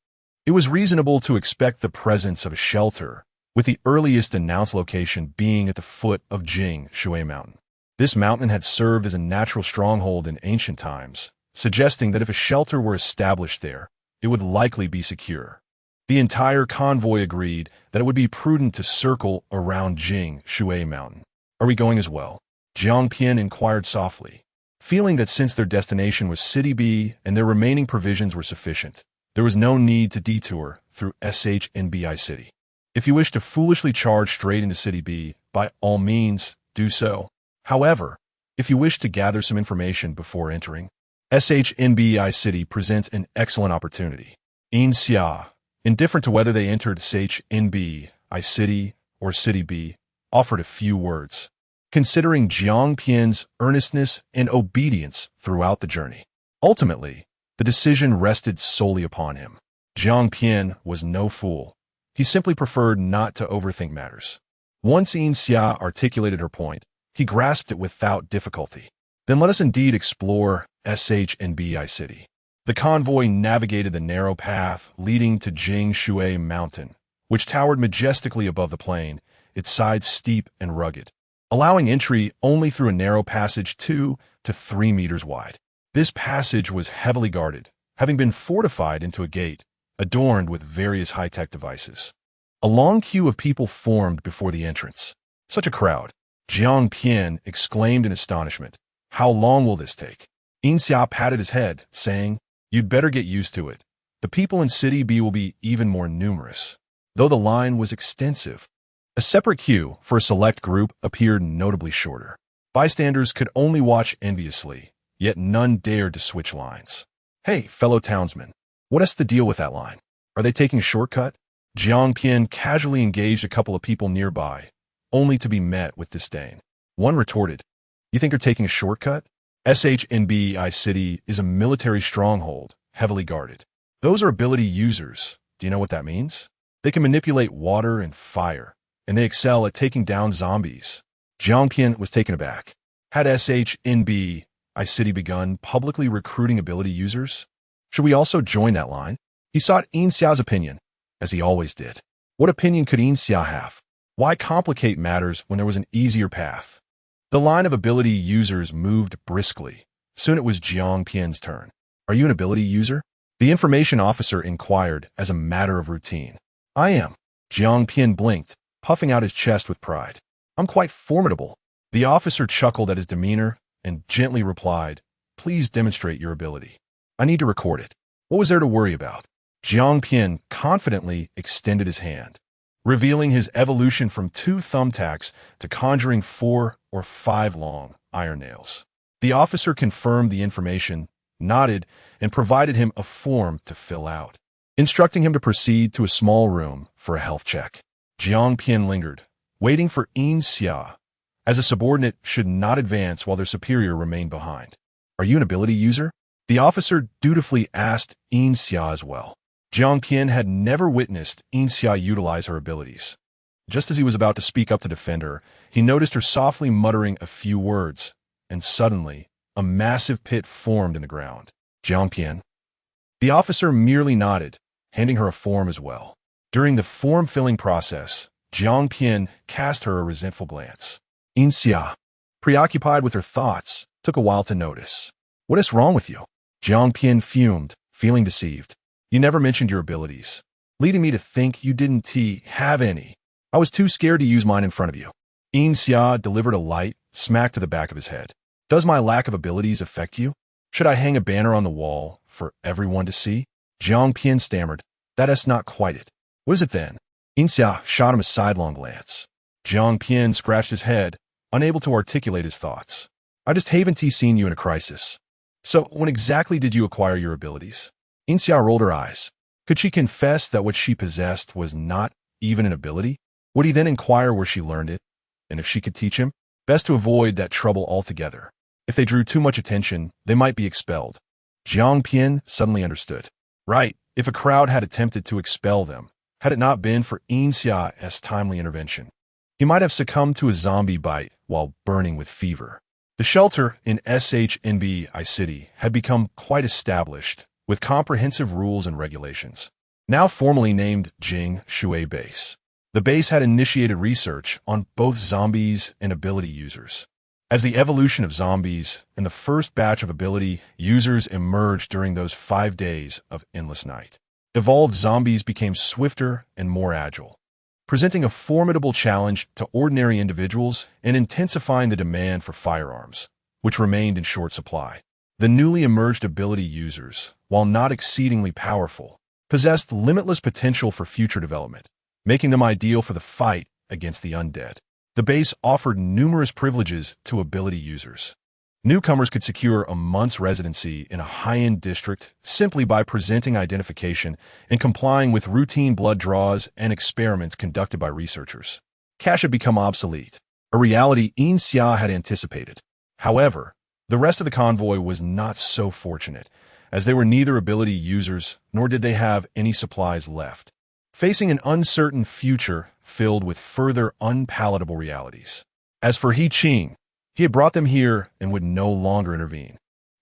it was reasonable to expect the presence of a shelter, with the earliest announced location being at the foot of Jing Shui Mountain. This mountain had served as a natural stronghold in ancient times, suggesting that if a shelter were established there, it would likely be secure. The entire convoy agreed that it would be prudent to circle around Jing Shui Mountain. "Are we going as well?" Jiang Pian inquired softly, feeling that since their destination was City B and their remaining provisions were sufficient, there was no need to detour through SHNBI City. "If you wish to foolishly charge straight into City B, by all means, do so. However, if you wish to gather some information before entering, SHNBI City presents an excellent opportunity." Yin Xia, indifferent to whether they entered SHNBI City or City B, offered a few words, considering Jiang Pian's earnestness and obedience throughout the journey. Ultimately, the decision rested solely upon him. Jiang Pian was no fool. He simply preferred not to overthink matters. Once Yin Xia articulated her point, he grasped it without difficulty. "Then let us indeed explore SHNBI City." The convoy navigated the narrow path leading to Jing Shui Mountain, which towered majestically above the plain, its sides steep and rugged, allowing entry only through a narrow passage 2 to 3 meters wide. This passage was heavily guarded, having been fortified into a gate, adorned with various high-tech devices. A long queue of people formed before the entrance. Such a crowd. Jiang Pian exclaimed in astonishment. How long will this take? Yin Xia patted his head, saying, You'd better get used to it. The people in City B will be even more numerous. Though the line was extensive, a separate queue for a select group appeared notably shorter. Bystanders could only watch enviously, yet none dared to switch lines. Hey, fellow townsmen, what's the deal with that line? Are they taking a shortcut? Jiang Pian casually engaged a couple of people nearby, only to be met with disdain. One retorted, You think you're taking a shortcut? SHNBI City is a military stronghold, heavily guarded. Those are ability users. Do you know what that means? They can manipulate water and fire, and they excel at taking down zombies. Jiang Pian was taken aback. Had SHNBI City begun publicly recruiting ability users? Should we also join that line? He sought Yin Xia's opinion, as he always did. What opinion could Yin Xia have? Why complicate matters when there was an easier path? The line of ability users moved briskly. Soon it was Jiang Pian's turn. Are you an ability user? The information officer inquired as a matter of routine. I am. Jiang Pian blinked, puffing out his chest with pride. I'm quite formidable. The officer chuckled at his demeanor and gently replied, Please demonstrate your ability. I need to record it. What was there to worry about? Jiang Pian confidently extended his hand, revealing his evolution from 2 thumbtacks to conjuring 4 or 5 long iron nails. The officer confirmed the information, nodded, and provided him a form to fill out, instructing him to proceed to a small room for a health check. Jiang Pian lingered, waiting for Yin Xia, as a subordinate should not advance while their superior remained behind. Are you an ability user? The officer dutifully asked Yin Xia as well. Jiang Pian had never witnessed Yin Xia utilize her abilities. Just as he was about to speak up to defend her, he noticed her softly muttering a few words, and suddenly, a massive pit formed in the ground. Jiang Pian. The officer merely nodded, handing her a form as well. During the form-filling process, Jiang Pian cast her a resentful glance. Yin Xia, preoccupied with her thoughts, took a while to notice. What is wrong with you? Jiang Pian fumed, feeling deceived. You never mentioned your abilities, leading me to think you didn't have any. I was too scared to use mine in front of you. Yin Xia delivered a light smack to the back of his head. Does my lack of abilities affect you? Should I hang a banner on the wall for everyone to see? Jiang Pian stammered. That is not quite it. What is it then? Yin Xia shot him a sidelong glance. Jiang Pian scratched his head, unable to articulate his thoughts. I just haven't seen you in a crisis. So when exactly did you acquire your abilities? Yin Xia rolled her eyes. Could she confess that what she possessed was not even an ability? Would he then inquire where she learned it, and if she could teach him? Best to avoid that trouble altogether. If they drew too much attention, they might be expelled. Jiang Pian suddenly understood. Right, if a crowd had attempted to expel them, had it not been for Yin Xia's timely intervention, he might have succumbed to a zombie bite while burning with fever. The shelter in SHNBI City had become quite established, with comprehensive rules and regulations. Now formally named Jing Shui Base. The base had initiated research on both zombies and ability users. As the evolution of zombies and the first batch of ability users emerged during those 5 days of endless night, evolved zombies became swifter and more agile, presenting a formidable challenge to ordinary individuals and intensifying the demand for firearms, which remained in short supply. The newly emerged ability users, while not exceedingly powerful, possessed limitless potential for future development, making them ideal for the fight against the undead. The base offered numerous privileges to ability users. Newcomers could secure a month's residency in a high-end district simply by presenting identification and complying with routine blood draws and experiments conducted by researchers. Cash had become obsolete, a reality Yin Xia had anticipated. However, the rest of the convoy was not so fortunate, as they were neither ability users nor did they have any supplies left, facing an uncertain future filled with further unpalatable realities. As for He Qing, he had brought them here and would no longer intervene.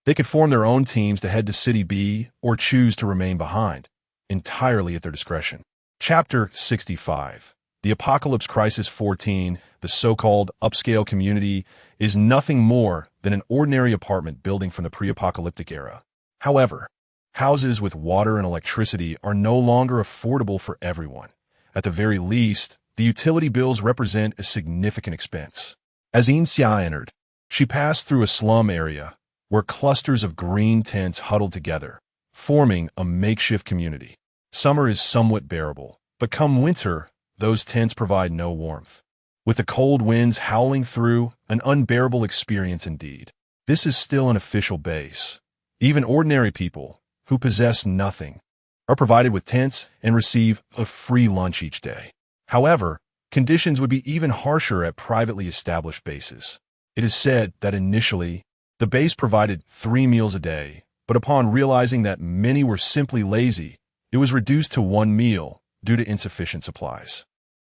They could form their own teams to head to City B or choose to remain behind, entirely at their discretion. Chapter 65. The Apocalypse Crisis 14, the so-called upscale community, is nothing more than an ordinary apartment building from the pre-apocalyptic era. However, Houses with water and electricity are no longer affordable for everyone. At the very least, the utility bills represent a significant expense. As Yin Xia entered, she passed through a slum area where clusters of green tents huddled together, forming a makeshift community. Summer is somewhat bearable, but come winter, those tents provide no warmth. With the cold winds howling through, an unbearable experience indeed. This is still an official base. Even ordinary people, who possess nothing, are provided with tents and receive a free lunch each day. However, conditions would be even harsher at privately established bases. It is said that initially, the base provided 3 meals a day, but upon realizing that many were simply lazy, it was reduced to 1 meal due to insufficient supplies.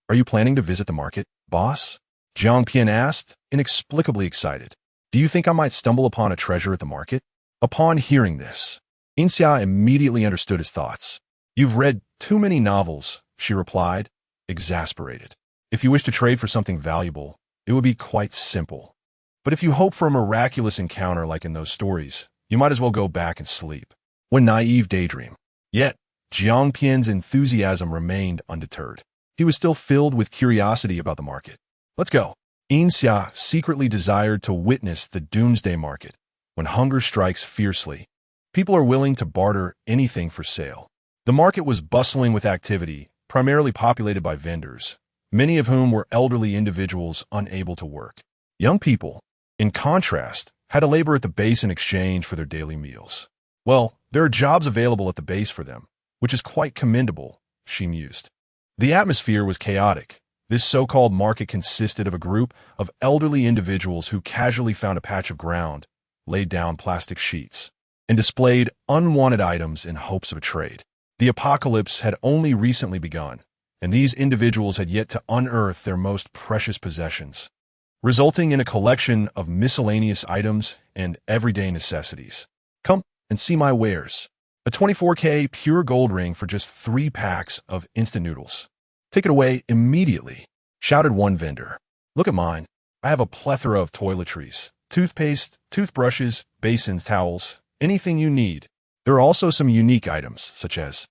"Are you planning to visit the market, boss?" Jiang Pian asked, inexplicably excited. "Do you think I might stumble upon a treasure at the market?" Upon hearing this, Yin Xia immediately understood his thoughts. "You've read too many novels," she replied, exasperated. "If you wish to trade for something valuable, it would be quite simple. But if you hope for a miraculous encounter like in those stories, you might as well go back and sleep." What naive daydream. Yet, Jiang Pian's enthusiasm remained undeterred. He was still filled with curiosity about the market. "Let's go." Yin Xia secretly desired to witness the doomsday market, when hunger strikes fiercely. People are willing to barter anything for sale. The market was bustling with activity, primarily populated by vendors, many of whom were elderly individuals unable to work. Young people, in contrast, had to labor at the base in exchange for their daily meals. "Well, there are jobs available at the base for them, which is quite commendable," she mused. The atmosphere was chaotic. This so-called market consisted of a group of elderly individuals who casually found a patch of ground, laid down plastic sheets, and displayed unwanted items in hopes of a trade. The apocalypse had only recently begun, and these individuals had yet to unearth their most precious possessions, resulting in a collection of miscellaneous items and everyday necessities. "Come and see my wares. A 24K pure gold ring for just 3 packs of instant noodles. Take it away immediately," shouted one vendor. "Look at mine. I have a plethora of toiletries, toothpaste, toothbrushes, basins, towels, anything you need. There are also some unique items, such as—"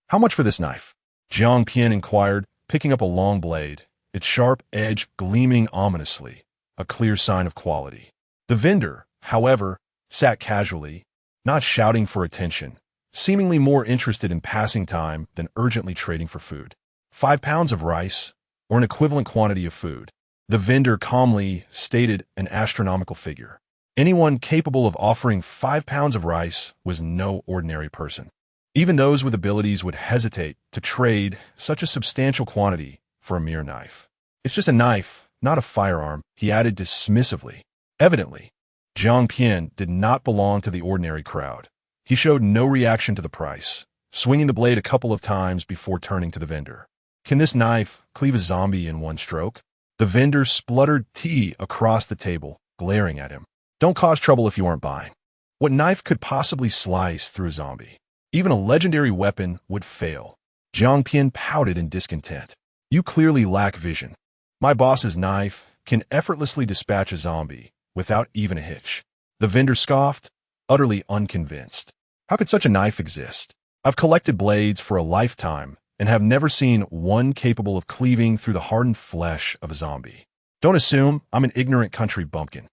"How much for this knife?" Jiang Pian inquired, picking up a long blade, its sharp edge gleaming ominously, a clear sign of quality. The vendor, however, sat casually, not shouting for attention, seemingly more interested in passing time than urgently trading for food. 5 pounds of rice, or an equivalent quantity of food. The vendor calmly stated an astronomical figure. Anyone capable of offering 5 pounds of rice was no ordinary person. Even those with abilities would hesitate to trade such a substantial quantity for a mere knife. "It's just a knife, not a firearm," he added dismissively. Evidently, Jiang Pian did not belong to the ordinary crowd. He showed no reaction to the price, swinging the blade a couple of times before turning to the vendor. "Can this knife cleave a zombie in one stroke?" The vendor spluttered tea across the table, glaring at him. "Don't cause trouble if you aren't buying. What knife could possibly slice through a zombie? Even a legendary weapon would fail." Jiang Pian pouted in discontent. "You clearly lack vision. My boss's knife can effortlessly dispatch a zombie without even a hitch." The vendor scoffed, utterly unconvinced. "How could such a knife exist? I've collected blades for a lifetime and have never seen one capable of cleaving through the hardened flesh of a zombie. Don't assume I'm an ignorant country bumpkin.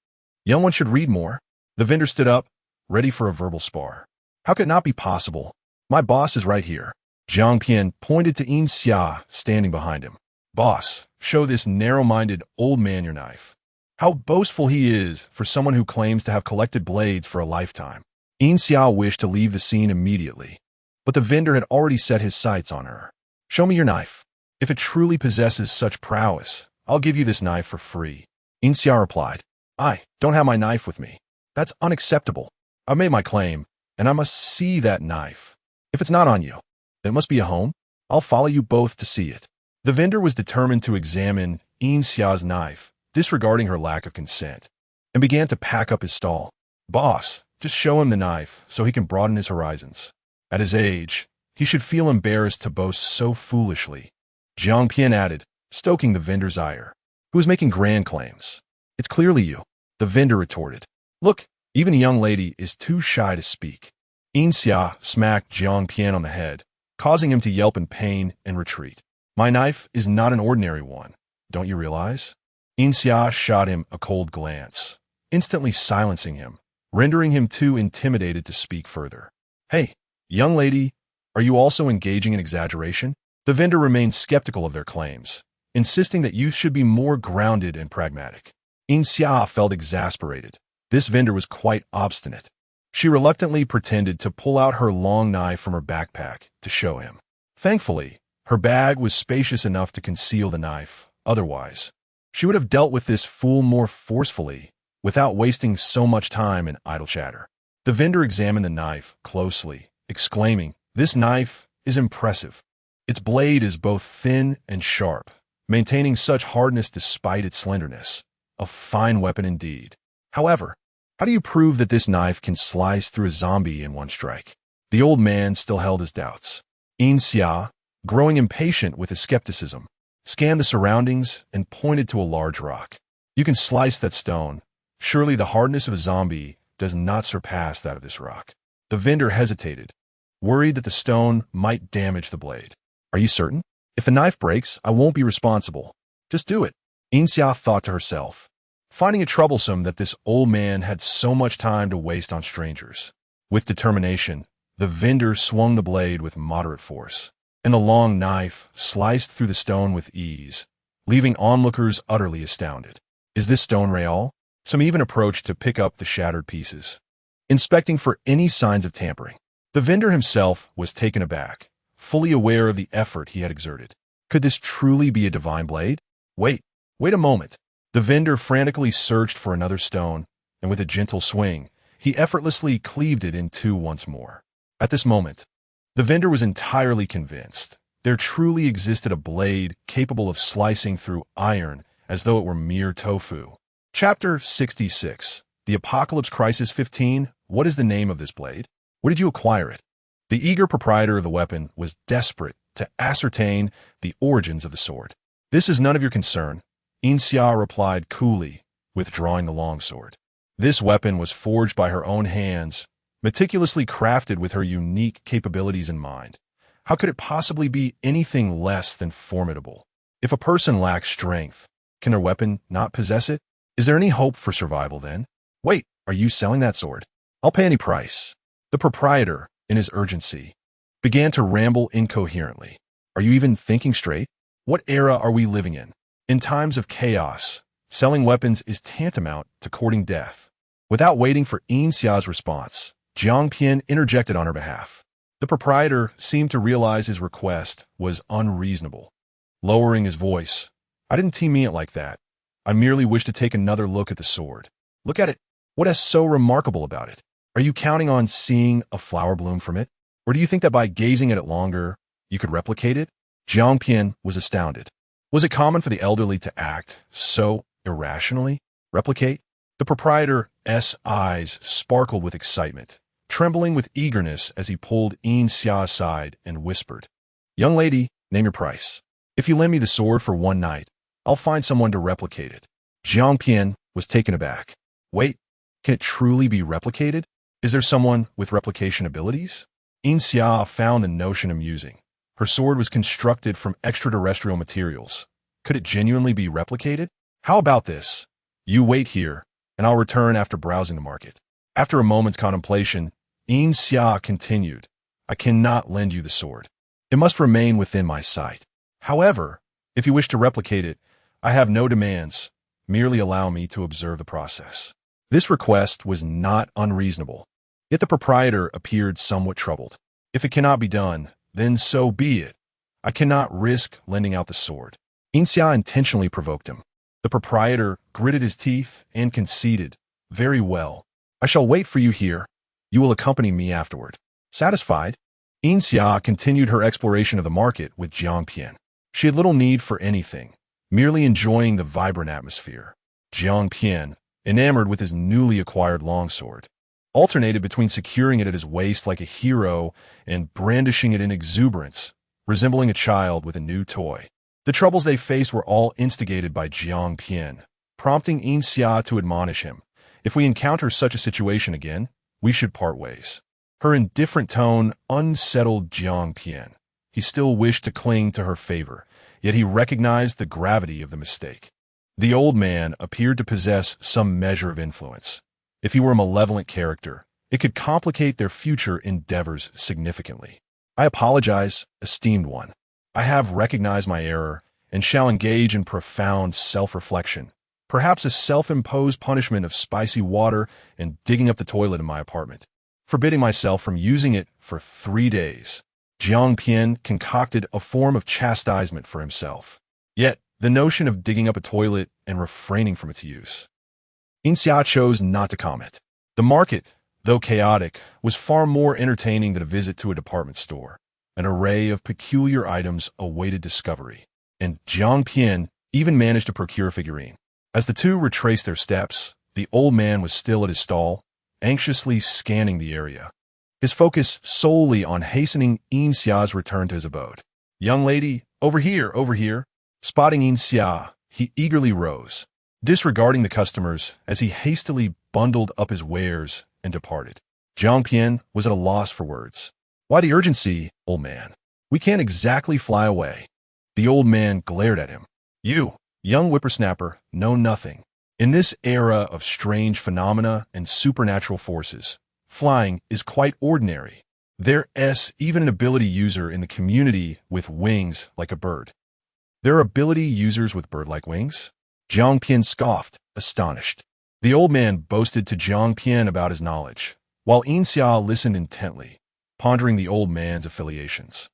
Young one should read more." The vendor stood up, ready for a verbal spar. "How could it not be possible? My boss is right here." Jiang Pian pointed to Yin Xia standing behind him. "Boss, show this narrow-minded old man your knife." How boastful he is for someone who claims to have collected blades for a lifetime. Yin Xia wished to leave the scene immediately, but the vendor had already set his sights on her. "Show me your knife. If it truly possesses such prowess, I'll give you this knife for free." Yin Xia replied, "I don't have my knife with me. That's unacceptable. I've made my claim, and I must see that knife. If it's not on you, then it must be a home. I'll follow you both to see it." The vendor was determined to examine Yin Xia's knife, disregarding her lack of consent, and began to pack up his stall. "Boss, just show him the knife so he can broaden his horizons. At his age, he should feel embarrassed to boast so foolishly," Jiang Pian added, stoking the vendor's ire, who was making grand claims. "It's clearly you," the vendor retorted. "Look, even a young lady is too shy to speak." Yin Xia smacked Jiang Pian on the head, causing him to yelp in pain and retreat. My knife is not an ordinary one, don't you realize? Yin Xia shot him a cold glance, instantly silencing him, rendering him too intimidated to speak further. Hey, young lady, are you also engaging in exaggeration? The vendor remained skeptical of their claims, insisting that youth should be more grounded and pragmatic. Yin Xia felt exasperated. This vendor was quite obstinate. She reluctantly pretended to pull out her long knife from her backpack to show him. Thankfully, her bag was spacious enough to conceal the knife. Otherwise, she would have dealt with this fool more forcefully, without wasting so much time in idle chatter. The vendor examined the knife closely, exclaiming, "This knife is impressive. Its blade is both thin and sharp, maintaining such hardness despite its slenderness. A fine weapon indeed. However, how do you prove that this knife can slice through a zombie in one strike?" The old man still held his doubts. Yin Xia, growing impatient with his skepticism, scanned the surroundings and pointed to a large rock. "You can slice that stone. Surely the hardness of a zombie does not surpass that of this rock." The vendor hesitated, worried that the stone might damage the blade. "Are you certain? If the knife breaks, I won't be responsible. Just do it." Yin Xia thought to herself, finding it troublesome that this old man had so much time to waste on strangers. With determination, the vendor swung the blade with moderate force, and the long knife sliced through the stone with ease, leaving onlookers utterly astounded. "Is this stone real?" Some even approached to pick up the shattered pieces, inspecting for any signs of tampering. The vendor himself was taken aback, fully aware of the effort he had exerted. Could this truly be a divine blade? Wait a moment. The vendor frantically searched for another stone, and with a gentle swing, he effortlessly cleaved it in two once more. At this moment, the vendor was entirely convinced there truly existed a blade capable of slicing through iron as though it were mere tofu. Chapter 66. The Apocalypse Crisis 15. What is the name of this blade? Where did you acquire it? The eager proprietor of the weapon was desperate to ascertain the origins of the sword. "This is none of your concern," Yin Xia replied coolly, withdrawing the longsword. This weapon was forged by her own hands, meticulously crafted with her unique capabilities in mind. How could it possibly be anything less than formidable? If a person lacks strength, can their weapon not possess it? Is there any hope for survival then? Wait, are you selling that sword? I'll pay any price. The proprietor, in his urgency, began to ramble incoherently. Are you even thinking straight? What era are we living in? In times of chaos, selling weapons is tantamount to courting death. Without waiting for Yin Xia's response, Jiang Pian interjected on her behalf. The proprietor seemed to realize his request was unreasonable. Lowering his voice, "I didn't mean it like that. I merely wish to take another look at the sword. Look at it. What is so remarkable about it? Are you counting on seeing a flower bloom from it? Or do you think that by gazing at it longer, you could replicate it?" Jiang Pian was astounded. Was it common for the elderly to act so irrationally? Replicate? The proprietor's eyes sparkled with excitement, trembling with eagerness as he pulled Yin Xia aside and whispered, "Young lady, name your price. If you lend me the sword for one night, I'll find someone to replicate it." Jiang Pian was taken aback. Wait, can it truly be replicated? Is there someone with replication abilities? Yin Xia found the notion amusing. Her sword was constructed from extraterrestrial materials. Could it genuinely be replicated? How about this? You wait here, and I'll return after browsing the market. After a moment's contemplation, Yin Xia continued, "I cannot lend you the sword. It must remain within my sight. However, if you wish to replicate it, I have no demands. Merely allow me to observe the process." This request was not unreasonable, yet the proprietor appeared somewhat troubled. "If it cannot be done, then so be it. I cannot risk lending out the sword." Yin Xia intentionally provoked him. The proprietor gritted his teeth and conceded, "Very well. I shall wait for you here. You will accompany me afterward." Satisfied, Yin Xia continued her exploration of the market with Jiang Pian. She had little need for anything, merely enjoying the vibrant atmosphere. Jiang Pian, enamored with his newly acquired longsword, alternated between securing it at his waist like a hero and brandishing it in exuberance, resembling a child with a new toy. The troubles they faced were all instigated by Jiang Pian, prompting Yin Xia to admonish him, "If we encounter such a situation again, we should part ways." Her indifferent tone unsettled Jiang Pian. He still wished to cling to her favor, yet he recognized the gravity of the mistake. The old man appeared to possess some measure of influence. If he were a malevolent character, it could complicate their future endeavors significantly. I apologize, esteemed one. I have recognized my error and shall engage in profound self-reflection, perhaps a self-imposed punishment of spicy water and digging up the toilet in my apartment, forbidding myself from using it for 3 days. Jiang Pian concocted a form of chastisement for himself. Yet, the notion of digging up a toilet and refraining from its use. Yin Xia chose not to comment. The market, though chaotic, was far more entertaining than a visit to a department store. An array of peculiar items awaited discovery, and Jiang Pian even managed to procure a figurine. As the two retraced their steps, the old man was still at his stall, anxiously scanning the area, his focus solely on hastening Yin Xia's return to his abode. "Young lady, over here, over here." Spotting Yin Xia, he eagerly rose, disregarding the customers as he hastily bundled up his wares and departed. Jiang Pian was at a loss for words. "Why the urgency, old man? We can't exactly fly away." The old man glared at him. "You, young whippersnapper, know nothing. In this era of strange phenomena and supernatural forces, flying is quite ordinary. There's even an ability user in the community with wings like a bird." "There are ability users with bird-like wings?" Jiang Pian scoffed, astonished. The old man boasted to Jiang Pian about his knowledge, while Yin Xia listened intently, pondering the old man's affiliations.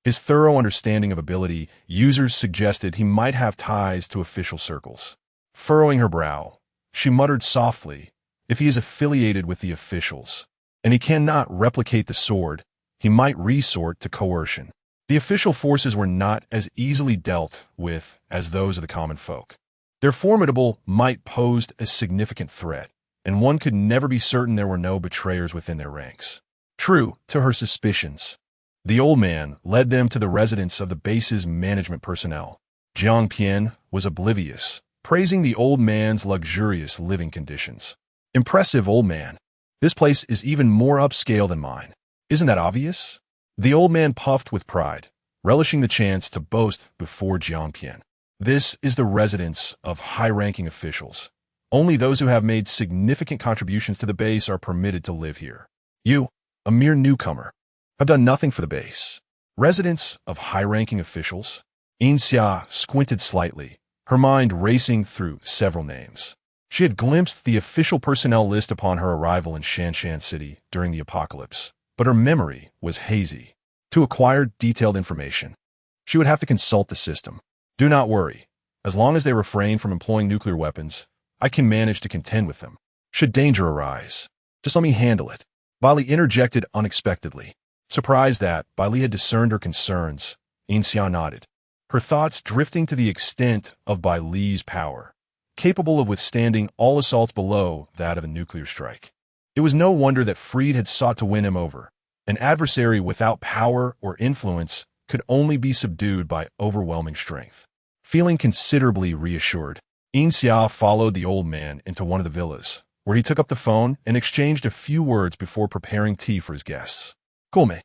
His thorough understanding of ability users suggested he might have ties to official circles. Furrowing her brow, she muttered softly, "If he is affiliated with the officials, and he cannot replicate the sword, he might resort to coercion." The official forces were not as easily dealt with as those of the common folk. Their formidable might posed a significant threat, and one could never be certain there were no betrayers within their ranks. True to her suspicions, the old man led them to the residence of the base's management personnel. Jiang Pian was oblivious, praising the old man's luxurious living conditions. "Impressive, old man. This place is even more upscale than mine. Isn't that obvious?" The old man puffed with pride, relishing the chance to boast before Jiang Pian. "This is the residence of high-ranking officials. Only those who have made significant contributions to the base are permitted to live here. You, a mere newcomer, have done nothing for the base." Residence of high-ranking officials? Yin Xia squinted slightly, her mind racing through several names. She had glimpsed the official personnel list upon her arrival in Shanshan City during the apocalypse, but her memory was hazy. To acquire detailed information, she would have to consult the system. "Do not worry. As long as they refrain from employing nuclear weapons, I can manage to contend with them. Should danger arise, just let me handle it." Bali interjected unexpectedly. Surprised that Bali had discerned her concerns, Yin Xia nodded, her thoughts drifting to the extent of Bali's power, capable of withstanding all assaults below that of a nuclear strike. It was no wonder that Freed had sought to win him over. An adversary without power or influence could only be subdued by overwhelming strength. Feeling considerably reassured, Yin Xia followed the old man into one of the villas, where he took up the phone and exchanged a few words before preparing tea for his guests. "Kulme,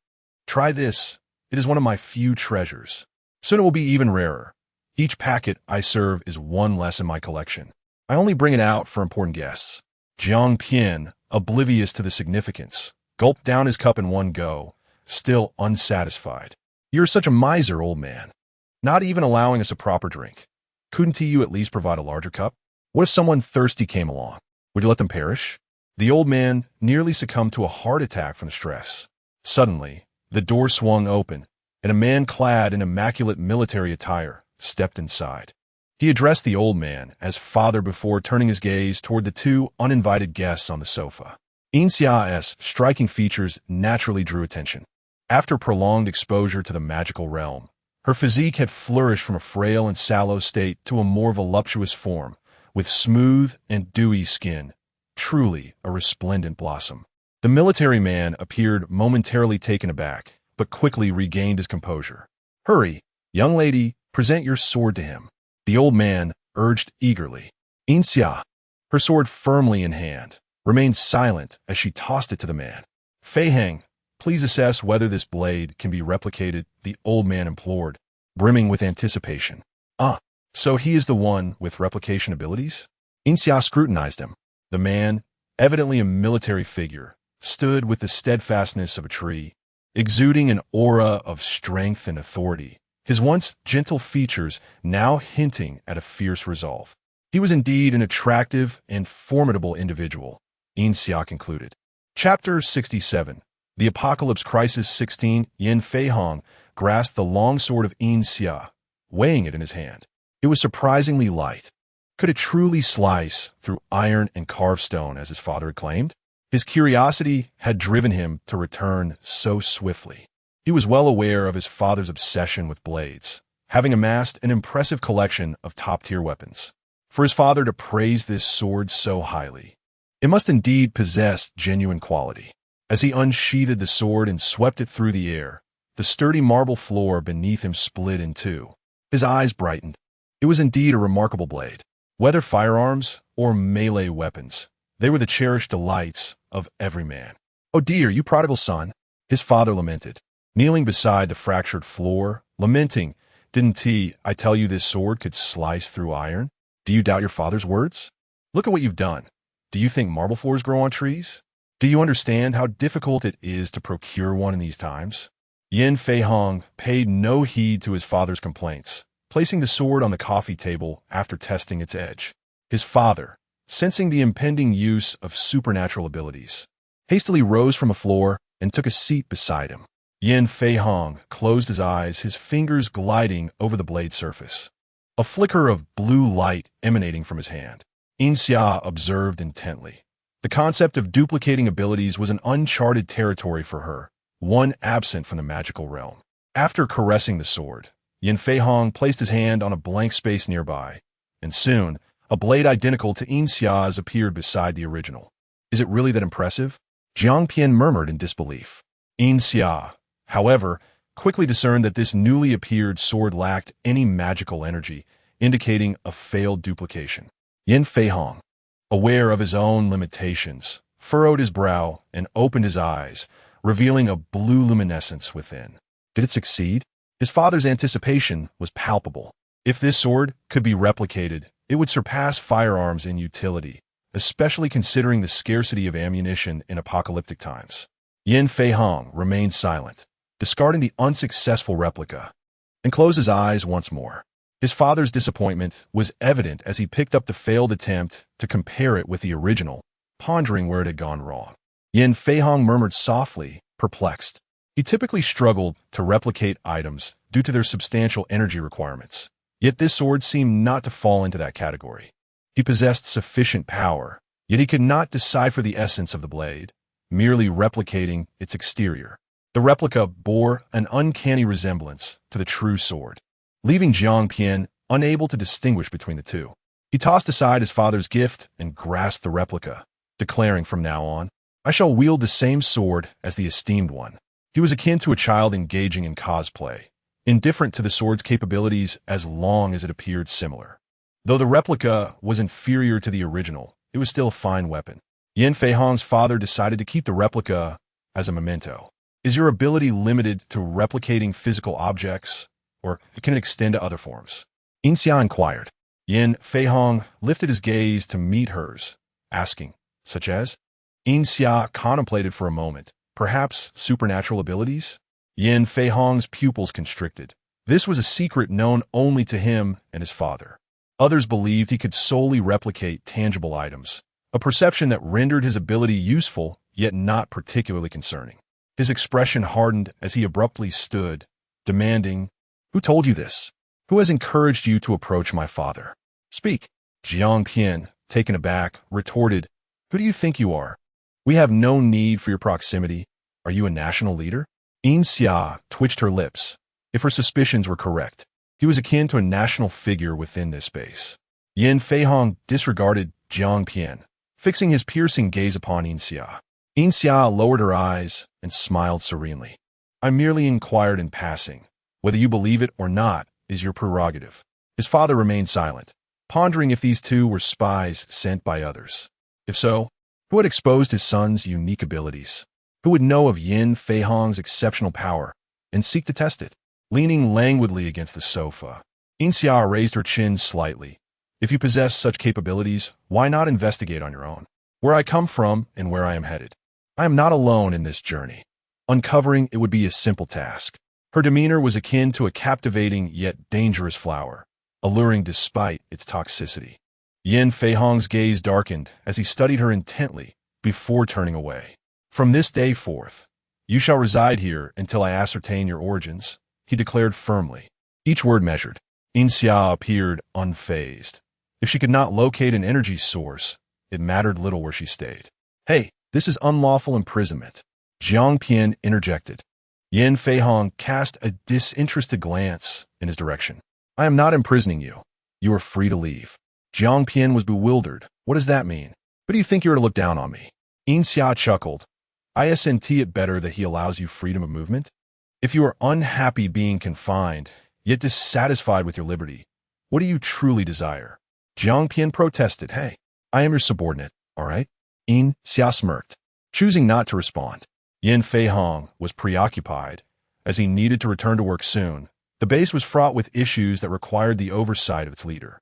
try this. It is one of my few treasures. Soon it will be even rarer. Each packet I serve is one less in my collection. I only bring it out for important guests." Jiang Pian, oblivious to the significance, gulped down his cup in one go, still unsatisfied. "You're such a miser, old man. Not even allowing us a proper drink. Couldn't you at least provide a larger cup? What if someone thirsty came along? Would you let them perish?" The old man nearly succumbed to a heart attack from the stress. Suddenly, the door swung open, and a man clad in immaculate military attire stepped inside. He addressed the old man as father before turning his gaze toward the two uninvited guests on the sofa. Yin Xia's striking features naturally drew attention. After prolonged exposure to the magical realm, her physique had flourished from a frail and sallow state to a more voluptuous form, with smooth and dewy skin, truly a resplendent blossom. The military man appeared momentarily taken aback, but quickly regained his composure. "Hurry, young lady, present your sword to him," the old man urged eagerly. Yin Xia, her sword firmly in hand, remained silent as she tossed it to the man. "Fei Heng, Please assess whether this blade can be replicated, the old man implored, brimming with anticipation. Ah, so he is the one with replication abilities? Yin Xia scrutinized him. The man, evidently a military figure, stood with the steadfastness of a tree, exuding an aura of strength and authority, his once gentle features now hinting at a fierce resolve. He was indeed an attractive and formidable individual, Yin Xia concluded. Chapter 67. The Apocalypse Crisis 16. Yin Feihong grasped the long sword of Yin Xia, weighing it in his hand. It was surprisingly light. Could it truly slice through iron and carve stone, as his father had claimed? His curiosity had driven him to return so swiftly. He was well aware of his father's obsession with blades, having amassed an impressive collection of top-tier weapons. For his father to praise this sword so highly, it must indeed possess genuine quality. As he unsheathed the sword and swept it through the air, the sturdy marble floor beneath him split in two. His eyes brightened. It was indeed a remarkable blade. Whether firearms or melee weapons, they were the cherished delights of every man. "Oh dear, you prodigal son," his father lamented, kneeling beside the fractured floor, lamenting, "Didn't I tell you this sword could slice through iron? Do you doubt your father's words? Look at what you've done. Do you think marble floors grow on trees? Do you understand how difficult it is to procure one in these times?" Yin Feihong paid no heed to his father's complaints, placing the sword on the coffee table after testing its edge. His father, sensing the impending use of supernatural abilities, hastily rose from the floor and took a seat beside him. Yin Feihong closed his eyes, his fingers gliding over the blade surface. A flicker of blue light emanating from his hand. Yin Xia observed intently. The concept of duplicating abilities was an uncharted territory for her, one absent from the magical realm. After caressing the sword, Yin Feihong placed his hand on a blank space nearby, and soon, a blade identical to Yin Xia's appeared beside the original. "Is it really that impressive?" Jiang Pian murmured in disbelief. Yin Xia, however, quickly discerned that this newly appeared sword lacked any magical energy, indicating a failed duplication. Yin Feihong, aware of his own limitations, furrowed his brow and opened his eyes, revealing a blue luminescence within. Did it succeed? His father's anticipation was palpable. If this sword could be replicated, it would surpass firearms in utility, especially considering the scarcity of ammunition in apocalyptic times. Yin Feihong remained silent, discarding the unsuccessful replica, and closed his eyes once more. His father's disappointment was evident as he picked up the failed attempt to compare it with the original, pondering where it had gone wrong. Yin Feihong murmured softly, perplexed. He typically struggled to replicate items due to their substantial energy requirements, yet this sword seemed not to fall into that category. He possessed sufficient power, yet he could not decipher the essence of the blade, merely replicating its exterior. The replica bore an uncanny resemblance to the true sword, leaving Jiang Pian unable to distinguish between the two. He tossed aside his father's gift and grasped the replica, declaring from now on, "I shall wield the same sword as the esteemed one." He was akin to a child engaging in cosplay, indifferent to the sword's capabilities as long as it appeared similar. Though the replica was inferior to the original, it was still a fine weapon. Yin Feihong's father decided to keep the replica as a memento. "Is your ability limited to replicating physical objects, or can it extend to other forms?" Yin Xia inquired. Yin Feihong lifted his gaze to meet hers, asking, "Such as?" Yin Xia contemplated for a moment. "Perhaps supernatural abilities?" Yin Feihong's pupils constricted. This was a secret known only to him and his father. Others believed he could solely replicate tangible items, a perception that rendered his ability useful yet not particularly concerning. His expression hardened as he abruptly stood, demanding, "Who told you this? Who has encouraged you to approach my father? Speak." Jiang Pian, taken aback, retorted, "Who do you think you are? We have no need for your proximity. Are you a national leader?" Yin Xia twitched her lips. If her suspicions were correct, he was akin to a national figure within this space. Yin Feihong disregarded Jiang Pian, fixing his piercing gaze upon Yin Xia. Yin Xia lowered her eyes and smiled serenely. "I merely inquired in passing. Whether you believe it or not is your prerogative." His father remained silent, pondering if these two were spies sent by others. If so, who had exposed his son's unique abilities? Who would know of Yin Feihong's exceptional power and seek to test it? Leaning languidly against the sofa, Yin Xia raised her chin slightly. If you possess such capabilities, why not investigate on your own? Where I come from and where I am headed. I am not alone in this journey. Uncovering it would be a simple task. Her demeanor was akin to a captivating yet dangerous flower, alluring despite its toxicity. Yin Feihong's gaze darkened as he studied her intently before turning away. From this day forth, you shall reside here until I ascertain your origins, he declared firmly. Each word measured. Yin Xia appeared unfazed. If she could not locate an energy source, it mattered little where she stayed. Hey, this is unlawful imprisonment, Jiang Pian interjected. Yin Feihong cast a disinterested glance in his direction. I am not imprisoning you. You are free to leave. Jiang Pian was bewildered. What does that mean? Who do you think you are to look down on me? Yin Xia chuckled. Isn't it better that he allows you freedom of movement? If you are unhappy being confined, yet dissatisfied with your liberty, what do you truly desire? Jiang Pian protested. Hey, I am your subordinate, all right? Yin Xia smirked, choosing not to respond. Yin Feihong was preoccupied, as he needed to return to work soon. The base was fraught with issues that required the oversight of its leader.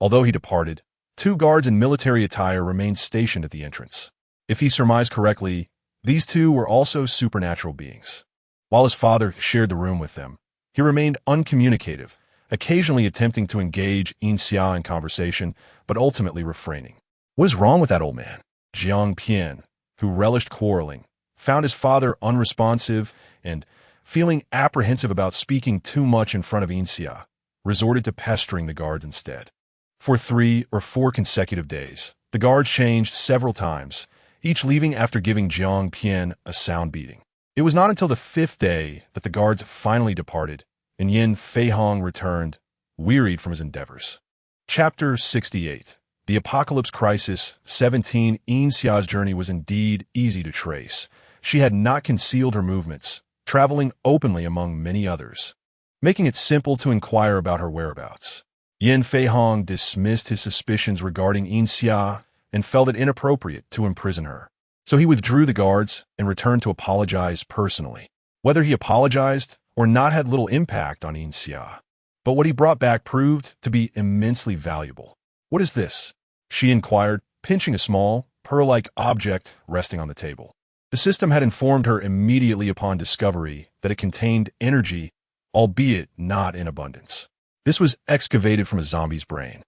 Although he departed, 2 guards in military attire remained stationed at the entrance. If he surmised correctly, these 2 were also supernatural beings. While his father shared the room with them, he remained uncommunicative, occasionally attempting to engage Yin Xia in conversation, but ultimately refraining. What is wrong with that old man? Jiang Pian, who relished quarreling, found his father unresponsive and, feeling apprehensive about speaking too much in front of Yin Xia, resorted to pestering the guards instead. For 3 or 4 consecutive days, the guards changed several times, each leaving after giving Jiang Pian a sound beating. It was not until the 5th day that the guards finally departed, and Yin Feihong returned, wearied from his endeavors. Chapter 68. The Apocalypse Crisis 17. Yin Xia's journey was indeed easy to trace. She had not concealed her movements, traveling openly among many others, making it simple to inquire about her whereabouts. Yin Feihong dismissed his suspicions regarding Yin Xia and felt it inappropriate to imprison her. So he withdrew the guards and returned to apologize personally. Whether he apologized or not had little impact on Yin Xia, but what he brought back proved to be immensely valuable. What is this? She inquired, pinching a small, pearl-like object resting on the table. The system had informed her immediately upon discovery that it contained energy, albeit not in abundance. This was excavated from a zombie's brain.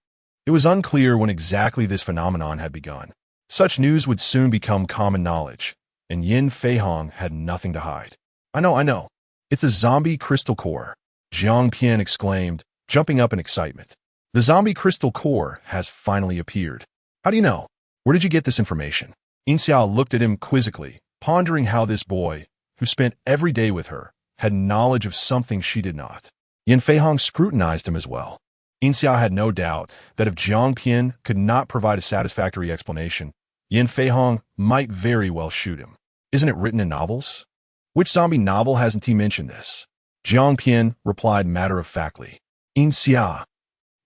It was unclear when exactly this phenomenon had begun. Such news would soon become common knowledge, and Yin Feihong had nothing to hide. I know. It's a zombie crystal core, Jiang Pian exclaimed, jumping up in excitement. The zombie crystal core has finally appeared. How do you know? Where did you get this information? Yin Xia looked at him quizzically, pondering how this boy, who spent every day with her, had knowledge of something she did not. Yin Feihong scrutinized him as well. Yin Xia had no doubt that if Jiang Pian could not provide a satisfactory explanation, Yin Feihong might very well shoot him. Isn't it written in novels? Which zombie novel hasn't he mentioned this? Jiang Pian replied matter-of-factly. Yin Xia,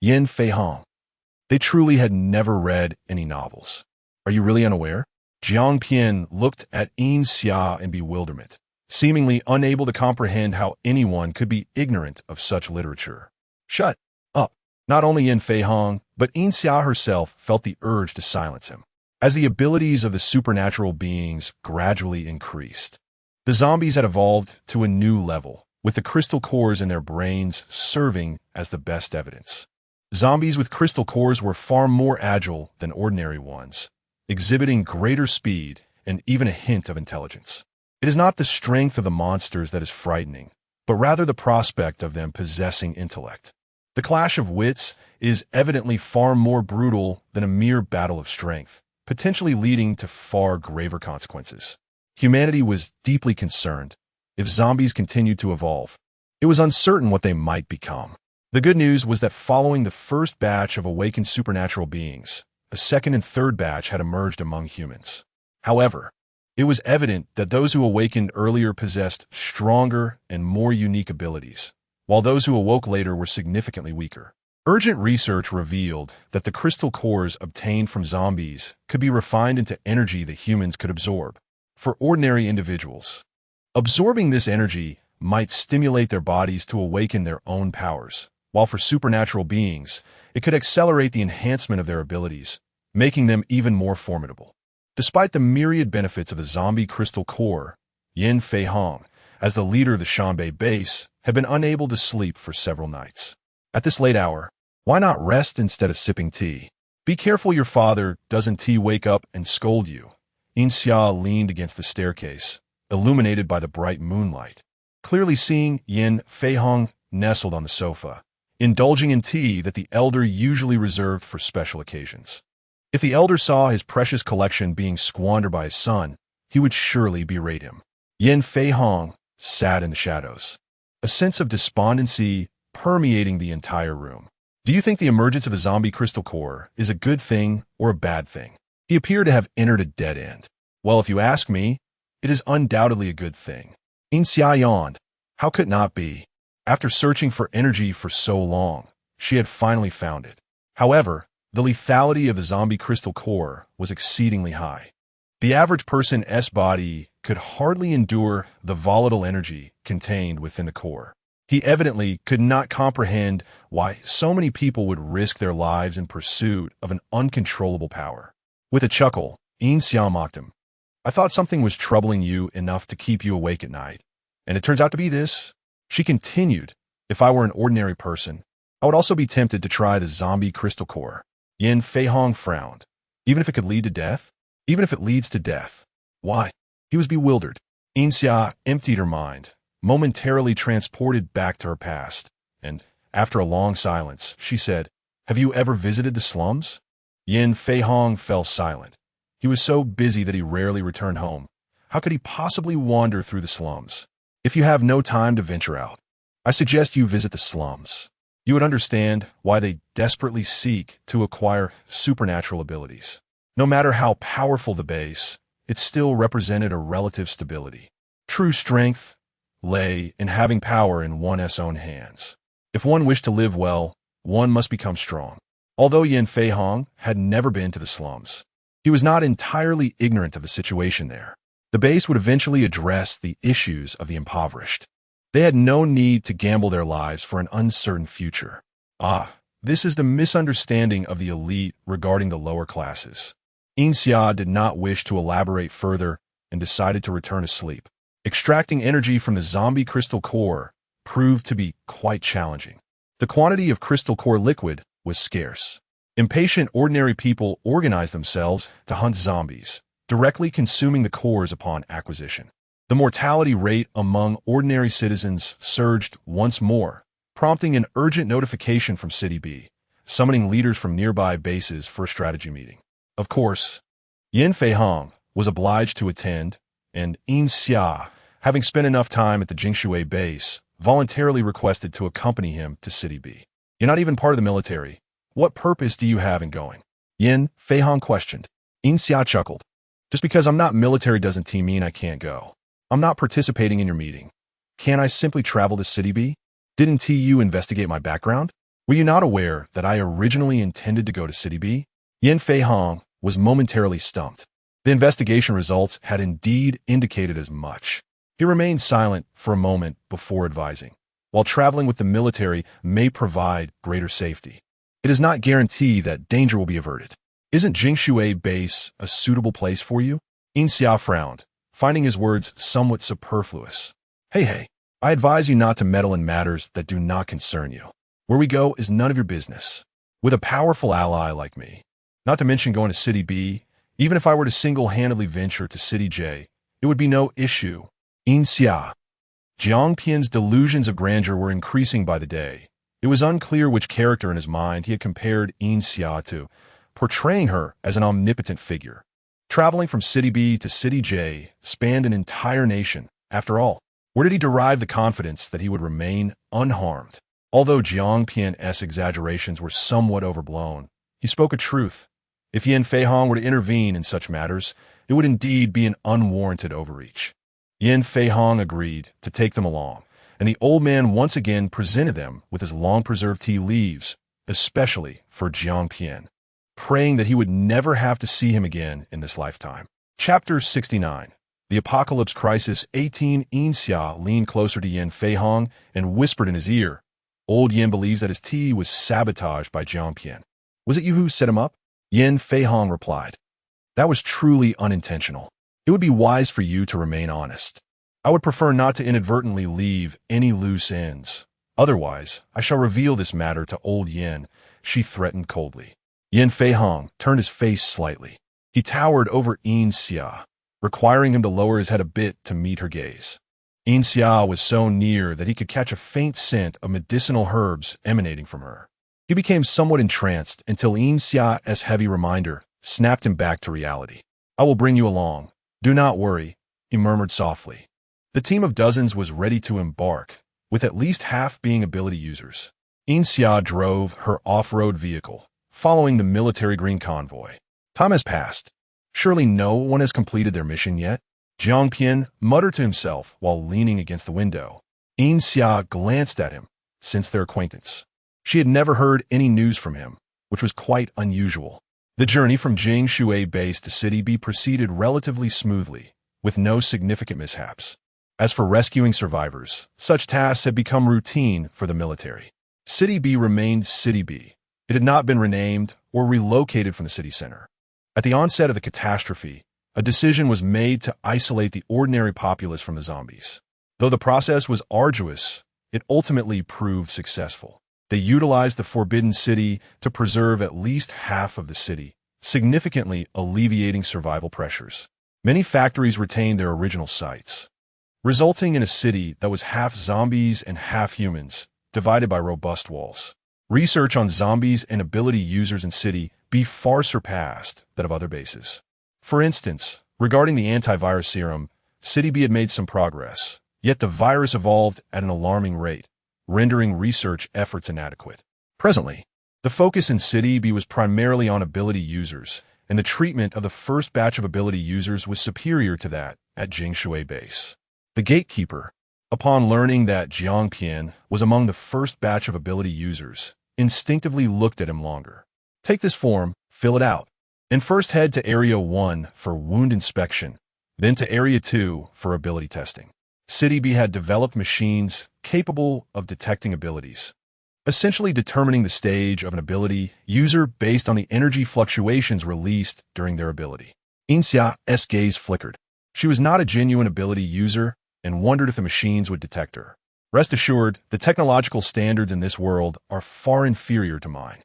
Yin Feihong. They truly had never read any novels. Are you really unaware? Jiang Pian looked at Yin Xia in bewilderment, seemingly unable to comprehend how anyone could be ignorant of such literature. Shut up. Not only Yin Feihong, but Yin Xia herself felt the urge to silence him. As the abilities of the supernatural beings gradually increased, the zombies had evolved to a new level, with the crystal cores in their brains serving as the best evidence. Zombies with crystal cores were far more agile than ordinary ones, exhibiting greater speed and even a hint of intelligence. It is not the strength of the monsters that is frightening, but rather the prospect of them possessing intellect. The clash of wits is evidently far more brutal than a mere battle of strength, potentially leading to far graver consequences. Humanity was deeply concerned. If zombies continued to evolve, it was uncertain what they might become. The good news was that following the first batch of awakened supernatural beings, a second and third batch had emerged among humans. However, it was evident that those who awakened earlier possessed stronger and more unique abilities, while those who awoke later were significantly weaker. Urgent research revealed that the crystal cores obtained from zombies could be refined into energy that humans could absorb. for ordinary individuals. Absorbing this energy might stimulate their bodies to awaken their own powers, while for supernatural beings, it could accelerate the enhancement of their abilities, making them even more formidable. Despite the myriad benefits of the zombie crystal core, Yin Fei, as the leader of the Shanbei base, had been unable to sleep for several nights. At this late hour, why not rest instead of sipping tea? Be careful your father doesn't wake up and scold you. Yin Xia leaned against the staircase, illuminated by the bright moonlight. Clearly seeing Yin Fei nestled on the sofa, indulging in tea that the elder usually reserved for special occasions. If the elder saw his precious collection being squandered by his son, he would surely berate him. Yin Fei sat in the shadows, a sense of despondency permeating the entire room. Do you think the emergence of the zombie crystal core is a good thing or a bad thing? He appeared to have entered a dead end. Well, if you ask me, it is undoubtedly a good thing. Yin Xia yawned. How could it not be? After searching for energy for so long, she had finally found it. However, the lethality of the zombie crystal core was exceedingly high. The average person's body could hardly endure the volatile energy contained within the core. He evidently could not comprehend why so many people would risk their lives in pursuit of an uncontrollable power. With a chuckle, Yin Xia mocked him. I thought something was troubling you enough to keep you awake at night, and it turns out to be this. She continued, if I were an ordinary person, I would also be tempted to try the zombie crystal core. Yin Fei frowned. Even if it could lead to death? Even if it leads to death? Why? He was bewildered. Yin Xia emptied her mind, momentarily transported back to her past, and, after a long silence, she said, Have you ever visited the slums? Yin Fei fell silent. He was so busy that he rarely returned home. How could he possibly wander through the slums? If you have no time to venture out, I suggest you visit the slums. You would understand why they desperately seek to acquire supernatural abilities. No matter how powerful the base, it still represented a relative stability. True strength lay in having power in one's own hands. If one wished to live well, one must become strong. Although Yin Fei had never been to the slums, he was not entirely ignorant of the situation there. The base would eventually address the issues of the impoverished. They had no need to gamble their lives for an uncertain future. This is the misunderstanding of the elite regarding the lower classes. Yin Xia did not wish to elaborate further and decided to return to sleep. Extracting energy from the zombie crystal core proved to be quite challenging. The quantity of crystal core liquid was scarce. Impatient ordinary people organized themselves to hunt zombies, directly consuming the cores upon acquisition. The mortality rate among ordinary citizens surged once more, prompting an urgent notification from City B, summoning leaders from nearby bases for a strategy meeting. Of course, Yin Fei was obliged to attend, and Yin Xia, having spent enough time at the Jingshui base, voluntarily requested to accompany him to City B. You're not even part of the military. What purpose do you have in going? Yin Fei questioned. Yin Xia chuckled. Just because I'm not military doesn't mean I can't go. I'm not participating in your meeting. Can't I simply travel to City B? Didn't you investigate my background? Were you not aware that I originally intended to go to City B? Yin Fei was momentarily stumped. The investigation results had indeed indicated as much. He remained silent for a moment before advising. While traveling with the military may provide greater safety, it is not guaranteed that danger will be averted. Isn't Jingshui base a suitable place for you? Yin Xia frowned, finding his words somewhat superfluous. Hey, I advise you not to meddle in matters that do not concern you. Where we go is none of your business. With a powerful ally like me, not to mention going to City B, even if I were to single-handedly venture to City J, it would be no issue. Yin Xia. Jiang Pian's delusions of grandeur were increasing by the day. It was unclear which character in his mind he had compared Yin Xia to, portraying her as an omnipotent figure. Traveling from City B to City J spanned an entire nation. After all, where did he derive the confidence that he would remain unharmed? Although Jiang Pian's exaggerations were somewhat overblown, he spoke a truth. If Yin Fei were to intervene in such matters, it would indeed be an unwarranted overreach. Yin Fei agreed to take them along, and the old man once again presented them with his long-preserved tea leaves, especially for Jiang Pian, praying that he would never have to see him again in this lifetime. Chapter 69. The Apocalypse Crisis 18 Yin Xia leaned closer to Yin Feihong and whispered in his ear. Old Yin believes that his tea was sabotaged by Jiangpian. Was it you who set him up? Yin Feihong replied. That was truly unintentional. It would be wise for you to remain honest. I would prefer not to inadvertently leave any loose ends. Otherwise, I shall reveal this matter to old Yin, she threatened coldly. Yin Feihong turned his face slightly. He towered over Yin Xia, requiring him to lower his head a bit to meet her gaze. Yin Xia was so near that he could catch a faint scent of medicinal herbs emanating from her. He became somewhat entranced until Yin Xia's heavy reminder snapped him back to reality. I will bring you along. Do not worry, he murmured softly. The team of dozens was ready to embark, with at least half being ability users. Yin Xia drove her off-road vehicle, following the military green convoy. Time has passed. Surely no one has completed their mission yet? Jiangpian muttered to himself while leaning against the window. Yin Xia glanced at him, since their acquaintance. She had never heard any news from him, which was quite unusual. The journey from Jingshui base to City B proceeded relatively smoothly, with no significant mishaps. As for rescuing survivors, such tasks had become routine for the military. City B remained City B. It had not been renamed or relocated from the city center. At the onset of the catastrophe, a decision was made to isolate the ordinary populace from the zombies. Though the process was arduous, it ultimately proved successful. They utilized the Forbidden City to preserve at least half of the city, significantly alleviating survival pressures. Many factories retained their original sites, resulting in a city that was half zombies and half humans, divided by robust walls. Research on zombies and ability users in City B far surpassed that of other bases. For instance, regarding the antivirus serum, City B had made some progress, yet the virus evolved at an alarming rate, rendering research efforts inadequate. Presently, the focus in City B was primarily on ability users, and the treatment of the first batch of ability users was superior to that at Jingshui base. The gatekeeper, upon learning that Jiangpian was among the first batch of ability users, instinctively looked at him longer. Take this form, fill it out, and first head to Area 1 for wound inspection, then to Area 2 for ability testing. City B had developed machines capable of detecting abilities, essentially determining the stage of an ability user based on the energy fluctuations released during their ability. Yin Xia's gaze flickered. She was not a genuine ability user and wondered if the machines would detect her. Rest assured, the technological standards in this world are far inferior to mine.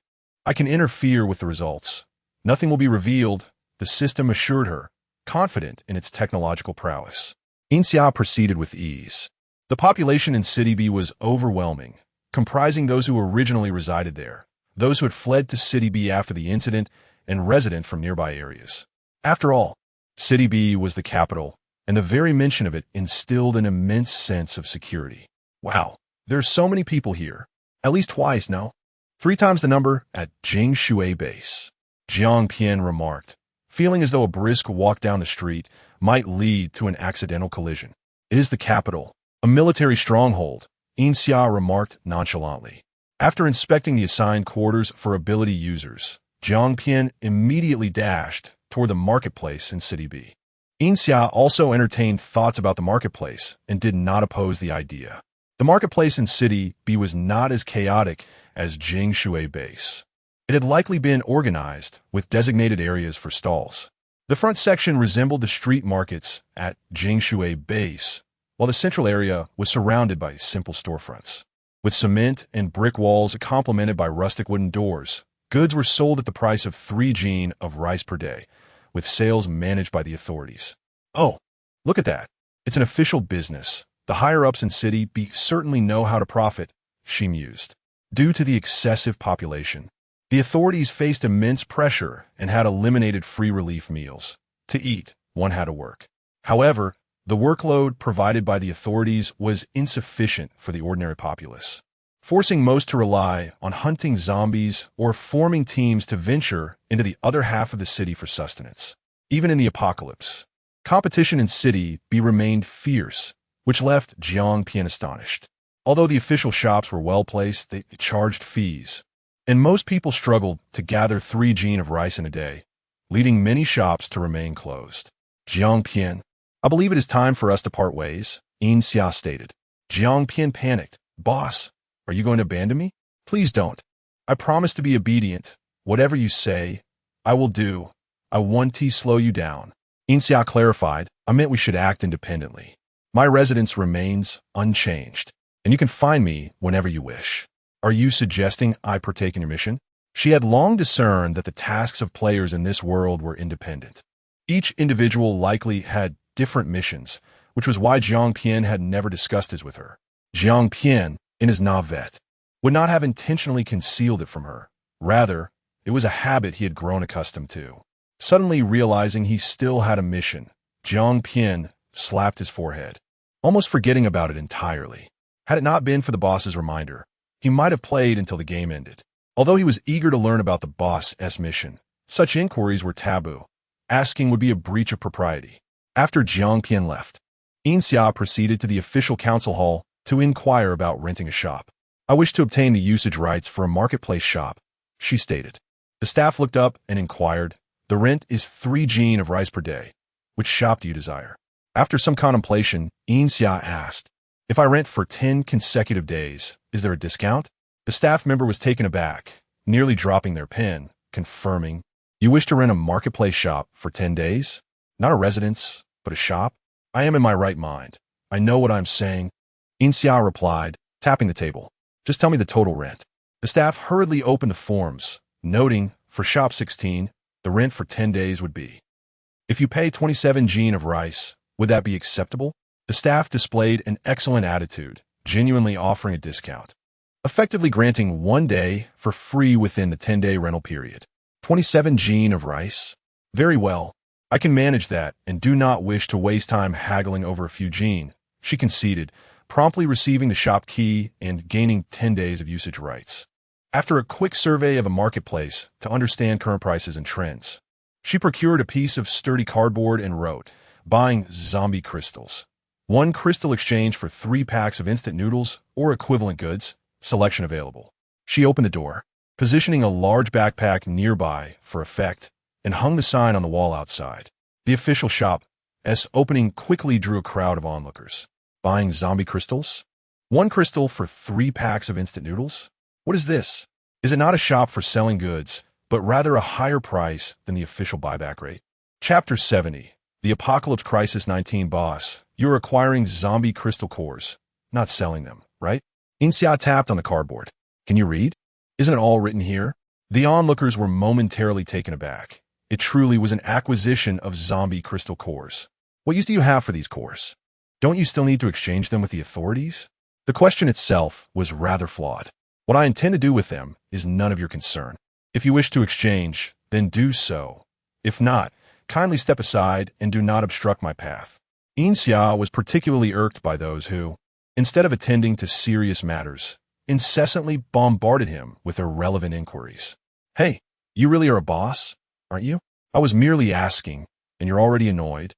I can interfere with the results. Nothing will be revealed, the system assured her, confident in its technological prowess. Yin Xia proceeded with ease. The population in City B was overwhelming, comprising those who originally resided there, those who had fled to City B after the incident, and resident from nearby areas. After all, City B was the capital, and the very mention of it instilled an immense sense of security. Wow, there's so many people here. At least twice, no? 3 times the number at Jingshui base, Jiangpian remarked, feeling as though a brisk walk down the street might lead to an accidental collision. It is the capital, a military stronghold, Yin Xia remarked nonchalantly. After inspecting the assigned quarters for ability users, Jiangpian immediately dashed toward the marketplace in City B. Yin Xia also entertained thoughts about the marketplace and did not oppose the idea. The marketplace in City B was not as chaotic as Jingshui base. It had likely been organized with designated areas for stalls. The front section resembled the street markets at Jingshui base, while the central area was surrounded by simple storefronts. With cement and brick walls complemented by rustic wooden doors, goods were sold at the price of 3 jin of rice per day, with sales managed by the authorities. Oh, look at that. It's an official business. The higher-ups in City B certainly know how to profit, she mused. Due to the excessive population, the authorities faced immense pressure and had eliminated free relief meals. To eat, one had to work. However, the workload provided by the authorities was insufficient for the ordinary populace, forcing most to rely on hunting zombies or forming teams to venture into the other half of the city for sustenance. Even in the apocalypse, competition in City B remained fierce, which left Jiangpian astonished. Although the official shops were well-placed, they charged fees, and most people struggled to gather 3 jin of rice in a day, leading many shops to remain closed. Jiangpian, I believe it is time for us to part ways, Yin Xia stated. Jiang Pian panicked. Boss, are you going to abandon me? Please don't. I promise to be obedient. Whatever you say, I will do. I want to slow you down. Yin Xia clarified, I meant we should act independently. My residence remains unchanged, and you can find me whenever you wish. Are you suggesting I partake in your mission? She had long discerned that the tasks of players in this world were independent. Each individual likely had different missions, which was why Jiang Pian had never discussed this with her. Jiang Pian, in his navet, would not have intentionally concealed it from her. Rather, it was a habit he had grown accustomed to. Suddenly realizing he still had a mission, Jiang Pian slapped his forehead, almost forgetting about it entirely. Had it not been for the boss's reminder, he might have played until the game ended. Although he was eager to learn about the boss's mission, such inquiries were taboo. Asking would be a breach of propriety. After Jiang Pian left, Yin Xia proceeded to the official council hall to inquire about renting a shop. I wish to obtain the usage rights for a marketplace shop, she stated. The staff looked up and inquired, the rent is 3 jin of rice per day. Which shop do you desire? After some contemplation, Yin Xia asked, if I rent for 10 consecutive days, is there a discount? The staff member was taken aback, nearly dropping their pen, confirming, you wish to rent a marketplace shop for 10 days? Not a residence, but a shop? I am in my right mind. I know what I'm saying. Yin Xia replied, tapping the table. Just tell me the total rent. The staff hurriedly opened the forms, noting, for shop 16, the rent for 10 days would be. If you pay 27 jin of rice, would that be acceptable? The staff displayed an excellent attitude, genuinely offering a discount, effectively granting 1 day for free within the 10-day rental period. 27 jin of rice? Very well. I can manage that and do not wish to waste time haggling over a few jin, she conceded, promptly receiving the shop key and gaining 10 days of usage rights. After a quick survey of a marketplace to understand current prices and trends, she procured a piece of sturdy cardboard and wrote, buying zombie crystals. 1 crystal exchange for 3 packs of instant noodles or equivalent goods, selection available. She opened the door, positioning a large backpack nearby for effect, and hung the sign on the wall outside. The official shop's opening quickly drew a crowd of onlookers. Buying zombie crystals? 1 crystal for 3 packs of instant noodles? What is this? Is it not a shop for selling goods, but rather a higher price than the official buyback rate? Chapter 70. The Apocalypse Crisis 19 Boss. You're acquiring zombie crystal cores, not selling them, right? Yin Xia tapped on the cardboard. Can you read? Isn't it all written here? The onlookers were momentarily taken aback. It truly was an acquisition of zombie crystal cores. What use do you have for these cores? Don't you still need to exchange them with the authorities? The question itself was rather flawed. What I intend to do with them is none of your concern. If you wish to exchange, then do so. If not, kindly step aside and do not obstruct my path. Yin Xia was particularly irked by those who, instead of attending to serious matters, incessantly bombarded him with irrelevant inquiries. Hey, you really are a boss, aren't you? I was merely asking, and you're already annoyed.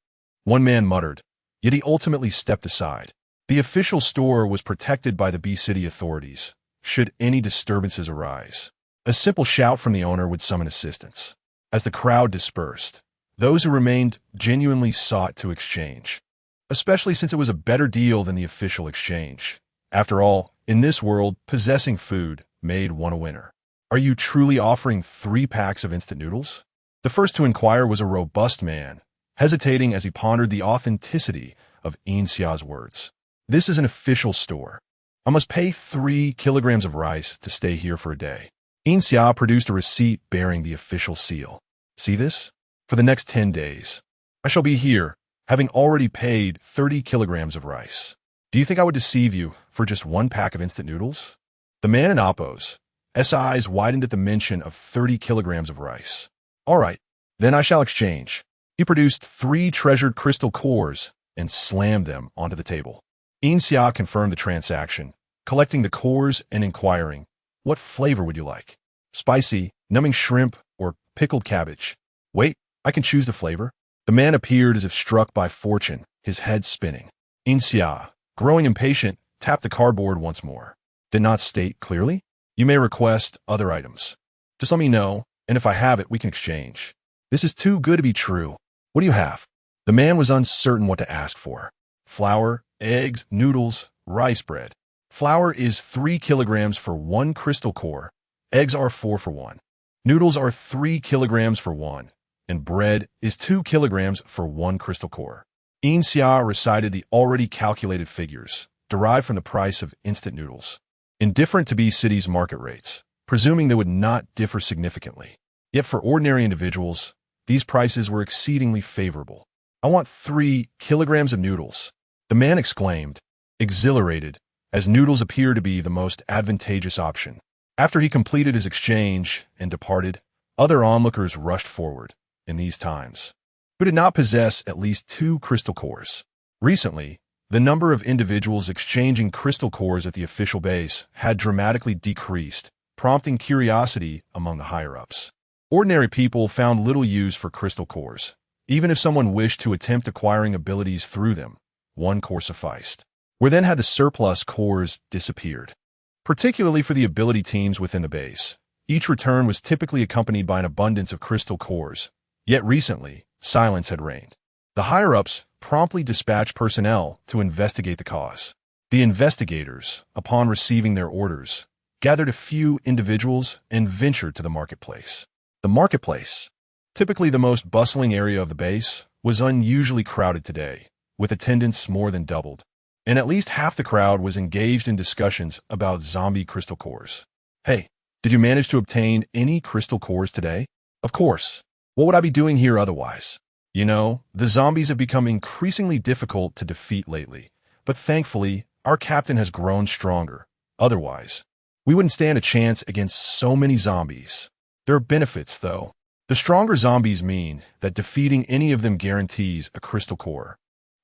One man muttered, yet he ultimately stepped aside. The official store was protected by the B-City authorities, should any disturbances arise. A simple shout from the owner would summon assistance. As the crowd dispersed, those who remained genuinely sought to exchange, especially since it was a better deal than the official exchange. After all, in this world, possessing food made one a winner. Are you truly offering 3 packs of instant noodles? The first to inquire was a robust man, hesitating as he pondered the authenticity of Yin Xia's words. This is an official store. I must pay 3 kilograms of rice to stay here for a day. Yin Xia produced a receipt bearing the official seal. See this? For the next 10 days, I shall be here, having already paid 30 kilograms of rice. Do you think I would deceive you for just 1 pack of instant noodles? The man in Oppo's eyes widened at the mention of 30 kilograms of rice. All right, then I shall exchange. He produced 3 treasured crystal cores and slammed them onto the table. Yin Xia confirmed the transaction, collecting the cores and inquiring, what flavor would you like? Spicy, numbing shrimp, or pickled cabbage? Wait, I can choose the flavor. The man appeared as if struck by fortune, his head spinning. Yin Xia, growing impatient, tapped the cardboard once more. Did not state clearly? You may request other items. Just let me know, and if I have it, we can exchange. This is too good to be true. What do you have? The man was uncertain what to ask for. Flour, eggs, noodles, rice bread. Flour is 3 kilograms for 1 crystal core. Eggs are 4 for 1. Noodles are 3 kilograms for 1. And bread is 2 kilograms for 1 crystal core. Yin Xia recited the already calculated figures, derived from the price of instant noodles, indifferent to B city's market rates, presuming they would not differ significantly. Yet for ordinary individuals, these prices were exceedingly favorable. "I want 3 kilograms of noodles," the man exclaimed, exhilarated, as noodles appeared to be the most advantageous option. After he completed his exchange and departed, other onlookers rushed forward. In these times, who did not possess at least 2 crystal cores. Recently, the number of individuals exchanging crystal cores at the official base had dramatically decreased, prompting curiosity among the higher-ups. Ordinary people found little use for crystal cores. Even if someone wished to attempt acquiring abilities through them, 1 core sufficed. Where then had the surplus cores disappeared? Particularly for the ability teams within the base, each return was typically accompanied by an abundance of crystal cores. Yet recently, silence had reigned. The higher-ups promptly dispatched personnel to investigate the cause. The investigators, upon receiving their orders, gathered a few individuals and ventured to the marketplace. The marketplace, typically the most bustling area of the base, was unusually crowded today, with attendance more than doubled. And at least half the crowd was engaged in discussions about zombie crystal cores. "Hey, did you manage to obtain any crystal cores today?" "Of course. What would I be doing here otherwise? You know, the zombies have become increasingly difficult to defeat lately, but thankfully, our captain has grown stronger. Otherwise, we wouldn't stand a chance against so many zombies. There are benefits, though. The stronger zombies mean that defeating any of them guarantees a crystal core,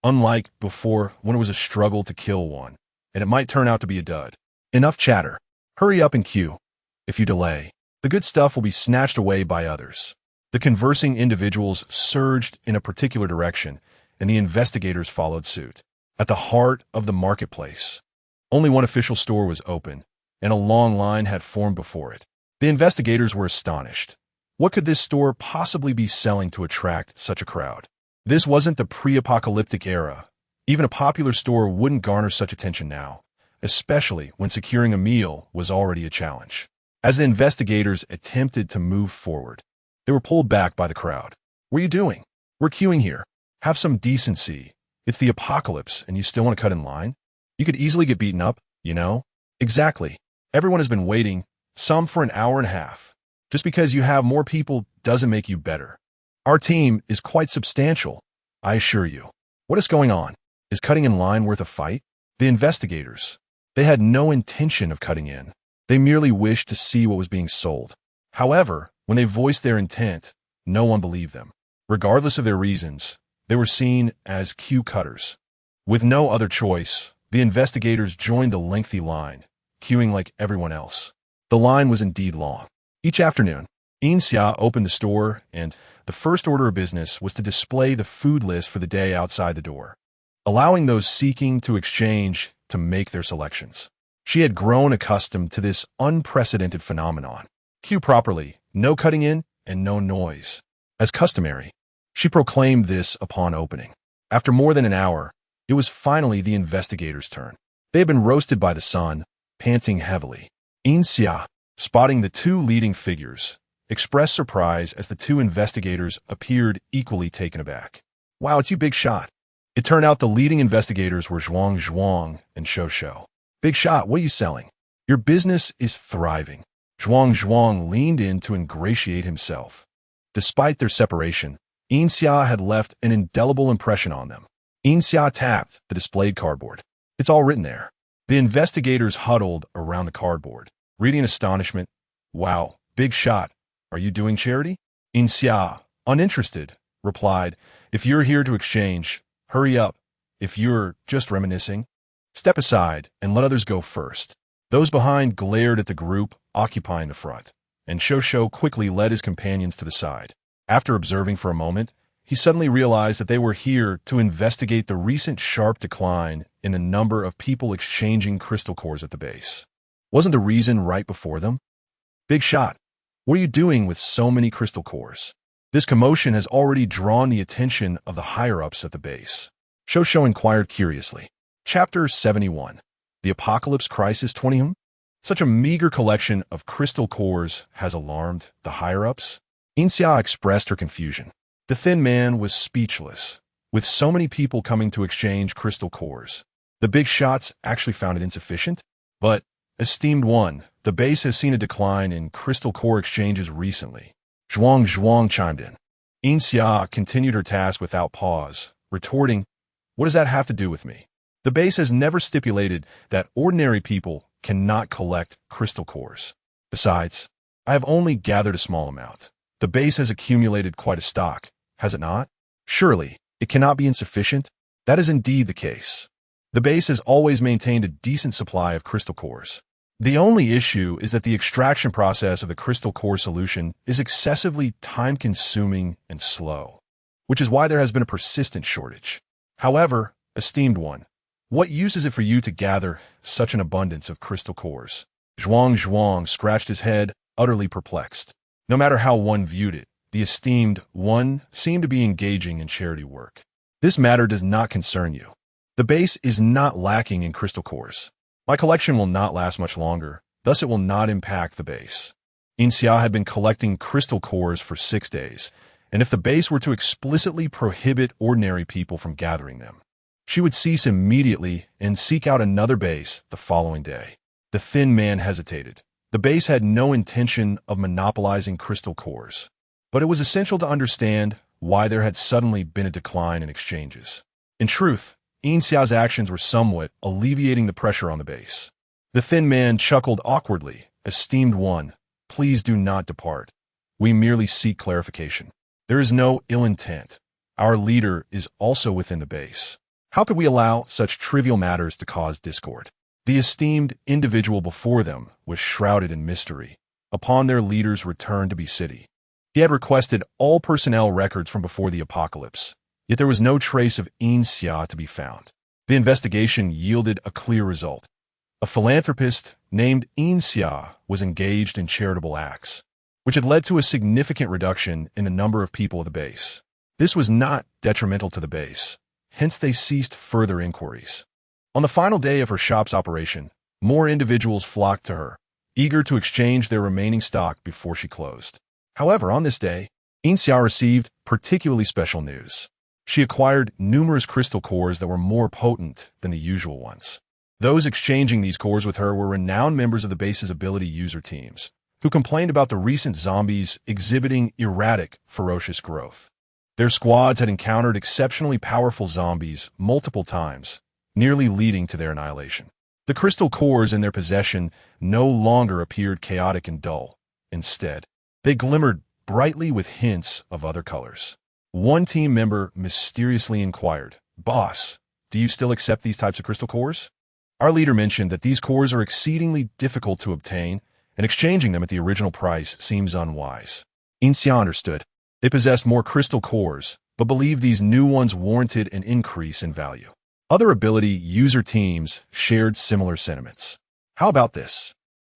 unlike before when it was a struggle to kill one, and it might turn out to be a dud. Enough chatter. Hurry up and queue. If you delay, the good stuff will be snatched away by others." The conversing individuals surged in a particular direction, and the investigators followed suit. At the heart of the marketplace, only one official store was open, and a long line had formed before it. The investigators were astonished. What could this store possibly be selling to attract such a crowd? This wasn't the pre-apocalyptic era. Even a popular store wouldn't garner such attention now, especially when securing a meal was already a challenge. As the investigators attempted to move forward, they were pulled back by the crowd. "What are you doing? We're queuing here. Have some decency. It's the apocalypse, and you still want to cut in line? You could easily get beaten up, you know?" "Exactly. Everyone has been waiting, some for an hour and a half. Just because you have more people doesn't make you better. Our team is quite substantial, I assure you. What is going on? Is cutting in line worth a fight?" The investigators, they had no intention of cutting in. They merely wished to see what was being sold. However, when they voiced their intent, no one believed them. Regardless of their reasons, they were seen as queue cutters. With no other choice, the investigators joined the lengthy line, queuing like everyone else. The line was indeed long. Each afternoon, Yin Xia opened the store, and the first order of business was to display the food list for the day outside the door, allowing those seeking to exchange to make their selections. She had grown accustomed to this unprecedented phenomenon. Queue properly, no cutting in, and no noise. As customary, she proclaimed this upon opening. After more than an hour, it was finally the investigators' turn. They had been roasted by the sun, panting heavily. Yin Xia, spotting the 2 leading figures, expressed surprise as the 2 investigators appeared equally taken aback. "Wow, it's you, Big Shot." It turned out the leading investigators were Zhuang and Shou. "Big Shot, what are you selling? Your business is thriving." Zhuang leaned in to ingratiate himself. Despite their separation, Yin Xia had left an indelible impression on them. Yin Xia tapped the displayed cardboard. "It's all written there." The investigators huddled around the cardboard, reading in astonishment. "Wow, Big Shot, are you doing charity?" Yin Xia, uninterested, replied, "If you're here to exchange, hurry up. If you're just reminiscing, step aside and let others go first." Those behind glared at the group occupying the front, and Shou quickly led his companions to the side. After observing for a moment, he suddenly realized that they were here to investigate the recent sharp decline in the number of people exchanging crystal cores at the base. Wasn't the reason right before them? "Big Shot, what are you doing with so many crystal cores?" This commotion has already drawn the attention of the higher-ups at the base. Shosho inquired curiously. Chapter 71. The Apocalypse Crisis 20. Such a meager collection of crystal cores has alarmed the higher-ups? Yin Xia expressed her confusion. The thin man was speechless. With so many people coming to exchange crystal cores, the big shots actually found it insufficient? But, esteemed one, the base has seen a decline in crystal core exchanges recently. Zhuang chimed in. Yin Xia continued her task without pause, retorting, "What does that have to do with me? The base has never stipulated that ordinary people cannot collect crystal cores. Besides, I have only gathered a small amount. The base has accumulated quite a stock, has it not? Surely, it cannot be insufficient? That is indeed the case. The base has always maintained a decent supply of crystal cores. The only issue is that the extraction process of the crystal core solution is excessively time-consuming and slow, which is why there has been a persistent shortage. However, esteemed one, what use is it for you to gather such an abundance of crystal cores?" Zhuang scratched his head, utterly perplexed. No matter how one viewed it, the esteemed one seemed to be engaging in charity work. "This matter does not concern you. The base is not lacking in crystal cores. My collection will not last much longer, thus it will not impact the base." Yin Xia had been collecting crystal cores for 6 days, and if the base were to explicitly prohibit ordinary people from gathering them, she would cease immediately and seek out another base the following day. The thin man hesitated. The base had no intention of monopolizing crystal cores, but it was essential to understand why there had suddenly been a decline in exchanges. In truth, Yin Xia's actions were somewhat alleviating the pressure on the base. The thin man chuckled awkwardly. "Esteemed one, please do not depart. We merely seek clarification. There is no ill intent. Our leader is also within the base. How could we allow such trivial matters to cause discord?" The esteemed individual before them was shrouded in mystery. Upon their leader's return to B City, he had requested all personnel records from before the apocalypse, yet there was no trace of Yin Xia to be found. The investigation yielded a clear result. A philanthropist named Yin Xia was engaged in charitable acts, which had led to a significant reduction in the number of people at the base. This was not detrimental to the base. Hence, they ceased further inquiries. On the final day of her shop's operation, more individuals flocked to her, eager to exchange their remaining stock before she closed. However, on this day, Yin Xia received particularly special news. She acquired numerous crystal cores that were more potent than the usual ones. Those exchanging these cores with her were renowned members of the base's ability user teams, who complained about the recent zombies exhibiting erratic, ferocious growth. Their squads had encountered exceptionally powerful zombies multiple times, nearly leading to their annihilation. The crystal cores in their possession no longer appeared chaotic and dull. Instead, they glimmered brightly with hints of other colors. One team member mysteriously inquired, "Boss, do you still accept these types of crystal cores?" Our leader mentioned that these cores are exceedingly difficult to obtain, and exchanging them at the original price seems unwise. Yin Xia understood. They possessed more crystal cores, but believed these new ones warranted an increase in value. Other ability user teams shared similar sentiments. How about this?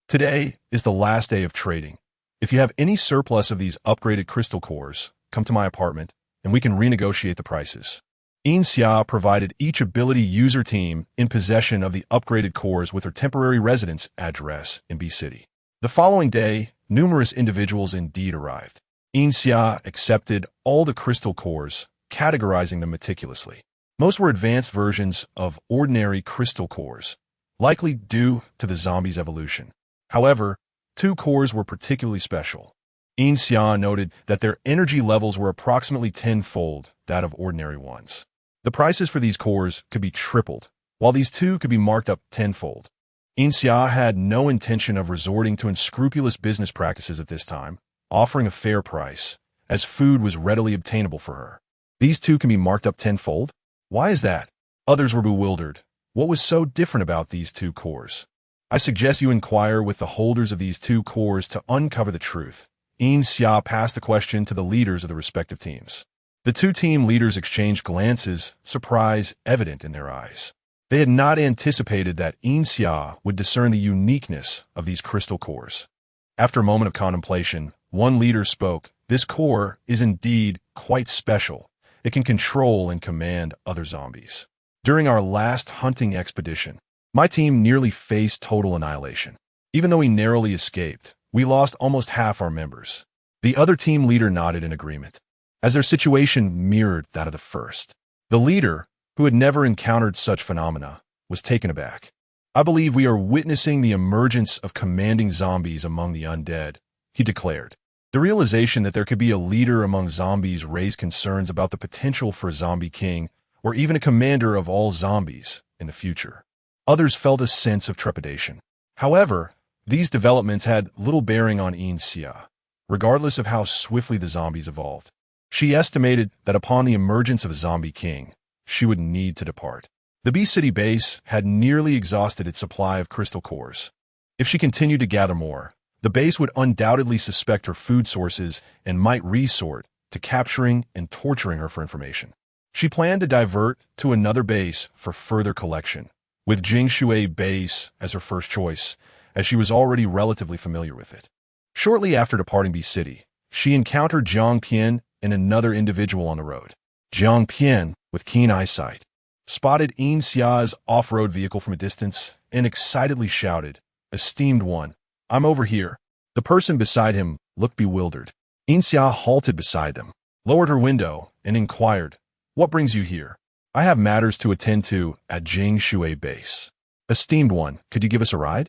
Today is the last day of trading. If you have any surplus of these upgraded crystal cores, come to my apartment, and we can renegotiate the prices. Yin Xia provided each ability user team in possession of the upgraded cores with their temporary residence address in B City. The following day, numerous individuals indeed arrived. Yin Xia accepted all the crystal cores, categorizing them meticulously. Most were advanced versions of ordinary crystal cores, likely due to the zombie's evolution. However, 2 cores were particularly special. Yin Xia noted that their energy levels were approximately 10-fold that of ordinary ones. The prices for these cores could be tripled, while these 2 could be marked up 10-fold. Yin Xia had no intention of resorting to unscrupulous business practices at this time, offering a fair price, as food was readily obtainable for her. These 2 can be marked up 10-fold? Why is that? Others were bewildered. What was so different about these 2 cores? I suggest you inquire with the holders of these 2 cores to uncover the truth. Yin Xia passed the question to the leaders of the respective teams. The 2 team leaders exchanged glances, surprise evident in their eyes. They had not anticipated that Yin Xia would discern the uniqueness of these crystal cores. After a moment of contemplation, one leader spoke, This core is indeed quite special. It can control and command other zombies. During our last hunting expedition, my team nearly faced total annihilation. Even though we narrowly escaped, we lost almost half our members. The other team leader nodded in agreement, as their situation mirrored that of the first. The leader, who had never encountered such phenomena, was taken aback. "I believe we are witnessing the emergence of commanding zombies among the undead," he declared. The realization that there could be a leader among zombies raised concerns about the potential for a zombie king, or even a commander of all zombies, in the future. Others felt a sense of trepidation. However, these developments had little bearing on Yin Xia, regardless of how swiftly the zombies evolved. She estimated that upon the emergence of a zombie king, she would need to depart. The B-City base had nearly exhausted its supply of crystal cores. If she continued to gather more, the base would undoubtedly suspect her food sources and might resort to capturing and torturing her for information. She planned to divert to another base for further collection, with Jingxue base as her first choice, as she was already relatively familiar with it. Shortly after departing B-City, she encountered Jiang Pian and another individual on the road. Jiang Pian, with keen eyesight, spotted Yin Xia's off-road vehicle from a distance and excitedly shouted, "Esteemed one, I'm over here." The person beside him looked bewildered. Yin Xia halted beside them, lowered her window, and inquired, "What brings you here?" "I have matters to attend to at Jingxue base." "Esteemed one, could you give us a ride?"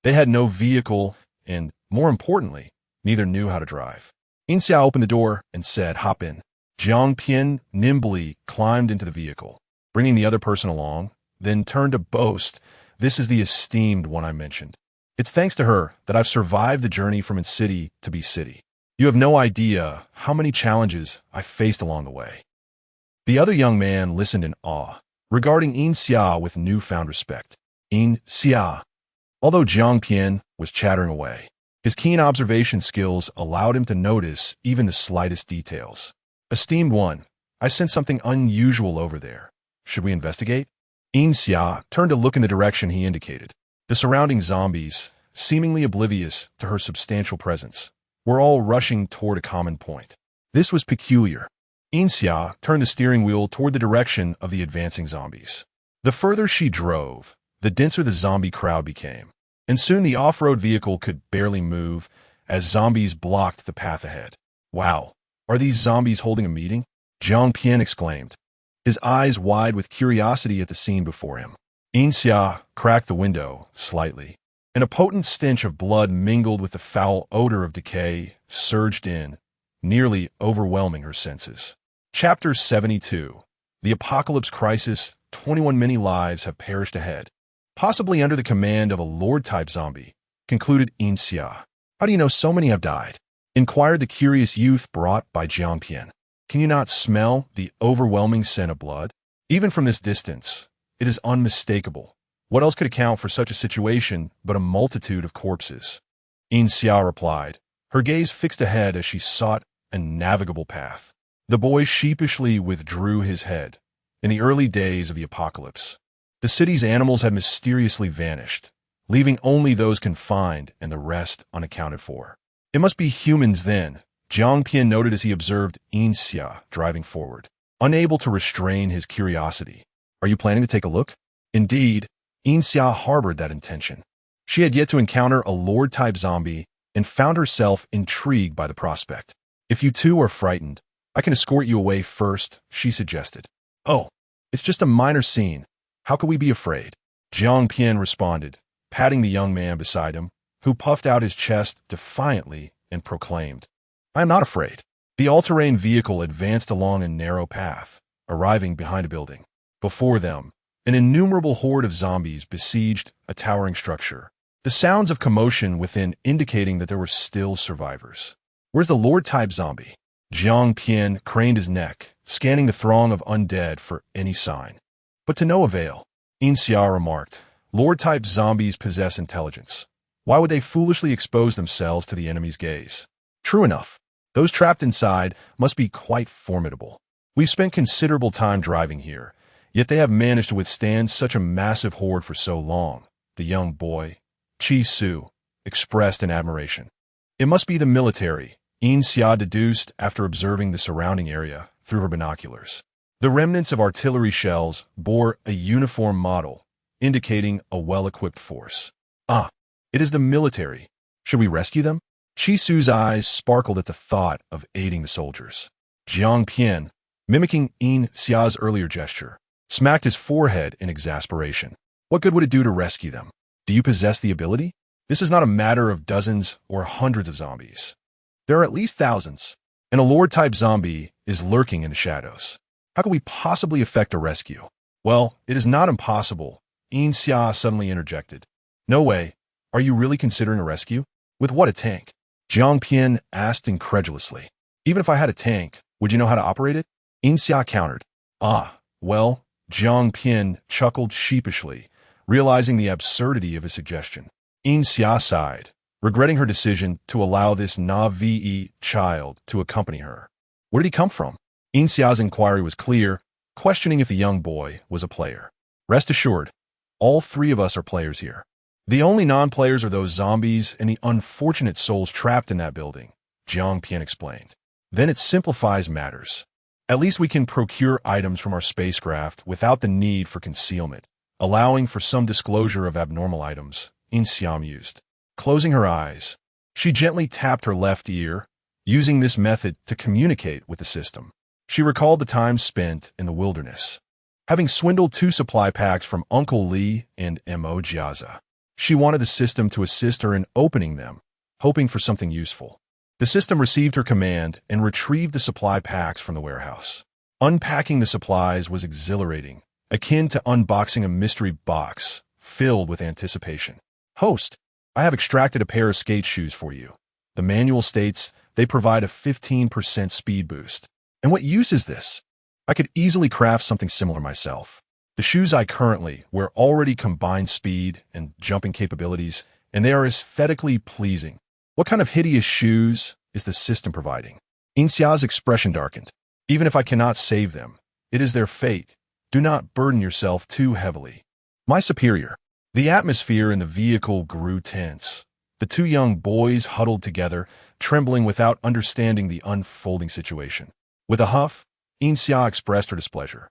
They had no vehicle and, more importantly, neither knew how to drive. Yin Xia opened the door and said, "Hop in." Jiang Pian nimbly climbed into the vehicle, bringing the other person along, then turned to boast, "This is the esteemed one I mentioned. It's thanks to her that I've survived the journey from city to B-City. You have no idea how many challenges I faced along the way." The other young man listened in awe, regarding Yin Xia with newfound respect. Yin Xia. Although Jiang Pian was chattering away, his keen observation skills allowed him to notice even the slightest details. "Esteemed one, I sense something unusual over there. Should we investigate?" Yin Xia turned to look in the direction he indicated. The surrounding zombies, seemingly oblivious to her substantial presence, were all rushing toward a common point. This was peculiar. Yin Xia turned the steering wheel toward the direction of the advancing zombies. The further she drove, the denser the zombie crowd became, and soon the off-road vehicle could barely move as zombies blocked the path ahead. "Wow, are these zombies holding a meeting?" Jiang Pian exclaimed, his eyes wide with curiosity at the scene before him. Yin Xia cracked the window slightly, and a potent stench of blood mingled with the foul odor of decay surged in, nearly overwhelming her senses. Chapter 72. The Apocalypse Crisis. 21 many lives have perished ahead, possibly under the command of a Lord-type zombie, concluded Yin Xia. "How do you know so many have died?" inquired the curious youth brought by Jiang Pian. "Can you not smell the overwhelming scent of blood? Even from this distance, it is unmistakable. What else could account for such a situation but a multitude of corpses?" Yin Xia replied, her gaze fixed ahead as she sought a navigable path. The boy sheepishly withdrew his head. In the early days of the apocalypse, the city's animals had mysteriously vanished, leaving only those confined and the rest unaccounted for. "It must be humans then," Jiang Pian noted as he observed Yin Xia driving forward, unable to restrain his curiosity. "Are you planning to take a look?" Indeed, Yin Xia harbored that intention. She had yet to encounter a Lord-type zombie and found herself intrigued by the prospect. "If you two are frightened, I can escort you away first," she suggested. "Oh, it's just a minor scene. How could we be afraid?" Jiang Pian responded, patting the young man beside him, who puffed out his chest defiantly and proclaimed, "I am not afraid." The all-terrain vehicle advanced along a narrow path, arriving behind a building. Before them, an innumerable horde of zombies besieged a towering structure, the sounds of commotion within indicating that there were still survivors. "Where's the Lord-type zombie?" Jiang Pian craned his neck, scanning the throng of undead for any sign. But to no avail. Yin Xia remarked, "Lord-type zombies possess intelligence. Why would they foolishly expose themselves to the enemy's gaze?" "True enough. Those trapped inside must be quite formidable. We've spent considerable time driving here, yet they have managed to withstand such a massive horde for so long," the young boy, Chi Su, expressed in admiration. "It must be the military," Yin Xia deduced after observing the surrounding area through her binoculars. The remnants of artillery shells bore a uniform model, indicating a well-equipped force. Ah, it is the military. Should we rescue them? Chi Su's eyes sparkled at the thought of aiding the soldiers. Jiang Pian, mimicking Yin Xia's earlier gesture, smacked his forehead in exasperation. What good would it do to rescue them? Do you possess the ability? This is not a matter of dozens or hundreds of zombies. There are at least thousands, and a lord-type zombie is lurking in the shadows. How could we possibly effect a rescue? Well, it is not impossible, Yin Xia suddenly interjected. No way. Are you really considering a rescue? With what, a tank? Jiang Pian asked incredulously. Even if I had a tank, would you know how to operate it? Yin Xia countered. Ah, well, Jiang Pian chuckled sheepishly, realizing the absurdity of his suggestion. Yin Xia sighed, regretting her decision to allow this Navi child to accompany her. Where did he come from? Yin Xia's inquiry was clear, questioning if the young boy was a player. Rest assured, all three of us are players here. The only non-players are those zombies and the unfortunate souls trapped in that building, Jiang Pian explained. Then it simplifies matters. At least we can procure items from our spacecraft without the need for concealment, allowing for some disclosure of abnormal items, Yin Xia mused. Closing her eyes, she gently tapped her left ear, using this method to communicate with the system. She recalled the time spent in the wilderness, having swindled 2 supply packs from Uncle Li and Mo Jiaza. She wanted the system to assist her in opening them, hoping for something useful. The system received her command and retrieved the supply packs from the warehouse. Unpacking the supplies was exhilarating, akin to unboxing a mystery box filled with anticipation. Host, I have extracted a pair of skate shoes for you. The manual states they provide a 15% speed boost. And what use is this? I could easily craft something similar myself. The shoes I currently wear already combine speed and jumping capabilities, and they are aesthetically pleasing. What kind of hideous shoes is the system providing? Yin Xia's expression darkened. Even if I cannot save them, it is their fate. Do not burden yourself too heavily. My superior. The atmosphere in the vehicle grew tense. The 2 young boys huddled together, trembling without understanding the unfolding situation. With a huff, Yin Xia expressed her displeasure,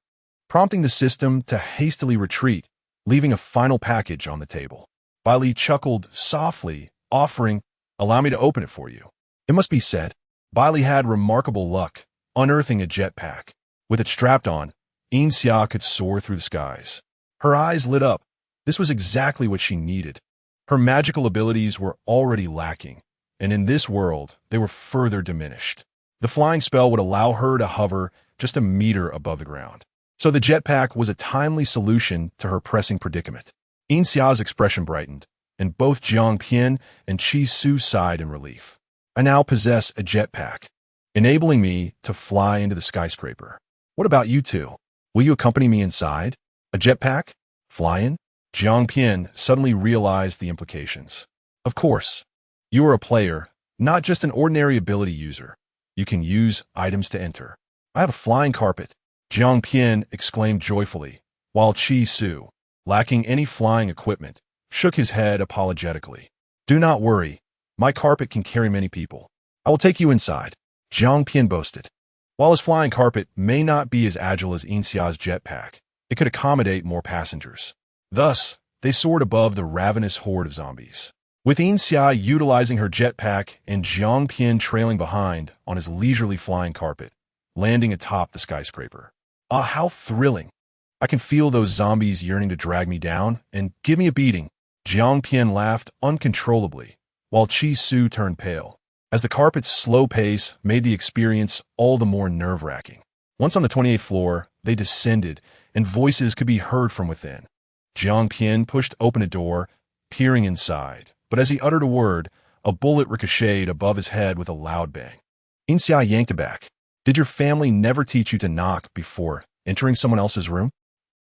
prompting the system to hastily retreat, leaving a final package on the table. Bailey chuckled softly, offering, "Allow me to open it for you." It must be said, Bailey had remarkable luck, unearthing a jetpack. With it strapped on, Yin Xia could soar through the skies. Her eyes lit up. This was exactly what she needed. Her magical abilities were already lacking, and in this world, they were further diminished. The flying spell would allow her to hover just a meter above the ground. So the jetpack was a timely solution to her pressing predicament. Yin Xia's expression brightened, and both Jiang Pian and Chi Su sighed in relief. I now possess a jetpack, enabling me to fly into the skyscraper. What about you two? Will you accompany me inside? A jetpack? Fly in? Jiang Pian suddenly realized the implications. Of course. You are a player, not just an ordinary ability user. You can use items to enter. I have a flying carpet, Jiang Pian exclaimed joyfully, while Chi Su, lacking any flying equipment, shook his head apologetically. Do not worry. My carpet can carry many people. I will take you inside, Jiang Pian boasted. While his flying carpet may not be as agile as Yin Xia's jetpack, it could accommodate more passengers. Thus, they soared above the ravenous horde of zombies. With Yin Xia utilizing her jetpack and Jiang Pian trailing behind on his leisurely flying carpet, landing atop the skyscraper. Ah, how thrilling. I can feel those zombies yearning to drag me down and give me a beating. Jiang Pian laughed uncontrollably, while Chi Su turned pale, as the carpet's slow pace made the experience all the more nerve-wracking. Once on the 28th floor, they descended, and voices could be heard from within. Jiang Pian pushed open a door, peering inside, but as he uttered a word, a bullet ricocheted above his head with a loud bang. Yin Xia yanked it back. Did your family never teach you to knock before entering someone else's room?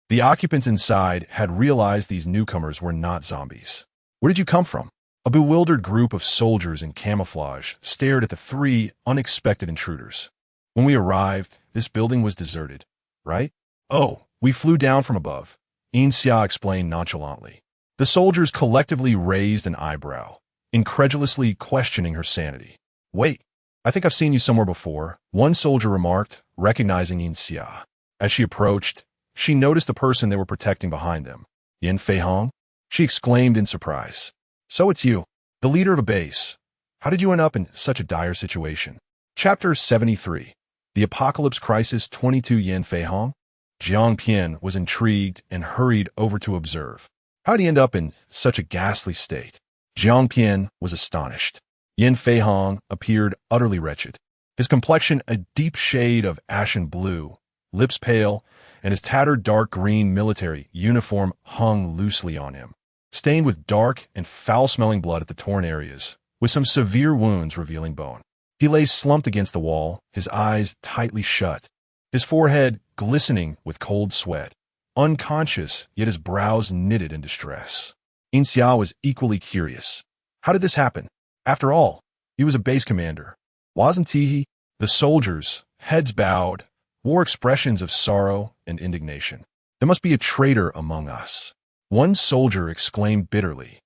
The occupants inside had realized these newcomers were not zombies. Where did you come from? A bewildered group of soldiers in camouflage stared at the 3 unexpected intruders. When we arrived, this building was deserted, right? Oh, we flew down from above, Yin Xia explained nonchalantly. The soldiers collectively raised an eyebrow, incredulously questioning her sanity. Wait, I think I've seen you somewhere before, one soldier remarked, recognizing Yin Xia. As she approached, she noticed the person they were protecting behind them. Yin Feihong? She exclaimed in surprise. So it's you, the leader of a base. How did you end up in such a dire situation? Chapter 73. The Apocalypse Crisis 22. Yin Feihong? Jiang Pian was intrigued and hurried over to observe. How did he end up in such a ghastly state? Jiang Pian was astonished. Yin Feihong appeared utterly wretched. His complexion a deep shade of ashen blue, lips pale, and his tattered dark green military uniform hung loosely on him, stained with dark and foul-smelling blood at the torn areas, with some severe wounds revealing bone. He lay slumped against the wall, his eyes tightly shut, his forehead glistening with cold sweat, unconscious, yet his brows knitted in distress. Yin Xia was equally curious. How did this happen? After all, he was a base commander. Wasn't he? The soldiers, heads bowed, wore expressions of sorrow and indignation. There must be a traitor among us. One soldier exclaimed bitterly,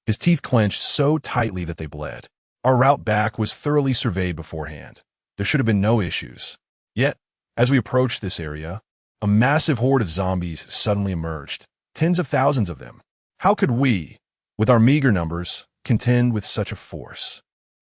his teeth clenched so tightly that they bled. Our route back was thoroughly surveyed beforehand. There should have been no issues. Yet, as we approached this area, a massive horde of zombies suddenly emerged, tens of thousands of them. How could we, with our meager numbers, contend with such a force?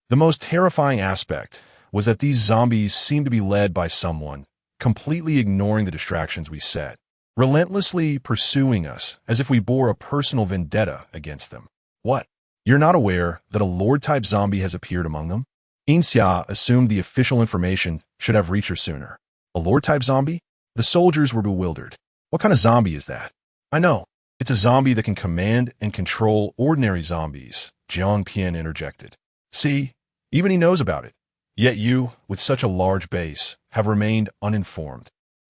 The most terrifying aspect was that these zombies seemed to be led by someone, completely ignoring the distractions we set, relentlessly pursuing us as if we bore a personal vendetta against them. What? You're not aware that a Lord-type zombie has appeared among them? Yin Xia assumed the official information should have reached her sooner. A Lord-type zombie? The soldiers were bewildered. What kind of zombie is that? I know. It's a zombie that can command and control ordinary zombies, Jiang Pian interjected. See, even he knows about it. Yet you, with such a large base, have remained uninformed.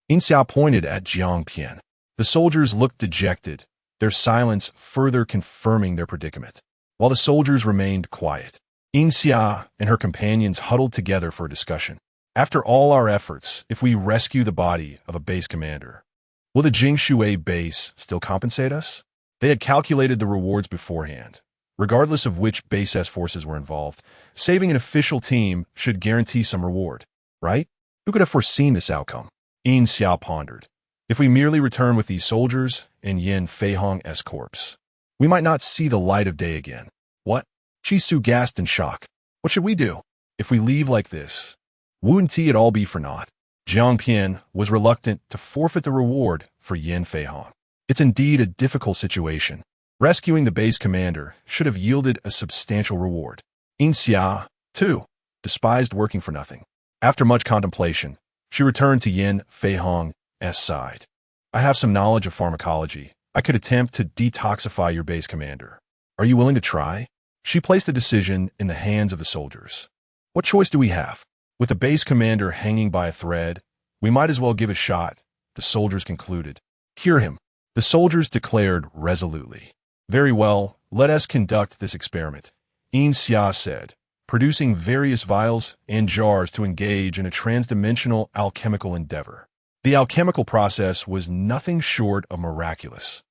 Yin Xia pointed at Jiang Pian. The soldiers looked dejected, their silence further confirming their predicament. While the soldiers remained quiet, Yin Xia and her companions huddled together for a discussion. After all our efforts, if we rescue the body of a base commander, will the Jingshui base still compensate us? They had calculated the rewards beforehand. Regardless of which base S forces were involved, saving an official team should guarantee some reward, right? Who could have foreseen this outcome? Yin Xia pondered. If we merely return with these soldiers and Yin Feihong's corpse, we might not see the light of day again. What? Chisu gasped in shock. What should we do? If we leave like this, wouldn't it all be for naught? Jiang Pian was reluctant to forfeit the reward for Yin Feihong. It's indeed a difficult situation. Rescuing the base commander should have yielded a substantial reward. Yin Xia, too, despised working for nothing. After much contemplation, she returned to Yin Feihong's side. I have some knowledge of pharmacology. I could attempt to detoxify your base commander. Are you willing to try? She placed the decision in the hands of the soldiers. What choice do we have? With the base commander hanging by a thread, we might as well give a shot, the soldiers concluded. Cure him, the soldiers declared resolutely. Very well, let us conduct this experiment, Yin Xia said, producing various vials and jars to engage in a transdimensional alchemical endeavor. The alchemical process was nothing short of miraculous,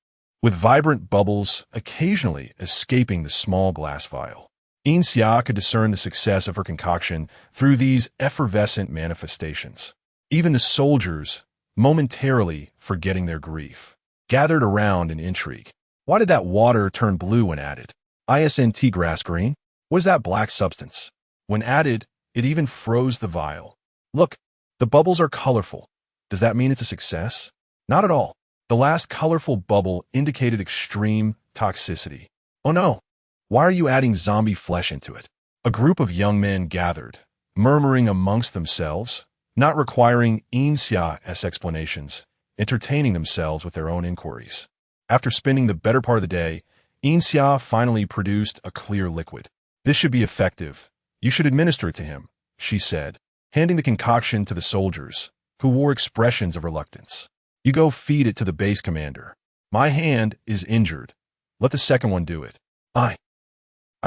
with vibrant bubbles occasionally escaping the small glass vial. Yin Xia could discern the success of her concoction through these effervescent manifestations. Even the soldiers, momentarily forgetting their grief, gathered around in intrigue. Why did that water turn blue when added? Isn't grass green? What is that black substance? When added, it even froze the vial. Look, the bubbles are colorful. Does that mean it's a success? Not at all. The last colorful bubble indicated extreme toxicity. Oh no, why are you adding zombie flesh into it? A group of young men gathered, murmuring amongst themselves, not requiring Yin Xia's explanations, entertaining themselves with their own inquiries. After spending the better part of the day, Yin Xia finally produced a clear liquid. This should be effective. You should administer it to him, she said, handing the concoction to the soldiers, who wore expressions of reluctance. You go feed it to the base commander. My hand is injured. Let the second one do it. I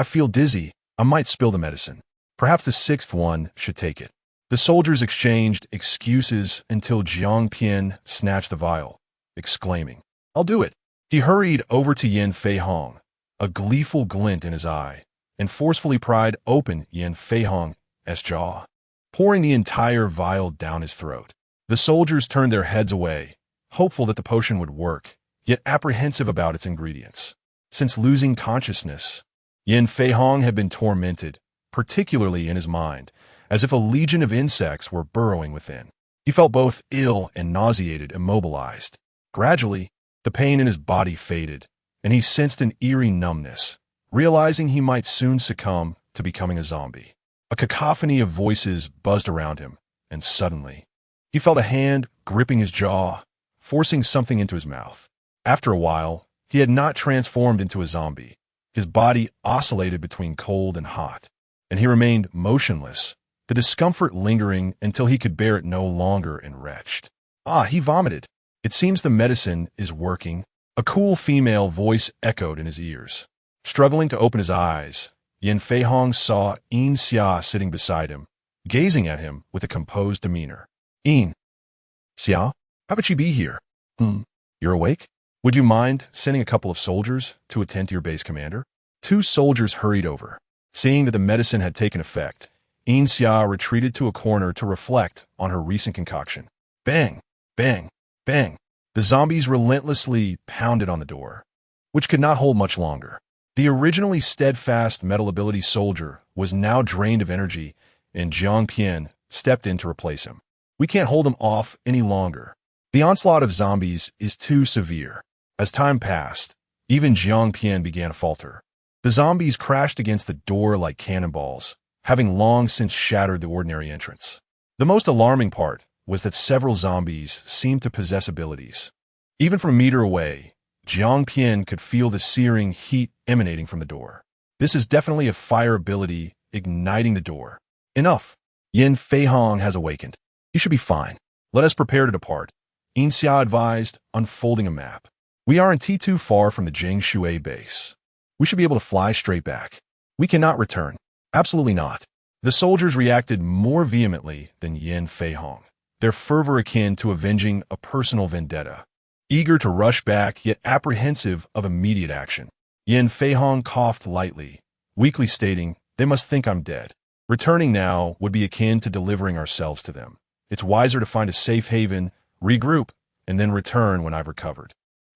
feel dizzy. I might spill the medicine. Perhaps the sixth one should take it. The soldiers exchanged excuses until Jiang Pian snatched the vial, exclaiming, I'll do it. He hurried over to Yin Feihong, a gleeful glint in his eye, and forcefully pried open Yin Feihong's jaw. pouring the entire vial down his throat. The soldiers turned their heads away, hopeful that the potion would work, yet apprehensive about its ingredients. Since losing consciousness, Yin Feihong had been tormented, particularly in his mind, as if a legion of insects were burrowing within. He felt both ill and nauseated, immobilized. Gradually, the pain in his body faded, and he sensed an eerie numbness, realizing he might soon succumb to becoming a zombie. A cacophony of voices buzzed around him, and suddenly, he felt a hand gripping his jaw, forcing something into his mouth. After a while, he had not transformed into a zombie. His body oscillated between cold and hot, and he remained motionless, the discomfort lingering until he could bear it no longer and retched. He vomited. It seems the medicine is working. A cool female voice echoed in his ears. Struggling to open his eyes, Yin Feihong saw Yin Xia sitting beside him, gazing at him with a composed demeanor. Yin Xia, how could she be here? You're awake? Would you mind sending a couple of soldiers to attend to your base commander? 2 soldiers hurried over. Seeing that the medicine had taken effect, Yin Xia retreated to a corner to reflect on her recent concoction. Bang! Bang! Bang! The zombies relentlessly pounded on the door, which could not hold much longer. The originally steadfast metal ability soldier was now drained of energy, and Jiang Pian stepped in to replace him. We can't hold them off any longer. The onslaught of zombies is too severe. As time passed, even Jiang Pian began to falter. The zombies crashed against the door like cannonballs, having long since shattered the ordinary entrance. The most alarming part was that several zombies seemed to possess abilities. Even from a meter away, Jiang Pian could feel the searing heat emanating from the door. This is definitely a fire ability igniting the door. Enough. Yin Feihong has awakened. You should be fine. Let us prepare to depart. Yin Xia advised, unfolding a map. We aren't too far from the Jingshui base. We should be able to fly straight back. We cannot return. Absolutely not. The soldiers reacted more vehemently than Yin Feihong, their fervor akin to avenging a personal vendetta. Eager to rush back, yet apprehensive of immediate action, Yin Feihong coughed lightly, weakly stating, "They must think I'm dead. Returning now would be akin to delivering ourselves to them. It's wiser to find a safe haven, regroup, and then return when I've recovered."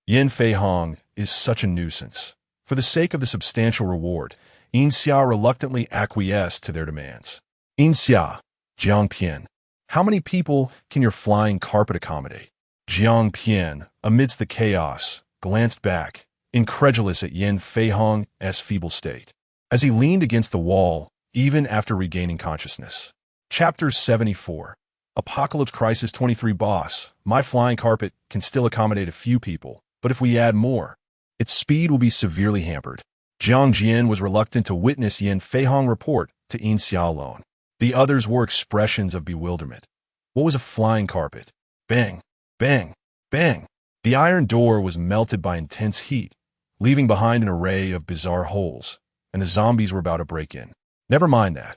Yin Feihong is such a nuisance. For the sake of the substantial reward, Yin Xia reluctantly acquiesced to their demands. Yin Xia, Jiang Pian, how many people can your flying carpet accommodate? Jiang Pian, amidst the chaos, glanced back, incredulous at Yin Feihong's feeble state, as he leaned against the wall, even after regaining consciousness. Chapter 74. Apocalypse Crisis 23 Boss, my flying carpet can still accommodate a few people, but if we add more, its speed will be severely hampered. Jiang Jian was reluctant to witness Yin Feihong report to Yin Xia alone. The others wore expressions of bewilderment. What was a flying carpet? Bang, bang, bang. The iron door was melted by intense heat, leaving behind an array of bizarre holes, and the zombies were about to break in. Never mind that.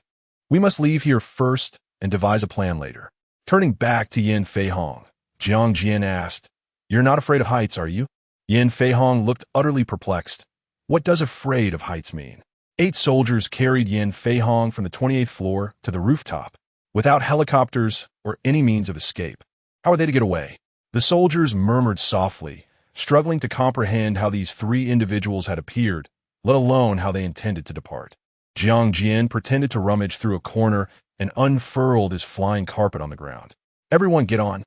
We must leave here first and devise a plan later. Turning back to Yin Feihong, Jiang Jian asked, "You're not afraid of heights, are you?" Yin Feihong looked utterly perplexed. What does afraid of heights mean? 8 soldiers carried Yin Feihong from the 28th floor to the rooftop, without helicopters or any means of escape. How were they to get away? The soldiers murmured softly, struggling to comprehend how these 3 individuals had appeared, let alone how they intended to depart. Jiang Jian pretended to rummage through a corner and unfurled his flying carpet on the ground. "Everyone get on,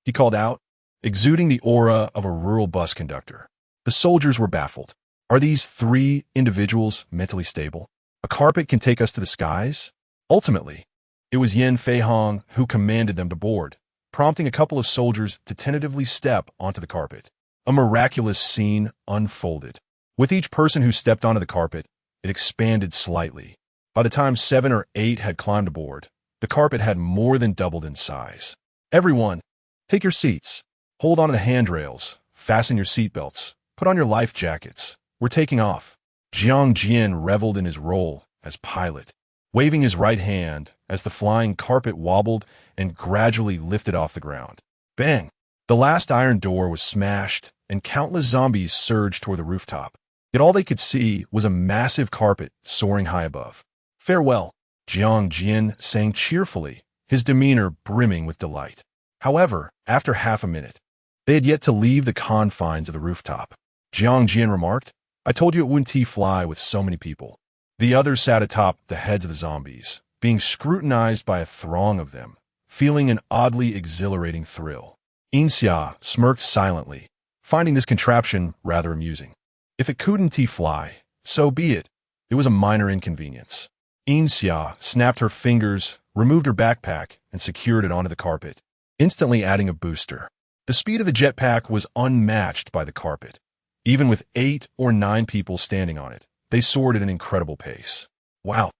he called out, exuding the aura of a rural bus conductor. The soldiers were baffled. Are these 3 individuals mentally stable? A carpet can take us to the skies? Ultimately, it was Yin Feihong who commanded them to board, prompting a couple of soldiers to tentatively step onto the carpet. A miraculous scene unfolded. With each person who stepped onto the carpet, it expanded slightly. By the time 7 or 8 had climbed aboard, the carpet had more than doubled in size. "Everyone, take your seats. Hold on to the handrails, fasten your seatbelts, put on your life jackets. We're taking off." Jiang Jian reveled in his role as pilot, waving his right hand as the flying carpet wobbled and gradually lifted off the ground. Bang! The last iron door was smashed, and countless zombies surged toward the rooftop. Yet all they could see was a massive carpet soaring high above. "Farewell, Jiang Jian sang cheerfully, his demeanor brimming with delight. However, after half a minute, they had yet to leave the confines of the rooftop. Jiang Jian remarked, "I told you it wouldn't fly with so many people." The others sat atop the heads of the zombies, being scrutinized by a throng of them, feeling an oddly exhilarating thrill. Yin Xia smirked silently, finding this contraption rather amusing. If it couldn't fly, so be it. It was a minor inconvenience. Yin Xia snapped her fingers, removed her backpack, and secured it onto the carpet, instantly adding a booster. The speed of the jetpack was unmatched by the carpet. Even with 8 or 9 people standing on it, they soared at an incredible pace. Wow,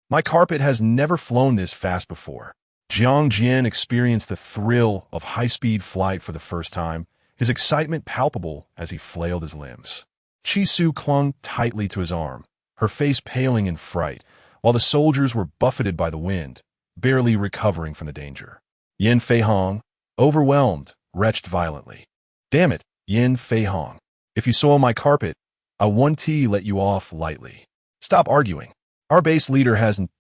my carpet has never flown this fast before. Jiang Jian experienced the thrill of high-speed flight for the first time, his excitement palpable as he flailed his limbs. Chi Su clung tightly to his arm, her face paling in fright, while the soldiers were buffeted by the wind, barely recovering from the danger. Yin Feihong, overwhelmed, retched violently. "Damn it, Yin Feihong. If you soil my carpet, I won't let you off lightly. Stop arguing. Our base leader hasn't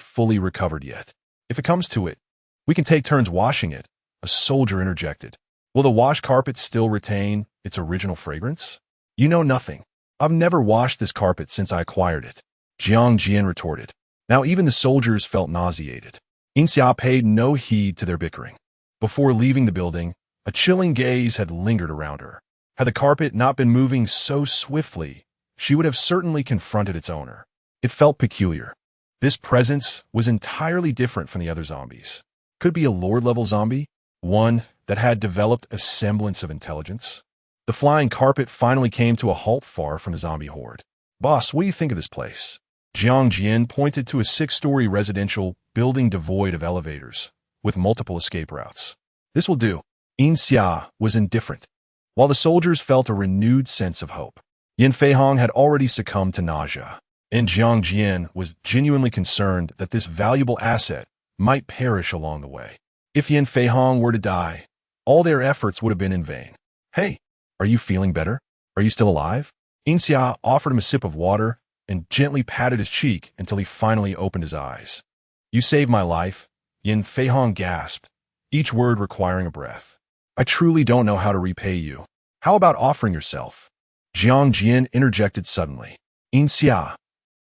fully recovered yet. If it comes to it, we can take turns washing it," a soldier interjected. "Will the wash carpet still retain its original fragrance?" "You know nothing. I've never washed this carpet since I acquired it," Jiang Jian retorted. Now even the soldiers felt nauseated. Yin Xia paid no heed to their bickering. Before leaving the building, a chilling gaze had lingered around her. Had the carpet not been moving so swiftly, she would have certainly confronted its owner. It felt peculiar. This presence was entirely different from the other zombies. Could be a Lord-level zombie, one that had developed a semblance of intelligence. The flying carpet finally came to a halt far from the zombie horde. "Boss, what do you think of this place?" Jiang Jian pointed to a 6-story residential building devoid of elevators, with multiple escape routes. "This will do." Yin Xia was indifferent, while the soldiers felt a renewed sense of hope. Yin Feihong had already succumbed to nausea, and Jiang Jian was genuinely concerned that this valuable asset might perish along the way. If Yin Feihong were to die, all their efforts would have been in vain. "Hey, are you feeling better? Are you still alive?" Yin Xia offered him a sip of water and gently patted his cheek until he finally opened his eyes. "You saved my life," Yin Feihong gasped, each word requiring a breath. "I truly don't know how to repay you. How about offering yourself?" Jiang Jian interjected suddenly. "Yin Xia,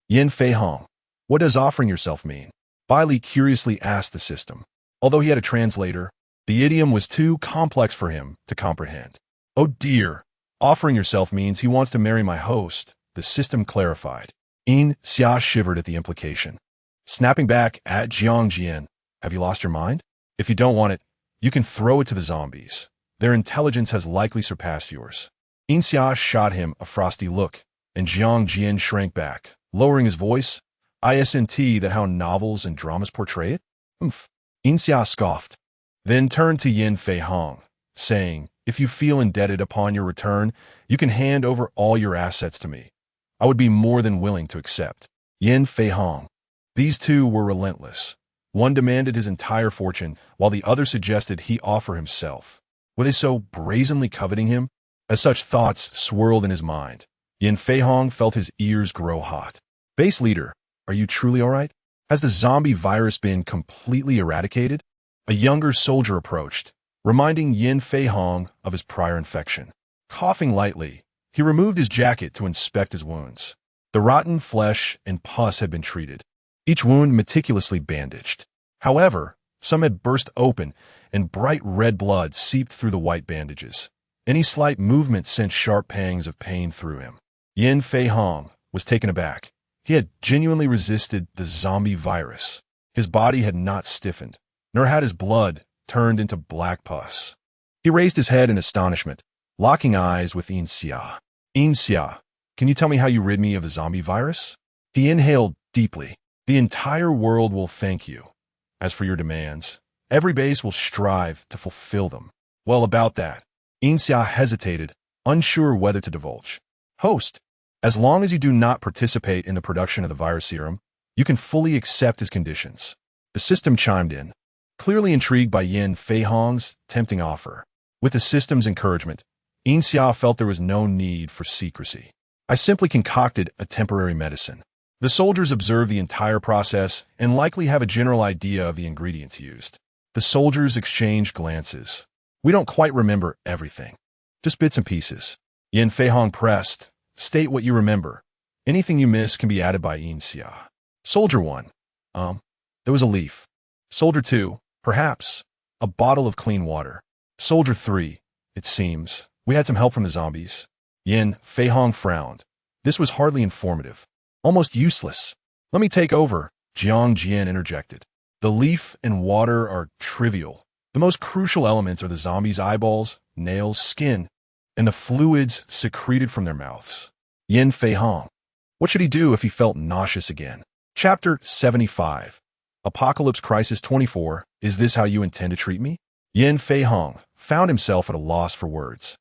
Yin Feihong, what does offering yourself mean?" Bailey curiously asked the system. Although he had a translator, the idiom was too complex for him to comprehend. "Oh dear, offering yourself means he wants to marry my host," the system clarified. Yin Xia shivered at the implication. Snapping back at Jiang Jian, "Have you lost your mind? If you don't want it, you can throw it to the zombies. Their intelligence has likely surpassed yours." Yin Xia shot him a frosty look, and Jiang Jian shrank back, lowering his voice. "Isn't that how novels and dramas portray it?" "Humph." Yin Xia scoffed, then turned to Yin Feihong, saying, "If you feel indebted upon your return, you can hand over all your assets to me. I would be more than willing to accept." Yin Feihong. These two were relentless. One demanded his entire fortune, while the other suggested he offer himself. Were they so brazenly coveting him? As such thoughts swirled in his mind, Yin Feihong felt his ears grow hot. "Base leader, are you truly all right? Has the zombie virus been completely eradicated?" A younger soldier approached, reminding Yin Feihong of his prior infection. Coughing lightly, he removed his jacket to inspect his wounds. The rotten flesh and pus had been treated, each wound meticulously bandaged. However, some had burst open, and bright red blood seeped through the white bandages. Any slight movement sent sharp pangs of pain through him. Yin Feihong was taken aback. He had genuinely resisted the zombie virus. His body had not stiffened, nor had his blood turned into black pus. He raised his head in astonishment, locking eyes with Yin Xia. "Yin Xia, can you tell me how you rid me of the zombie virus?" He inhaled deeply. "The entire world will thank you. As for your demands, every base will strive to fulfill them." "Well, about that." Yin Xia hesitated, unsure whether to divulge. "Host, as long as you do not participate in the production of the virus serum, you can fully accept his conditions." The system chimed in, clearly intrigued by Yin Feihong's tempting offer. With the system's encouragement, Yin Xia felt there was no need for secrecy. "I simply concocted a temporary medicine. The soldiers observe the entire process and likely have a general idea of the ingredients used. The soldiers exchange glances. We don't quite remember everything. Just bits and pieces. Yin Feihong pressed. State what you remember. Anything you miss can be added by Yin Xia. Soldier 1. There was a leaf. Soldier 2. Perhaps. A bottle of clean water. Soldier 3. It seems. We had some help from the zombies. Yin Feihong frowned. This was hardly informative. Almost useless. Let me take over, Jiang Jian interjected. The leaf and water are trivial. The most crucial elements are the zombies' eyeballs, nails, skin, and the fluids secreted from their mouths. Yin Feihong. What should he do if he felt nauseous again? Chapter 75. Apocalypse Crisis 24. Is this how you intend to treat me? Yin Feihong found himself at a loss for words,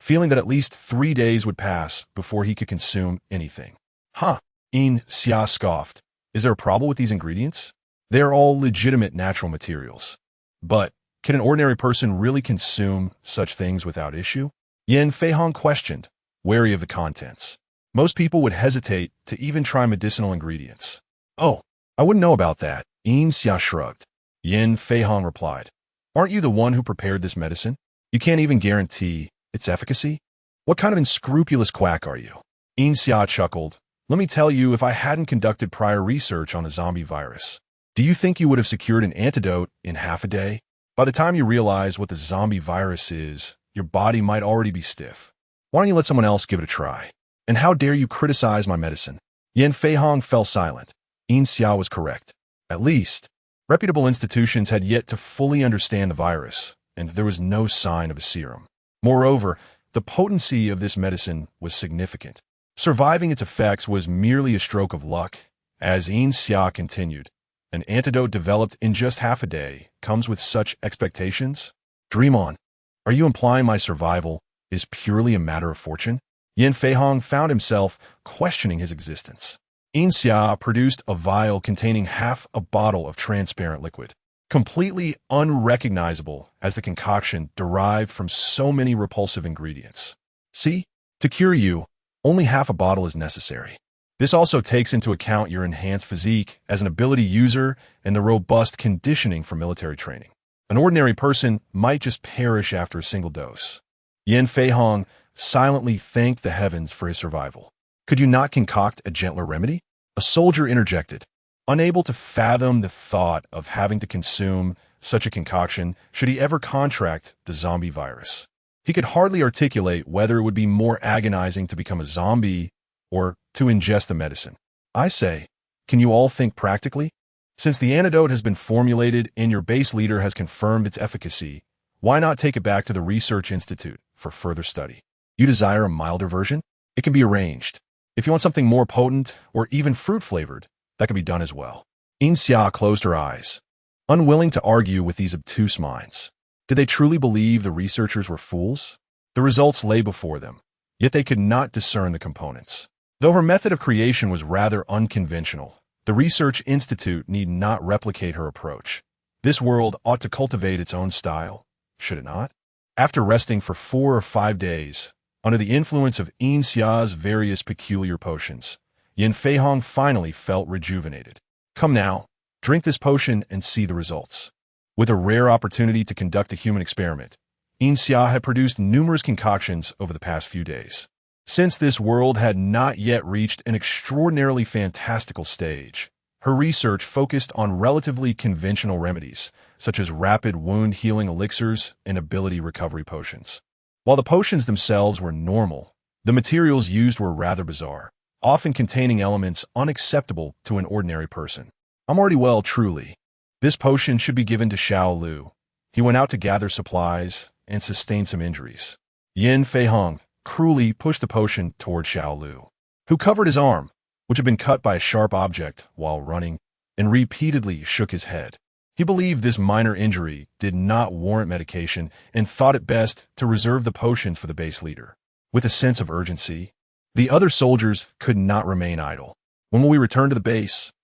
feeling that at least 3 days would pass before he could consume anything. Huh, Yin Xia scoffed. Is there a problem with these ingredients? They are all legitimate natural materials. But can an ordinary person really consume such things without issue? Yin Feihong questioned, wary of the contents. Most people would hesitate to even try medicinal ingredients. Oh, I wouldn't know about that, Yin Xia shrugged. Yin Feihong replied, aren't you the one who prepared this medicine? You can't even guarantee its efficacy? What kind of unscrupulous quack are you? Yin Xia chuckled. Let me tell you, if I hadn't conducted prior research on the zombie virus, do you think you would have secured an antidote in half a day? By the time you realize what the zombie virus is, your body might already be stiff. Why don't you let someone else give it a try? And how dare you criticize my medicine? Yin Feihong fell silent. Yin Xia was correct. At least, reputable institutions had yet to fully understand the virus, and there was no sign of a serum. Moreover, the potency of this medicine was significant. Surviving its effects was merely a stroke of luck. As Yin Xia continued, an antidote developed in just half a day comes with such expectations? Dream on. Are you implying my survival is purely a matter of fortune? Yin Feihong found himself questioning his existence. Yin Xia produced a vial containing half a bottle of transparent liquid, completely unrecognizable as the concoction derived from so many repulsive ingredients. See, to cure you, only half a bottle is necessary. This also takes into account your enhanced physique as an ability user and the robust conditioning for military training. An ordinary person might just perish after a single dose. Yin Feihong silently thanked the heavens for his survival. Could you not concoct a gentler remedy? A soldier interjected, unable to fathom the thought of having to consume such a concoction should he ever contract the zombie virus. He could hardly articulate whether it would be more agonizing to become a zombie or to ingest the medicine. I say, can you all think practically? Since the antidote has been formulated and your base leader has confirmed its efficacy, why not take it back to the Research Institute for further study? You desire a milder version? It can be arranged. If you want something more potent or even fruit-flavored, that can be done as well. Yin Xia closed her eyes, unwilling to argue with these obtuse minds. Did they truly believe the researchers were fools? The results lay before them, yet they could not discern the components. Though her method of creation was rather unconventional, the Research Institute need not replicate her approach. This world ought to cultivate its own style, should it not? After resting for 4 or 5 days, under the influence of Yin Xia's various peculiar potions, Yin Feihong finally felt rejuvenated. Come now, drink this potion and see the results. With a rare opportunity to conduct a human experiment, Yin Xia had produced numerous concoctions over the past few days. Since this world had not yet reached an extraordinarily fantastical stage, her research focused on relatively conventional remedies, such as rapid wound healing elixirs and ability recovery potions. While the potions themselves were normal, the materials used were rather bizarre, often containing elements unacceptable to an ordinary person. I'm already well, truly. This potion should be given to Xiao Lu. He went out to gather supplies and sustained some injuries. Yin Feihong cruelly pushed the potion toward Xiao Lu, who covered his arm, which had been cut by a sharp object while running, and repeatedly shook his head. He believed this minor injury did not warrant medication and thought it best to reserve the potion for the base leader. With a sense of urgency, the other soldiers could not remain idle. When will we return to the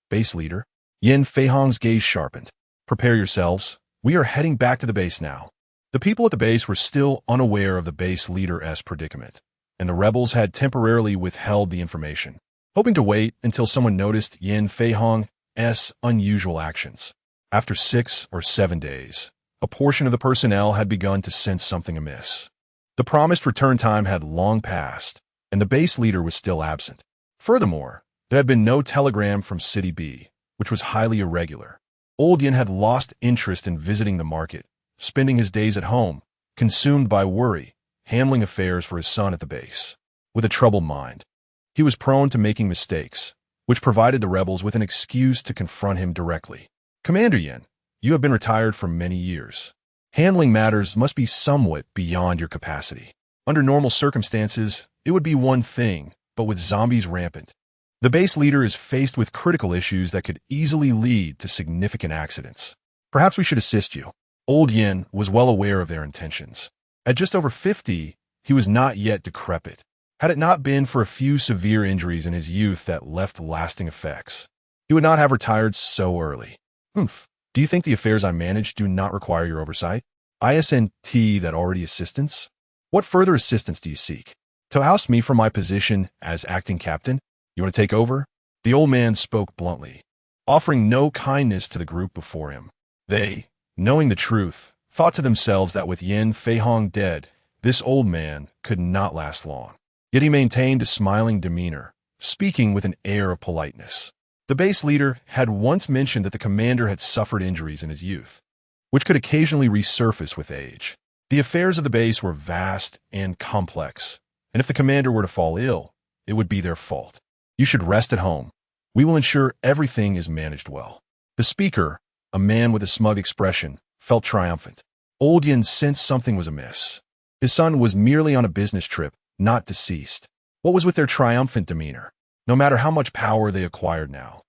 base leader? Yin Feihong's gaze sharpened. Prepare yourselves. We are heading back to the base now. The people at the base were still unaware of the base leader's predicament, and the rebels had temporarily withheld the information. hoping to wait until someone noticed Yin Feihong's unusual actions. After 6 or 7 days, a portion of the personnel had begun to sense something amiss. The promised return time had long passed, and the base leader was still absent. Furthermore, there had been no telegram from City B, which was highly irregular. Old Yin had lost interest in visiting the market, spending his days at home, consumed by worry, handling affairs for his son at the base. With a troubled mind, he was prone to making mistakes, which provided the rebels with an excuse to confront him directly. Commander Yin, you have been retired for many years. Handling matters must be somewhat beyond your capacity. Under normal circumstances, it would be one thing, but with zombies rampant, the base leader is faced with critical issues that could easily lead to significant accidents. Perhaps we should assist you. Old Yin was well aware of their intentions. At just over 50, he was not yet decrepit. Had it not been for a few severe injuries in his youth that left lasting effects, he would not have retired so early. Do you think the affairs I manage do not require your oversight? Isn't that already assistance? What further assistance do you seek? To oust me from my position as acting captain? You want to take over? The old man spoke bluntly, offering no kindness to the group before him. They, knowing the truth, thought to themselves that with Yin Feihong dead, this old man could not last long. Yet he maintained a smiling demeanor, speaking with an air of politeness. The base leader had once mentioned that the commander had suffered injuries in his youth, which could occasionally resurface with age. The affairs of the base were vast and complex, and if the commander were to fall ill, it would be their fault. You should rest at home. We will ensure everything is managed well. The speaker, a man with a smug expression, felt triumphant. Old Yin sensed something was amiss. His son was merely on a business trip, not deceased. What was with their triumphant demeanor? No matter how much power they acquired now,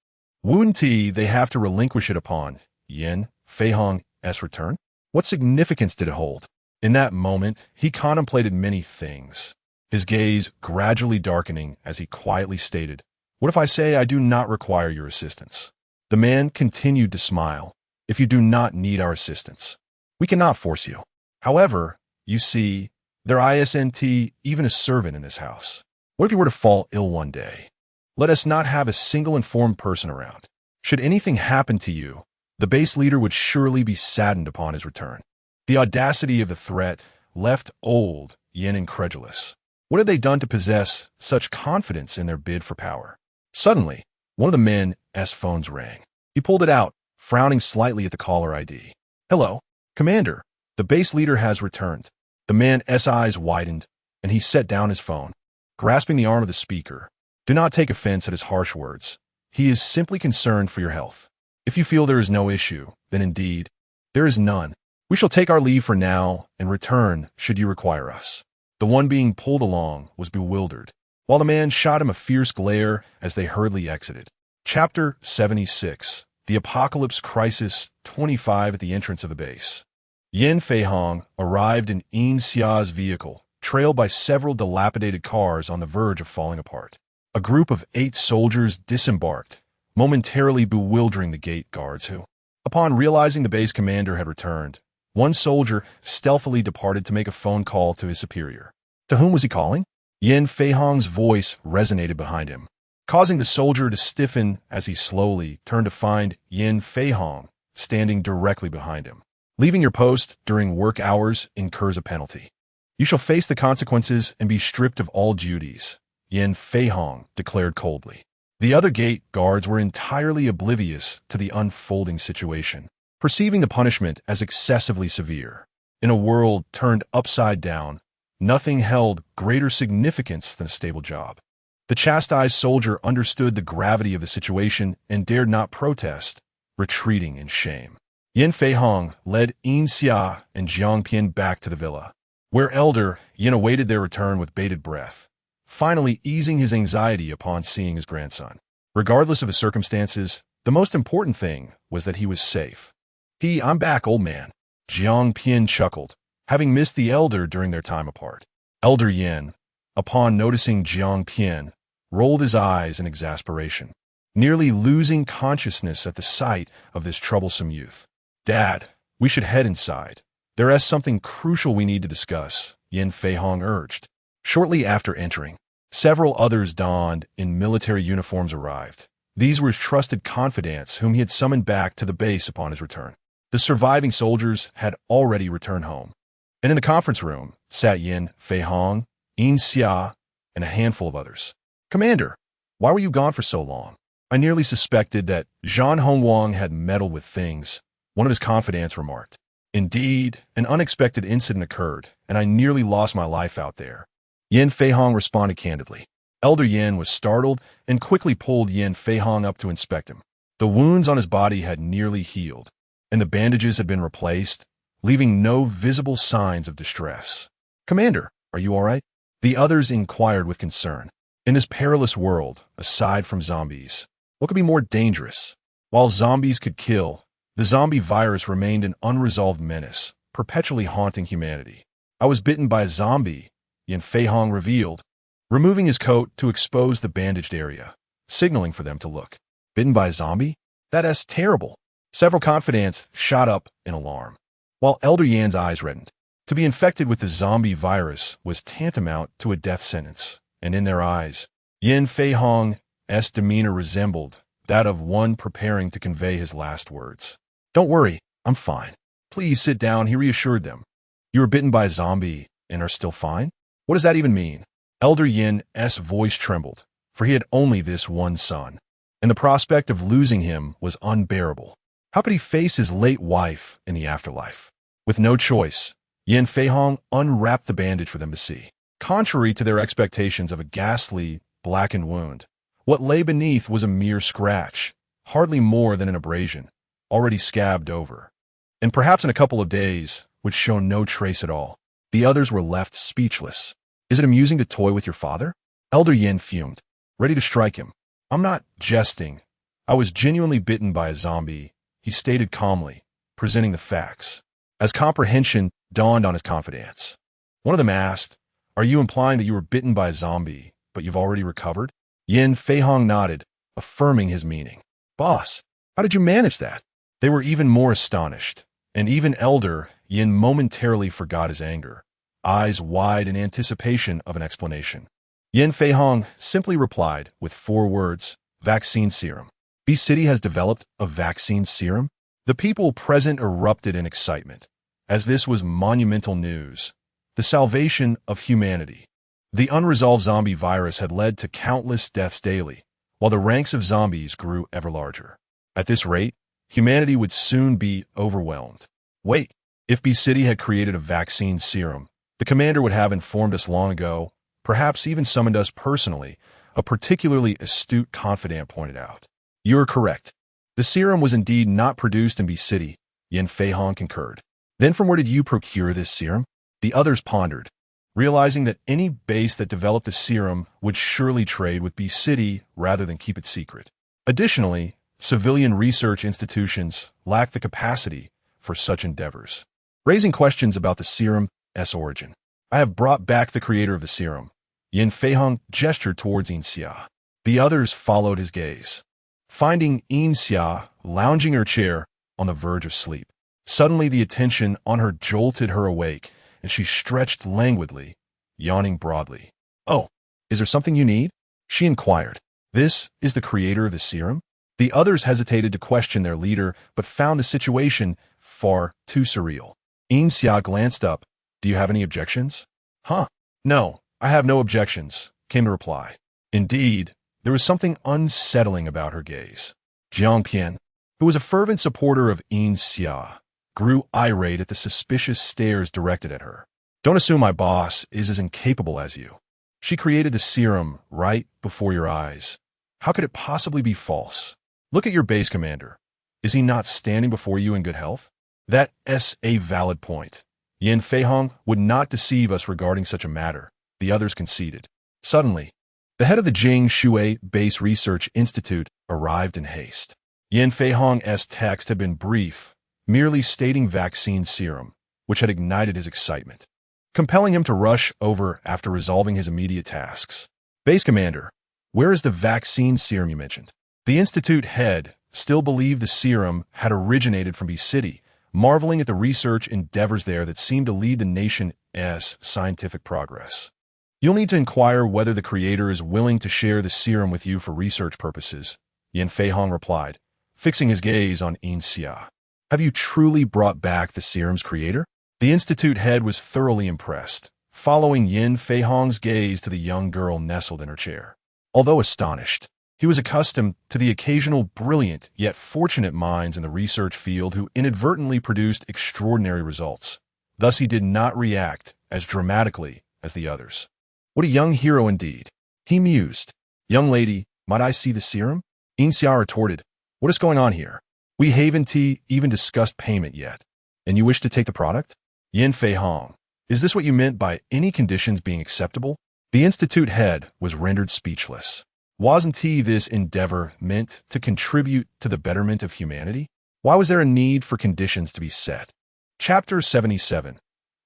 wouldn't they have to relinquish it upon Yin Feihong's return? What significance did it hold? In that moment, he contemplated many things, his gaze gradually darkening as he quietly stated, "What if I say I do not require your assistance?" The man continued to smile. "If you do not need our assistance, we cannot force you. However, you see, there isn't even a servant in this house. What if you were to fall ill one day? Let us not have a single informed person around. Should anything happen to you, the base leader would surely be saddened upon his return." The audacity of the threat left old Yin incredulous. What had they done to possess such confidence in their bid for power? Suddenly, one of the men's phones rang. He pulled it out, frowning slightly at the caller ID. "Hello, Commander. The base leader has returned." The man's eyes widened, and he set down his phone, grasping the arm of the speaker. "Do not take offense at his harsh words. He is simply concerned for your health. If you feel there is no issue, then indeed, there is none. We shall take our leave for now and return should you require us." The one being pulled along was bewildered, while the man shot him a fierce glare as they hurriedly exited. Chapter 76. The Apocalypse Crisis 25 at the entrance of the base. Yin Feihong arrived in Yin Xia's vehicle, trailed by several dilapidated cars on the verge of falling apart. A group of 8 soldiers disembarked, momentarily bewildering the gate guards who, upon realizing the base commander had returned, one soldier stealthily departed to make a phone call to his superior. To whom was he calling? Yin Feihong's voice resonated behind him, causing the soldier to stiffen as he slowly turned to find Yin Feihong standing directly behind him. "Leaving your post during work hours incurs a penalty. You shall face the consequences and be stripped of all duties," Yin Feihong declared coldly. The other gate guards were entirely oblivious to the unfolding situation, perceiving the punishment as excessively severe. In a world turned upside down, nothing held greater significance than a stable job. The chastised soldier understood the gravity of the situation and dared not protest, retreating in shame. Yin Feihong led Yin Xia and Jiang Pian back to the villa, where elder Yin awaited their return with bated breath, finally easing his anxiety upon seeing his grandson. Regardless of the circumstances, the most important thing was that he was safe. "I'm back, old man," Jiang Pian chuckled, having missed the elder during their time apart. Elder Yin, upon noticing Jiang Pian, rolled his eyes in exasperation, nearly losing consciousness at the sight of this troublesome youth. "Dad, we should head inside. There is something crucial we need to discuss," Yin Feihong urged. Shortly after entering, Several others donned in military uniforms arrived. These were his trusted confidants whom he had summoned back to the base upon his return. The surviving soldiers had already returned home. And in the conference room sat Yin Feihong, Yin Xia, and a handful of others. "Commander, why were you gone for so long?" "I nearly suspected that Zhang Hongwang had meddled with things," one of his confidants remarked. "Indeed, an unexpected incident occurred, and I nearly lost my life out there." Yin Feihong responded candidly. Elder Yin was startled and quickly pulled Yin Feihong up to inspect him. The wounds on his body had nearly healed, and the bandages had been replaced, leaving no visible signs of distress. "Commander, are you all right?" the others inquired with concern. In this perilous world, aside from zombies, what could be more dangerous? While zombies could kill, the zombie virus remained an unresolved menace, perpetually haunting humanity. "I was bitten by a zombie," Yin Feihong revealed, removing his coat to expose the bandaged area, signaling for them to look. "Bitten by a zombie? That's terrible." Several confidants shot up in alarm, while Elder Yan's eyes reddened. To be infected with the zombie virus was tantamount to a death sentence, and in their eyes, Yin Feihong's demeanor resembled that of one preparing to convey his last words. "Don't worry, I'm fine. Please sit down," he reassured them. "You were bitten by a zombie and are still fine? What does that even mean?" Elder Yin's voice trembled, for he had only this one son, and the prospect of losing him was unbearable. How could he face his late wife in the afterlife? With no choice, Yin Feihong unwrapped the bandage for them to see. Contrary to their expectations of a ghastly, blackened wound, what lay beneath was a mere scratch, hardly more than an abrasion, already scabbed over, and perhaps in a couple of days would show no trace at all. The others were left speechless. "Is it amusing to toy with your father?" Elder Yin fumed, ready to strike him. "I'm not jesting. I was genuinely bitten by a zombie," he stated calmly, presenting the facts. As comprehension dawned on his confidants, one of them asked, "Are you implying that you were bitten by a zombie, but you've already recovered?" Yin Feihong nodded, affirming his meaning. "Boss, how did you manage that?" They were even more astonished, and even Elder Yin momentarily forgot his anger, eyes wide in anticipation of an explanation. Yin Feihong simply replied with 4 words, "Vaccine serum." B-City has developed a vaccine serum? The people present erupted in excitement, as this was monumental news. The salvation of humanity. The unresolved zombie virus had led to countless deaths daily, while the ranks of zombies grew ever larger. At this rate, humanity would soon be overwhelmed. Wait, if B-City had created a vaccine serum, the commander would have informed us long ago, perhaps even summoned us personally, a particularly astute confidant pointed out. "You're correct. The serum was indeed not produced in B-City," Yin Feihong concurred. "Then from where did you procure this serum?" The others pondered, realizing that any base that developed a serum would surely trade with B-City rather than keep it secret. Additionally, civilian research institutions lack the capacity for such endeavors. Raising questions about the serum's origin. "I have brought back the creator of the serum." Yin Feihong gestured towards Yin Xia. The others followed his gaze, finding Yin Xia lounging in her chair on the verge of sleep. Suddenly the attention on her jolted her awake, and she stretched languidly, yawning broadly. "Oh, is there something you need?" she inquired. "This is the creator of the serum?" The others hesitated to question their leader, but found the situation far too surreal. Yin Xia glanced up. "Do you have any objections?" "Huh? No, I have no objections," came the reply. Indeed, there was something unsettling about her gaze. Jiang Pian, who was a fervent supporter of Yin Xia, grew irate at the suspicious stares directed at her. "Don't assume my boss is as incapable as you. She created the serum right before your eyes. How could it possibly be false? Look at your base commander. Is he not standing before you in good health?" "That's a valid point. Yin Feihong would not deceive us regarding such a matter," the others conceded. Suddenly, the head of the Jing Shui Base Research Institute arrived in haste. Yin Feihong's text had been brief, merely stating vaccine serum, which had ignited his excitement, compelling him to rush over after resolving his immediate tasks. "Base Commander, where is the vaccine serum you mentioned?" The Institute head still believed the serum had originated from B-City, marveling at the research endeavors there that seemed to lead the nation's scientific progress. You'll need to inquire whether the creator is willing to share the serum with you for research purposes, Yin Feihong replied, fixing his gaze on Yin Xia. Have you truly brought back the serum's creator? The institute head was thoroughly impressed, following Yin Feihong's gaze to the young girl nestled in her chair. Although astonished, he was accustomed to the occasional brilliant yet fortunate minds in the research field who inadvertently produced extraordinary results. Thus he did not react as dramatically as the others. What a young hero indeed, he mused. Young lady, might I see the serum? Yin Xia retorted, what is going on here? We haven't even discussed payment yet. And you wish to take the product? Yin Feihong, is this what you meant by any conditions being acceptable? The institute head was rendered speechless. Wasn't this endeavor meant to contribute to the betterment of humanity? Why was there a need for conditions to be set? Chapter 77.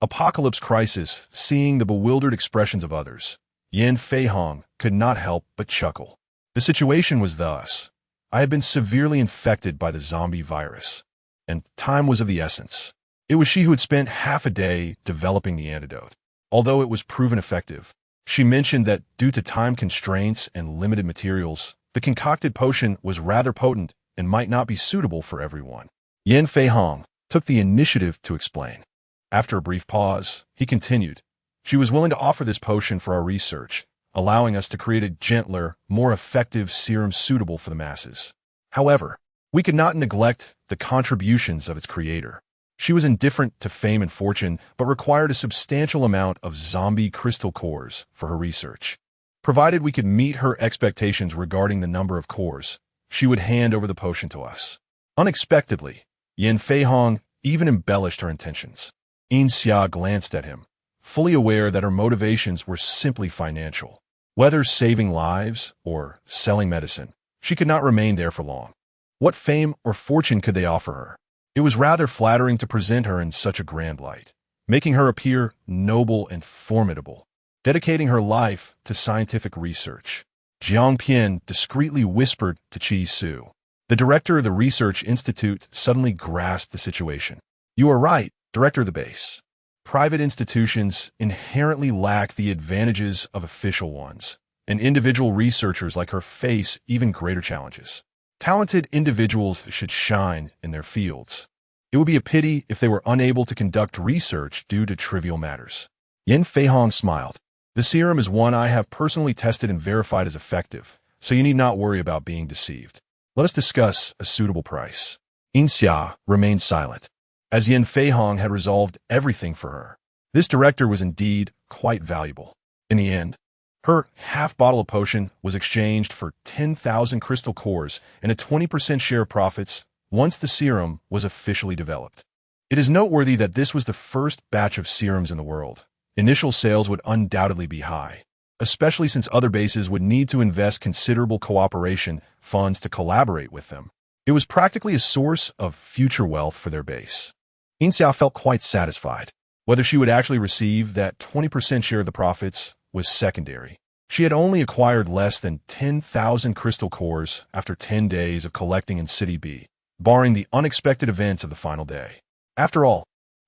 Apocalypse Crisis. Seeing the bewildered expressions of others, Yin Feihong could not help but chuckle. The situation was thus. I had been severely infected by the zombie virus, and time was of the essence. It was she who had spent half a day developing the antidote. Although it was proven effective, she mentioned that due to time constraints and limited materials, the concocted potion was rather potent and might not be suitable for everyone. Yin Feihong took the initiative to explain. After a brief pause, he continued, she was willing to offer this potion for our research, allowing us to create a gentler, more effective serum suitable for the masses. However, we could not neglect the contributions of its creator. She was indifferent to fame and fortune, but required a substantial amount of zombie crystal cores for her research. Provided we could meet her expectations regarding the number of cores, she would hand over the potion to us. Unexpectedly, Yin Feihong even embellished her intentions. Yin Xia glanced at him, fully aware that her motivations were simply financial. Whether saving lives or selling medicine, she could not remain there for long. What fame or fortune could they offer her? It was rather flattering to present her in such a grand light, making her appear noble and formidable, dedicating her life to scientific research. Jiang Pian discreetly whispered to Qi Su. The director of the research institute suddenly grasped the situation. You are right, director of the base. Private institutions inherently lack the advantages of official ones, and individual researchers like her face even greater challenges. Talented individuals should shine in their fields. It would be a pity if they were unable to conduct research due to trivial matters. Yin Feihong smiled. The serum is one I have personally tested and verified as effective, so you need not worry about being deceived. Let us discuss a suitable price. Yin Xia remained silent, as Yin Feihong had resolved everything for her. This director was indeed quite valuable. In the end, her half-bottle of potion was exchanged for 10,000 crystal cores and a 20% share of profits once the serum was officially developed. It is noteworthy that this was the first batch of serums in the world. Initial sales would undoubtedly be high, especially since other bases would need to invest considerable cooperation funds to collaborate with them. It was practically a source of future wealth for their base. Yin Xia felt quite satisfied. Whether she would actually receive that 20% share of the profits was secondary. She had only acquired less than 10,000 crystal cores after 10 days of collecting in City B, barring the unexpected events of the final day. After all,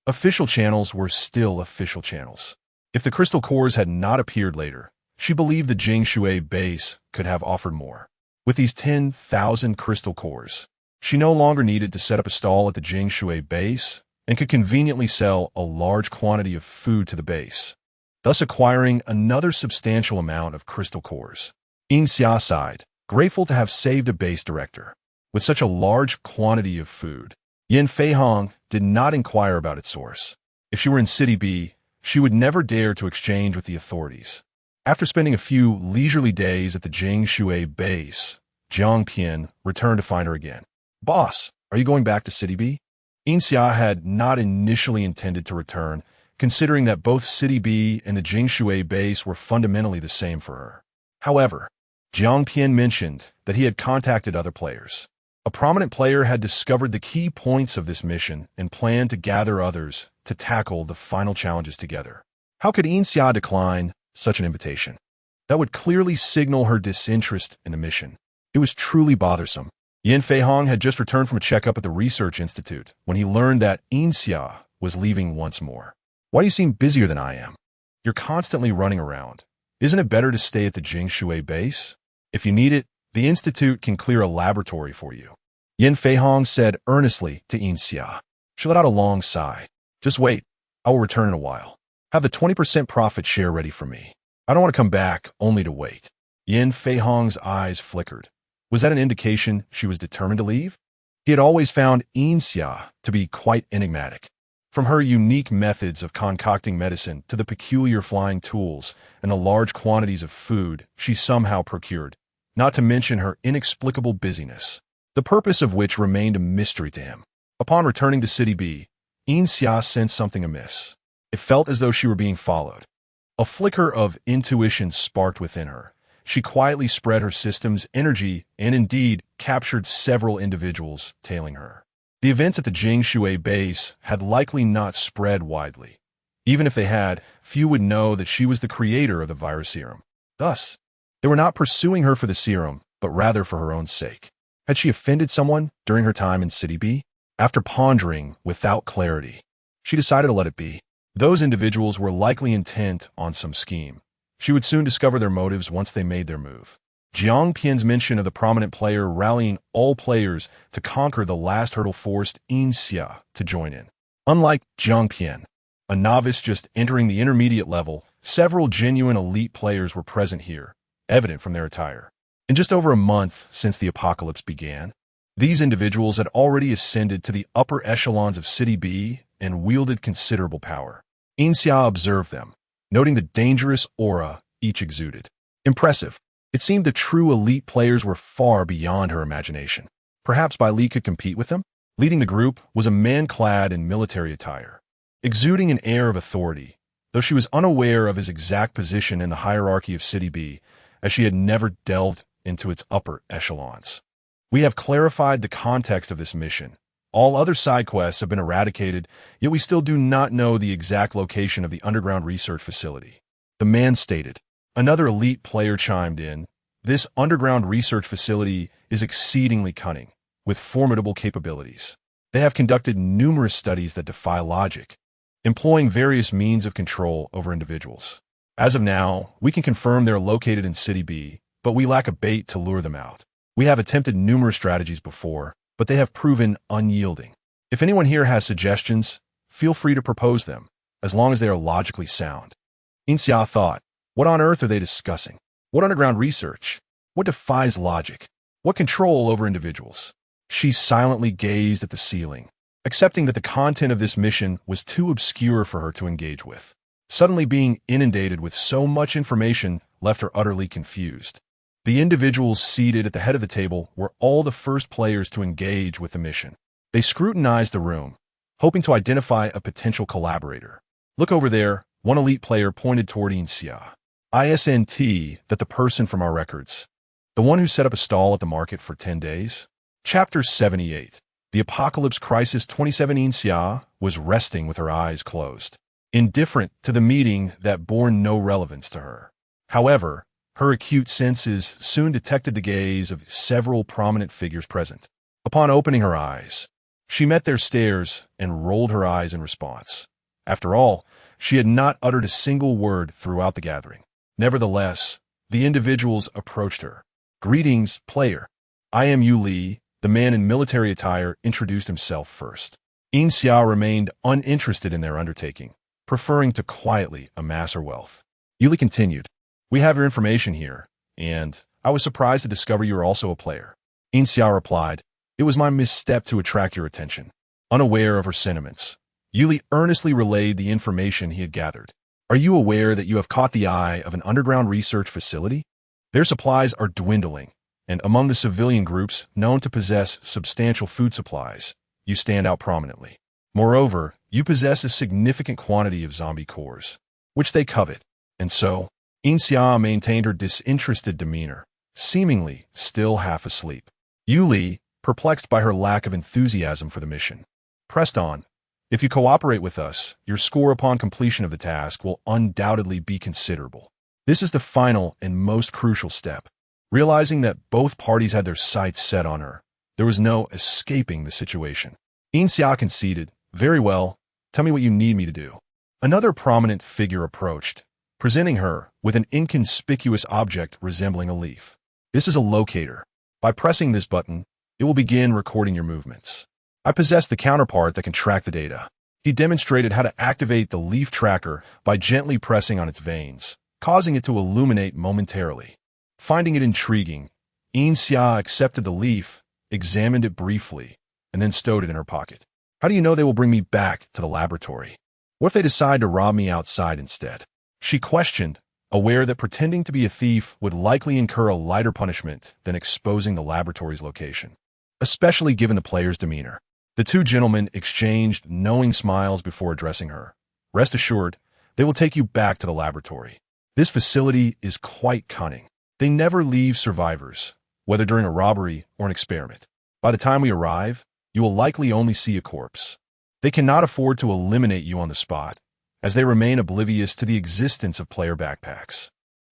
official channels were still official channels. If the crystal cores had not appeared later, she believed the Jingshui base could have offered more. With these 10,000 crystal cores, she no longer needed to set up a stall at the Jingshui base and could conveniently sell a large quantity of food to the base, thus acquiring another substantial amount of crystal cores. Yin Xia sighed, grateful to have saved a base director. With such a large quantity of food, Yin Feihong did not inquire about its source. If she were in City B, she would never dare to exchange with the authorities. After spending a few leisurely days at the Jingshui base, Jiang Pian returned to find her again. Boss, are you going back to City B? Yin Xia had not initially intended to return, considering that both City B and the Jingshui base were fundamentally the same for her. However, Jiang Pian mentioned that he had contacted other players. A prominent player had discovered the key points of this mission and planned to gather others to tackle the final challenges together. How could Yin Xia decline such an invitation? That would clearly signal her disinterest in the mission. It was truly bothersome. Yin Feihong had just returned from a checkup at the research institute when he learned that Yin Xia was leaving once more. Why do you seem busier than I am? You're constantly running around. Isn't it better to stay at the Jingxue base? If you need it, the Institute can clear a laboratory for you. Yin Feihong said earnestly to Yin Xia. She let out a long sigh. Just wait. I will return in a while. Have the 20% profit share ready for me. I don't want to come back only to wait. Yin Feihong's eyes flickered. Was that an indication she was determined to leave? He had always found Yin Xia to be quite enigmatic. From her unique methods of concocting medicine to the peculiar flying tools and the large quantities of food she somehow procured, not to mention her inexplicable busyness, the purpose of which remained a mystery to him. Upon returning to City B, Yin Xia sensed something amiss. It felt as though she were being followed. A flicker of intuition sparked within her. She quietly spread her system's energy and indeed captured several individuals tailing her. The events at the Jingxue base had likely not spread widely. Even if they had, few would know that she was the creator of the virus serum. Thus, they were not pursuing her for the serum, but rather for her own sake. Had she offended someone during her time in City B? After pondering without clarity, she decided to let it be. Those individuals were likely intent on some scheme. She would soon discover their motives once they made their move. Jiang Pian's mention of the prominent player rallying all players to conquer the last hurdle forced Yin Xia to join in. Unlike Jiang Pian, a novice just entering the intermediate level, several genuine elite players were present here, evident from their attire. In just over a month since the apocalypse began, these individuals had already ascended to the upper echelons of City B and wielded considerable power. Yin Xia observed them, noting the dangerous aura each exuded. Impressive. It seemed the true elite players were far beyond her imagination. Perhaps Bai Li could compete with them? Leading the group was a man clad in military attire, exuding an air of authority, though she was unaware of his exact position in the hierarchy of City B, as she had never delved into its upper echelons. We have clarified the context of this mission. All other side quests have been eradicated, yet we still do not know the exact location of the underground research facility. The man stated. Another elite player chimed in. This underground research facility is exceedingly cunning, with formidable capabilities. They have conducted numerous studies that defy logic, employing various means of control over individuals. As of now, we can confirm they're located in City B, but we lack a bait to lure them out. We have attempted numerous strategies before, but they have proven unyielding. If anyone here has suggestions, feel free to propose them, as long as they are logically sound. Yin Xia thought, what on earth are they discussing? What underground research? What defies logic? What control over individuals? She silently gazed at the ceiling, accepting that the content of this mission was too obscure for her to engage with. Suddenly being inundated with so much information left her utterly confused. The individuals seated at the head of the table were all the first players to engage with the mission. They scrutinized the room, hoping to identify a potential collaborator. Look over there, one elite player pointed toward Yin Xia. ISNT that the person from our records. The one who set up a stall at the market for 10 days? Chapter 78. The Apocalypse Crisis 27. Yin Xia was resting with her eyes closed, indifferent to the meeting that bore no relevance to her. However, her acute senses soon detected the gaze of several prominent figures present. Upon opening her eyes, she met their stares and rolled her eyes in response. After all, she had not uttered a single word throughout the gathering. Nevertheless, the individuals approached her. Greetings, player. I am Yu Li. The man in military attire introduced himself first. Yin Xia remained uninterested in their undertaking, preferring to quietly amass her wealth. Yu Li continued, we have your information here, and I was surprised to discover you are also a player. Yin Xia replied, it was my misstep to attract your attention. Unaware of her sentiments, Yu Li earnestly relayed the information he had gathered. Are you aware that you have caught the eye of an underground research facility? Their supplies are dwindling, and among the civilian groups known to possess substantial food supplies, you stand out prominently. Moreover, you possess a significant quantity of zombie cores, which they covet, and so, Yin Xia maintained her disinterested demeanor, seemingly still half asleep. Yu Li, perplexed by her lack of enthusiasm for the mission, pressed on. If you cooperate with us, your score upon completion of the task will undoubtedly be considerable. This is the final and most crucial step. Realizing that both parties had their sights set on her, there was no escaping the situation. Yin Xia conceded, very well, tell me what you need me to do. Another prominent figure approached, presenting her with an inconspicuous object resembling a leaf. This is a locator. By pressing this button, it will begin recording your movements. I possess the counterpart that can track the data. He demonstrated how to activate the leaf tracker by gently pressing on its veins, causing it to illuminate momentarily. Finding it intriguing, Yin Xia accepted the leaf, examined it briefly, and then stowed it in her pocket. How do you know they will bring me back to the laboratory? What if they decide to rob me outside instead? She questioned, aware that pretending to be a thief would likely incur a lighter punishment than exposing the laboratory's location, especially given the player's demeanor. The two gentlemen exchanged knowing smiles before addressing her. Rest assured, they will take you back to the laboratory. This facility is quite cunning. They never leave survivors, whether during a robbery or an experiment. By the time we arrive, you will likely only see a corpse. They cannot afford to eliminate you on the spot, as they remain oblivious to the existence of player backpacks.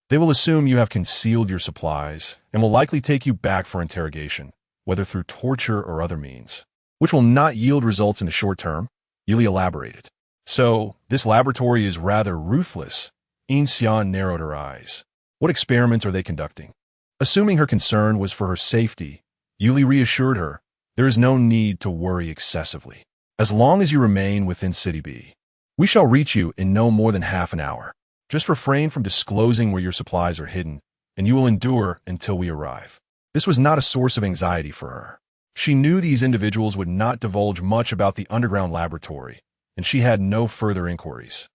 They will assume you have concealed your supplies and will likely take you back for interrogation, whether through torture or other means, which will not yield results in the short term. Yuli elaborated. So, this laboratory is rather ruthless. Yin Xia narrowed her eyes. What experiments are they conducting? Assuming her concern was for her safety, Yuli reassured her, there is no need to worry excessively. As long as you remain within City B, we shall reach you in no more than half an hour. Just refrain from disclosing where your supplies are hidden, and you will endure until we arrive. This was not a source of anxiety for her. She knew these individuals would not divulge much about the underground laboratory, and she had no further inquiries.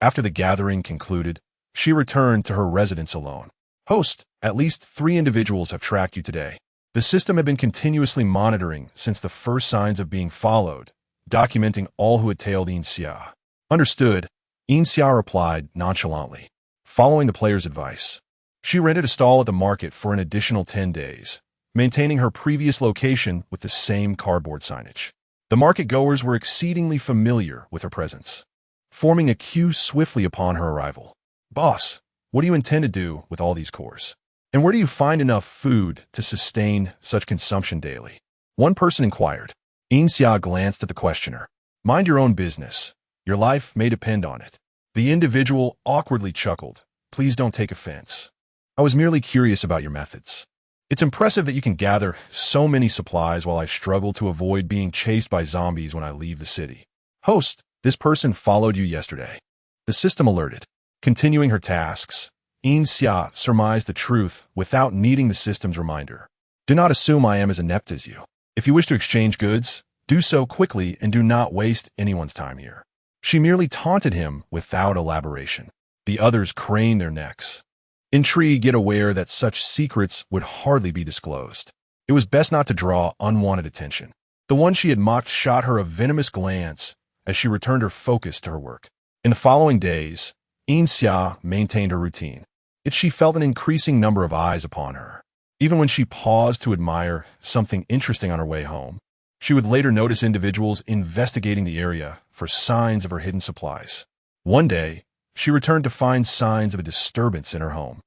After the gathering concluded, she returned to her residence alone. Host, at least 3 individuals have tracked you today. The system had been continuously monitoring since the first signs of being followed, documenting all who had tailed Yin Xia. Understood, Yin Xia replied nonchalantly, following the player's advice. She rented a stall at the market for an additional 10 days, maintaining her previous location with the same cardboard signage. The market-goers were exceedingly familiar with her presence, forming a queue swiftly upon her arrival. Boss, what do you intend to do with all these cores? And where do you find enough food to sustain such consumption daily? One person inquired. Yin Xia glanced at the questioner. Mind your own business. Your life may depend on it. The individual awkwardly chuckled. Please don't take offense. I was merely curious about your methods. It's impressive that you can gather so many supplies while I struggle to avoid being chased by zombies when I leave the city. Host, this person followed you yesterday. The system alerted. Continuing her tasks, Yin Xia surmised the truth without needing the system's reminder. Do not assume I am as inept as you. If you wish to exchange goods, do so quickly and do not waste anyone's time here. She merely taunted him without elaboration. The others craned their necks, intrigued yet aware that such secrets would hardly be disclosed. It was best not to draw unwanted attention. The one she had mocked shot her a venomous glance as she returned her focus to her work. In the following days, Yin Xia maintained her routine. Yet she felt an increasing number of eyes upon her. Even when she paused to admire something interesting on her way home, she would later notice individuals investigating the area for signs of her hidden supplies. One day, she returned to find signs of a disturbance in her home,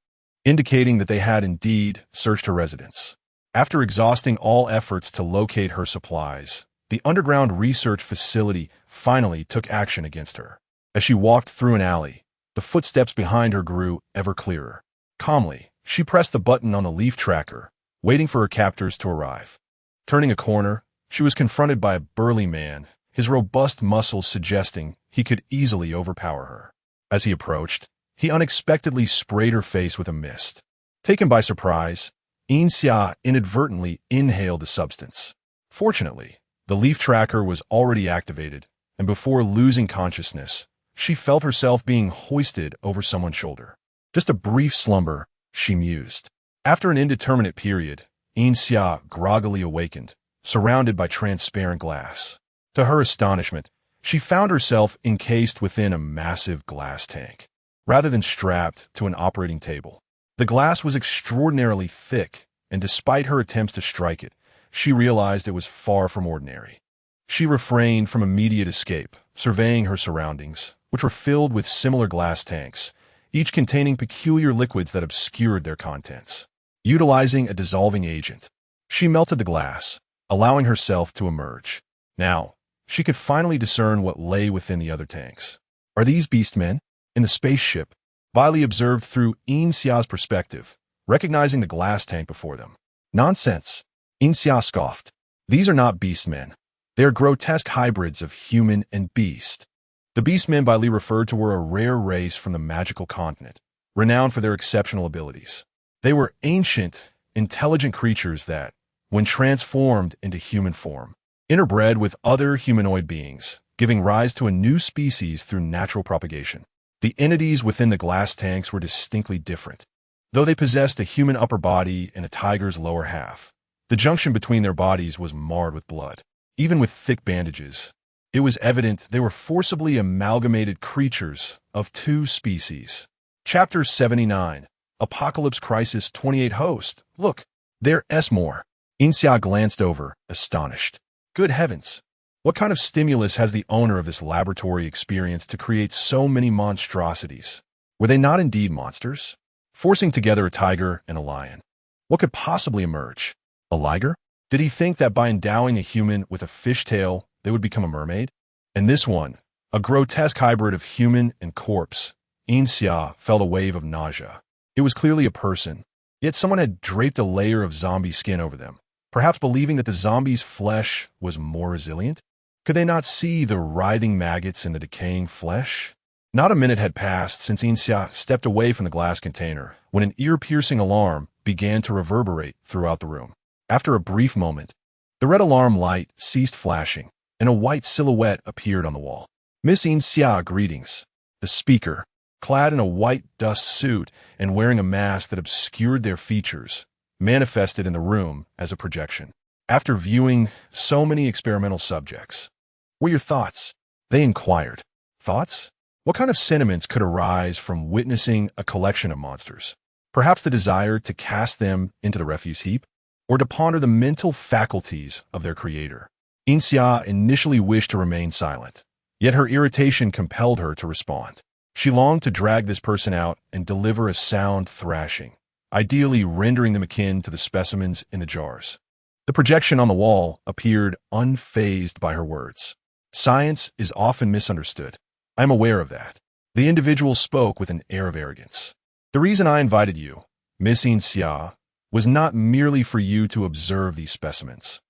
indicating that they had indeed searched her residence. After exhausting all efforts to locate her supplies, the underground research facility finally took action against her. As she walked through an alley, the footsteps behind her grew ever clearer. Calmly, she pressed the button on the leaf tracker, waiting for her captors to arrive. Turning a corner, she was confronted by a burly man, his robust muscles suggesting he could easily overpower her. As he approached, he unexpectedly sprayed her face with a mist. Taken by surprise, Yin Xia inadvertently inhaled the substance. Fortunately, the leaf tracker was already activated, and before losing consciousness, she felt herself being hoisted over someone's shoulder. Just a brief slumber, she mused. After an indeterminate period, Yin Xia groggily awakened, surrounded by transparent glass. To her astonishment, she found herself encased within a massive glass tank, rather than strapped to an operating table. The glass was extraordinarily thick, and despite her attempts to strike it, she realized it was far from ordinary. She refrained from immediate escape, surveying her surroundings, which were filled with similar glass tanks, each containing peculiar liquids that obscured their contents. Utilizing a dissolving agent, she melted the glass, allowing herself to emerge. Now, she could finally discern what lay within the other tanks. Are these beastmen? In the spaceship, Viley observed through Yin Xia's perspective, recognizing the glass tank before them. Nonsense, Yin Xia scoffed. These are not beastmen. They are grotesque hybrids of human and beast. The beastmen Viley referred to were a rare race from the magical continent, renowned for their exceptional abilities. They were ancient, intelligent creatures that, when transformed into human form, interbred with other humanoid beings, giving rise to a new species through natural propagation. The entities within the glass tanks were distinctly different. Though they possessed a human upper body and a tiger's lower half, the junction between their bodies was marred with blood. Even with thick bandages, it was evident they were forcibly amalgamated creatures of two species. Chapter 79, Apocalypse Crisis 28 Host. Look, there more. Yin Xia glanced over, astonished. Good heavens! What kind of stimulus has the owner of this laboratory experienced to create so many monstrosities? Were they not indeed monsters? Forcing together a tiger and a lion. What could possibly emerge? A liger? Did he think that by endowing a human with a fishtail, they would become a mermaid? And this one, a grotesque hybrid of human and corpse. Yin Xia felt a wave of nausea. It was clearly a person, yet someone had draped a layer of zombie skin over them, perhaps believing that the zombie's flesh was more resilient? Could they not see the writhing maggots in the decaying flesh? Not a minute had passed since Yin Xia stepped away from the glass container when an ear-piercing alarm began to reverberate throughout the room. After a brief moment, the red alarm light ceased flashing, and a white silhouette appeared on the wall. Miss Yin Xia, greetings. The speaker, clad in a white dust suit and wearing a mask that obscured their features, manifested in the room as a projection. After viewing so many experimental subjects, what are your thoughts? They inquired. Thoughts? What kind of sentiments could arise from witnessing a collection of monsters? Perhaps the desire to cast them into the refuse heap? Or to ponder the mental faculties of their creator? Yin Xia initially wished to remain silent, yet her irritation compelled her to respond. She longed to drag this person out and deliver a sound thrashing, ideally rendering them akin to the specimens in the jars. The projection on the wall appeared unfazed by her words. Science is often misunderstood. I am aware of that. The individual spoke with an air of arrogance. The reason I invited you, Miss Yin Xia, was not merely for you to observe these specimens.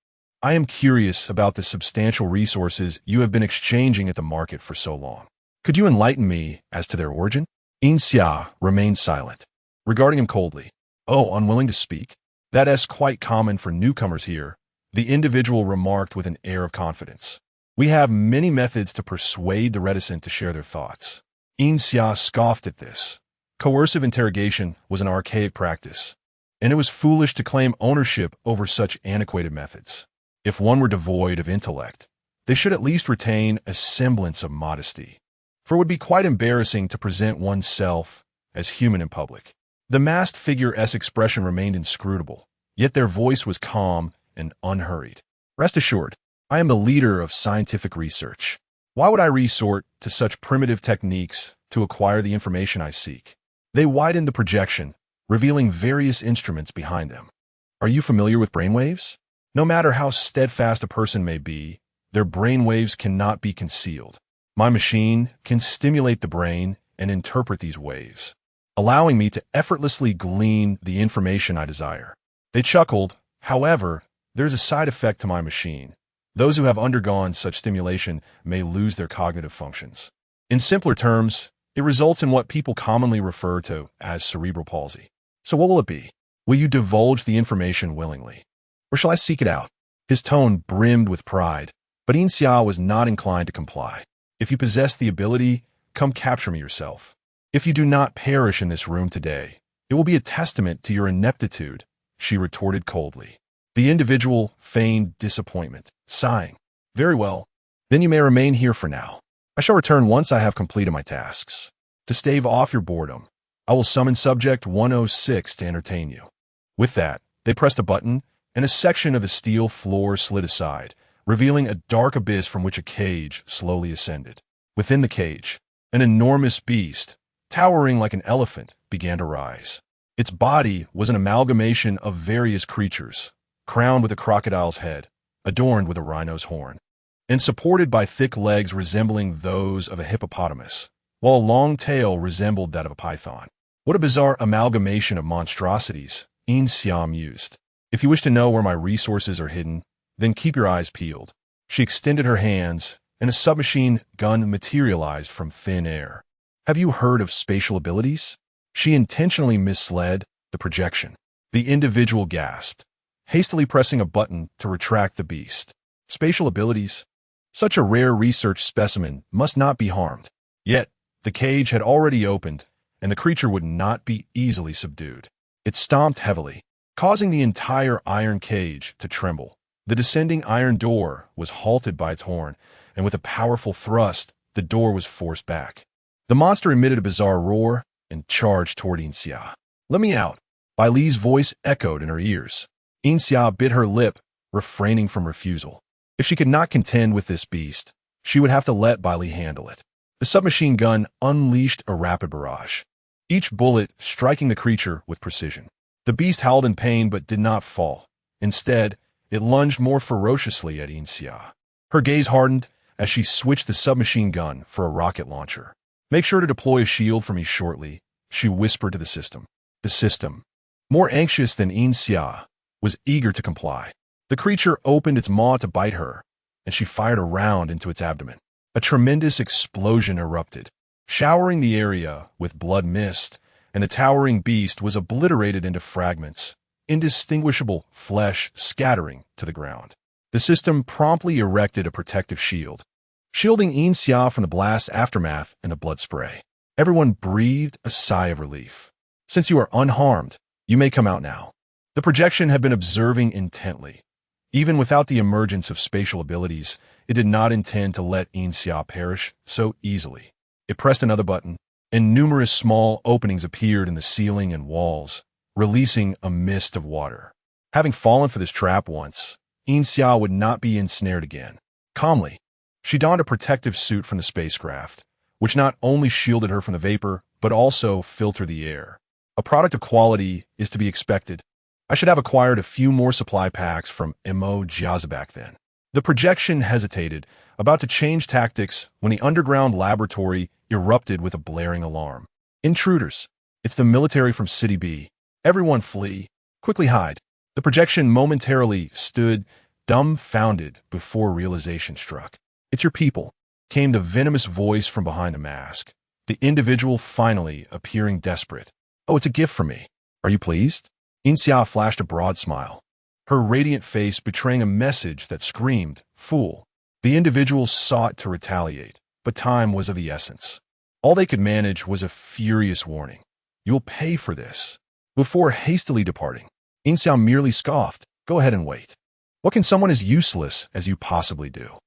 I am curious about the substantial resources you have been exchanging at the market for so long. Could you enlighten me as to their origin? Yin Xia remained silent, regarding him coldly. Oh, unwilling to speak? That's quite common for newcomers here, the individual remarked with an air of confidence. We have many methods to persuade the reticent to share their thoughts. Yin Xia scoffed at this. Coercive interrogation was an archaic practice, and it was foolish to claim ownership over such antiquated methods. If one were devoid of intellect, they should at least retain a semblance of modesty, for it would be quite embarrassing to present oneself as human in public. The masked figure's expression remained inscrutable, yet their voice was calm and unhurried. Rest assured, I am the leader of scientific research. Why would I resort to such primitive techniques to acquire the information I seek? They widened the projection, revealing various instruments behind them. Are you familiar with brainwaves? No matter how steadfast a person may be, their brainwaves cannot be concealed. My machine can stimulate the brain and interpret these waves, allowing me to effortlessly glean the information I desire. They chuckled. However, there's a side effect to my machine. Those who have undergone such stimulation may lose their cognitive functions. In simpler terms, it results in what people commonly refer to as cerebral palsy. So what will it be? Will you divulge the information willingly? Or shall I seek it out? His tone brimmed with pride, but Yin Xia was not inclined to comply. If you possess the ability, come capture me yourself. If you do not perish in this room today, it will be a testament to your ineptitude, she retorted coldly. The individual feigned disappointment, sighing. Very well, then you may remain here for now. I shall return once I have completed my tasks. To stave off your boredom, I will summon Subject 106 to entertain you. With that, they pressed a button, and a section of the steel floor slid aside, revealing a dark abyss from which a cage slowly ascended. Within the cage, an enormous beast, towering like an elephant, began to rise. Its body was an amalgamation of various creatures, crowned with a crocodile's head, adorned with a rhino's horn, and supported by thick legs resembling those of a hippopotamus. while a long tail resembled that of a python. What a bizarre amalgamation of monstrosities, Yin Xia mused. If you wish to know where my resources are hidden, then keep your eyes peeled. She extended her hands, and a submachine gun materialized from thin air. Have you heard of spatial abilities? She intentionally misled the projection. The individual gasped, hastily pressing a button to retract the beast. Spatial abilities? Such a rare research specimen must not be harmed. Yet, the cage had already opened, and the creature would not be easily subdued. It stomped heavily, causing the entire iron cage to tremble. The descending iron door was halted by its horn, and with a powerful thrust, the door was forced back. The monster emitted a bizarre roar and charged toward Yin Xia. "Let me out!" Bai Li's voice echoed in her ears. Yin Xia bit her lip, refraining from refusal. If she could not contend with this beast, she would have to let Bai Li handle it. The submachine gun unleashed a rapid barrage, each bullet striking the creature with precision. The beast howled in pain but did not fall. Instead, it lunged more ferociously at Yin Xia. Her gaze hardened as she switched the submachine gun for a rocket launcher. "Make sure to deploy a shield for me shortly," she whispered to the system. The system, more anxious than Yin Xia, was eager to comply. The creature opened its maw to bite her, and she fired a round into its abdomen. A tremendous explosion erupted, showering the area with blood mist, and the towering beast was obliterated into fragments, indistinguishable flesh scattering to the ground. The system promptly erected a protective shield, shielding Yin Xia from the blast's aftermath and the blood spray. Everyone breathed a sigh of relief. "Since you are unharmed, you may come out now." The projection had been observing intently. Even without the emergence of spatial abilities, it did not intend to let Yin Xia perish so easily. It pressed another button, and numerous small openings appeared in the ceiling and walls, releasing a mist of water. Having fallen for this trap once, Yin Xia would not be ensnared again. Calmly, she donned a protective suit from the spacecraft, which not only shielded her from the vapor, but also filtered the air. A product of quality is to be expected. I should have acquired a few more supply packs from Mo Jiazi back then. The projection hesitated, about to change tactics when the underground laboratory erupted with a blaring alarm. "Intruders! It's the military from City B. Everyone flee. Quickly hide." The projection momentarily stood dumbfounded before realization struck. "It's your people," came the venomous voice from behind the mask, the individual finally appearing desperate. "Oh, it's a gift for me. Are you pleased?" Yin Xia flashed a broad smile, her radiant face betraying a message that screamed, "Fool." The individual sought to retaliate, but time was of the essence. All they could manage was a furious warning. "You'll pay for this." Before hastily departing, Yin Xia merely scoffed, "Go ahead and wait. What can someone as useless as you possibly do?"